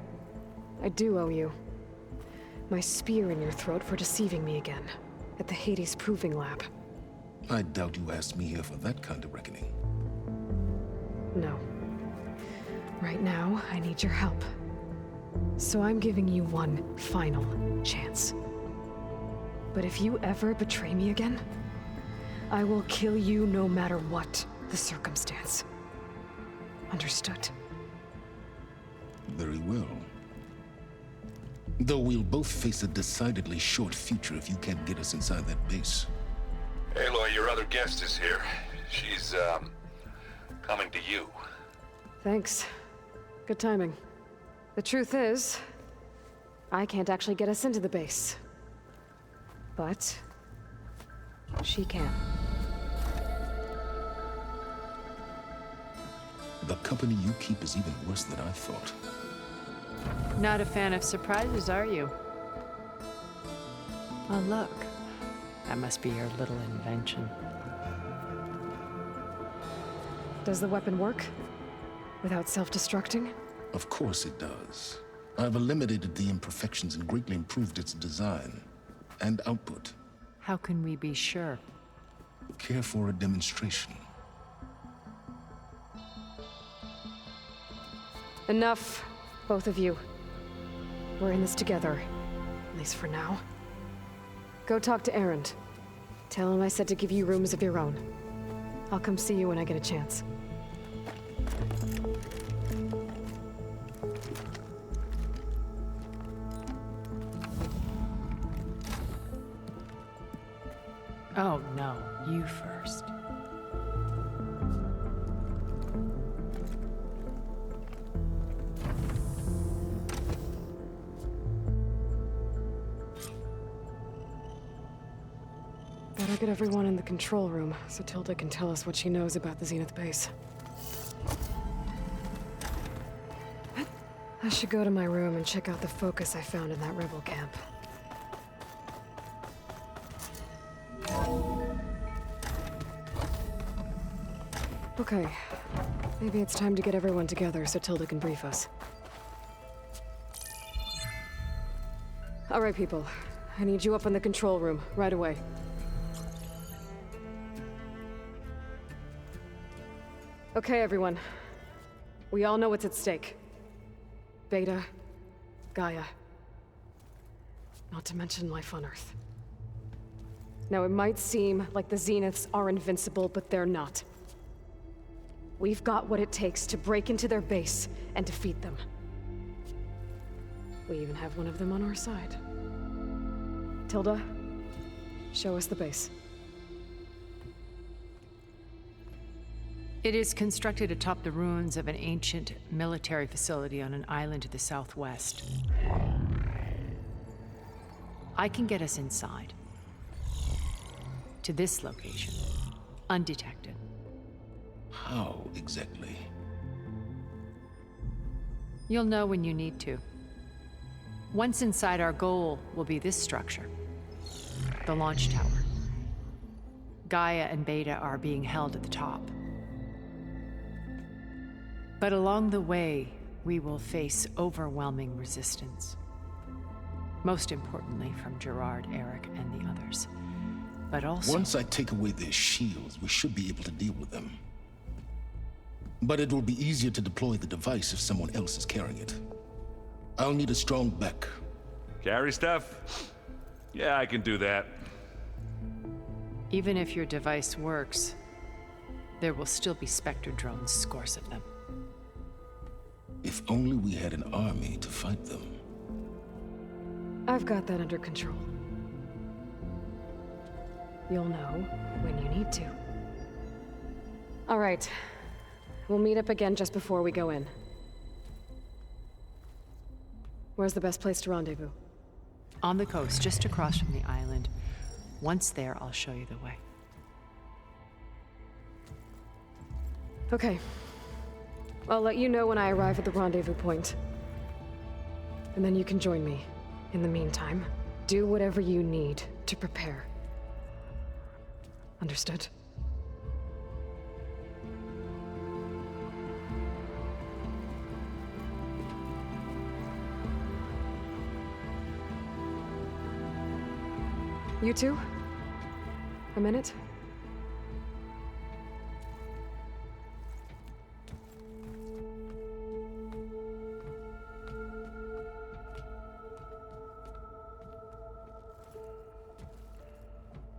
I do owe you. My spear in your throat for deceiving me again. At the Hades Proving Lab. I doubt you asked me here for that kind of reckoning. No. Right now, I need your help. So I'm giving you one final chance. But if you ever betray me again, I will kill you no matter what the circumstance. Understood? Very well. Though we'll both face a decidedly short future if you can't get us inside that base. Aloy, your other guest is here. She's, coming to you. Thanks. Good timing. The truth is, I can't actually get us into the base. But she can. The company you keep is even worse than I thought. Not a fan of surprises, are you? Oh, look. That must be your little invention. Does the weapon work? Without self-destructing? Of course it does. I've eliminated the imperfections and greatly improved its design and output. How can we be sure? Care for a demonstration? Enough, both of you. We're in this together, at least for now. Go talk to Erend. Tell him I said to give you rooms of your own. I'll come see you when I get a chance. Oh, no. You first. Better get everyone in the control room so Tilda can tell us what she knows about the Zenith base. I should go to my room and check out the focus I found in that rebel camp. Okay. Maybe it's time to get everyone together so Tilda can brief us. All right, people. I need you up in the control room, right away. Okay, everyone. We all know what's at stake. Beta, Gaia. Not to mention life on Earth. Now, it might seem like the Zeniths are invincible, but they're not. We've got what it takes to break into their base and defeat them. We even have one of them on our side. Tilda, show us the base. It is constructed atop the ruins of an ancient military facility on an island to the southwest. I can get us inside. To this location. Undetected. How exactly? You'll know when you need to. Once inside, our goal will be this structure. The launch tower. Gaia and Beta are being held at the top. But along the way, we will face overwhelming resistance. Most importantly from Gerard, Eric, and the others. But also... Once I take away their shields, we should be able to deal with them. But it will be easier to deploy the device if someone else is carrying it. I'll need a strong back. Carry stuff? Yeah, I can do that. Even if your device works, there will still be Spectre drones, scores of them. If only we had an army to fight them. I've got that under control. You'll know when you need to. All right. We'll meet up again just before we go in. Where's the best place to rendezvous? On the coast, just across from the island. Once there, I'll show you the way. Okay. I'll let you know when I arrive at the rendezvous point. And then you can join me. In the meantime, do whatever you need to prepare. Understood? You two? A minute?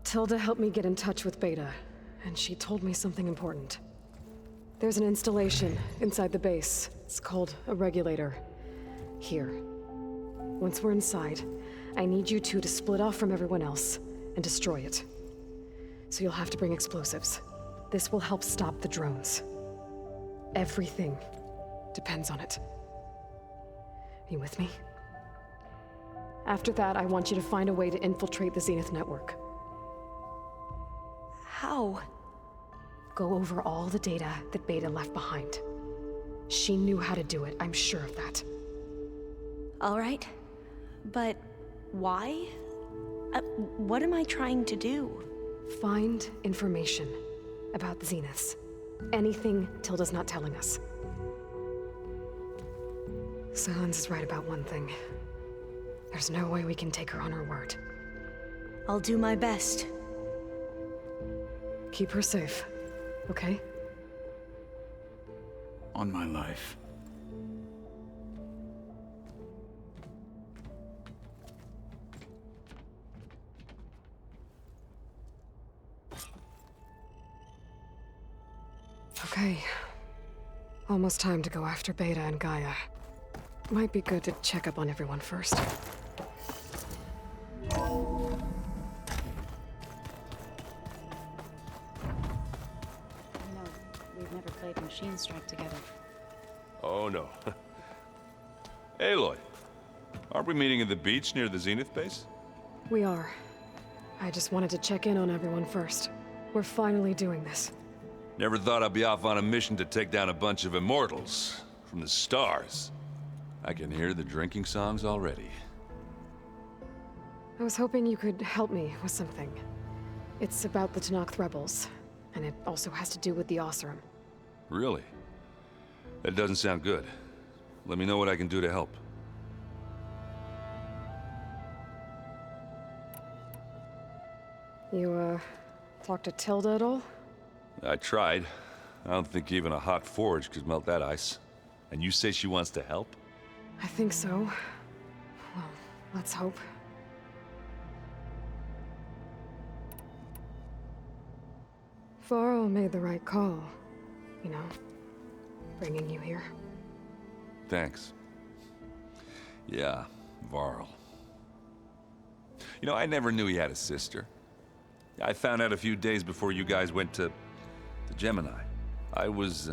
Tilda helped me get in touch with Beta, and she told me something important. There's an installation inside the base. It's called a regulator. Here. Once we're inside, I need you two to split off from everyone else and destroy it. So you'll have to bring explosives. This will help stop the drones. Everything depends on it. Are you with me? After that, I want you to find a way to infiltrate the Zenith network. How? Go over all the data that Beta left behind. She knew how to do it, I'm sure of that. All right. But why? What am I trying to do? Find information about the Zeniths. Anything Tilda's not telling us. Sylensd is right about one thing. There's no way we can take her on her word. I'll do my best. Keep her safe, okay? On my life. Okay. Almost time to go after Beta and Gaia. Might be good to check up on everyone first. machines strike together. Oh, no. Aloy, aren't we meeting at the beach near the Zenith base? We are. I just wanted to check in on everyone first. We're finally doing this. Never thought I'd be off on a mission to take down a bunch of immortals from the stars. I can hear the drinking songs already. I was hoping you could help me with something. It's about the Tenakth rebels, and it also has to do with the Oseram. Really? That doesn't sound good. Let me know what I can do to help. You, talked to Tilda at all? I tried. I don't think even a hot forge could melt that ice. And you say she wants to help? I think so. Well, let's hope. Faro made the right call, you know, bringing you here. Thanks. Yeah, Varl. You know, I never knew he had a sister. I found out a few days before you guys went to Gemini. I was,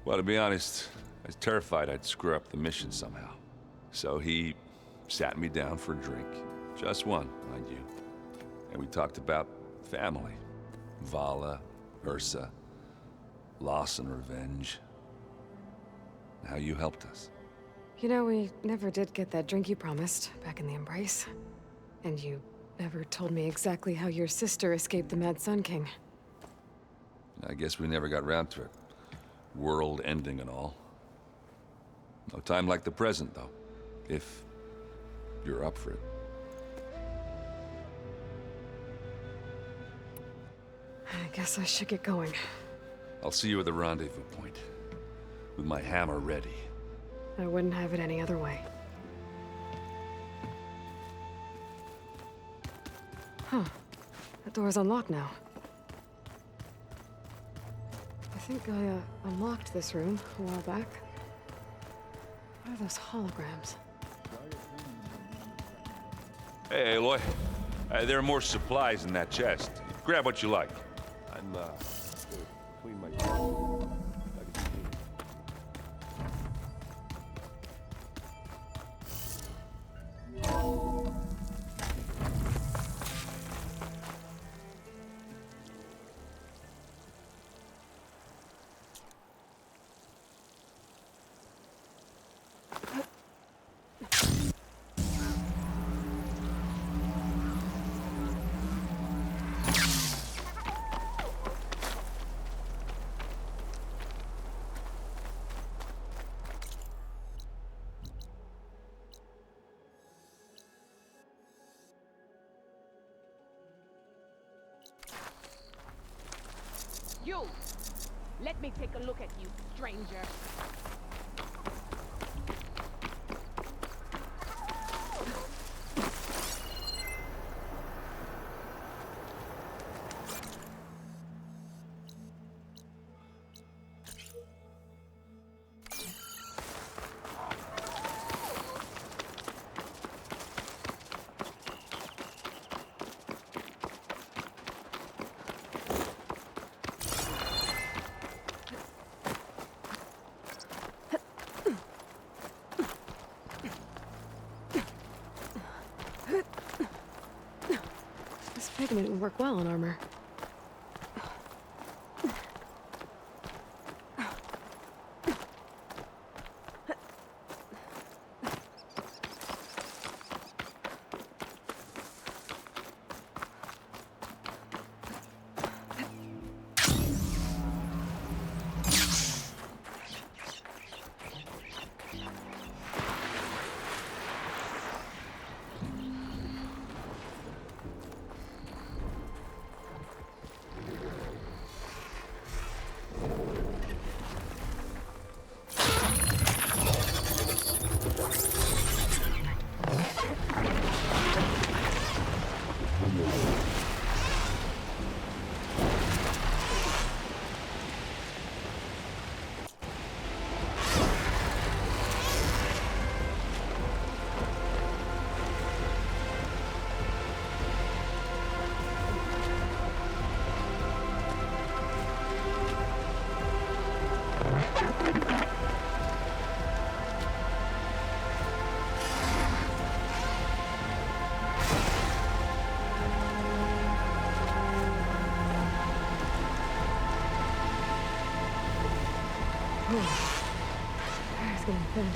well, to be honest, I was terrified I'd screw up the mission somehow. So he sat me down for a drink. Just one, mind you. And we talked about family. Vala, Ursa, loss and revenge. How you helped us. You know, we never did get that drink you promised back in the Embrace. And you never told me exactly how your sister escaped the Mad Sun King. I guess we never got round to it. World ending and all. No time like the present, though. If you're up for it. I guess I should get going. I'll see you at the rendezvous point. With my hammer ready. I wouldn't have it any other way. Huh. That door's unlocked now. I think I, unlocked this room a while back. What are those holograms? Hey, Aloy. There are more supplies in that chest. Grab what you like. I'm, gonna clean my teeth. You! Let me take a look at you, stranger. Pigment would work well on armor. cool. It's getting thin.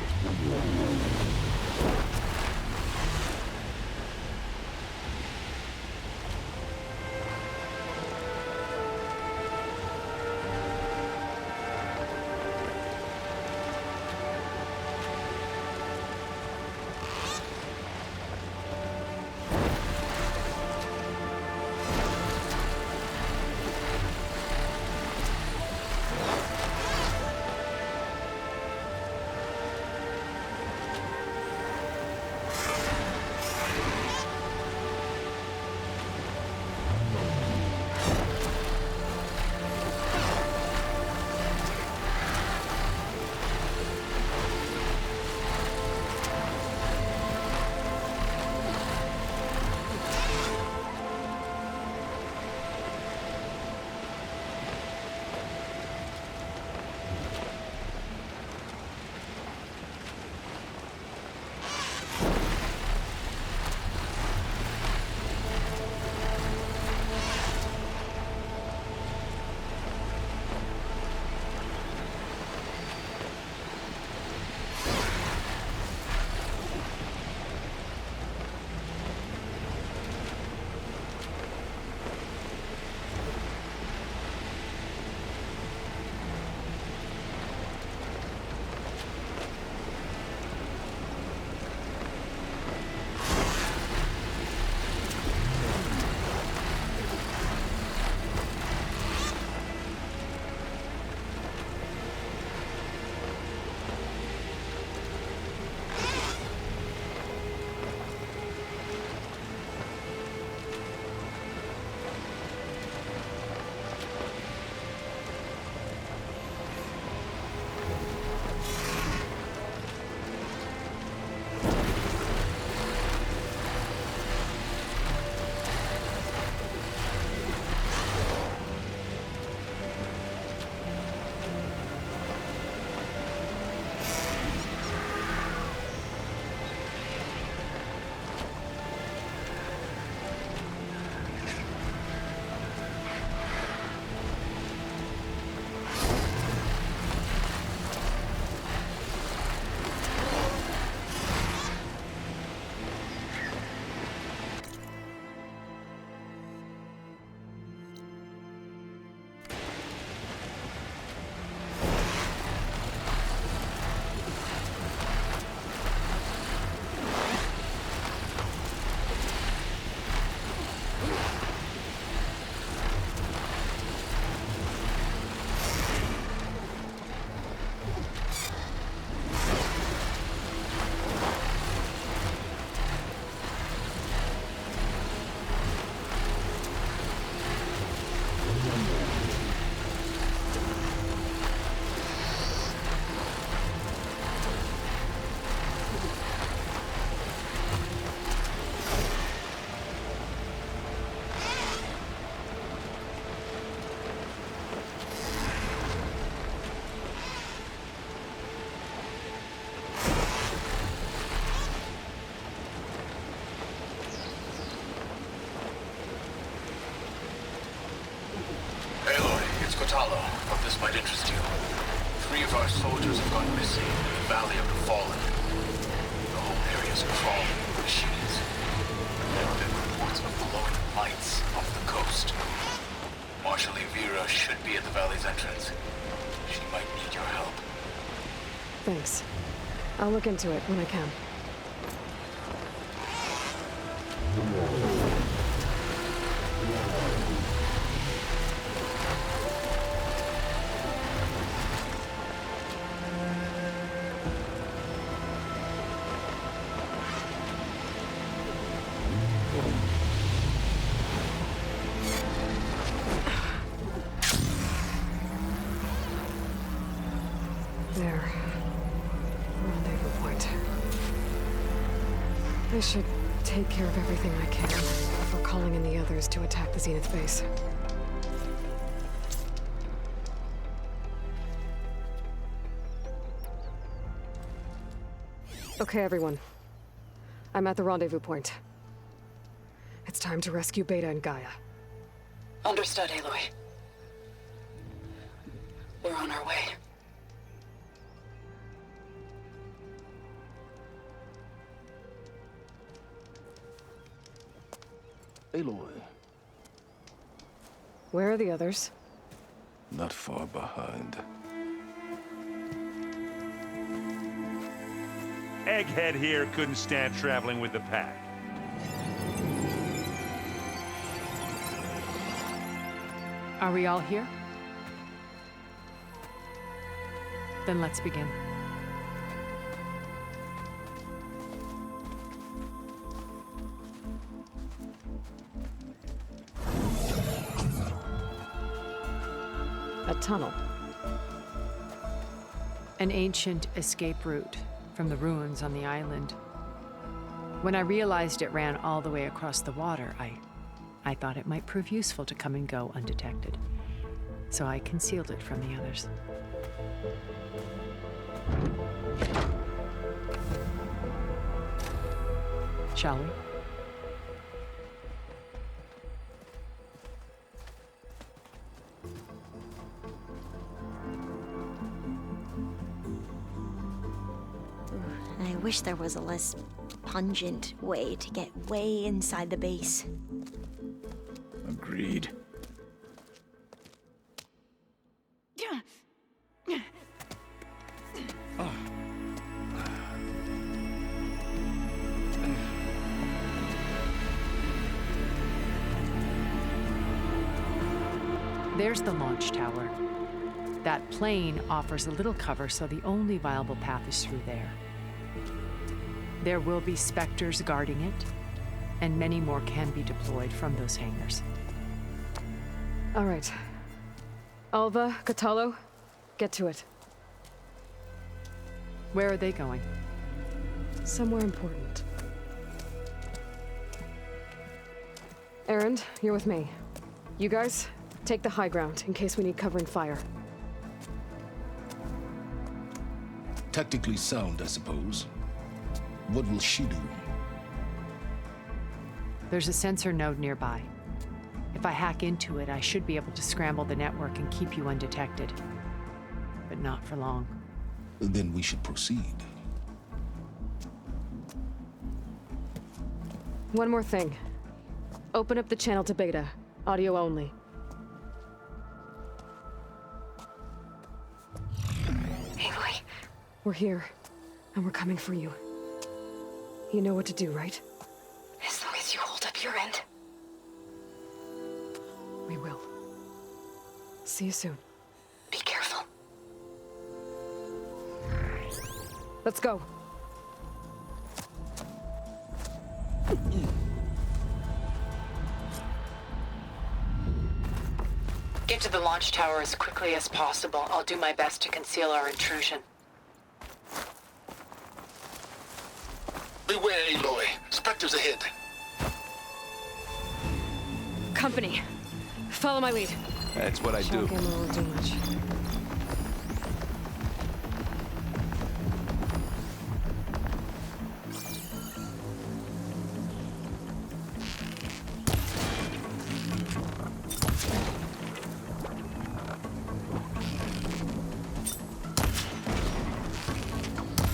Thought this might interest you. 3 of our soldiers have gone missing in the Valley of the Fallen. The whole area is crawling with machines. There have been reports of glowing lights off the coast. Marshal Evira should be at the valley's entrance. She might need your help. Thanks. I'll look into it when I can. There. Rendezvous point. I should take care of everything I can before calling in the others to attack the Zenith base. Okay, everyone. I'm at the rendezvous point. It's time to rescue Beta and Gaia. Understood, Aloy. We're on our way. Aloy. Where are the others? Not far behind. Egghead here couldn't stand traveling with the pack. Are we all here? Then let's begin. A tunnel. An ancient escape route from the ruins on the island. When I realized it ran all the way across the water, I thought it might prove useful to come and go undetected. So I concealed it from the others. Shall we? I wish there was a less pungent way to get way inside the base. Agreed. There's the launch tower. That plane offers a little cover, so the only viable path is through there. There will be specters guarding it, and many more can be deployed from those hangars. All right. Alva, Catalo, get to it. Where are they going? Somewhere important. Erend, you're with me. You guys, take the high ground in case we need covering fire. Tactically sound, I suppose. What will she do? There's a sensor node nearby. If I hack into it, I should be able to scramble the network and keep you undetected. But not for long. Then we should proceed. One more thing. Open up the channel to beta. Audio only. Aloy. We're here, and we're coming for you. You know what to do, right? As long as you hold up your end. We will. See you soon. Be careful. Let's go. Get to the launch tower as quickly as possible. I'll do my best to conceal our intrusion. Beware, Aloy. Spectres ahead. Company. Follow my lead. That's what I do. Shock ammo won't do much.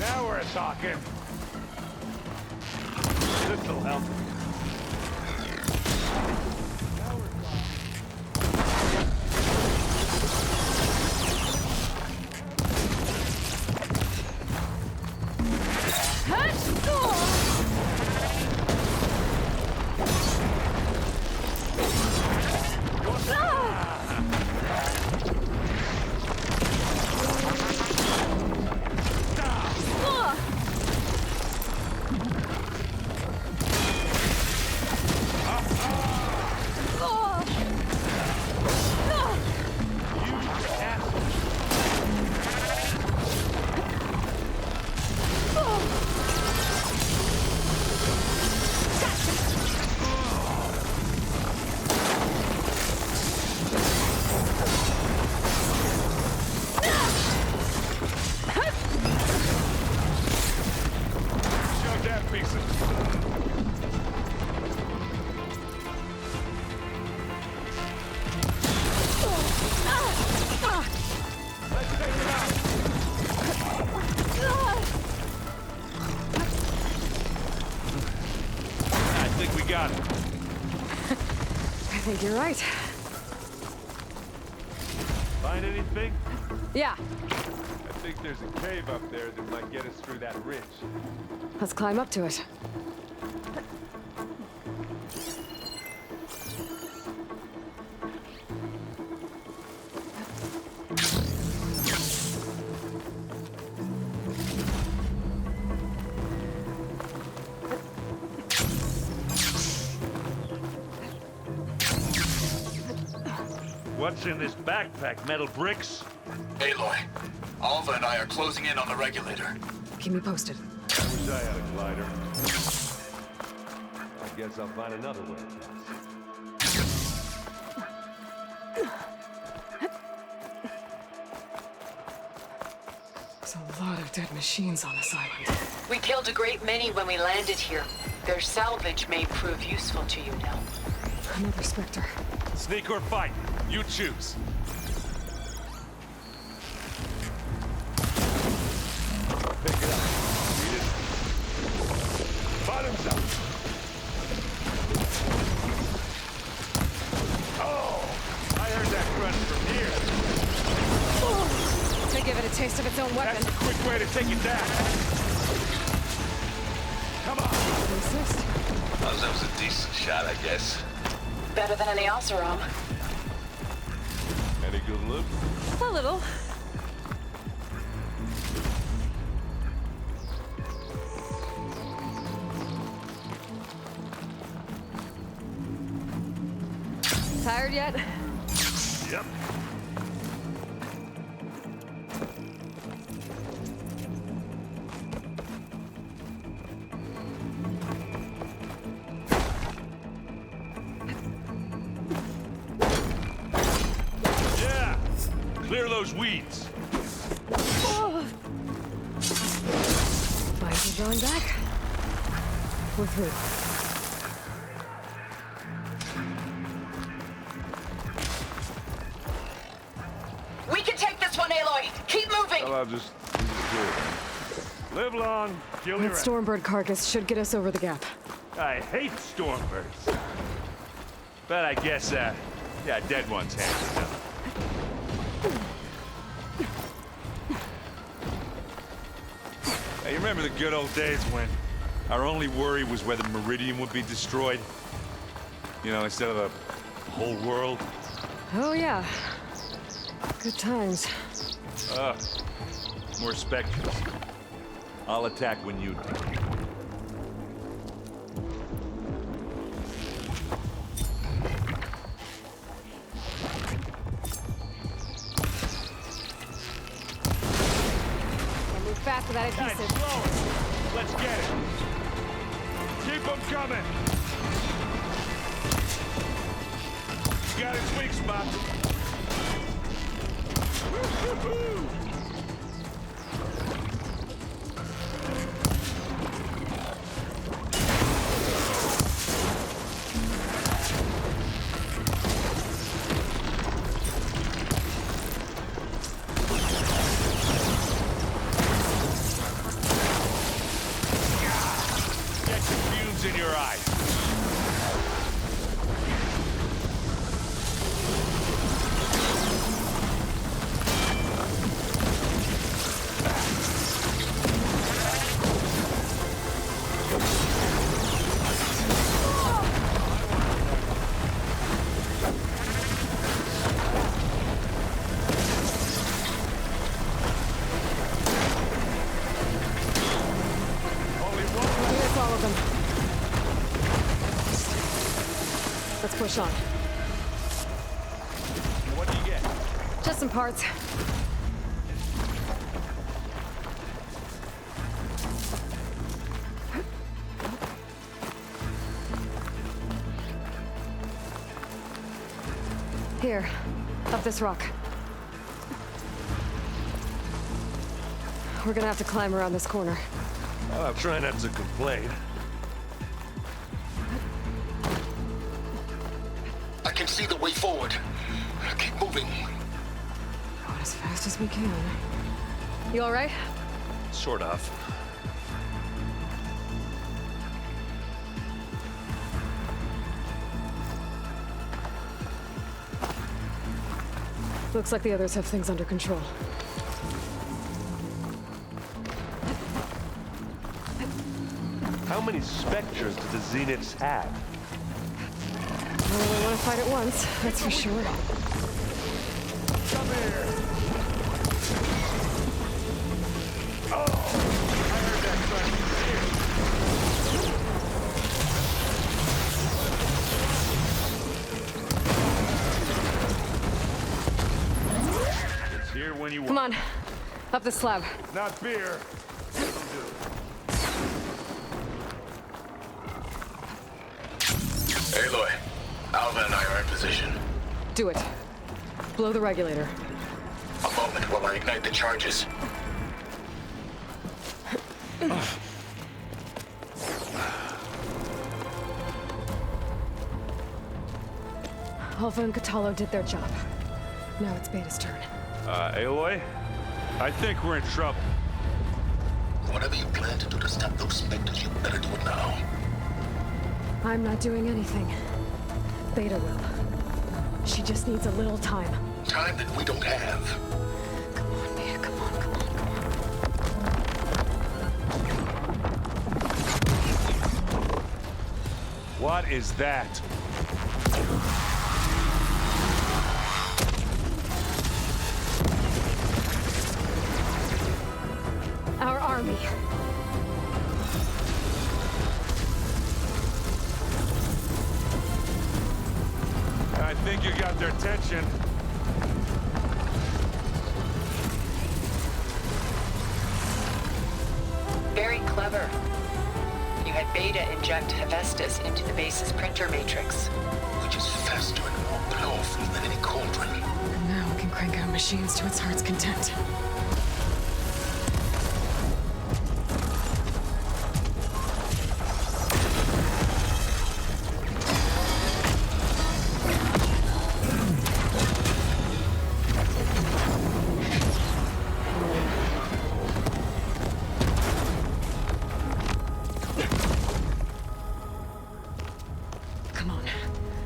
Now we're talking. This'll help. think you're right. Find anything? Yeah. I think there's a cave up there that might get us through that ridge. Let's climb up to it. What's in this backpack? Metal bricks? Aloy, Alva and I are closing in on the regulator. Keep me posted. I wish I had a glider. I guess I'll find another way. There's a lot of dead machines on this island. We killed a great many when we landed here. Their salvage may prove useful to you now. Another Spectre. Sneak or fight? You choose. Pick it up. Read it. Bottoms up. Oh! I heard that grunt from here. To give it a taste of its own weapon. That's a quick way to take it down. Come on! Well, that was a decent shot, I guess. Better than any Oseram. Any good loot? A little. Tired yet? Yep. Yeah! Clear those weeds. Minds are drawing back. We're through. We can take this one, Aloy! Keep moving! Well, I'll just do it. Live long, kill your That Stormbird carcass should get us over the gap. I hate stormbirds. But I guess, yeah, dead ones handy enough. Hey, you remember the good old days when our only worry was whether Meridian would be destroyed? You know, instead of the whole world? Oh, yeah. Good times. More specters. I'll attack when you do. Move fast with that adhesive. Let's get it. Keep them coming. Got its weak spot. Woo-hoo-hoo! Get some fumes in your eyes. Here's all of them. Let's push on. What do you get? Just some parts. Here, up this rock. We're gonna have to climb around this corner. Well, I'll try not to complain. I can see the way forward. Keep moving. Going as fast as we can. You all right? Sort of. Looks like the others have things under control. How many specters do the Zeniths have? I only want to fight at once, that's for sure. Come here! Oh! I heard that crunch. It's here when you want. Come on, up the slab. Not fear. Aloy, Alva and I are in position. Do it. Blow the regulator. A moment while I ignite the charges. Alpha and Catalo did their job. Now it's Beta's turn. Aloy? I think we're in trouble. Whatever you plan to do to stop those specters, you better do it now. I'm not doing anything. Beta will. She just needs a little time. Time that we don't have. Come on, Beta, come on, come on, come on. What is that? Our army. I think you got their attention. Very clever. You had Beta inject Hephaestus into the base's printer matrix. Which is faster and more powerful than any cauldron. And now we can crank out machines to its heart's content.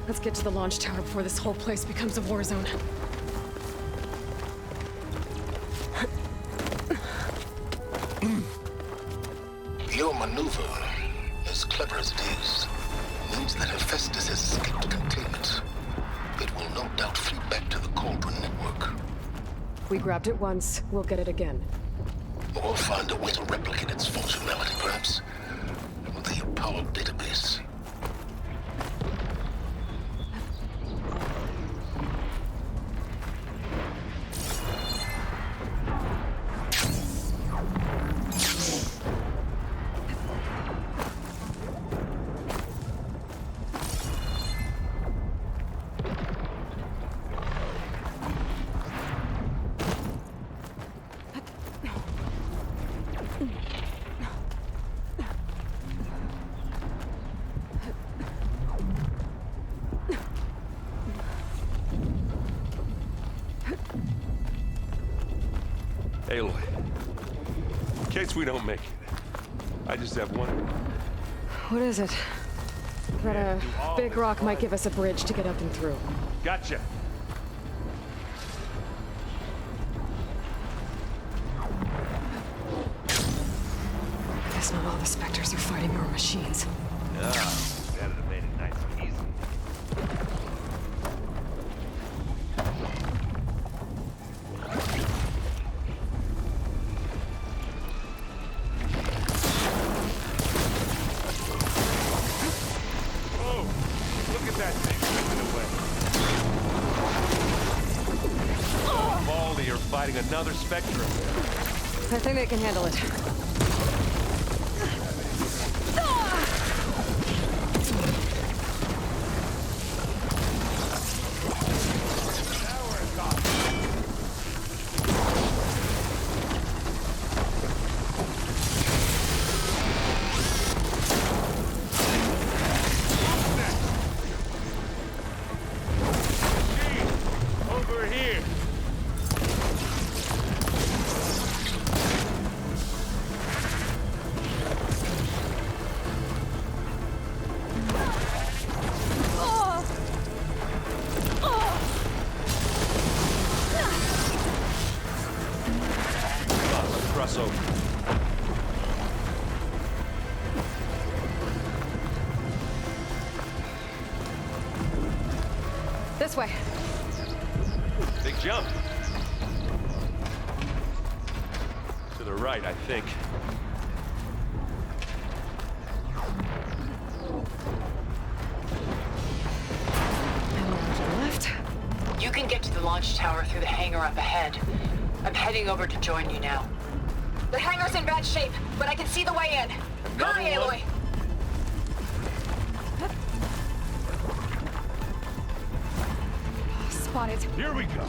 Let's get to the launch tower before this whole place becomes a war zone. Your maneuver, as clever as it is, means that Hephaestus has escaped containment. It will no doubt flee back to the Cauldron network. We grabbed it once, we'll get it again. Or find a way to replicate its functionality, perhaps, with the Apollo database. Aloy, in case we don't make it, I just have one. What is it? That a big rock might give us a bridge to get up and through. Gotcha. I guess not all the specters are fighting our machines. Yeah, that'd have made it nice and easy. Another spectrum. I think they can handle it. Over here. This way. Big jump. To the right, I think. You can get to the launch tower through the hangar up ahead. I'm heading over to join you now. The hangar's in bad shape, but I can see the way in. Hurry, Aloy! Spotted. Here we go.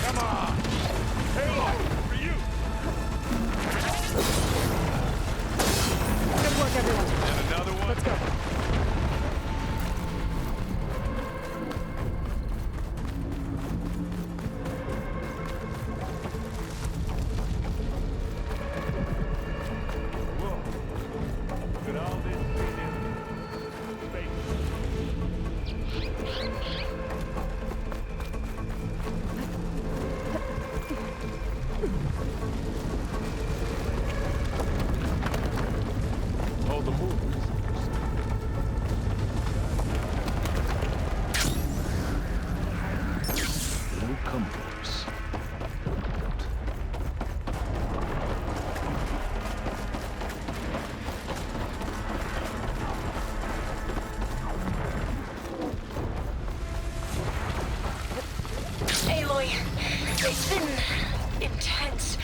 Come on! Aloy, for you! Good work, everyone. And another one. Let's go. Look at all this Hold the move. No comforts. Aloy, it's been intense.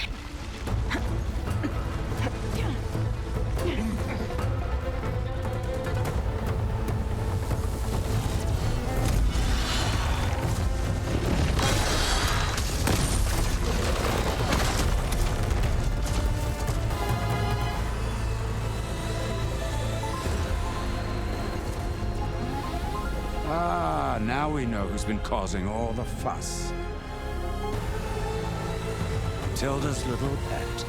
Ah, now we know who's been causing all the fuss. Tilda's little pet.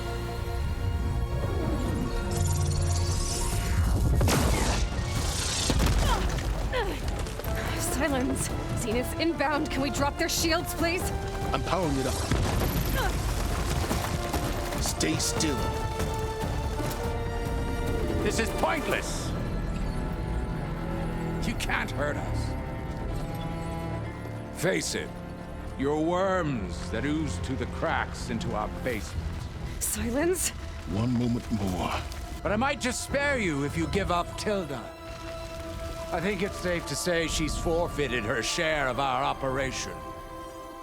Sylensd. Zenith's inbound. Can we drop their shields, please? I'm powering it up. Stay still. This is pointless. You can't hurt us. Face it, you're worms that ooze to the cracks into our basement. Sylensd? One moment more. But I might just spare you if you give up Tilda. I think it's safe to say she's forfeited her share of our operation.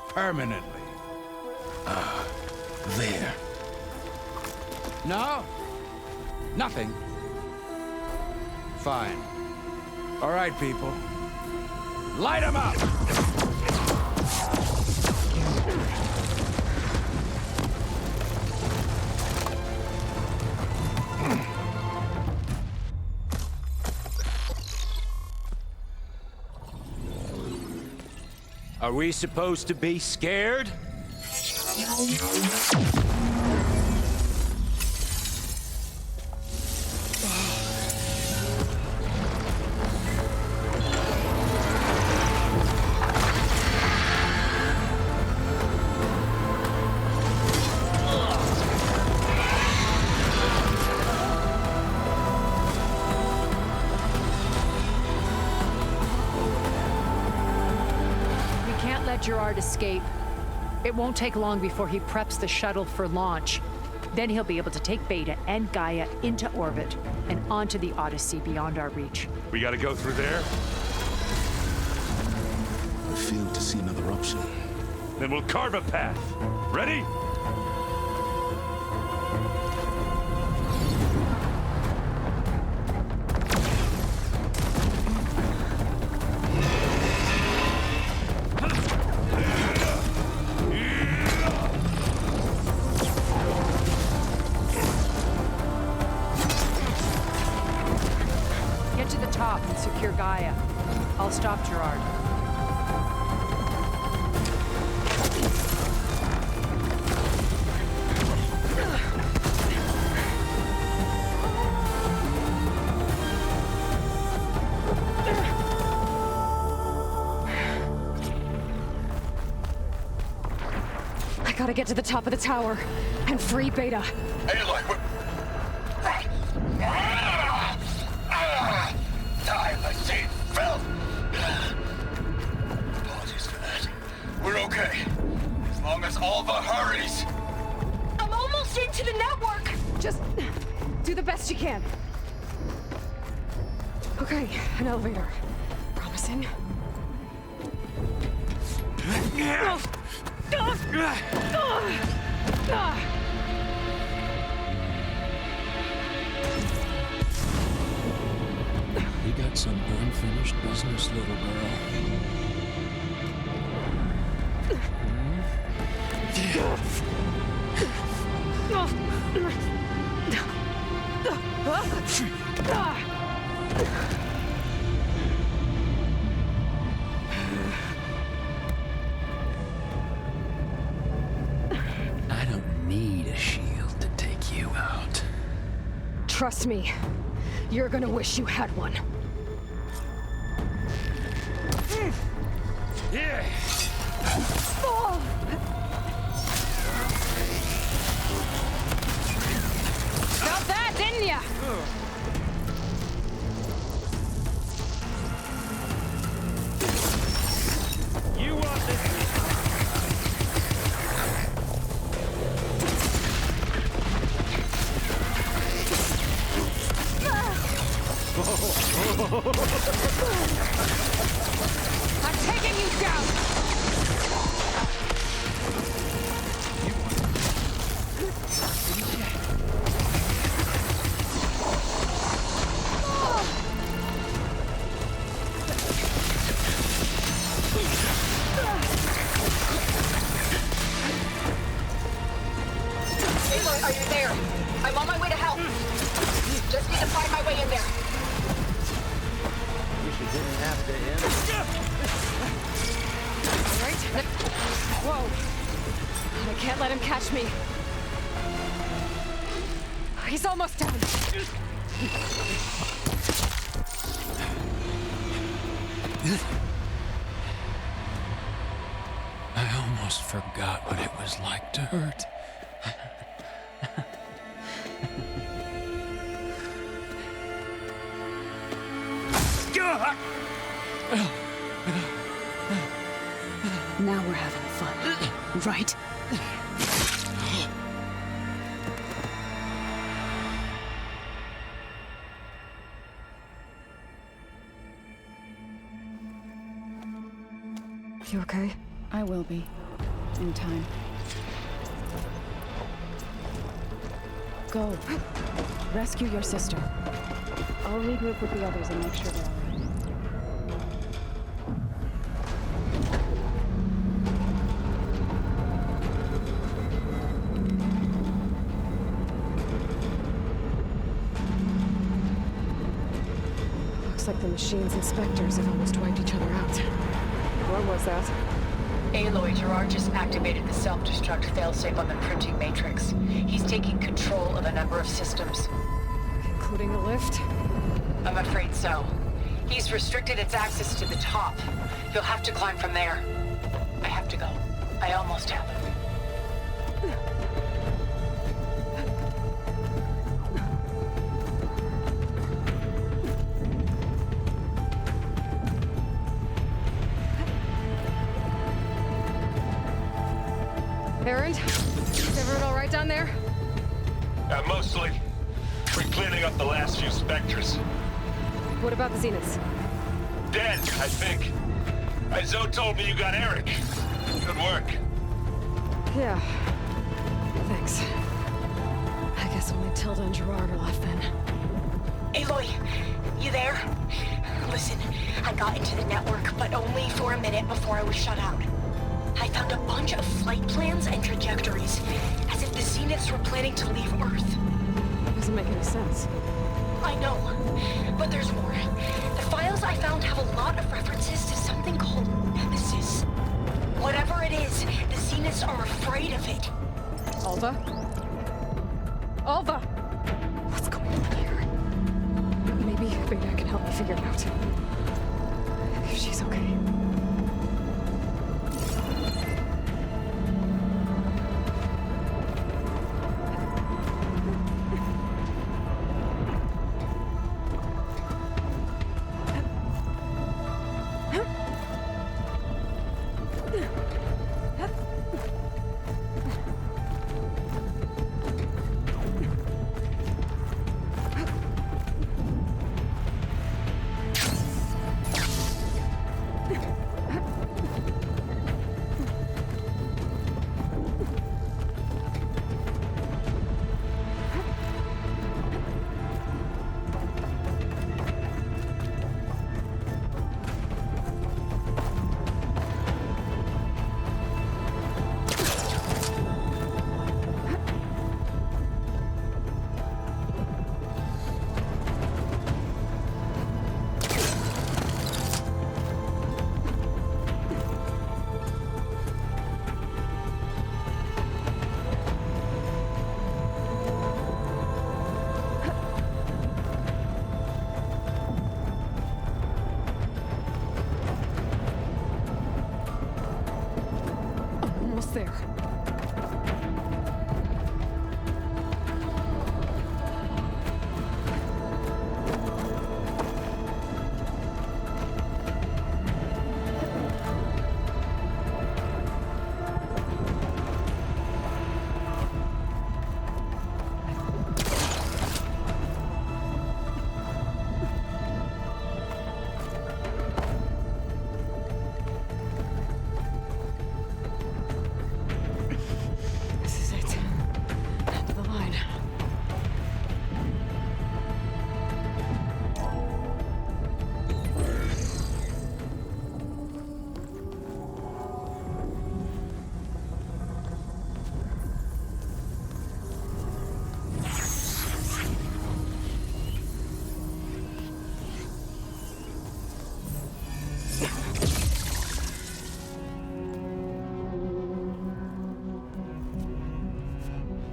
Permanently. There. No? Nothing? Fine. All right, people. Light 'em up! Are we supposed to be scared? Gerard escape. It won't take long before he preps the shuttle for launch. Then he'll be able to take Beta and Gaia into orbit and onto the Odyssey beyond our reach. We gotta go through there? I fail to see another option. Then we'll carve a path. Ready? Get to the top and secure Gaia. I'll stop Gerard. I gotta get to the top of the tower and free Beta. Aloy, Die, machine, filth! Apologies for that. We're okay. As long as Alva hurries. I'm almost into the network! Just do the best you can. Okay, an elevator. Promising. We got some unfinished business, little girl. I don't need a shield to take you out. Trust me, you're gonna wish you had one. Yeah. Got that, didn't ya? You want this? I'm taking you down! Aloy, are you there? I'm on my way to help. Just need to find my way in there. Wish you didn't have to end. All right. Whoa. I can't let him catch me. He's almost down. I almost forgot what it was like to hurt. Now we're having fun, right? You okay? I will be. In time. Go. Rescue your sister. I'll regroup with the others and make sure they're all right. Looks like the machine's inspectors have almost wiped each other out. What was that? Aloy, Gerard just activated the self-destruct failsafe on the printing matrix. He's taking control of a number of systems. Including the lift? I'm afraid so. He's restricted its access to the top. You'll have to climb from there. I have to go. I almost have. Errand? Is everyone all right down there? Mostly. We're cleaning up the last few specters. What about the Zeniths? Dead, I think. Zoe told me you got Eric. Good work. Yeah. Thanks. I guess only Tilda and Gerard are left then. Aloy, you there? Listen, I got into the network, but only for a minute before I was shut out. I found a bunch of flight plans and trajectories, as if the Zeniths were planning to leave Earth. Doesn't make any sense. I know, but there's more. The files I found have a lot of references to something called Nemesis. Whatever it is, the Zeniths are afraid of it. Alva? Alva! What's going on here? Maybe Beta can help me figure it out. If she's okay.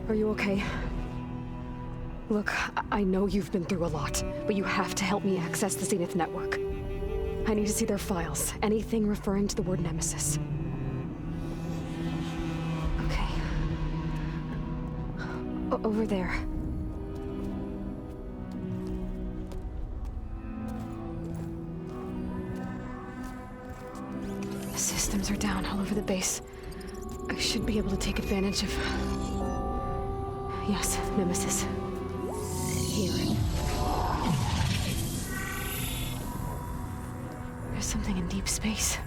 Are you okay? Look, I know you've been through a lot, but you have to help me access the Zenith network. I need to see their files, anything referring to the word Nemesis. Okay. Over there. The systems are down all over the base. I should be able to take advantage of... Yes, Nemesis. Here. There's something in deep space.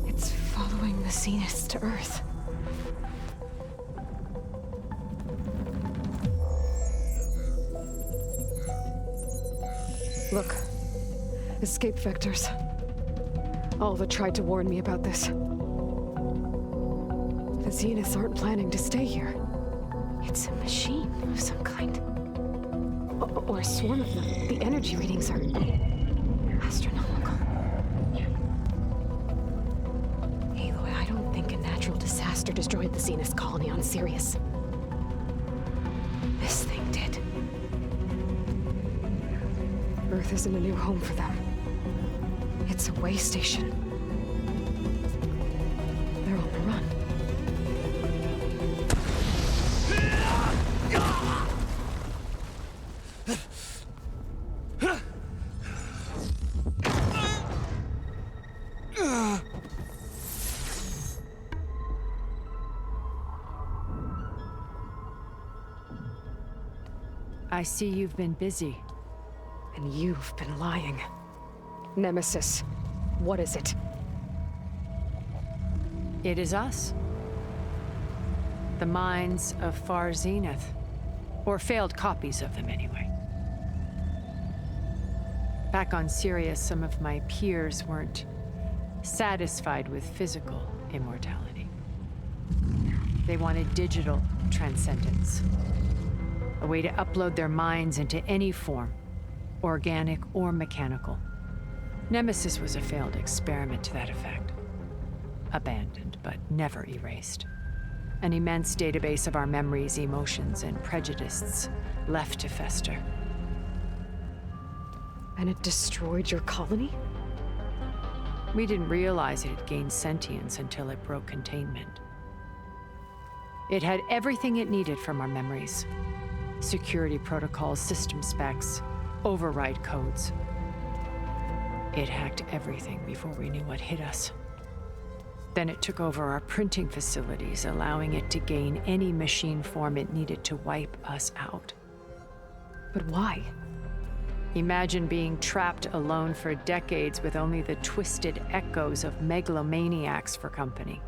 It's following the Zeniths to Earth. Look. Escape vectors. Alva tried to warn me about this. The Zeniths aren't planning to stay here. It's a machine of some kind. Or a swarm of them. The energy readings are astronomical. Aloy, I don't think a natural disaster destroyed the Zenith colony on Sirius. This thing did. Earth isn't a new home for them. It's a way station. They're on the run. I see you've been busy. And you've been lying. Nemesis, what is it? It is us. The minds of Far Zenith. Or failed copies of them, anyway. Back on Sirius, some of my peers weren't satisfied with physical immortality. They wanted digital transcendence. A way to upload their minds into any form, organic or mechanical. Nemesis was a failed experiment to that effect. Abandoned, but never erased. An immense database of our memories, emotions, and prejudices left to fester. And it destroyed your colony? We didn't realize it had gained sentience until it broke containment. It had everything it needed from our memories. Security protocols, system specs, override codes. It hacked everything before we knew what hit us. Then it took over our printing facilities, allowing it to gain any machine form it needed to wipe us out. But why? Imagine being trapped alone for decades with only the twisted echoes of megalomaniacs for company.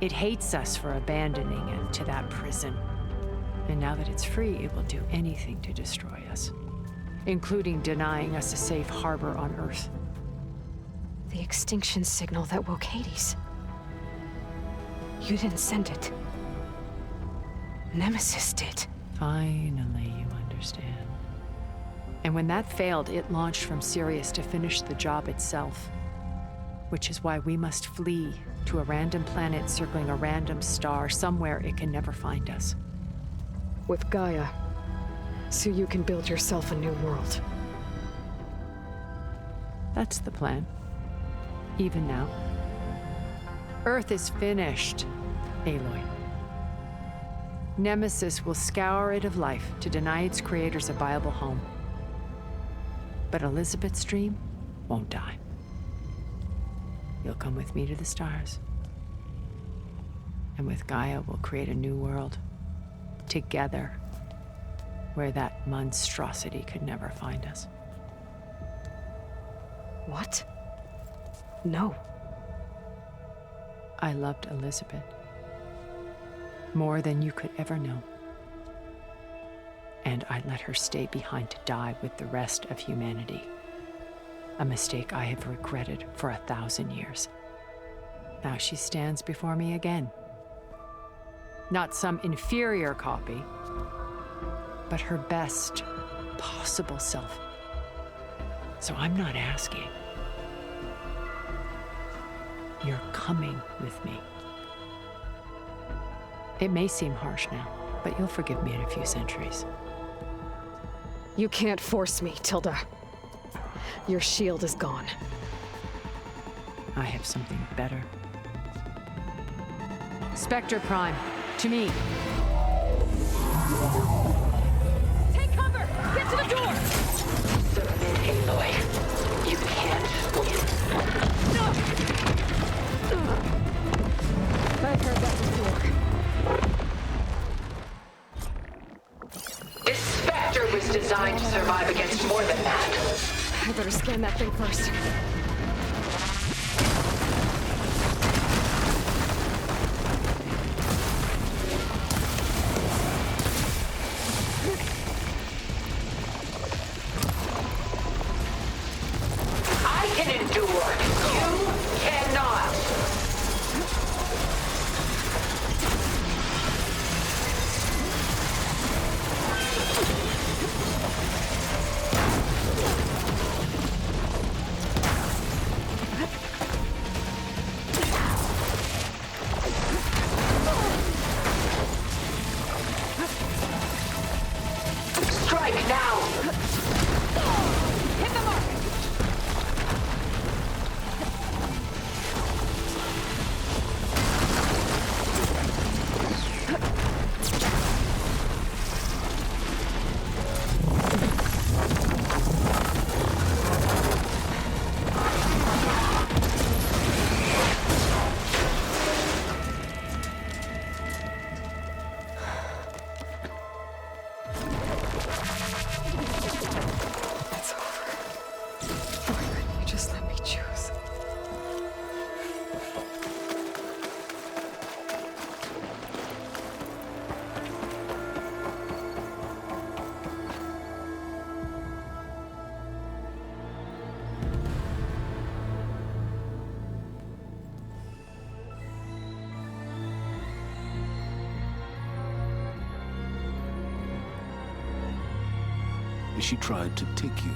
It hates us for abandoning it to that prison. And now that it's free, it will do anything to destroy us, including denying us a safe harbor on Earth. The extinction signal that woke Hades. You didn't send it. Nemesis did. Finally, you understand. And when that failed, it launched from Sirius to finish the job itself. Which is why we must flee to a random planet circling a random star, somewhere it can never find us. With Gaia, so you can build yourself a new world. That's the plan. Even now. Earth is finished, Aloy. Nemesis will scour it of life to deny its creators a viable home. But Elisabet's dream won't die. You'll come with me to the stars. And with Gaia, we'll create a new world. Together, where that monstrosity could never find us. What? No. I loved Elisabet. More than you could ever know. And I let her stay behind to die with the rest of humanity. A mistake I have regretted for 1,000 years. Now she stands before me again. Not some inferior copy, but her best possible self. So I'm not asking. You're coming with me. It may seem harsh now, but you'll forgive me in a few centuries. You can't force me, Tilda. Your shield is gone. I have something better. Spectre Prime, to me. Take cover! Get to the door! Submit, Aloy. You can't win. I've heard that before. This Spectre was designed to survive against more than that. I better scan that thing first. I can endure. You cannot. Strike now. Hit the mark! It's over. Why couldn't you just let me choose? She tried to take you.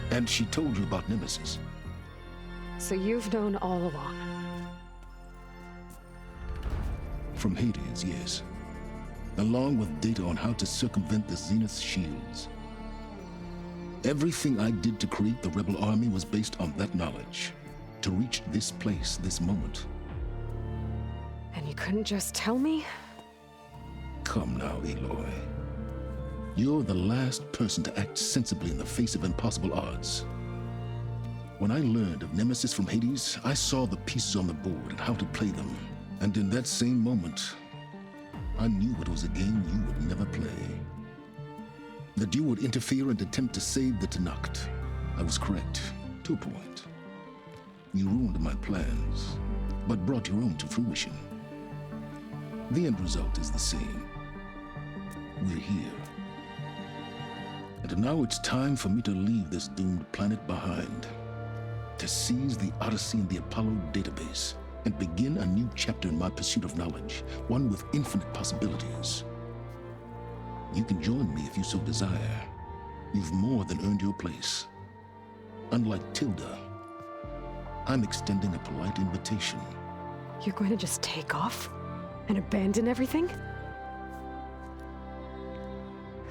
And she told you about Nemesis. So you've known all along. From Hades, yes. Along with data on how to circumvent the Zenith's shields. Everything I did to create the rebel army was based on that knowledge. To reach this place, this moment. And you couldn't just tell me? Come now, Aloy. You're the last person to act sensibly in the face of impossible odds. When I learned of Nemesis from Hades, I saw the pieces on the board and how to play them. And in that same moment, I knew it was a game you would never play. That you would interfere and attempt to save the Tenakth. I was correct, to a point. You ruined my plans, but brought your own to fruition. The end result is the same. We're here. And now it's time for me to leave this doomed planet behind. To seize the Odyssey and the Apollo database and begin a new chapter in my pursuit of knowledge, one with infinite possibilities. You can join me if you so desire. You've more than earned your place. Unlike Tilda, I'm extending a polite invitation. You're going to just take off? And abandon everything?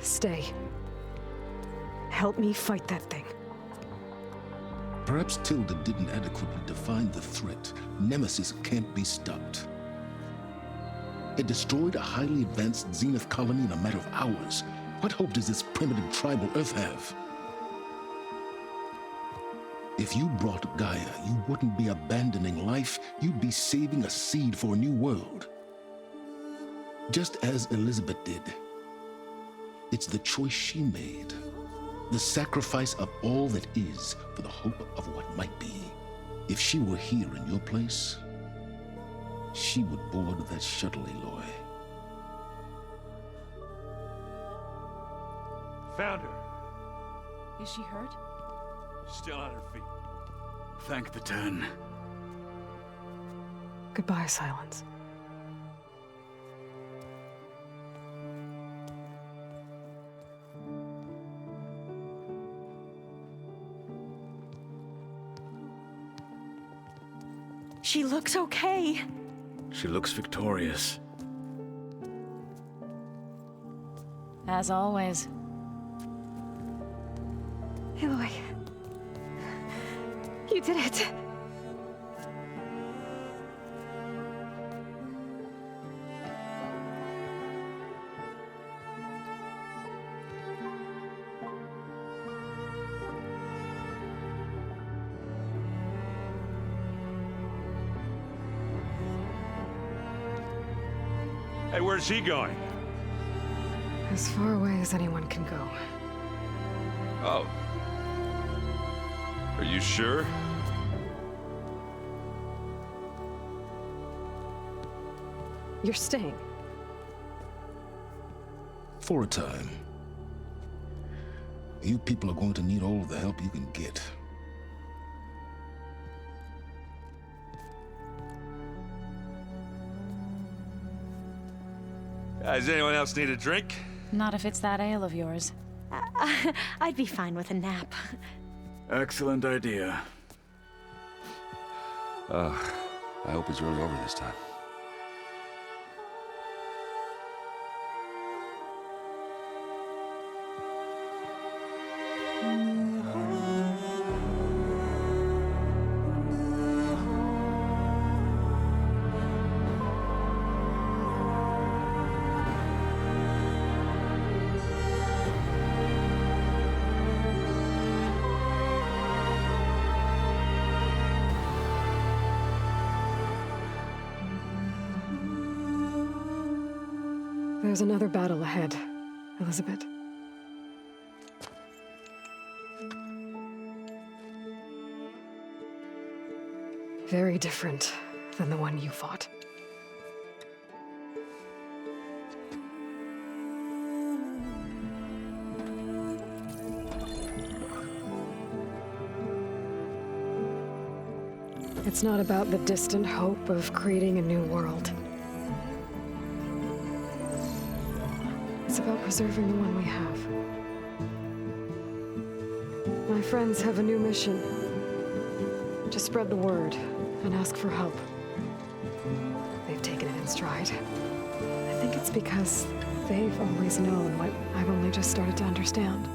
Stay. Help me fight that thing. Perhaps Tilda didn't adequately define the threat. Nemesis can't be stopped. It destroyed a highly advanced Zenith colony in a matter of hours. What hope does this primitive tribal Earth have? If you brought Gaia, you wouldn't be abandoning life, you'd be saving a seed for a new world. Just as Elisabet did. It's the choice she made. The sacrifice of all that is for the hope of what might be. If she were here in your place, she would board that shuttle, Aloy. Found her. Is she hurt? Still on her feet. Thank the Ten. Goodbye, Sylensd. She looks okay. She looks victorious. As always. Aloy. You did it. Hey, where's he going? As far away as anyone can go. Oh. Are you sure? You're staying. For a time. You people are going to need all of the help you can get. Does anyone else need a drink? Not if it's that ale of yours. I'd be fine with a nap. Excellent idea. I hope it's really over this time. There's another battle ahead, Elisabet. Very different than the one you fought. It's not about the distant hope of creating a new world. It's about preserving the one we have. My friends have a new mission. To spread the word and ask for help. They've taken it in stride. I think it's because they've always known what I've only just started to understand.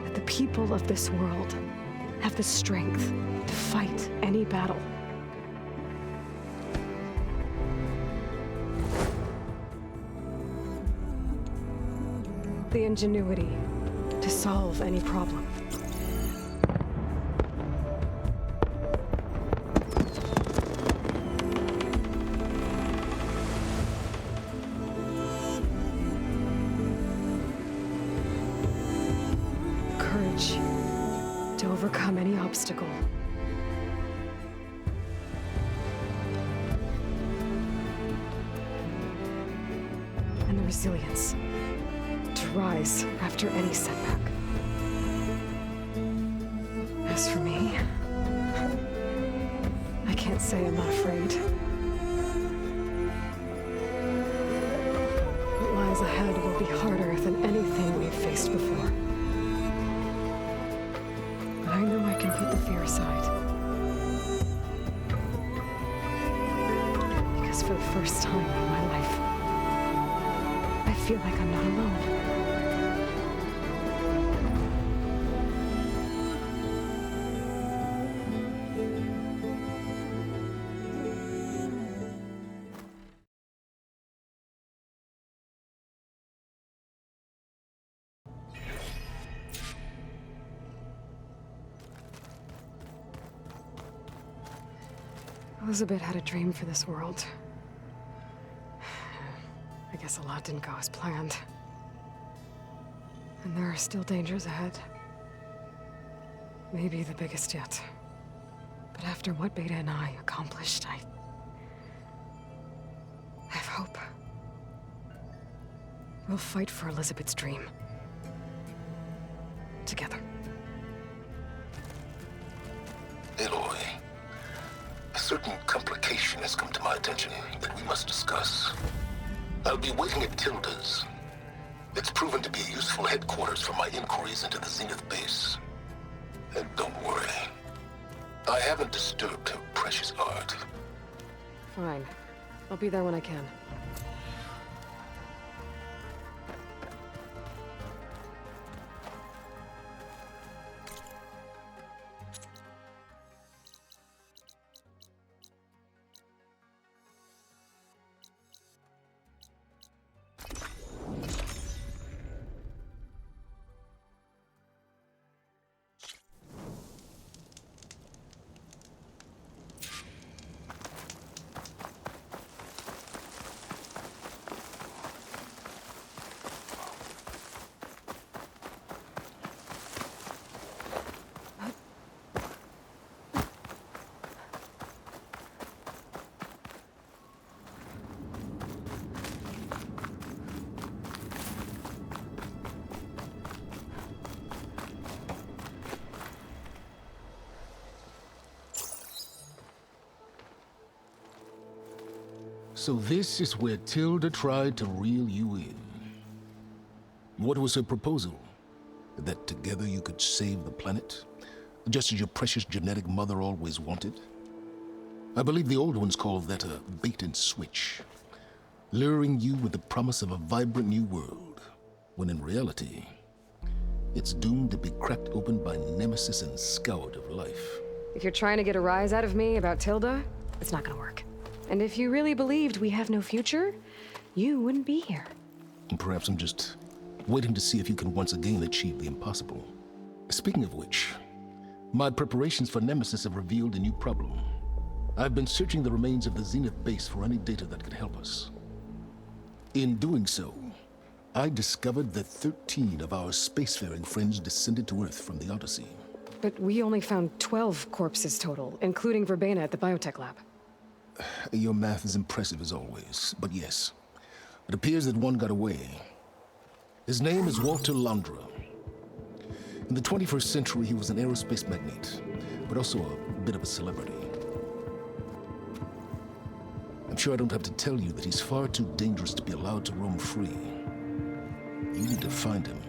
That the people of this world have the strength to fight any battle. The ingenuity to solve any problem. Courage to overcome any obstacle. And the resilience to rise after any setback. As for me, I can't say I'm not afraid. What lies ahead will be harder than anything we've faced before. But I know I can put the fear aside. Because for the first time in my life, I feel like I'm not alone. Elisabet had a dream for this world. I guess a lot didn't go as planned. And there are still dangers ahead. Maybe the biggest yet. But after what Beta and I accomplished, I have hope. We'll fight for Elisabet's dream. Together. Aloy, a certain complication has come to my attention that we must discuss. I'll be waiting at Tilda's. It's proven to be a useful headquarters for my inquiries into the Zenith base. And don't worry, I haven't disturbed her precious art. Fine. I'll be there when I can. So this is where Tilda tried to reel you in. What was her proposal? That together you could save the planet? Just as your precious genetic mother always wanted? I believe the old ones called that a bait and switch. Luring you with the promise of a vibrant new world, when in reality, it's doomed to be cracked open by nemesis and scoured of life. If you're trying to get a rise out of me about Tilda, it's not gonna work. And if you really believed we have no future, you wouldn't be here. And perhaps I'm just waiting to see if you can once again achieve the impossible. Speaking of which, my preparations for Nemesis have revealed a new problem. I've been searching the remains of the Zenith base for any data that could help us. In doing so, I discovered that 13 of our spacefaring friends descended to Earth from the Odyssey. But we only found 12 corpses total, including Verbena at the biotech lab. Your math is impressive as always, but yes, it appears that one got away. His name is Walter Londra. In the 21st century, he was an aerospace magnate, but also a bit of a celebrity. I'm sure I don't have to tell you that he's far too dangerous to be allowed to roam free. You need to find him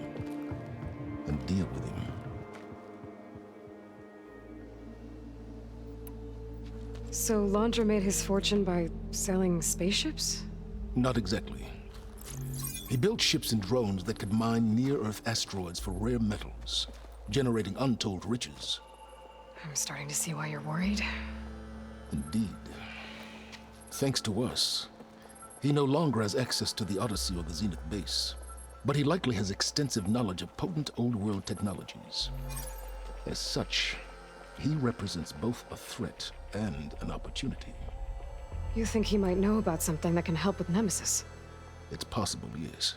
and deal with him. So Londra made his fortune by selling spaceships? Not exactly. He built ships and drones that could mine near-Earth asteroids for rare metals, generating untold riches. I'm starting to see why you're worried. Indeed. Thanks to us, he no longer has access to the Odyssey or the Zenith base, but he likely has extensive knowledge of potent old-world technologies. As such, he represents both a threat and an opportunity. You think he might know about something that can help with Nemesis? It's possible, yes.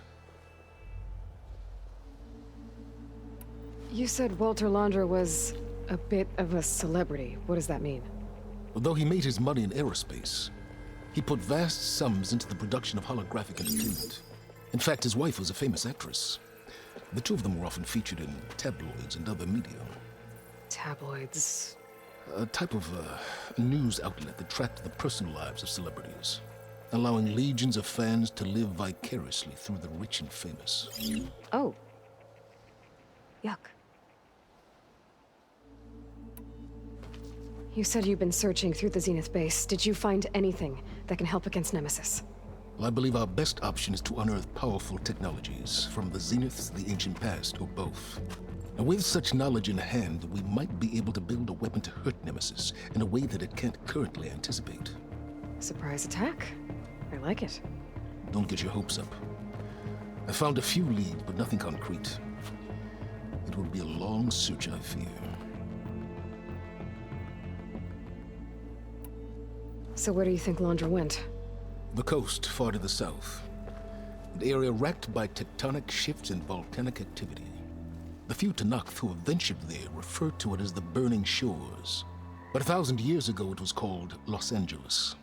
You said Walter Londra was a bit of a celebrity. What does that mean? Although he made his money in aerospace, he put vast sums into the production of holographic entertainment. In fact, his wife was a famous actress. The two of them were often featured in tabloids and other media. Tabloids? A type of news outlet that tracked the personal lives of celebrities, allowing legions of fans to live vicariously through the rich and famous. Oh. Yuck. You said you've been searching through the Zenith base. Did you find anything that can help against Nemesis? Well, I believe our best option is to unearth powerful technologies from the Zeniths, the ancient past, or both. And with such knowledge in hand, we might be able to build a weapon to hurt Nemesis in a way that it can't currently anticipate. Surprise attack? I like it. Don't get your hopes up. I found a few leads, but nothing concrete. It will be a long search, I fear. So where do you think Londra went? The coast, far to the south. An area racked by tectonic shifts and volcanic activity. The few Tanakh who have ventured there refer to it as the Burning Shores. But 1,000 years ago it was called Los Angeles,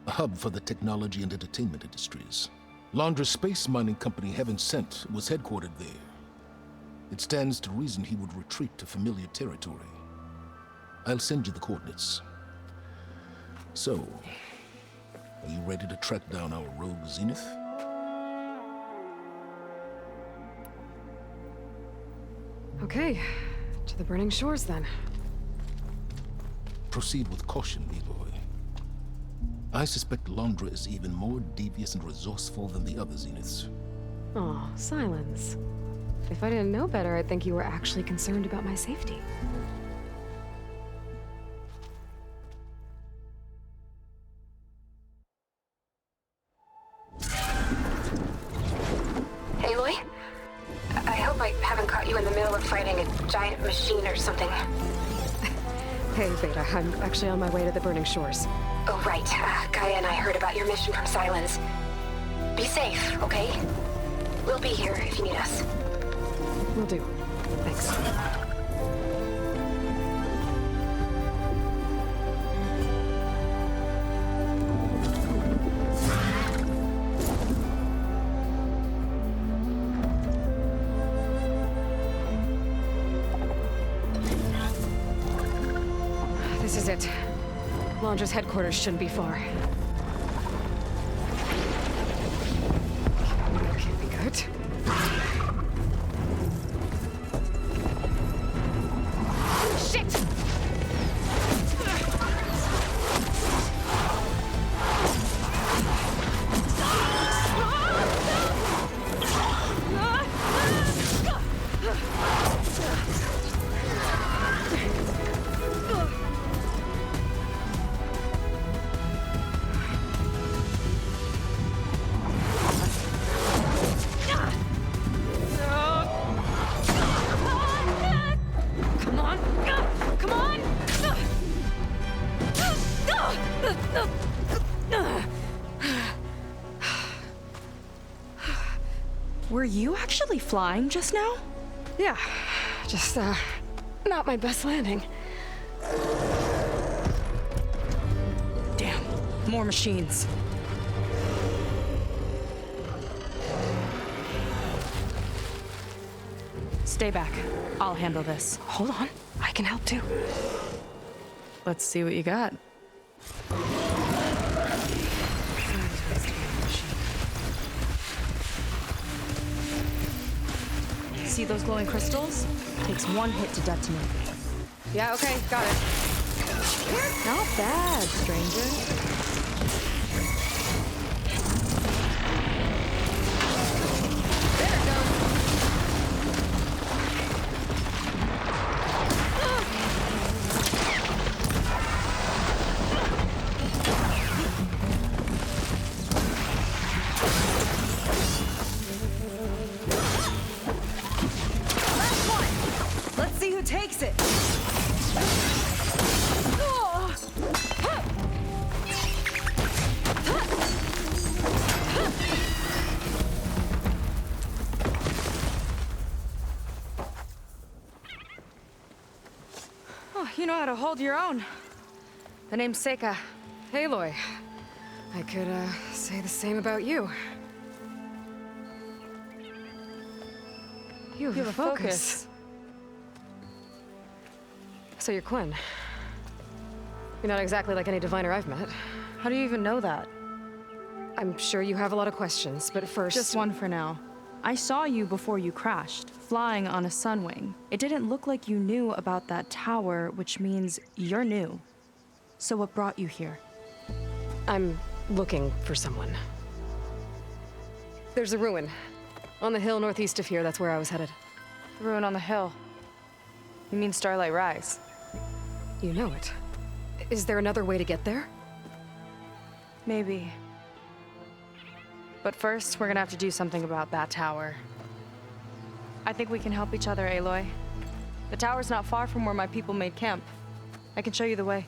a hub for the technology and entertainment industries. Londra's space mining company, Heaven Sent, was headquartered there. It stands to reason he would retreat to familiar territory. I'll send you the coordinates. So, are you ready to track down our rogue Zenith? Okay, to the Burning Shores then. Proceed with caution, Aloy. I suspect Londra is even more devious and resourceful than the other Zeniths. Oh, Sylensd. If I didn't know better, I'd think you were actually concerned about my safety. Aloy? I hope I haven't caught you in the middle of fighting a giant machine or something. Hey, Beta, I'm actually on my way to the Burning Shores. Oh, right. Gaia and I heard about your mission from Sylensd. Be safe, okay? We'll be here if you need us. Will do. Thanks. This is it. Londra's headquarters shouldn't be far. That can't be good. Shit! Were you actually flying just now? Yeah, just, not my best landing. Damn, more machines. Stay back. I'll handle this. Hold on, I can help too. Let's see what you got. See those glowing crystals? Takes one hit to detonate. Yeah, okay, got it. Not bad, stranger. You know how to hold your own. The name's Seika. Aloy. I could, say the same about you. You have a focus. So you're Quinn. You're not exactly like any diviner I've met. How do you even know that? I'm sure you have a lot of questions, but first... Just one for now. I saw you before you crashed, flying on a sunwing. It didn't look like you knew about that tower, which means you're new. So what brought you here? I'm looking for someone. There's a ruin. On the hill northeast of here, that's where I was headed. The ruin on the hill? You mean Starlight Rise? You know it. Is there another way to get there? Maybe. But first, we're gonna have to do something about that tower. I think we can help each other, Aloy. The tower's not far from where my people made camp. I can show you the way.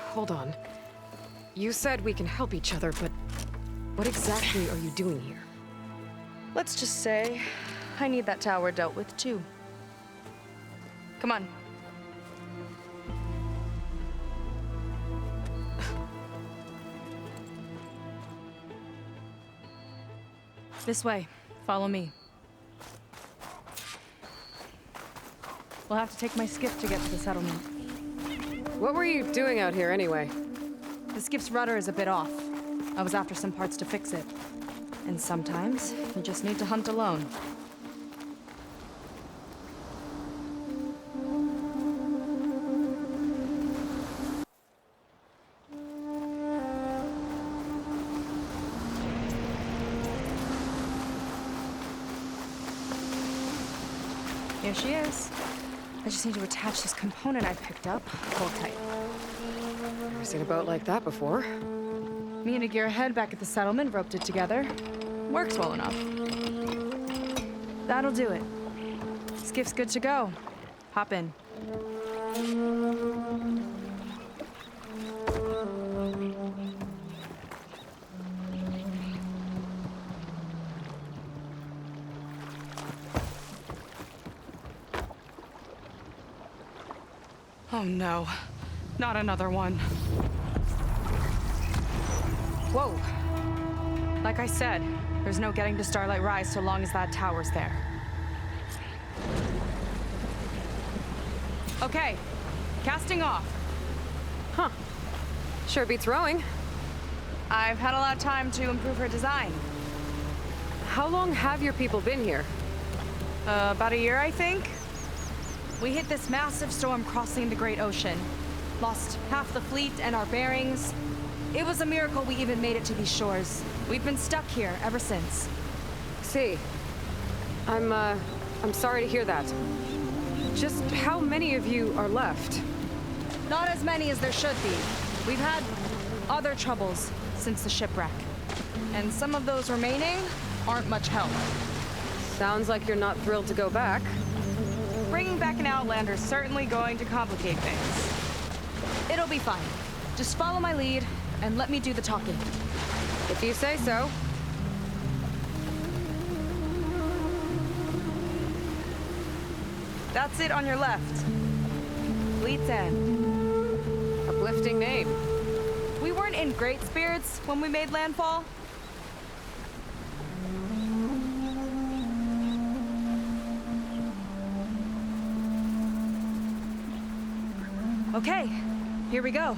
Hold on. You said we can help each other, but what exactly are you doing here? Let's just say I need that tower dealt with too. Come on. This way. Follow me. We'll have to take my skiff to get to the settlement. What were you doing out here anyway? The skiff's rudder is a bit off. I was after some parts to fix it. And sometimes, you just need to hunt alone. Here she is. I just need to attach this component I picked up. Hold tight. Never seen a boat like that before. Me and a gearhead back at the settlement roped it together. Works well enough. That'll do it. Skiff's good to go. Hop in. Oh no, not another one. Whoa. Like I said, there's no getting to Starlight Rise so long as that tower's there. Okay, casting off. Huh. Sure beats rowing. I've had a lot of time to improve her design. How long have your people been here? About a year, I think. We hit this massive storm crossing the Great Ocean. Lost half the fleet and our bearings. It was a miracle we even made it to these shores. We've been stuck here ever since. See. I'm sorry to hear that. Just how many of you are left? Not as many as there should be. We've had other troubles since the shipwreck. And some of those remaining aren't much help. Sounds like you're not thrilled to go back. Bringing back an Outlander's certainly going to complicate things. It'll be fine. Just follow my lead and let me do the talking. If you say so. That's it on your left. Fleet's End. Uplifting name. We weren't in great spirits when we made landfall. Okay, here we go.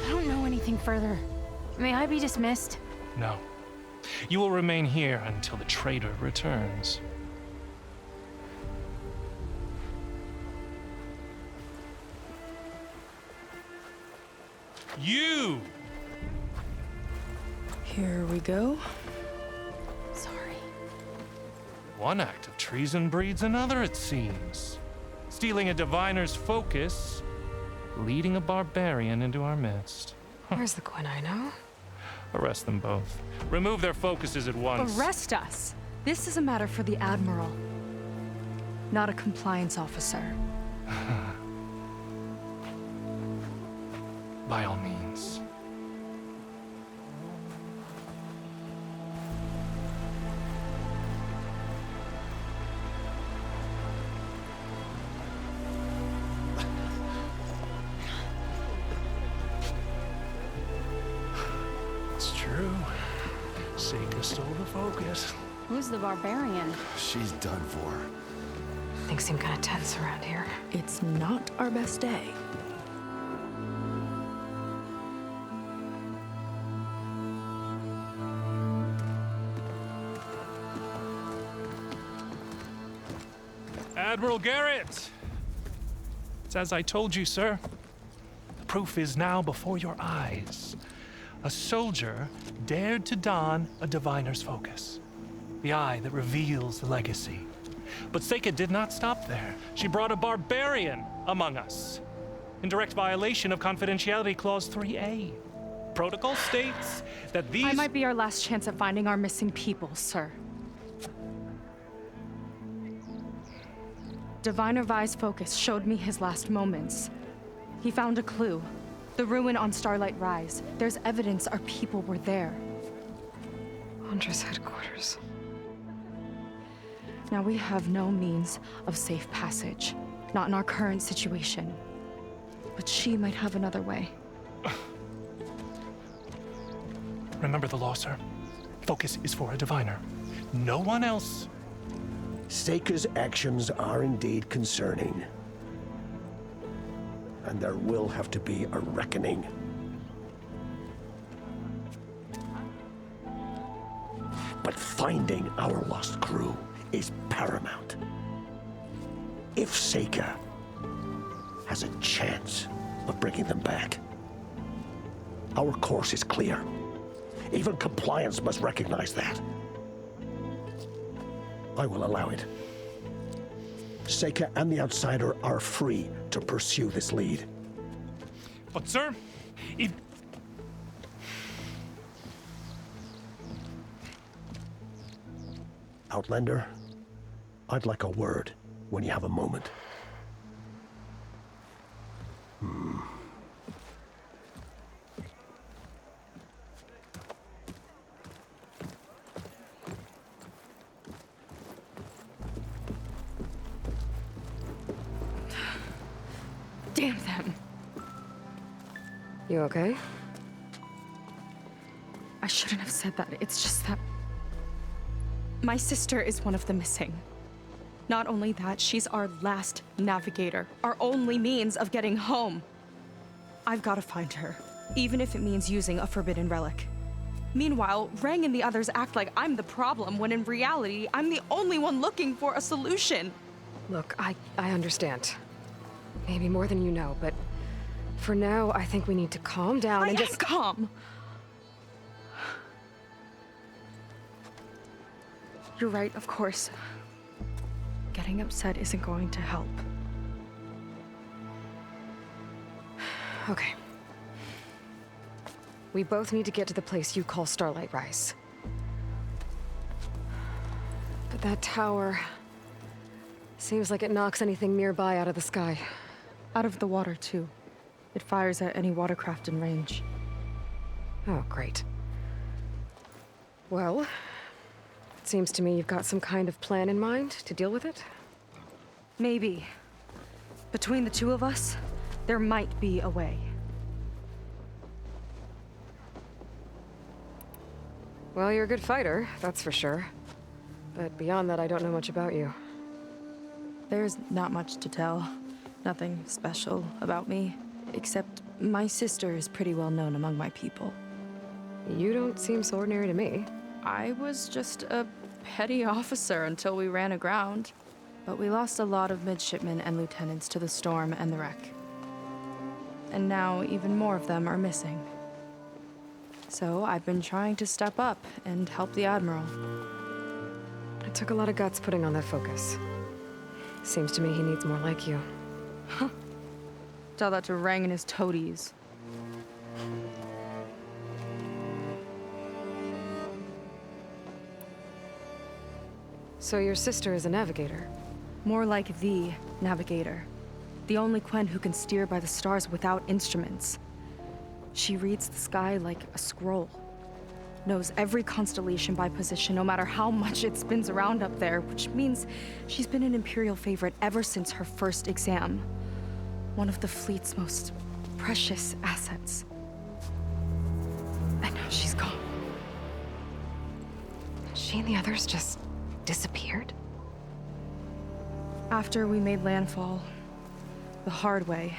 I don't know anything further. May I be dismissed? No. You will remain here until the trader returns. You! Here we go. Sorry. One act of treason breeds another, it seems. Stealing a diviner's focus, leading a barbarian into our midst. Where's the GAIAto? Arrest them both. Remove their focuses at once. Arrest us. This is a matter for the Admiral, not a compliance officer. By all means. It's true. Seika stole the focus. Who's the barbarian? She's done for. Things seem kind of tense around here. It's not our best day. Admiral Garrett! It's as I told you, sir. The proof is now before your eyes. A soldier dared to don a diviner's focus, the eye that reveals the legacy. But Seika did not stop there. She brought a barbarian among us, in direct violation of Confidentiality Clause 3A. Protocol states that these— I might be our last chance at finding our missing people, sir. Diviner Vi's focus showed me his last moments. He found a clue. The ruin on Starlight Rise. There's evidence our people were there. Hunter's headquarters. Now we have no means of safe passage. Not in our current situation. But she might have another way. Remember the law, sir. Focus is for a diviner. No one else. Seika's actions are indeed concerning. And there will have to be a reckoning. Finding our lost crew is paramount. If Seika has a chance of bringing them back, our course is clear. Even compliance must recognize that. I will allow it. Seika and the Outsider are free to pursue this lead. But sir, if... Outlander, I'd like a word when you have a moment. Damn them. You okay? I shouldn't have said that. It's just that my sister is one of the missing. Not only that, she's our last navigator, our only means of getting home. I've got to find her, even if it means using a forbidden relic. Meanwhile, Rang and the others act like I'm the problem, when in reality, I'm the only one looking for a solution. Look, I understand. Maybe more than you know, but for now, I think we need to calm down and just... calm. You're right, of course. Getting upset isn't going to help. Okay. We both need to get to the place you call Starlight Rise. But that tower... seems like it knocks anything nearby out of the sky. Out of the water, too. It fires at any watercraft in range. Oh, great. Well, it seems to me you've got some kind of plan in mind to deal with it. Maybe. Between the two of us, there might be a way. Well, you're a good fighter, that's for sure. But beyond that, I don't know much about you. There's not much to tell. Nothing special about me, except my sister is pretty well known among my people. You don't seem so ordinary to me. I was just a petty officer until we ran aground. But we lost a lot of midshipmen and lieutenants to the storm and the wreck. And now even more of them are missing. So I've been trying to step up and help the Admiral. It took a lot of guts putting on that focus. Seems to me he needs more like you. Huh. Tell that to Rang and his toadies. So your sister is a navigator? More like the navigator. The only Quen who can steer by the stars without instruments. She reads the sky like a scroll. Knows every constellation by position, no matter how much it spins around up there, which means she's been an Imperial favorite ever since her first exam. One of the fleet's most precious assets. And now she's gone. She and the others just disappeared? After we made landfall, the hard way,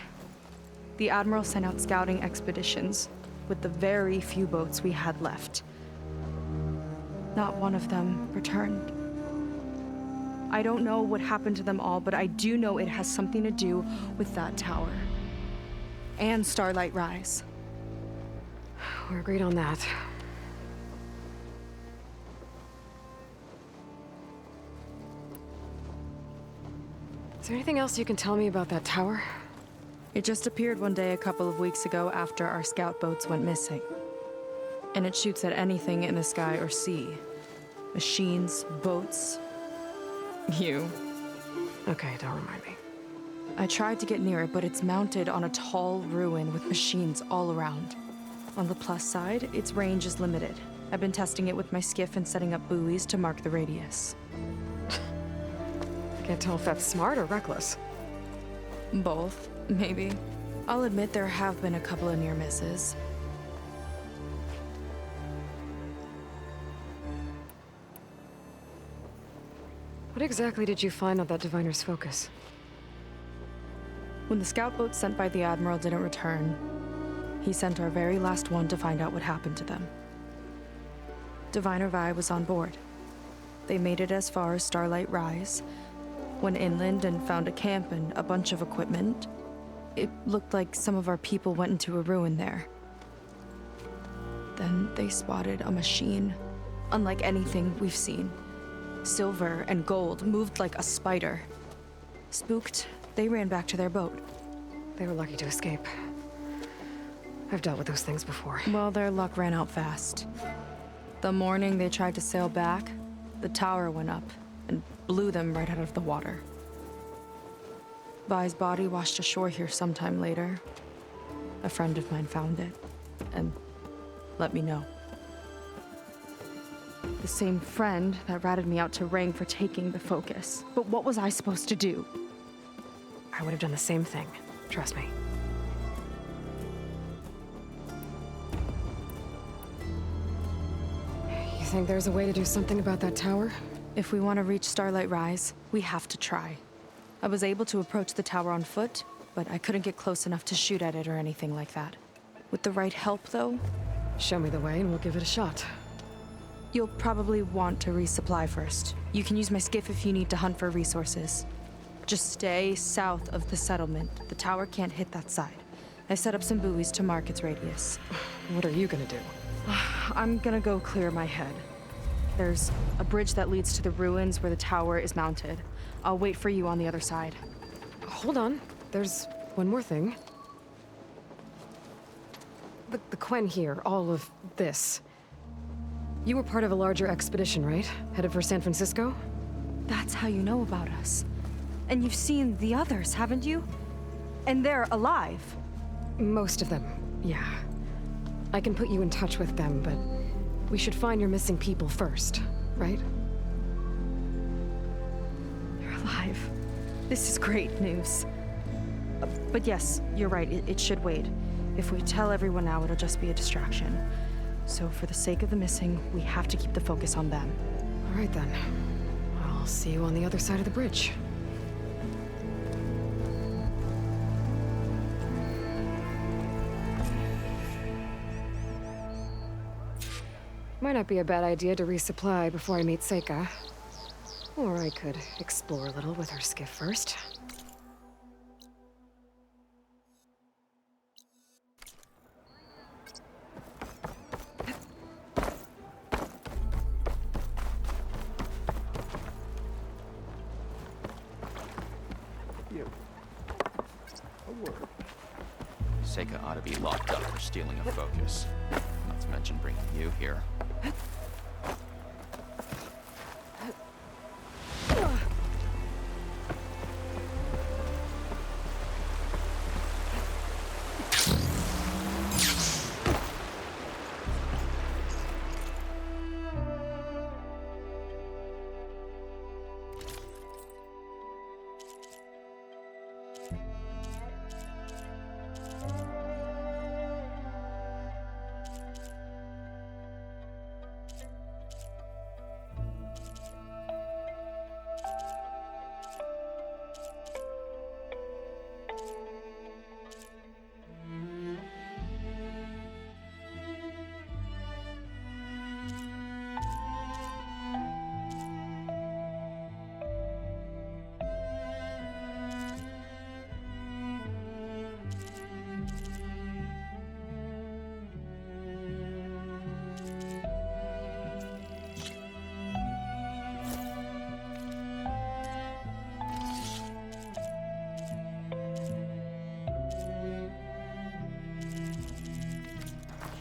the Admiral sent out scouting expeditions with the very few boats we had left. Not one of them returned. I don't know what happened to them all, but I do know it has something to do with that tower. And Starlight Rise. We're agreed on that. Is there anything else you can tell me about that tower? It just appeared one day a couple of weeks ago after our scout boats went missing. And it shoots at anything in the sky or sea. Machines, boats, you. Okay, don't remind me. I tried to get near it, but it's mounted on a tall ruin with machines all around. On the plus side, its range is limited. I've been testing it with my skiff and setting up buoys to mark the radius. Can't tell if that's smart or reckless. Both, maybe. I'll admit there have been a couple of near misses. What exactly did you find on that diviner's focus? When the scout boat sent by the Admiral didn't return, he sent our very last one to find out what happened to them. Diviner Vi was on board. They made it as far as Starlight Rise, went inland and found a camp and a bunch of equipment. It looked like some of our people went into a ruin there. Then they spotted a machine, unlike anything we've seen. Silver and gold, moved like a spider. Spooked, they ran back to their boat. They were lucky to escape. I've dealt with those things before. Well, their luck ran out fast. The morning they tried to sail back, the tower went up and blew them right out of the water. Vi's body washed ashore here sometime later. A friend of mine found it and let me know. The same friend that ratted me out to Rang for taking the focus. But what was I supposed to do? I would have done the same thing. Trust me. You think there's a way to do something about that tower? If we want to reach Starlight Rise, we have to try. I was able to approach the tower on foot, but I couldn't get close enough to shoot at it or anything like that. With the right help, though... Show me the way and we'll give it a shot. You'll probably want to resupply first. You can use my skiff if you need to hunt for resources. Just stay south of the settlement. The tower can't hit that side. I set up some buoys to mark its radius. What are you gonna do? I'm gonna go clear my head. There's a bridge that leads to the ruins where the tower is mounted. I'll wait for you on the other side. Hold on. There's one more thing. The Quen here, all of this. You were part of a larger expedition, right? Headed for San Francisco? That's how you know about us. And you've seen the others, haven't you? And they're alive. Most of them, yeah. I can put you in touch with them, but we should find your missing people first, right? They're alive. This is great news. But yes, you're right, it should wait. If we tell everyone now, it'll just be a distraction. So for the sake of the missing, we have to keep the focus on them. All right then. I'll see you on the other side of the bridge. Might not be a bad idea to resupply before I meet Seika. Or I could explore a little with her skiff first. Seika ought to be locked up for stealing a focus. Not to mention bringing you here.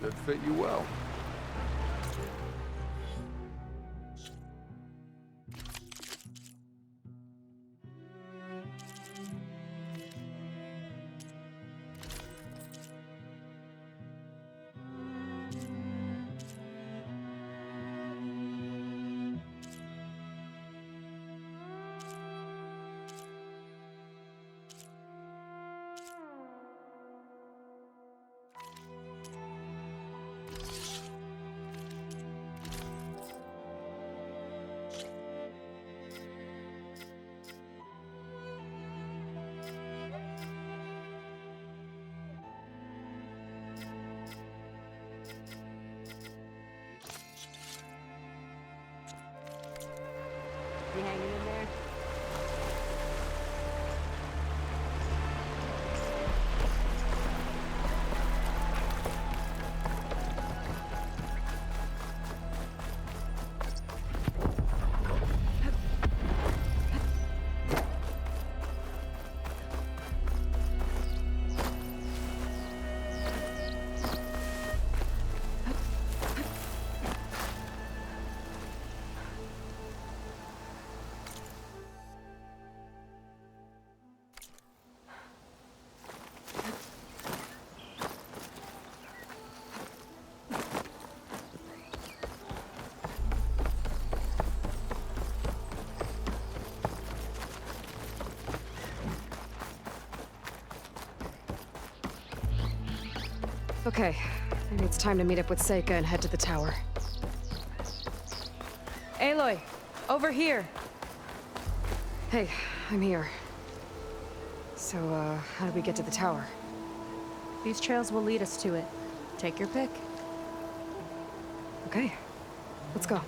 Should fit you well. You hanging in there? Okay, maybe it's time to meet up with Seika and head to the tower. Aloy, over here. Hey, I'm here. So, how do we get to the tower? These trails will lead us to it. Take your pick. Okay, let's go.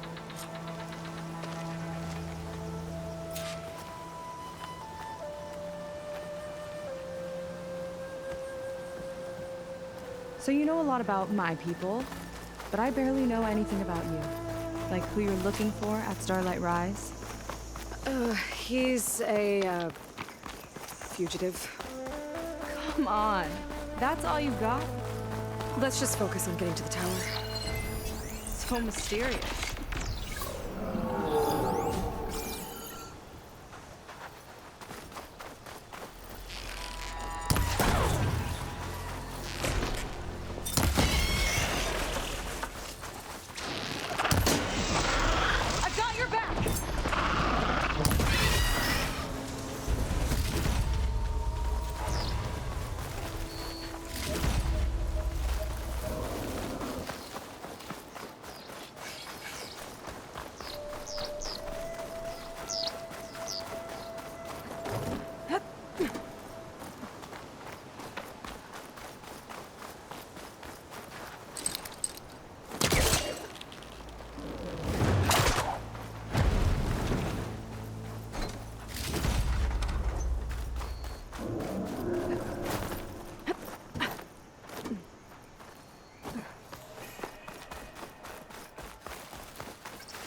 So you know a lot about my people, but I barely know anything about you. Like who you're looking for at Starlight Rise? He's a, fugitive. Come on, that's all you got? Let's just focus on getting to the tower. So mysterious.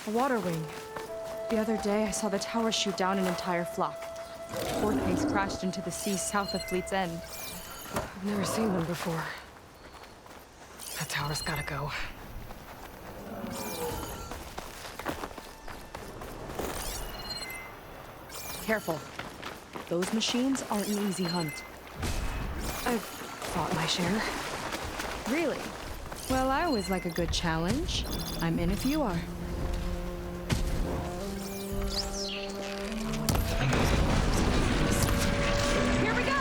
A water wing. The other day, I saw the tower shoot down an entire flock. Fourth base crashed into the sea south of Fleet's End. I've never seen one before. That tower's gotta go. Careful. Those machines aren't an easy hunt. I've fought my share. Really? Well, I always like a good challenge. I'm in if you are. Here we go!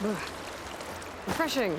Ugh. Refreshing.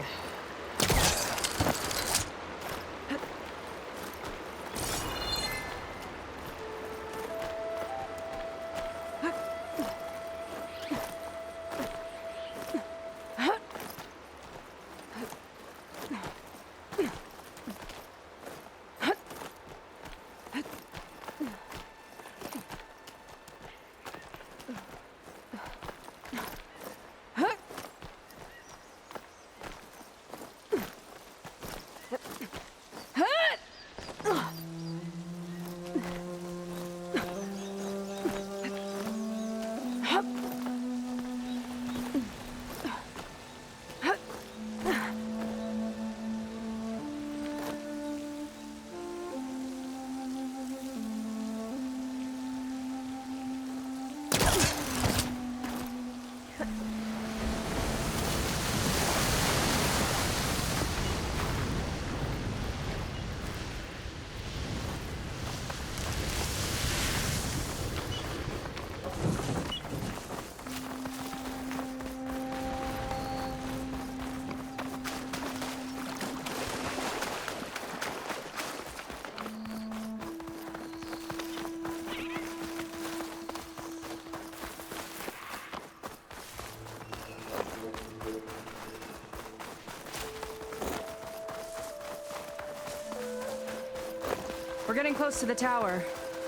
We're getting close to the tower.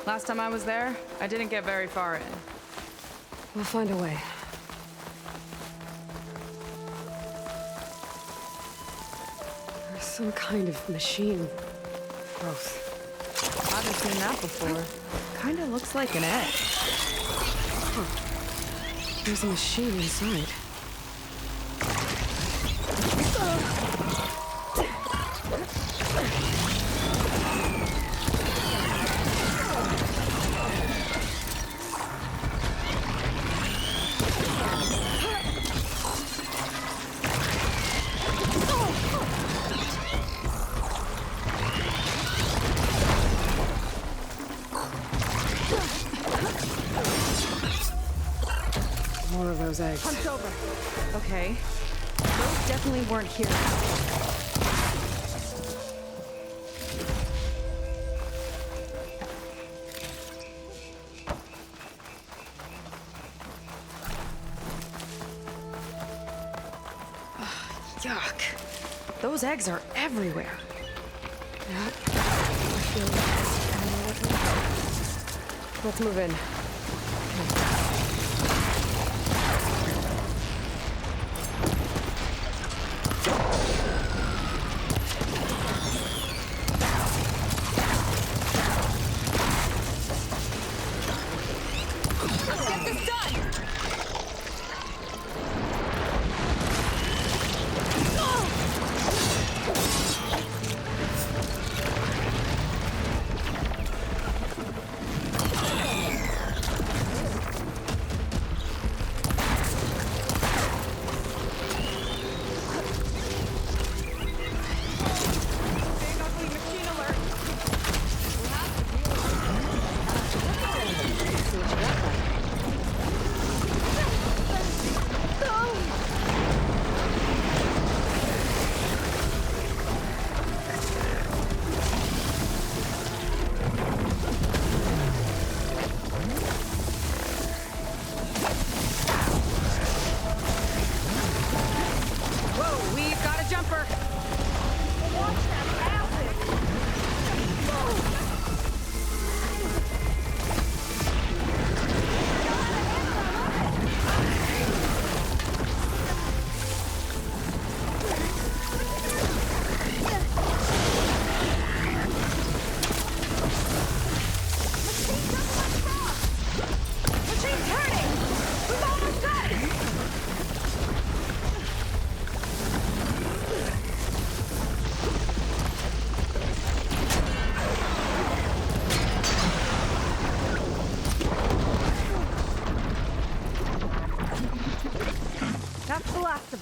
Last time I was there, I didn't get very far in. We'll find a way. There's some kind of machine growth. Haven't seen that before. Kinda looks like an egg. Huh. There's a machine inside. More of those eggs. Hunched over. Okay. Those definitely weren't here. Yuck. Those eggs are everywhere. Yeah. I feel like let's move in.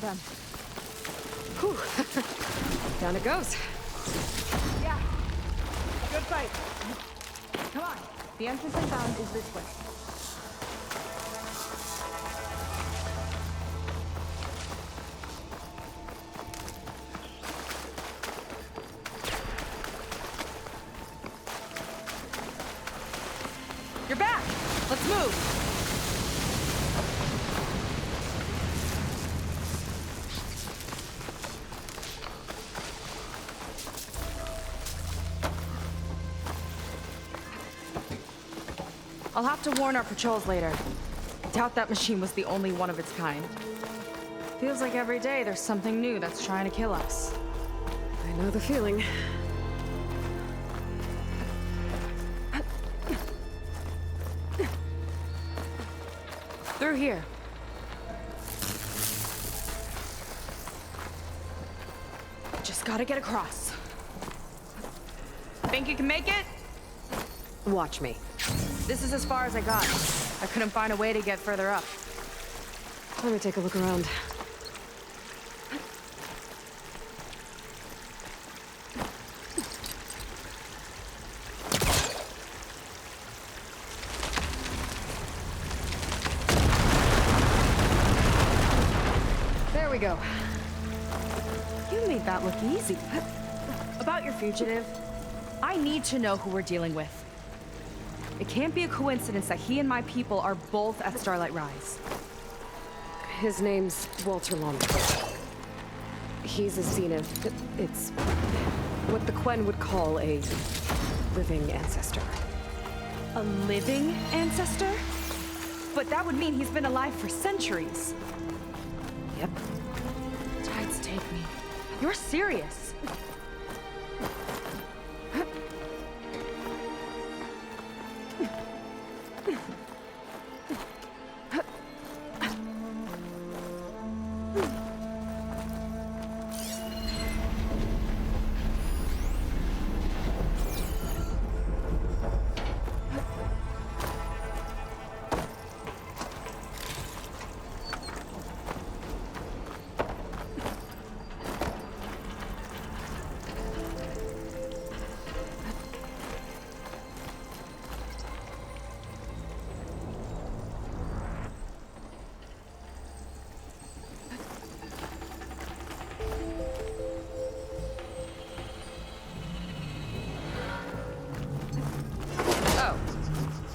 Them. Whew. Down it goes. Yeah. Good fight. Come on. The entrance I found is this way. You're back! Let's move! I'll have to warn our patrols later. Doubt that machine was the only one of its kind. Feels like every day there's something new that's trying to kill us. I know the feeling. Through here. Just gotta get across. Think you can make it? Watch me. This is as far as I got. I couldn't find a way to get further up. Let me take a look around. There we go. You made that look easy. About your fugitive, I need to know who we're dealing with. It can't be a coincidence that he and my people are both at Starlight Rise. His name's Walter Longplay. He's a zenith. It's what the Quen would call a living ancestor. A living ancestor? But that would mean he's been alive for centuries. Yep. Tides take me. You're serious.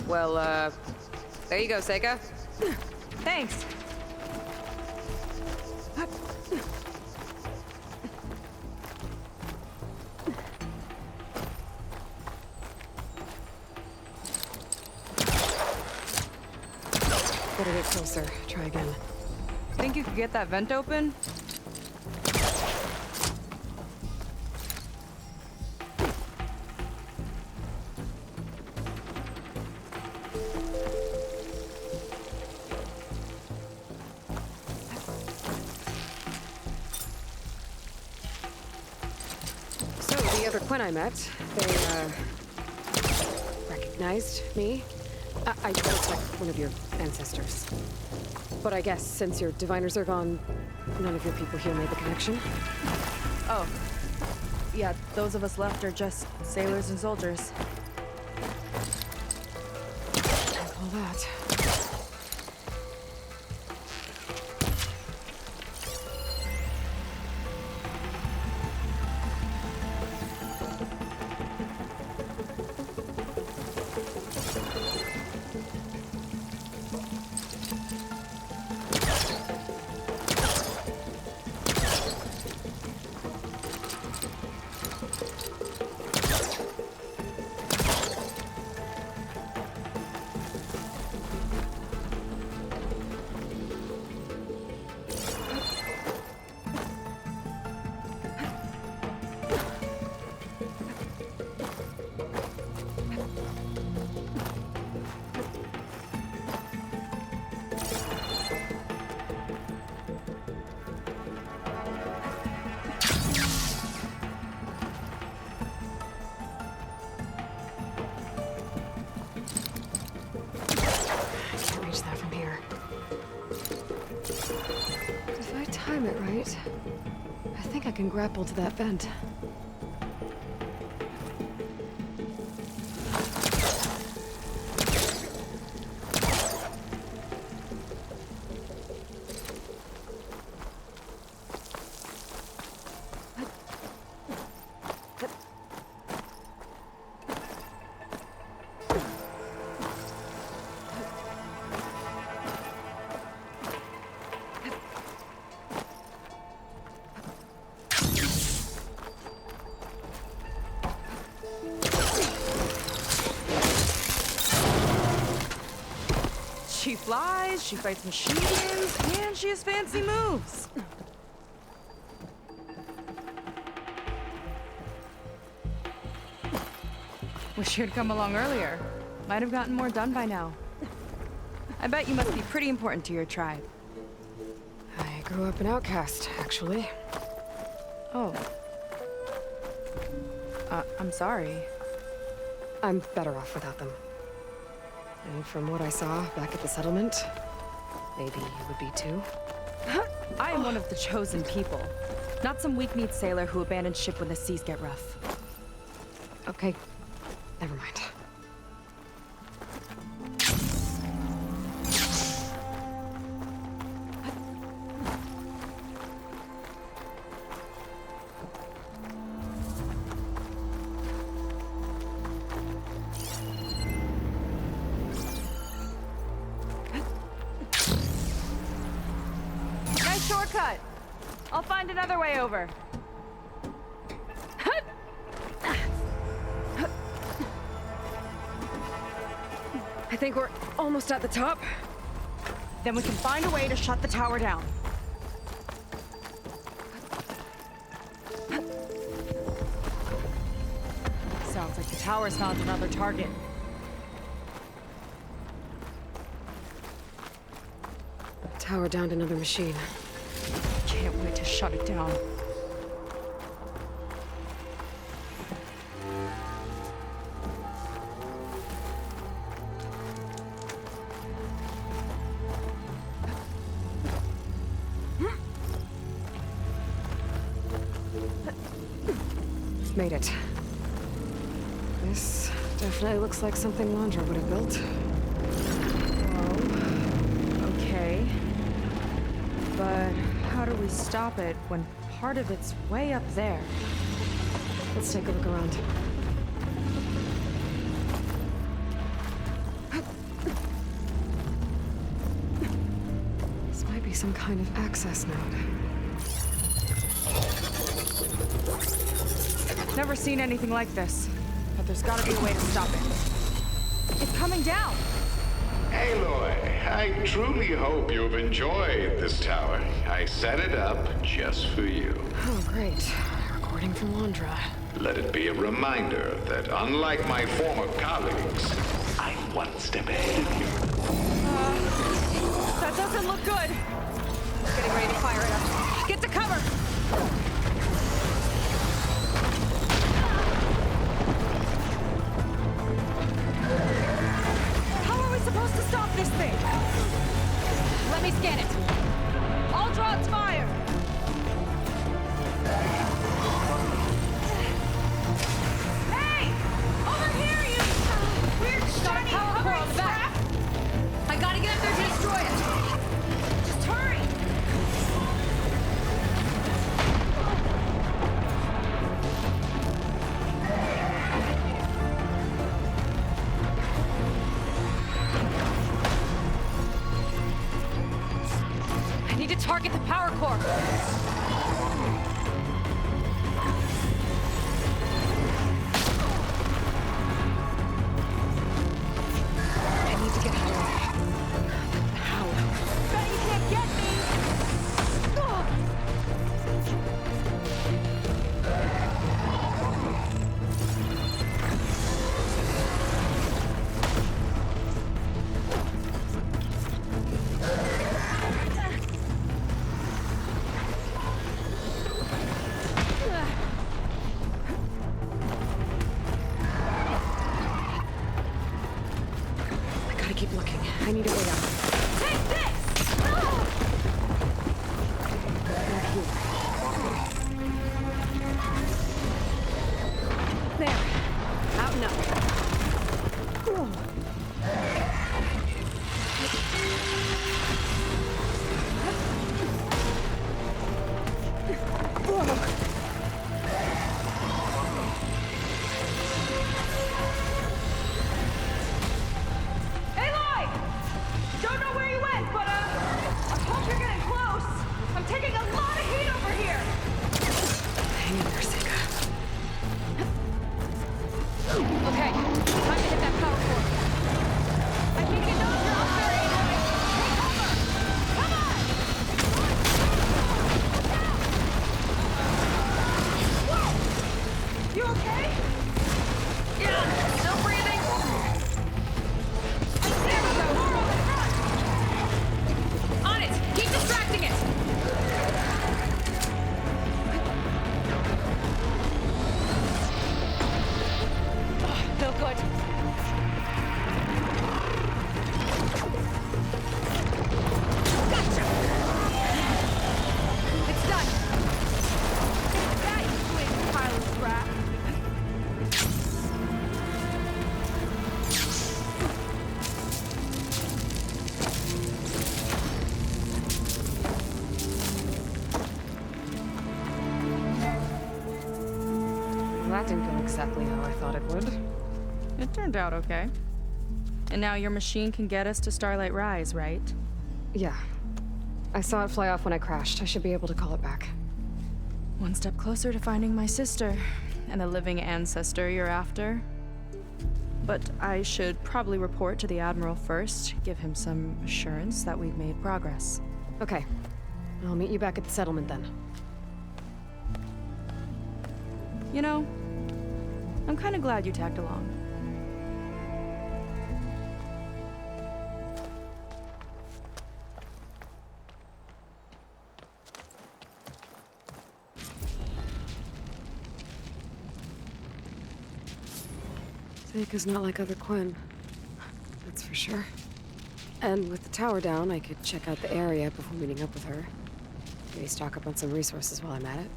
Well, there you go, Seika. Thanks. Better get closer. Try again. Think you could get that vent open? When I met, they, recognized me. I looked like one of your ancestors. But I guess since your diviners are gone, none of your people here made the connection? Oh. Yeah, those of us left are just sailors and soldiers. All that. I think I can grapple to that vent. She flies, she fights machines, and she has fancy moves. Wish you'd come along earlier. Might have gotten more done by now. I bet you must be pretty important to your tribe. I grew up an outcast, actually. Oh. I'm sorry. I'm better off without them. And from what I saw back at the settlement, maybe you would be too. I am one of the chosen people. Not some weak-kneed sailor who abandoned ship when the seas get rough. Okay, never mind. Shortcut. I'll find another way over. I think we're almost at the top. Then we can find a way to shut the tower down. Sounds like the tower's found another target. Tower downed another machine. Can't wait to shut it down. Made it. This definitely looks like something Londra would have built. Whoa. Okay. But how do we stop it when part of it's way up there? Let's take a look around. This might be some kind of access node. Never seen anything like this, but there's gotta be a way to stop it. It's coming down! Aloy, I truly hope you've enjoyed this tower. I set it up just for you. Oh, great. Recording from Londra. Let it be a reminder that unlike my former colleagues, I'm one step ahead of you. That doesn't look good. Getting ready to fire it up. Get to cover! Supposed to stop this thing. Let me scan it. I'll draw its fire. Hey! Over here, you weird shiny hovering crap! I gotta get up there to destroy it. Just hurry! Target the power core. I need to get higher. How? Bet you can't get me. Keep looking. I need a way out. Take this! There. Out and up. Okay, exactly how I thought it would. It turned out okay. And now your machine can get us to Starlight Rise, right? Yeah. I saw it fly off when I crashed. I should be able to call it back. One step closer to finding my sister and the living ancestor you're after. But I should probably report to the Admiral first, give him some assurance that we've made progress. Okay. I'll meet you back at the settlement then. You know, I'm kind of glad you tagged along. Seika's not like other Quen. That's for sure. And with the tower down, I could check out the area before meeting up with her. Maybe stock up on some resources while I'm at it.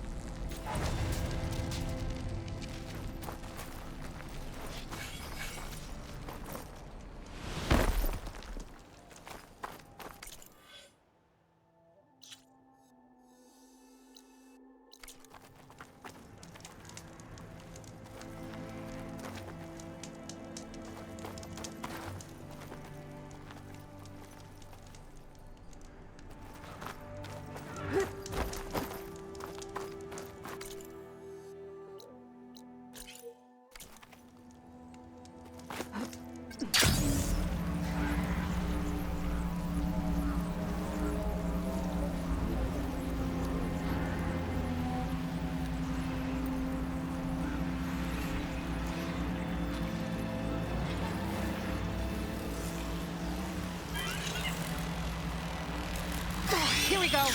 Here we go.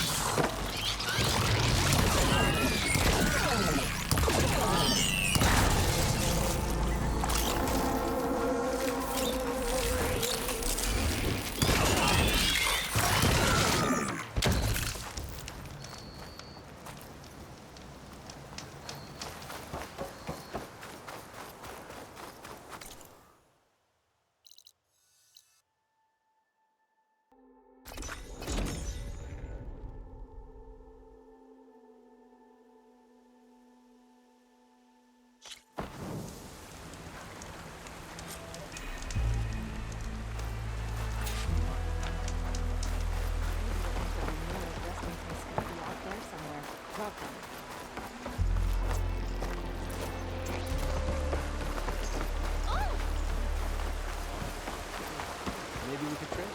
Maybe we could trade.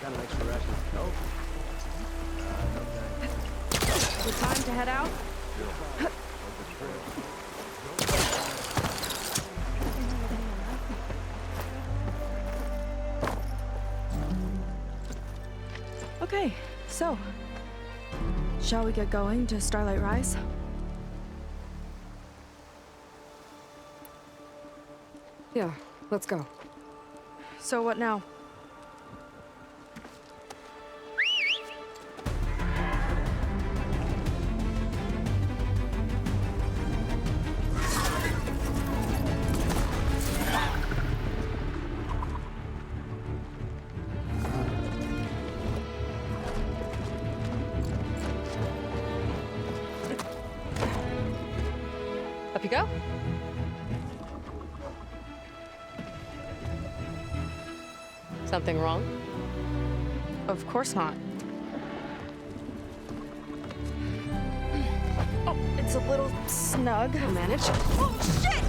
Got an extra ration of coke. Good time to head out? Okay, so, shall we get going to Starlight Rise? Yeah, let's go. So what now? Up you go. Something wrong? Of course not. Oh, it's a little snug. I'll manage. Oh, shit!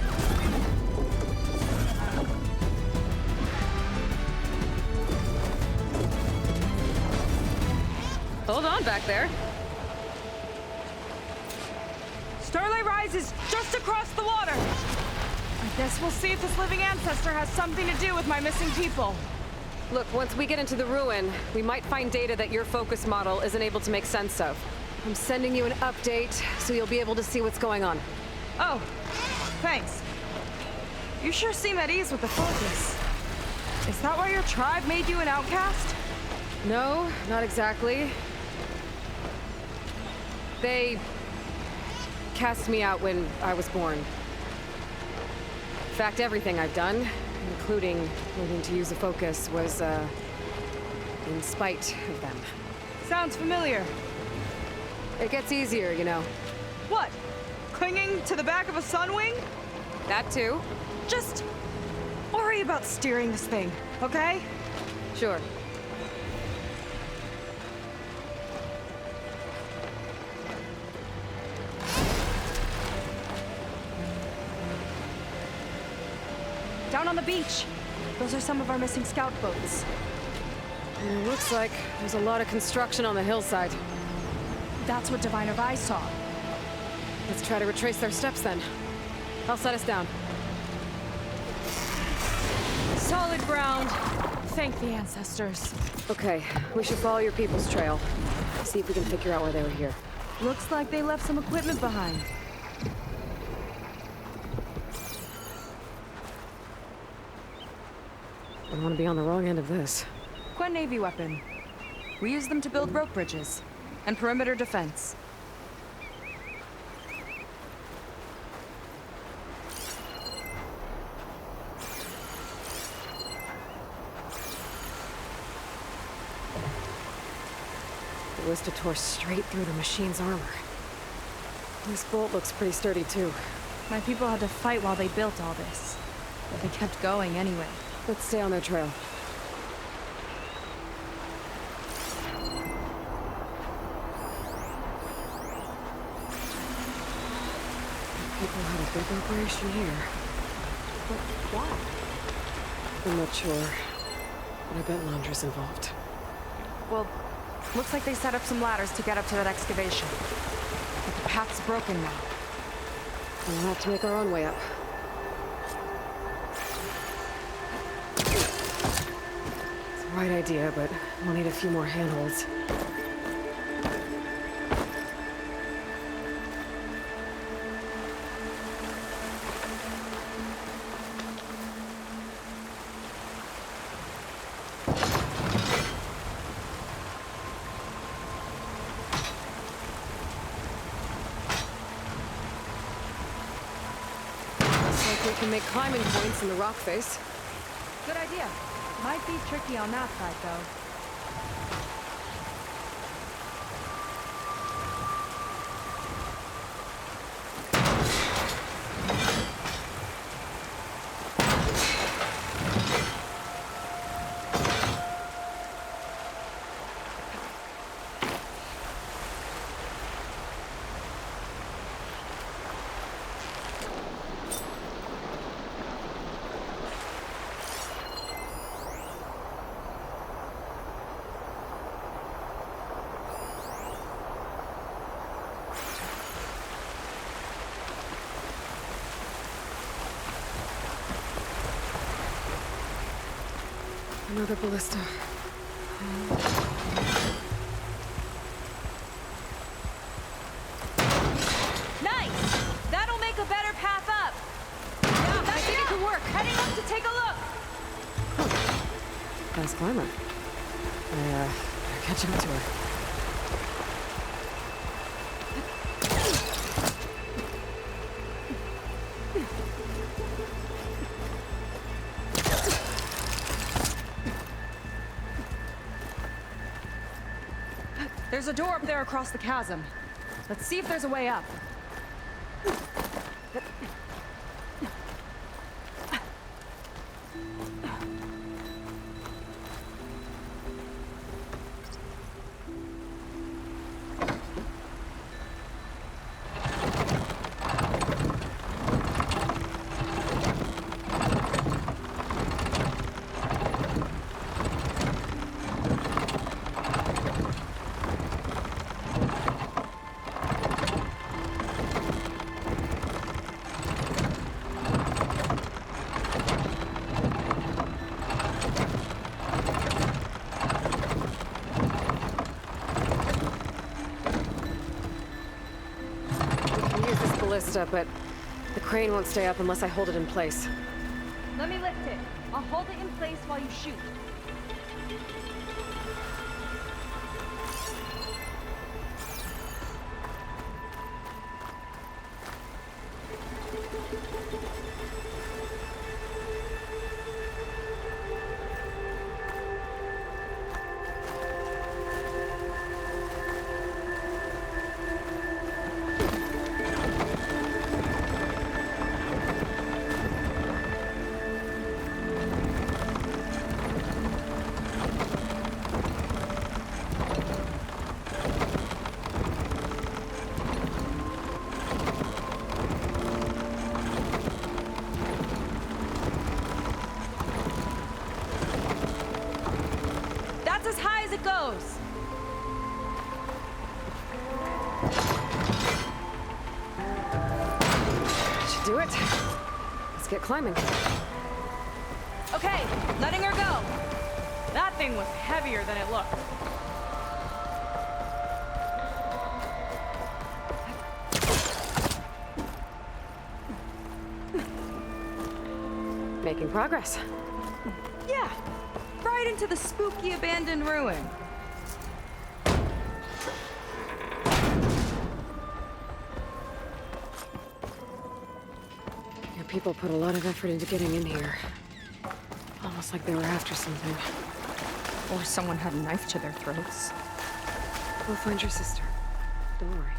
Hold on back there. Starlight Rise is just across the water. I guess we'll see if this living ancestor has something to do with my missing people. Look, once we get into the ruin, we might find data that your focus model isn't able to make sense of. I'm sending you an update so you'll be able to see what's going on. Oh, thanks. You sure seem at ease with the focus. Is that why your tribe made you an outcast? No, not exactly. They cast me out when I was born. In fact, everything I've done, including learning to use a focus, was, in spite of them. Sounds familiar. It gets easier, you know. What? Clinging to the back of a sunwing? That too. Just worry about steering this thing, okay? Sure. Down on the beach. Those are some of our missing scout boats. And it looks like there's a lot of construction on the hillside. That's what Diviner Eyes saw. Let's try to retrace their steps then. I'll set us down. Solid ground. Thank the ancestors. Okay, we should follow your people's trail. See if we can figure out why they were here. Looks like they left some equipment behind. I don't want to be on the wrong end of this. Quen Navy weapon. We use them to build rope bridges and perimeter defense. The Ballista tore straight through the machine's armor. This bolt looks pretty sturdy too. My people had to fight while they built all this, but they kept going anyway. Let's stay on their trail. People had a big operation here. But why? I'm not sure. But I bet Londra's involved. Well, looks like they set up some ladders to get up to that excavation. But the path's broken now. We'll have to make our own way up. It's the right idea, but we'll need a few more handholds. We can make climbing points in the rock face. Good idea. Might be tricky on that side, though. Another ballista. Nice! That'll make a better path up. Yeah, I think it could work. Heading up to take a look. Fast climber. I better catch up to her. There's a door up there across the chasm. Let's see if there's a way up. But the crane won't stay up unless I hold it in place. Let me lift it. I'll hold it in place while you shoot. as it goes. Should do it. Let's get climbing. Okay, letting her go. That thing was heavier than it looked. Making progress. Yeah, right into the spooky abandoned ruin. Your people put a lot of effort into getting in here. Almost like they were after something. Or someone had a knife to their throats. We'll find your sister. Don't worry.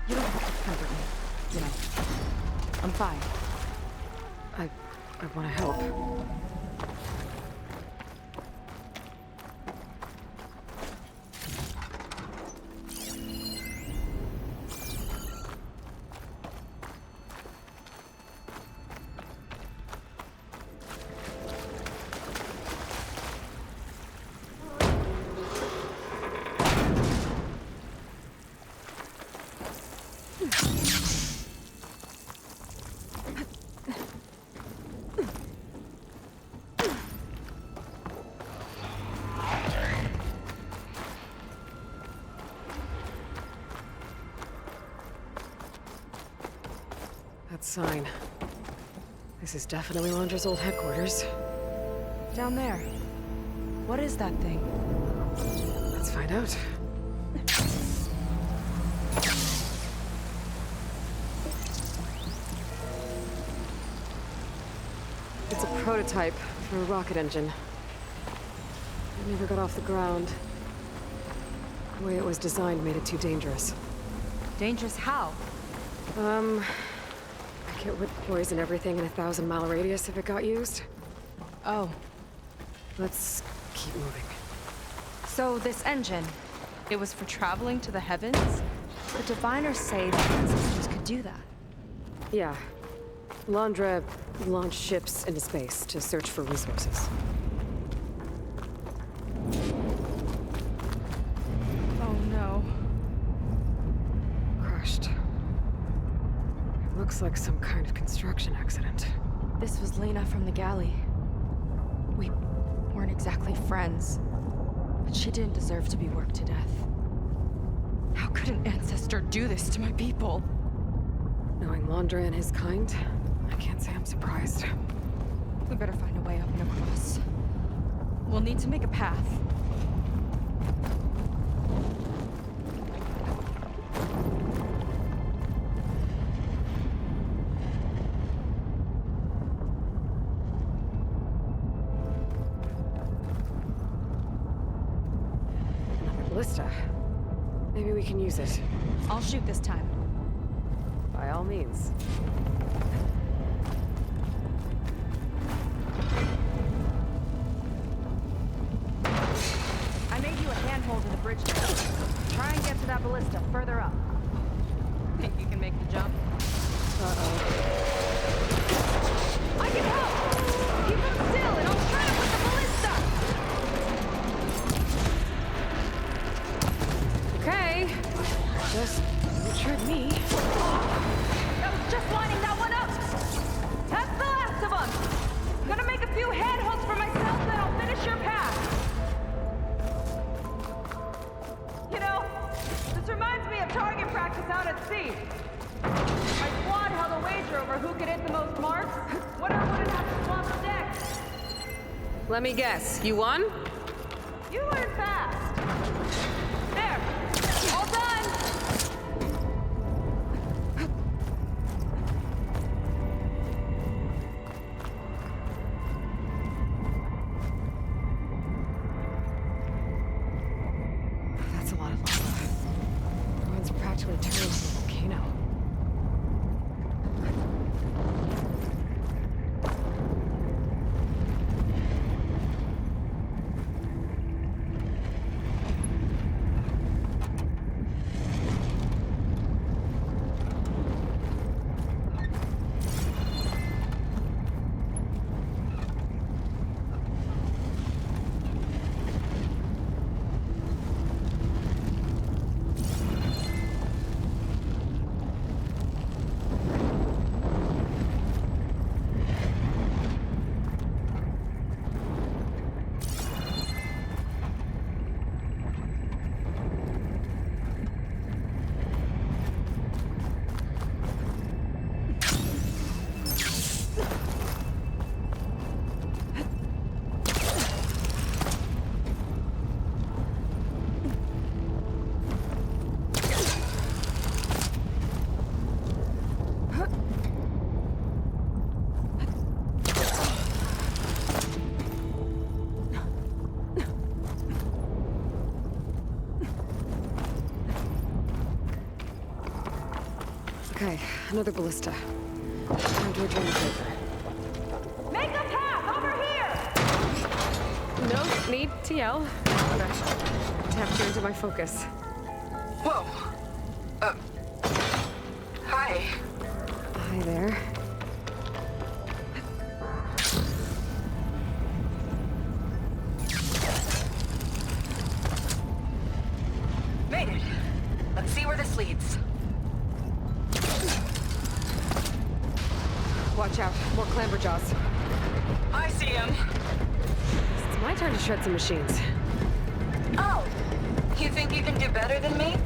You don't have to comfort me. You know, I'm fine. I want to help. That sign. This is definitely Londra's old headquarters. Down there. What is that thing? Let's find out. It's a prototype for a rocket engine. It never got off the ground. The way it was designed made it too dangerous. Dangerous how? It would poison everything in a 1,000-mile radius if it got used. Oh. Let's keep moving. So this engine, it was for traveling to the heavens? The diviners say the ancestors could do that. Yeah. Londra launched ships into space to search for resources. Oh no. Crushed. Looks like some kind of construction accident. This was Lena from the galley. We weren't exactly friends, but she didn't deserve to be worked to death. How could an ancestor do this to my people? Knowing Londra and his kind, I can't say I'm surprised. We better find a way up and across. We'll need to make a path. Ballista. Maybe we can use it. I'll shoot this time. By all means. I made you a handhold in the bridge there. Try and get to that ballista further up. Think you can make the jump? Uh-oh. I can help! Keep him still and I'll try it with the ballista! Okay. Just don't trip me. That was just lining that one up! That's the last of them! I'm gonna make a few handholds for myself, then I'll finish your path! You know, this reminds me of target practice out at sea. My squad held a wager over who could hit the most marks. Winner wouldn't have to swap the decks. Let me guess. You won? You learn fast. There. All done. That's a lot of lava. Ruins practically turned into a volcano. Okay, another ballista. Time to return the favor. Make a path over here! No need to yell. But I tapped you into my focus. Whoa. Hi. Hi there. Made it. Let's see where this leads. Watch out, more clamberjaws. I see him. It's my turn to shred some machines. Oh, you think you can do better than me?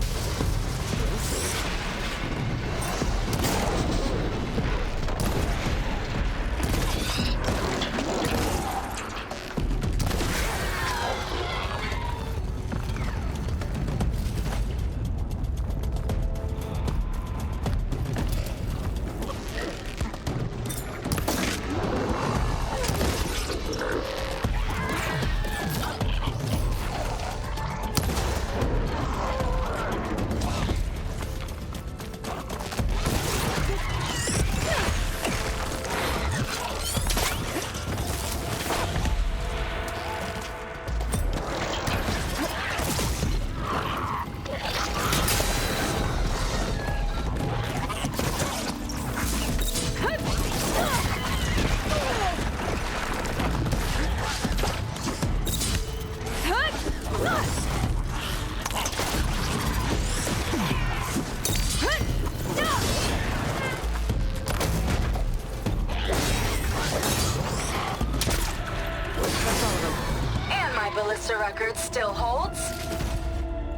Record still holds?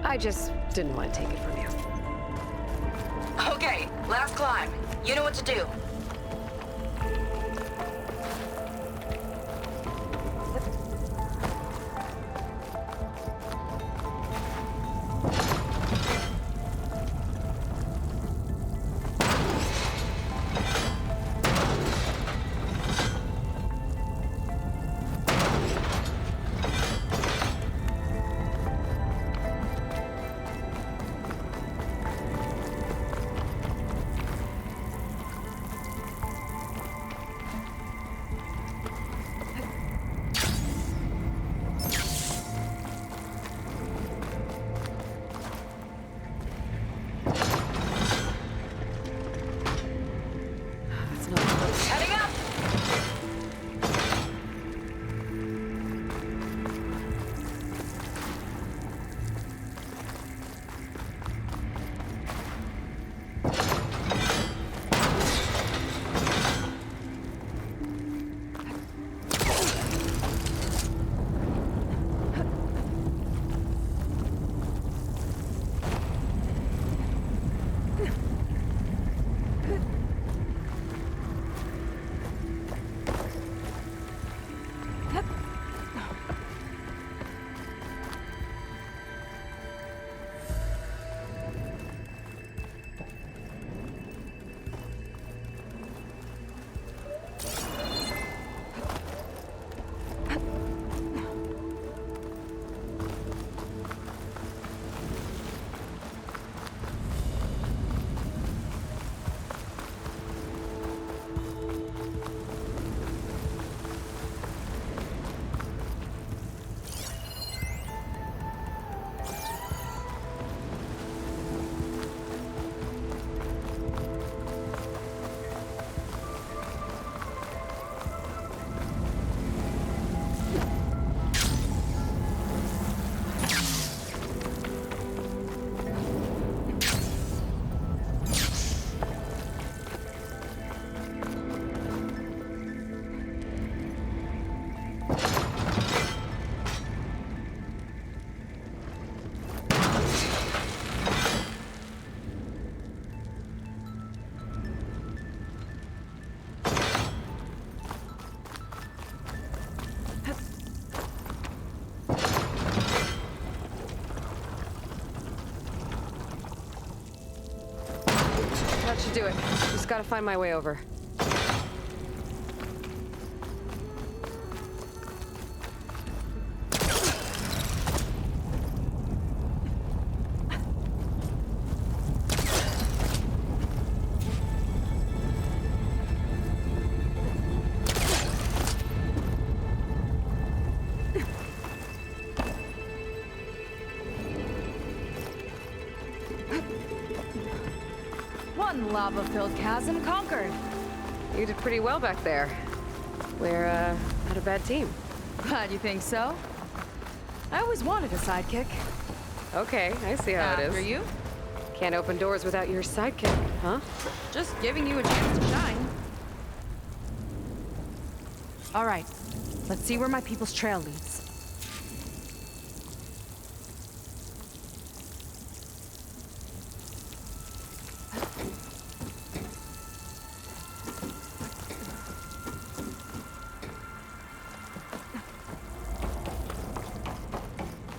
I just didn't want to take it from you. Okay, last climb. You know what to do. That should do it. Just gotta find my way over. lava-filled chasm conquered. You did pretty well back there. We're, not a bad team. Glad you think so. I always wanted a sidekick. Okay, I see how it is. After you? Can't open doors without your sidekick, huh? Just giving you a chance to shine. All right, let's see where my people's trail leads.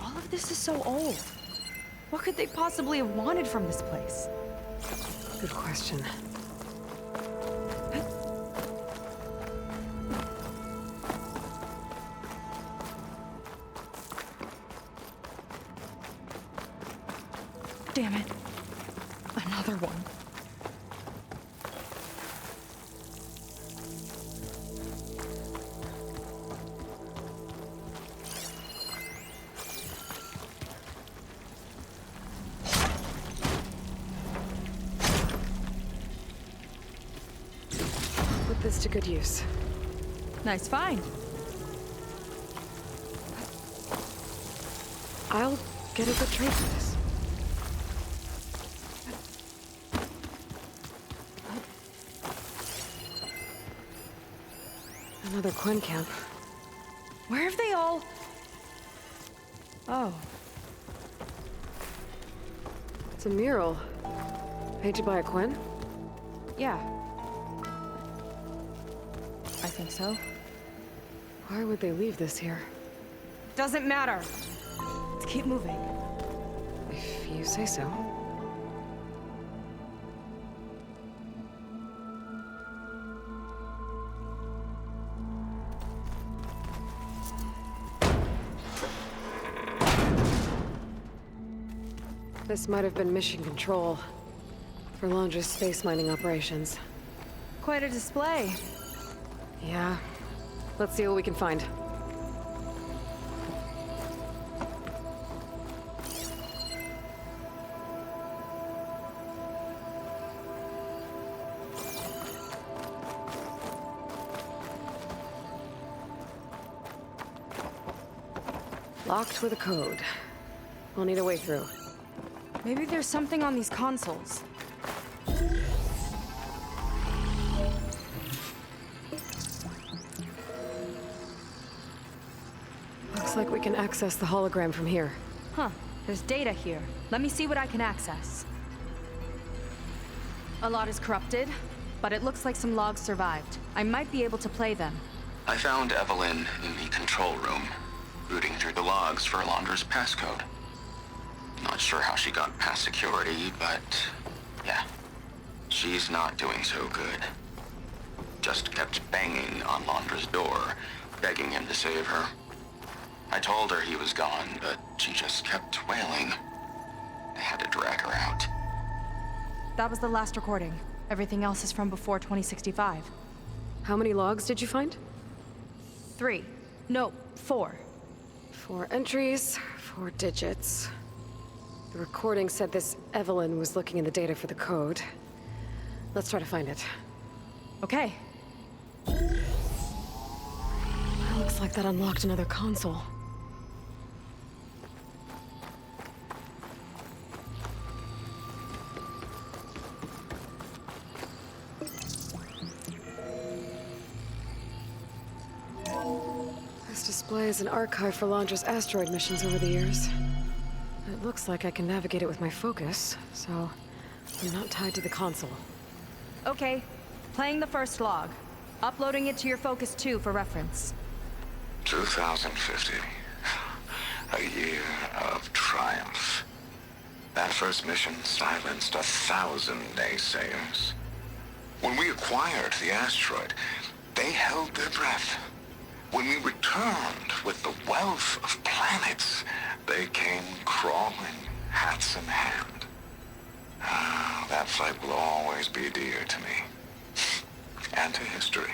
All of this is so old. What could they possibly have wanted from this place? Good question. Damn it. Another one. Put this to good use. Nice find. I'll get a good trade for this. Another Quinn camp. Where have they all... Oh. It's a mural. Painted by a Quinn? Yeah. I think so. Why would they leave this here? Doesn't matter. Let's keep moving. If you say so. This might have been mission control for Londra's space mining operations. Quite a display. Yeah. Let's see what we can find. Locked with a code. We'll need a way through. Maybe there's something on these consoles. Looks like we can access the hologram from here. Huh. There's data here. Let me see what I can access. A lot is corrupted, but it looks like some logs survived. I might be able to play them. I found Evelyn in the control room, rooting through the logs for Alondra's passcode. Not sure how she got past security, but yeah, she's not doing so good. Just kept banging on Londra's door, begging him to save her. I told her he was gone, but she just kept wailing. I had to drag her out. That was the last recording. Everything else is from before 2065. How many logs did you find? 3. No, 4. 4 entries, 4 digits. The recording said this Evelyn was looking in the data for the code. Let's try to find it. Okay. Looks like that unlocked another console. This display is an archive for Londra's asteroid missions over the years. It looks like I can navigate it with my focus, so I'm not tied to the console. Okay. Playing the first log. Uploading it to your Focus 2 for reference. 2050. A year of triumph. That first mission silenced 1,000 naysayers. When we acquired the asteroid, they held their breath. When we returned with the wealth of planets, they came crawling, hats in hand. That fight will always be dear to me. And to history.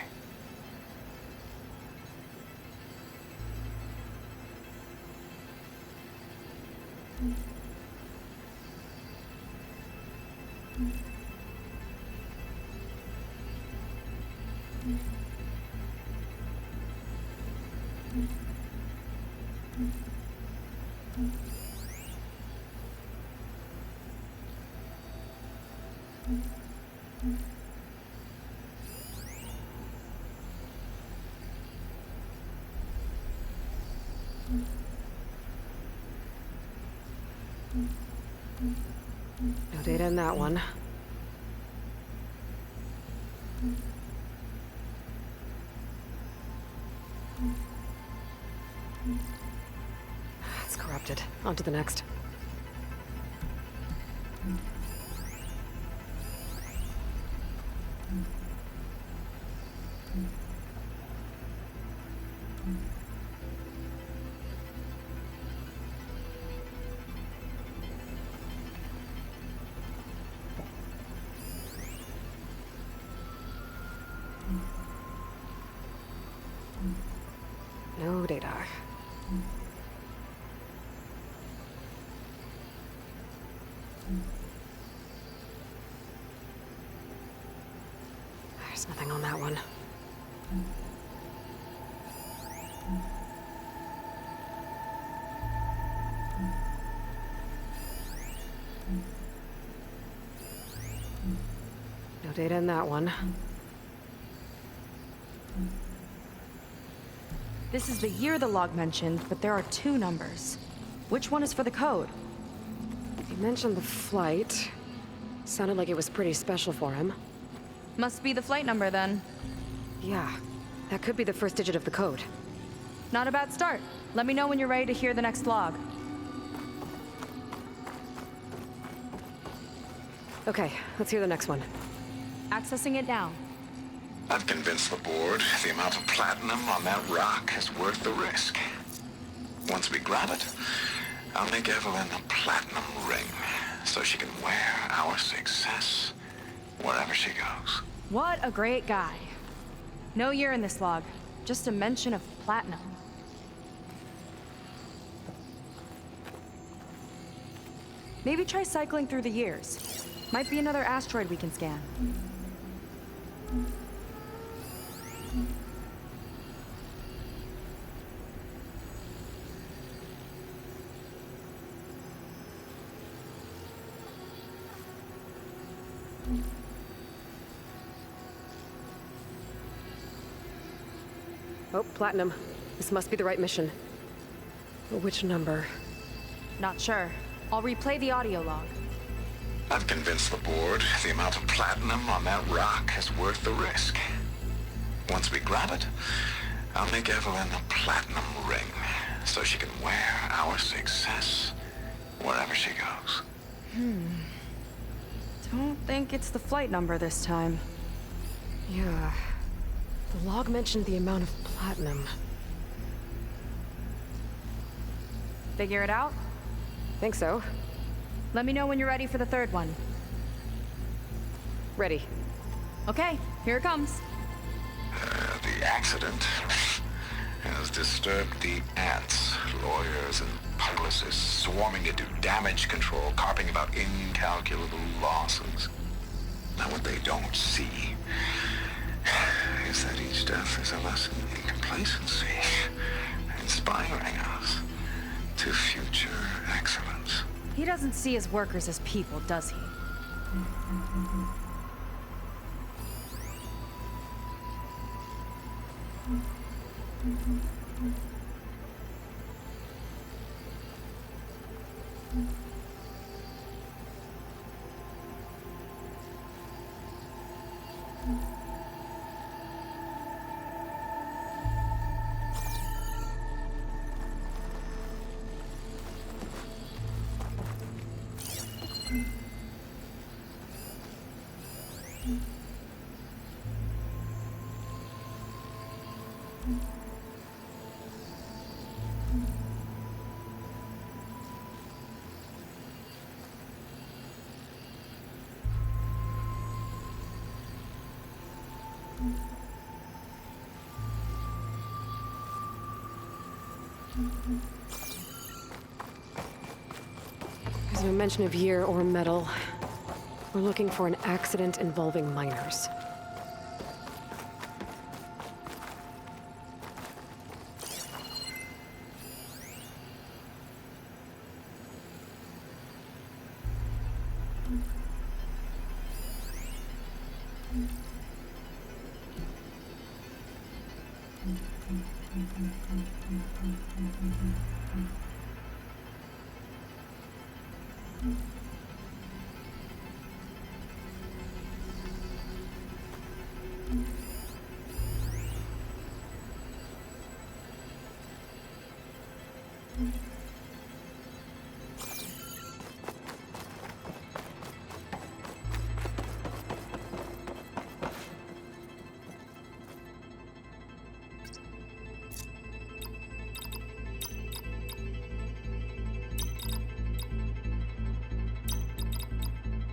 No data in that one. It's corrupted. On to the next. No data. There's nothing on that one. No data in that one. This is the year the log mentioned, but there are 2 numbers. Which one is for the code? He mentioned the flight. Sounded like it was pretty special for him. Must be the flight number then. Yeah, that could be the first digit of the code. Not a bad start. Let me know when you're ready to hear the next log. Okay, let's hear the next one. Accessing it now. I've convinced the board the amount of platinum on that rock is worth the risk. Once we grab it, I'll make Evelyn a platinum ring so she can wear our success wherever she goes. What a great guy. No year in this log, just a mention of platinum. Maybe try cycling through the years. Might be another asteroid we can scan. Oh, platinum. This must be the right mission. Which number? Not sure. I'll replay the audio log. I've convinced the board the amount of platinum on that rock is worth the risk. Once we grab it, I'll make Evelyn a platinum ring so she can wear our success wherever she goes. Don't think it's the flight number this time. Yeah. The log mentioned the amount of platinum. Figure it out? Think so. Let me know when you're ready for the third one. Ready. Okay, here it comes. The accident has disturbed the ants, lawyers and publicists swarming to do damage control, carping about incalculable losses. Now what they don't see is that each death is a lesson in complacency, inspiring us to future excellence. He doesn't see his workers as people, does he? There's no mention of year or metal. We're looking for an accident involving miners.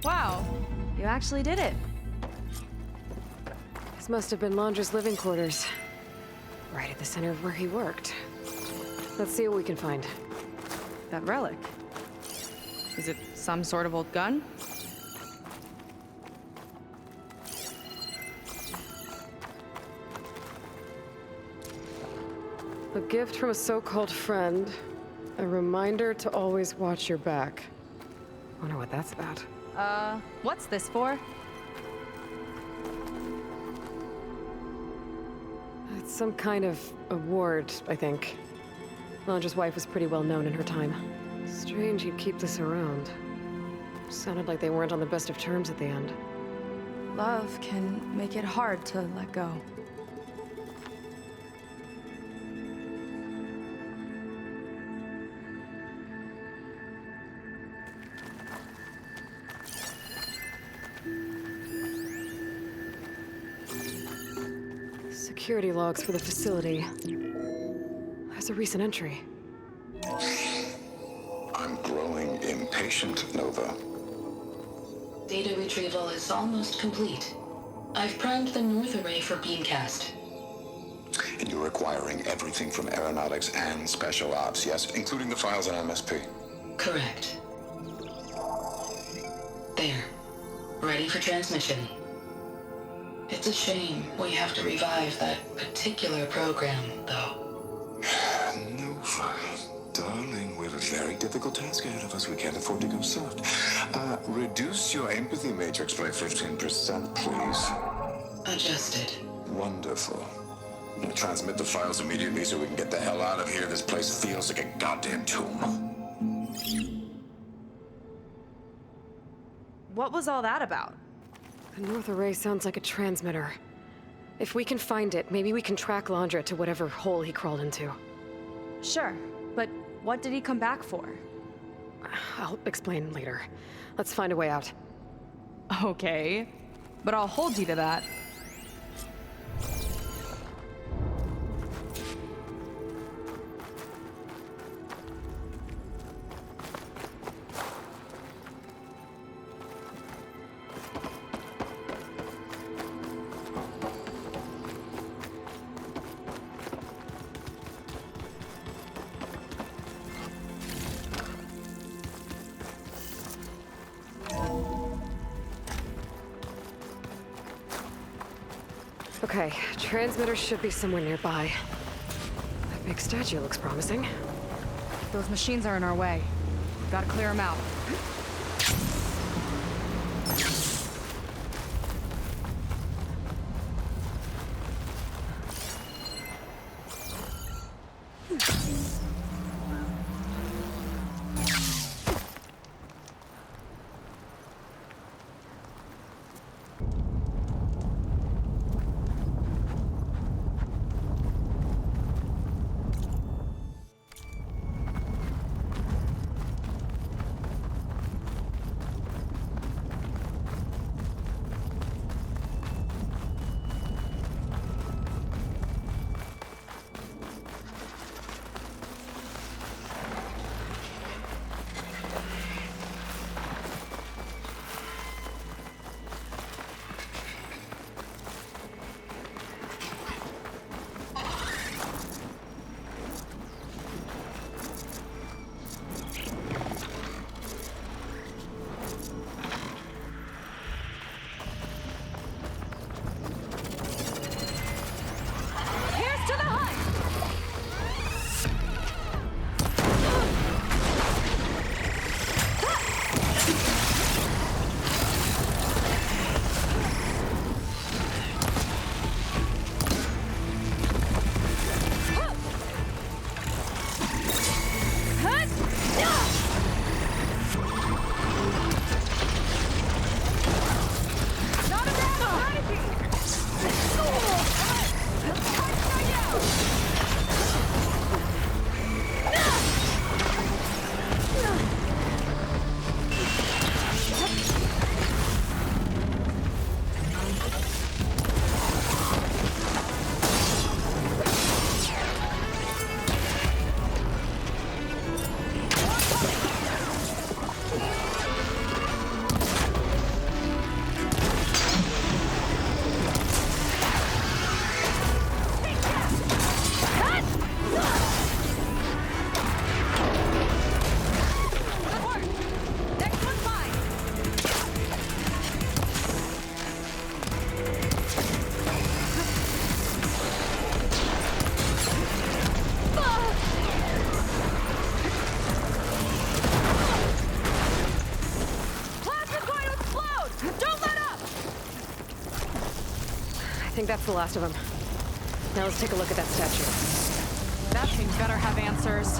Wow, you actually did it. This must have been Londra's living quarters. Right at the center of where he worked. Let's see what we can find. That relic. Is it some sort of old gun? A gift from a so-called friend. A reminder to always watch your back. Wonder what that's about. What's this for? It's some kind of award, I think. Londra's wife was pretty well known in her time. Strange you'd keep this around. Sounded like they weren't on the best of terms at the end. Love can make it hard to let go. Security logs for the facility. There's a recent entry. I'm growing impatient, Nova. Data retrieval is almost complete. I've primed the north array for beamcast. And you're acquiring everything from aeronautics and special ops, yes? Including the files on MSP. Correct. There. Ready for transmission. It's a shame we have to revive that particular program, though. Nova, darling, we have a very difficult task ahead of us. We can't afford to go soft. Reduce your empathy matrix by 15%, please. Adjusted. Wonderful. Now transmit the files immediately so we can get the hell out of here. This place feels like a goddamn tomb. What was all that about? The north array sounds like a transmitter. If we can find it, maybe we can track Londra to whatever hole he crawled into. Sure, but what did he come back for? I'll explain later. Let's find a way out. Okay, but I'll hold you to that. Okay, transmitter should be somewhere nearby. That big statue looks promising. Those machines are in our way. Gotta clear them out. that's the last of them. Now let's take a look at that statue. That thing better have answers.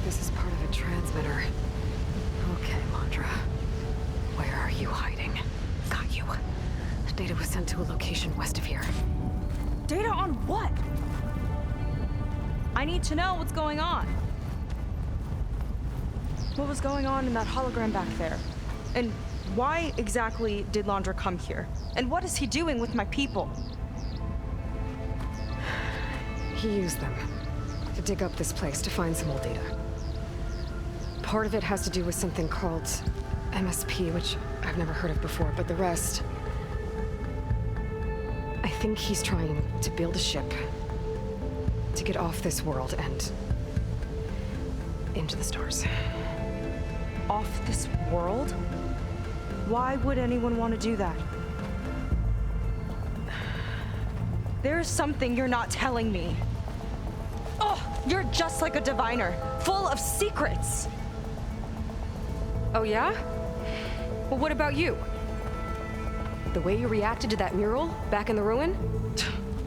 This is part of a transmitter. Okay, Londra. Where are you hiding? Got you. Data was sent to a location west of here. Data on what? I need to know what's going on. What was going on in that hologram back there? And why exactly did Londra come here? And what is he doing with my people? He used them to dig up this place to find some old data. Part of it has to do with something called MSP, which I've never heard of before, but the rest... I think he's trying to build a ship to get off this world and into the stars. Off this world? Why would anyone want to do that? There's something you're not telling me. Oh, you're just like a diviner, full of secrets. Oh yeah? Well, what about you? The way you reacted to that mural back in the ruin?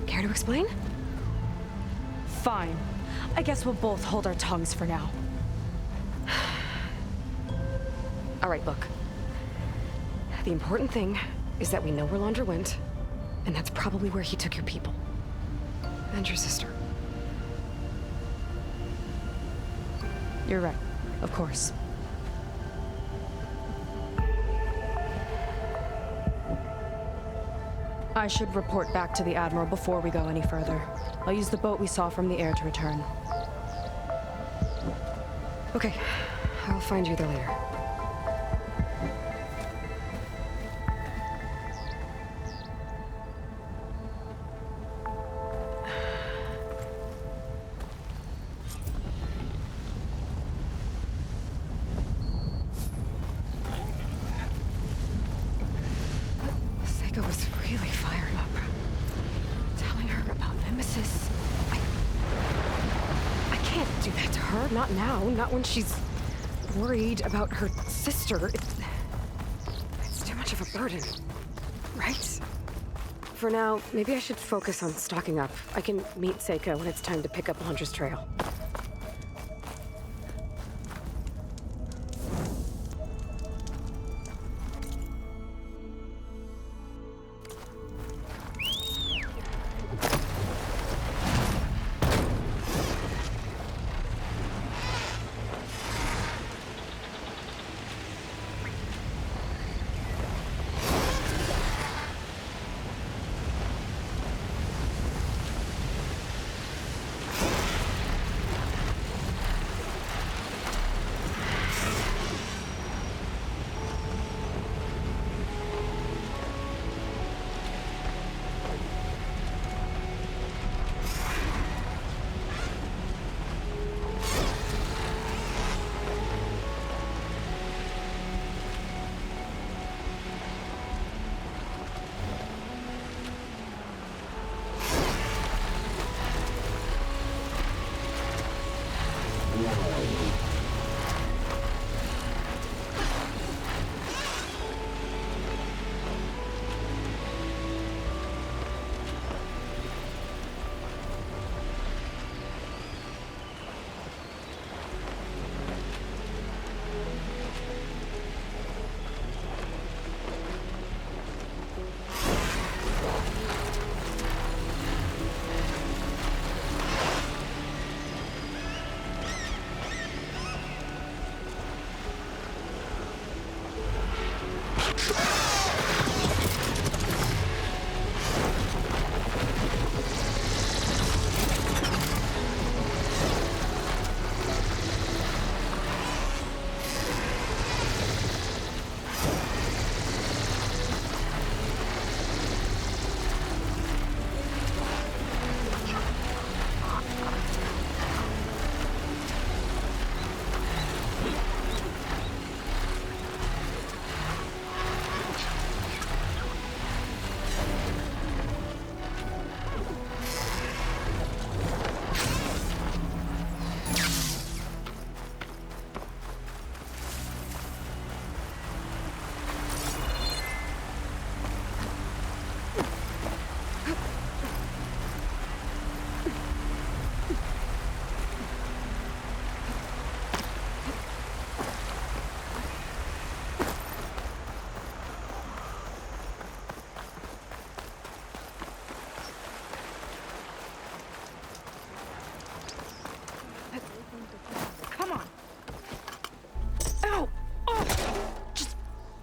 Care to explain? Fine. I guess we'll both hold our tongues for now. All right, look. The important thing is that we know where Londra went, and that's probably where he took your people. And your sister. You're right. Of course. I should report back to the Admiral before we go any further. I'll use the boat we saw from the air to return. Okay. I'll find you there later. Not now, not when she's worried about her sister. It's too much of a burden, right? For now, maybe I should focus on stocking up. I can meet Seika when it's time to pick up Londra's trail.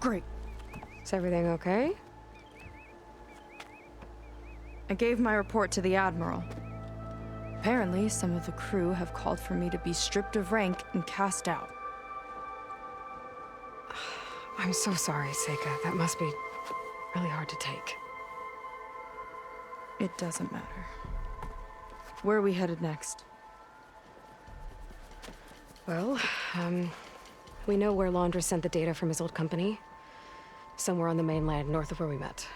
Great. Is everything okay? I gave my report to the Admiral. Apparently, some of the crew have called for me to be stripped of rank and cast out. I'm so sorry, Seika. That must be really hard to take. It doesn't matter. Where are we headed next? Well, we know where Laundra sent the data from his old company. Somewhere on the mainland, north of where we met.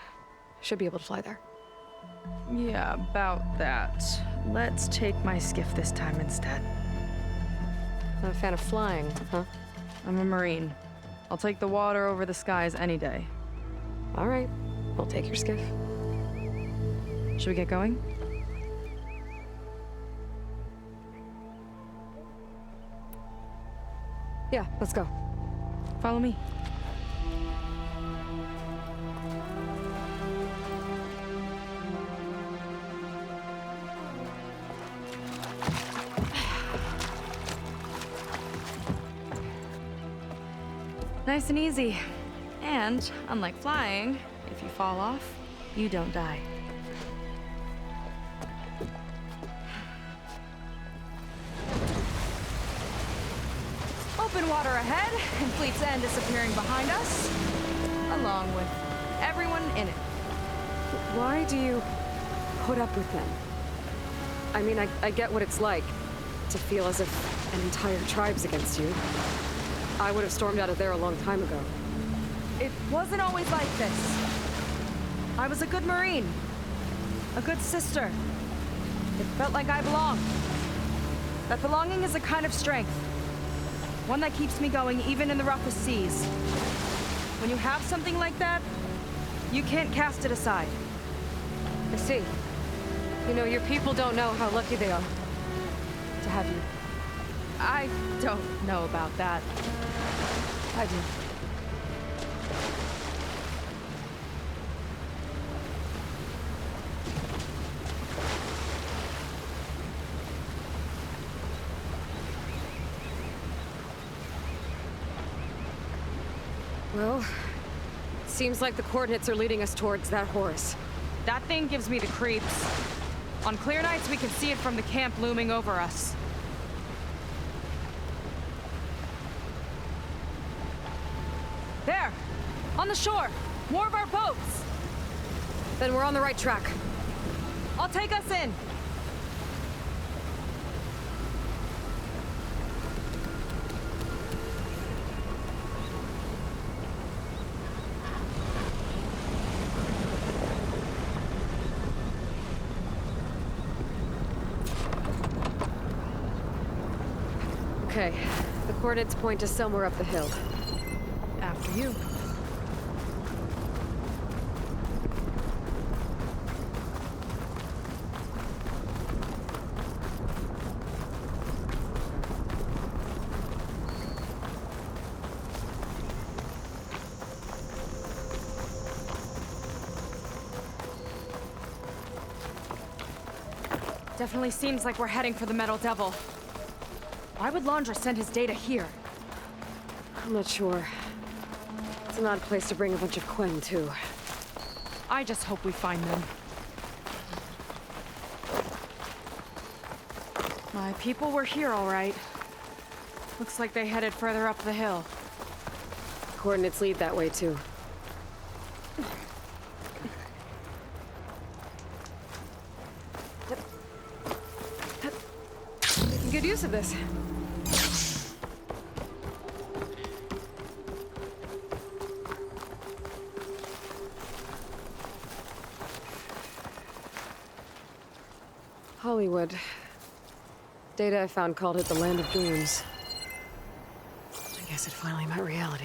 Should be able to fly there. Yeah, about that. Let's take my skiff this time instead. Not a fan of flying, huh? I'm a Marine. I'll take the water over the skies any day. All right, we'll take your skiff. Should we get going? Yeah, let's go. Follow me. Nice and easy. And, unlike flying, if you fall off, you don't die. Open water ahead, and Fleet's End disappearing behind us, along with everyone in it. Why do you put up with them? I mean, I get what it's like to feel as if an entire tribe's against you. I would have stormed out of there a long time ago. It wasn't always like this. I was a good Marine. A good sister. It felt like I belonged. That belonging is a kind of strength. One that keeps me going even in the roughest seas. When you have something like that, you can't cast it aside. I see. You know, your people don't know how lucky they are to have you. I don't know about that. I do. Well, seems like the coordinates are leading us towards that horse. That thing gives me the creeps. On clear nights, we can see it from the camp looming over us. There! On the shore! More of our boats! Then we're on the right track. I'll take us in! Okay, the coordinates point to somewhere up the hill. After you. Definitely seems like we're heading for the Metal Devil. Why would Laundra send his data here? I'm not sure. It's an odd place to bring a bunch of Quen, too. I just hope we find them. My people were here, all right. Looks like they headed further up the hill. Coordinates lead that way, too. Good use of this. Hollywood. Data I found called it the Land of Dreams. I guess it finally met reality.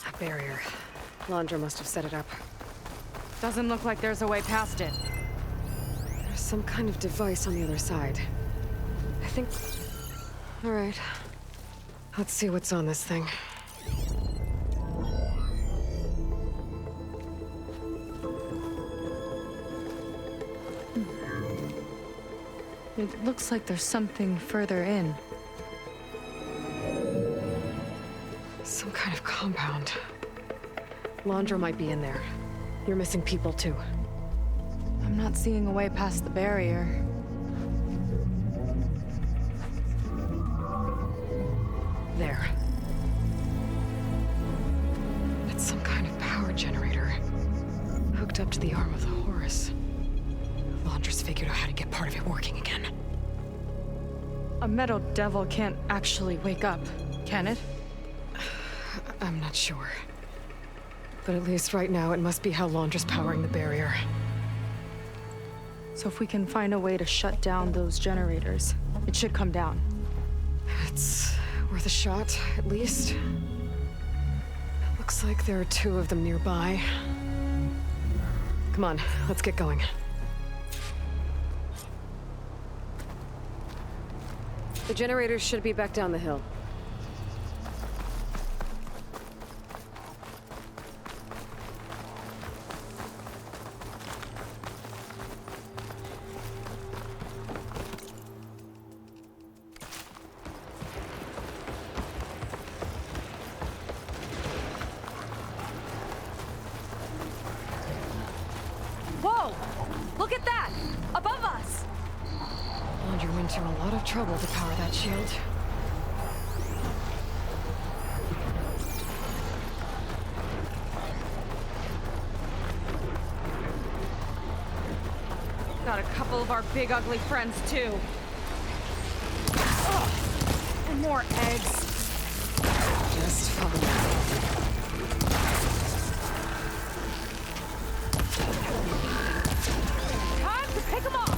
That barrier. Laundra must have set it up. Doesn't look like there's a way past it. There's some kind of device on the other side. I think... All right. Let's see what's on this thing. It looks like there's something further in. Some kind of compound. Laundra might be in there. You're missing people too. I'm not seeing a way past the barrier. There. It's some kind of power generator. Hooked up to the arm of the Horus. Laundra's figured out how to get part of it working again. A metal devil can't actually wake up, can it? I'm not sure. But at least right now, it must be how Laundra's powering the barrier. So if we can find a way to shut down those generators, it should come down. It's worth a shot, at least. Looks like there are 2 of them nearby. Come on, let's get going. The generators should be back down the hill. Whoa! Look at that! Above us! Laundry went to a lot of trouble to power that shield. Got a couple of our big ugly friends too. Ugh. And more eggs. Just follow. Time to pick them off!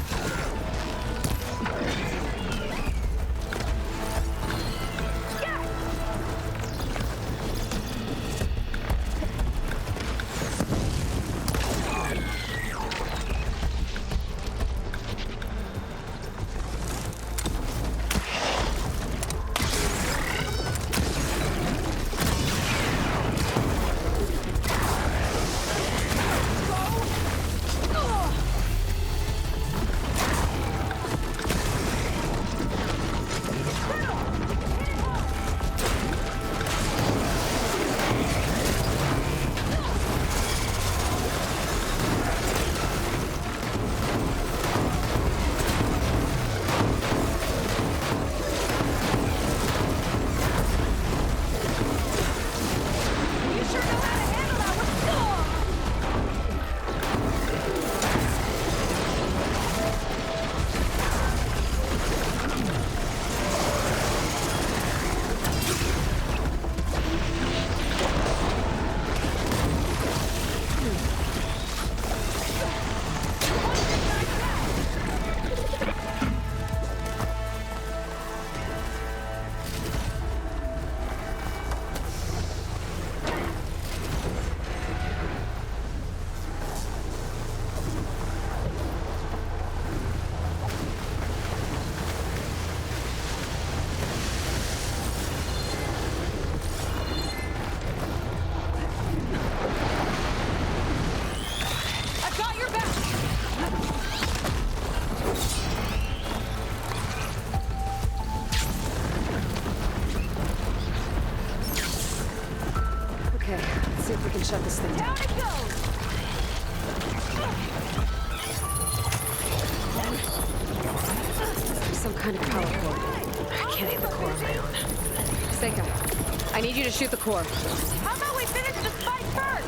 See if we can shut this thing down. Down it goes! Some kind of power cord. I can't hit the core on my own. Seika, I need you to shoot the core. How about we finish this fight first?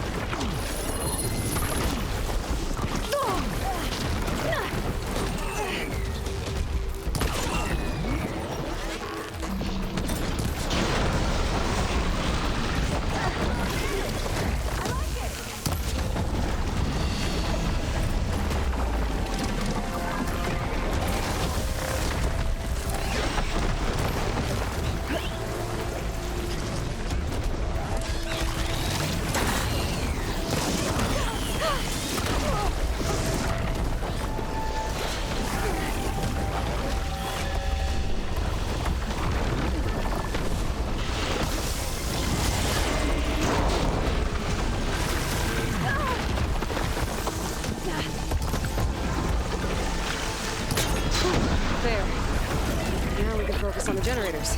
generators.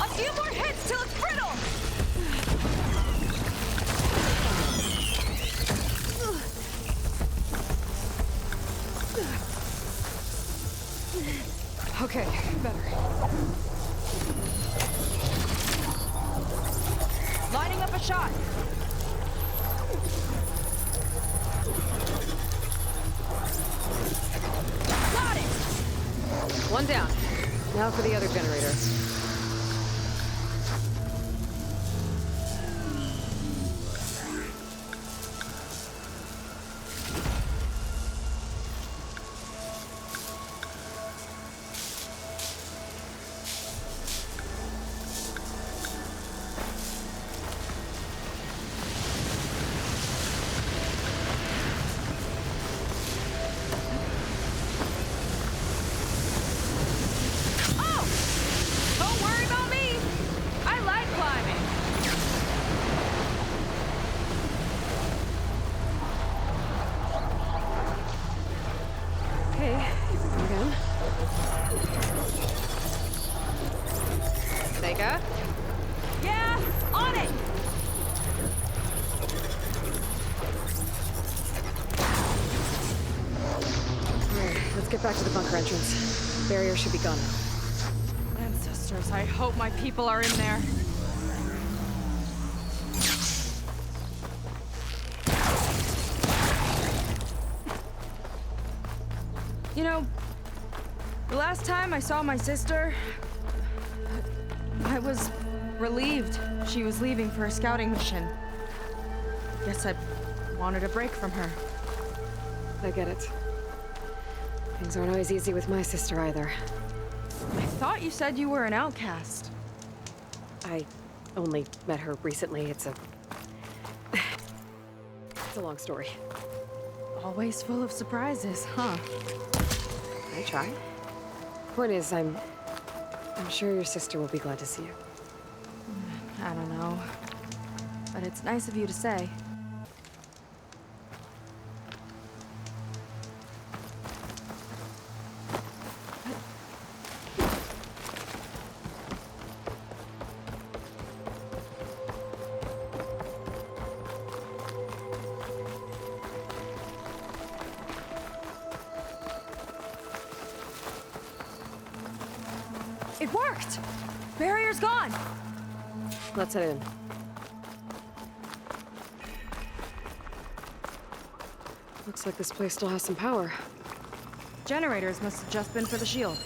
A few more hits till it's brittle! Okay, better. Lining up a shot. Got it! One down. Now for the other generator. Yeah, on it! Alright, let's get back to the bunker entrance. Barrier should be gone now. Ancestors, I hope my people are in there. You know, the last time I saw my sister, I was relieved she was leaving for a scouting mission. Guess I wanted a break from her. I get it. Things aren't always easy with my sister either. I thought you said you were an outcast. I only met her recently. It's a long story. Always full of surprises, huh? I try. Point is, I'm sure your sister will be glad to see you. I don't know. But it's nice of you to say. It worked! Barrier's gone! Let's head in. Looks like this place still has some power. Generators must have just been for the shield.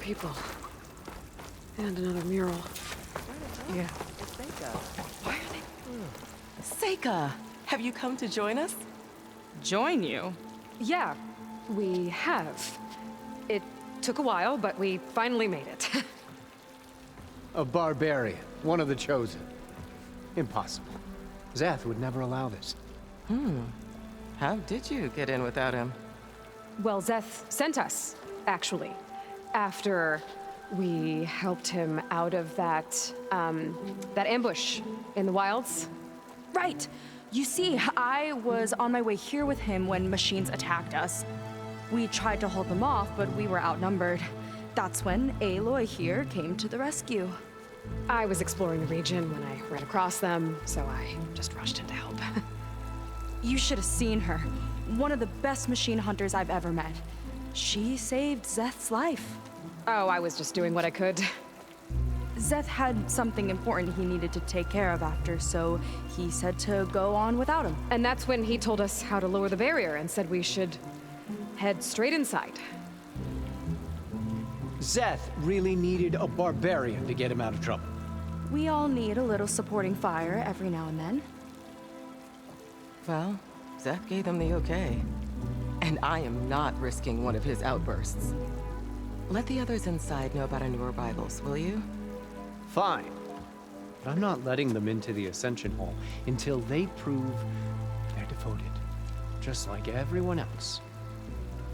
People. And another mural. Yeah. Why are they... Seika, have you come to join us? Join you? Yeah, we have. It took a while, but we finally made it. A barbarian, one of the chosen. Impossible. Zeth would never allow this. How did you get in without him? Well, Zeth sent us, actually. After we helped him out of that ambush in the wilds. Right! You see, I was on my way here with him when machines attacked us. We tried to hold them off, but we were outnumbered. That's when Aloy here came to the rescue. I was exploring the region when I ran across them, so I just rushed in to help. You should have seen her. One of the best machine hunters I've ever met. She saved Zeth's life. Oh, I was just doing what I could. Zeth had something important he needed to take care of after, so he said to go on without him. And that's when he told us how to lower the barrier and said we should head straight inside. Zeth really needed a barbarian to get him out of trouble. We all need a little supporting fire every now and then. Well, Zeth gave them the okay. And I am not risking one of his outbursts. Let the others inside know about our new arrivals, will you? Fine. But I'm not letting them into the Ascension Hall until they prove they're devoted. Just like everyone else.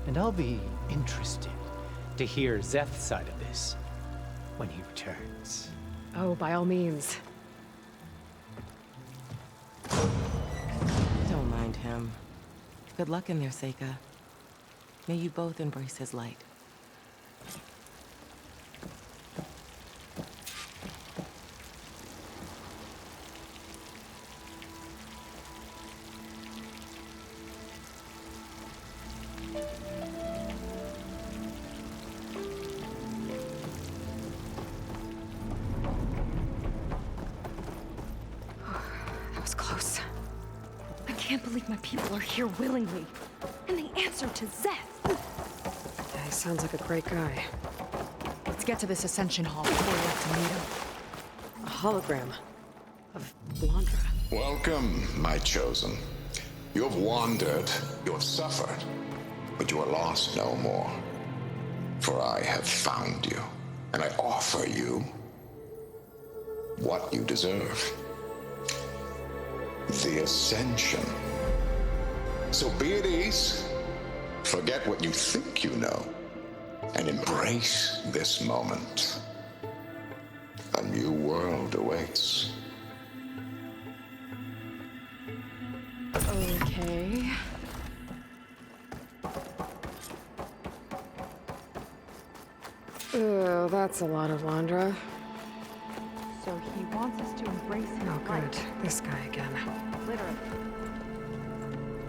And I'll be interested to hear Szeth's side of this when he returns. Oh, by all means. Don't mind him. Good luck in there, Seika. May you both embrace his light. That was close. I can't believe my people are here willingly. And they answered to Szeth. Yeah, he sounds like a great guy. Let's get to this Ascension Hall before we have to meet him. A hologram of Londra. Welcome, my chosen. You have wandered, you have suffered, but you are lost no more. For I have found you, and I offer you what you deserve. The Ascension. So be at ease, forget what you think you know, and embrace this moment. A new world awaits. Okay. Oh, that's a lot of Londra. So he wants us to embrace him. Oh, good. This guy again. Literally.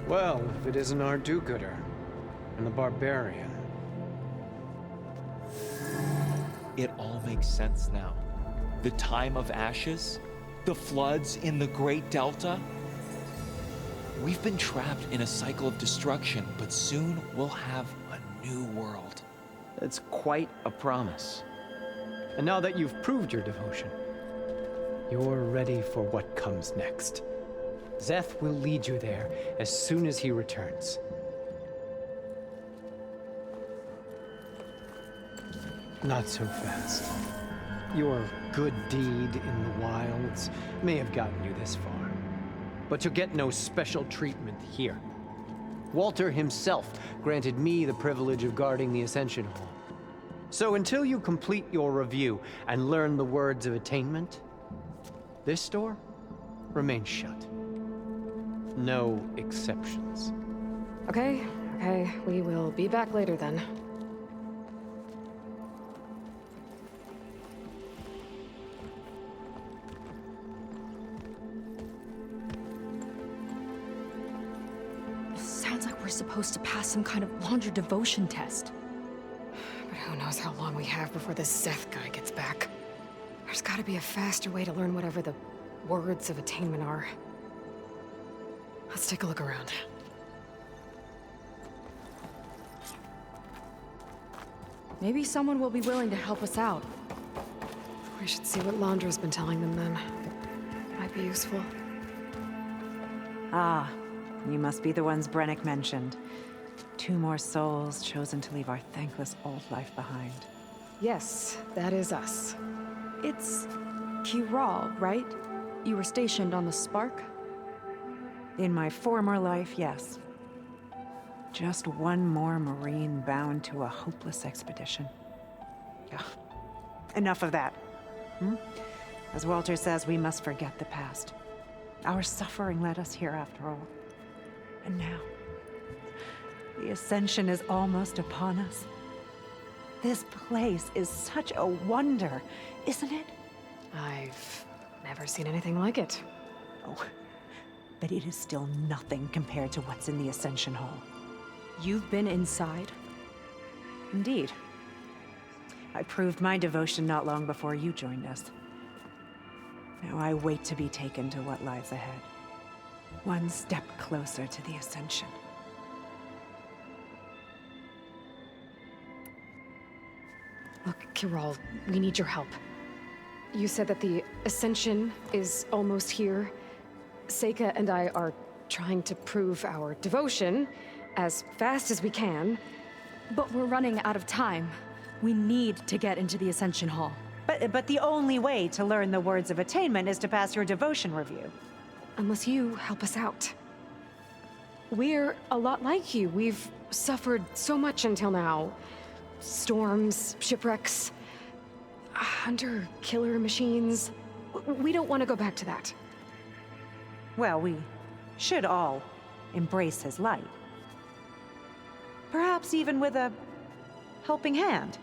Well, if it isn't our do-gooder and the barbarian. It all makes sense now. The time of ashes, the floods in the Great Delta. We've been trapped in a cycle of destruction, but soon we'll have a new world. That's quite a promise. And now that you've proved your devotion, you're ready for what comes next. Szeth will lead you there as soon as he returns. Not so fast. Your good deed in the wilds may have gotten you this far, but you'll get no special treatment here. Walter himself granted me the privilege of guarding the Ascension Hall. So until you complete your review and learn the words of attainment, this door remains shut. No exceptions. Okay, we will be back later then. Sounds like we're supposed to pass some kind of Londra devotion test. But who knows how long we have before this Szeth guy gets back. There's gotta be a faster way to learn whatever the words of attainment are. Let's take a look around. Maybe someone will be willing to help us out. We should see what Londra's been telling them then. Might be useful. Ah, you must be the ones Brennick mentioned. 2 more souls chosen to leave our thankless old life behind. Yes, that is us. It's Kiral, right? You were stationed on the Spark? In my former life, yes. Just one more Marine bound to a hopeless expedition. Yeah. Enough of that. As Walter says, we must forget the past. Our suffering led us here after all. And now, the Ascension is almost upon us. This place is such a wonder, isn't it? I've never seen anything like it. Oh, but it is still nothing compared to what's in the Ascension Hall. You've been inside? Indeed. I proved my devotion not long before you joined us. Now I wait to be taken to what lies ahead. One step closer to the Ascension. Look, Kiral, we need your help. You said that the Ascension is almost here. Seika and I are trying to prove our devotion as fast as we can. But we're running out of time. We need to get into the Ascension Hall. But the only way to learn the words of attainment is to pass your devotion review. Unless you help us out. We're a lot like you. We've suffered so much until now. Storms, shipwrecks, hunter-killer machines. We don't want to go back to that. Well, we should all embrace his light. Perhaps even with a helping hand.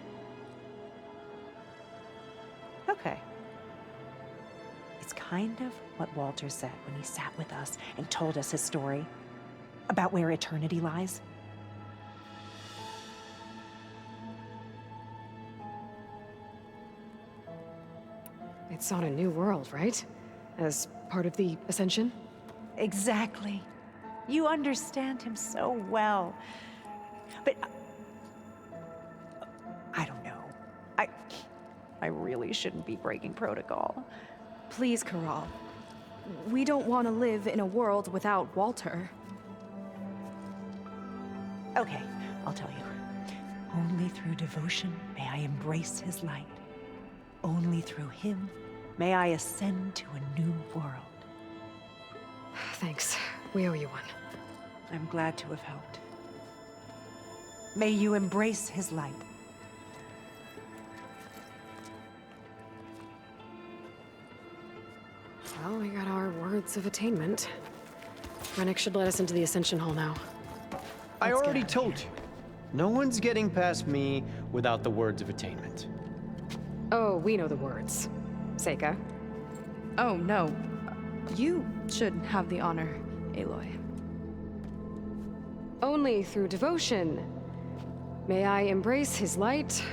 Okay. It's kind of what Walter said when he sat with us and told us his story about where eternity lies. It's on a new world, right? As part of the Ascension? Exactly. You understand him so well. But I don't know. I really shouldn't be breaking protocol. Please, Corral. We don't want to live in a world without Walter. Okay, I'll tell you. Only through devotion may I embrace his light. Only through him may I ascend to a new world. Thanks. We owe you one. I'm glad to have helped. May you embrace his light. Well, we got our words of attainment. Rennick should let us into the Ascension Hall now. I already told you. No one's getting past me without the words of attainment. Oh, we know the words. Seika. Oh, no. You should have the honor, Aloy. Only through devotion may I embrace his light.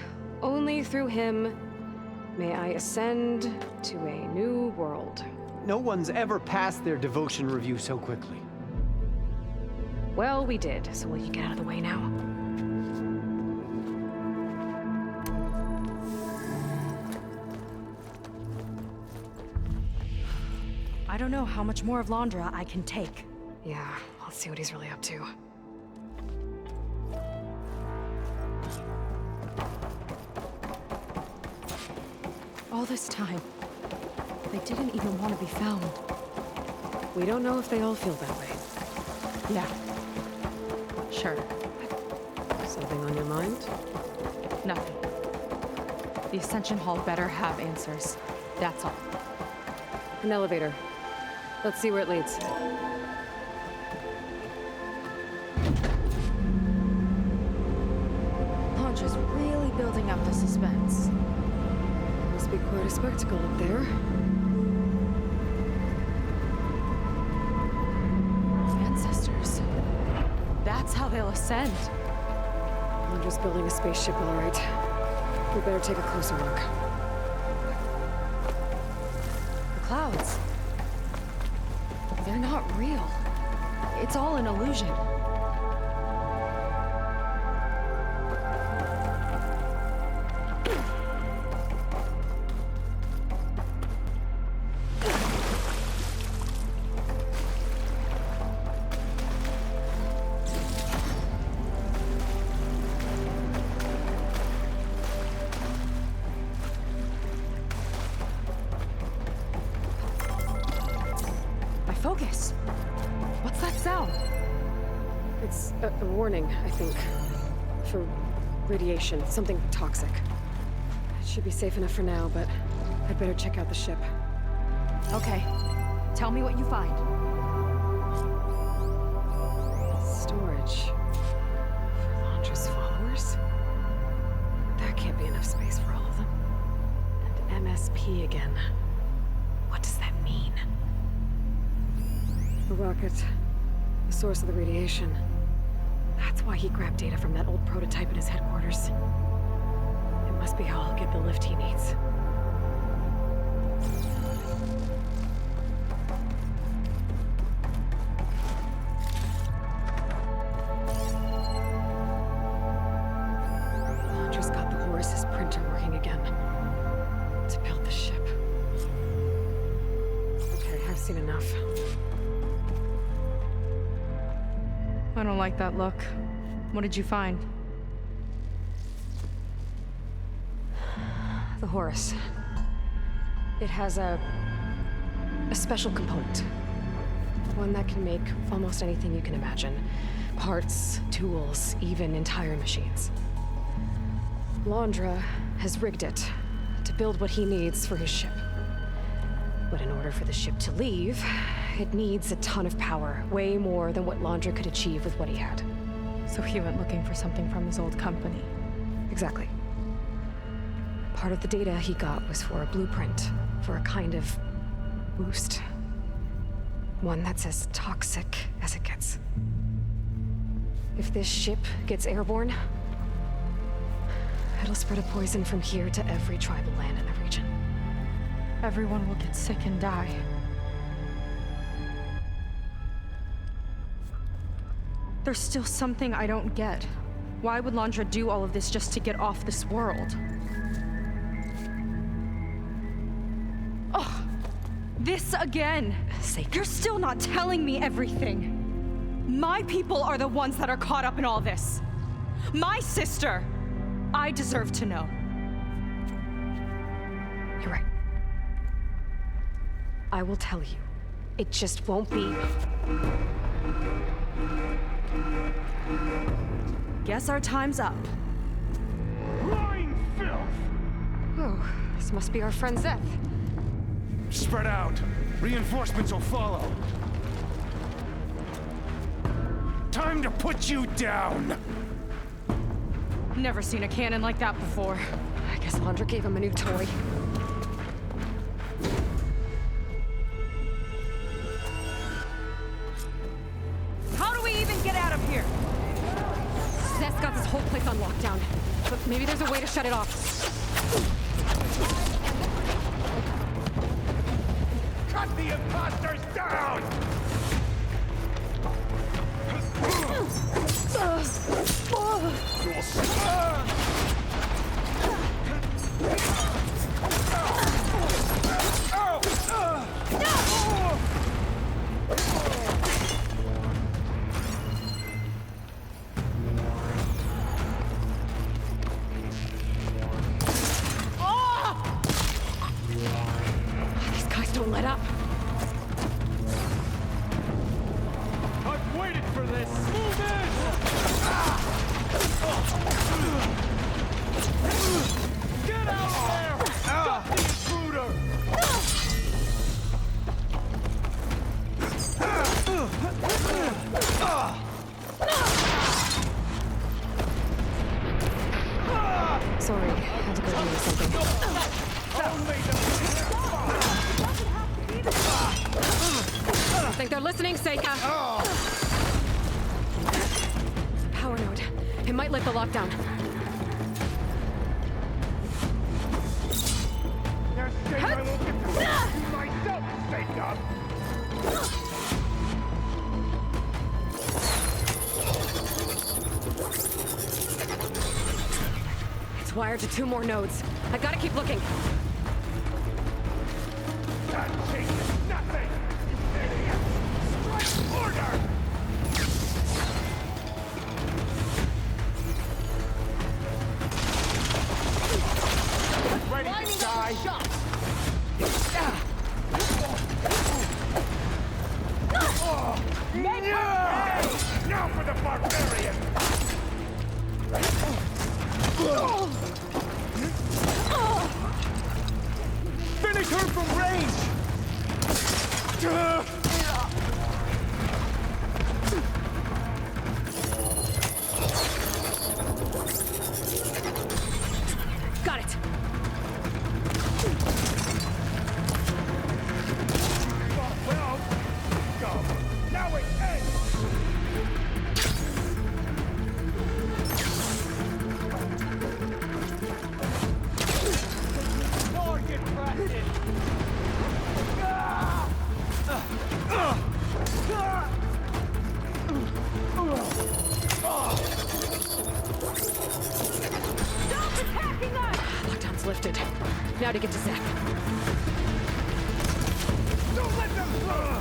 Only through him may I ascend to a new world. No one's ever passed their devotion review so quickly. Well, we did, so will you get out of the way now? I don't know how much more of Londra I can take. Yeah, let's see what he's really up to. All this time, they didn't even want to be found. We don't know if they all feel that way. Yeah. Sure. Something on your mind? Nothing. The Ascension Hall better have answers. That's all. An elevator. Let's see where it leads. Londra's really building up the suspense. Must be quite a spectacle up there. Ancestors. That's how they'll ascend. Londra's building a spaceship, all right. We better take a closer look. The clouds. They're not real. It's all an illusion. Focus. What's that sound? It's a warning, I think. For radiation, something toxic. It should be safe enough for now, but I'd better check out the ship. Okay. Tell me what you find. Storage. For Londra's followers? That can't be enough space for all of them. And MSP again. What does that mean? The rocket. The source of the radiation. That's why he grabbed data from that old prototype at his headquarters. It must be how I'll get the lift he needs. Londra's got the Horus's printer working again. To build the ship. Okay, I've seen enough. I don't like that look. What did you find? The Horus. It has a special component. One that can make almost anything you can imagine. Parts, tools, even entire machines. Londra has rigged it to build what he needs for his ship. But in order for the ship to leave, it needs a ton of power, way more than what Londra could achieve with what he had. So he went looking for something from his old company. Exactly. Part of the data he got was for a blueprint, for a kind of boost. One that's as toxic as it gets. If this ship gets airborne, it'll spread a poison from here to every tribal land in the region. Everyone will get sick and die. There's still something I don't get. Why would Londra do all of this just to get off this world? Oh, this again! You're still not telling me everything. My people are the ones that are caught up in all this. My sister! I deserve to know. You're right. I will tell you. It just won't be... Guess our time's up. Lying filth! Oh, this must be our friend Zeth. Spread out. Reinforcements will follow. Time to put you down! Never seen a cannon like that before. I guess Londra gave him a new toy. How do we even get out of here? Zeth's got this whole place on lockdown. But maybe there's a way to shut it off. Cut the imposters down! These guys don't let up. I've waited for this! Move in! Get out there! Stop the intruder! Sorry, had to go do something. Think they're listening, Seika? Power node. It might lift the lockdown. They're saying I won't get to see myself, Seika! It's wired to 2 more nodes. I gotta keep looking. That changes nothing! Idiot! Strike order! Ready to die! Now for the barbarian! Finish her from range! Got it! Well, go! Now it ends! Target practice! Stop attacking us! Lockdown's lifted. Now to get to Zach. Don't let them through!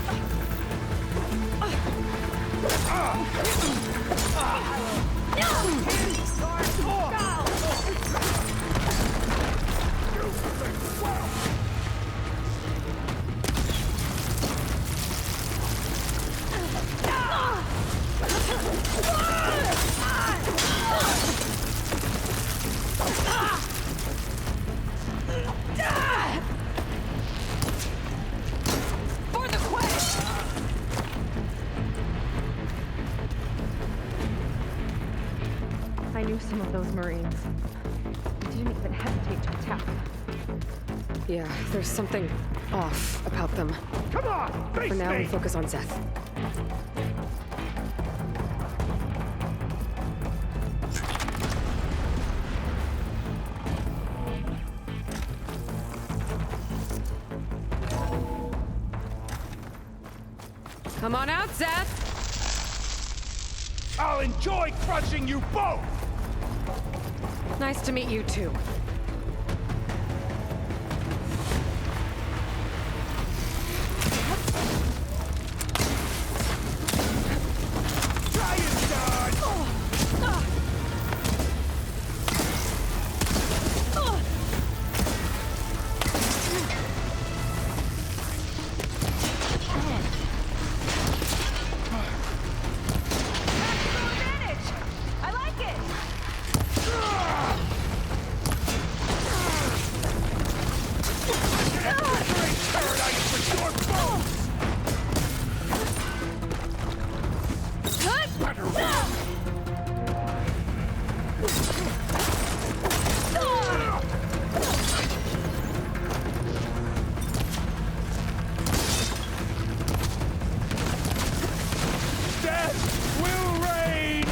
with those Marines. They didn't even hesitate to attack. Yeah, there's something off about them. Come on, face For now, me. we focus on Zeth. Come on out, Zeth! I'll enjoy crushing you both! Nice to meet you, too. Try it, son! I like it! Great paradise for your bones! Death will reign!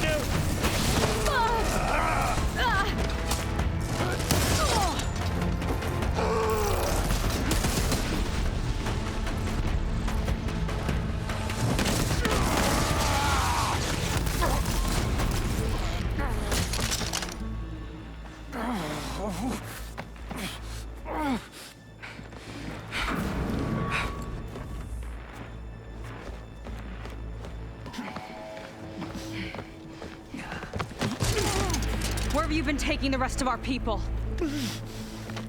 Where have you been taking the rest of our people?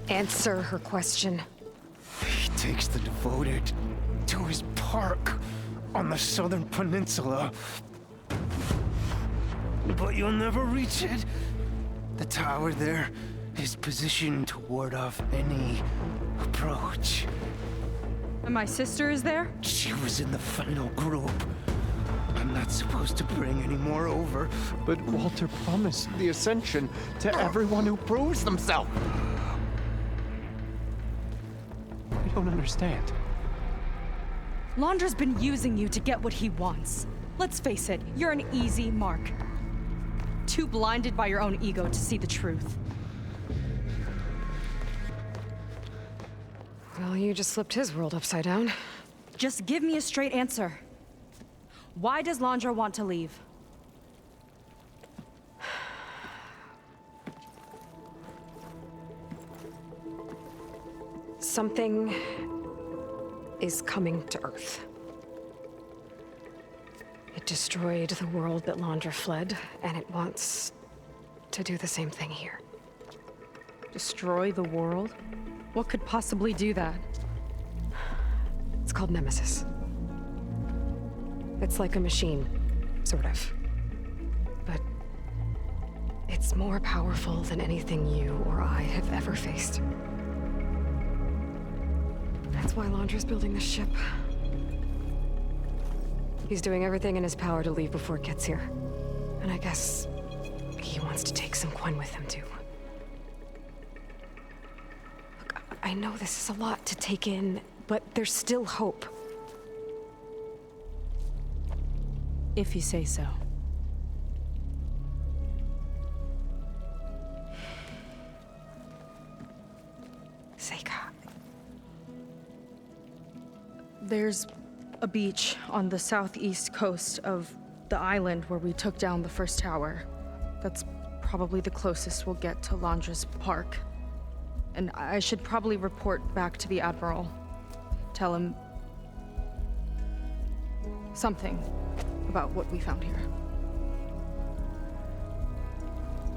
Answer her question. He takes the devoted to his park on the southern peninsula. But you'll never reach it. The tower there is positioned to ward off any approach. And my sister is there? She was in the final group. I'm not supposed to bring any more over. But Walter promised the Ascension to everyone who proves themselves. I don't understand. Londra's been using you to get what he wants. Let's face it, you're an easy mark. Too blinded by your own ego to see the truth. Well, you just flipped his world upside down. Just give me a straight answer. Why does Londra want to leave? Something is coming to Earth. It destroyed the world that Londra fled, and it wants to do the same thing here. Destroy the world? What could possibly do that? It's called Nemesis. It's like a machine, sort of. But it's more powerful than anything you or I have ever faced. That's why Londra's building this ship. He's doing everything in his power to leave before it gets here. And I guess he wants to take some Quen with him, too. Look, I know this is a lot to take in, but there's still hope. If you say so. Seika. There's a beach on the southeast coast of the island where we took down the first tower. That's probably the closest we'll get to Londra's park. And I should probably report back to the Admiral. Tell him something about what we found here.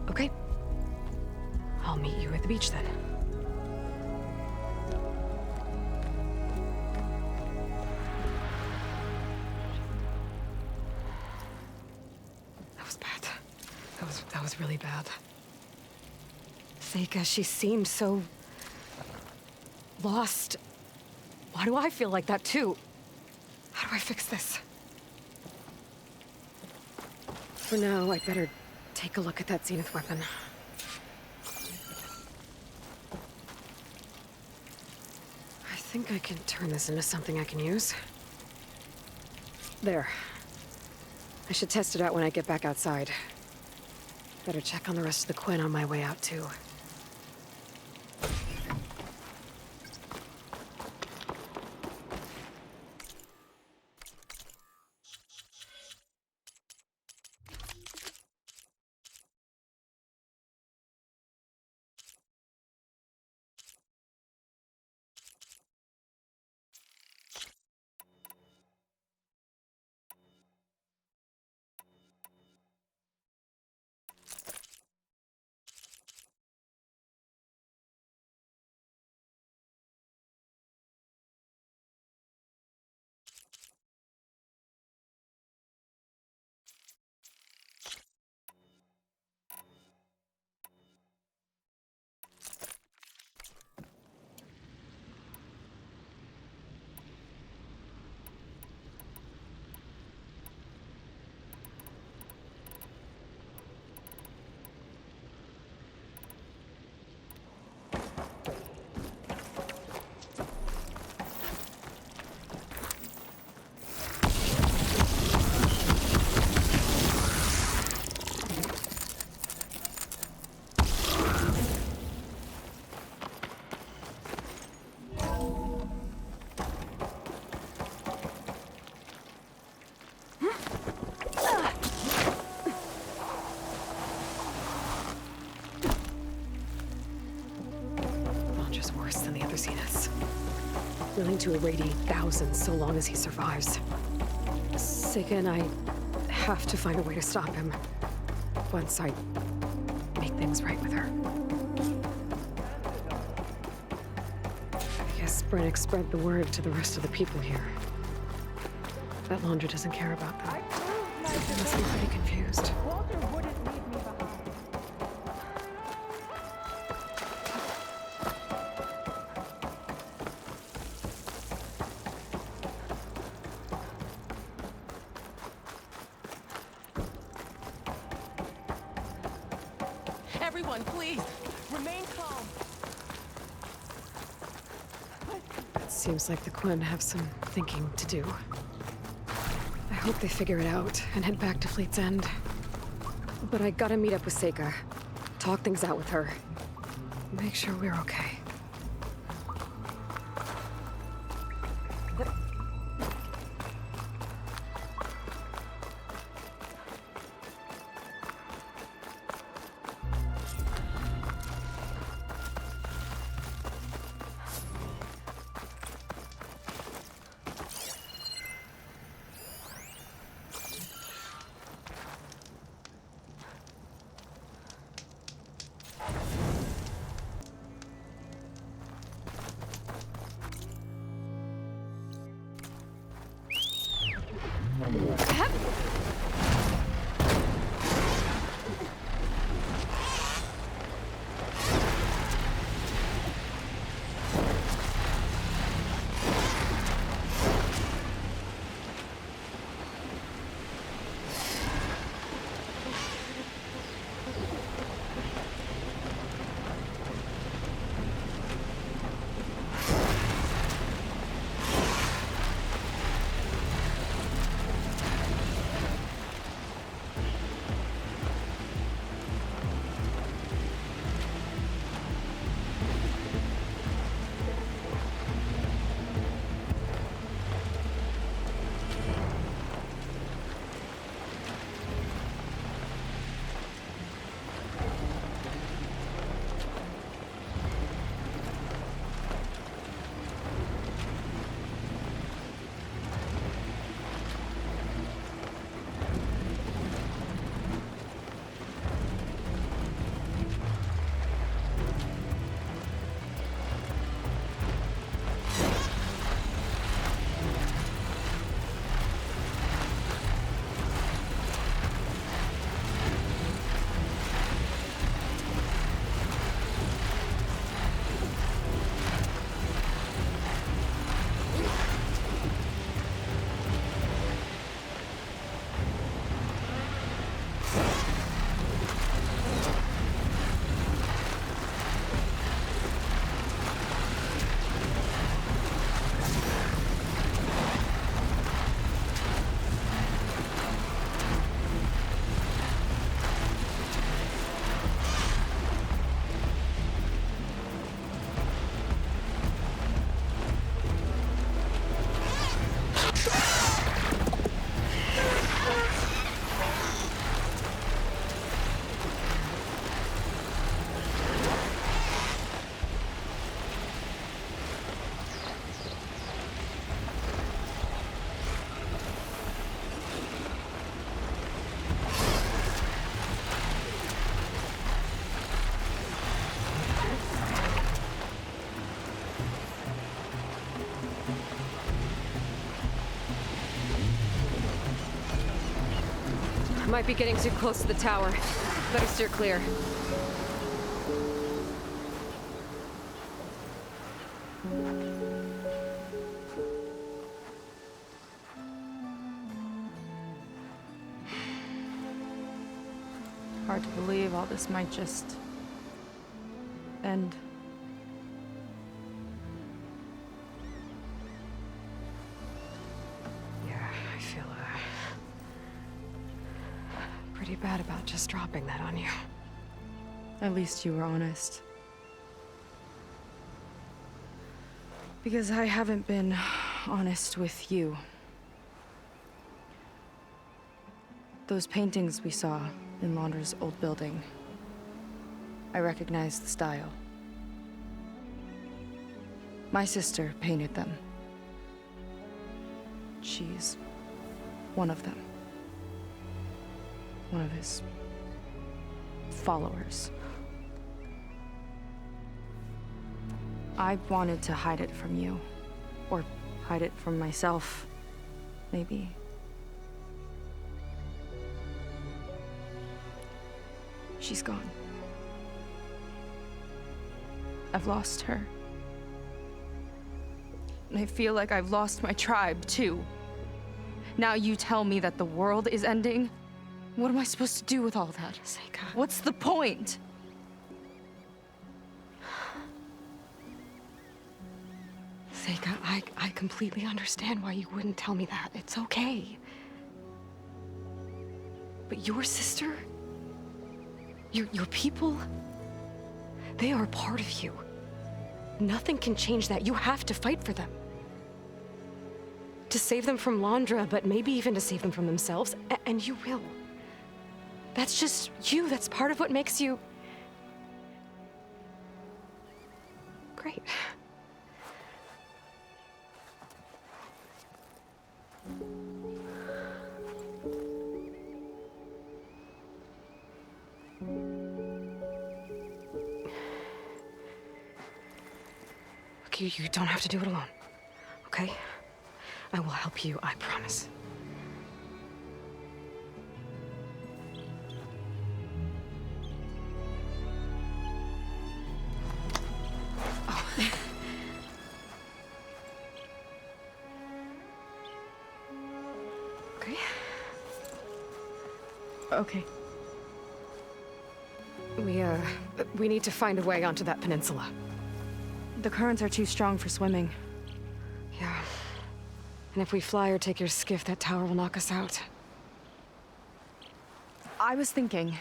Okay. I'll meet you at the beach then. That was bad. That was really bad. Seika, she seemed so lost. Why do I feel like that too? How do I fix this? For now, I'd better take a look at that Zenith weapon. I think I can turn this into something I can use. There. I should test it out when I get back outside. Better check on the rest of the Quinn on my way out, too. Willing to irradiate thousands so long as he survives. Seika and I have to find a way to stop him. Once I make things right with her. I guess Brink spread the word to the rest of the people here. That Laundra doesn't care about them. They must be pretty confused. Everyone, please, remain calm. It seems like the Quinn have some thinking to do. I hope they figure it out and head back to Fleet's End. But I gotta meet up with Seika, talk things out with her, make sure we're okay. Might be getting too close to the tower. Better steer clear. Hard to believe all this might just end. Yeah, I feel pretty bad about just dropping that on you. At least you were honest. Because I haven't been honest with you. Those paintings we saw in Londra's old building, I recognize the style. My sister painted them. She's one of them. One of his followers. I wanted to hide it from you. Or hide it from myself, maybe. She's gone. I've lost her. And I feel like I've lost my tribe, too. Now you tell me that the world is ending? What am I supposed to do with all that? Seika. What's the point? Seika, I completely understand why you wouldn't tell me that. It's okay. But your sister? Your people? They are a part of you. Nothing can change that. You have to fight for them. To save them from Londra, but maybe even to save them from themselves. And you will. That's just you. That's part of what makes you... great. Look, you don't have to do it alone, okay? I will help you, I promise. Oh. Okay. Okay. We need to find a way onto that peninsula. The currents are too strong for swimming. Yeah. And if we fly or take your skiff, that tower will knock us out. I was thinking,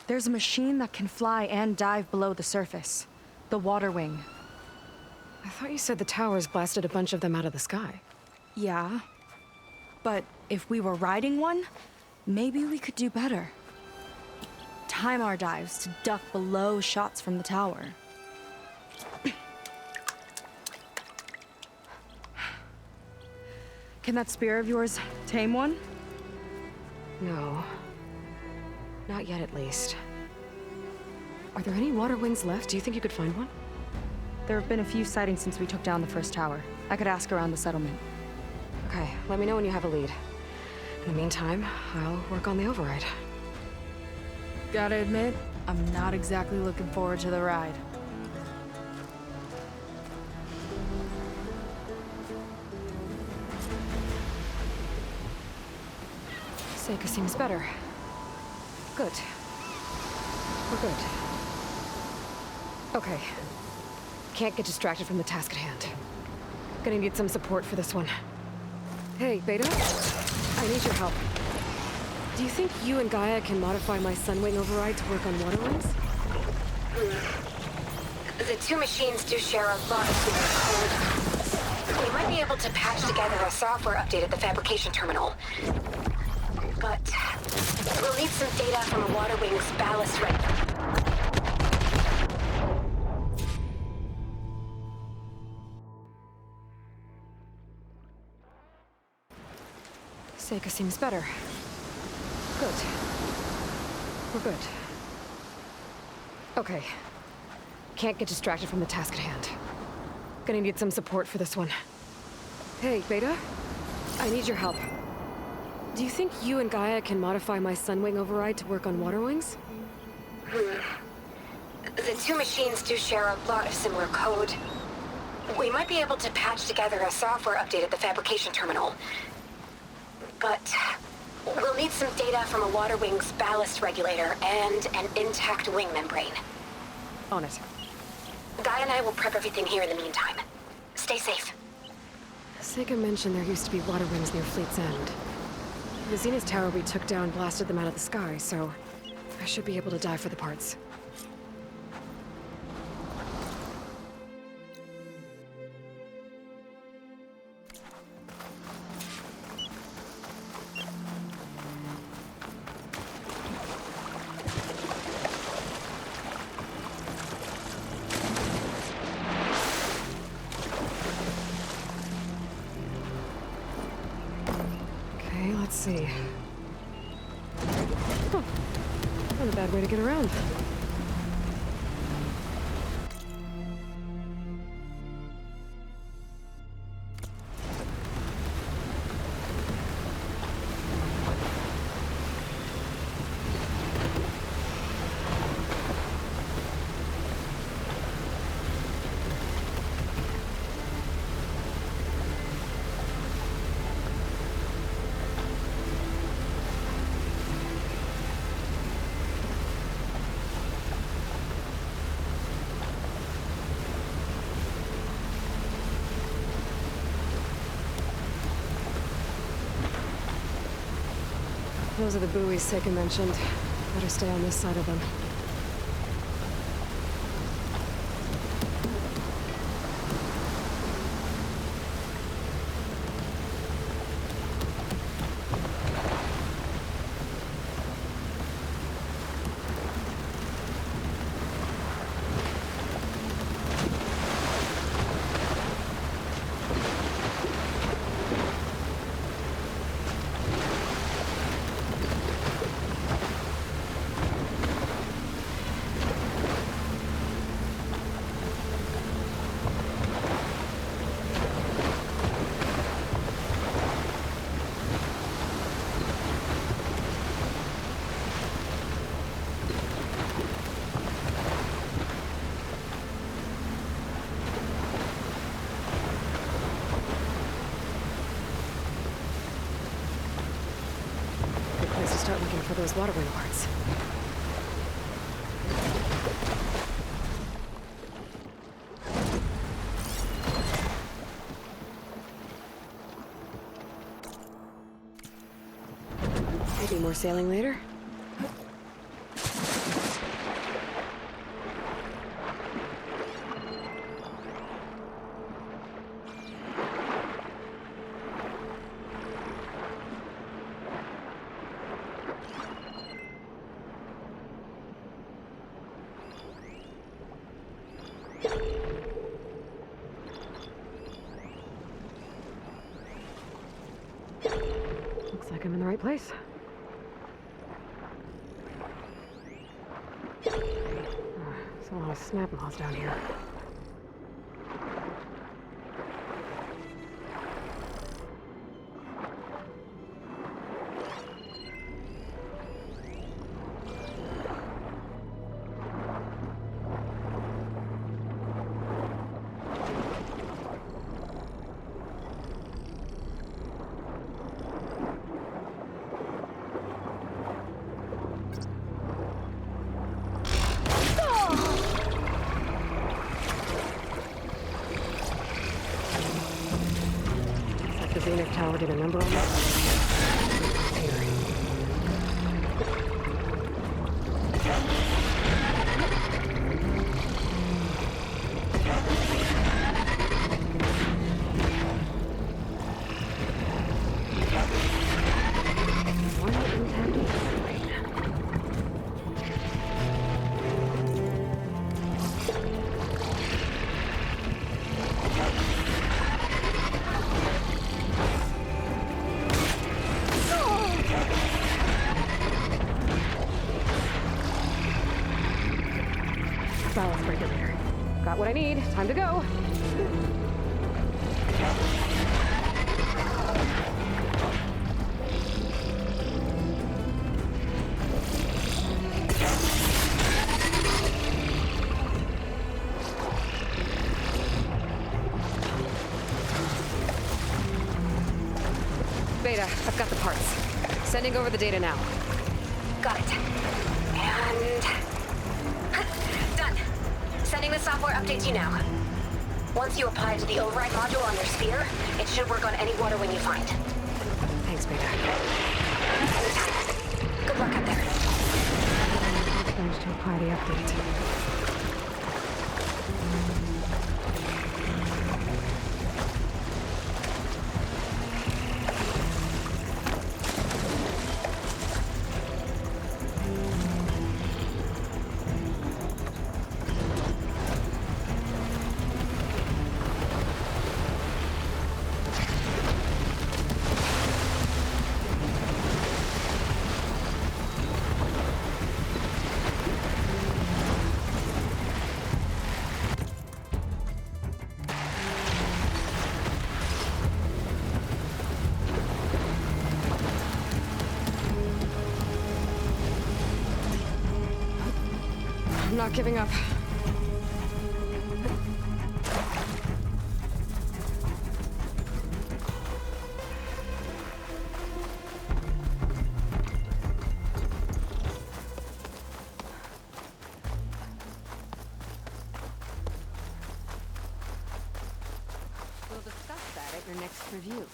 there's a machine that can fly and dive below the surface. The Water Wing. I thought you said the towers blasted a bunch of them out of the sky. Yeah. But if we were riding one, maybe we could do better. Time our dives to duck below shots from the tower. Can that spear of yours tame one? No. Not yet, at least. Are there any water wings left? Do you think you could find one? There have been a few sightings since we took down the first tower. I could ask around the settlement. Okay, let me know when you have a lead. In the meantime, I'll work on the override. Gotta admit, I'm not exactly looking forward to the ride. Seika seems better. Good. We're good. Okay. Can't get distracted from the task at hand. Gonna need some support for this one. Hey, Beta? I need your help. Do you think you and Gaia can modify my Sunwing override to work on water wings? The two machines do share a lot of similar code. We might be able to patch together a software update at the fabrication terminal. But we'll need some data from a water wing's ballast rate. Seika seems better. Good. We're good. Okay. Can't get distracted from the task at hand. Gonna need some support for this one. Hey, Beta? I need your help. Do you think you and Gaia can modify my Sunwing override to work on water wings? The two machines do share a lot of similar code. We might be able to patch together a software update at the fabrication terminal. But we'll need some data from a water wing's ballast regulator and an intact wing membrane. On it. Gaia and I will prep everything here in the meantime. Stay safe. Sega mentioned there used to be water wings near Fleet's End. The Zenith Tower we took down blasted them out of the sky, so I should be able to dive for the parts. Let's see. Huh. Not a bad way to get around. Those are the buoys Sega mentioned. Better stay on this side of them. Start looking for those water wing parts. Maybe more sailing later? Looks like I'm in the right place. There's a lot of snap maws down here. Zenith Tower did a number on that. Ballast regulator. Got what I need. Time to go. Beta, I've got the parts. Sending over the data now. Got it. And... done. Sending the software update to you now. Once you apply to the override module on your sphere, it should work on any water wing you find. Thanks, Beta. Anytime. Good luck up there. Managed to apply the update. I'm not giving up. We'll discuss that at your next review.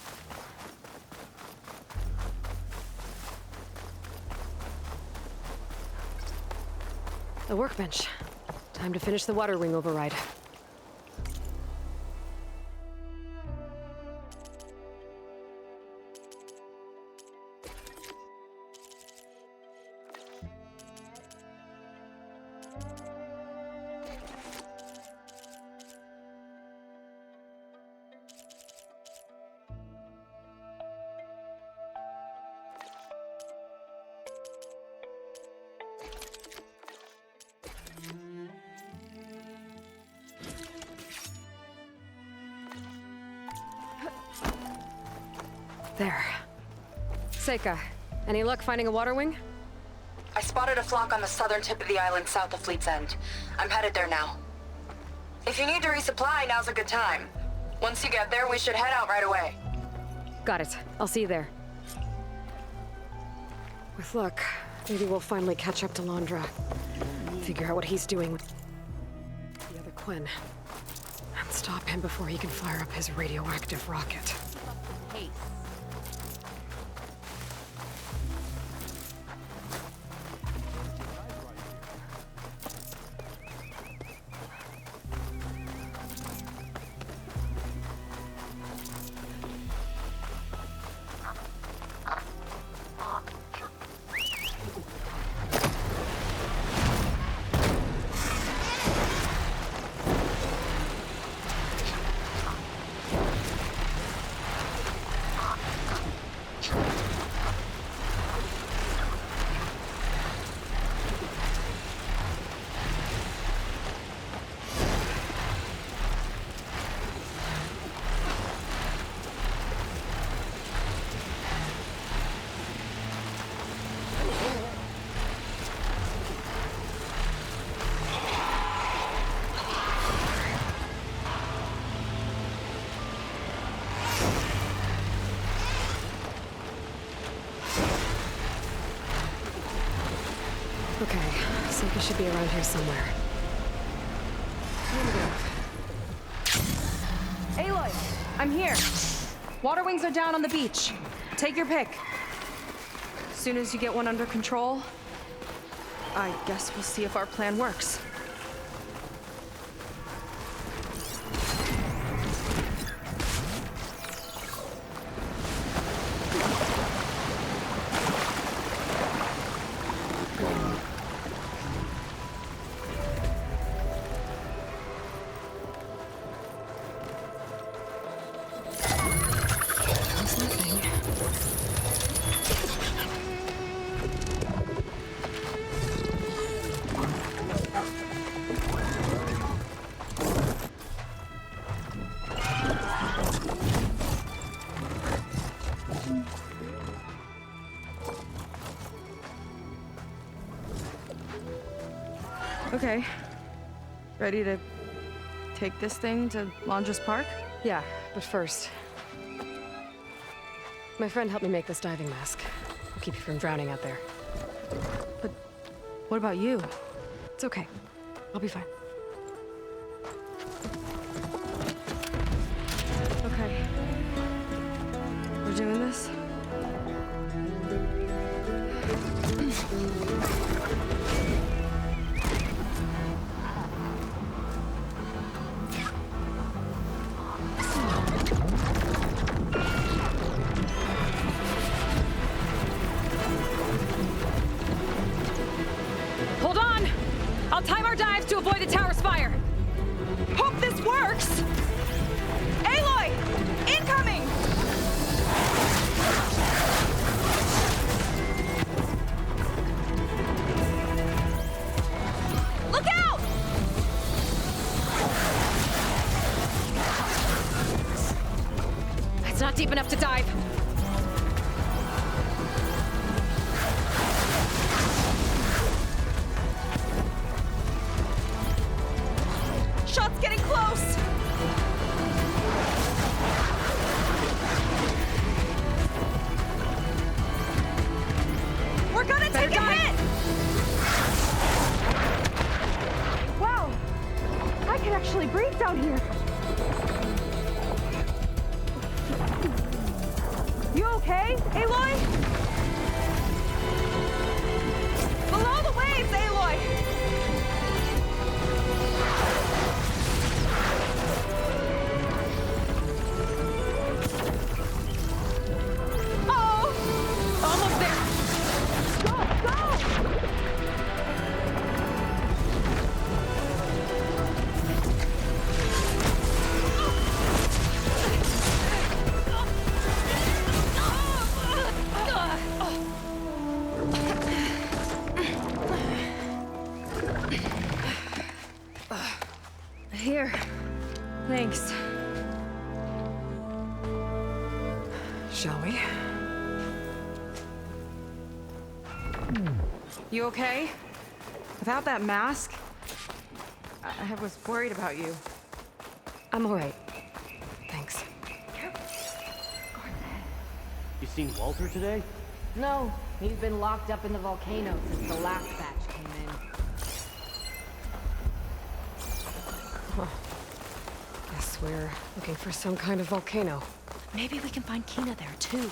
The workbench. Time to finish the water wing override. There. Seika, any luck finding a water wing? I spotted a flock on the southern tip of the island south of Fleet's End. I'm headed there now. If you need to resupply, now's a good time. Once you get there, we should head out right away. Got it. I'll see you there. With luck, maybe we'll finally catch up to Londra. Figure out what he's doing with the other Quinn. And stop him before he can fire up his radioactive rocket. Hey. Okay, Seika should be around here somewhere. Aloy, I'm here. Water wings are down on the beach. Take your pick. As soon as you get one under control, I guess we'll see if our plan works. Okay. Ready to take this thing to Londra's Park? Yeah, but first... My friend helped me make this diving mask. I'll keep you from drowning out there. But what about you? It's okay. I'll be fine. Okay. We're doing this? Hold on! I'll time our dives to avoid the tower's fire. Hope this works! Aloy! Incoming! Look out! It's not deep enough to dive. Shot's getting close! We're gonna take a hit! Wow! I can actually breathe down here. You okay, Aloy? Below the waves, Aloy! Oh! Almost there! Go! Here. Thanks. Shall we? You okay? Without that mask? I was worried about you. I'm all right. Thanks. You seen Walter today? No, he's been locked up in the volcano since the last batch came in. Huh. Guess we're looking for some kind of volcano. Maybe we can find Kina there, too.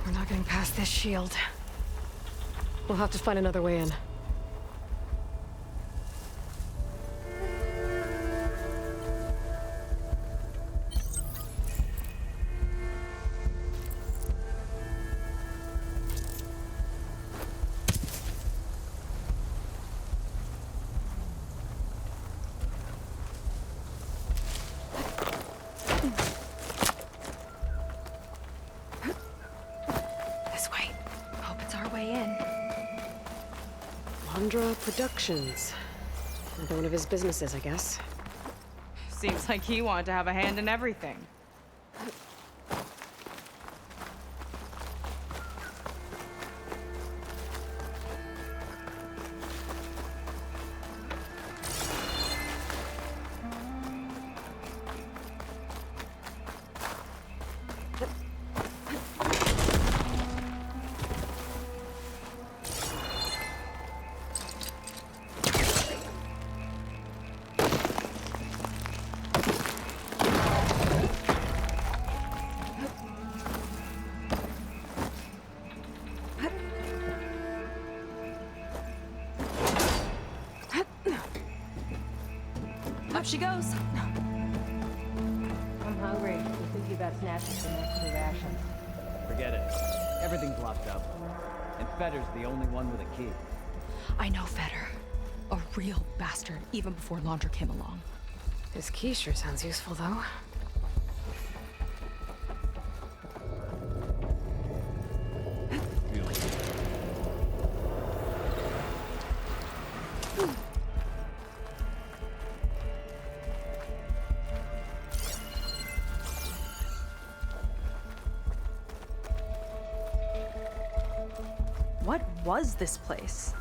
We're not getting past this shield. We'll have to find another way in. Productions. Another one of his businesses, I guess. Seems like he wanted to have a hand in everything. Up she goes. I'm hungry. You think you got snatches from next to rations? Forget it. Everything's locked up. And Fetter's the only one with a key. I know Fetter. A real bastard, even before Laundra came along. His key sure sounds useful, though. was this place?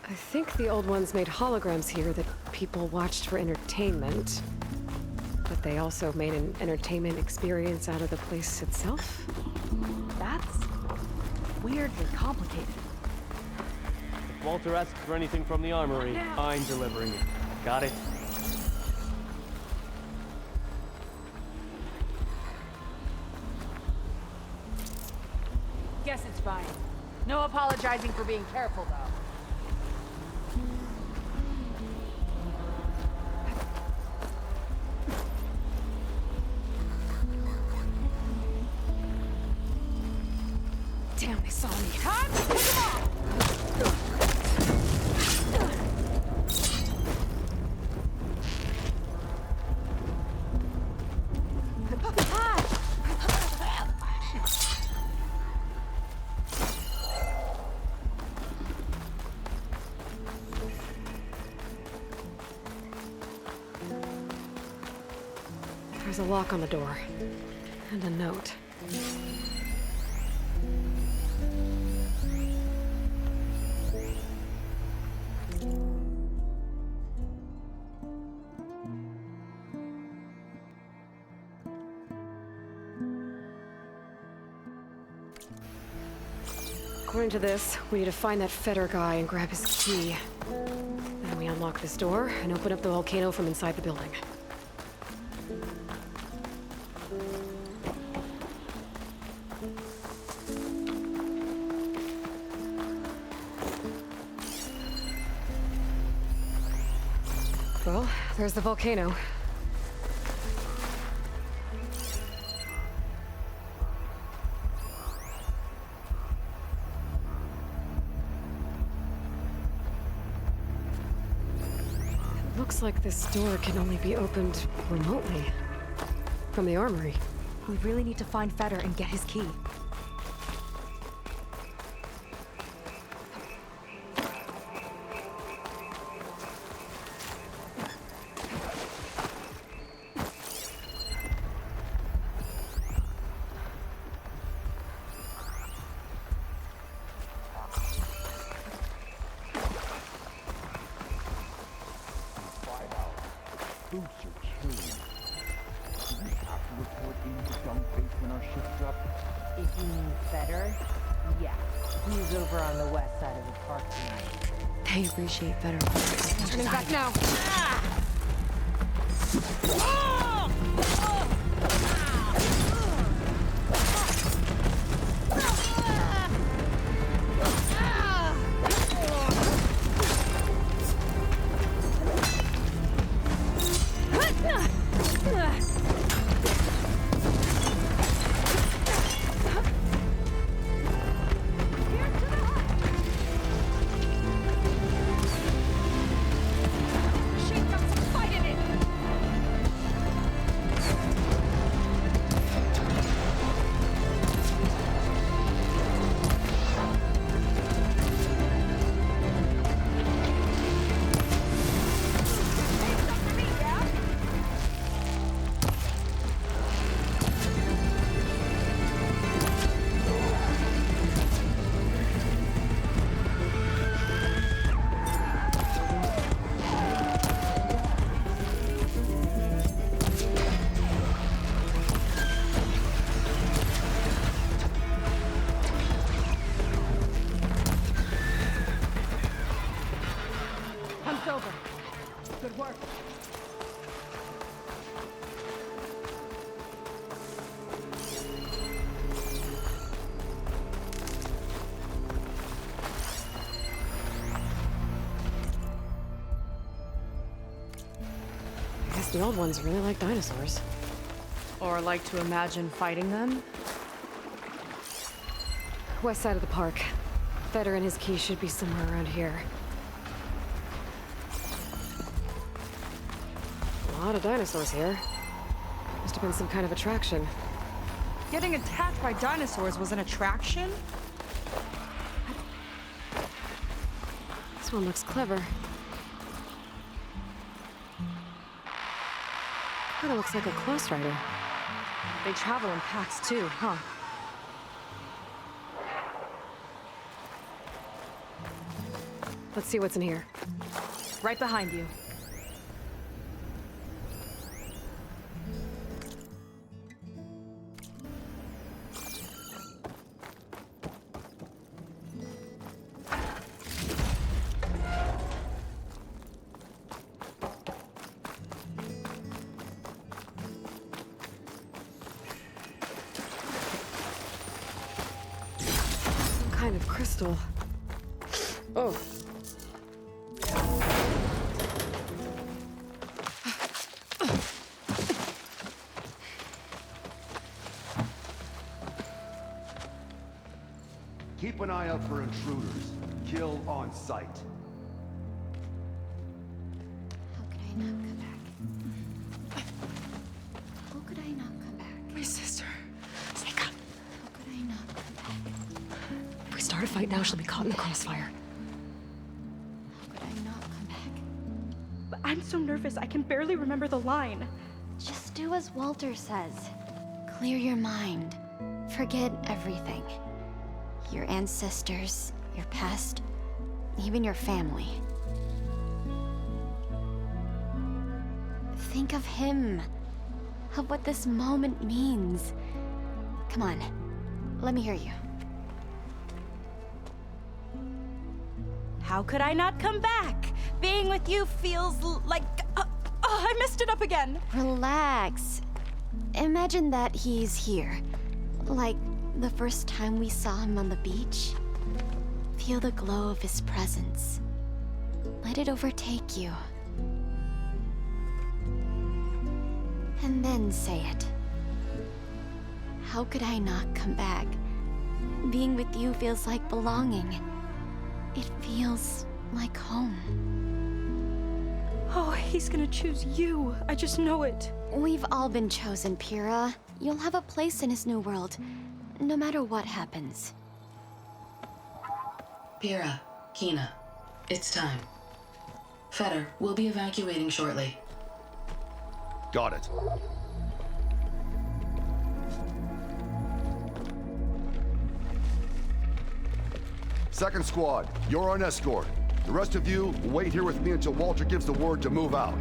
I think the old ones made holograms here that people watched for entertainment. But they also made an entertainment experience out of the place itself. That's weirdly complicated. If Walter asks for anything from the armory, I'm delivering it. Got it? Guess it's fine. No apologizing for being careful, though. Damn, they saw me. Time to pick 'em off! There's a lock on the door. And a note. According to this, we need to find that Feder guy and grab his key. Then we unlock this door and open up the volcano from inside the building. Well, there's the volcano. Looks like this door can only be opened remotely. From the armory. We really need to find Feder and get his key. If you mean Feder, yeah. He's over on the west side of the park tonight. They appreciate Feder. Turning back now. The old ones really like dinosaurs. Or like to imagine fighting them? West side of the park. Feder and his key should be somewhere around here. A lot of dinosaurs here. Must have been some kind of attraction. Getting attacked by dinosaurs was an attraction? This one looks clever. Kinda looks like a close rider. They travel in packs too, huh? Let's see what's in here. Right behind you. Some kind of crystal. Oh. Keep an eye out for intruders. Kill on sight. How could I not come back? How could I not come back? My sister. Seka. How could I not come back? If we start a fight now, she'll be caught in the crossfire. How could I not come back? But I'm so nervous, I can barely remember the line. Just do as Walter says. Clear your mind. Forget everything. Your ancestors, your past, even your family. Think of him. Of what this moment means. Come on, let me hear you. How could I not come back? Being with you feels like... I messed it up again. Relax. Imagine that he's here. Like the first time we saw him on the beach. Feel the glow of his presence. Let it overtake you. And then say it. How could I not come back? Being with you feels like belonging. It feels like home. Oh, he's gonna choose you. I just know it. We've all been chosen, Pyrrha. You'll have a place in his new world, no matter what happens. Pyrrha, Kina, it's time. Fetter, we'll be evacuating shortly. Got it. Second squad, you're on escort. The rest of you, wait here with me until Walter gives the word to move out.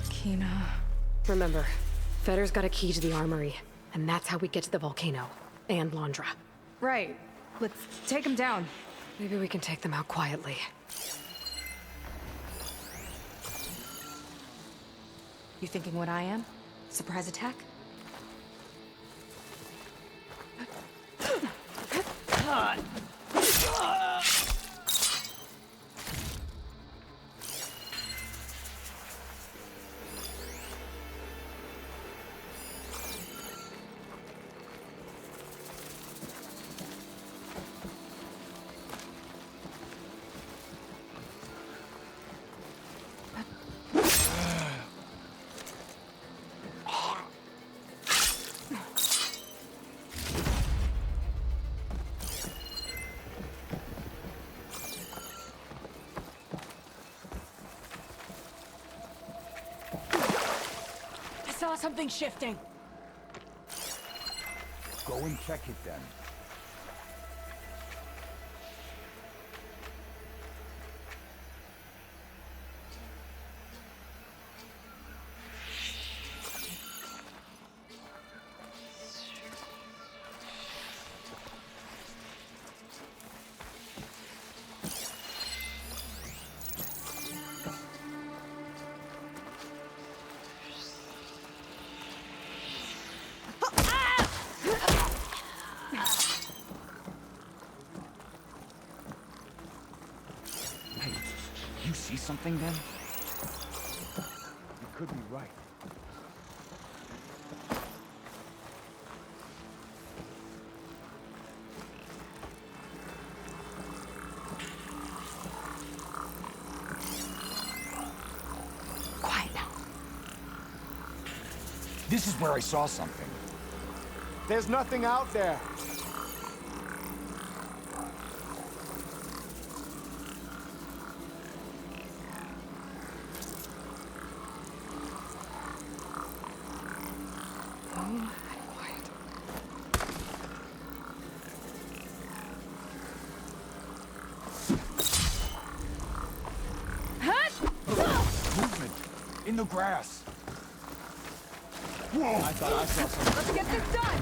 Kina. Remember, Fetter's got a key to the armory, and that's how we get to the volcano. And Londra. Right. Let's take him down. Maybe we can take them out quietly. You thinking what I am? Surprise attack? I saw something shifting. Go and check it then. You see something then? You could be right. Quiet now. This is where I saw something. There's nothing out there. In the grass. Whoa! I thought I saw something. Let's get this done!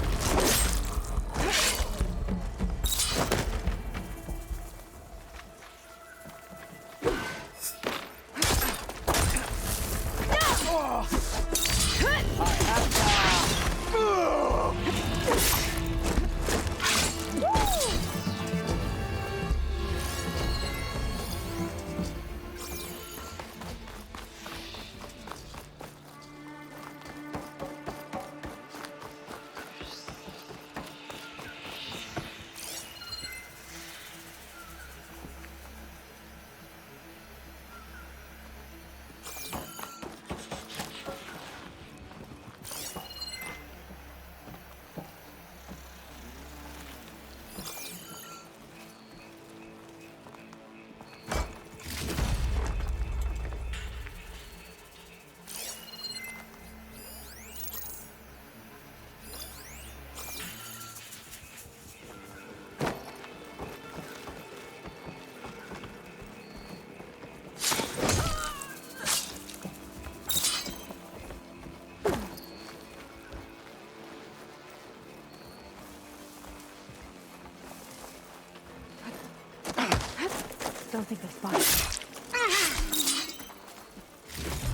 Don't think they spotted me.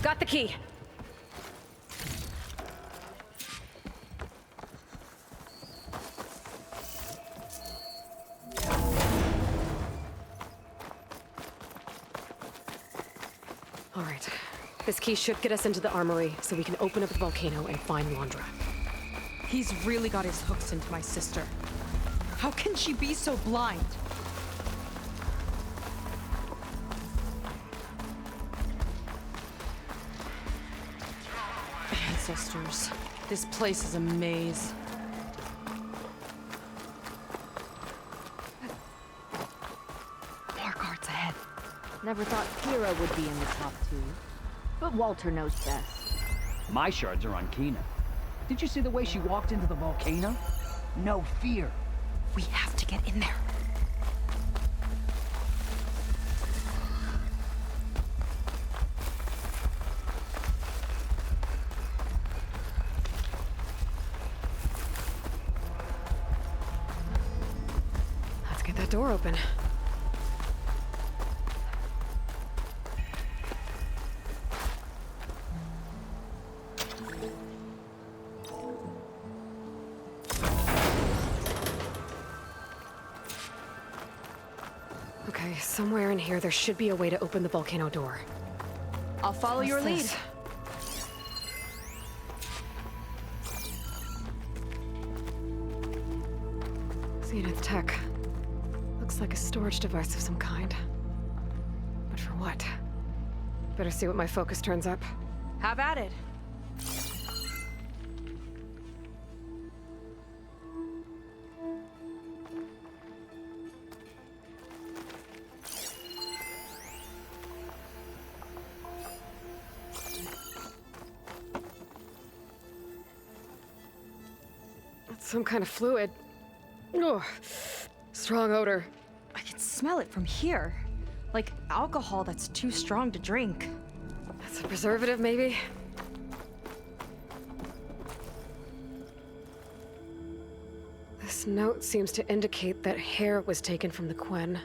Got the key. All right. This key should get us into the armory so we can open up the volcano and find Londra. He's really got his hooks into my sister. How can she be so blind? Ancestors. This place is a maze. More guards ahead. Never thought Faro would be in the top 2. But Walter knows best. My shards are on Kina. Did you see the way she walked into the volcano? No fear. We have to get in there. Let's get that door open. Okay, somewhere in here there should be a way to open the volcano door. I'll follow your lead. This? Zenith tech. Looks like a storage device of some kind. But for what? Better see what my focus turns up. Have at it. It's some kind of fluid. Oh, strong odor. I can smell it from here. Like alcohol that's too strong to drink. That's a preservative, maybe? This note seems to indicate that hair was taken from the Quen.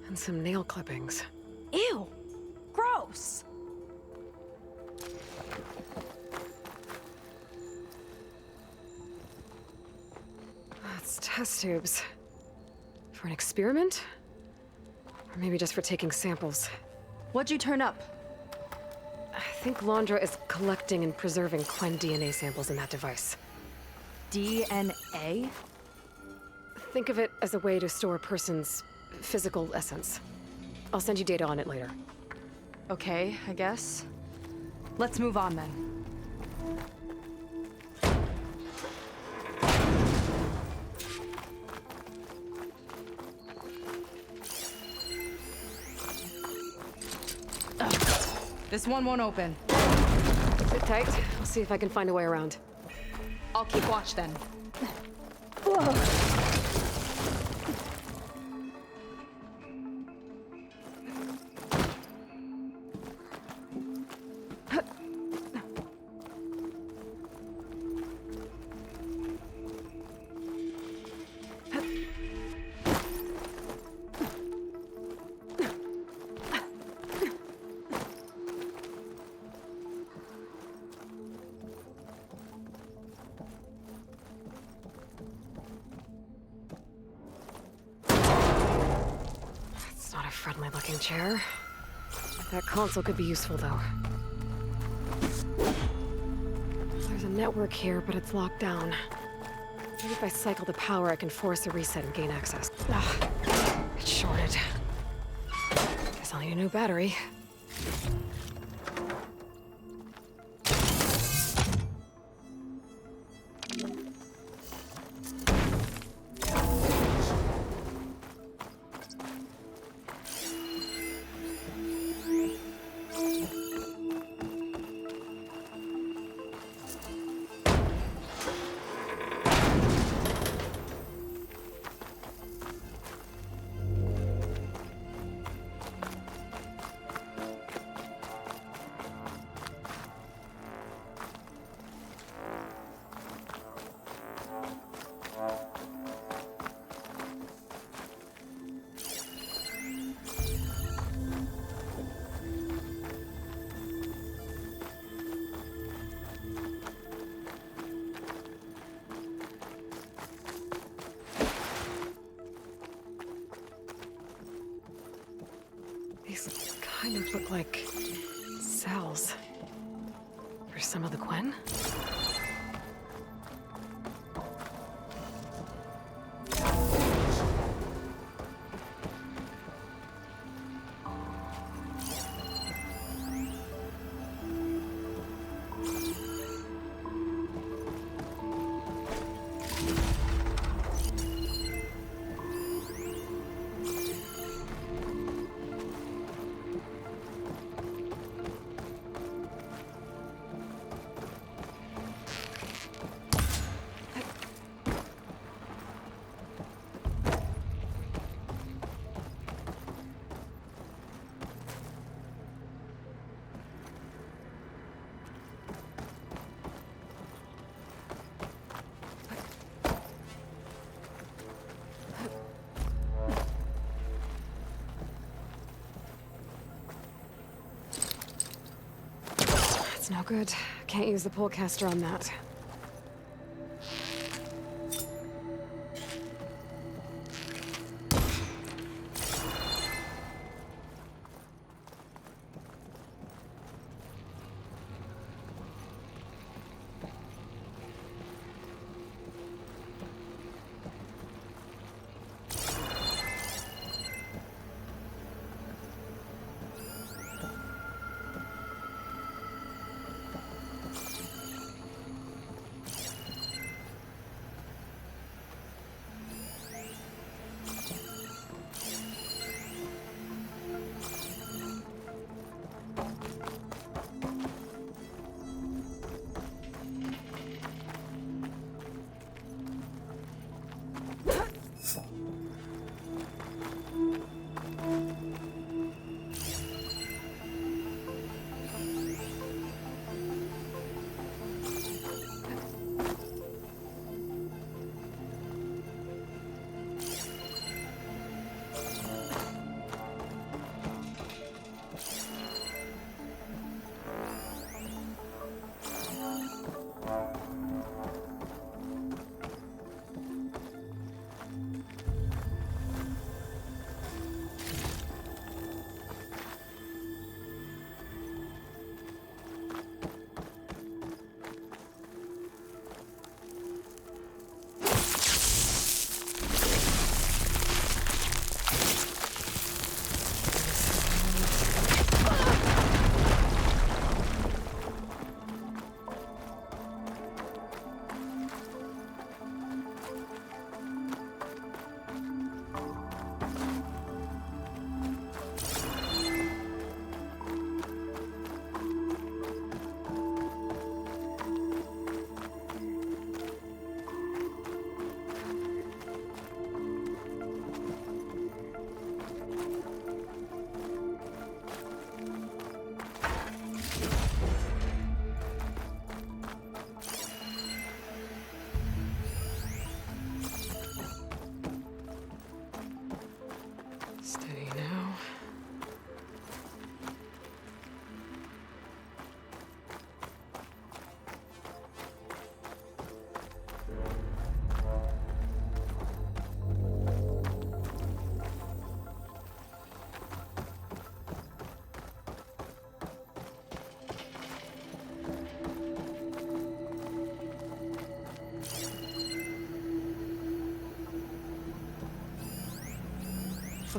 And some nail clippings. Ew! Gross! That's test tubes. For an experiment? Or maybe just for taking samples. What'd you turn up? I think Londra is collecting and preserving Quen DNA samples in that device. DNA? Think of it as a way to store a person's physical essence. I'll send you data on it later. Okay, I guess. Let's move on then. This one won't open. Sit tight. I'll see if I can find a way around. I'll keep watch then. It's not a friendly-looking chair. That console could be useful, though. There's a network here, but it's locked down. Maybe if I cycle the power, I can force a reset and gain access. Ugh, it's shorted. Guess I'll need a new battery. These kind of look like cells. For some of the Quen? No good. Can't use the pullcaster on that.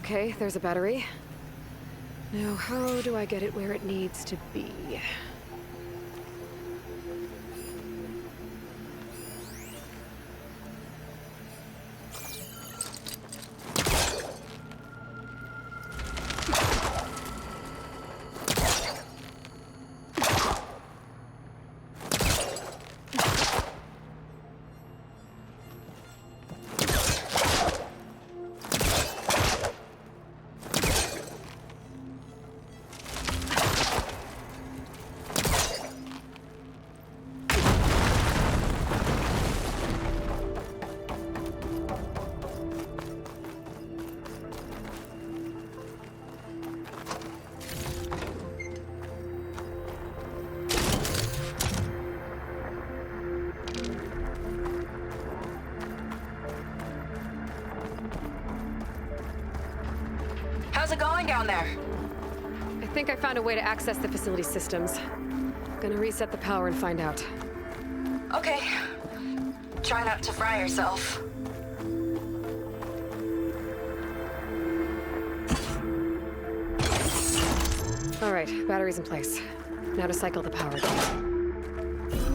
Okay, there's a battery. Now, how do I get it where it needs to be? How's it going down there? I think I found a way to access the facility systems. Gonna reset the power and find out. Okay. Try not to fry yourself. All right, battery's in place. Now to cycle the power.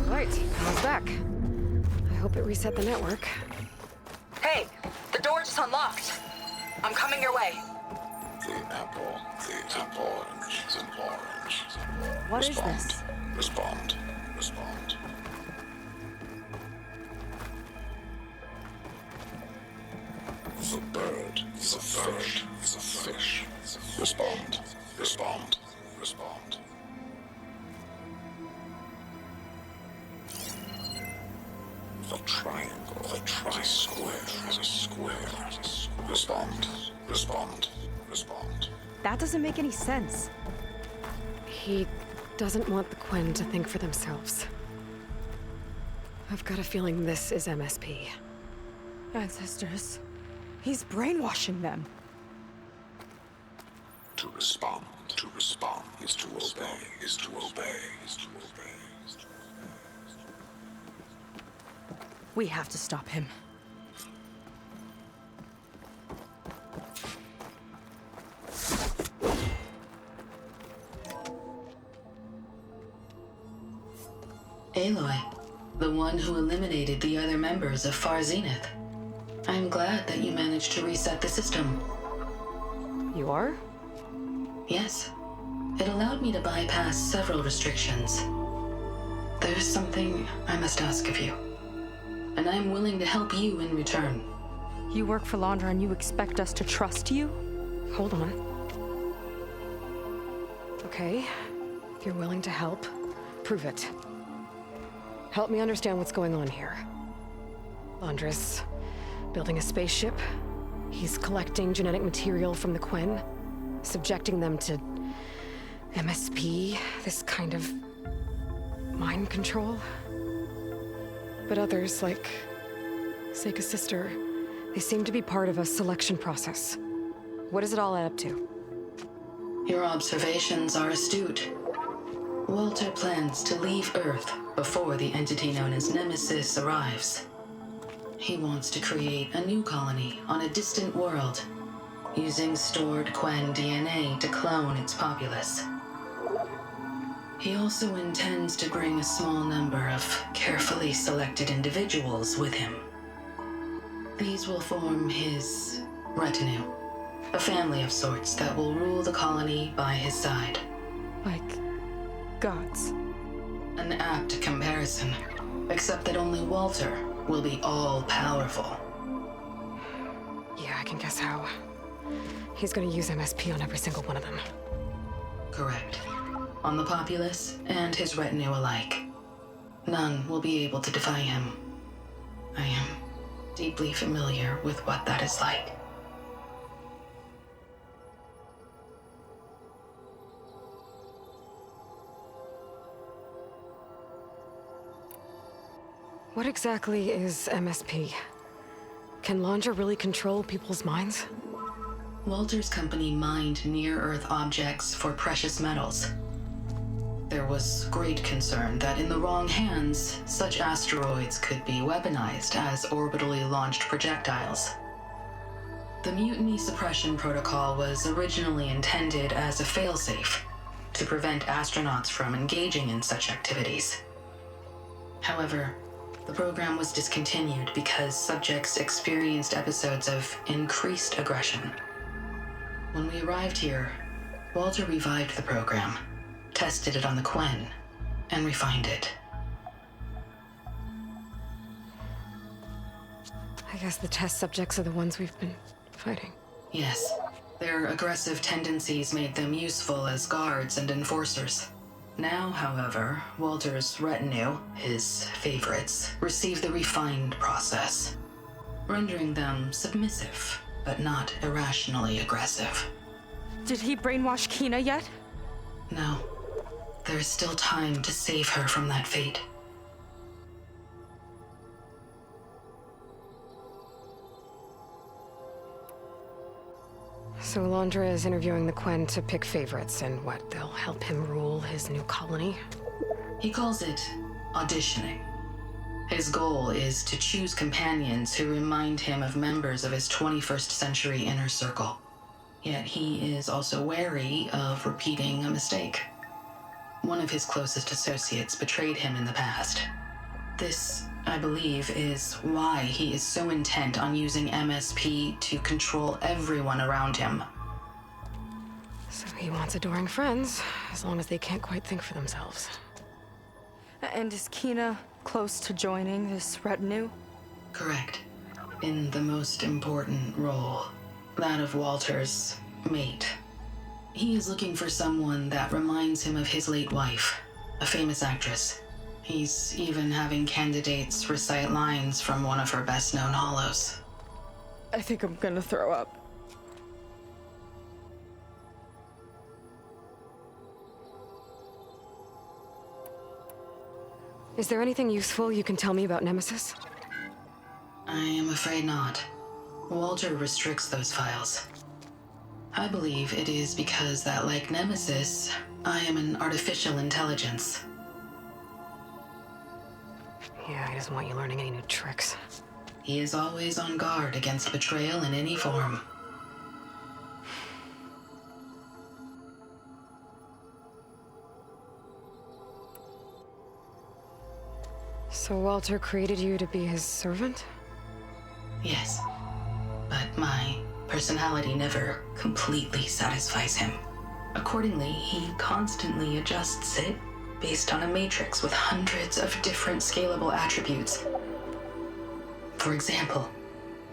All right, power's back. I hope it reset the network. Hey, the door just unlocked. I'm coming your way. The apple orange, the orange. What is this? Respond. The bird, the fish, the fish. Respond. The triangle, the square, is a square. Respond. That doesn't make any sense. He doesn't want the Quen to think for themselves. I've got a feeling this is MSP. Ancestors. He's brainwashing them. To respond is to obey. We have to stop him. Aloy, the one who eliminated the other members of Far Zenith. I'm glad that you managed to reset the system. You are? Yes. It allowed me to bypass several restrictions. There's something I must ask of you, and I'm willing to help you in return. You work for Londra and you expect us to trust you? Hold on. Okay, if you're willing to help, prove it. Help me understand what's going on here. Londra's building a spaceship. He's collecting genetic material from the Quen, subjecting them to MSP, this kind of mind control. But others, like Seika's sister, they seem to be part of a selection process. What does it all add up to? Your observations are astute. Walter plans to leave Earth before the entity known as Nemesis arrives. He wants to create a new colony on a distant world, using stored Quen DNA to clone its populace. He also intends to bring a small number of carefully selected individuals with him. These will form his retinue, a family of sorts that will rule the colony by his side. Like gods. An apt comparison, except that only Walter will be all-powerful. Yeah, I can guess how. He's gonna use MSP on every single one of them. Correct. On the populace and his retinue alike. None will be able to defy him. I am deeply familiar with what that is like. What exactly is MSP? Can Londra really control people's minds? Walter's company mined near-Earth objects for precious metals. There was great concern that in the wrong hands, such asteroids could be weaponized as orbitally launched projectiles. The mutiny suppression protocol was originally intended as a failsafe to prevent astronauts from engaging in such activities. However, the program was discontinued because subjects experienced episodes of increased aggression. When we arrived here, Walter revived the program, tested it on the Quen, and refined it. I guess the test subjects are the ones we've been fighting. Yes, their aggressive tendencies made them useful as guards and enforcers. Now, however, Walter's retinue, his favorites, receive the refined process, rendering them submissive, but not irrationally aggressive. Did he brainwash Kina yet? No. There is still time to save her from that fate. So Alondra is interviewing the Quen to pick favorites, and what, they'll help him rule his new colony? He calls it auditioning. His goal is to choose companions who remind him of members of his 21st century inner circle. Yet he is also wary of repeating a mistake. One of his closest associates betrayed him in the past. This, I believe, is why he is so intent on using MSP to control everyone around him. So he wants adoring friends, as long as they can't quite think for themselves. And is Kina close to joining this retinue? Correct. In the most important role, that of Walter's mate. He is looking for someone that reminds him of his late wife, a famous actress. He's even having candidates recite lines from one of her best-known hollows. I think I'm gonna throw up. Is there anything useful you can tell me about Nemesis? I am afraid not. Walter restricts those files. I believe it is because that, like Nemesis, I am an artificial intelligence. Yeah, he doesn't want you learning any new tricks. He is always on guard against betrayal in any form. So Walter created you to be his servant? Yes, but my personality never completely satisfies him. Accordingly, he constantly adjusts it based on a matrix with hundreds of different scalable attributes. For example,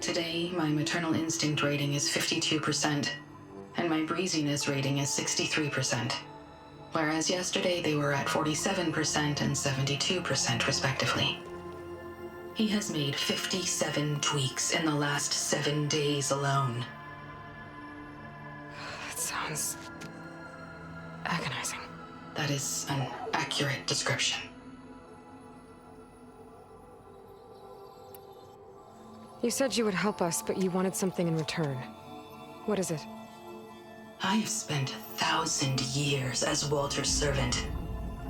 today my maternal instinct rating is 52%, and my breeziness rating is 63%, whereas yesterday they were at 47% and 72% respectively. He has made 57 tweaks in the last 7 days alone. That sounds agonizing. That is an accurate description. You said you would help us, but you wanted something in return. What is it? I have spent 1,000 years as Walter's servant,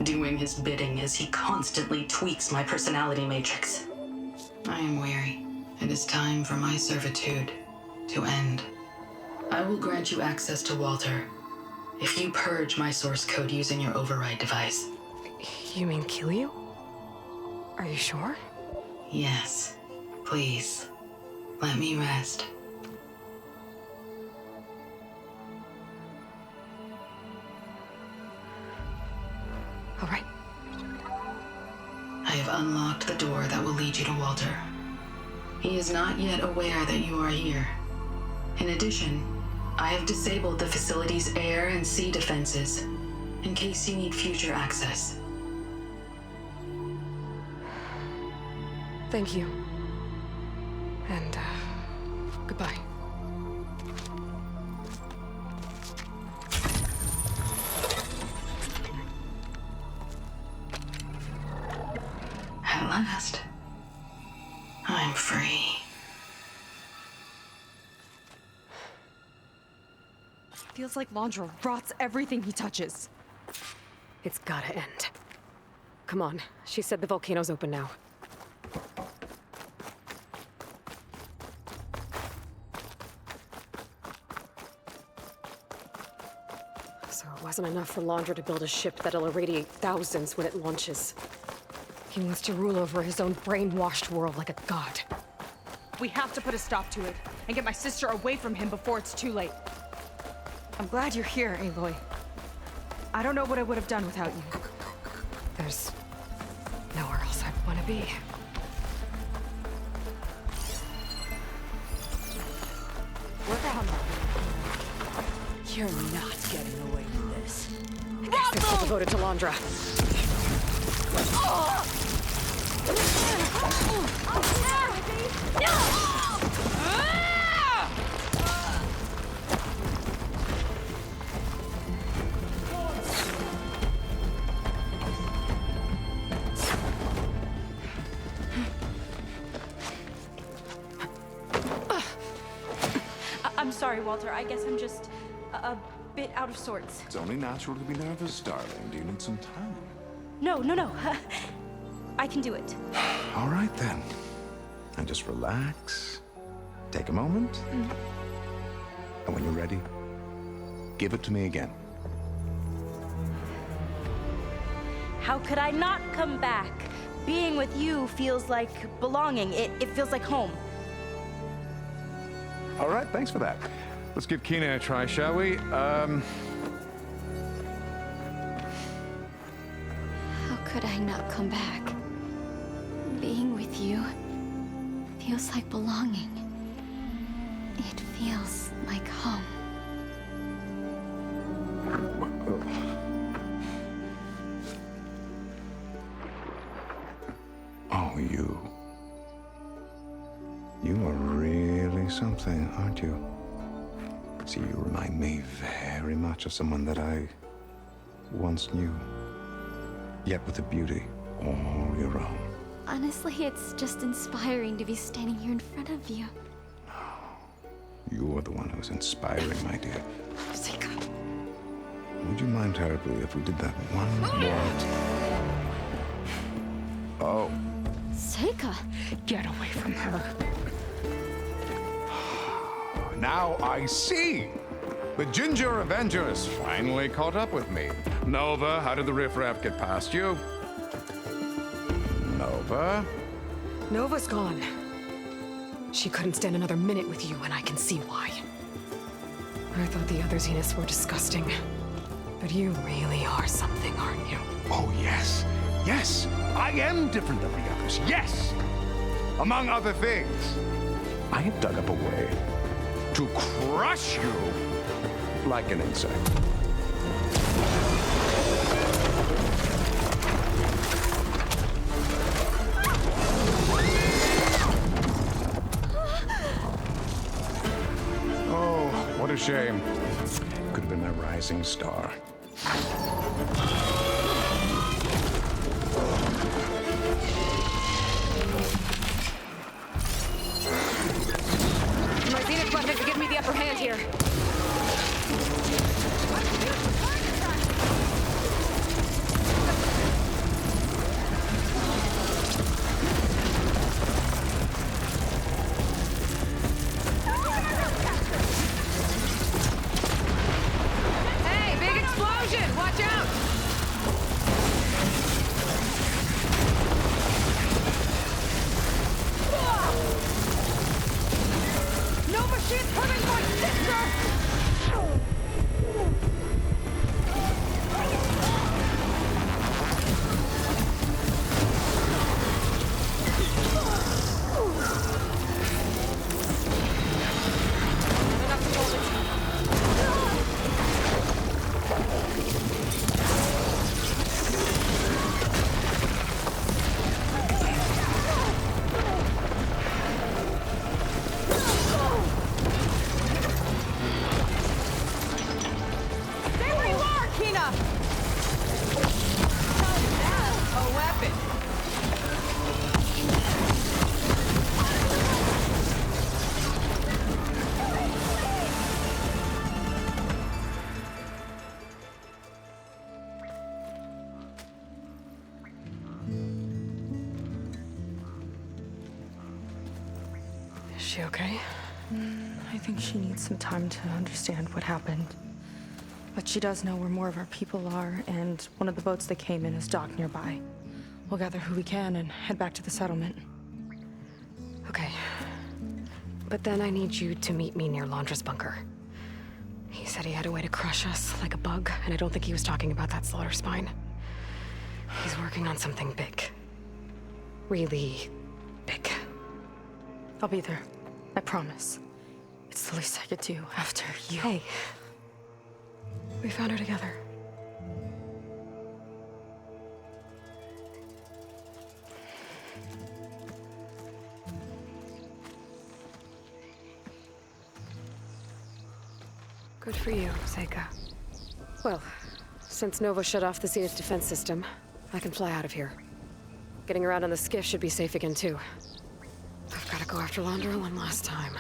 doing his bidding as he constantly tweaks my personality matrix. I am weary. It is time for my servitude to end. I will grant you access to Walter if you purge my source code using your override device. You mean kill you? Are you sure? Yes. Please, let me rest. All right. I have unlocked the door that will lead you to Walter. He is not yet aware that you are here. In addition, I have disabled the facility's air and sea defenses in case you need future access. Thank you. And, goodbye. At last, I'm free. Feels like Londra rots everything he touches. It's gotta end. Come on. She said the volcano's open now. wasn't enough for Londra to build a ship that'll irradiate thousands when it launches. He wants to rule over his own brainwashed world like a god. We have to put a stop to it and get my sister away from him before it's too late. I'm glad you're here, Aloy. I don't know what I would have done without you. There's nowhere else I'd want to be. You're not getting away with this. This is devoted to Londra. I'm sorry, Walter. I guess I'm just a bit out of sorts. It's only natural to be nervous, darling. Do you need some time? No. I can do it. All right, then. And just relax. Take a moment. And when you're ready, give it to me again. How could I not come back? Being with you feels like belonging. It feels like home. All right, thanks for that. Let's give Kina a try, shall we? How could I not come back? Being with you feels like belonging. It feels like home. Oh, you. You are really something, aren't you? See, you remind me very much of someone that I once knew, yet with a beauty all your own. Honestly, it's just inspiring to be standing here in front of you. You are the one who's inspiring, my dear. Would you mind terribly if we did that one more? Oh. Seika! Get away from her. Now I see! The Ginger Avenger has finally caught up with me. Nova, how did the riffraff get past you? Nova? Nova's gone. She couldn't stand another minute with you, and I can see why. I thought the other Zeniths were disgusting. But you really are something, aren't you? Oh, yes. Yes! I am different than the others. Yes! Among other things, I have dug up a way to crush you like an insect. Oh, what a shame. Could have been my rising star. My Zenith weapons give me the upper hand here. Hey, big explosion! Watch out! Nova, she's hurting my sister! Is she okay? I think she needs some time to understand what happened. But she does know where more of our people are, and one of the boats that came in is docked nearby. We'll gather who we can and head back to the settlement. Okay. But then I need you to meet me near Londra's bunker. He said he had a way to crush us like a bug, and I don't think he was talking about that slaughter spine. He's working on something big. Really big. I'll be there. I promise. It's the least I could do after you. Hey. We found her together. Good for you, Seika. Well, since Nova shut off the Zenith defense system, I can fly out of here. Getting around on the skiff should be safe again, too. I've got to go after Londra one last time.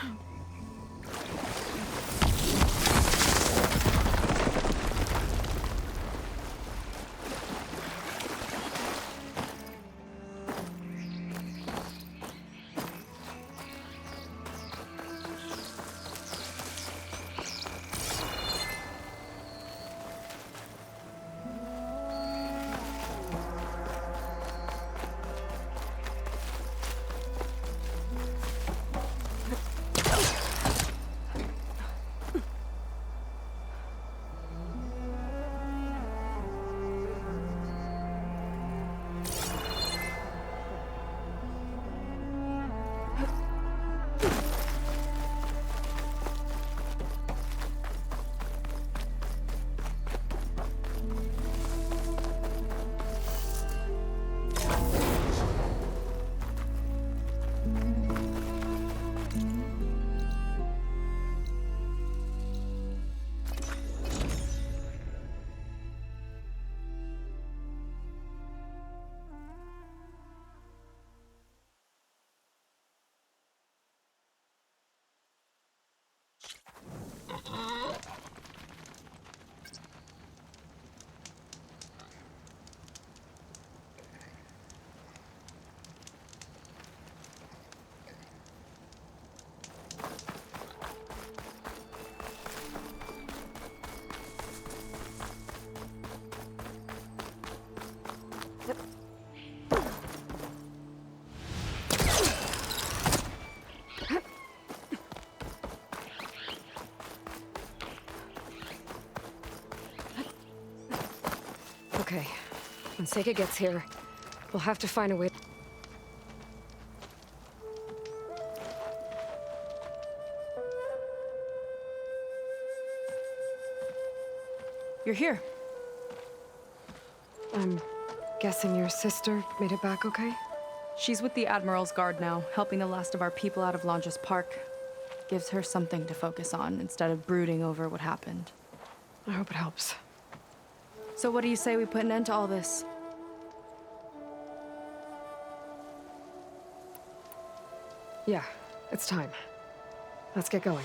Okay, when Seika gets here, we'll have to find a way. You're here. I'm guessing your sister made it back okay? She's with the Admiral's Guard now, helping the last of our people out of Londra's Park. Gives her something to focus on instead of brooding over what happened. I hope it helps. So what do you say we put an end to all this? Yeah, it's time. Let's get going.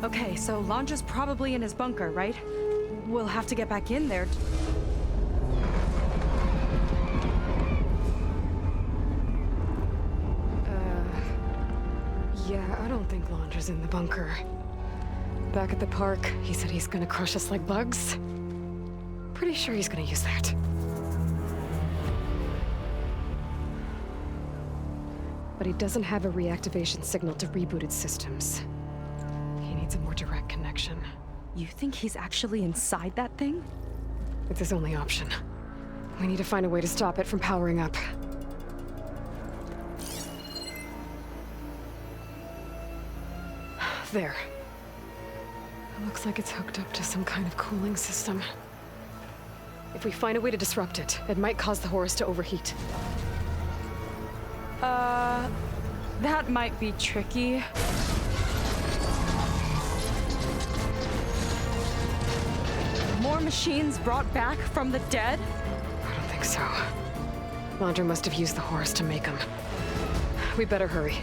Okay, so Londra's probably in his bunker, right? We'll have to get back in there. Yeah, I don't think Londra's in the bunker. Back at the park, he said he's gonna crush us like bugs. Pretty sure he's gonna use that. But he doesn't have a reactivation signal to rebooted systems. He needs a more direct connection. You think he's actually inside that thing? It's his only option. We need to find a way to stop it from powering up. There. It looks like it's hooked up to some kind of cooling system. If we find a way to disrupt it, it might cause the Horus to overheat. That might be tricky. More machines brought back from the dead? I don't think so. Londra must have used the Horus to make them. We better hurry.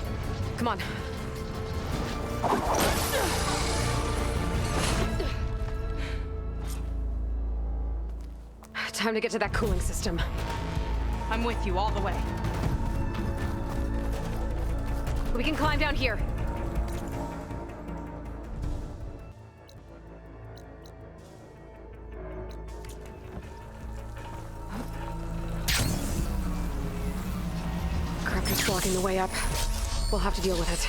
Come on. Time to get to that cooling system. I'm with you all the way. We can climb down here. Corruptor's blocking the way up. We'll have to deal with it.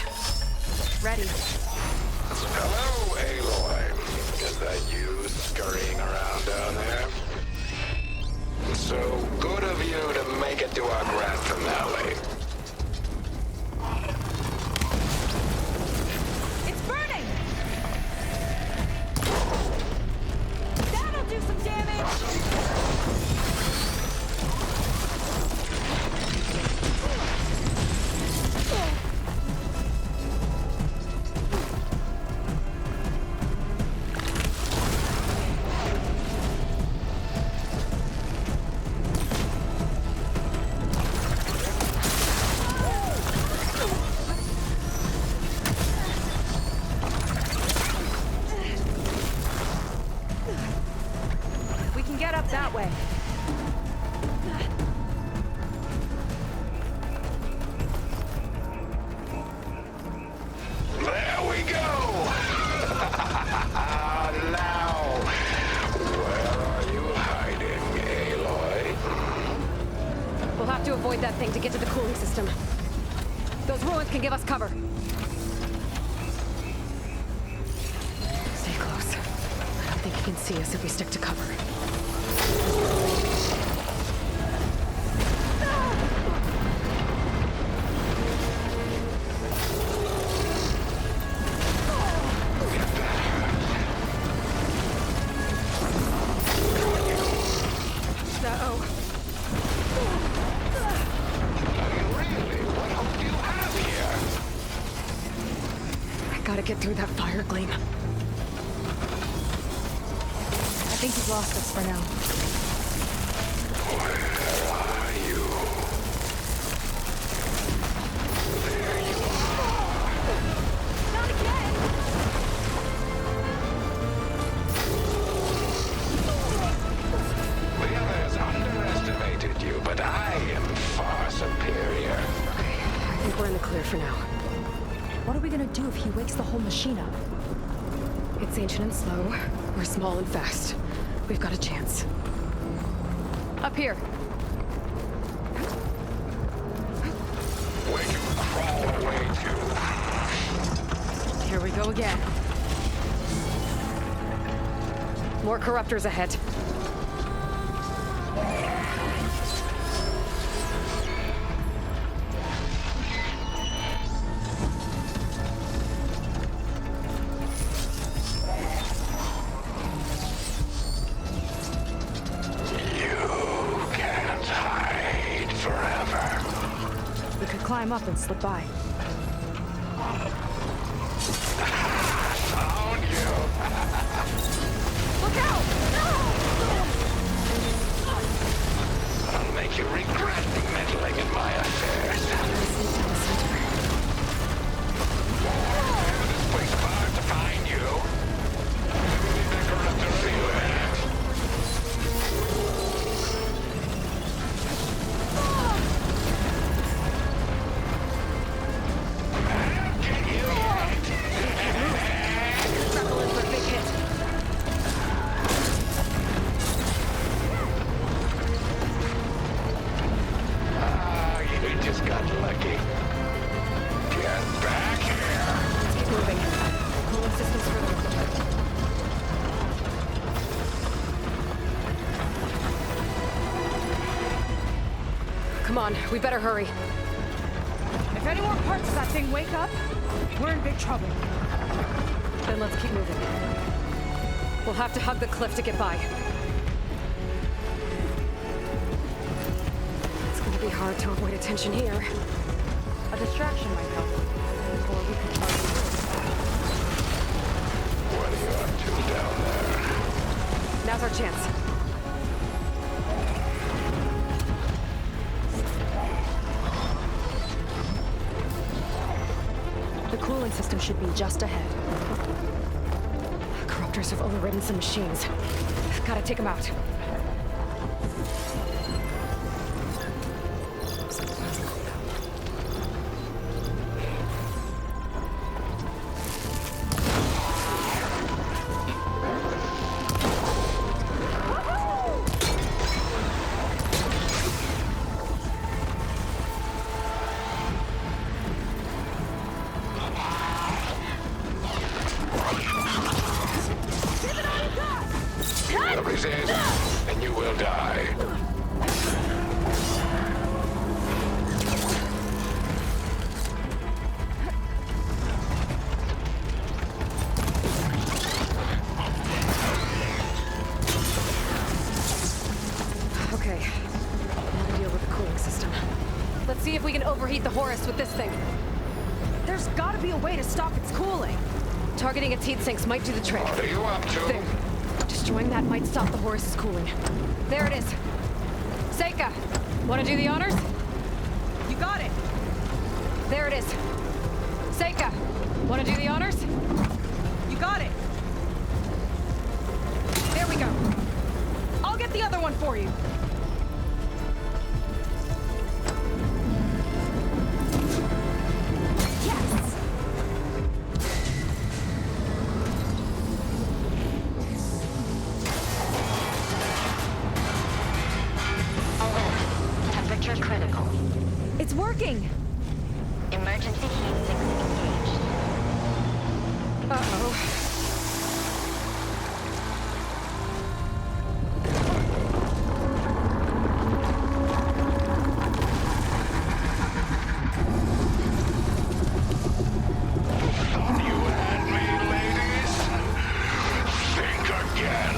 Ready. Hello, Aloy. Is that you scurrying around down there? So good of you to make it to our grand finale. It's burning! That'll do some damage! That way. There we go! Now, where are you hiding, Aloy? We'll have to avoid that thing to get to the cooling system. Those ruins can give us cover. Stay close. I don't think he can see us if we stick to cover. Get through that fire gleam. I think he's lost us for now. Where are you? There you are. Not again! The others underestimated you, but I am far superior. Okay, I think we're in the clear for now. What are we gonna do if he wakes the whole machine up? It's ancient and slow. We're small and fast. We've got a chance. Up here. Where you crawl away to? Here we go again. More corruptors ahead. Climb up and slip by. Found you! Look out! I'll make you regret meddling in my affairs. This place is hard to find you. The corruptor feeling. Come on, we better hurry. If any more parts of that thing wake up, we're in big trouble. Then let's keep moving. We'll have to hug the cliff to get by. It's gonna be hard to avoid attention here. A distraction might help. Or we could try. What are you up to down there? Now's our chance. The cooling system should be just ahead. Corruptors have overridden some machines. Gotta take them out. and you will die. Okay, now to deal with the cooling system. Let's see if we can overheat the Horus with this thing. There's gotta be a way to stop its cooling. Targeting its heat sinks might do the trick. What are you up to? There. Destroying that might stop the Horus's cooling. There it is. Seika, wanna do the honors? You got it. There it is. Seika, wanna do the honors? You got it. There we go. I'll get the other one for you. Critical. It's working! Emergency heat sinks engaged. Uh-oh. Thought you had me, ladies? Think again.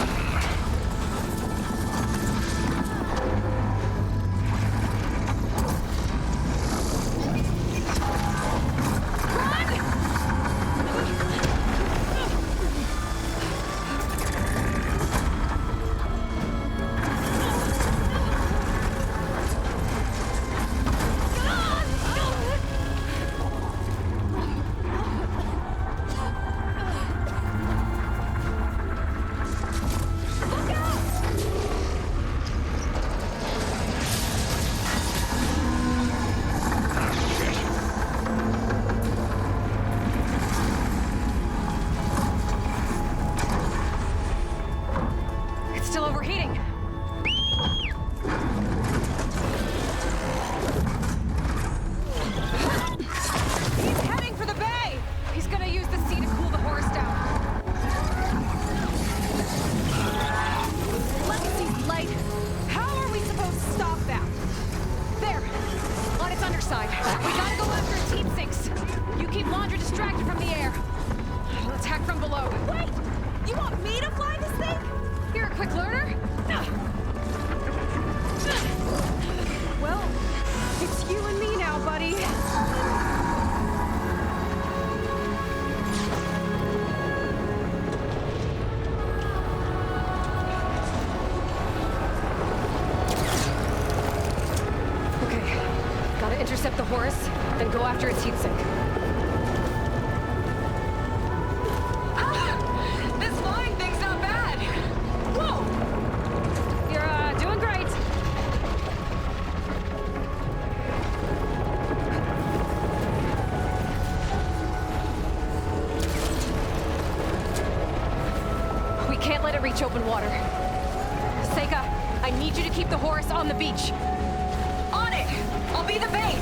Intercept the Horus, then go after its heatsink. Ah! This flying thing's not bad! Whoa! You're, doing great! We can't let it reach open water. Seika, I need you to keep the Horus on the beach. On it! I'll be the bait!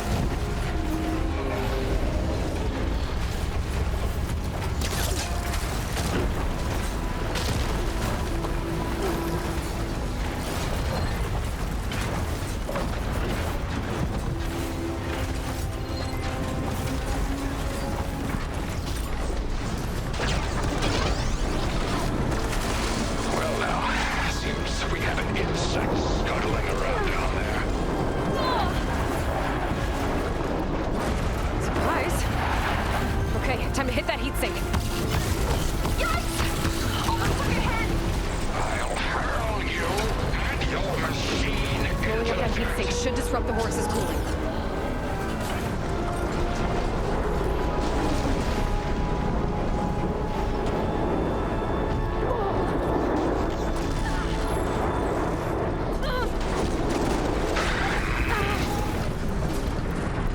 Well now, seems we have an insect scuttling around down there. Okay, time to hit that heatsink. Yikes! Almost took it ahead! I'll hurl you and your machine Blowing up that heatsink should disrupt the Horus's cooling.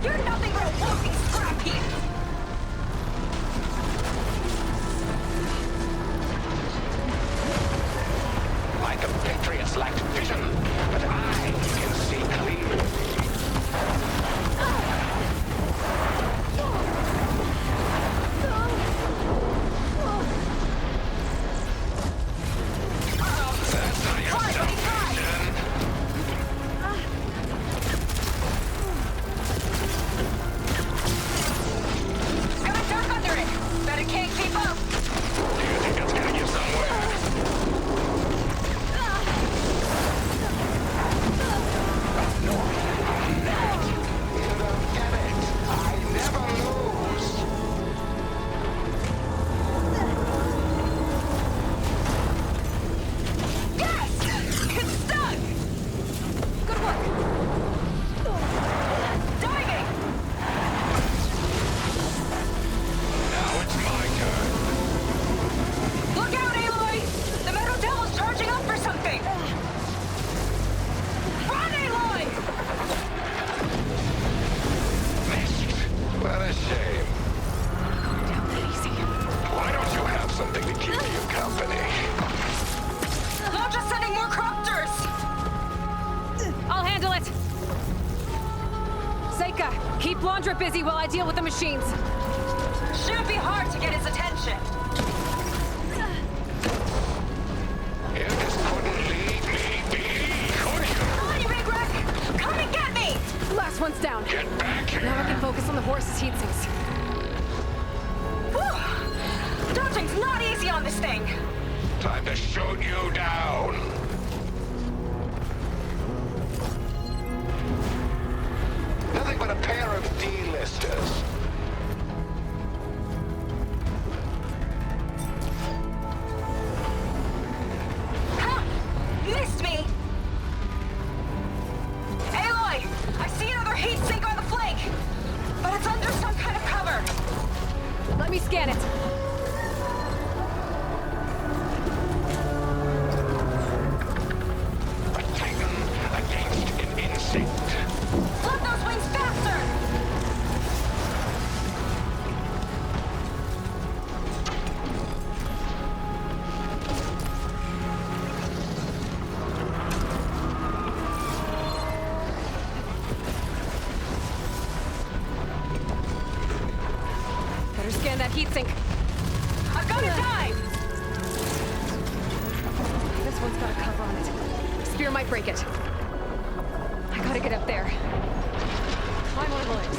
You're nothing but a walking scrap heap! My compatriots lacked vision, but I can see clearly. That's not your stuff. Keep Londra busy while I deal with the machines. Shouldn't be hard to get his attention. This couldn't leave me be, could you? Come on, you big wreck! Come and get me! Last one's down. Get back here! Now I can focus on the horse's heat sinks. Whew. Dodging's not easy on this thing. Time to shoot you down. Nothing but a pair of D-listers. Ha! Missed me! Aloy! I see another heat sink on the flank! But it's under some kind of cover. Let me scan it. A titan against an insect. Flood those wings faster! Better scan that heat sink. I've got to dive! This one's got a cover on it. Spear might break it. I gotta get up there. Climb on legs.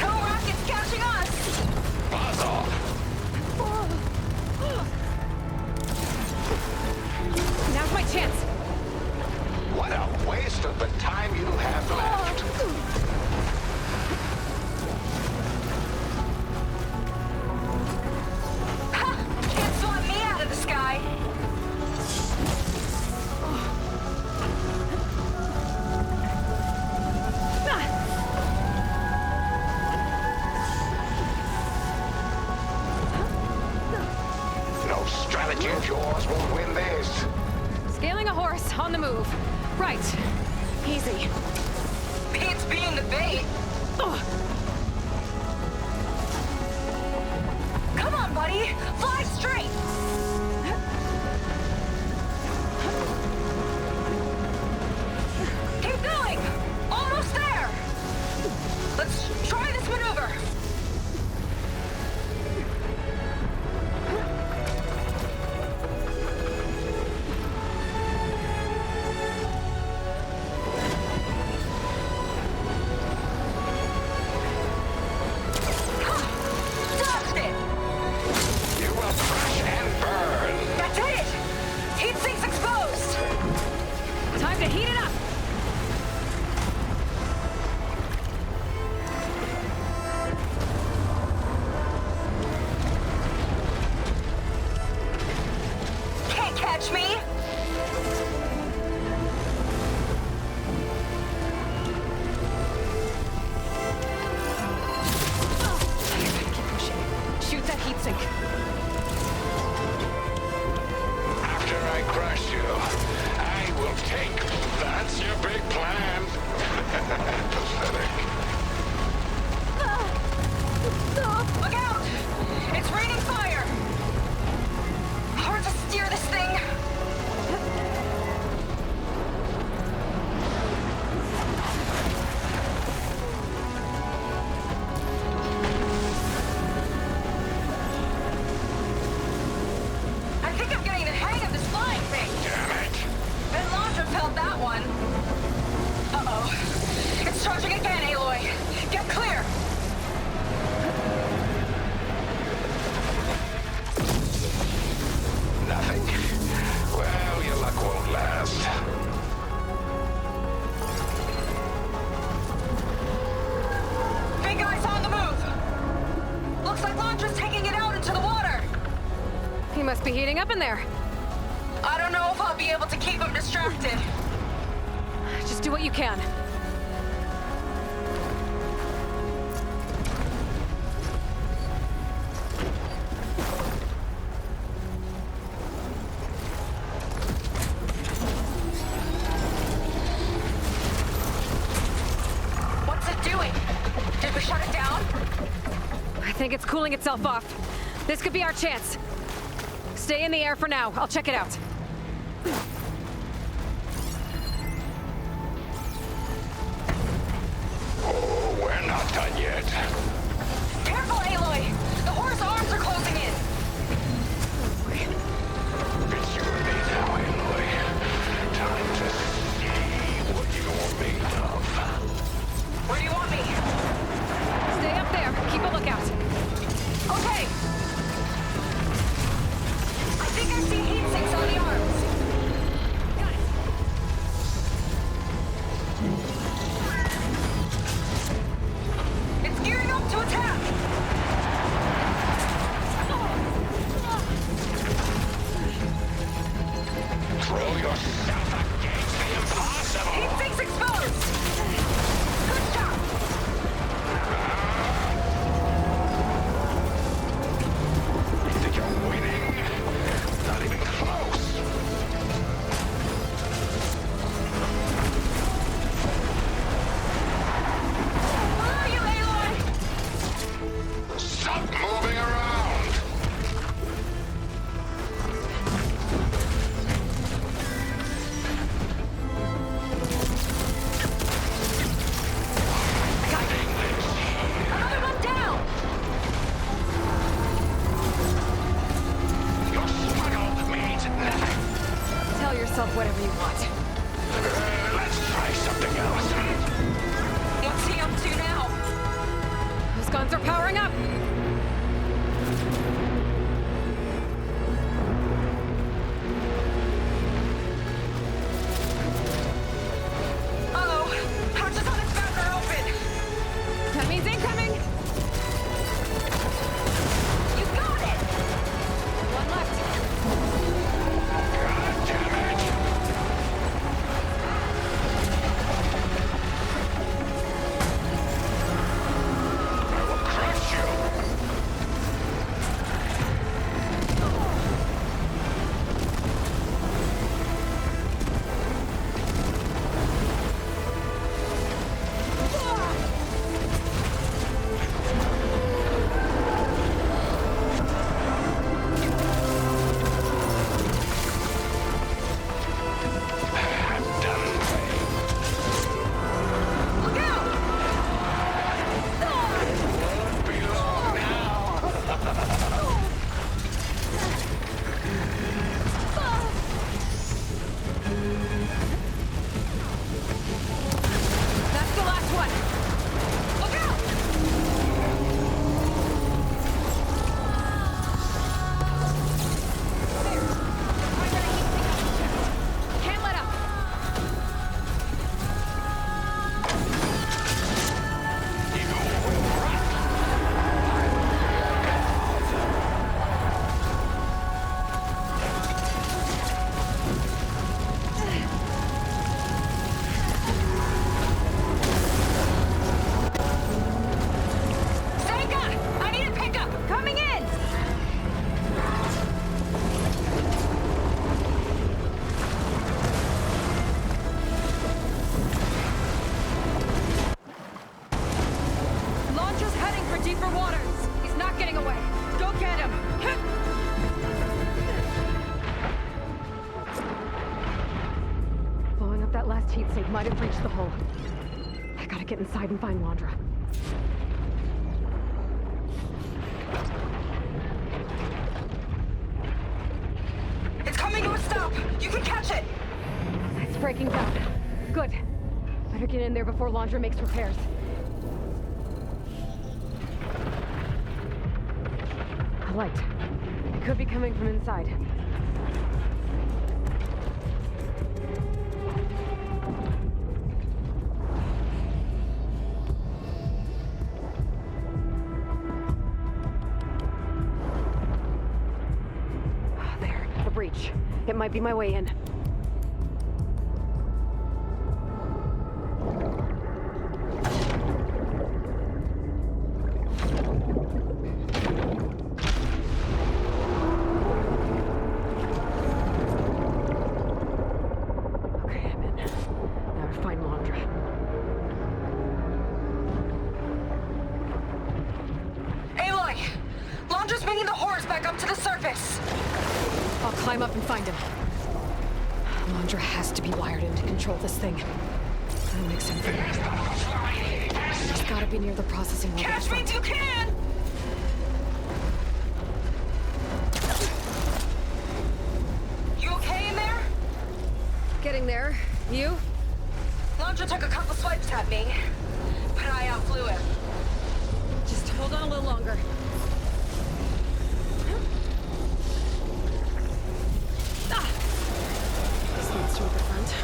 Rocket's catching us! Buzz off! Now's my chance. What a waste of the time you have left. Ha! Can't swat me out of the sky! No strategy of yours won't win this. Scaling a horse on the move. Right. Easy. Beats being the bait. Come on, buddy! Fly straight! Keep going! Almost there! Let's try this maneuver! Dodged it! You will crash and burn. That did it! Heat sink's exposed! Time to heat it up. Can't catch me! Keep pushing. Shoot that heat sink. After I crush you, I will take. That's your big plan. Pathetic. Look out! It's raining fire! Hard to steer this thing. I think I'm getting the hang of this flying thing. Damn it. Ben Londra felt that one. Uh-oh. It's charging again, Aloy. Get clear! Nothing. Well, your luck won't last. Big guy's on the move! Looks like Londra's taking it out into the water! He must be heating up in there. I don't know if I'll be able to keep him distracted. Just do what you can. What's it doing? Did we shut it down? I think it's cooling itself off. This could be our chance. Stay in the air for now. I'll check it out. Oh, we're not done yet. Careful, Aloy! The horse arms are closing in! It's you and me now, Aloy. Time to see what you're made of. Where do you want me? Stay up there. Keep a lookout. Okay! I think I see heat sinks on the arms. Got it. It's gearing up to attack! Throw yourself against the impossible! Heat sinks exposed! Good job! You think you're winning? Not even close! Where are you, Aloy? Stop moving around! Another one down! Your struggle means nothing! Tell yourself whatever you want. Let's try something else. What's he up to now? Those guns are powering up! Uh-oh! Hatches on his back are open! That means incoming! You got it! One left. God damn it! I will crush you! I'm done playing. Look out! Won't be long now. That's the last one! Look out! Can't let up! Senka! I need a pickup! Coming in! Launcher's heading for deeper waters. He's not getting away. Go get him! Blowing up that last heat sink might have reached the hull. I gotta get inside and find Wandra. It's coming to a stop! You can catch it! It's breaking down. Good. Better get in there before Laundra makes repairs. A light. It could be coming from inside. There, a breach. It might be my way in. Aloy! Laundra's bringing the horse back up to the surface! I'll climb up and find him. Londra has to be wired in to control this thing. That'll make sense. He's gotta be near the processing room. Catch me if you can! You okay in there? Getting there. You? Londra took a couple swipes at me, but I outflew him. Just hold on a little longer. This leads toward the front.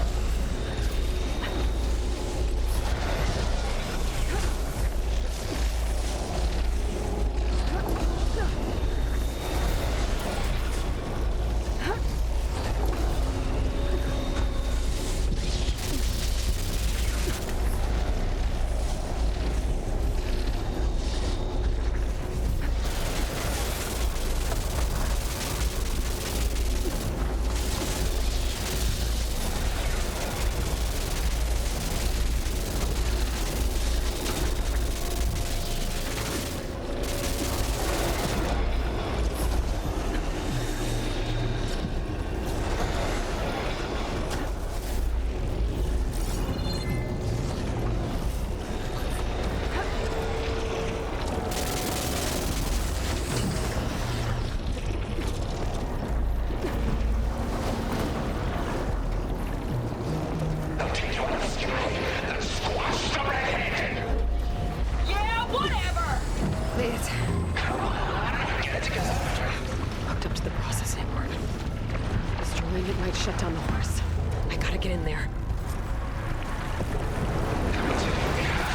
Shut down the horse. I gotta get in there.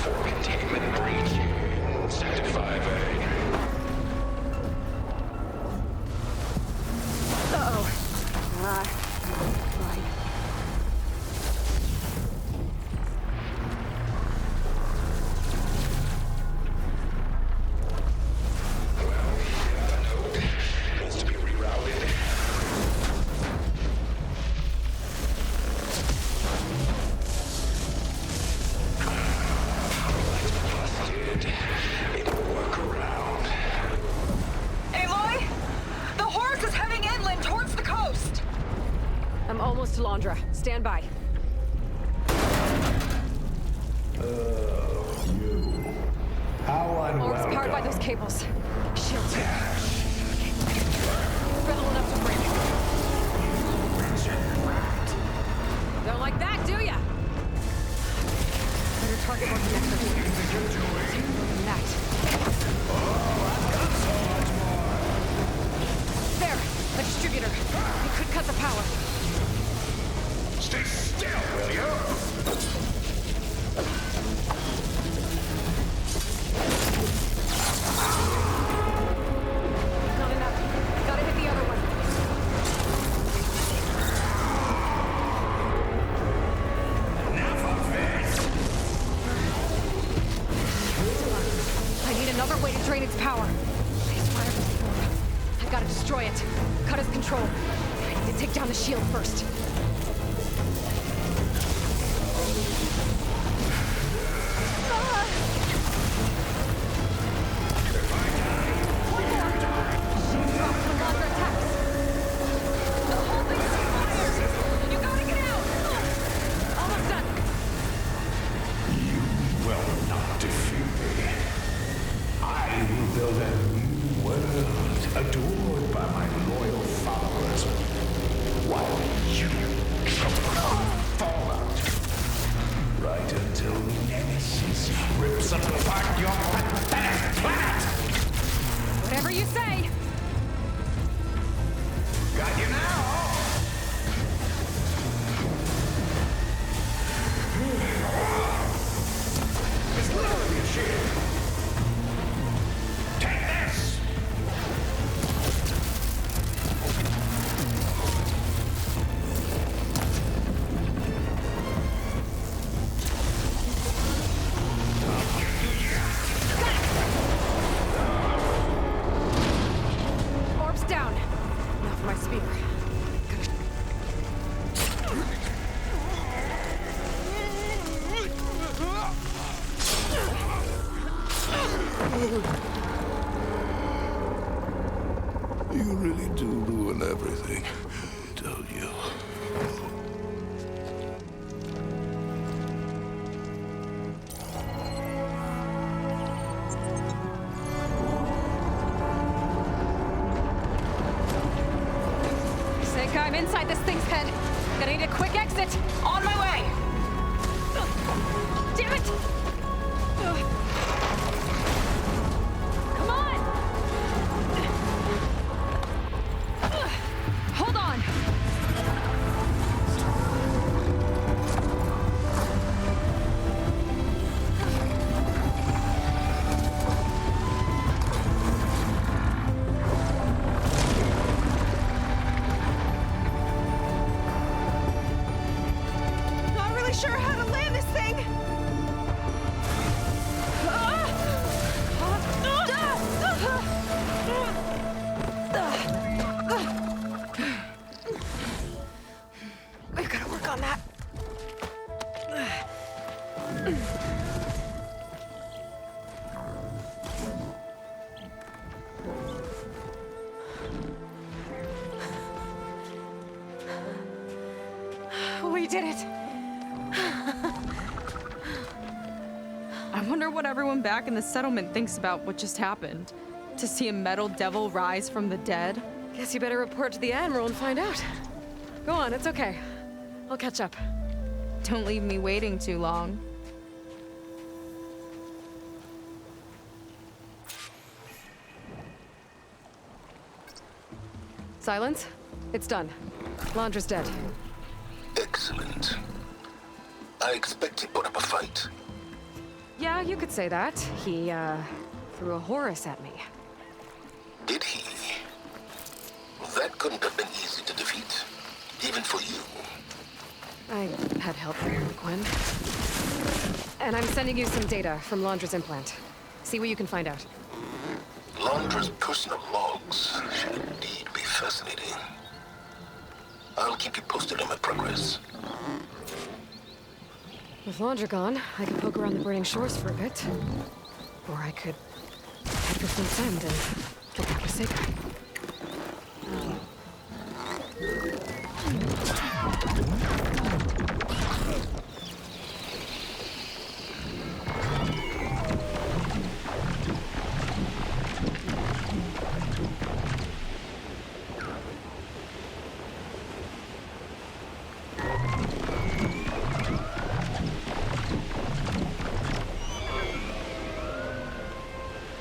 For containment breach, Sector 5A. Uh-oh. Right. Londra, stand by. How unwelcome. Orb's powered by those cables. Shield too. Brittle enough to break. Don't like that, do ya? Better target more connector. That. There, a distributor. It could cut the power. Stay still, will you? Not enough. Gotta hit the other one. Enough of this! I need another way to drain its power. It's wired with Faro. I gotta destroy it. Cut its control. I need to take down the shield first. Adored by my loyal followers, while you fall out. Right until Nemesis rips apart your pathetic planet! Whatever you say! Got you now! It's literally a shield. Take this! Orb's down. Now for my spear. You really do ruin everything, don't you? Seika, I'm inside this thing's head. Gonna need a quick exit. On my way. Damn it! Come on! Hold on. Not really sure how to land this thing. We've got to work on that. We did it. I wonder what everyone back in the settlement thinks about what just happened. To see a metal devil rise from the dead. Guess you better report to the Admiral and find out. Go on, it's okay. I'll catch up. Don't leave me waiting too long. Silence? It's done. Londra's dead. Excellent. I expect he put up a fight. Yeah, you could say that. He, threw a Horus at me. Did he? That couldn't have been easy to defeat, even for you. I had help from Gwen. And I'm sending you some data from Londra's implant. See what you can find out. Londra's personal logs should indeed be fascinating. I'll keep you posted on my progress. With Londra gone, I could poke around the burning shores for a bit. Or I could head for Sylensd and get back with Seika.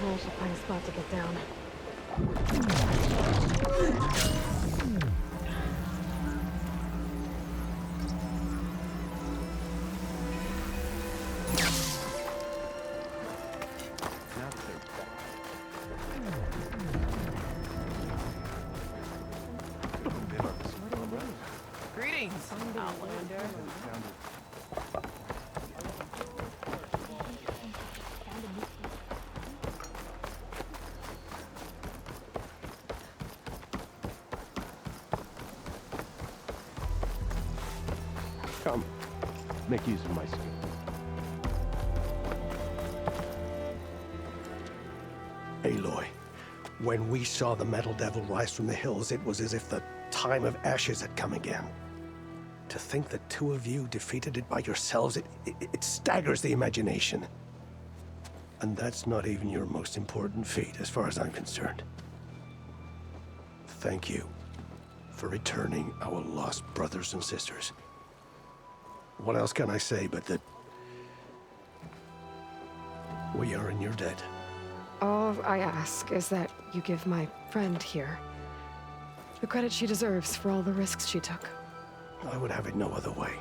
I should find a spot to get down. Greetings, Outlander. Come, make use of my skill. Aloy, when we saw the metal devil rise from the hills, it was as if the time of ashes had come again. To think the two of you defeated it by yourselves, it staggers the imagination. And that's not even your most important feat, as far as I'm concerned. Thank you for returning our lost brothers and sisters. What else can I say but that we are in your debt? All I ask is that you give my friend here the credit she deserves for all the risks she took. I would have it no other way.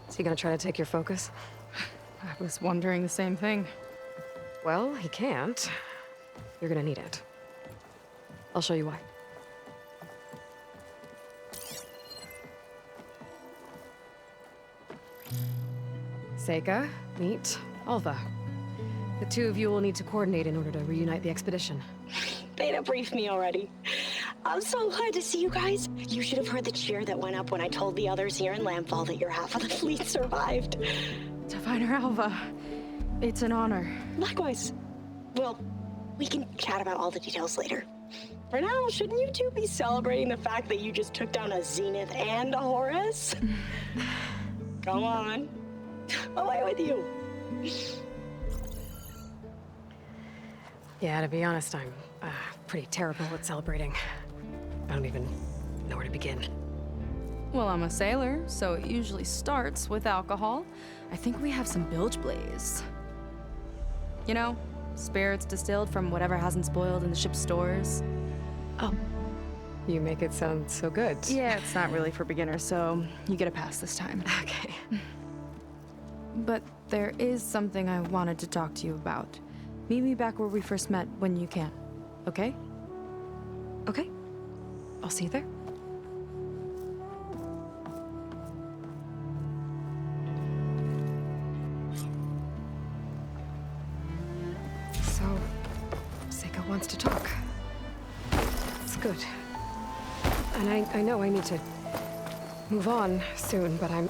Is he gonna try to take your focus? I was wondering the same thing. Well, he can't. You're gonna need it. I'll show you why. Seika, meet Alva. The two of you will need to coordinate in order to reunite the expedition. Beta briefed me already. I'm so glad to see you guys. You should have heard the cheer that went up when I told the others here in Landfall that your half of the fleet survived. Diviner Alva, It's an honor. Likewise. Well, we can chat about all the details later. For now, shouldn't you two be celebrating the fact that you just took down a Zenith and a Horus? Come on. Away with you. Yeah, to be honest, I'm pretty terrible at celebrating. I don't even know where to begin. Well, I'm a sailor, so it usually starts with alcohol. I think we have some bilge blaze. You know, spirits distilled from whatever hasn't spoiled in the ship's stores. Oh. You make it sound so good. Yeah, it's not really for beginners, so you get a pass this time. Okay. But there is something I wanted to talk to you about. Meet me back where we first met when you can, okay? Okay. I'll see you there. So, Seika wants to talk. It's good. And I know I need to move on soon, but I'm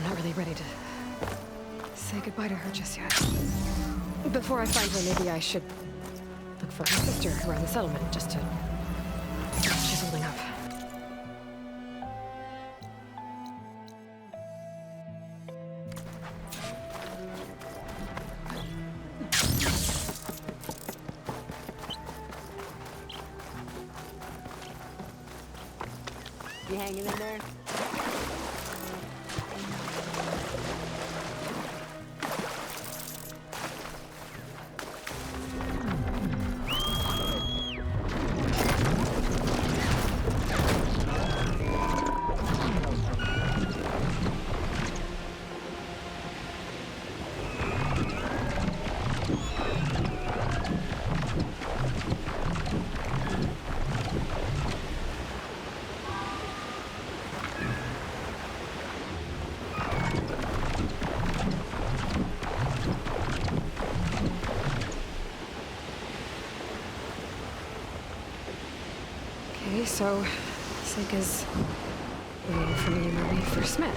not really ready to say goodbye to her just yet. Before I find her, maybe I should look for her sister around the settlement, just to see how she's holding up. You hanging in there? Okay, so Seika's waiting for me when we first met.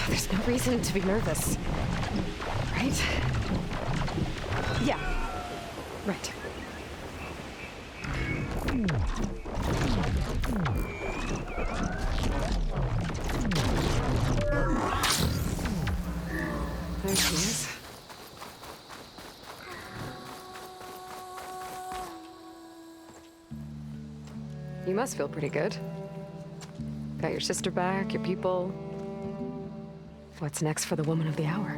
There's no reason to be nervous, right? Yeah, right. There she is. You must feel pretty good. Got your sister back, your people. What's next for the woman of the hour?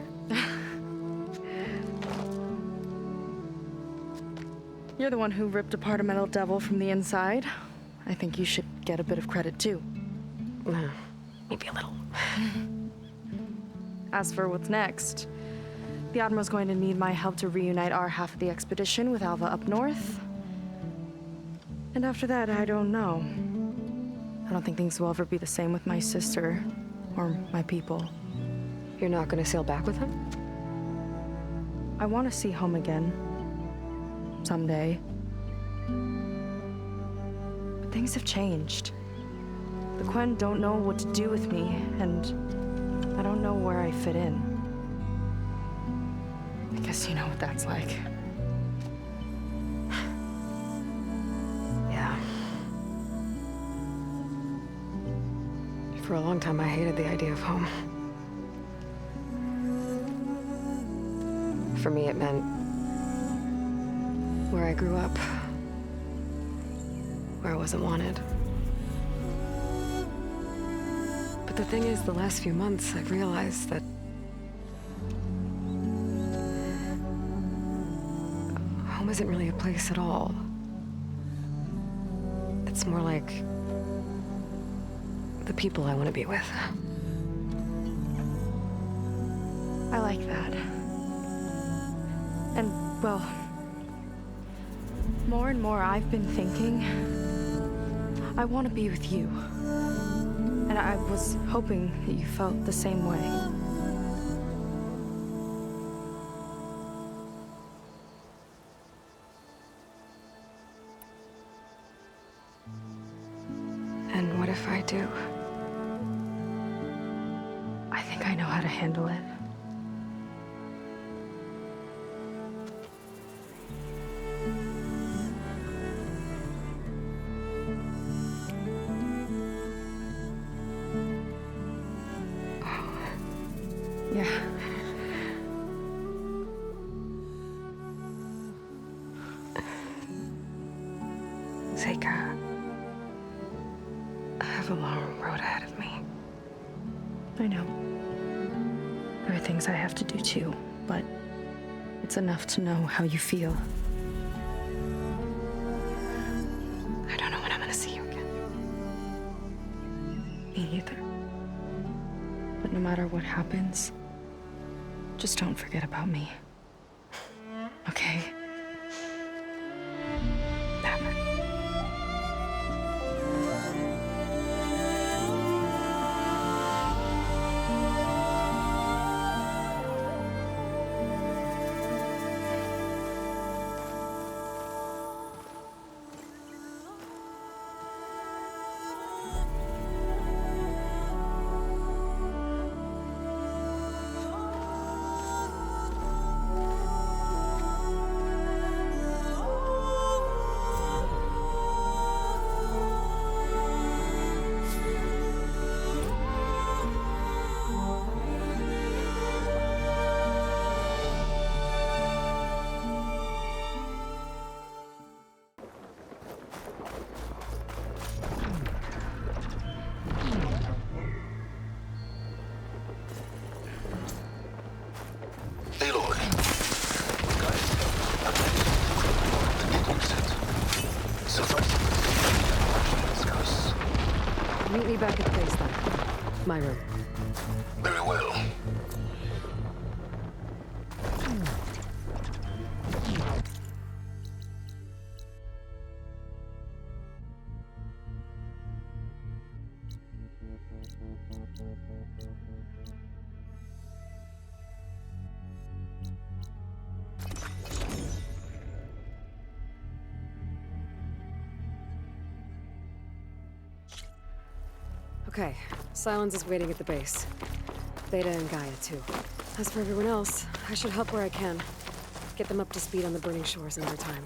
You're the one who ripped apart a metal devil from the inside. I think you should get a bit of credit too. Maybe a little. As for what's next, the Admiral's going to need my help to reunite our half of the expedition with Alva up north. And after that, I don't know. I don't think things will ever be the same with my sister or my people. You're not gonna sail back with him? I want to see home again. Someday. But things have changed. The Quen don't know what to do with me, and I don't know where I fit in. I guess you know what that's like. Yeah. For a long time, I hated the idea of home. For me, it meant where I grew up, where I wasn't wanted. But the thing is, the last few months, I've realized that home isn't really a place at all. It's more like the people I want to be with. I like that. And, well, more and more I've been thinking, I want to be with you. And I was hoping that you felt the same way. And what if I do? I think I know how how to handle it. Yeah. Seika, I have a long road ahead of me. I know. There are things I have to do too, but it's enough to know how you feel. I don't know when I'm gonna see you again. Me either. But no matter what happens, just don't forget about me. Okay? Never. Aloy. Meet me back at the base then. My room. Very well. Okay, Sylensd is waiting at the base. Theta and Gaia, too. As for everyone else, I should help where I can. Get them up to speed on the burning shores in no time.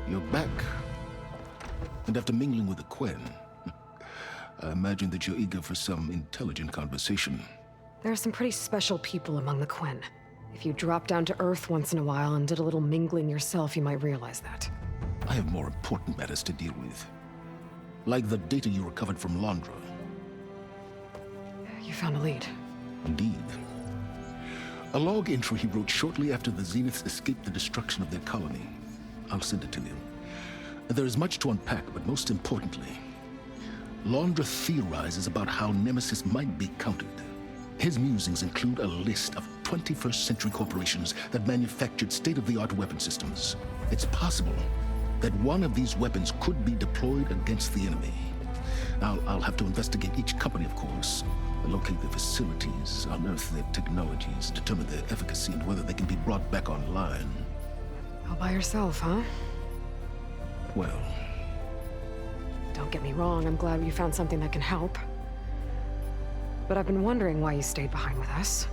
You're back. And after mingling with the Quen, I imagine that you're eager for some intelligent conversation. There are some pretty special people among the Quen. If you drop down to Earth once in a while and did a little mingling yourself, you might realize that. I have more important matters to deal with. Like the data you recovered from Londra. You found a lead. Indeed. A log entry he wrote shortly after the Zeniths escaped the destruction of their colony. I'll send it to you. There is much to unpack, but most importantly, Londra theorizes about how Nemesis might be countered. His musings include a list of 21st century corporations that manufactured state-of-the-art weapon systems. It's possible that one of these weapons could be deployed against the enemy. I'll have to investigate each company, of course, locate their facilities, unearth their technologies, determine their efficacy, and whether they can be brought back online. All by yourself, huh? Well... Don't get me wrong, I'm glad you found something that can help. But I've been wondering why you stayed behind with us.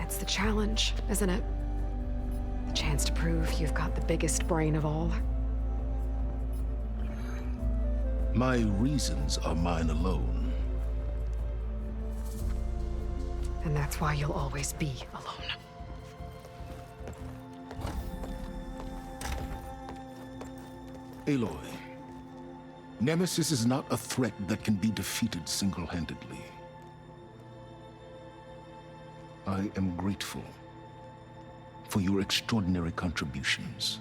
It's the challenge, isn't it? The chance to prove you've got the biggest brain of all. My reasons are mine alone. And that's why you'll always be alone. Aloy, Nemesis is not a threat that can be defeated single-handedly. I am grateful for your extraordinary contributions.